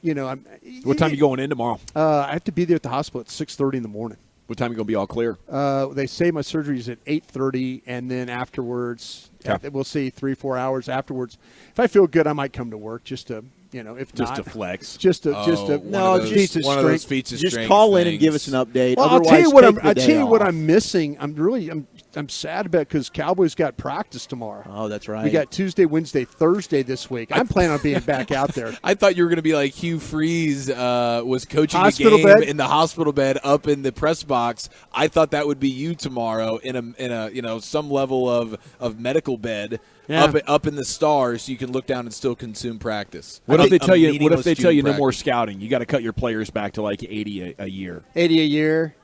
What time are you going in tomorrow? I have to be there at the hospital at 6:30 in the morning. What time are you going to be all clear? They say my surgery is at 8:30, and then afterwards, we'll see 3-4 hours afterwards. If I feel good, I might come to work just to. If Just not, to flex. just to no, feats of one of those feats of just strength call in things. and give us an update. Well, Otherwise, I'll tell you what off. I'm missing. I'm sad about because Cowboys got practice tomorrow. Oh, that's right. We got Tuesday, Wednesday, Thursday this week. I'm planning on being back out there. I thought you were going to be like Hugh Freeze was coaching Hospital the game bed? in the hospital bed up in the press box. I thought that would be you tomorrow in a some level of medical bed up in the stars, so you can look down and still consume practice. What if they tell you? What if they tell you no practice. more scouting? You got to cut your players back to like 80 a year. 80 a year.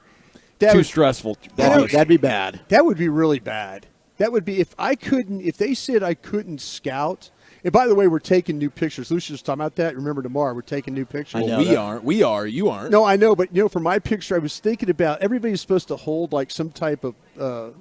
Too stressful. That'd be bad. That would be really bad. That would be if they said I couldn't scout. And by the way, we're taking new pictures. Lucius talking about that. Remember tomorrow we're taking new pictures. Well, we aren't. We are. You aren't. No, I know, but for my picture, I was thinking about everybody's supposed to hold like some type of ball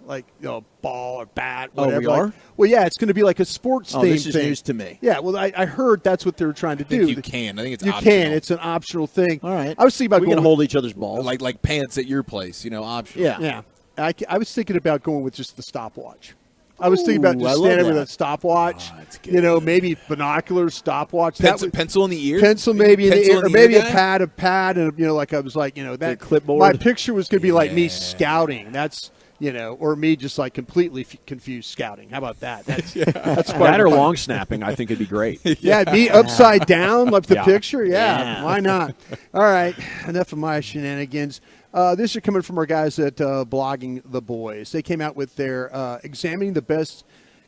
or bat. Whatever. Oh, we are? Well, yeah, it's going to be like a sports theme. This is news to me. Yeah, well, I heard that's what they were trying to do. You can. I think it's you optional. can. It's an optional thing. All right. I was thinking about we going can hold each other's balls like pants at your place. Optional. Yeah. I was thinking about going with just the stopwatch. I was thinking about just standing with a stopwatch. Maybe binoculars, stopwatch. Pencil in the ear. Pencil maybe in the ear, or maybe a pad, and like I was like that clipboard. My picture was going to be like me scouting. That's or me just like completely confused scouting. How about that? That's That or long snapping, I think it'd be great. Yeah, me upside down, like the picture. Yeah. Why not? All right, enough of my shenanigans. This is coming from our guys at Blogging the Boys. They came out with their examining the best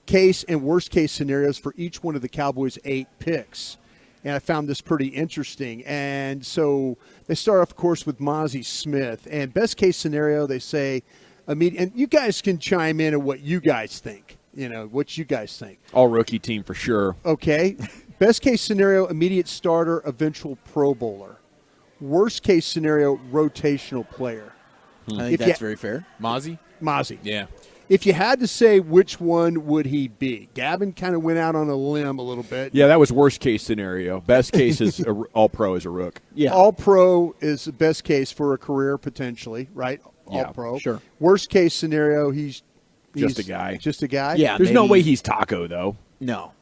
case and worst case scenarios for each one of the Cowboys' 8 picks. And I found this pretty interesting. And so they start off, of course, with Mozzie Smith. And best case scenario, they say, and you guys can chime in on what you guys think. What you guys think. All rookie team for sure. Okay. Best case scenario, immediate starter, eventual Pro Bowler. Worst case scenario, rotational player. I think that's very fair. Mozzie? Mozzie. Yeah. If you had to say which one would he be, Gavin kind of went out on a limb a little bit. Yeah, that was worst case scenario. Best case is all pro as a rook. Yeah. All pro is the best case for a career potentially, right? All pro. Sure. Worst case scenario, he's Just a guy. Just a guy? Yeah. There's no way he's Taco, though. No,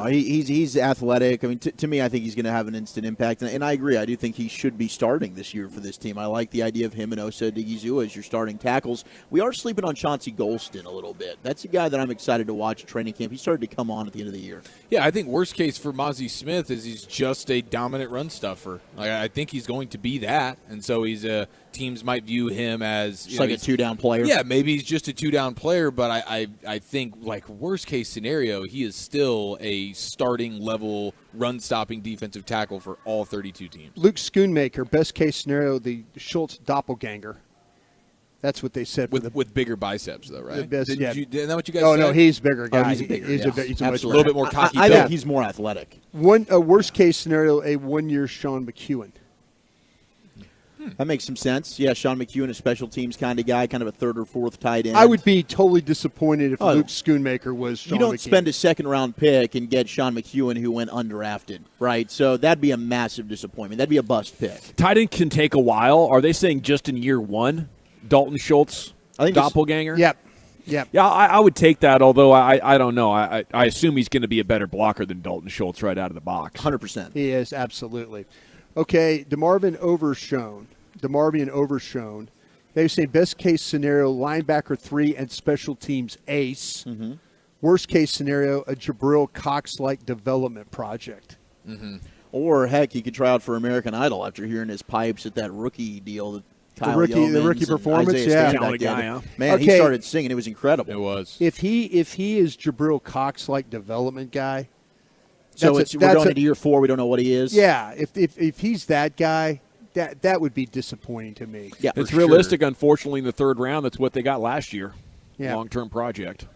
he's athletic. I mean, to me, I think he's going to have an instant impact. And I agree. I do think he should be starting this year for this team. I like the idea of him and Osa Odigizua as your starting tackles. We are sleeping on Chauncey Golston a little bit. That's a guy that I'm excited to watch at training camp. He started to come on at the end of the year. Yeah, I think worst case for Mozzie Smith is he's just a dominant run stuffer. I think he's going to be that. And so teams might view him as just like a 2-down player. Yeah, maybe he's just a 2-down player, but I think like worst case scenario, he is still a starting level run stopping defensive tackle for all 32 teams. Luke Schoonmaker, best case scenario, the Schultz doppelganger. That's what they said. With bigger biceps, though, right? Isn't that what you guys said? No, he's a bigger guy. He's a bigger. He's a little bit more cocky. I think he's more athletic. A worst case scenario, a 1-year Sean McEwen. That makes some sense. Yeah, Sean McEwen, a special teams kind of guy, kind of a 3rd or 4th tight end. I would be totally disappointed if Luke Schoonmaker was Sean McEwen. You don't spend a 2nd-round pick and get Sean McEwen, who went undrafted, right? So that'd be a massive disappointment. That'd be a bust pick. Tight end can take a while. Are they saying just in year 1, Dalton Schultz, doppelganger? Yep. Yeah, I would take that, although I don't know. I assume he's going to be a better blocker than Dalton Schultz right out of the box. 100%. He is, absolutely. Okay, DeMarvin Overshone. They say best case scenario, linebacker 3 and special teams ace. Mm-hmm. Worst case scenario, a Jabril Cox-like development project. Mm-hmm. Or, heck, he could try out for American Idol after hearing his pipes at that rookie deal that the rookie performance, yeah. Man, he started singing. It was incredible. It was. If he is Jabril Cox-like development guy, so we're going into year 4. We don't know what he is. Yeah, if he's that guy, that would be disappointing to me. Yeah, it's realistic. Unfortunately, in the 3rd round, that's what they got last year. Yeah. Long-term project.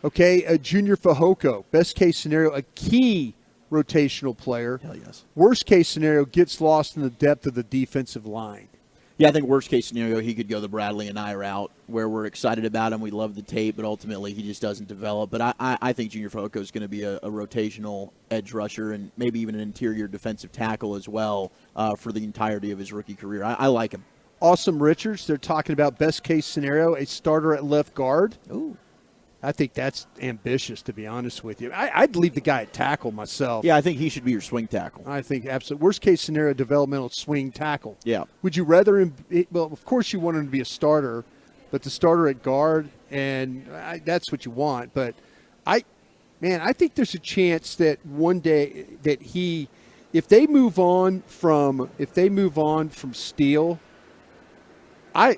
Okay, a Junior Fehoko. Best case scenario, a key rotational player. Hell yes. Worst case scenario, gets lost in the depth of the defensive line. Yeah, I think worst case scenario, he could go the Bradley and I route, where we're excited about him. We love the tape, but ultimately he just doesn't develop. But I think Junior Fehoko is going to be a rotational edge rusher and maybe even an interior defensive tackle as well for the entirety of his rookie career. I like him. Awesome Richards, they're talking about best case scenario, a starter at left guard. Ooh. I think that's ambitious, to be honest with you. I'd leave the guy at tackle myself. Yeah, I think he should be your swing tackle. I think absolutely. Worst case scenario, developmental swing tackle. Yeah. Would you rather him? Well, of course you want him to be a starter, but the starter at guard, and that's what you want. But I think there's a chance that one day that if they move on from Steele, I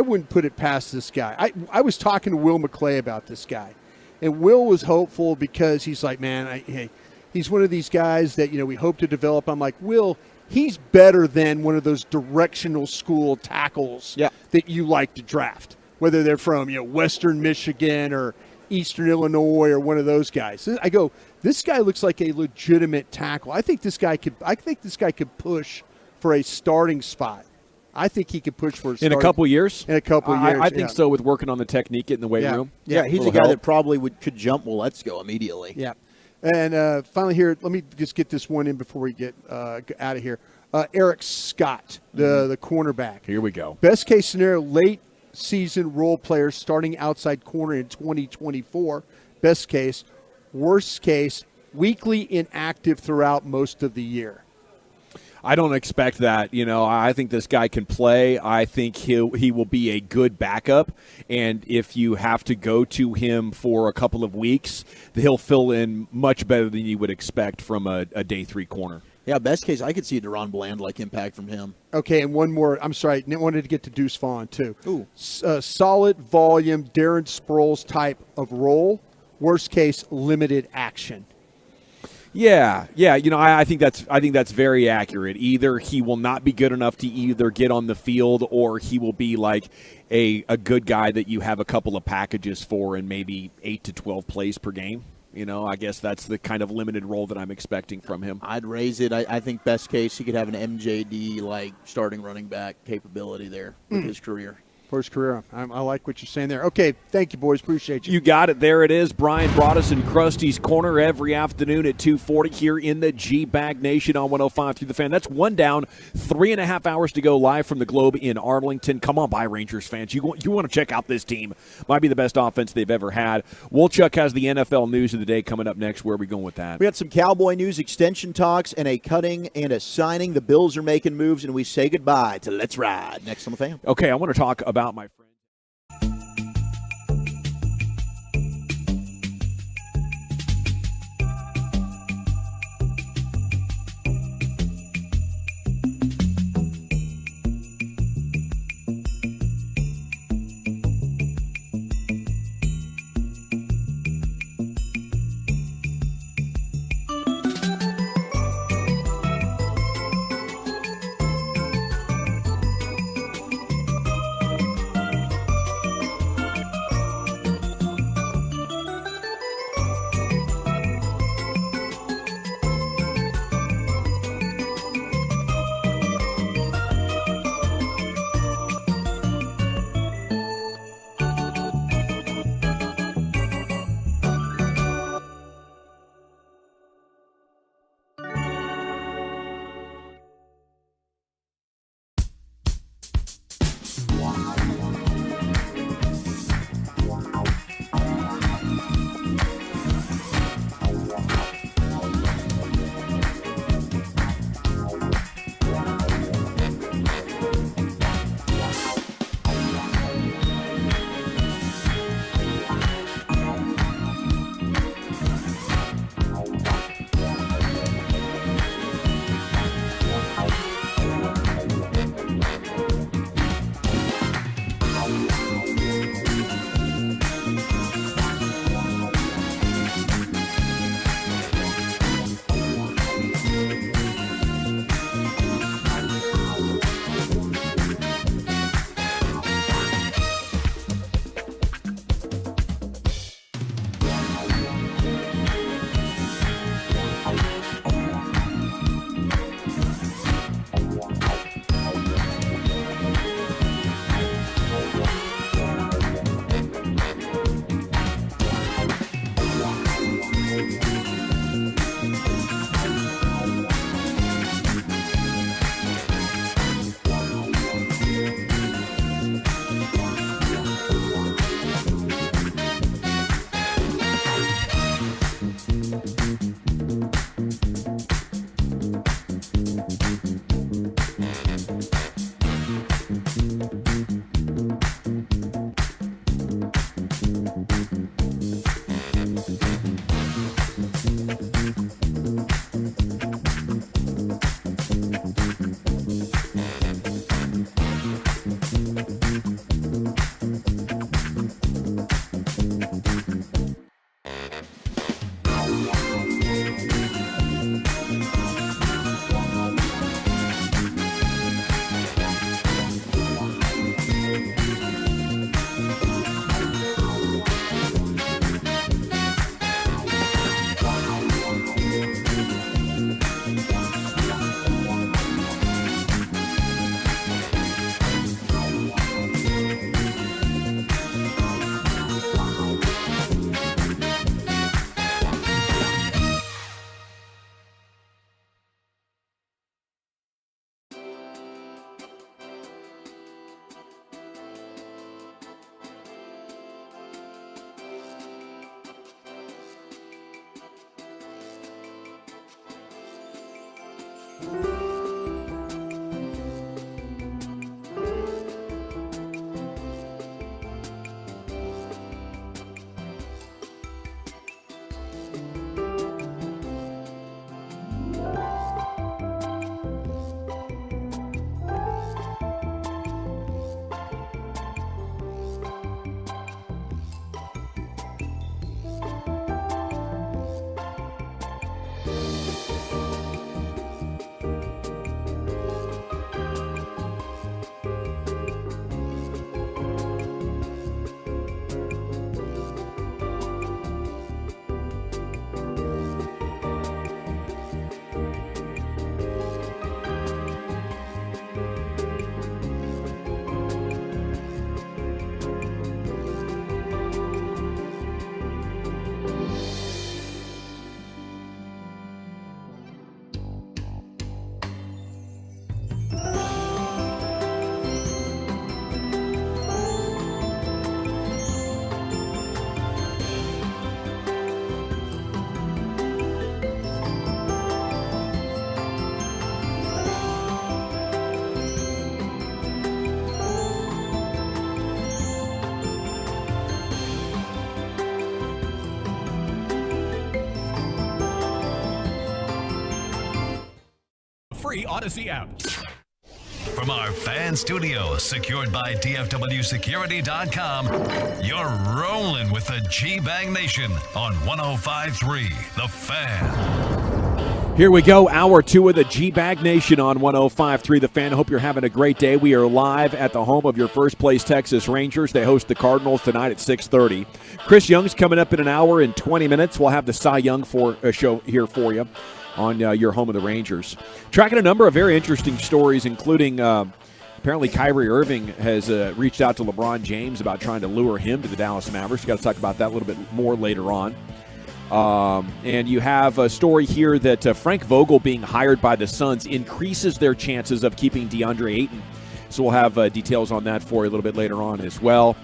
wouldn't put it past this guy. I was talking to Will McClay about this guy, and Will was hopeful because he's like, man, he's one of these guys that we hope to develop. I'm like, Will, he's better than one of those directional school tackles that you like to draft, whether they're from Western Michigan or Eastern Illinois or one of those guys. I go, this guy looks like a legitimate tackle. I think this guy could push for a starting spot. I think he could push for in a couple years. In a couple years, I think so. With working on the technique in the weight room. Yeah, he's a guy that probably could jump. Well, let's go immediately. Yeah, and finally here, let me just get this one in before we get out of here. Eric Scott, the cornerback. Here we go. Best case scenario, late season role player starting outside corner in 2024. Best case. Worst case, weekly inactive throughout most of the year. I don't expect that. I think this guy can play. I think he will be a good backup. And if you have to go to him for a couple of weeks, he'll fill in much better than you would expect from a day 3 corner. Yeah, best case, I could see a Deron Bland-like impact from him. Okay, and one more. I'm sorry, I wanted to get to Deuce Vaughn, too. Ooh. Solid volume, Darren Sproles type of role. Worst case, limited action. Yeah. I think that's very accurate. Either he will not be good enough to either get on the field, or he will be like a good guy that you have a couple of packages for and maybe 8 to 12 plays per game. I guess that's the kind of limited role that I'm expecting from him. I'd raise it. I think best case he could have an MJD like starting running back capability there with his career. For his career. I like what you're saying there. Okay, thank you, boys. Appreciate you. You got it. There it is. Brian brought us in Krusty's Corner every afternoon at 2:40 here in the G-Bag Nation on 105 through the Fan. That's one down, 3.5 hours to go live from the Globe in Arlington. Come on by, Rangers fans. You want to check out this team. Might be the best offense they've ever had. Wolchuk has the NFL news of the day coming up next. Where are we going with that? We got some Cowboy news, extension talks, and a cutting and a signing. The Bills are making moves, and we say goodbye to Let's Ride. Next on the Fan. Okay, I want to talk about my friend. free Odyssey app. From our fan studio, secured by DFWsecurity.com, you're rolling with the G-Bang Nation on 105.3 The Fan. Here we go, hour 2 of the G-Bag Nation on 105.3 The Fan. Hope you're having a great day. We are live at the home of your first-place Texas Rangers. They host the Cardinals tonight at 6:30. Chris Young's coming up in an hour and 20 minutes. We'll have the Cy Young show here for you on your home of the Rangers. Tracking a number of very interesting stories, including apparently Kyrie Irving has reached out to LeBron James about trying to lure him to the Dallas Mavericks. We've got to talk about that a little bit more later on. And you have a story here that Frank Vogel being hired by the Suns increases their chances of keeping DeAndre Ayton. So we'll have details on that for you a little bit later on as well.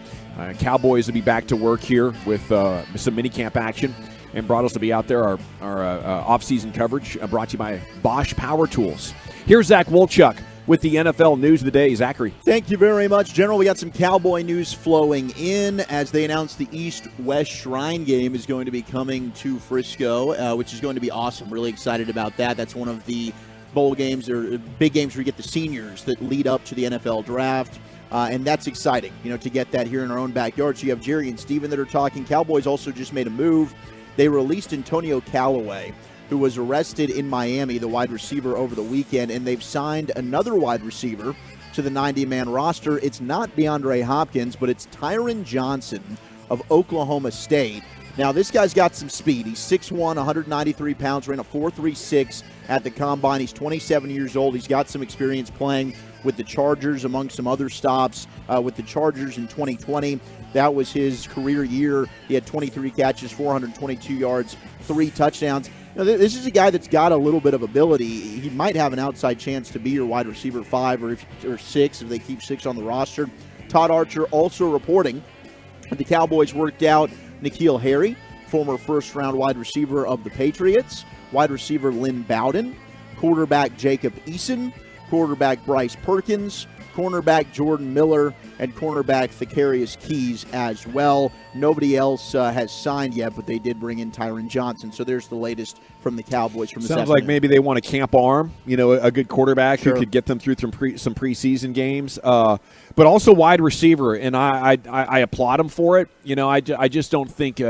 Cowboys will be back to work here with some minicamp action. And Broaddus will be out there, our off-season coverage brought to you by Bosch Power Tools. Here's Zach Wolchuk with the NFL News of the Day. Zachary. Thank you very much, General. We got some Cowboy news flowing in as they announced the East-West Shrine game is going to be coming to Frisco, which is going to be awesome. Really excited about that. That's one of the bowl games or big games where you get the seniors that lead up to the NFL draft. And that's exciting, to get that here in our own backyard. So you have Jerry and Steven that are talking. Cowboys also just made a move. They released Antonio Callaway, who was arrested in Miami, the wide receiver, over the weekend, and they've signed another wide receiver to the 90-man roster. It's not DeAndre Hopkins, but it's Tyron Johnson of Oklahoma State. Now, this guy's got some speed. He's 6'1", 193 pounds, ran a 4.36 at the Combine. He's 27 years old. He's got some experience playing with the Chargers, among some other stops with the Chargers in 2020. That was his career year. He had 23 catches, 422 yards, 3 touchdowns. This is a guy that's got a little bit of ability. He might have an outside chance to be your wide receiver 5 or 6 if they keep 6 on the roster. Todd Archer also reporting that the Cowboys worked out N'Keal Harry, former first-round wide receiver of the Patriots, wide receiver Lynn Bowden, quarterback Jacob Eason, quarterback Bryce Perkins, cornerback Jordan Miller, and cornerback Thacarius Keys as well. Nobody else has signed yet, but they did bring in Tyron Johnson. So there's the latest from the Cowboys from this Sounds afternoon. like maybe they want a camp arm, a good quarterback who could get them through some preseason games, but also wide receiver, and I applaud him for it. I just don't think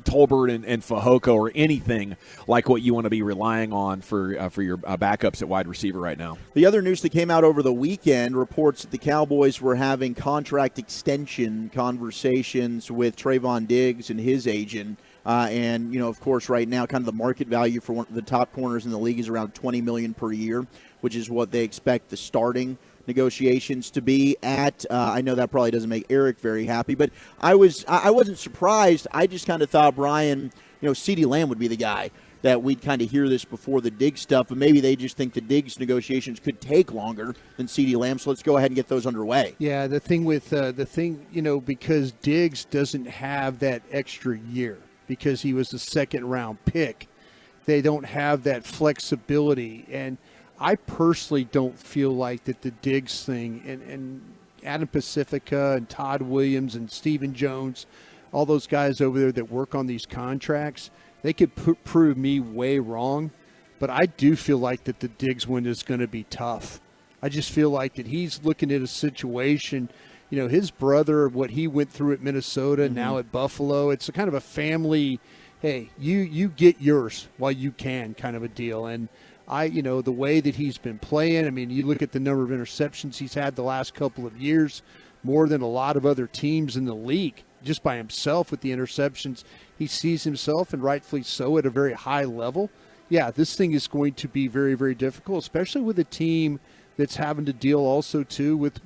Tolbert and Fehoko or anything like what you want to be relying on for your backups at wide receiver right now. The other news that came out over the weekend reports that the Cowboys were having contract extension conversations with Trayvon Diggs and his agent. And, of course, right now kind of the market value for one of the top corners in the league is around $20 million per year, which is what they expect the starting negotiations to be at. I know that probably doesn't make Eric very happy, but I wasn't surprised. I just kind of thought, Brian, CeeDee Lamb would be the guy that we'd kind of hear this before the Diggs stuff, but maybe they just think the Diggs negotiations could take longer than CeeDee Lamb, so let's go ahead and get those underway. Yeah, the thing with because Diggs doesn't have that extra year because he was a second-round pick. They don't have that flexibility, and I personally don't feel like that the Diggs thing and Adam Pacifica and Todd Williams and Stephen Jones, all those guys over there that work on these contracts, they could prove me way wrong, but I do feel like that the Diggs one is going to be tough. I just feel like that he's looking at a situation, his brother, what he went through at Minnesota, now at Buffalo, it's a kind of a family, hey, you get yours while you can kind of a deal. And the way that he's been playing, I mean, you look at the number of interceptions he's had the last couple of years, more than a lot of other teams in the league, just by himself with the interceptions. He sees himself, and rightfully so, at a very high level. Yeah, this thing is going to be very, very difficult, especially with a team that's having to deal also, too, with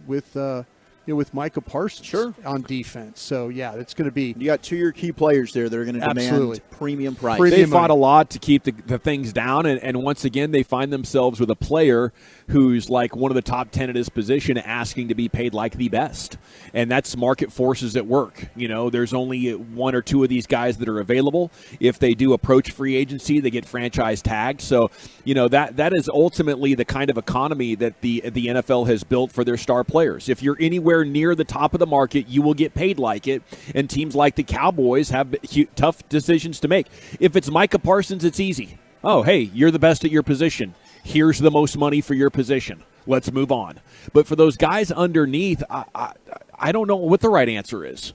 Micah Parsons on defense. So, yeah, it's going to be. You got 2 of your key players there that are going to demand premium price. They fought a lot to keep the things down, and once again, they find themselves with a player who's like one of the top 10 at his position asking to be paid like the best. And that's market forces at work. There's only 1 or 2 of these guys that are available. If they do approach free agency, they get franchise tagged. So, that is ultimately the kind of economy that the NFL has built for their star players. If you're anywhere near the top of the market, you will get paid like it, and teams like the Cowboys have tough decisions to make. If it's Micah Parsons, it's easy. Oh, hey, you're the best at your position. Here's the most money for your position. Let's move on. But for those guys underneath, I don't know what the right answer is.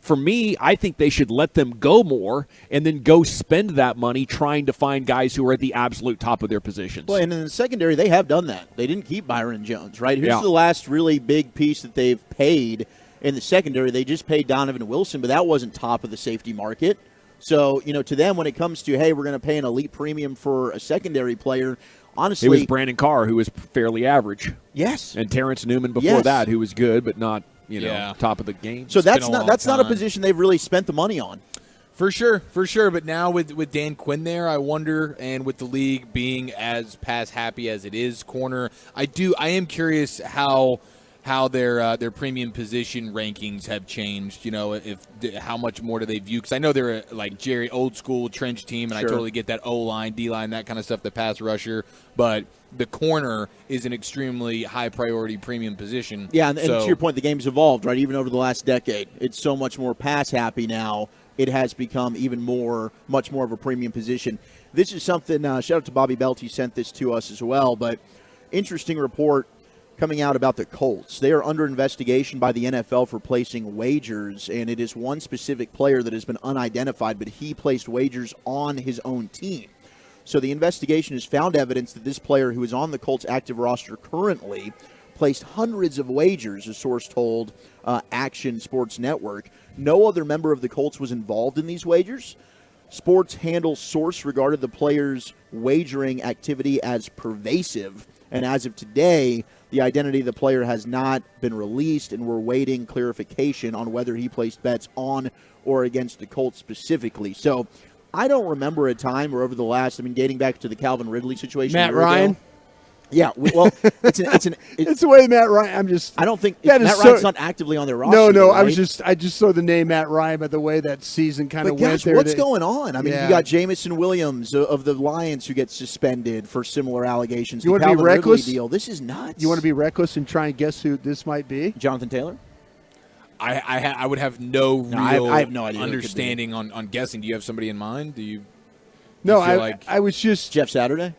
For me, I think they should let them go more and then go spend that money trying to find guys who are at the absolute top of their positions. Well, and in the secondary, they have done that. They didn't keep Byron Jones, right? Here's the last really big piece that they've paid in the secondary. They just paid Donovan Wilson, but that wasn't top of the safety market. So, to them, when it comes to, hey, we're going to pay an elite premium for a secondary player, honestly. It was Brandon Carr, who was fairly average. Yes. And Terrence Newman before that, who was good, but not, top of the game. So that's not a position they've really spent the money on. For sure. But now with Dan Quinn there, I wonder, and with the league being as pass happy as it is, corner, I am curious how their premium position rankings have changed. How much more do they view? Because I know they're like Jerry, old school trench team, and I totally get that O-line, D-line, that kind of stuff, the pass rusher. But the corner is an extremely high priority premium position. Yeah, and to your point, the game's evolved, right? Even over the last decade, it's so much more pass happy now. It has become much more of a premium position. This is something. Shout out to Bobby Belt. He sent this to us as well. But interesting report coming out about the Colts. They are under investigation by the NFL for placing wagers, and it is one specific player that has been unidentified, but he placed wagers on his own team. So the investigation has found evidence that this player, who is on the Colts active roster currently, placed hundreds of wagers, a source told Action Sports Network. No other member of the Colts was involved in these wagers. Sports Handle source regarded the player's wagering activity as pervasive, and as of today, the identity of the player has not been released, and we're waiting clarification on whether he placed bets on or against the Colts specifically. So I don't remember a time where over the last, dating back to the Calvin Ridley situation. Matt Ryan? Yeah, well, it's the way Matt Ryan. I don't think Matt Ryan's not actively on their roster. No, right? I just saw the name Matt Ryan, but the way that season kind of went there. What's going on? You got Jamison Williams of the Lions who gets suspended for similar allegations. You want to be reckless? Deal. This is nuts. You want to be reckless and try and guess who this might be? Jonathan Taylor. I would have no real I have no idea understanding on guessing. Do you have somebody in mind? Do you? No, I was just Jeff Saturday.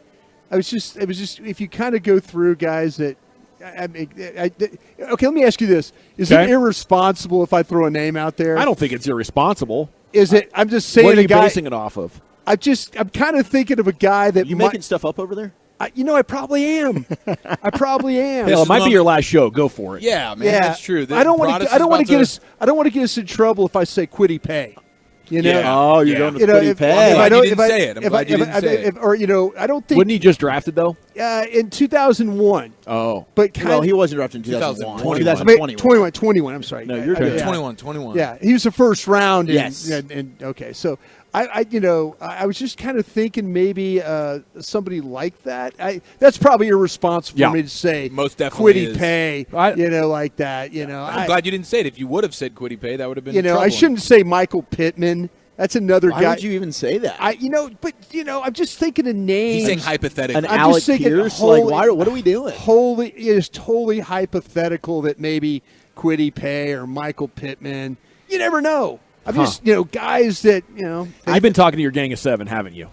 It was just if you kind of go through guys that. Okay, let me ask you this: is it irresponsible if I throw a name out there? I don't think it's irresponsible. Is it? I'm just saying. What are you basing it off of? I'm kind of thinking of a guy that you making stuff up over there. I probably am. Hell, it might be your last show. Go for it. Yeah, man, that's true. I don't want to get us in trouble if I say Quiddy Pay. Oh, you're going with Quiddy Pay. I'm glad you didn't say it. I'm glad you didn't say it. Or I don't think. Wasn't he just drafted though? In 2001. Oh, but he wasn't drafted in 2001. 21. I'm sorry. No, you're 21. Yeah, he was the first round. Yes. And okay, so I was just kind of thinking maybe somebody like that. That's probably irresponsible for me to say. Most definitely Quiddy Pay. Like that. I'm glad you didn't say it. If you would have said Quiddy Pay, that would have been. I shouldn't say Michael Pittman. That's another guy. Why would you even say that? I'm just thinking of names. He's saying hypothetically. An Alec Pierce? What are we doing? It is totally hypothetical that maybe Quiddy Pay or Michael Pittman. You never know. I'm just, guys that, You've been talking to your gang of seven, haven't you?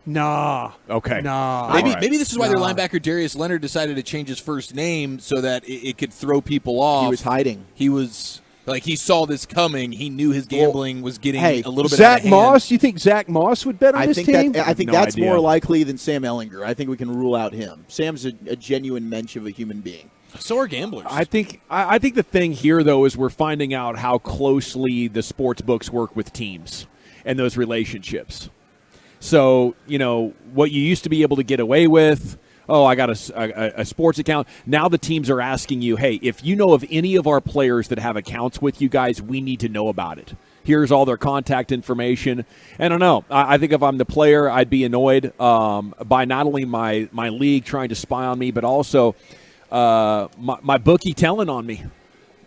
Nah. Okay. Nah. Maybe this is why their linebacker Darius Leonard decided to change his first name so that it could throw people off. He was hiding. He was he saw this coming. He knew his gambling was getting a little bit. Zach Moss. You think Zach Moss would bet on this team? I think that's more likely than Sam Ehlinger. I think we can rule out him. Sam's a genuine mensch of a human being. So are gamblers. I think the thing here, though, is we're finding out how closely the sports books work with teams and those relationships. So, what you used to be able to get away with, I got a sports account. Now the teams are asking you, hey, if you know of any of our players that have accounts with you guys, we need to know about it. Here's all their contact information. And I don't know. I think if I'm the player, I'd be annoyed by not only my league trying to spy on me, but also my bookie telling on me.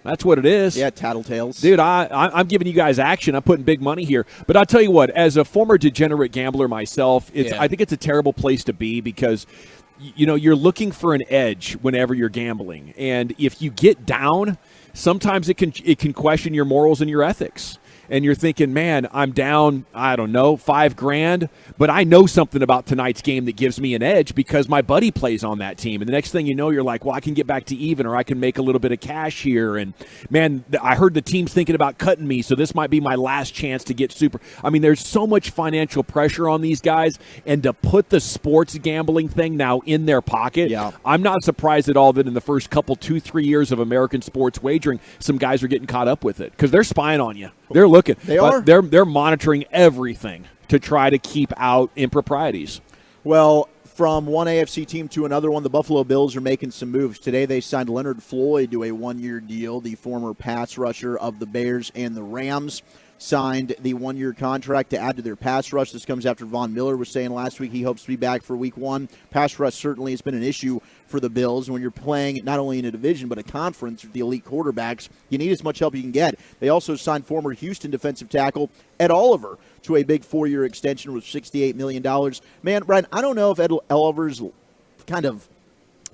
That's what it is. Yeah, tattletales. Dude, I'm giving you guys action. I'm putting big money here. But I'll tell you what, as a former degenerate gambler myself, I think it's a terrible place to be because, you're looking for an edge whenever you're gambling. And if you get down, sometimes it can question your morals and your ethics. and you're thinking, man, I'm down, I don't know, $5,000, but I know something about tonight's game that gives me an edge because my buddy plays on that team. And the next thing you know, you're like, well, I can get back to even, or I can make a little bit of cash here. And man, I heard the team's thinking about cutting me, so this might be my last chance to get super. I mean, there's so much financial pressure on these guys, and to put the sports gambling thing now in their pocket, I'm not surprised at all that in the first couple, 2-3 years of American sports wagering, some guys are getting caught up with it because they're spying on you. They're looking. They're monitoring everything to try to keep out improprieties. Well, from one AFC team to another one, the Buffalo Bills are making some moves. Today they signed Leonard Floyd to a one-year deal. The former pass rusher of the Bears and the Rams signed the one-year contract to add to their pass rush. This comes after Von Miller was saying last week he hopes to be back for week 1. Pass rush certainly has been an issue for the Bills. When you're playing not only in a division but a conference with the elite quarterbacks, you need as much help you can get. They also signed former Houston defensive tackle Ed Oliver to a big 4-year extension with $68 million. Man, Brian, I don't know if Ed Oliver's kind of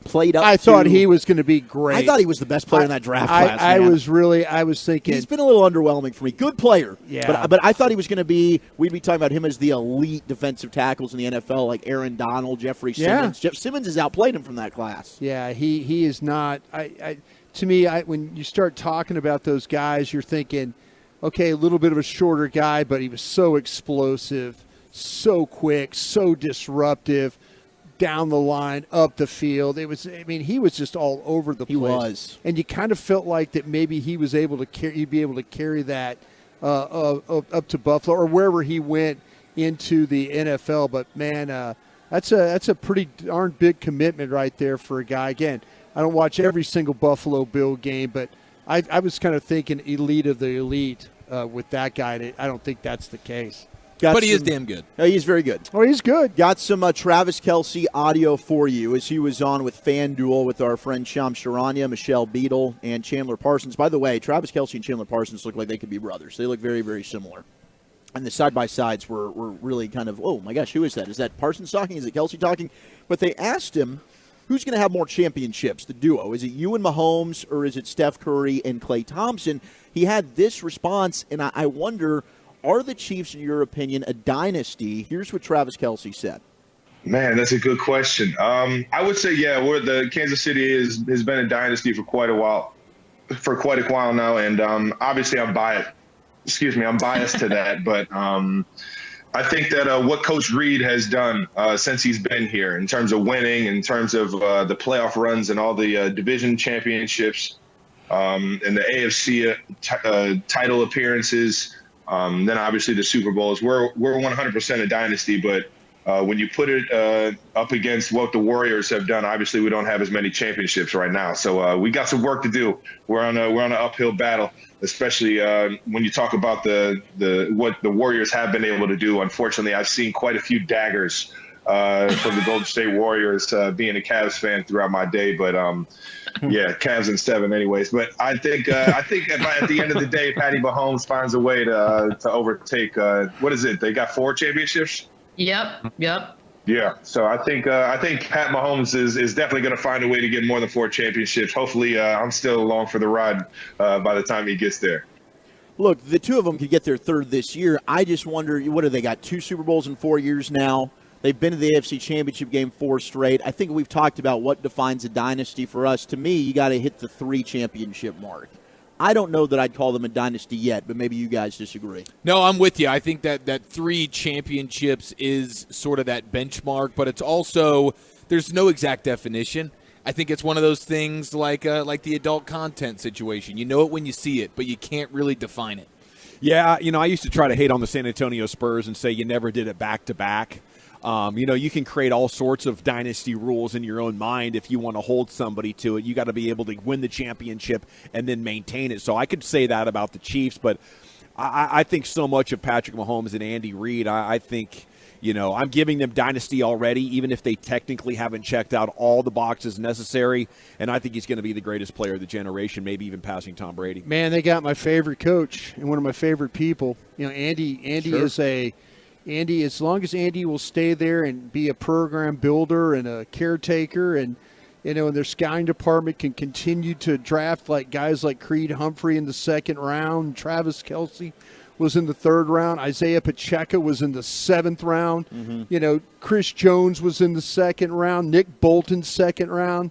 played up. I thought he was going to be great. I thought he was the best player in that draft class. I was thinking he's been a little underwhelming for me. Good player, yeah. But I thought he was going to be. We'd be talking about him as the elite defensive tackles in the NFL, like Aaron Donald, Jeffrey Simmons. Jeff Simmons has outplayed him from that class. Yeah, he is not. To me, when you start talking about those guys, you're thinking, okay, a little bit of a shorter guy, but he was so explosive, so quick, so disruptive. Down the line, up the field. He was just all over the place. He was. And you kind of felt like that maybe he was able to he'd be able to carry that up to Buffalo or wherever he went into the NFL. But, man, that's a pretty darn big commitment right there for a guy. Again, I don't watch every single Buffalo Bill game, but I was kind of thinking elite of the elite with that guy. I don't think that's the case. But he is damn good. He's very good. Oh, he's good. Got some Travis Kelce audio for you as he was on with FanDuel with our friend Sham Charania, Michelle Beadle, and Chandler Parsons. By the way, Travis Kelce and Chandler Parsons look like they could be brothers. They look very, very similar. And the side-by-sides were really kind of, oh, my gosh, who is that? Is that Parsons talking? Is it Kelce talking? But they asked him, who's going to have more championships, the duo? Is it you and Mahomes, or is it Steph Curry and Klay Thompson? He had this response, and I wonder, are the Chiefs, in your opinion, a dynasty? Here's what Travis Kelce said. Man, that's a good question. I would say, the Kansas City has been a dynasty for quite a while now, and obviously I'm biased. I'm biased to that, but I think that what Coach Reed has done since he's been here, in terms of winning, in terms of the playoff runs and all the division championships, and the AFC title appearances. Then obviously the Super Bowls. We're 100% a dynasty, but when you put it up against what the Warriors have done, obviously we don't have as many championships right now. So we got some work to do. We're on an uphill battle, especially when you talk about what the Warriors have been able to do. Unfortunately, I've seen quite a few daggers from the Golden State Warriors, being a Cavs fan throughout my day, but Cavs in 7 anyways. But I think at the end of the day, Patty Mahomes finds a way to overtake, what is it? They got 4 championships? Yep. Yeah, so I think Pat Mahomes is definitely going to find a way to get more than 4 championships. Hopefully I'm still along for the ride by the time he gets there. Look, the two of them could get their third this year. I just wonder, what have they got, 2 Super Bowls in 4 years now? They've been to the AFC Championship game 4 straight. I think we've talked about what defines a dynasty for us. To me, you got to hit the 3 championship mark. I don't know that I'd call them a dynasty yet, but maybe you guys disagree. No, I'm with you. I think that 3 championships is sort of that benchmark, but it's also, there's no exact definition. I think it's one of those things like the adult content situation. You know it when you see it, but you can't really define it. Yeah, I used to try to hate on the San Antonio Spurs and say you never did it back-to-back. You can create all sorts of dynasty rules in your own mind if you want to hold somebody to it. You got to be able to win the championship and then maintain it. So I could say that about the Chiefs, but I think so much of Patrick Mahomes and Andy Reid. I think, I'm giving them dynasty already, even if they technically haven't checked out all the boxes necessary. And I think he's going to be the greatest player of the generation, maybe even passing Tom Brady. Man, they got my favorite coach and one of my favorite people. Andy Sure. is Andy, as long as Andy will stay there and be a program builder and a caretaker, and and their scouting department can continue to draft like guys like Creed Humphrey in the 2nd round, Travis Kelce, was in the 3rd round. Isaiah Pacheco was in the 7th round. You know, Chris Jones was in the 2nd round. Nick Bolton, 2nd round.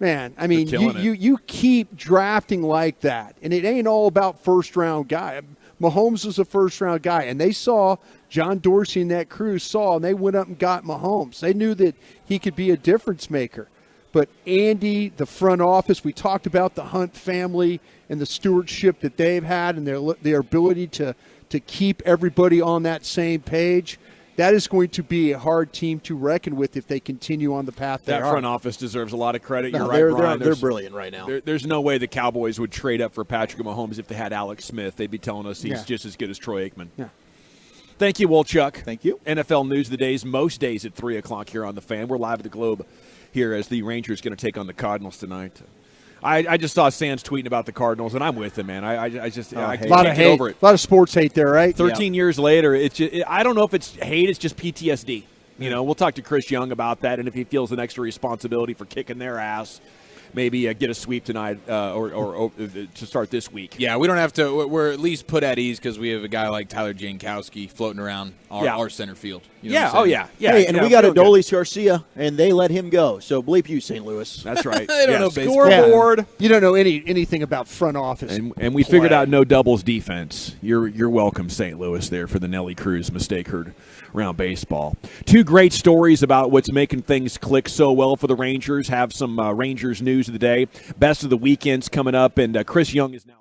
Man, I mean, you keep drafting like that, and it ain't all about first-round guy. Mahomes was a first-round guy, and they saw John Dorsey and that crew and they went up and got Mahomes. They knew that he could be a difference maker. But Andy, the front office, we talked about the Hunt family and the stewardship that they've had and their ability to keep everybody on that same page. That is going to be a hard team to reckon with if they continue on the path they are. That front office deserves a lot of credit. You're they're, right, Brian. They're brilliant right now. There's no way the Cowboys would trade up for Patrick Mahomes if they had Alex Smith. They'd be telling us he's just as good as Troy Aikman. Yeah. Thank you, Wolchuk. Thank you. NFL News of the Days, most days at 3 o'clock here on The Fan. We're live at the Globe here as the Rangers going to take on the Cardinals tonight. I just saw Sands tweeting about the Cardinals, and I'm with him, man. I can't get over it. A lot of sports hate there, right? 13 years later, I don't know if it's hate, it's just PTSD. You know, we'll talk to Chris Young about that, and if he feels an extra responsibility for kicking their ass, maybe get a sweep tonight or to start this week. Yeah, we don't have to. We're at least put at ease because we have a guy like Tyler Jankowski floating around our center field. You know what I'm saying? Hey, and we got Adolis Garcia, and they let him go. So bleep you, St. Louis. That's right. They don't know baseball. Scoreboard. You don't know anything about front office. And we figured out no doubles defense. You're welcome, St. Louis, there for the Nelly Cruz mistake heard around baseball. 2 great stories about what's making things click so well for the Rangers. Have some Rangers news of the day. Best of the weekend's coming up, and Chris Young is now.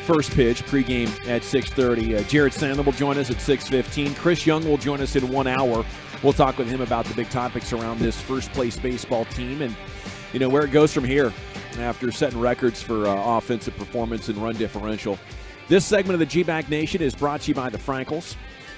First pitch, pregame at 6:30. Jared Sandler will join us at 6:15. Chris Young will join us in 1 hour. We'll talk with him about the big topics around this first-place baseball team and, you know, where it goes from here after setting records for offensive performance and run differential. This segment of the G-Back Nation is brought to you by the Frankels.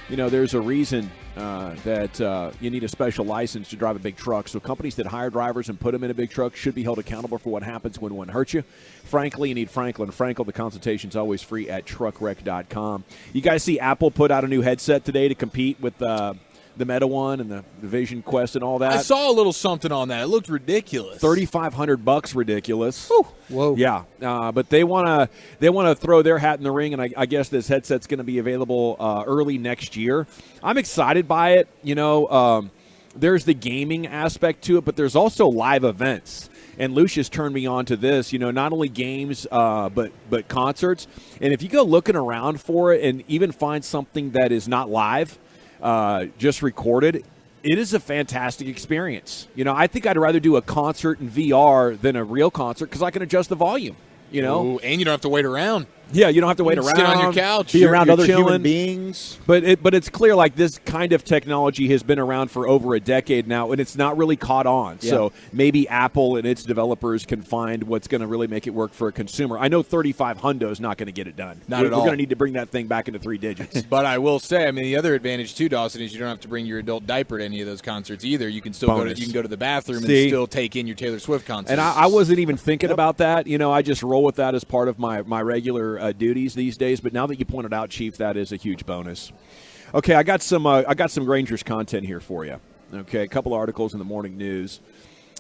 You know, there's a reason that you need a special license to drive a big truck. So companies that hire drivers and put them in a big truck should be held accountable for what happens when one hurts you. Frankly, you need Franklin Frankel. The consultation's always free at truckwreck.com. You guys see Apple put out a new headset today to compete with the Meta one and the Vision Quest and all that. I saw a little something on that. It looked ridiculous. $3,500, ridiculous. Whew. Whoa. Yeah, but they want to throw their hat in the ring, and I guess this headset's going to be available early next year. I'm excited by it. You know, there's the gaming aspect to it, but there's also live events. And Lucius turned me on to this, you know, not only games, but concerts. And if you go looking around for it and even find something that is not live, just recorded, it is a fantastic experience. You know, I think I'd rather do a concert in VR than a real concert because I can adjust the volume, you know. Ooh, and you don't have to wait around. Yeah, you don't have to wait around. Sit on your couch. Be around other human beings. But it's clear like this kind of technology has been around for over a decade now, and it's not really caught on. Yeah. So maybe Apple and its developers can find what's going to really make it work for a consumer. I know 35 hundo is not going to get it done. Not at all. We're going to need to bring that thing back into 3 digits. But I will say, I mean, the other advantage too, Dawson, is you don't have to bring your adult diaper to any of those concerts either. You can still go to the bathroom and still take in your Taylor Swift concert. And I wasn't even thinking about that. You know, I just roll with that as part of my regular duties these days, but now that you pointed out, Chief, that is a huge bonus. Okay, I got some Rangers content here for you. Okay, a couple articles in the morning news.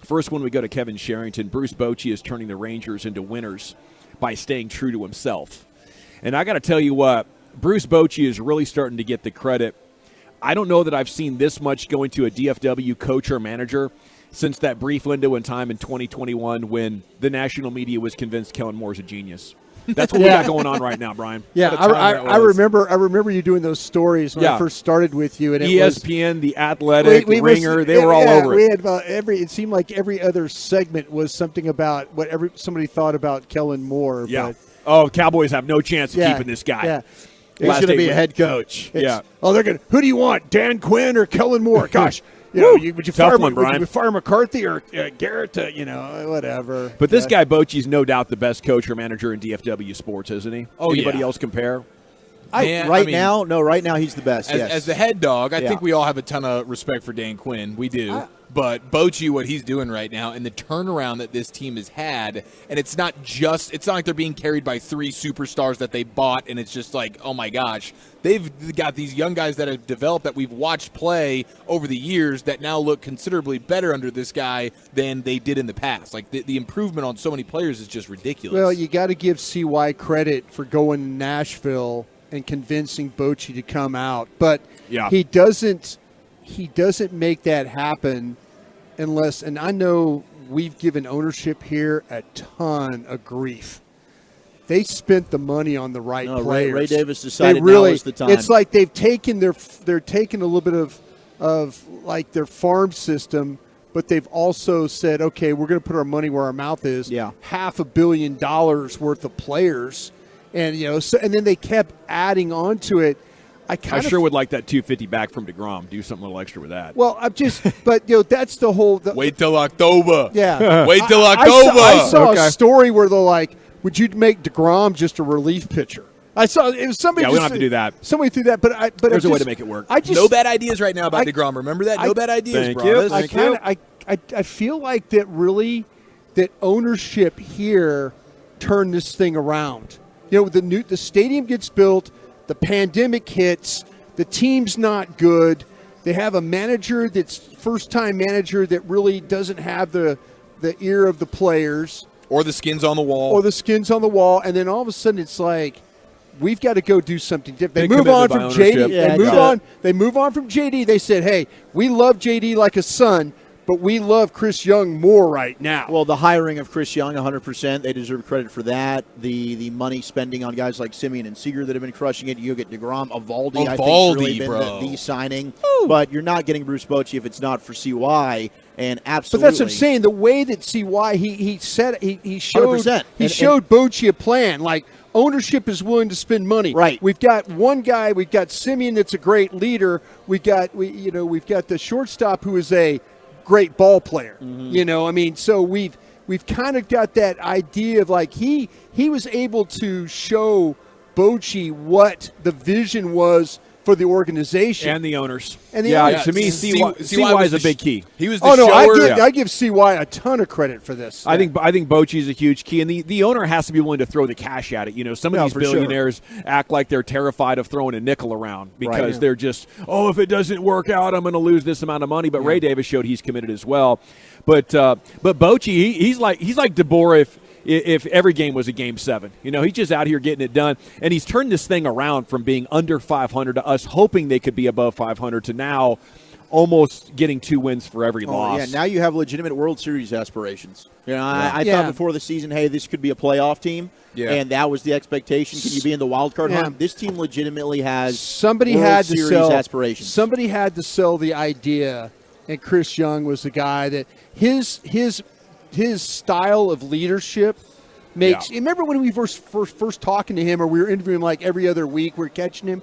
First one, we go to Kevin Sherrington. Bruce Bochy is turning the Rangers into winners by staying true to himself. And I got to tell you what, Bruce Bochy is really starting to get the credit. I don't know that I've seen this much going to a DFW coach or manager since that brief window in time in 2021 when the national media was convinced Kellen Moore's a genius. That's what we got going on right now, Brian. Yeah, I remember you doing those stories when I first started with you. And ESPN, The Athletic, Ringer, they were all over it. It seemed like every other segment was something about what somebody thought about Kellen Moore. Yeah. But, Cowboys have no chance of keeping this guy. Yeah. He's going to be a head coach. They're going to. Who do you want, Dan Quinn or Kellen Moore? Gosh. Would you fire McCarthy or Garrett? Whatever. But this guy Bochy's no doubt the best coach or manager in DFW sports, isn't he? Anybody else compare? Right now he's the best. As the head dog, I think we all have a ton of respect for Dan Quinn. We do. But Bochy, what he's doing right now, and the turnaround that this team has had, and it's not like they're being carried by 3 superstars that they bought, and it's just like, oh my gosh. They've got these young guys that have developed that we've watched play over the years that now look considerably better under this guy than they did in the past. Like, the improvement on so many players is just ridiculous. Well, you got to give CY credit for going to Nashville and convincing Bochy to come out. But he doesn't make that happen unless, and I know we've given ownership here a ton of grief. They spent the money on the right players. Ray Davis decided now is the time. It's like they've taken a little bit of like their farm system, but they've also said, okay, we're going to put our money where our mouth is. Yeah. $500 million worth of players, and and then they kept adding on to it. I sure would like that $250 back from DeGrom. Do something a little extra with that. Well, but that's the whole. Wait till October. Yeah. Wait till October. I saw a story where they're like, would you make DeGrom just a relief pitcher? I saw it was somebody. Yeah, we don't have to do that. Somebody threw that, but there's a way to make it work. No bad ideas right now about DeGrom. Remember that? No bad ideas, bro. I feel like that ownership here turned this thing around. The stadium gets built, the pandemic hits, the team's not good. They have a manager that's first-time manager that really doesn't have the ear of the players. Or the skins on the wall. And then all of a sudden it's like, we've got to go do something different. They move on from JD. They move on from JD. They said, hey, we love JD like a son, but we love Chris Young more right now. Well, the hiring of Chris Young, 100%. They deserve credit for that. The money spending on guys like Simeon and Seager that have been crushing it. You get DeGrom, Evaldi, I think, has really been the signing. Ooh. But you're not getting Bruce Bochy if it's not for CY. And absolutely. But that's what I'm saying. The way that CY, he showed 100%. Bochy a plan. Like, ownership is willing to spend money. Right. We've got one guy. We've got Simeon that's a great leader. We've got the shortstop who is a great ball player. Mm-hmm. So we've kind of got that idea of like he was able to show Bochy what the vision was for the organization and the owners. To me, CY is a big key. He was the shower. I give CY a ton of credit for this. I think Bochy is a huge key, and the owner has to be willing to throw the cash at it. Some of these billionaires act like they're terrified of throwing a nickel around because they're just, if it doesn't work out, I'm going to lose this amount of money. But Ray Davis showed he's committed as well. But Bochy, he's like DeBoer if every game was a Game 7. He's just out here getting it done. And he's turned this thing around from being under 500 to us hoping they could be above 500 to now almost getting 2 wins for every loss. Yeah, now you have legitimate World Series aspirations. I thought before the season, hey, this could be a playoff team. Yeah. And that was the expectation. Can you be in the wild card hunt? This team legitimately has World Series aspirations. Somebody had to sell the idea, and Chris Young was the guy that his style of leadership makes. Remember when we first talking to him, or we were interviewing him like every other week, we're catching him.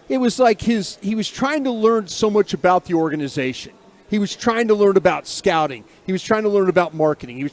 It was like he was trying to learn so much about the organization. He was trying to learn about scouting. He was trying to learn about marketing.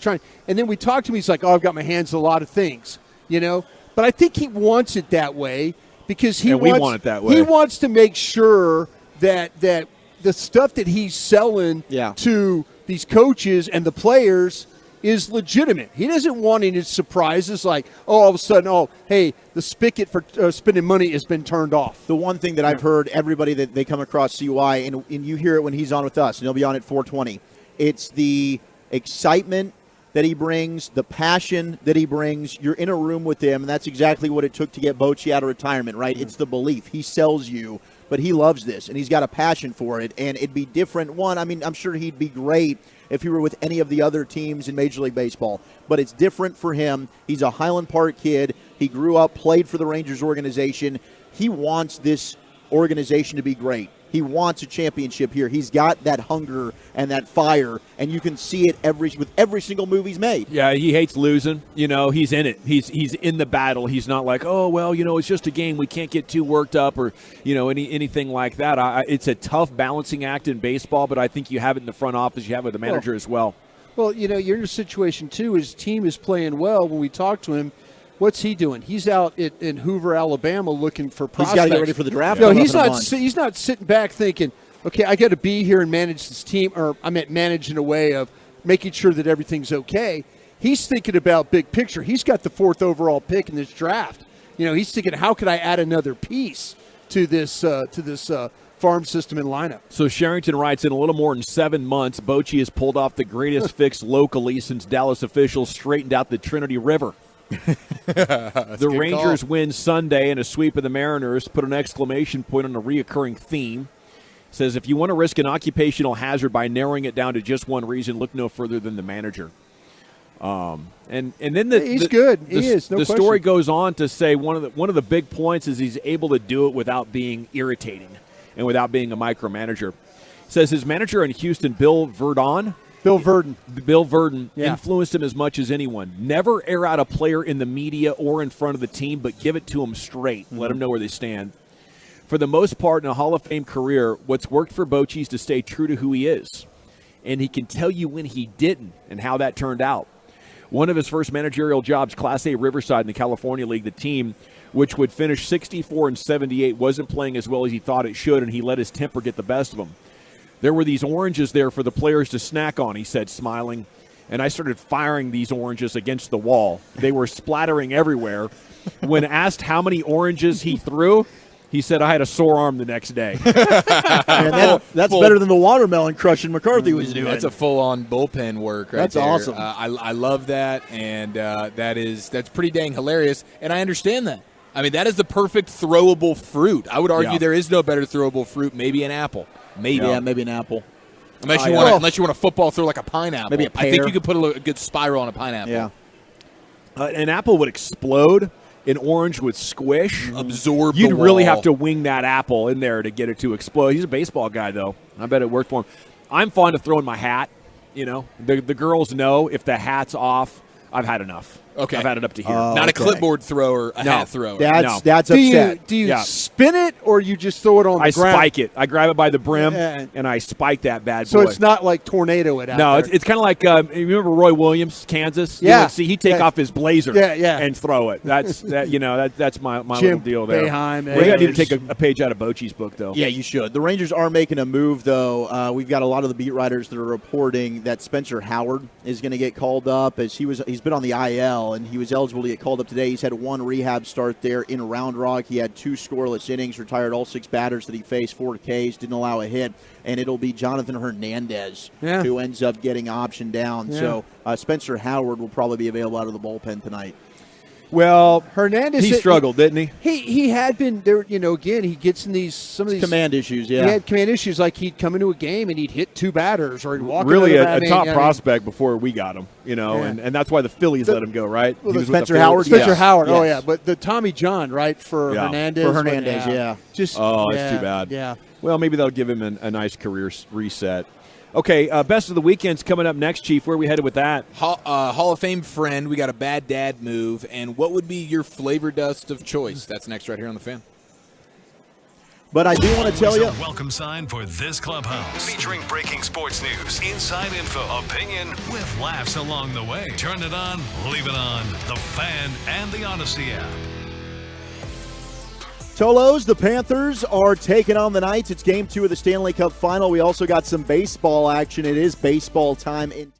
And then we talked to him. He's like, "Oh, I've got my hands on a lot of things," But I think he wants it that way because we want it that way. He wants to make sure that the stuff that he's selling to these coaches and the players is legitimate. He doesn't want any surprises like, all of a sudden, hey, the spigot for spending money has been turned off. The one thing that I've heard everybody that they come across CY, and you hear it when he's on with us, and he'll be on at 420, it's the excitement that he brings, the passion that he brings. You're in a room with him, and that's exactly what it took to get Bochy out of retirement, right? It's the belief. He sells you, but he loves this, and he's got a passion for it, and it'd be different. I'm sure he'd be great if he were with any of the other teams in Major League Baseball, but it's different for him. He's a Highland Park kid. He grew up, played for the Rangers organization. He wants this organization to be great. He wants a championship here. He's got that hunger and that fire, and you can see it with every single move he's made. Yeah, he hates losing. He's in it. He's in the battle. He's not like, oh, well, it's just a game. We can't get too worked up or, anything like that. It's a tough balancing act in baseball, but I think you have it in the front office. You have it with the manager as well. Well, you're in a situation, too. His team is playing well. When we talk to him, what's he doing? He's out in Hoover, Alabama, looking for prospects. He's got to get ready for the draft. No, he's not sitting back thinking, okay, I got to be here and manage this team, or I meant manage in a way of making sure that everything's okay. He's thinking about big picture. He's got the 4th overall pick in this draft. He's thinking, how could I add another piece to this farm system and lineup? So Sherrington writes, in a little more than 7 months, Bochy has pulled off the greatest fix locally since Dallas officials straightened out the Trinity River. The Rangers win Sunday in a sweep of the Mariners. Put an exclamation point on a reoccurring theme. Says, if you want to risk an occupational hazard by narrowing it down to just one reason, look no further than the manager. And then he's good. He is. No the question. story goes on to say one of the big points is he's able to do it without being irritating and without being a micromanager. Says his manager in Houston, Bill Verdon, influenced him as much as anyone. Never air out a player in the media or in front of the team, but give it to them straight. Let them know where they stand. For the most part, in a Hall of Fame career, what's worked for Bochy is to stay true to who he is. And he can tell you when he didn't and how that turned out. One of his first managerial jobs, Class A Riverside in the California League, the team, which would finish 64-78, wasn't playing as well as he thought it should, and he let his temper get the best of him. There were these oranges there for the players to snack on, he said, smiling. And I started firing these oranges against the wall. They were splattering everywhere. When asked how many oranges he threw, he said, I had a sore arm the next day. That's better than the watermelon crushing McCarthy was doing. That's a full-on bullpen work right That's there. awesome. I love that, and that's pretty dang hilarious, and I understand that. I mean, that is the perfect throwable fruit. I would argue there is no better throwable fruit, maybe an apple. Maybe. Yeah, maybe an apple. Unless you want a football throw like a pineapple. Maybe a pear. I think you could put a good spiral on a pineapple. Yeah. An apple would explode. An orange would squish. Absorb You'd the really wall. have to wing that apple in there to get it to explode. He's a baseball guy, though. I bet it worked for him. I'm fond of throwing my hat. The girls know if the hat's off, I've had enough. Okay. I've had it up to here. Not a clipboard thrower, a hat thrower. That's Do upset. you spin it or you just throw it on the I ground? spike it. I grab it by the brim, and I spike that bad boy. So it's not like tornado it out No, there. it's kind of like you remember Roy Williams, Kansas. Yeah. He'd take off his blazer, and throw it. That's that's my little deal there. Boeheim, We got to take a page out of Bochy's book, though. Yeah, you should. The Rangers are making a move, though. We've got a lot of the beat writers that are reporting that Spencer Howard is going to get called up, as he's been on the IL and he was eligible to get called up today. He's had one rehab start there in Round Rock. He had 2 scoreless innings, retired all 6 batters that he faced, 4 Ks, didn't allow a hit, and it'll be Jonathan Hernandez who ends up getting optioned down. Yeah. So Spencer Howard will probably be available out of the bullpen tonight. Well, Hernandez, he struggled, didn't he? He had been there. Again, he gets in some of these command issues. Yeah, he had command issues. Like he'd come into a game and he'd hit 2 batters, or he'd walk. Really, into a top prospect before we got him. And that's why the Phillies let him go, right? Well, He was with Spencer the Phillies. Howard. Spencer Yes. Howard. Oh Yes. yeah, but the Tommy John, right, for Hernandez. For Hernandez, yeah. Just That's too bad. Yeah. Well, maybe that'll give him a nice career reset. Okay, best of the weekend's coming up next, Chief. Where are we headed with that? Hall of Fame friend. We got a bad dad move. And what would be your flavor dust of choice? That's next right here on The Fan. But I do want to tell you, A welcome sign for this clubhouse, featuring breaking sports news, inside info, opinion, with laughs along the way. Turn it on, leave it on. The Fan and the Odyssey app. Tolos, the Panthers are taking on the Knights. It's Game 2 of the Stanley Cup Final. We also got some baseball action. It is baseball time in Texas.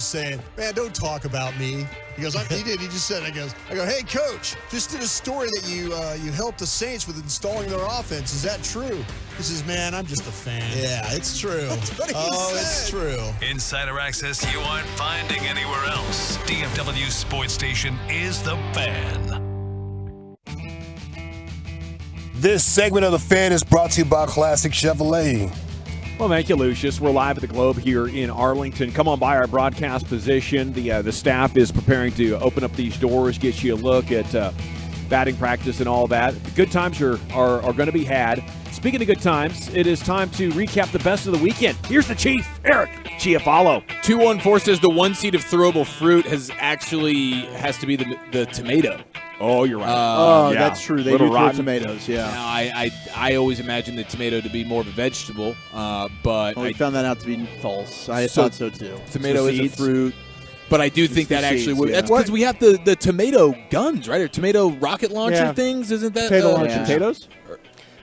saying, man, don't talk about me. He goes, he did. He just said, I go, hey, coach, just did a story that you helped the Saints with installing their offense. Is that true? He says, man, I'm just a fan. Yeah, it's true. That's what he said. It's true. Insider access you aren't finding anywhere else. DFW Sports Station is The Fan. This segment of The Fan is brought to you by Classic Chevrolet. Well, thank you, Lucius. We're live at the Globe here in Arlington. Come on by our broadcast position. The staff is preparing to open up these doors, get you a look at batting practice and all that. The good times are going to be had. Speaking of good times, it is time to recap the best of the weekend. Here's the Chief, Eric Chiafalo. 214 says the one seed of throwable fruit has to be the tomato. Oh, you're right. Yeah. That's true. They do throw tomatoes, yeah. Now, I always imagined the tomato to be more of a vegetable, but we found that out to be false. I thought so too. Tomato is a fruit, but I do think that actually would. That's because we have the tomato guns, right? Or tomato rocket launcher things, isn't that? Potato launcher. Potatoes?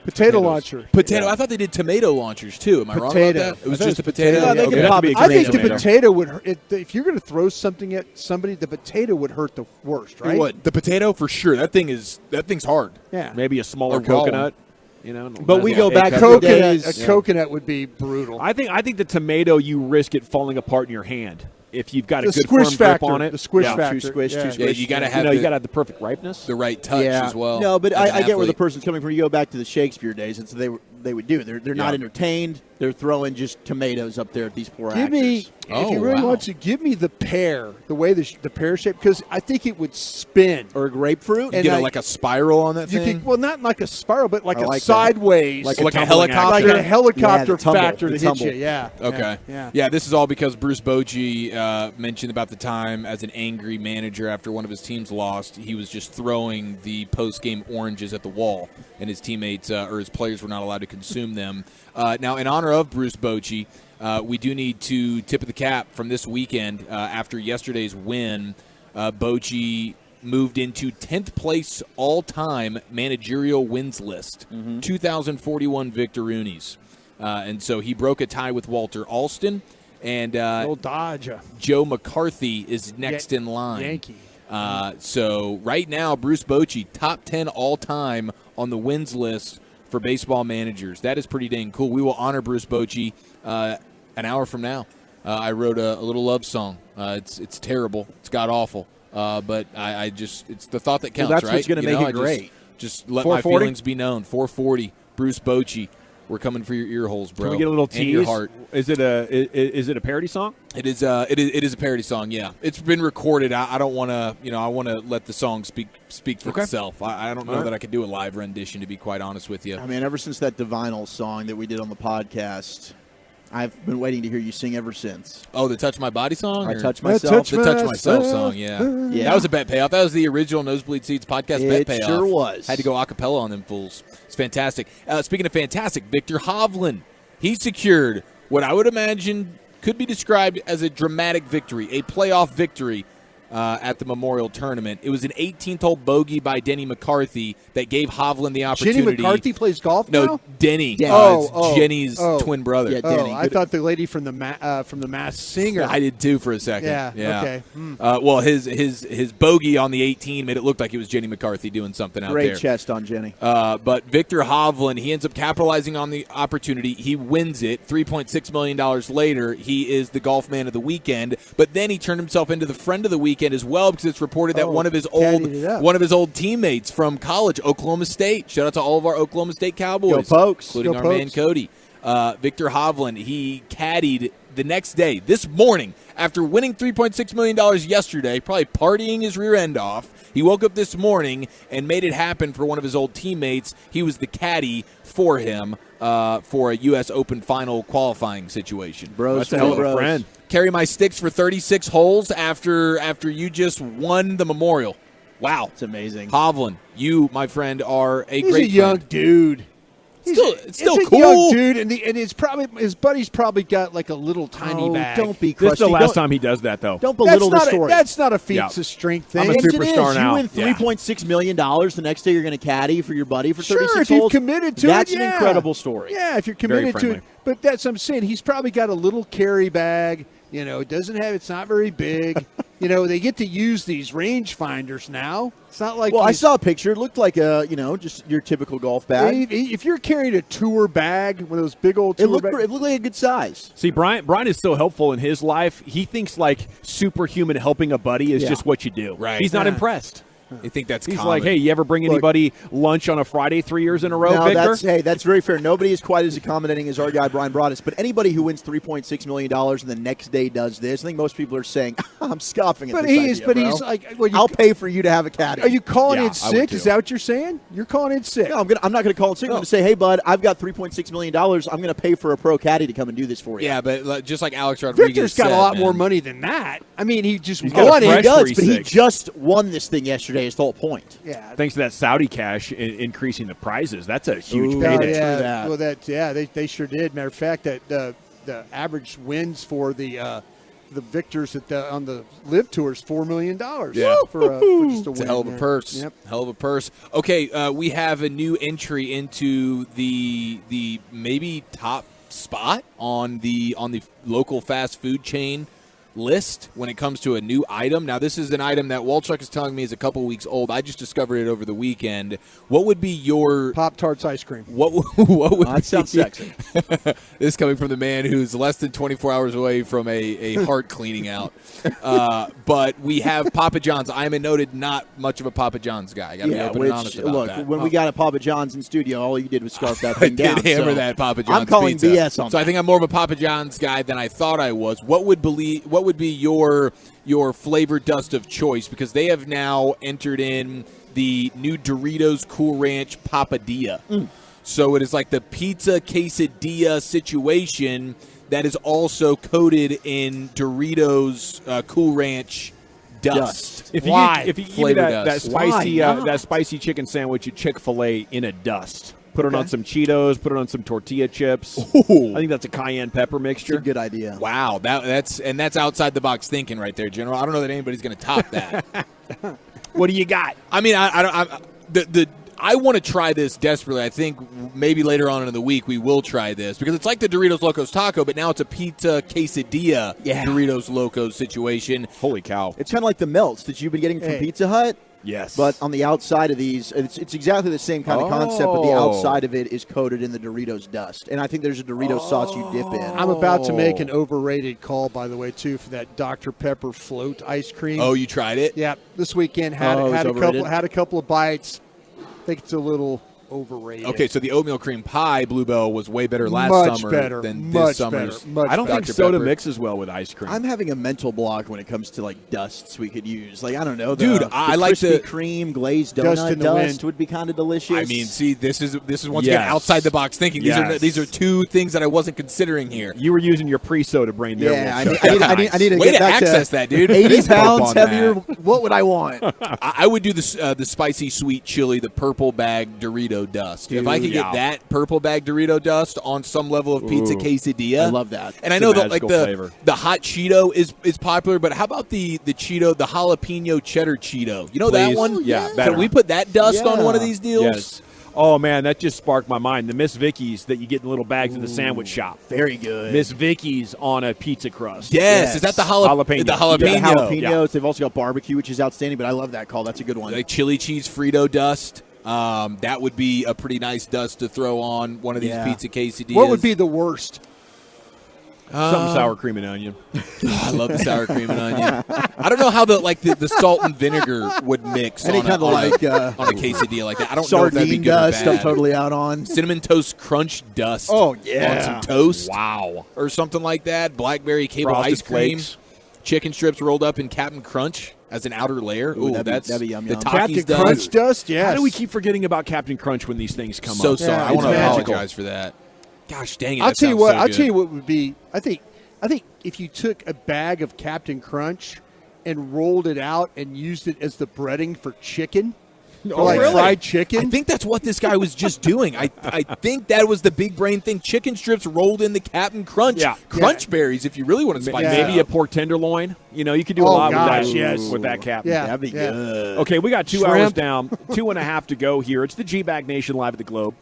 Potato launcher. Potato. I thought they did tomato launchers too. Am I wrong about that? It was just a potato. I think the potato would hurt. If you're going to throw something at somebody, the potato would hurt the worst, right? It would. The potato for sure. That thing's hard. Yeah. Maybe a smaller coconut. You know, but we go back. Coconut would be brutal. I think the tomato, you risk it falling apart in your hand. If you've got a good squish firm factor, grip on it, the squish factor, too squish. Yeah, you got to have you got to have the perfect ripeness, the right touch as well. No, but I get where the person's coming from. You go back to the Shakespeare days, and so they would do. They're not entertained. They're throwing just tomatoes up there at these poor actors. If you really want to, give me the pear, the way the pear shape, because I think it would spin. Or a grapefruit. You get like a spiral on that thing? Well, not like a spiral, but like a sideways. Like a helicopter? Like a helicopter factor to hit you, yeah. Okay. Yeah, this is all because Bruce Bochy mentioned about the time as an angry manager after one of his teams lost, he was just throwing the post-game oranges at the wall, and his teammates or his players were not allowed to consume them. Now, in honor of Bruce Bochy, we do need to tip of the cap from this weekend. After yesterday's win, Bochy moved into 10th place all-time managerial wins list, 2,041 victoroonis. And so he broke a tie with Walter Alston, and Joe McCarthy is next in line. Yankee. So right now, Bruce Bochy, top 10 all-time on the wins list for baseball managers. That is pretty dang cool. We will honor Bruce Bochy an hour from now. I wrote a little love song. It's terrible. It's god-awful. But I just, it's the thought that counts, that's right? What's going to make it great. Just let my feelings be known. 440, Bruce Bochy. We're coming for your ear holes, bro. Can we get a little tease? And your heart. Is it a parody song? It is a parody song. Yeah, it's been recorded. I don't want to. I want to let the song speak for itself. I don't know that I could do a live rendition, to be quite honest with you. I mean, ever since that Divinal song that we did on the podcast, I've been waiting to hear you sing ever since. Oh, the Touch My Body song? I Touch Myself. The Touch Myself song, yeah. That was a bet payoff. That was the original Nosebleed Seats podcast bet payoff. It sure was. Had to go a cappella on them fools. It's fantastic. Speaking of fantastic, Victor Hovland. He secured what I would imagine could be described as a dramatic victory, a playoff victory at the Memorial Tournament. It was an 18th-hole bogey by Denny McCarthy that gave Hovland the opportunity. Jenny McCarthy plays golf now? No, Denny. It's Jenny's twin brother. Yeah, Denny. I thought the lady from the Masked Singer. I did too for a second. Yeah. Okay. Well, his bogey on the 18 made it look like it was Jenny McCarthy doing something out there. Great chest on Jenny. But Victor Hovland, he ends up capitalizing on the opportunity. He wins it. $3.6 million later, he is the golf man of the weekend. But then he turned himself into the friend of the weekend as well, because it's reported that one of his old teammates from college, Oklahoma State. Shout out to all of our Oklahoma State Cowboys, Go Pokes, including our man Cody. Victor Hovland, he caddied the next day, this morning, after winning $3.6 million yesterday, probably partying his rear end off. He woke up this morning and made it happen for one of his old teammates. He was the caddy for him for a U.S. Open final qualifying situation. That's a hell of a friend. Carry my sticks for 36 holes after you just won the Memorial. Wow. It's amazing. Hovland, you, my friend, are He's great a young dude. It's still a cool, young dude, and it's probably his buddy's probably got like a little tiny bag. Don't be This crusty. is the last time he does that, though. Don't belittle the story. That's not a feat of strength thing. I'm a Yes, it superstar is. now. You win $3.6 million. The next day you're going to caddy for your buddy for 36 Sure, if you've holes. committed to That's it, an yeah. incredible story. Yeah, if you're committed to it. But that's what I'm saying. He's probably got a little carry bag. It doesn't have. It's not very big. They get to use these range finders now. It's not like. Well, I saw a picture. It looked like just your typical golf bag. If you're carrying a tour bag, one of those big old tour bags, it looked like a good size. See, Brian is so helpful in his life. He thinks like superhuman helping a buddy is just what you do. Right. He's not impressed. I think that's He's common. like, hey, you ever bring anybody lunch on a Friday 3 years in a row, Victor? That's very fair. Nobody is quite as accommodating as our guy Brian Broaddus, but anybody who wins $3.6 million and the next day does this, I think most people are saying, I'm scoffing at this idea, he's bro. like, I'll pay for you to have a caddy. Are you calling in sick? Is that what you're saying? You're calling in sick. No, I'm not going to call it sick. I'm going to say, hey, bud, I've got $3.6 million. I'm going to pay for a pro caddy to come and do this for you. Yeah, but just like Alex Rodriguez Victor's got said, a lot man. more money than that. I mean, he just won. He does, but he just won this thing yesterday is the whole point. Yeah. Thanks to that Saudi cash increasing the prizes. That's a huge Ooh, payday. yeah. Well, they sure did. Matter of fact, that the average wins for the victors on the live tours $4 million. Yeah, for just a it's win. a hell of a purse. Yep. Hell of a purse. Okay, we have a new entry into the maybe top spot on the local fast food chain list when it comes to a new item. Now, this is an item that Walchuk is telling me is a couple weeks old. I just discovered it over the weekend. What would be your Pop-Tarts ice cream? Oh, What would that sounds sexy. This coming from the man who's less than 24 hours away from a heart cleaning out. But we have Papa John's. I am a noted not much of a Papa John's guy. I got to be open and honest about that. When we got a Papa John's in studio, all you did was scarf that thing I down. did hammer so that Papa John's I'm calling pizza. BS on So I think I'm more of a Papa John's guy than I thought I was. What would be your flavor dust of choice? Because they have now entered in the new Doritos Cool Ranch Papadilla. So it is like the pizza quesadilla situation that is also coated in Doritos Cool Ranch dust. If you give me that spicy chicken sandwich at Chick-fil-A in a dust, put it on some Cheetos, put it on some tortilla chips. Ooh. I think that's a cayenne pepper mixture. It's a good idea. Wow, that's outside the box thinking right there, General. I don't know that anybody's going to top that. What do you got? I mean, I want to try this desperately. I think maybe later on in the week we will try this because it's like the Doritos Locos Taco, but now it's a pizza quesadilla Doritos Locos situation. Holy cow. It's kind of like the melts that you've been getting from Pizza Hut. Yes. But on the outside of these, it's exactly the same kind of concept, but the outside of it is coated in the Doritos dust. And I think there's a Doritos sauce you dip in. I'm about to make an overrated call, by the way, too, for that Dr. Pepper float ice cream. Oh, you tried it? Yeah, this weekend had a couple of bites. I think it's a little overrated. Okay, so the oatmeal cream pie Bluebell was way better last summer than this summer's. I don't think soda Pepper. mixes well with ice cream. I'm having a mental block when it comes to like dusts we could use. Like I don't know, Dude, I like Krispy the Kreme glazed Dust donut in the dust wind. would be kind of delicious. I mean, see, this is once again outside the box thinking. These are two things that I wasn't considering here. You were using your pre-soda brain there. Yeah, I need to Way get to back access that, dude. 80 Fist bump pounds on heavier. that. What would I want? I would do the spicy sweet chili, the purple bag Dorito dust. If I could get that purple bag Dorito dust on some level of pizza quesadilla, I love that. And I know that like the hot Cheeto is popular, but how about the Cheeto, the jalapeno cheddar Cheeto? You know that one? Yeah, Can we put that dust on one of these deals? Yes. Oh, man, that just sparked my mind. The Miss Vicky's that you get in little bags at the sandwich shop. Very good. Miss Vicky's on a pizza crust. Yes. Is that the jalapeno? The jalapeno. Jalapenos. Yeah. They've also got barbecue, which is outstanding, but I love that call. That's a good one. Like chili cheese Frito dust. That would be a pretty nice dust to throw on one of these pizza quesadillas. What would be the worst? Some sour cream and onion. I love the sour cream and onion. I don't know how the salt and vinegar would mix on a quesadilla like that. I don't know if that'd be sardine good or dust. bad. I'm totally out on. Cinnamon Toast Crunch dust. Oh, yeah. On some toast. Wow. Or something like that. Blackberry cable Frosted ice cream. Flakes. Chicken strips rolled up in Captain Crunch as an outer layer. Ooh, that'd be yum the yum. Takis Captain dust. Crunch dust? Yes. How do we keep forgetting about Captain Crunch when these things come So up? sorry. I it's want to magical. apologize for that. Gosh dang it. I'll that tell you sounds what. so I'll good. tell you what would be. I think if you took a bag of Captain Crunch and rolled it out and used it as the breading for chicken, Or like fried chicken? I think that's what this guy was just doing. I think that was the big brain thing. Chicken strips rolled in the Captain Crunch Crunch berries, if you really want to spice it Maybe up. a pork tenderloin. You know, you could do a lot with that Captain. Yeah. That'd be good. Okay, we got 2 Shrimp. hours down, 2.5 to go here. It's the G-Bag Nation live at the Globe.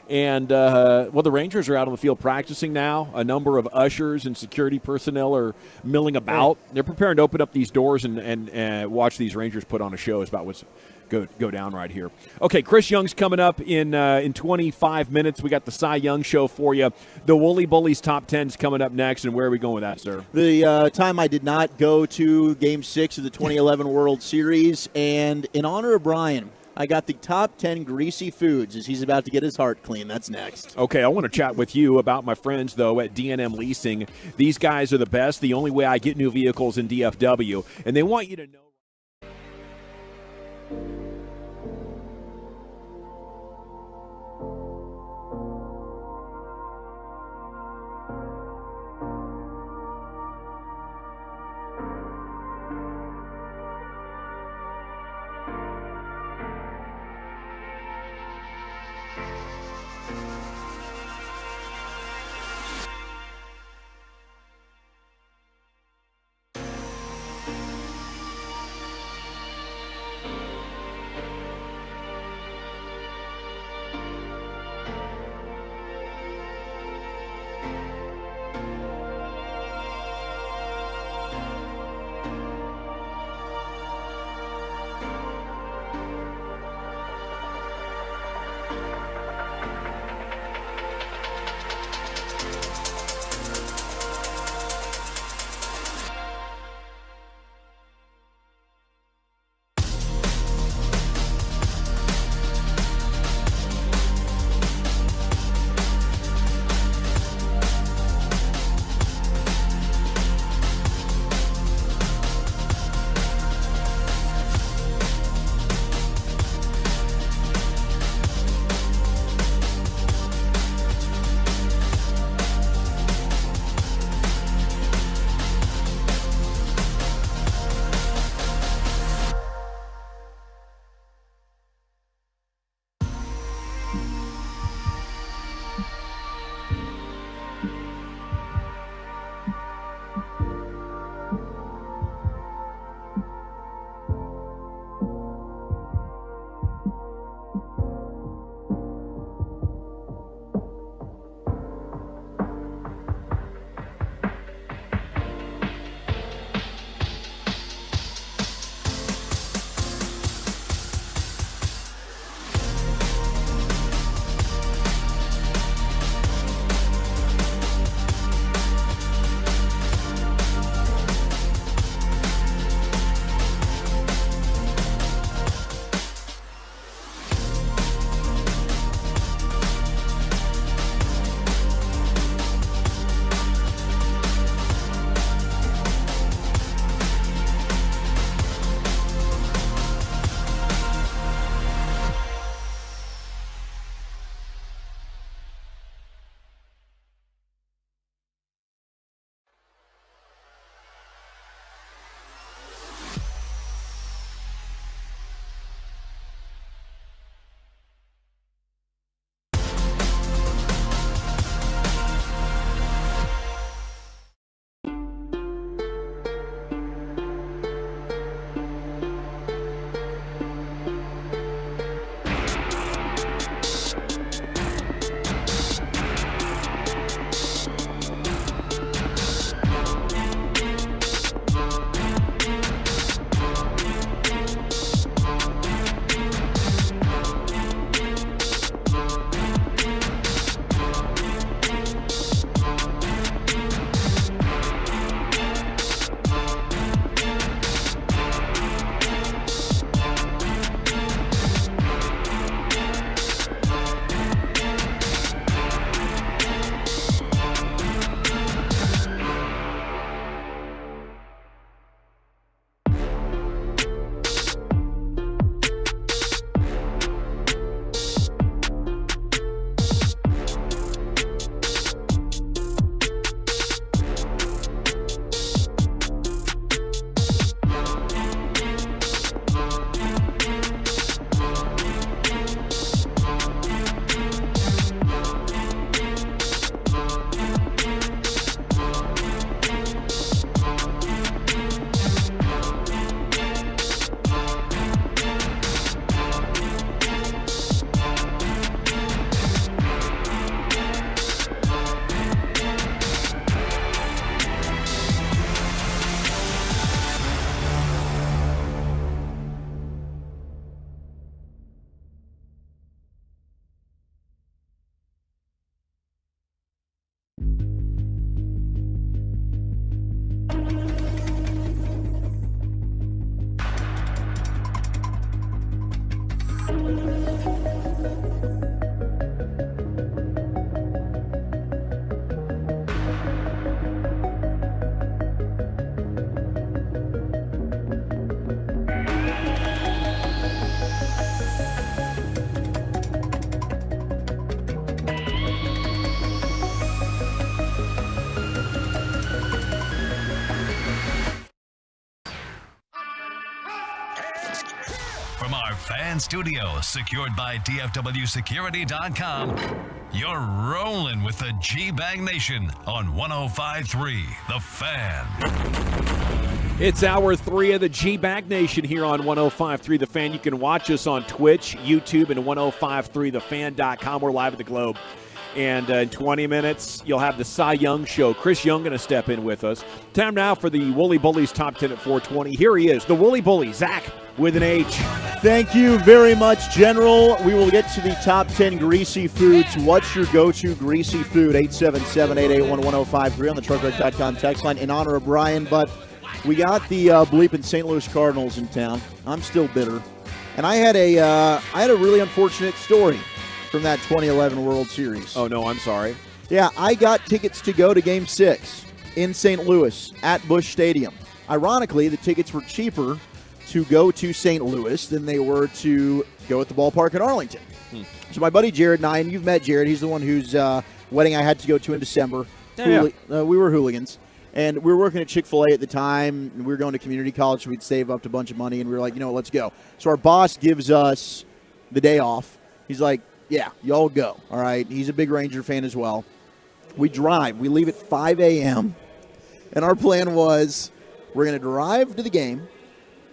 And, the Rangers are out on the field practicing now. A number of ushers and security personnel are milling about. They're preparing to open up these doors and watch these Rangers put on a show. Is about what's go down right here. Okay, Chris Young's coming up in 25 minutes. We got the Cy Young show for you. The Wooly Bullies Top 10's coming up next. And where are we going with that, sir? The time I did not go to Game 6 of the 2011 World Series. And in honor of Brian, I got the top 10 greasy foods as he's about to get his heart clean. That's next. Okay, I want to chat with you about my friends, though, at D&M Leasing. These guys are the best. The only way I get new vehicles in DFW. And they want you to know. From our fan studio, secured by DFWsecurity.com, you're rolling with the G-Bag Nation on 105.3 The Fan. It's hour 3 of the G-Bag Nation here on 105.3 The Fan. You can watch us on Twitch, YouTube, and 105.3thefan.com. We're live at the Globe. And in 20 minutes, you'll have the Cy Young Show. Chris Young going to step in with us. Time now for the Wooly Bullies Top 10 at 420. Here he is, the Wooly Bully, Zach, with an H. Thank you very much, General. We will get to the top 10 greasy foods. What's your go-to greasy food? 877-881-1053 on the truckwreck.com text line in honor of Brian. But we got the bleeping St. Louis Cardinals in town. I'm still bitter. And I had a really unfortunate story from that 2011 World Series. Oh, no, I'm sorry. Yeah, I got tickets to go to Game 6 in St. Louis at Busch Stadium. Ironically, the tickets were cheaper to go to St. Louis than they were to go at the ballpark in Arlington. So my buddy Jared and I, and you've met Jared, he's the one whose wedding I had to go to in December. Yeah. We were hooligans. And we were working at Chick-fil-A at the time. And we were going to community college, so we'd save up a bunch of money, and we were like, you know what, let's go. So our boss gives us the day off. He's like, yeah, y'all go, all right? He's a big Ranger fan as well. We drive. We leave at 5 a.m., and our plan was we're going to drive to the game.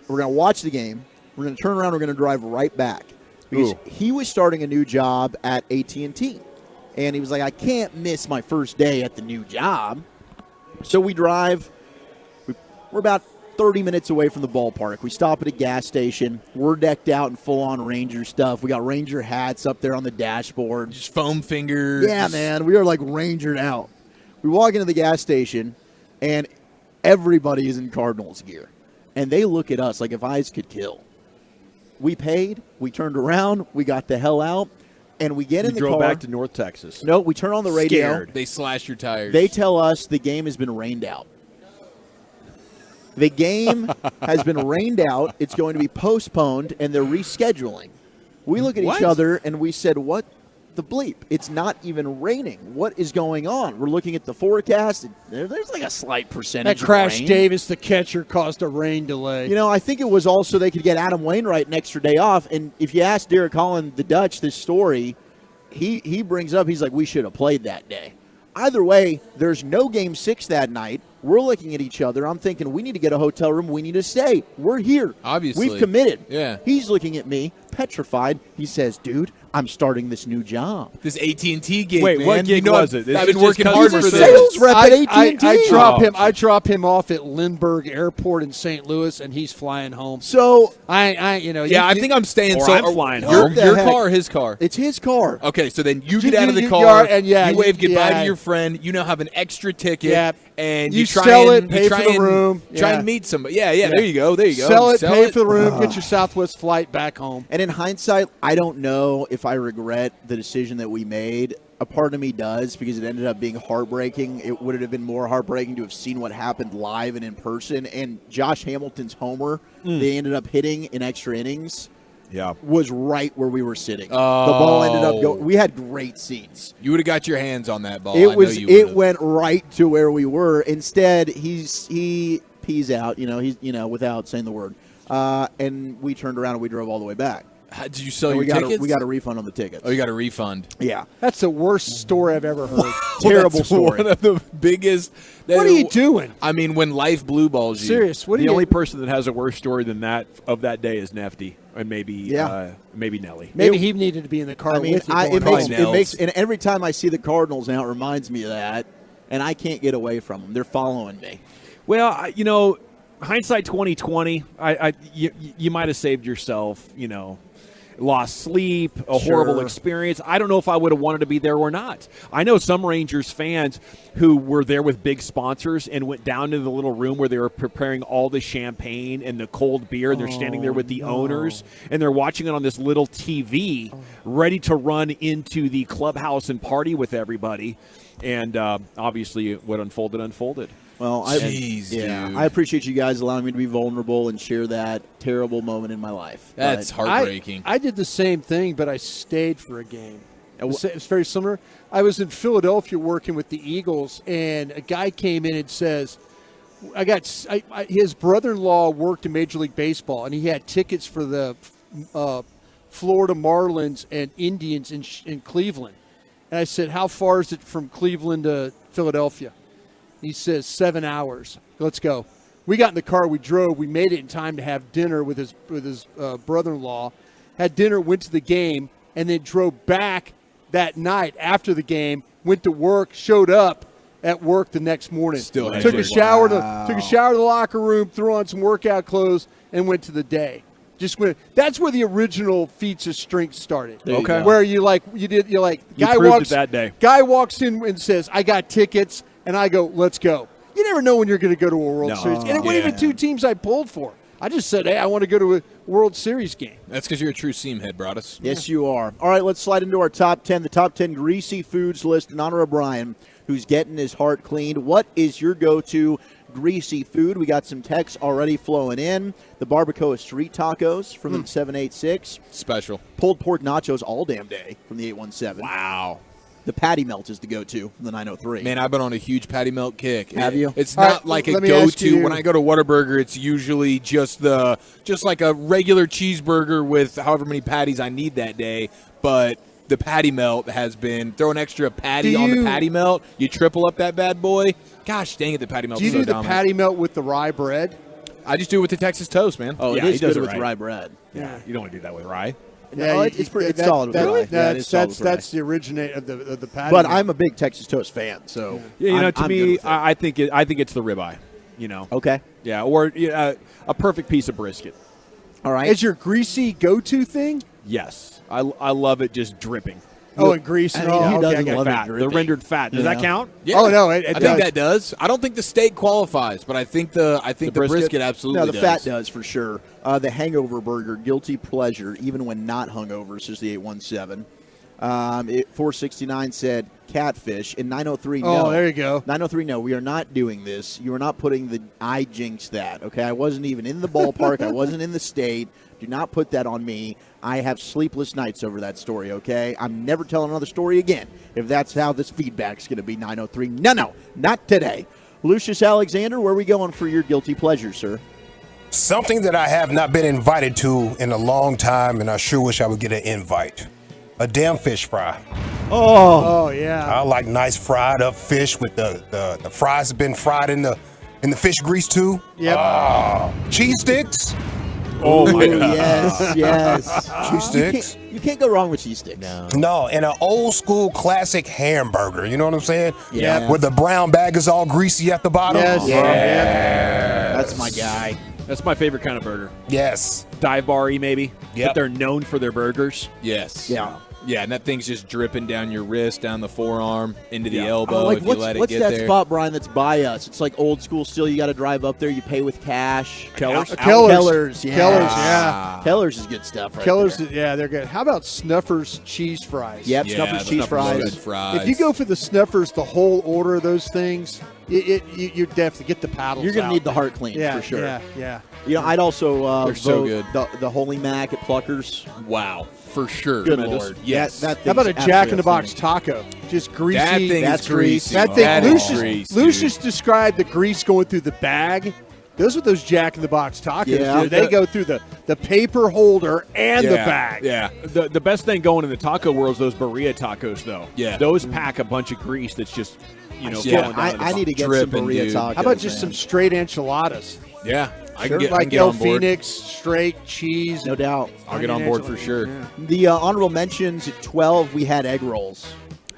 We're going to watch the game. We're going to turn around. We're going to drive right back. Because he was starting a new job at AT&T, and he was like, I can't miss my first day at the new job. So we drive. We're about 30 minutes away from the ballpark. We stop at a gas station. We're decked out in full-on Ranger stuff. We got Ranger hats up there on the dashboard. Just foam fingers. Yeah, man. We are like Rangered out. We walk into the gas station, and everybody is in Cardinals gear. And they look at us like if eyes could kill. We paid. We turned around. We got the hell out. And we get in the car. You drove back to North Texas. No, we turn on the radio. Scared. They slashed your tires. They tell us the game has been rained out. The game has been rained out. It's going to be postponed, and they're rescheduling. We look at each other, and we said, what the bleep? It's not even raining. What is going on? We're looking at the forecast. There's like a slight percentage That Crash of rain. Davis, the catcher, caused a rain delay. You know, I think it was also they could get Adam Wainwright an extra day off. And if you ask Derek Holland, the Dutch, this story, he brings up, he's like, we should have played that day. Either way, there's no Game 6 that night. We're looking at each other. I'm thinking, we need to get a hotel room. We need to stay. We're here. Obviously. We've committed. Yeah. He's looking at me, petrified. He says, dude, I'm starting this new job. This AT&T gig, Wait, man. what gig was it? I've been working hard for He's a this. sales rep at AT&T. I drop him off at Lindbergh Airport in St. Louis, and he's flying home. So I think I'm staying. Or So I'm flying your, home. your car or his car? It's his car. Okay, so then you You- get out of the you- car, and yeah, you wave goodbye yeah. to your friend. You now have an extra ticket, Yeah. and You try sell and, it, pay you try for the and, room. Try Yeah. and meet somebody. Yeah, there you go. There you go. Sell it, pay for the room, get your Southwest flight back home. And in hindsight, I don't know if I regret the decision that we made. A part of me does, because it ended up being heartbreaking. It would have been more heartbreaking to have seen what happened live and in person. And Josh Hamilton's homer, they ended up hitting in extra innings, was right where we were sitting. The ball ended up going. We had great seats. You would have got your hands on that ball. It went right to where we were. Instead, he pees out. Without saying the word. And we turned around and we drove all the way back. Did you sell And your tickets? We got a refund on the tickets. Oh, you got a refund. Yeah. That's the worst story I've ever heard. Terrible That's story. One of the biggest. What are you doing? I mean, when life blue balls you. Serious. What are The you? only person that has a worse story than that of that day is Nefty, and maybe Nelly. Maybe he needed to be in the car I mean, with you. it going home. makes, and every time I see the Cardinals now, it reminds me of that, and I can't get away from them. They're following me. Well, hindsight 2020. You might have saved yourself. Lost sleep, a horrible experience. I don't know if I would have wanted to be there or not. I know some Rangers fans who were there with big sponsors and went down to the little room where they were preparing all the champagne and the cold beer. They're standing there with the owners, and they're watching it on this little TV, ready to run into the clubhouse and party with everybody. And obviously what unfolded. Well, I appreciate you guys allowing me to be vulnerable and share that terrible moment in my life. That's heartbreaking. I did the same thing, but I stayed for a game. It's very similar. I was in Philadelphia working with the Eagles, and a guy came in and says, his brother-in-law worked in Major League Baseball, and he had tickets for the Florida Marlins and Indians in Cleveland. And I said, how far is it from Cleveland to Philadelphia? He says 7 hours. Let's go. We got in the car. We drove. We made it in time to have dinner with his brother-in-law. Had dinner, went to the game, and then drove back that night after the game. Went to work. Showed up at work the next morning. Took a shower. Took a shower in the locker room. Threw on some workout clothes and went to the day. Just went. That's where the original feats of strength started. Okay. Where you proved it that day. Guy walks in and says, "I got tickets." And I go, let's go. You never know when you're going to go to a World Series. And it wasn't even two teams I pulled for. I just said, hey, I want to go to a World Series game. That's because you're a true seamhead, Broadus. Yes, you are. All right, let's slide into our top 10. The top 10 greasy foods list in honor of Brian, who's getting his heart cleaned. What is your go-to greasy food? We got some texts already flowing in. The Barbacoa street tacos from the 786. Special. Pulled pork nachos all damn day from the 817. Wow. The patty melt is the go-to from the 903. Man, I've been on a huge patty melt kick. Have you? It's not like a go-to. When I go to Whataburger, it's usually just like a regular cheeseburger with however many patties I need that day. But the patty melt has been throw an extra patty on the patty melt. You triple up that bad boy. Gosh dang it, the patty melt. Do you so do the dominant. patty melt with the rye bread? I just do it with the Texas toast, man. Oh, Yeah, it is he does good it with right. rye bread. Yeah, you don't want to do that with rye. No, it's solid with rye. That's the originate of the patty. But melt. I'm a big Texas toast fan, so to me, I think it's the ribeye. Okay. Yeah, or a perfect piece of brisket. All right. Is your greasy go-to thing? Yes, I love it just dripping. Oh, and grease and all. He doesn't love fat. it The rendered fat. Does that count? Yeah. Oh no, it I does. think that does. I don't think the steak qualifies, but I think the brisket absolutely No, the does. fat does for sure. The hangover burger, guilty pleasure, even when not hungover, says the 817. 469 said catfish, and 903 no. Oh, there you go. 903 no, we are not doing this. You are not putting the I jinxed that, okay? I wasn't even in the ballpark. I wasn't in the state. Do not put that on me. I have sleepless nights over that story, okay? I'm never telling another story again if that's how this feedback's going to be. 903 no, not today. Lucius Alexander, where are we going for your guilty pleasure, sir? Something that I have not been invited to in a long time, and I sure wish I would get an invite. A damn fish fry. Oh yeah. I like nice fried up fish with the fries have been fried in the fish grease too. Yep. Cheese sticks. Oh my God. Yes. Cheese sticks. You can't go wrong with cheese sticks. No, and an old school classic hamburger. You know what I'm saying? Yeah. Where the brown bag is all greasy at the bottom. Yes. Yeah. That's my guy. That's my favorite kind of burger. Yes. Dive bar-y maybe. Yep. But they're known for their burgers. Yes. Yeah. Yeah, and that thing's just dripping down your wrist, down the forearm, into the elbow if you let it what's get that there. spot, Brian, that's by us? It's like old school still. You got to drive up there. You pay with cash. Kellers? Kellers, yeah. Kellers, yeah. Kellers is good stuff right Kellers, there. yeah, they're good. How about Snuffers cheese fries? Yep, Yeah, Snuffers the cheese Snuffers fries. good fries. If you go for the Snuffers, the whole order of those things, you definitely get the paddles. You're going out. to need the heart clean Yeah, for sure. Yeah. You know, I'd also They're so vote the Holy Mac at Pluckers. Wow, for sure. Good Tremendous. Lord. Yes. That How about a thing's Jack in the absolutely Box taco? Just greasy. That thing That's is greasy. That thing, That is Lucius, grease, Lucius dude. described the grease going through the bag. Those are those Jack in the Box tacos. Yeah. Dude. They go through the paper holder and the bag. Yeah. The best thing going in the taco world is those burrito tacos, though. Yeah. Those pack a bunch of grease that's just, Yeah, falling down. I need to get Dripping, some burrito dude. tacos. How about just man? some straight enchiladas? Yeah. I Sure, can like get El on board. Phoenix, straight cheese. No doubt. I'll get on board for sure. Yeah. The honorable mentions at 12, we had egg rolls.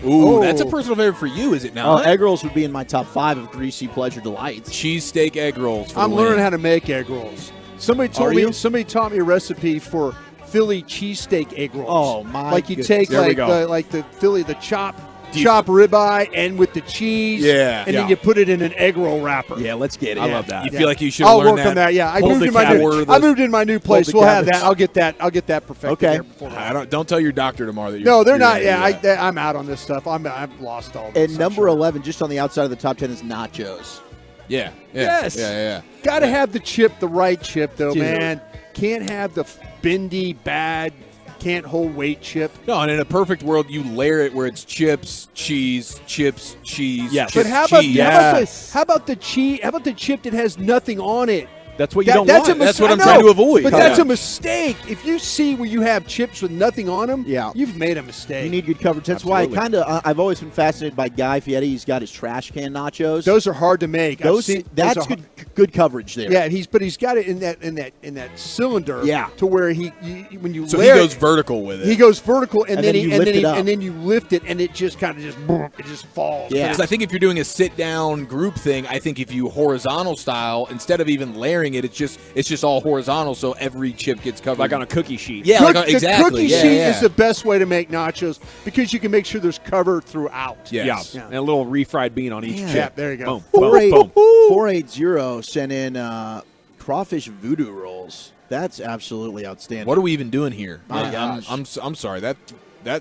Ooh, Oh. that's a personal favorite for you, is it Oh, not? egg rolls would be in my top 5 of greasy pleasure delights. Cheesesteak egg rolls. For I'm the learning win. how to make egg rolls. Somebody told Are me. you? Somebody taught me a recipe for Philly cheesesteak egg rolls. Oh, my Like you goodness. take There we go. the Philly the chop ribeye and with the cheese. Yeah. And then Yeah. you put it in an egg roll wrapper. Yeah, let's get it. I love that. You feel like you should I'll learn work that. on that. Yeah, I Hold moved the in my cat new. word I list. moved in my new place. the We'll have cabbage. that. I'll get that perfected. Okay. There before Don't tell your doctor tomorrow that you're. no, they're you're not. gonna do that. I'm out on this stuff. I've lost all this. And number 11, just on the outside of the top 10, is nachos. Yeah. Yes. Yeah. Got to have the chip, the right chip, though, Dude. man. Can't have the bendy, bad, can't hold weight chip. No, and in a perfect world, you layer it where it's chips, cheese, chips, cheese. Yes. Chips, But how about, cheese. how about the cheese? How about the chip that has nothing on it? That's what you don't that's want. That's what I I'm trying know, to avoid. But Yeah. that's a mistake. If you see where you have chips with nothing on them, you've made a mistake. You need good coverage. That's why I've always been fascinated by Guy Fieri. He's got his trash can nachos. Those are hard to make. That's good coverage there. Yeah, he's got it in that cylinder. Yeah. To where when you So layer he goes it, vertical with it. He goes vertical and then you lift it and it just kind of just falls. Yeah, because I think if you're doing a sit-down group thing, I think if you horizontal style, instead of even layering it, it's just all horizontal, so every chip gets covered. Like on a cookie sheet. Yeah, The cookie sheet is the best way to make nachos because you can make sure there's cover throughout. Yes. Yeah. And a little refried bean on each Yeah, chip. there you go. Boom. 480 sent in crawfish voodoo rolls. That's absolutely outstanding. What are we even doing here? My gosh. I'm sorry. That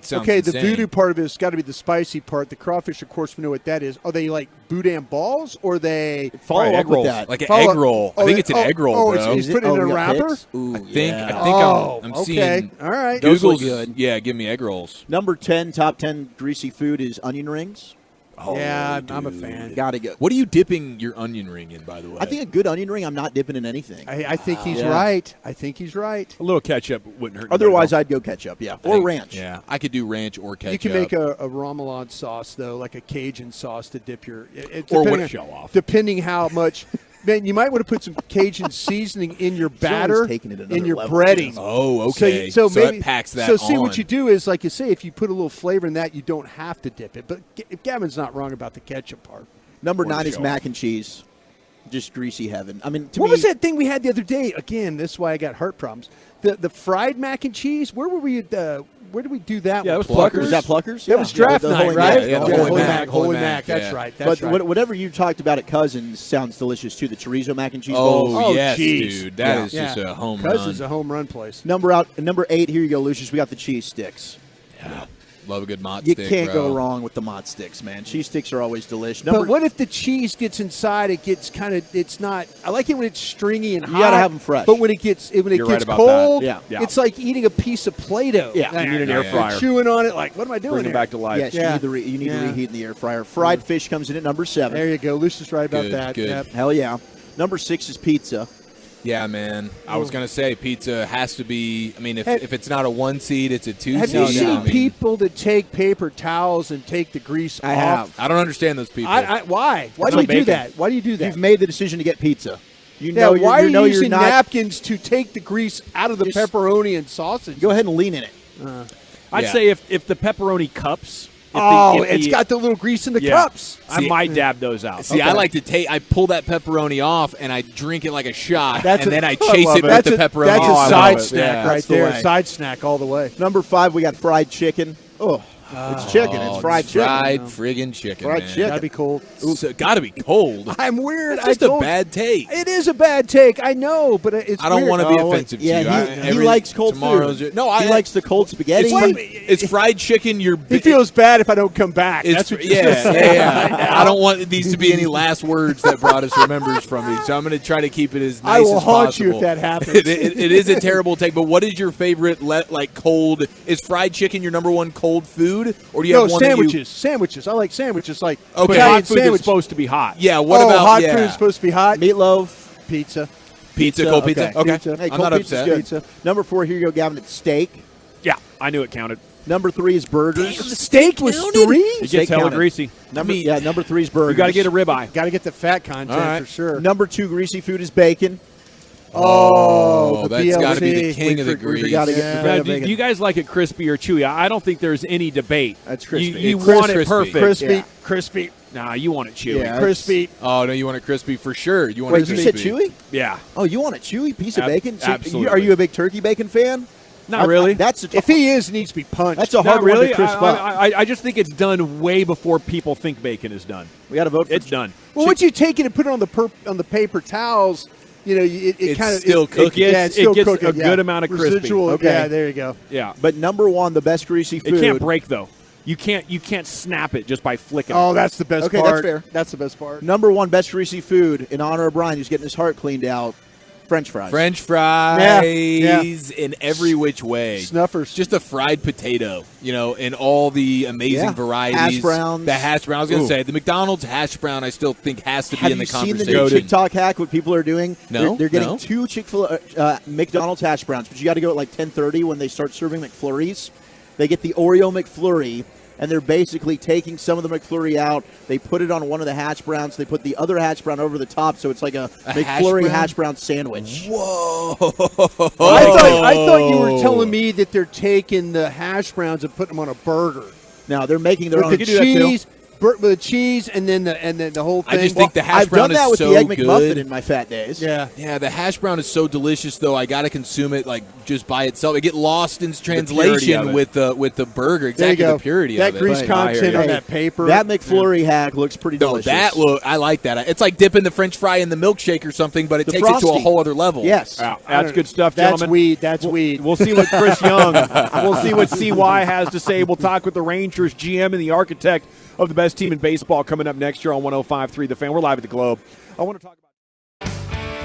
sounds Okay, insane. the voodoo part of it has got to be the spicy part. The crawfish, of course, we know what that is. Are they like boudin balls or they follow up egg with rolls, that? like an egg roll. I think it's an egg roll, bro. He's putting it in a wrapper? I think I'm seeing. All right. Those look Google's good. Yeah, give me egg rolls. Number 10, top 10 greasy food is onion rings. Yeah, I'm a fan. Gotta go. What are you dipping your onion ring in, by the way? I think a good onion ring, I'm not dipping in anything. I think he's right. I think he's right. A little ketchup wouldn't hurt. Otherwise, I'd go ketchup, or ranch. Yeah, I could do ranch or ketchup. You can make a ramelade sauce, though, like a Cajun sauce to dip your Or depending what on- show off. Depending how much. Man, you might want to put some Cajun seasoning in your batter, taking it another in your level, breading. Oh, okay. So that packs that So see on. what you do is, like you say, if you put a little flavor in that, you don't have to dip it. But Gavin's not wrong about the ketchup part. Number Or 9 the is show mac off. and cheese. Just greasy heaven. I mean, to What me, was that thing we had the other day? Again, this is why I got heart problems. The fried mac and cheese. Where were we? Where did we do that? Yeah, one? it was Pluckers. Was that Pluckers? That was draft the night, Holy right? Mac. Yeah, the Holy Mac. Holy Holy Mac. Mac, That's yeah. right. That's But right. whatever you talked about at Cousins sounds delicious too. The chorizo mac and cheese Oh, bowls. yes, geez. dude. That is just a home Cousins run. a home run place. Number 8. Here you go, Lucius. We got the cheese sticks. Love a good mott You stick, can't bro. go wrong with the mott sticks, man. Cheese sticks are always delicious. But what if the cheese gets inside? It gets kind of. It's not. I like it when it's stringy and hot. You gotta have 'em fresh. But when it gets You're right gets about cold, that. Yeah. it's like eating a piece of Play-Doh. Yeah. You need an air You're fryer. chewing on it like, what am I doing Bring them here? back to life. Yes, Yeah. you need to Yeah. reheat in the air fryer. Fried fish comes in at number 7. There you go. Lucius right about Good, that. good. Yep. Hell yeah. Number 6 is pizza. Yeah, man. I was gonna say pizza has to be. I mean, if Have- it's not a 1 seed, it's a 2 Have seed. you seen I mean, people that take paper towels and take the grease I off? have. I don't understand those people. Why? Why It's do you like do bacon. that? Why do you do that? You've made the decision to get pizza. You Yeah, know why are you know you you're using not. napkins to take the grease out of the Just- pepperoni and sausage? Go ahead and lean in it. I'd Yeah. say if the pepperoni cups. It's got the little grease in the cups. I might dab those out. See, I like to take. I pull that pepperoni off and I drink it like a shot, and then I I chase love it with That's the a- pepperoni. That's Oh, a I side love it. snack Yeah. right That's the there. way. Side snack all the way. Number 5, we got fried chicken. Oh, it's chicken. It's fried chicken. Fried friggin' chicken. Fried man. chicken. Gotta be cold. So, gotta be cold. I'm weird. It's just a bad take. It is a bad take. I know, but it's. I don't weird. want to be Oh, offensive yeah, to you. he likes cold food. No, he likes the cold spaghetti. It's fried chicken. He feels bad if I don't come back. It's, That's what you're yeah, saying. yeah. I don't want these to be any last words that Broadus remembers from me, so I'm going to try to keep it as nice I will as haunt possible. you if that happens. It is a terrible take, but what is your favorite, cold? Is fried chicken your number one cold food, or do you have one sandwiches. Sandwiches. I like sandwiches. Like Okay. But Italian hot food sandwich. that's supposed to be hot. Yeah. What about hot food is supposed to be hot? Meatloaf, Pizza. Cold pizza? Okay. Pizza. Hey, I'm cold not pizza's upset. good. Pizza. Number 4, here you go, Gavin. It's steak. Yeah, I knew it counted. Number 3 is burgers. The steak was 3? It gets hella counted. greasy. Number 3 is burgers. You got to get a ribeye. Got to get the fat content All right. for sure. Number 2 greasy food is bacon. Oh, the that's got to be the BLT. king of the We grease. forgot to get Yeah. the Now, bacon. do you guys like it crispy or chewy? I don't think there's any debate. That's crispy. You It's want it crispy. perfect. Crispy. Yeah. Crispy. Nah, you want it chewy. Yeah. Crispy. Oh no, you want it crispy for sure. You want Wait, it you crispy. said chewy? Yeah. Oh, you want a chewy piece of Ab- bacon? So absolutely. Are you a big turkey bacon fan? Not really. That's a, If he is, he needs to be punched. that's a Not hard really. one to crisp up. I just think it's done way before people think bacon is done. We got to vote for It's done. Well, once you take it and put it on the paper towels, you know, it It's kind of still cooking. Yeah, it's still It gets cooking, a good amount of crispy. residual. Okay. Yeah, there you go. Yeah. But number 1, the best greasy food. It can't break though. you can't snap it just by flicking. Oh, it. that's the best Okay, part. that's fair. That's the best part. Number one best greasy food in honor of Brian, who's getting his heart cleaned out. French fries. French fries Yeah. in every which way. Snuffers. Just a fried potato, in all the amazing varieties. Hash browns. The hash brown. I was going Ooh. to say, the McDonald's hash brown I still think has to be Have in the you seen conversation. the new TikTok hack, what people are doing? No, They're getting no. 2 McDonald's hash browns, but you got to go at like 10:30 when they start serving McFlurries. They get the Oreo McFlurry, and they're basically taking some of the McFlurry out. They put it on one of the hash browns. They put the other hash brown over the top, so it's like a McFlurry hash brown sandwich. Whoa! I thought you were telling me that they're taking the hash browns and putting them on a burger. No, they're making their With own the cheese, with the cheese, and then the whole thing. I just think the hash I've brown done that is with so the Egg McMuffin good. in my fat days. Yeah. The hash brown is so delicious, though. I got to consume it just by itself. I get lost in purity translation of with the burger. There you Exactly go. the purity that of it. grease content on that paper. That McFlurry hack looks pretty No, delicious. I like that. It's like dipping the French fry in the milkshake or something, but it The takes it to a Frosty. whole other level. Yes. Wow, that's good stuff, That's gentlemen. weed. That's weed. We'll see what Chris Young, we'll see what CY has to say. We'll talk with the Rangers GM and the architect of the best team in baseball coming up next year on 105.3 The Fan. We're live at the Globe. I want to talk about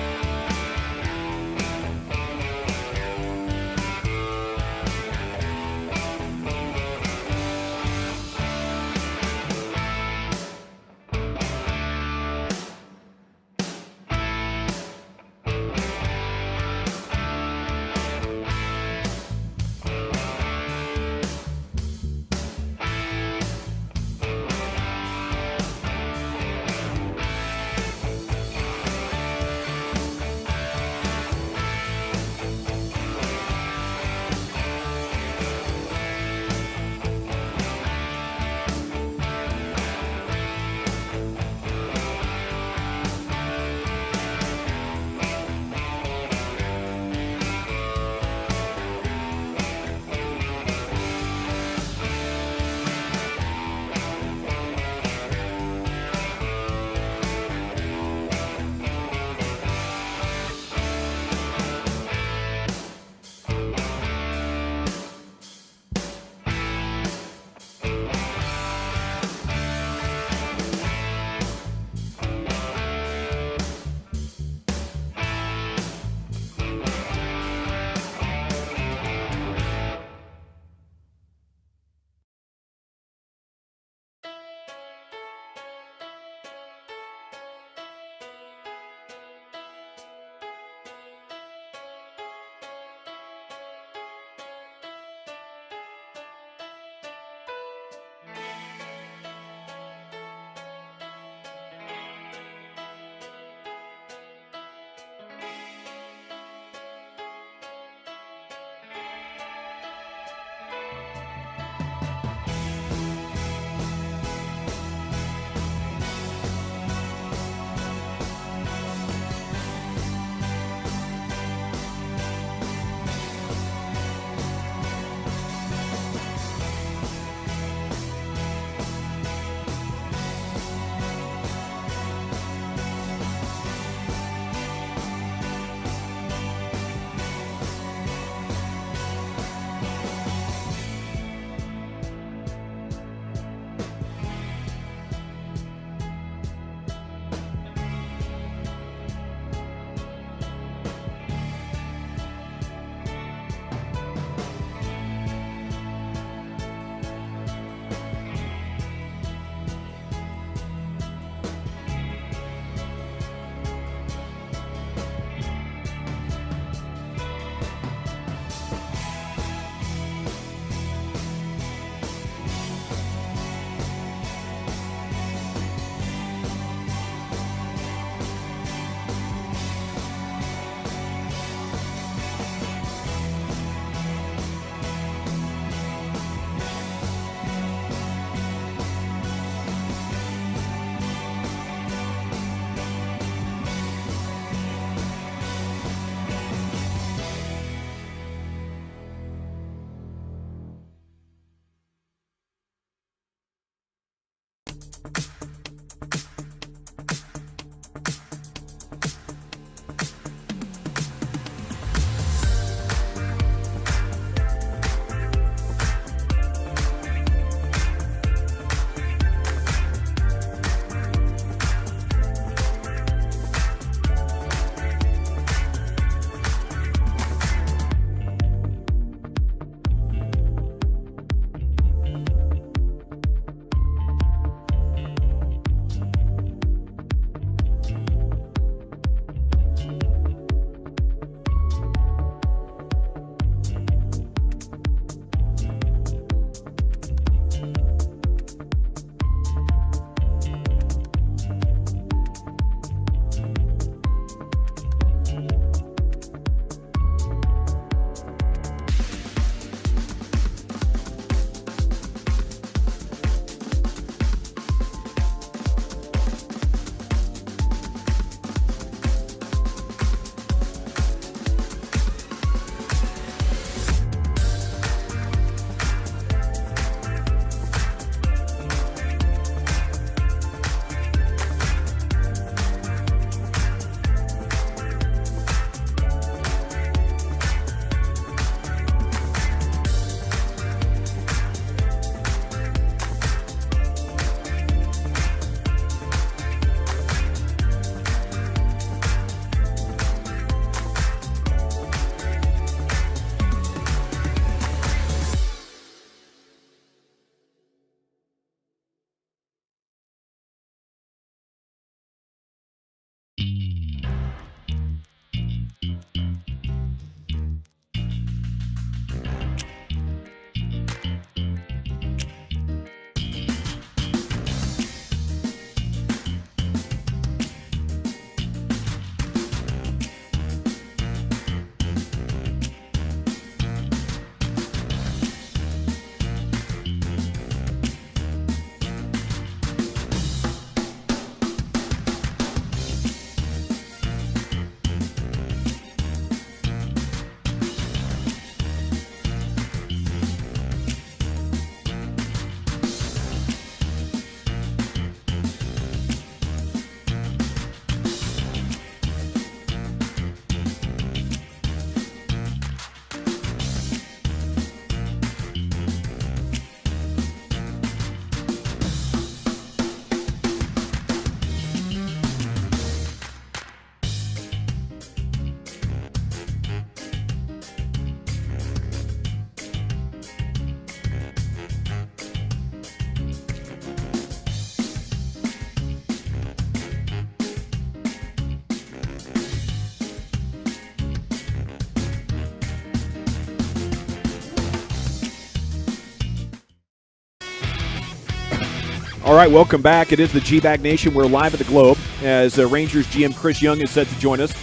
All right, welcome back. It is the G-Bag Nation. We're live at the Globe as Rangers GM Chris Young is set to join us.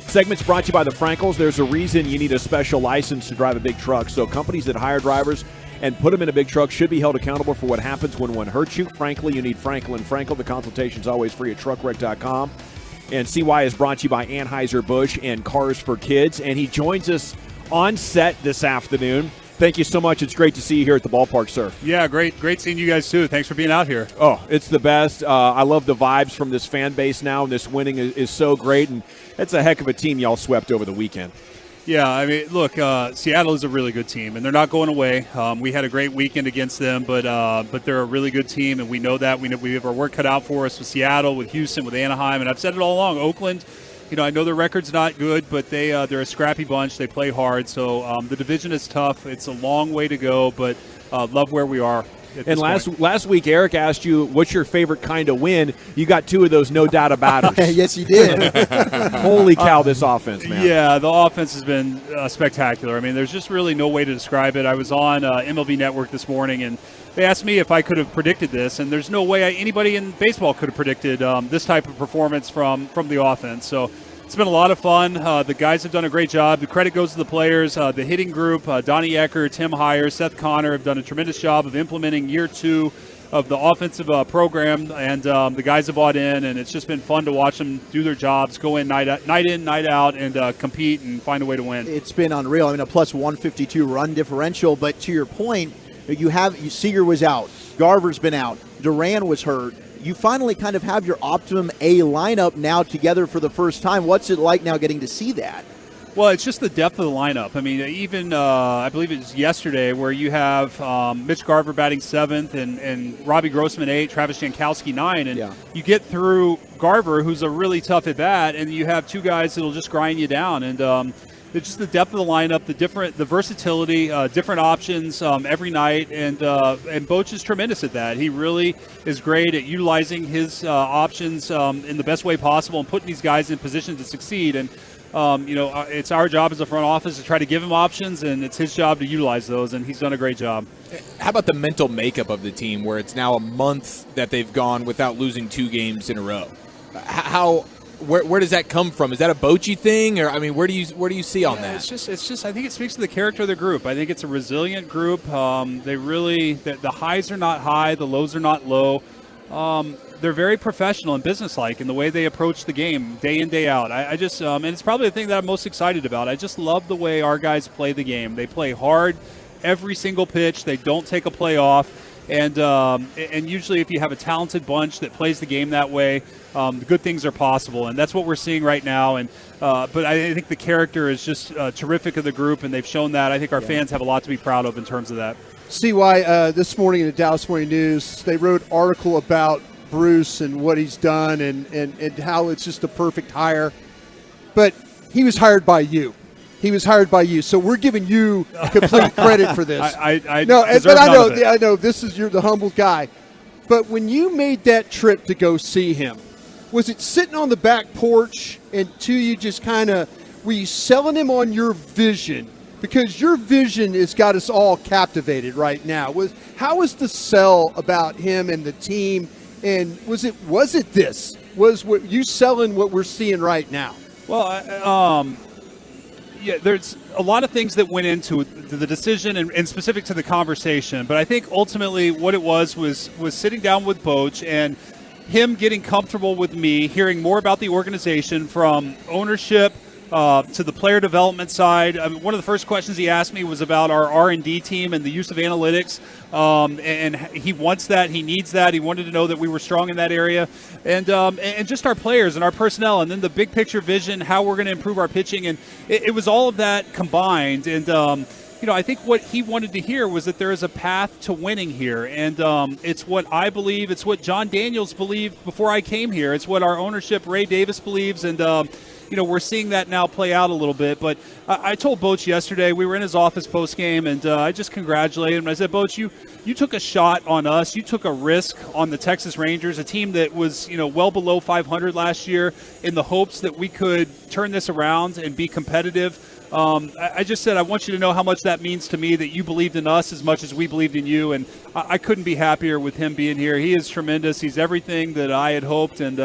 Segment's brought to you by the Frankels. There's a reason you need a special license to drive a big truck. So companies that hire drivers and put them in a big truck should be held accountable for what happens when one hurts you. Frankly, you need Frankel and Frankel. The consultation is always free at truckwreck.com. And CY is brought to you by Anheuser-Busch and Cars for Kids. And he joins us on set this afternoon. Thank you so much. It's great to see you here at the ballpark, sir. Yeah, great seeing you guys, too. Thanks for being out here. Oh, it's the best. I love the vibes from this fan base now, and this winning is so great. And it's a heck of a team y'all swept over the weekend. Yeah, I mean, look, Seattle is a really good team, and they're not going away. We had a great weekend against them, but they're a really good team, and we know that. We have our work cut out for us with Seattle, with Houston, with Anaheim, and I've said it all along. Oakland, I know their record's not good, but they're a scrappy bunch. They play hard, so the division is tough. It's a long way to go, but love where we are. And last week, Eric asked you, what's your favorite kind of win? You got two of those no doubt about it. Yes, you did. Holy cow, this offense, man. Yeah, the offense has been spectacular. I mean, there's just really no way to describe it. I was on MLB Network this morning, and they asked me if I could have predicted this, and there's no way anybody in baseball could have predicted this type of performance from the offense. So it's been a lot of fun. The guys have done a great job. The credit goes to the players. The hitting group, Donnie Ecker, Tim Heyer, Seth Connor have done a tremendous job of implementing year 2 of the offensive program, and the guys have bought in, and it's just been fun to watch them do their jobs, go in, night out, and compete and find a way to win. It's been unreal. I mean, a plus 152 run differential, but to your point, Seager was out, Garver's been out, Duran was hurt. You finally kind of have your optimum A lineup now together for the first time. What's it like now getting to see that? Well, it's just the depth of the lineup. I mean, even I believe it was yesterday where you have Mitch Garver batting 7th and Robbie Grossman 8, Travis Jankowski 9. And you get through Garver, who's a really tough at bat, and you have two guys that'll just grind you down. And it's just the depth of the lineup, the versatility, different options every night, and Boch is tremendous at that. He really is great at utilizing his options in the best way possible and putting these guys in position to succeed. And it's our job as a front office to try to give him options, and it's his job to utilize those, and he's done a great job. How about the mental makeup of the team, where it's now a month that they've gone without losing 2 games in a row? Where does that come from? Is that a Bochy thing, or I mean, where do you see on that? It's just. I think it speaks to the character of the group. I think it's a resilient group. The highs are not high, the lows are not low. They're very professional and businesslike in the way they approach the game day in, day out. I just and it's probably the thing that I'm most excited about. I just love the way our guys play the game. They play hard every single pitch. They don't take a play off. And usually if you have a talented bunch that plays the game that way, good things are possible, and that's what we're seeing right now. And but I think the character is just terrific of the group, and they've shown that. I think our fans have a lot to be proud of in terms of that. CY, this morning in the Dallas Morning News, they wrote an article about Bruce and what he's done and how it's just a perfect hire. But he was hired by you. So we're giving you complete credit for this. I know this is you're the humble guy. But when you made that trip to go see him, was it sitting on the back porch and you just were you selling him on your vision? Because your vision has got us all captivated right now. How was the sell about him and the team? And was it this? Was what you selling what we're seeing right now? Well, yeah, there's a lot of things that went into the decision and specific to the conversation. But I think ultimately what it was sitting down with Boch and him getting comfortable with me, hearing more about the organization from ownership to the player development side. I mean, one of the first questions he asked me was about our R&D team and the use of analytics. And he wants that. He needs that. He wanted to know that we were strong in that area. And just our players and our personnel. And then the big picture vision, how we're going to improve our pitching. And it was all of that combined. And, I think what he wanted to hear was that there is a path to winning here. And it's what I believe. It's what John Daniels believed before I came here. It's what our ownership, Ray Davis, believes. And, we're seeing that now play out a little bit. But I told Boch yesterday, we were in his office post-game, and I just congratulated him. I said, Boch, you took a shot on us. You took a risk on the Texas Rangers, a team that was, well below 500 last year, in the hopes that we could turn this around and be competitive. I just said I want you to know how much that means to me, that you believed in us as much as we believed in you, and I couldn't be happier with him being here. He is tremendous. He's everything that I had hoped, and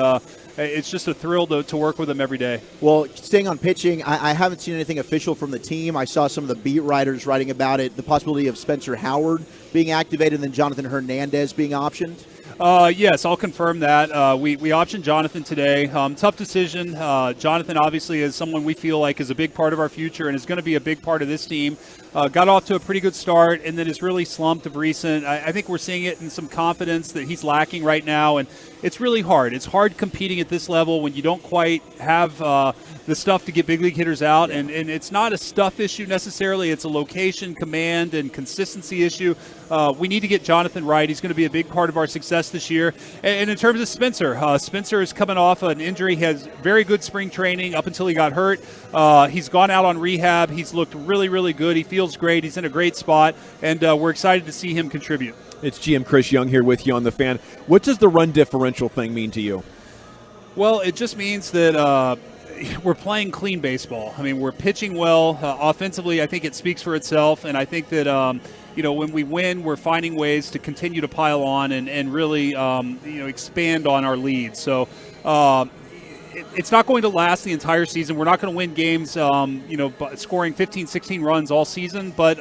it's just a thrill to work with him every day. Well, staying on pitching, I haven't seen anything official from the team. I saw some of the beat writers writing about it, the possibility of Spencer Howard being activated and then Jonathan Hernandez being optioned. Yes, I'll confirm that. We optioned Jonathan today. Tough decision. Jonathan obviously is someone we feel like is a big part of our future and is going to be a big part of this team. Got off to a pretty good start and then has really slumped of recent. I think we're seeing it in some confidence that he's lacking right now, and it's really hard. It's hard competing at this level when you don't quite have the stuff to get big league hitters out, and it's not a stuff issue necessarily. It's a location, command, and consistency issue. We need to get Jonathan right. He's going to be a big part of our success this year. And in terms of Spencer, Spencer is coming off an injury. He has very good spring training up until he got hurt. He's gone out on rehab. He's looked really, really good. He feels great. He's in a great spot, and we're excited to see him contribute. It's GM Chris Young here with you on The Fan. What does the run differential thing mean to you? Well, it just means that we're playing clean baseball. I mean, we're pitching well. Offensively, I think it speaks for itself, and I think that when we win, we're finding ways to continue to pile on and really expand on our lead. So it's not going to last the entire season. We're not going to win games, scoring 15, 16 runs all season, but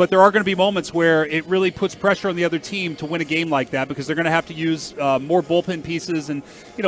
there are going to be moments where it really puts pressure on the other team to win a game like that, because they're going to have to use more bullpen pieces. And,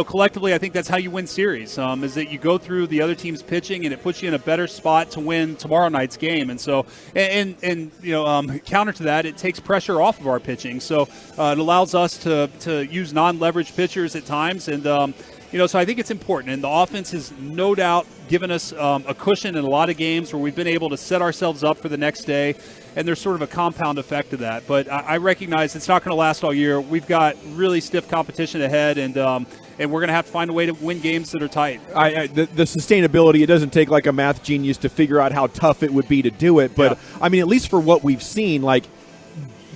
collectively, I think that's how you win series, is that you go through the other team's pitching and it puts you in a better spot to win tomorrow night's game. And so, counter to that, it takes pressure off of our pitching. So it allows us to use non-leveraged pitchers at times. And, so I think it's important. And the offense has no doubt given us a cushion in a lot of games where we've been able to set ourselves up for the next day. And there's sort of a compound effect of that. But I recognize it's not going to last all year. We've got really stiff competition ahead, and we're going to have to find a way to win games that are tight. The sustainability, it doesn't take like a math genius to figure out how tough it would be to do it. But, yeah. I mean, at least for what we've seen,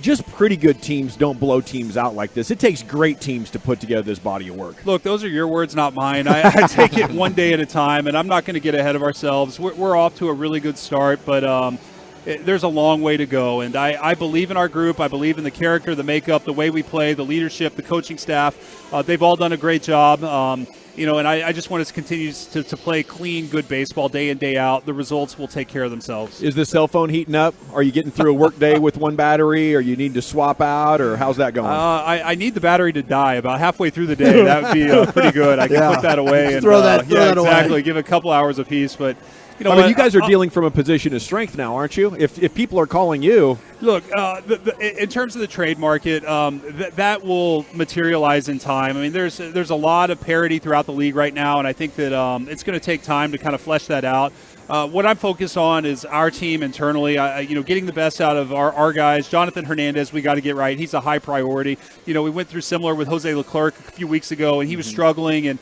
just pretty good teams don't blow teams out like this. It takes great teams to put together this body of work. Look, those are your words, not mine. I take it one day at a time, and I'm not going to get ahead of ourselves. We're off to a really good start, but there's a long way to go. And I believe in our group. I believe in the character, the makeup, the way we play, the leadership, the coaching staff. They've all done a great job. And I just want us to continue to play clean, good baseball day in, day out. The results will take care of themselves. Is the cell phone heating up? Are you getting through a work day with one battery, or you need to swap out, or how's that going? I need the battery to die about halfway through the day. That would be pretty good. I can put that away. And, throw that exactly. away. Give a couple hours apiece. But you guys are dealing from a position of strength now, aren't you? If people are calling you. Look, in terms of the trade market, that will materialize in time. I mean, there's a lot of parity throughout the league right now, and I think that it's going to take time to kind of flesh that out. What I'm focused on is our team internally, getting the best out of our guys. Jonathan Hernandez, we got to get right. He's a high priority. We went through similar with Jose Leclerc a few weeks ago, and he was struggling, and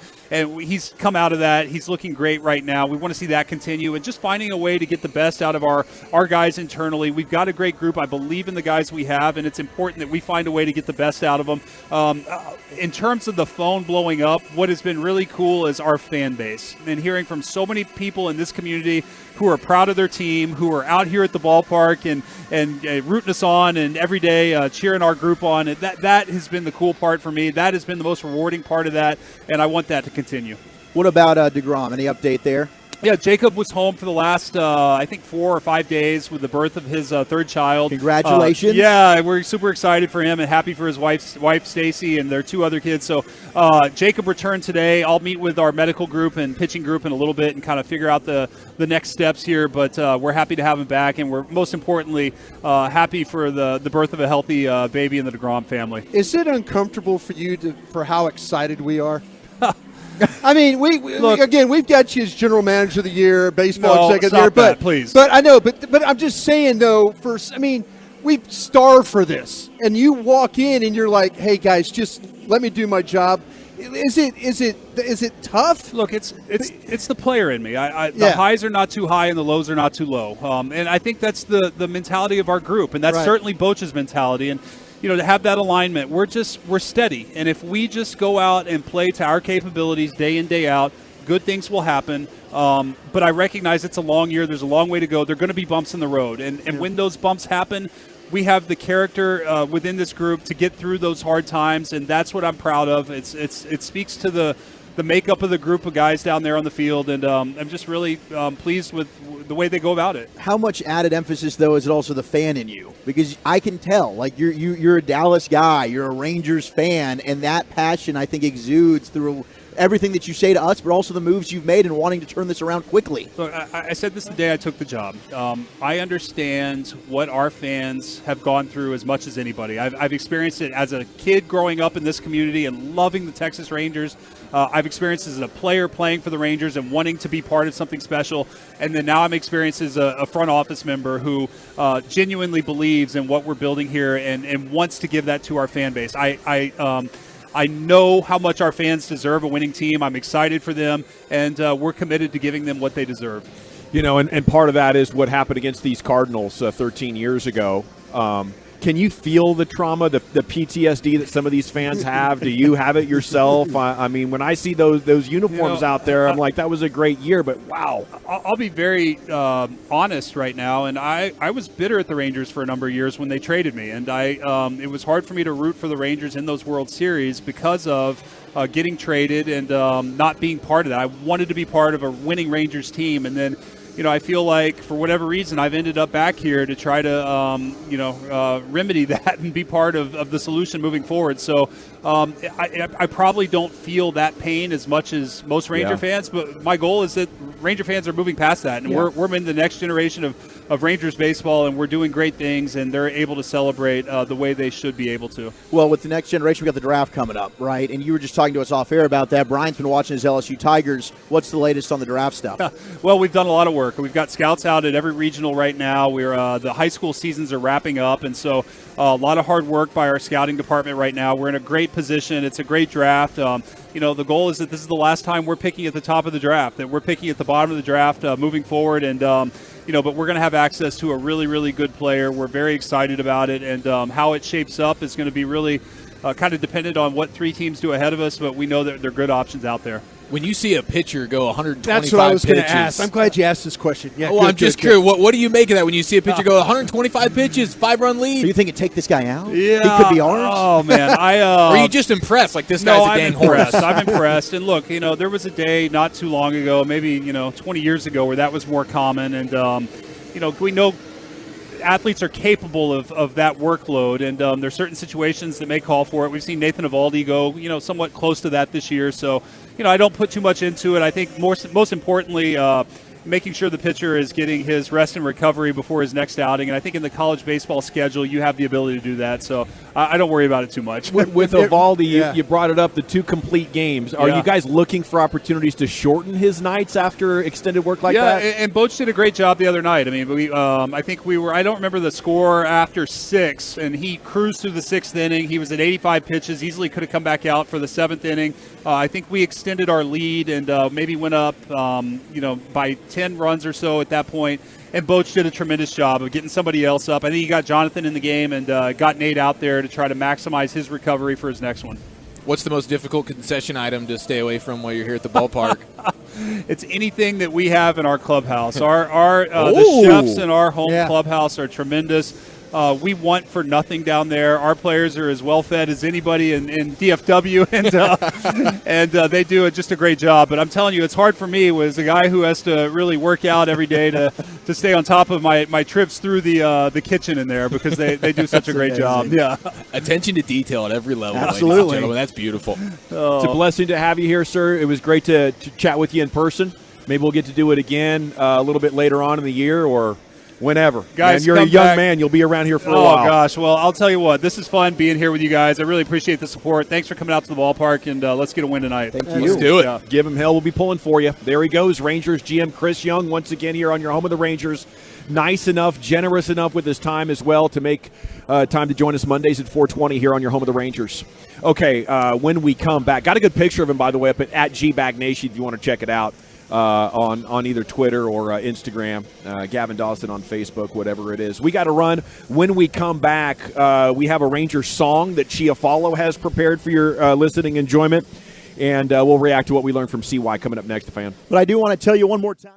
he's come out of that. He's looking great right now. We want to see that continue, and just finding a way to get the best out of our guys internally. We've got a great group. I believe in the guys we have, and it's important that we find a way to get the best out of them. In terms of the phone blowing up, what has been really cool is our fan base, and hearing from so many people in this community who are proud of their team, who are out here at the ballpark and rooting us on, and every day cheering our group on. That has been the cool part for me. That has been the most rewarding part of that, and I want that to continue. What about DeGrom? Any update there? Yeah, Jacob was home for the last, 4 or 5 days with the birth of his third child. Congratulations. Yeah, we're super excited for him and happy for his wife Stacy, and their 2 other kids. So Jacob returned today. I'll meet with our medical group and pitching group in a little bit and kind of figure out the next steps here. But we're happy to have him back, and we're most importantly happy for the birth of a healthy baby in the DeGrom family. Is it uncomfortable for you for how excited we are? I mean, we've got you as general manager of the year, baseball executive of the year, but please. But I know, but I'm just saying though. We've starved for this, and you walk in and you're like, "Hey guys, just let me do my job." Is it tough? Look, it's the player in me. The highs are not too high and the lows are not too low, and I think that's the mentality of our group, and that's certainly Boch's mentality. And to have that alignment, we're steady. And if we just go out and play to our capabilities day in, day out, Good things will happen, but I recognize it's a long year. There's a long way to go. There are going to be bumps in the road, and when those bumps happen, we have the character within this group to get through those hard times, and that's what I'm proud of. It speaks to the makeup of the group of guys down there on the field, and I'm just really pleased with the way they go about it. How much added emphasis, though, is it also the fan in you? Because I can tell, like, you're a Dallas guy, you're a Rangers fan, and that passion, I think, exudes through everything that you say to us, but also the moves you've made and wanting to turn this around quickly. Look, I said this the day I took the job. I understand what our fans have gone through as much as anybody. I've experienced it as a kid growing up in this community and loving the Texas Rangers. I've experienced as a player playing for the Rangers and wanting to be part of something special. And then now I'm experiencing as a front office member who genuinely believes in what we're building here and wants to give that to our fan base. I know how much our fans deserve a winning team. I'm excited for them, and we're committed to giving them what they deserve. You know, and part of that is what happened against these Cardinals 13 years ago. Can you feel the trauma, the PTSD that some of these fans have? Do you have it yourself? I mean, when I see those uniforms out there, I'm like, that was a great year, but wow. I'll be very honest right now, and I was bitter at the Rangers for a number of years when they traded me, and it was hard for me to root for the Rangers in those World Series because of getting traded and not being part of that. I wanted to be part of a winning Rangers team, and then I feel like for whatever reason I've ended up back here to try to, remedy that and be part of the solution moving forward. So I probably don't feel that pain as much as most Ranger fans, but my goal is that Ranger fans are moving past that, and we're in the next generation of Rangers baseball, and we're doing great things, and they're able to celebrate the way they should be able to. Well, with the next generation, we got the draft coming up, right? And you were just talking to us off air about that. Brian's been watching his LSU Tigers. What's the latest on the draft stuff? Well, we've done a lot of work. We've got scouts out at every regional right now. We're the high school seasons are wrapping up, and so a lot of hard work by our scouting department right now. We're in a great position. It's a great draft. The goal is that this is the last time we're picking at the top of the draft, that we're picking at the bottom of the draft moving forward, and but we're going to have access to a really, really good player. We're very excited about it, and how it shapes up is going to be really kind of dependent on what three teams do ahead of us, but we know that there are good options out there. When you see a pitcher go 125 That's what I was pitches. going to ask. I'm glad you asked this question. Yeah, well, I'm just curious. What do you make of that when you see a pitcher go 125 pitches, 5-run lead? Do you think it take this guy out? Yeah. He could be ours? Oh, man. Or are you just impressed? Like, this guy's a dang horse. I'm impressed. And look, there was a day not too long ago, maybe, 20 years ago, where that was more common. And, we know athletes are capable of that workload, and there's certain situations that may call for it. We've seen Nathan Eovaldi go, somewhat close to that this year. So, I don't put too much into it. I think most importantly, making sure the pitcher is getting his rest and recovery before his next outing. And I think in the college baseball schedule, you have the ability to do that. So I don't worry about it too much. With Eovaldi, you brought it up, the 2 complete games. Are you guys looking for opportunities to shorten his nights after extended work like that? Yeah, and Boach did a great job the other night. I mean, I think I don't remember the score after 6, and he cruised through the 6th inning. He was at 85 pitches, easily could have come back out for the 7th inning. I think we extended our lead and maybe went up, by 10 runs or so at that point. And Boach did a tremendous job of getting somebody else up. I think he got Jonathan in the game and got Nate out there to try to maximize his recovery for his next one. What's the most difficult concession item to stay away from while you're here at the ballpark? It's anything that we have in our clubhouse. The chefs in our home clubhouse are tremendous. We want for nothing down there. Our players are as well fed as anybody in DFW, and they do just a great job. But I'm telling you, it's hard for me as a guy who has to really work out every day to stay on top of my trips through the kitchen in there, because they do such a great job. Yeah, attention to detail at every level. Absolutely, ladies and gentlemen. That's beautiful. It's a blessing to have you here, sir. It was great to chat with you in person. Maybe we'll get to do it again a little bit later on in the year or whenever. Guys, man, you're a young man. You'll be around here for a while. Oh, gosh. Well, I'll tell you what. This is fun being here with you guys. I really appreciate the support. Thanks for coming out to the ballpark, and let's get a win tonight. Thank you. Let's do it. Yeah. Give him hell. We'll be pulling for you. There he goes, Rangers GM Chris Young, once again here on your home of the Rangers. Nice enough, generous enough with his time as well to make time to join us Mondays at 4:20 here on your home of the Rangers. Okay, when we come back, got a good picture of him, by the way, up at GBagNation if you want to check it out. On either Twitter or Instagram, Gavin Dawson on Facebook, whatever it is. We got to run. When we come back, we have a Ranger song that Chia Follow has prepared for your listening enjoyment. And we'll react to what we learned from CY coming up next, fan. But I do want to tell you one more time.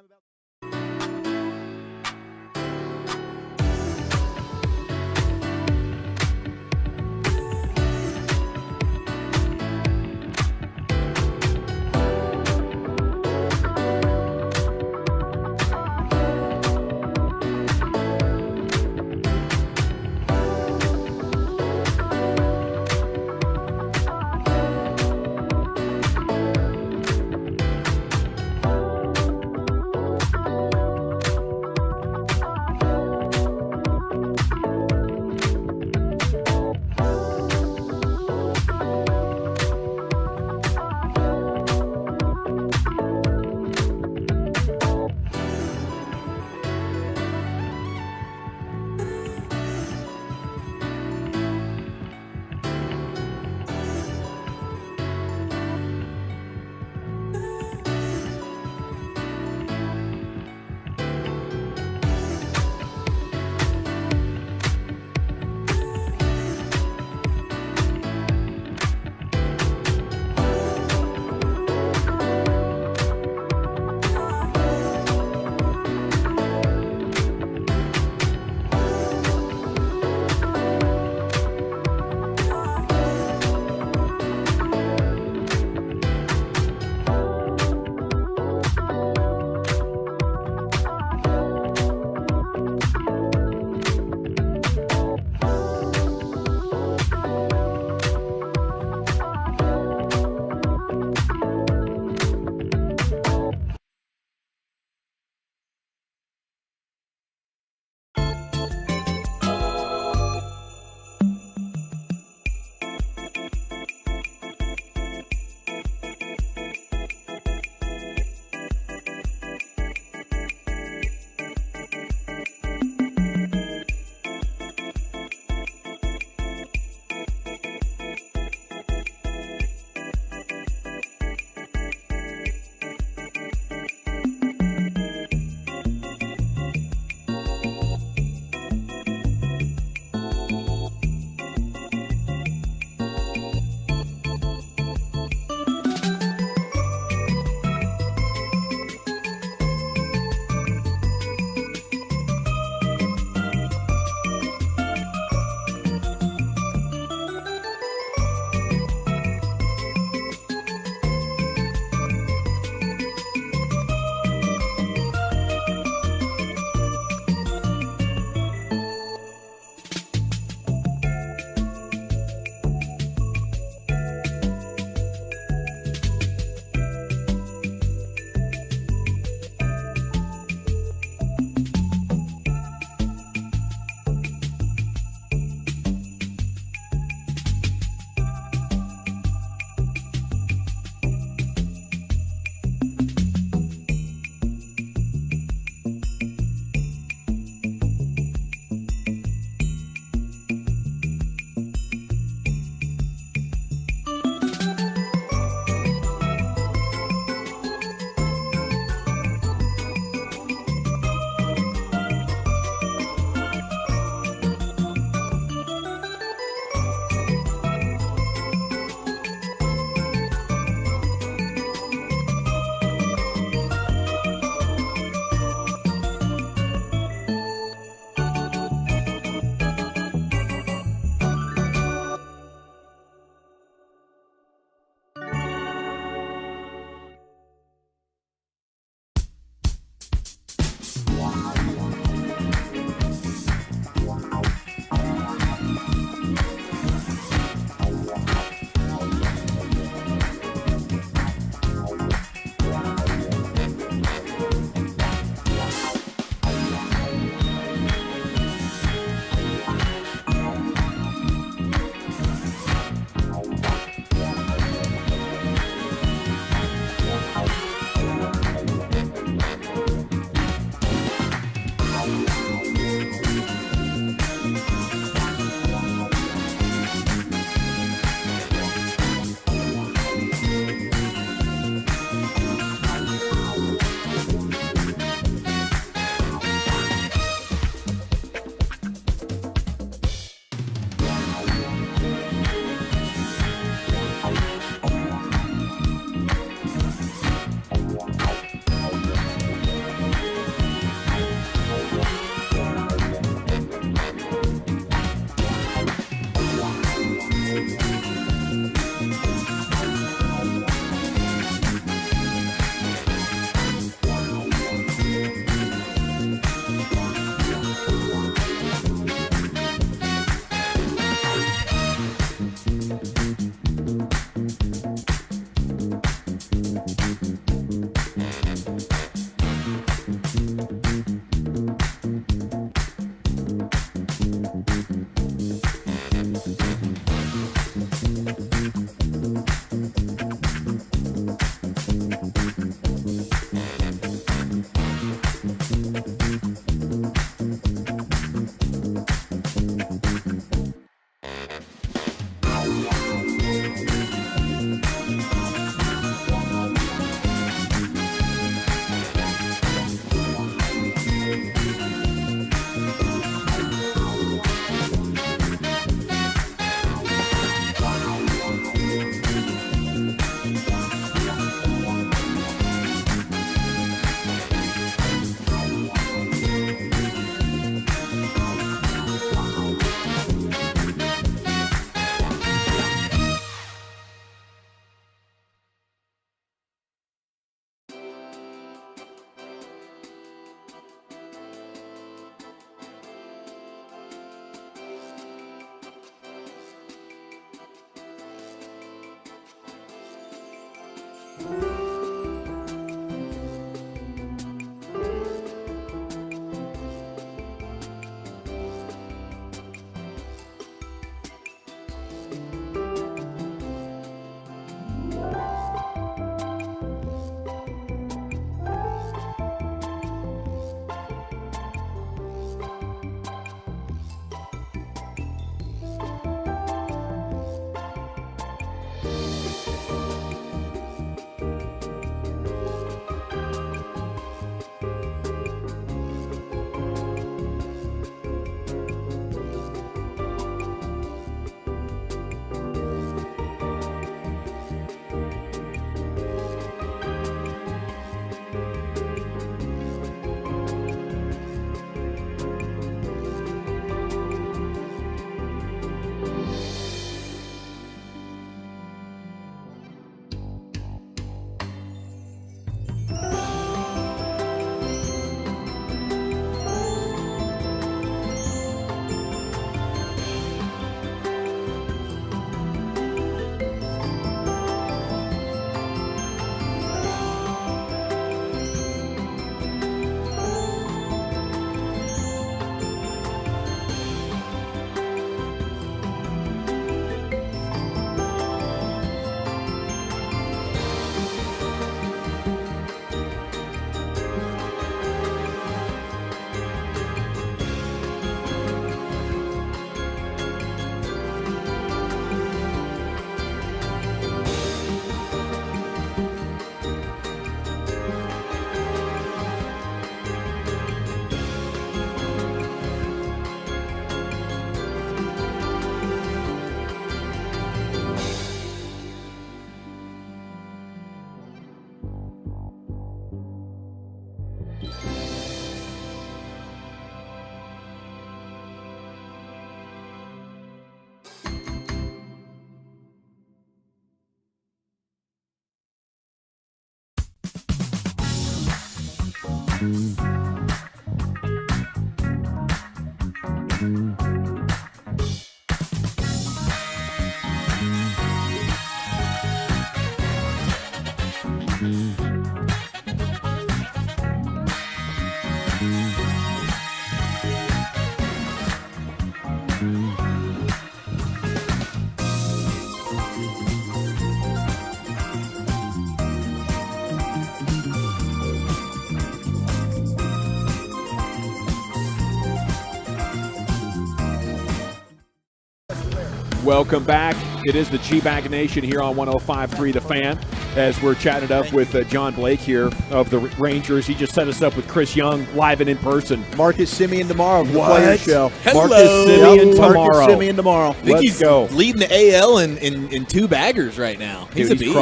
Welcome back. It is the G-Bag Nation here on 105.3 The Fan as we're chatting up with John Blake here of the Rangers. He just set us up with Chris Young live and in person. Marcus Simeon tomorrow. The What? Players Show. Hello. Marcus Simeon tomorrow. Marcus Simeon tomorrow. I think he's leading the AL in two baggers right now. He's a beast.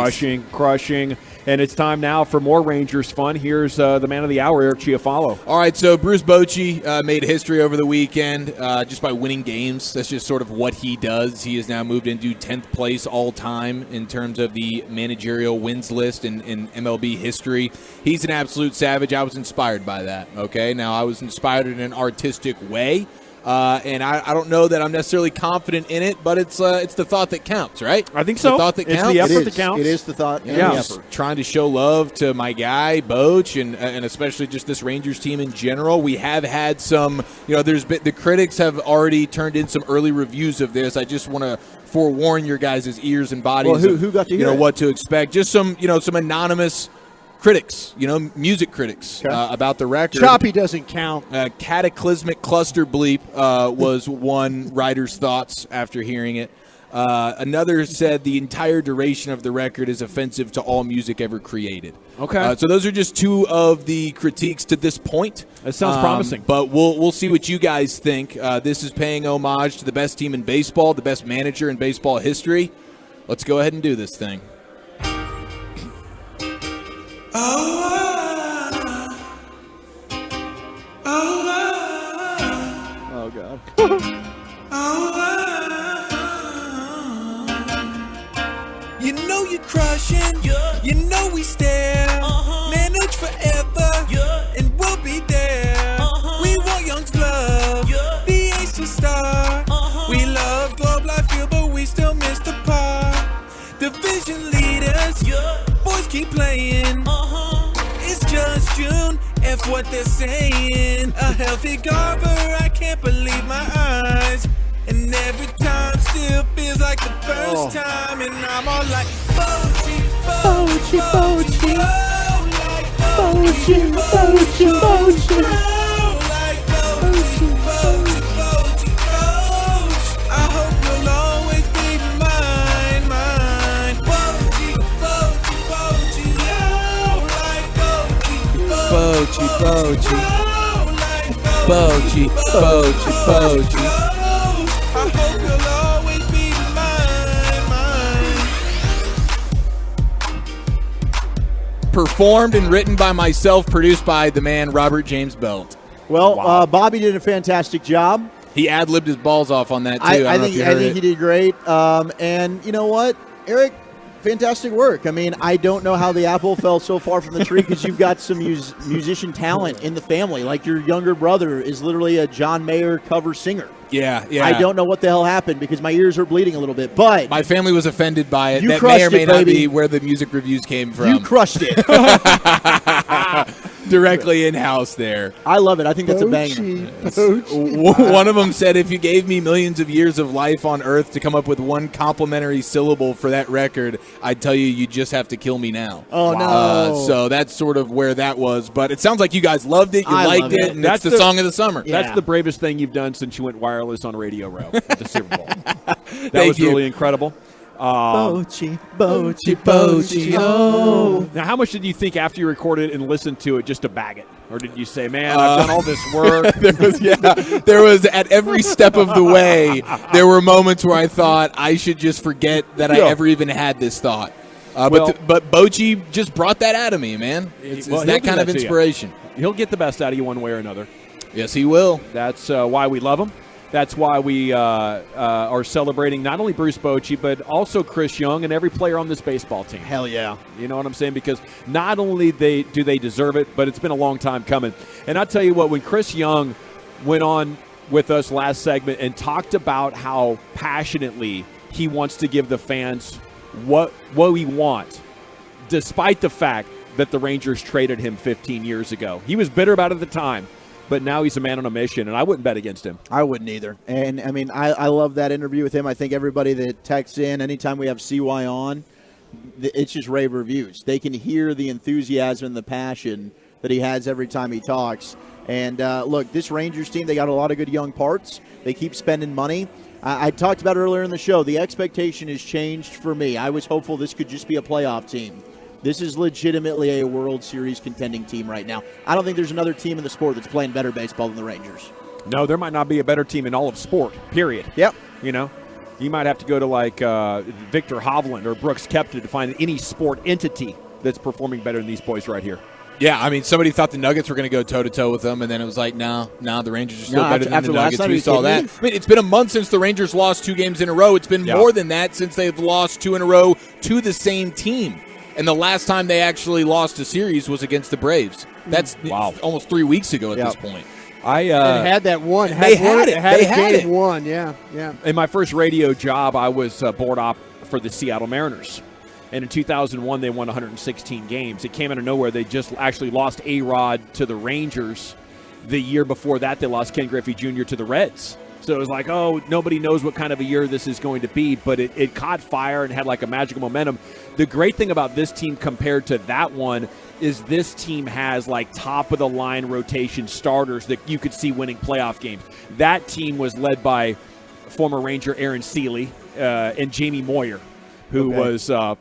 Crushing. And it's time now for more Rangers fun. Here's the man of the hour, Eric Chiafalo. All right, so Bruce Bochy made history over the weekend just by winning games. That's just sort of what he does. He has now moved into 10th place all time in terms of the managerial wins list in MLB history. He's an absolute savage. I was inspired by that, okay? Now, I was inspired in an artistic way. And I don't know that I'm necessarily confident in it, but it's the thought that counts, right? I think so. The thought that it's counts. the effort that counts. It is the thought and Yeah, the just effort. trying to show love to my guy, Boch, and especially just this Rangers team in general. We have had some, the critics have already turned in some early reviews of this. I just want to forewarn your guys' ears and bodies. Well, who got to hear it? What to expect? Just some anonymous critics, music critics about the record. Choppy doesn't count. Cataclysmic cluster bleep was one writer's thoughts after hearing it. Another said the entire duration of the record is offensive to all music ever created. Okay. So those are just two of the critiques to this point. That sounds promising. But we'll see what you guys think. This is paying homage to the best team in baseball, the best manager in baseball history. Let's go ahead and do this thing. Oh, God. You know you're crushing, you know we stare, manage forever, and we'll be there. We want Young's love, the ace to star. We love Globe Life Field, but we still miss the part. Division leaders, boys keep playing. It's just June, F what they're saying. A healthy Garver, I can't believe my eyes. And every time still feels like the first time. And I'm all like, Bochy, Bochy, Bochy. Bochy, Bochy, Bochy. Like Bochy, Bochy, Bochy, Coach. I hope you'll always be mine, mine. Bochy, Bochy, Bochy. Like Bochy, Bochy, Bochy. Bochy, Bochy, Bochy. I hope you'll always be mine. Performed and written by myself, produced by the man Robert James Belt. Well, Bobby did a fantastic job. He ad-libbed his balls off on that, too. I think he did great. And you know what, Eric? Fantastic work. I mean, I don't know how the apple fell so far from the tree because you've got some musician talent in the family. Like your younger brother is literally a John Mayer cover singer. Yeah. I don't know what the hell happened because my ears are bleeding a little bit. But my family was offended by it. You That crushed may or may it, not baby. be where the music reviews came from. You crushed it. Directly in-house there. I love it. I think that's a banger. One of them said, if you gave me millions of years of life on Earth to come up with one complimentary syllable for that record, I'd tell you just have to kill me now. Oh, no. So that's sort of where that was. But it sounds like you guys loved it. You liked it. And that's the song of the summer. That's the bravest thing you've done since you went wireless on Radio Row at the Super Bowl. That was you. really incredible. Bochy, Bochy, Bochy, oh. Now, how much did you think after you recorded and listened to it just to bag it? Or did you say, man, I've done all this work? There was at every step of the way, there were moments where I thought I should just forget that I ever even had this thought. But Bochy just brought that out of me, man. It's that kind of inspiration. He'll get the best out of you one way or another. Yes, he will. That's why we love him. That's why we are celebrating not only Bruce Bochy, but also Chris Young and every player on this baseball team. Hell yeah. You know what I'm saying? Because not only do they deserve it, but it's been a long time coming. And I'll tell you what, when Chris Young went on with us last segment and talked about how passionately he wants to give the fans what we want, despite the fact that the Rangers traded him 15 years ago. He was bitter about it at the time. But now he's a man on a mission, and I wouldn't bet against him. I wouldn't either. And, I mean, I love that interview with him. I think everybody that texts in, anytime we have CY on, it's just rave reviews. They can hear the enthusiasm and the passion that he has every time he talks. And, look, this Rangers team, they got a lot of good young parts. They keep spending money. I talked about earlier in the show, the expectation has changed for me. I was hopeful this could just be a playoff team. This is legitimately a World Series contending team right now. I don't think there's another team in the sport that's playing better baseball than the Rangers. No, there might not be a better team in all of sport, period. Yep. You know, you might have to go to like Victor Hovland or Brooks Koepka to find any sport entity that's performing better than these boys right here. Yeah, I mean, somebody thought the Nuggets were going to go toe-to-toe with them, and then it was like, no, the Rangers are still better than the Nuggets. We saw that. I mean, it's been a month since the Rangers lost 2 games in a row. It's been more than that since they've lost 2 in a row to the same team. And the last time they actually lost a series was against the Braves. That's almost 3 weeks ago at this point. And had that one. They had it. One, yeah. In my first radio job, I was board op for the Seattle Mariners. And in 2001, they won 116 games. It came out of nowhere. They just actually lost A-Rod to the Rangers. The year before that, they lost Ken Griffey Jr. to the Reds. So it was like, oh, nobody knows what kind of a year this is going to be, but it caught fire and had like a magical momentum. The great thing about this team compared to that one is this team has like top-of-the-line rotation starters that you could see winning playoff games. That team was led by former Ranger Aaron Seeley and Jamie Moyer, who was, a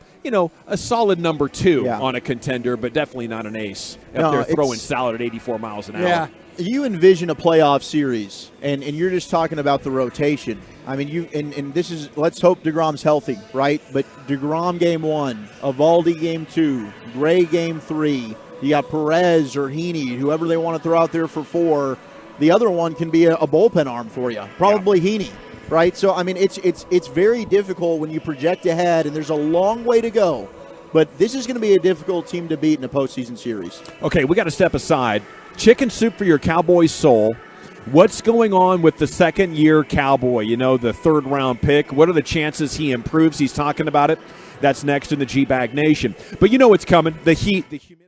solid number 2 on a contender, but definitely not an ace. Up there throwing salad at 84 miles an hour. Yeah. You envision a playoff series, and you're just talking about the rotation. I mean, and this is, let's hope DeGrom's healthy, right? But DeGrom game 1, Eovaldi game 2, Gray game 3. You got Perez or Heaney, whoever they want to throw out there for 4. The other one can be a bullpen arm for you, probably Heaney, right? So, I mean, it's very difficult when you project ahead, and there's a long way to go. But this is going to be a difficult team to beat in a postseason series. Okay, we got to step aside. Chicken soup for your Cowboys soul. What's going on with the second-year Cowboy, you know, the third-round pick? What are the chances he improves? He's talking about it. That's next in the G-Bag Nation. But you know what's coming. The heat, the humidity.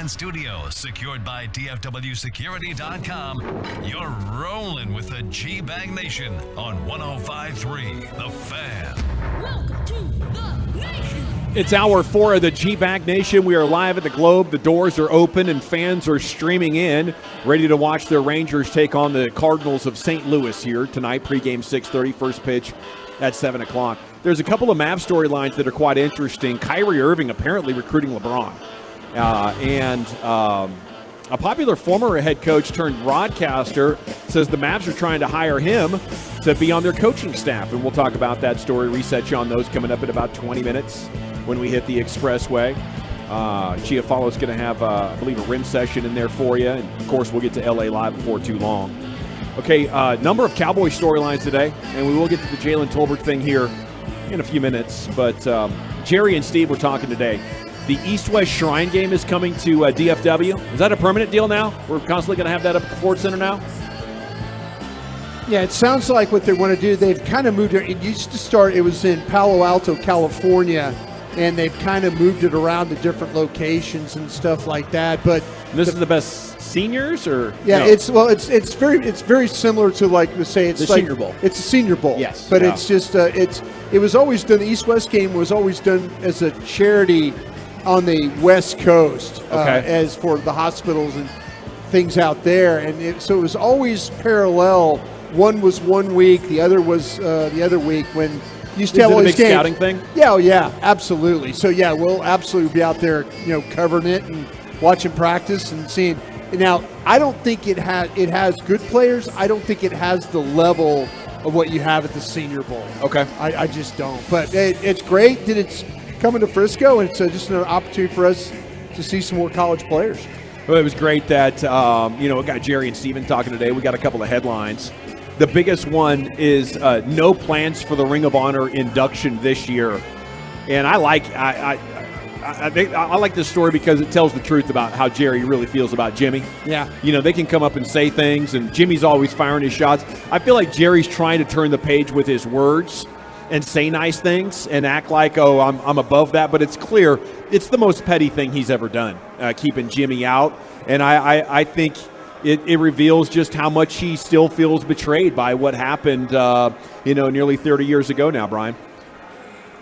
Fan Studios, secured by DFWSecurity.com. You're rolling with the G-Bag Nation on 105.3 The Fan. Welcome to the Nation. It's hour 4 of the G-Bag Nation. We are live at the Globe. The doors are open and fans are streaming in, ready to watch the Rangers take on the Cardinals of St. Louis here tonight. Pregame 6:30, first pitch at 7 o'clock. There's a couple of Mavs storylines that are quite interesting. Kyrie Irving apparently recruiting LeBron. And a popular former head coach turned broadcaster says the Mavs are trying to hire him to be on their coaching staff. And we'll talk about that story, reset you on those coming up in about 20 minutes when we hit the expressway. Chiafalo's going to have, I believe, a rim session in there for you. And, of course, we'll get to L.A. Live before too long. Okay, number of Cowboy storylines today, and we will get to the Jalen Tolbert thing here in a few minutes. But Jerry and Steve were talking today. The East-West Shrine game is coming to DFW. Is that a permanent deal now? We're constantly going to have that up at the Ford Center now? Yeah, it sounds like what they want to do. They've kind of moved it. It used to start, it was in Palo Alto, California, and they've kind of moved it around to different locations and stuff like that. But this is the best seniors, or yeah, no? it's very similar to, like, let's say it's the like Senior Bowl. It's a Senior Bowl. Yes, but yeah. it's just it was always done. The East-West game was always done as a charity on the West Coast, as for the hospitals and things out there, and so it was always parallel. One was 1 week, the other was the other week. When you used to have all these games. Scouting thing? Yeah, absolutely. So yeah, we'll absolutely be out there, covering it and watching practice and seeing. Now, I don't think it has good players. I don't think it has the level of what you have at the Senior Bowl. Okay, I just don't. But it's great that it's coming to Frisco, and it's just an opportunity for us to see some more college players. Well, it was great that we got Jerry and Steven talking today. We got a couple of headlines. The biggest one is no plans for the Ring of Honor induction this year, and I like this story because it tells the truth about how Jerry really feels about Jimmy. Yeah, they can come up and say things, and Jimmy's always firing his shots. I feel like Jerry's trying to turn the page with his words and say nice things and act like, oh, I'm above that. But it's clear it's the most petty thing he's ever done, keeping Jimmy out. And I think it reveals just how much he still feels betrayed by what happened, nearly 30 years ago now, Brian.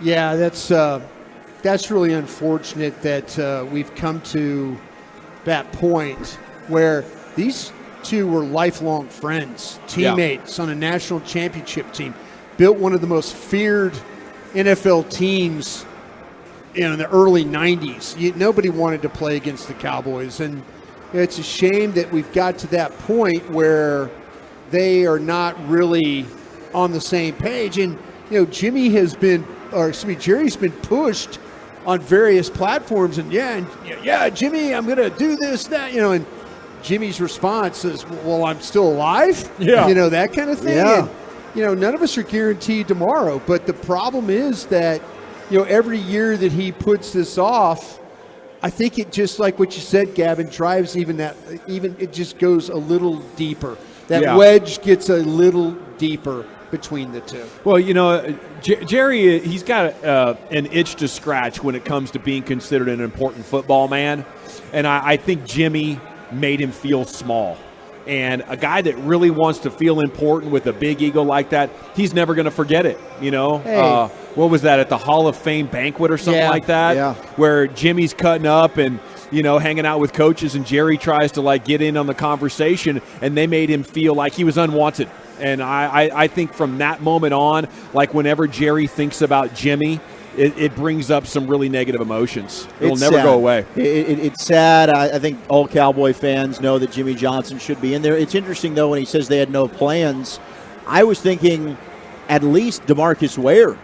Yeah, that's really unfortunate that we've come to that point where these two were lifelong friends, teammates on a national championship team. Built one of the most feared NFL teams in the early 90s. Nobody wanted to play against the Cowboys. And it's a shame that we've got to that point where they are not really on the same page. And, Jerry's been pushed on various platforms. And, Jimmy, I'm going to do this, that, and Jimmy's response is, well, I'm still alive? Yeah. That kind of thing. Yeah. And, none of us are guaranteed tomorrow, but the problem is that, every year that he puts this off, I think it just, like what you said, Gavin, drives even it just goes a little deeper. That wedge gets a little deeper between the two. Well, Jerry, he's got an itch to scratch when it comes to being considered an important football man, and I think Jimmy made him feel small. And a guy that really wants to feel important with a big ego like that, he's never going to forget it, Hey. What was that, at the Hall of Fame banquet or something like that? Yeah. Where Jimmy's cutting up and, hanging out with coaches, and Jerry tries to, get in on the conversation, and they made him feel like he was unwanted. And I think from that moment on, whenever Jerry thinks about Jimmy, it brings up some really negative emotions. It'll never go away. It's sad. I think all Cowboy fans know that Jimmy Johnson should be in there. It's interesting, though, when he says they had no plans. I was thinking at least DeMarcus Ware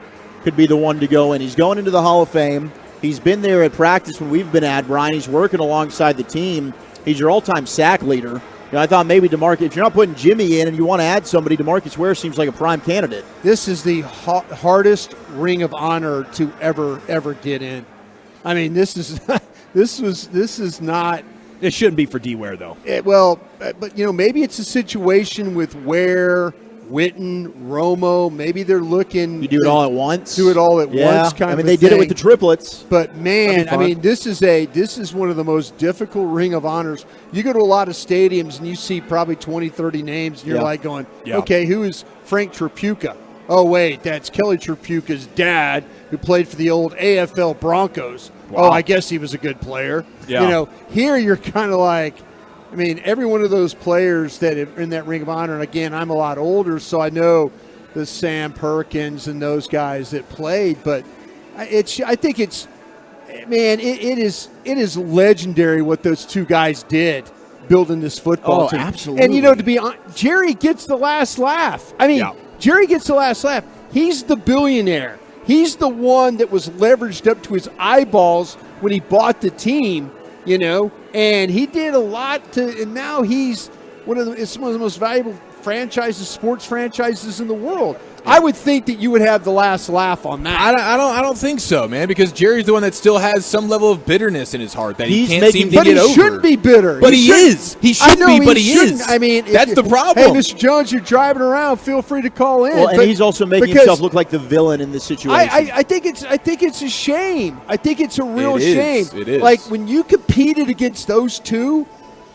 could be the one to go in. He's going into the Hall of Fame. He's been there at practice when we've been at, Brian. He's working alongside the team. He's your all-time sack leader. I thought maybe DeMarcus, if you're not putting Jimmy in and you want to add somebody, DeMarcus Ware seems like a prime candidate. This is the hardest Ring of Honor to ever get in. I mean, this is not. It shouldn't be for D. Ware, though. But maybe it's a situation with Ware Witten, Romo. Maybe they're looking. You do it all at once. Do it all at once. Kind of. They did it with the triplets. But man, I mean, this is one of the most difficult Ring of Honors. You go to a lot of stadiums and you see probably 20, 30 names, and you're like going, okay, who is Frank Tripucka? Oh wait, that's Kelly Tripucka's dad, who played for the old AFL Broncos. Wow. Oh, I guess he was a good player. Yeah. Here you're kind of like. I mean, every one of those players that are in that Ring of Honor, and again, I'm a lot older, so I know the Sam Perkins and those guys that played, but I think it is legendary what those two guys did building this football team. Absolutely. And, to be honest, Jerry gets the last laugh. I mean, Jerry gets the last laugh. He's the billionaire. He's the one that was leveraged up to his eyeballs when he bought the team, and he did a lot and now he's one of the most valuable sports franchises in the world. I would think that you would have the last laugh on that. I don't think so, man, because Jerry's the one that still has some level of bitterness in his heart that he can't seem to get over. But he shouldn't be bitter. But he is. He should be, but he is. I mean, that's the problem. Hey, Mr. Jones, you're driving around. Feel free to call in. Well, and he's also making himself look like the villain in this situation. I think it's a shame. I think it's a real shame. It is. Like when you competed against those two,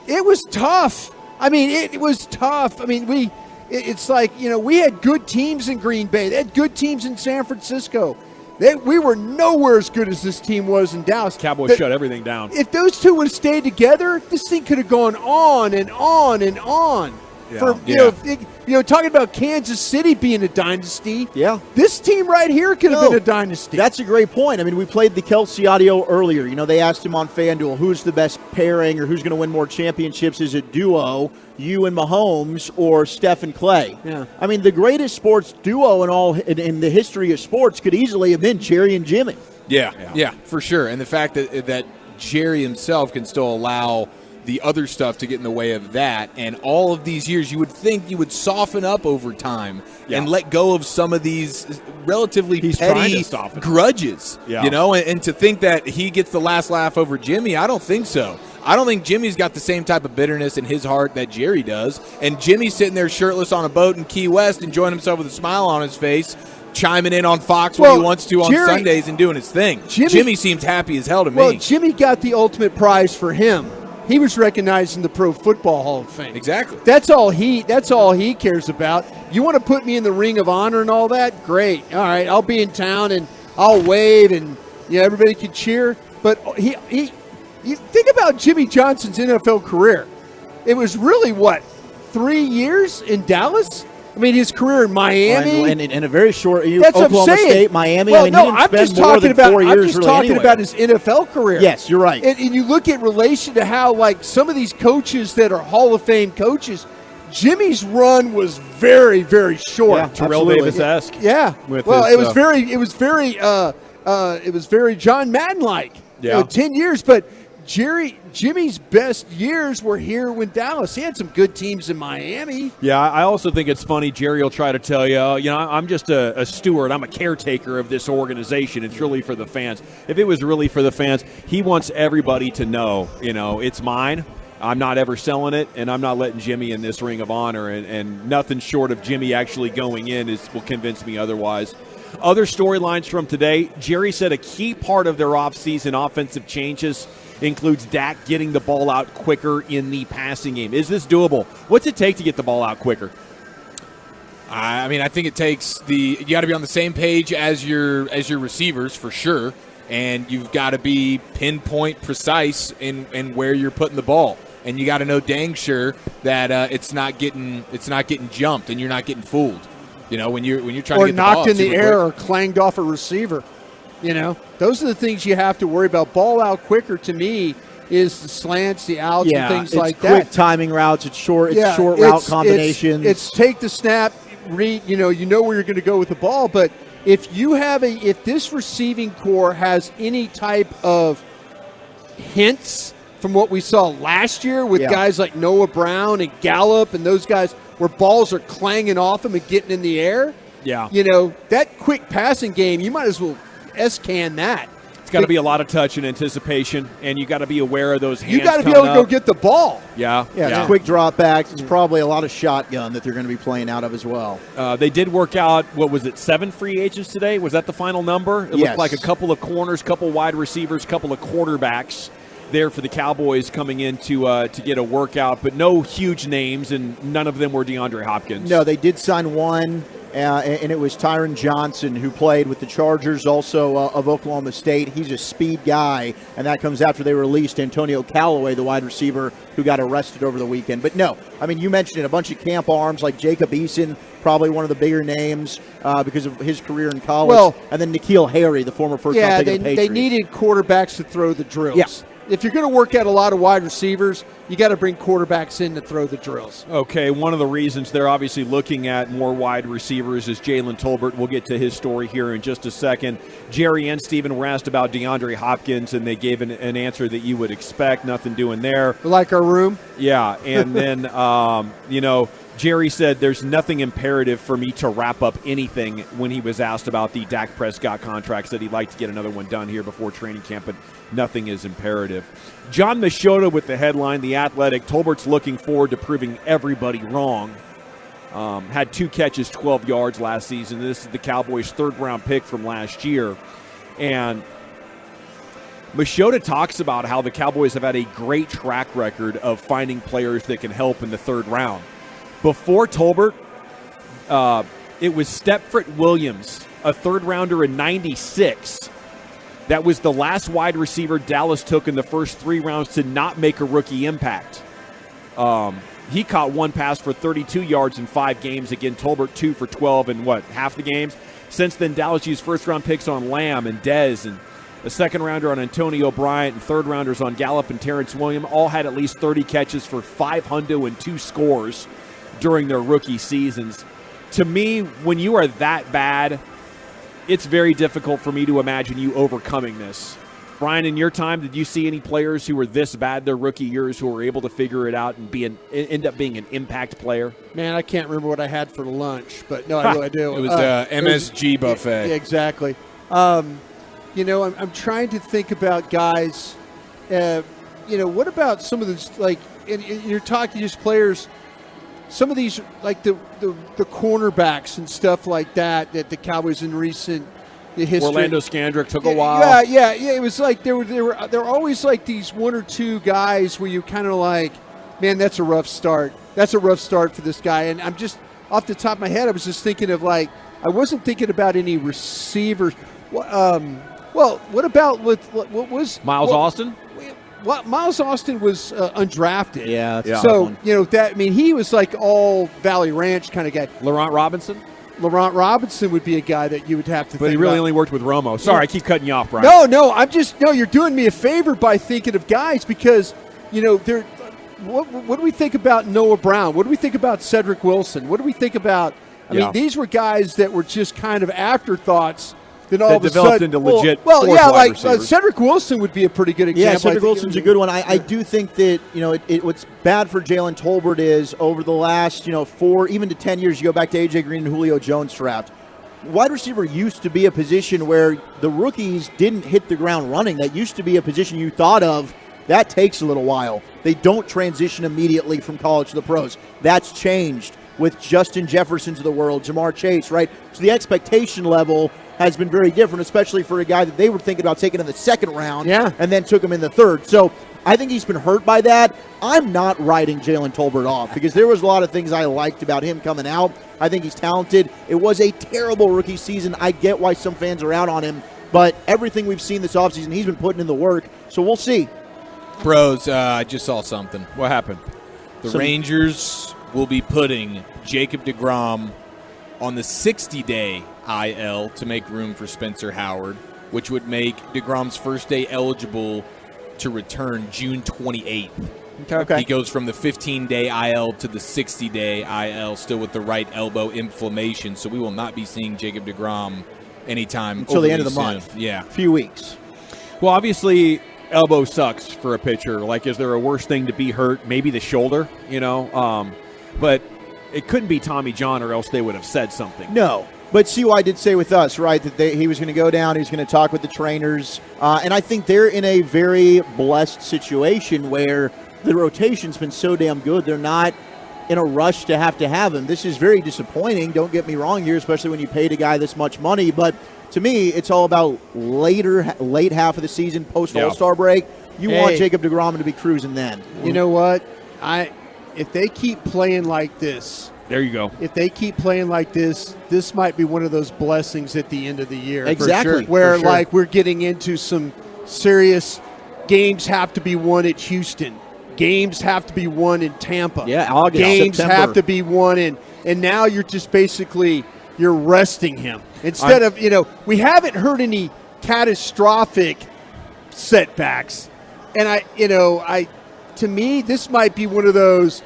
it was tough. I mean, it was tough. I mean, it's like, we had good teams in Green Bay. They had good teams in San Francisco. We were nowhere as good as this team was in Dallas. Cowboys shut everything down. If those two would have stayed together, this thing could have gone on and on and on. Talking about Kansas City being a dynasty. Yeah. This team right here could have been a dynasty. That's a great point. I mean, we played the Kelsey audio earlier. They asked him on FanDuel, who's the best pairing or who's going to win more championships? Is it duo, you and Mahomes, or Steph and Clay? Yeah. I mean, the greatest sports duo in the history of sports could easily have been Jerry and Jimmy. Yeah, for sure. And the fact that Jerry himself can still allow the other stuff to get in the way of that, and all of these years, you would think you would soften up over time and let go of some of these relatively petty grudges, and to think that he gets the last laugh over Jimmy, I don't think so. I don't think Jimmy's got the same type of bitterness in his heart that Jerry does, and Jimmy's sitting there shirtless on a boat in Key West enjoying himself with a smile on his face, chiming in on Fox when he wants to on Sundays and doing his thing. Jimmy seems happy as hell to me. Well, Jimmy got the ultimate prize for him. He was recognized in the Pro Football Hall of Fame. Exactly. That's all he cares about. You want to put me in the Ring of Honor and all that? Great. All right, I'll be in town and I'll wave and everybody can cheer. But you think about Jimmy Johnson's NFL career. It was really 3 years in Dallas? I mean, his career in Miami. And a very short That's Oklahoma State, Miami. Well, he didn't spend more than 4 years I'm just talking about his NFL career. Yes, you're right. And you look at relation to how, like, some of these coaches that are Hall of Fame coaches, Jimmy's run was very, very short. Yeah, Terrell Davis-esque. Yeah. It was very John Madden-like. Yeah. 10 years, but Jimmy's best years were here with Dallas. He had some good teams in Miami. Yeah, I also think it's funny. Jerry will try to tell you, I'm just a steward. I'm a caretaker of this organization. It's really for the fans. If it was really for the fans, he wants everybody to know, it's mine. I'm not ever selling it, and I'm not letting Jimmy in this Ring of Honor, and nothing short of Jimmy actually going in will convince me otherwise. Other storylines from today, Jerry said a key part of their offseason offensive changes includes Dak getting the ball out quicker in the passing game. Is this doable? What's it take to get the ball out quicker? I mean, I think it takes you got to be on the same page as your receivers for sure, and you've got to be pinpoint precise in where you're putting the ball, and you got to know dang sure that it's not getting jumped and you're not getting fooled. When you're trying to get the ball knocked in the air or clanged off a receiver. Those are the things you have to worry about. Ball out quicker, to me, is the slants, the outs, and things like that. Quick timing routes. It's short route combinations. It's take the snap, read. You know where you're going to go with the ball. But if this receiving core has any type of hints from what we saw last year with guys like Noah Brown and Gallup and those guys, where balls are clanging off them and getting in the air. Yeah. That quick passing game, you might as well S-can that. It's got to be a lot of touch and anticipation, and you got to be aware of those hands. You got to be able to go get the ball. Yeah. It's quick dropbacks. It's probably a lot of shotgun that they're going to be playing out of as well. They did work out, 7 free agents today? Was that the final number? It looked like a couple of corners, couple wide receivers, couple of quarterbacks there for the Cowboys coming in to get a workout, but no huge names, and none of them were DeAndre Hopkins. No, they did sign one, and it was Tyron Johnson, who played with the Chargers, also of Oklahoma State. He's a speed guy, and that comes after they released Antonio Callaway, the wide receiver, who got arrested over the weekend. But no, I mean, you mentioned it, a bunch of camp arms like Jacob Eason, probably one of the bigger names because of his career in college. Well, and then N'Keal Harry, the former first-round pick of the Patriots. They needed quarterbacks to throw the drills. Yeah. If you're going to work out a lot of wide receivers, you got to bring quarterbacks in to throw the drills. Okay, one of the reasons they're obviously looking at more wide receivers is Jalen Tolbert. We'll get to his story here in just a second. Jerry and Steven were asked about DeAndre Hopkins, and they gave an answer that you would expect. Nothing doing there. Like our room? Yeah, and then, Jerry said there's nothing imperative for me to wrap up anything when he was asked about the Dak Prescott contract. Said he'd like to get another one done here before training camp, but nothing is imperative. John Machota with the headline, The Athletic, Tolbert's looking forward to proving everybody wrong. Had 2 catches, 12 yards last season. This is the Cowboys' 3rd-round pick from last year. And Machota talks about how the Cowboys have had a great track record of finding players that can help in the 3rd round. Before Tolbert, it was Stepford Williams, a 3rd-rounder in 96. That was the last wide receiver Dallas took in the first 3 rounds to not make a rookie impact. He caught 1 pass for 32 yards in 5 games. Again, Tolbert 2 for 12 in half the games? Since then, Dallas used 1st-round picks on Lamb and Dez, and a 2nd-rounder on Antonio Bryant, and 3rd-rounders on Gallup and Terrence Williams. All had at least 30 catches for 502 scores during their rookie seasons. To me, when you are that bad, it's very difficult for me to imagine you overcoming this. Brian, in your time, did you see any players who were this bad their rookie years who were able to figure it out and end up being an impact player? Man, I can't remember what I had for lunch, but no, I really do. It was MSG buffet. Yeah, exactly. I'm trying to think about guys. What about some of these, and you're talking just players. Some of these, like the cornerbacks and stuff like that the Cowboys in recent history. Orlando Scandrick took a while. Yeah. It was like there were always like these 1 or 2 guys where you kind of like, man, that's a rough start. That's a rough start for this guy. And I'm just off the top of my head, I was just thinking of I wasn't thinking about any receivers. What about what was Miles Austin? Miles Austin was undrafted. Yeah. So, he was like all Valley Ranch kind of guy. Laurent Robinson? Laurent Robinson would be a guy that you would have to think But he really about. only worked with Romo. Sorry, I keep cutting you off, Brian. No, you're doing me a favor by thinking of guys because, what do we think about Noah Brown? What do we think about Cedric Wilson? What do we think about, I mean, these were guys that were just kind of afterthoughts. Then all that of a developed sudden, into legit like Cedric Wilson would be a pretty good example. Yeah, Cedric Wilson's a good one. I do think that what's bad for Jalen Tolbert is over the last 4 even to 10 years. You go back to AJ Green and Julio Jones draft. Wide receiver used to be a position where the rookies didn't hit the ground running. That used to be a position you thought of. That takes a little while. They don't transition immediately from college to the pros. That's changed with Justin Jefferson's of the world, Jamar Chase, right? So the expectation level has been very different, especially for a guy that they were thinking about taking in the 2nd round and then took him in the 3rd. So I think he's been hurt by that. I'm not writing Jalen Tolbert off because there was a lot of things I liked about him coming out. I think he's talented. It was a terrible rookie season. I get why some fans are out on him, but everything we've seen this offseason, he's been putting in the work. So we'll see. Bros, I just saw something. What happened? The Rangers will be putting Jacob deGrom on the 60-day IL to make room for Spencer Howard, which would make deGrom's first day eligible to return June 28th. Okay. He goes from the 15-day IL to the 60-day IL, still with the right elbow inflammation, so we will not be seeing Jacob deGrom anytime until the end of the soon. month. Yeah. A few weeks. Well, obviously, elbow sucks for a pitcher. Like, is there a worse thing to be hurt? Maybe the shoulder, but it couldn't be Tommy John or else they would have said something. No. But CY did say with us, right, that he was going to go down, he was going to talk with the trainers, and I think they're in a very blessed situation where the rotation's been so damn good. They're not in a rush to have him. This is very disappointing, don't get me wrong here, especially when you paid a guy this much money, but to me, it's all about late half of the season, post-All-Star break. You want Jacob deGrom to be cruising then. You know what? If they keep playing like this, there you go. If they keep playing like this might be one of those blessings at the end of the year. Exactly. For sure. Where, like, we're getting into some serious games have to be won at Houston. Games have to be won in Tampa. Yeah, August, Games September. have to be won and now you're just basically you're resting him. Instead of, we haven't heard any catastrophic setbacks. And to me, this might be one of those,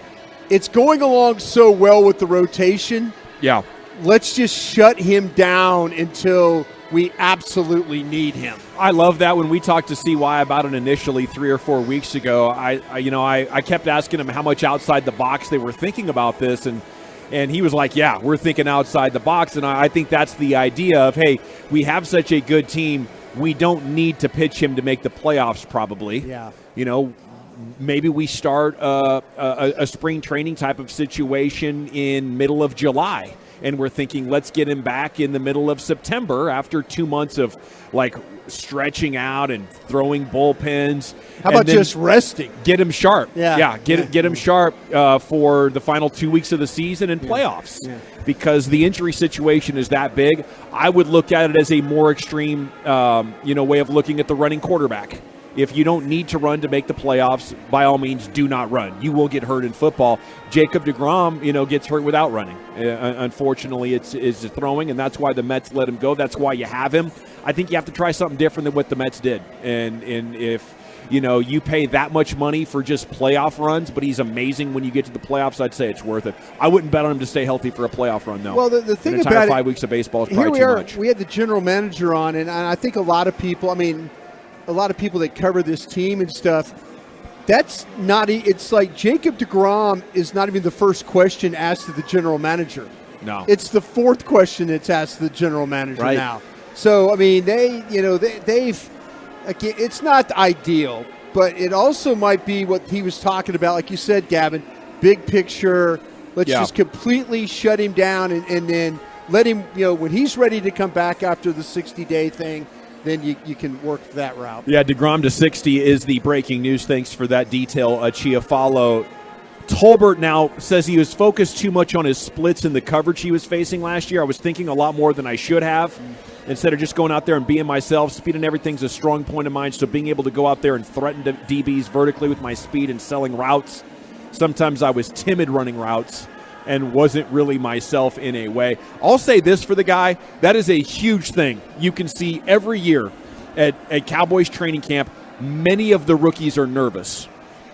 it's going along so well with the rotation. Yeah. Let's just shut him down until we absolutely need him. I love that. When we talked to CY about it initially 3 or 4 weeks ago, I kept asking him how much outside the box they were thinking about this, and he was like, yeah, we're thinking outside the box. And I think that's the idea of, hey, we have such a good team, we don't need to pitch him to make the playoffs probably. Yeah. Maybe we start a spring training type of situation in middle of July. And we're thinking, let's get him back in the middle of September after 2 months of, like, stretching out and throwing bullpens. How about just resting? Get him sharp. Yeah. Get him sharp for the final 2 weeks of the season and playoffs. Yeah. Because the injury situation is that big. I would look at it as a more extreme, way of looking at the running quarterback. If you don't need to run to make the playoffs, by all means, do not run. You will get hurt in football. Jacob deGrom, gets hurt without running. Unfortunately, it's throwing, and that's why the Mets let him go. That's why you have him. I think you have to try something different than what the Mets did. And if you pay that much money for just playoff runs, but he's amazing when you get to the playoffs, I'd say it's worth it. I wouldn't bet on him to stay healthy for a playoff run, though. Well, the thing An entire about 5 weeks of baseball is here probably we too are. much. We had the general manager on, and I think a lot of people that cover this team and stuff, that's not – it's like Jacob deGrom is not even the first question asked to the general manager. No. It's the fourth question that's asked to the general manager Right. now. So, I mean, they've – again, it's not ideal, but it also might be what he was talking about, like you said, Gavin, big picture. Let's just completely shut him down and then let him – when he's ready to come back after the 60-day thing – then you can work that route. Yeah, deGrom to 60 is the breaking news. Thanks for that detail, Chiafalo. Tolbert now says he was focused too much on his splits and the coverage he was facing last year. I was thinking a lot more than I should have. Instead of just going out there and being myself, speed and everything's a strong point of mine, so being able to go out there and threaten DBs vertically with my speed and selling routes. Sometimes I was timid running routes and wasn't really myself in a way. I'll say this for the guy, that is a huge thing. You can see every year at Cowboys training camp, many of the rookies are nervous.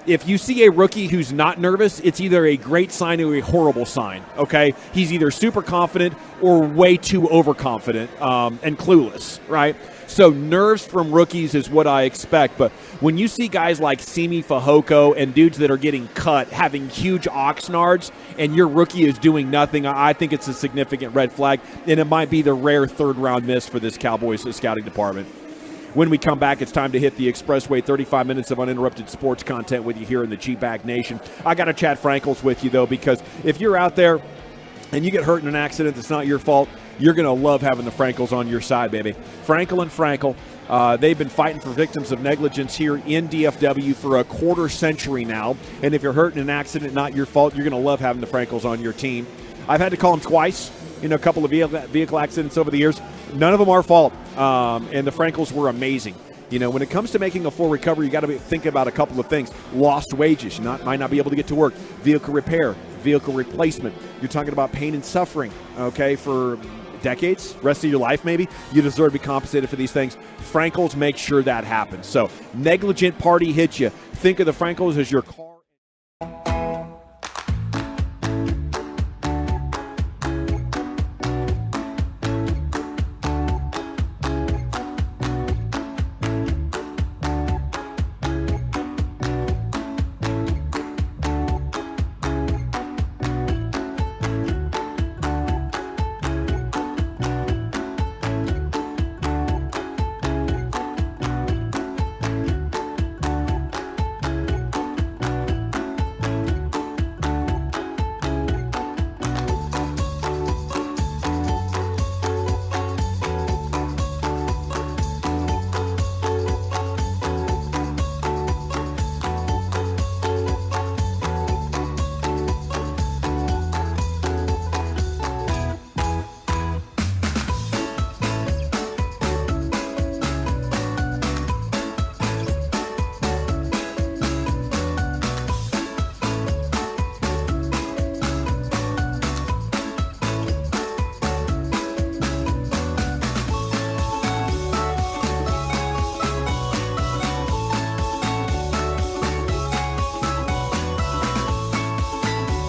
If you see a rookie who's not nervous, it's either a great sign or a horrible sign, okay? He's either super confident or way too overconfident and clueless, right? So nerves from rookies is what I expect. But when you see guys like Simi Fehoko and dudes that are getting cut, having huge oxnards, and your rookie is doing nothing, I think it's a significant red flag, and it might be the rare third-round miss for this Cowboys scouting department. When we come back, it's time to hit the expressway. 35 minutes of uninterrupted sports content with you here in the G-Bag Nation. I got to chat Frankels with you, though, because if you're out there and you get hurt in an accident that's not your fault, you're going to love having the Frankels on your side, baby. Frankel and Frankel, they've been fighting for victims of negligence here in DFW for a quarter century now. And if you're hurt in an accident, not your fault, you're going to love having the Frankels on your team. I've had to call them twice, a couple of vehicle accidents over the years. None of them our fault. And the Frankels were amazing. When it comes to making a full recovery, you got to think about a couple of things. Lost wages. You might not be able to get to work. Vehicle repair, vehicle replacement. You're talking about pain and suffering, okay, for decades, rest of your life maybe. You deserve to be compensated for these things. Frankels make sure that happens. So negligent party hits you. Think of the Frankels as your car.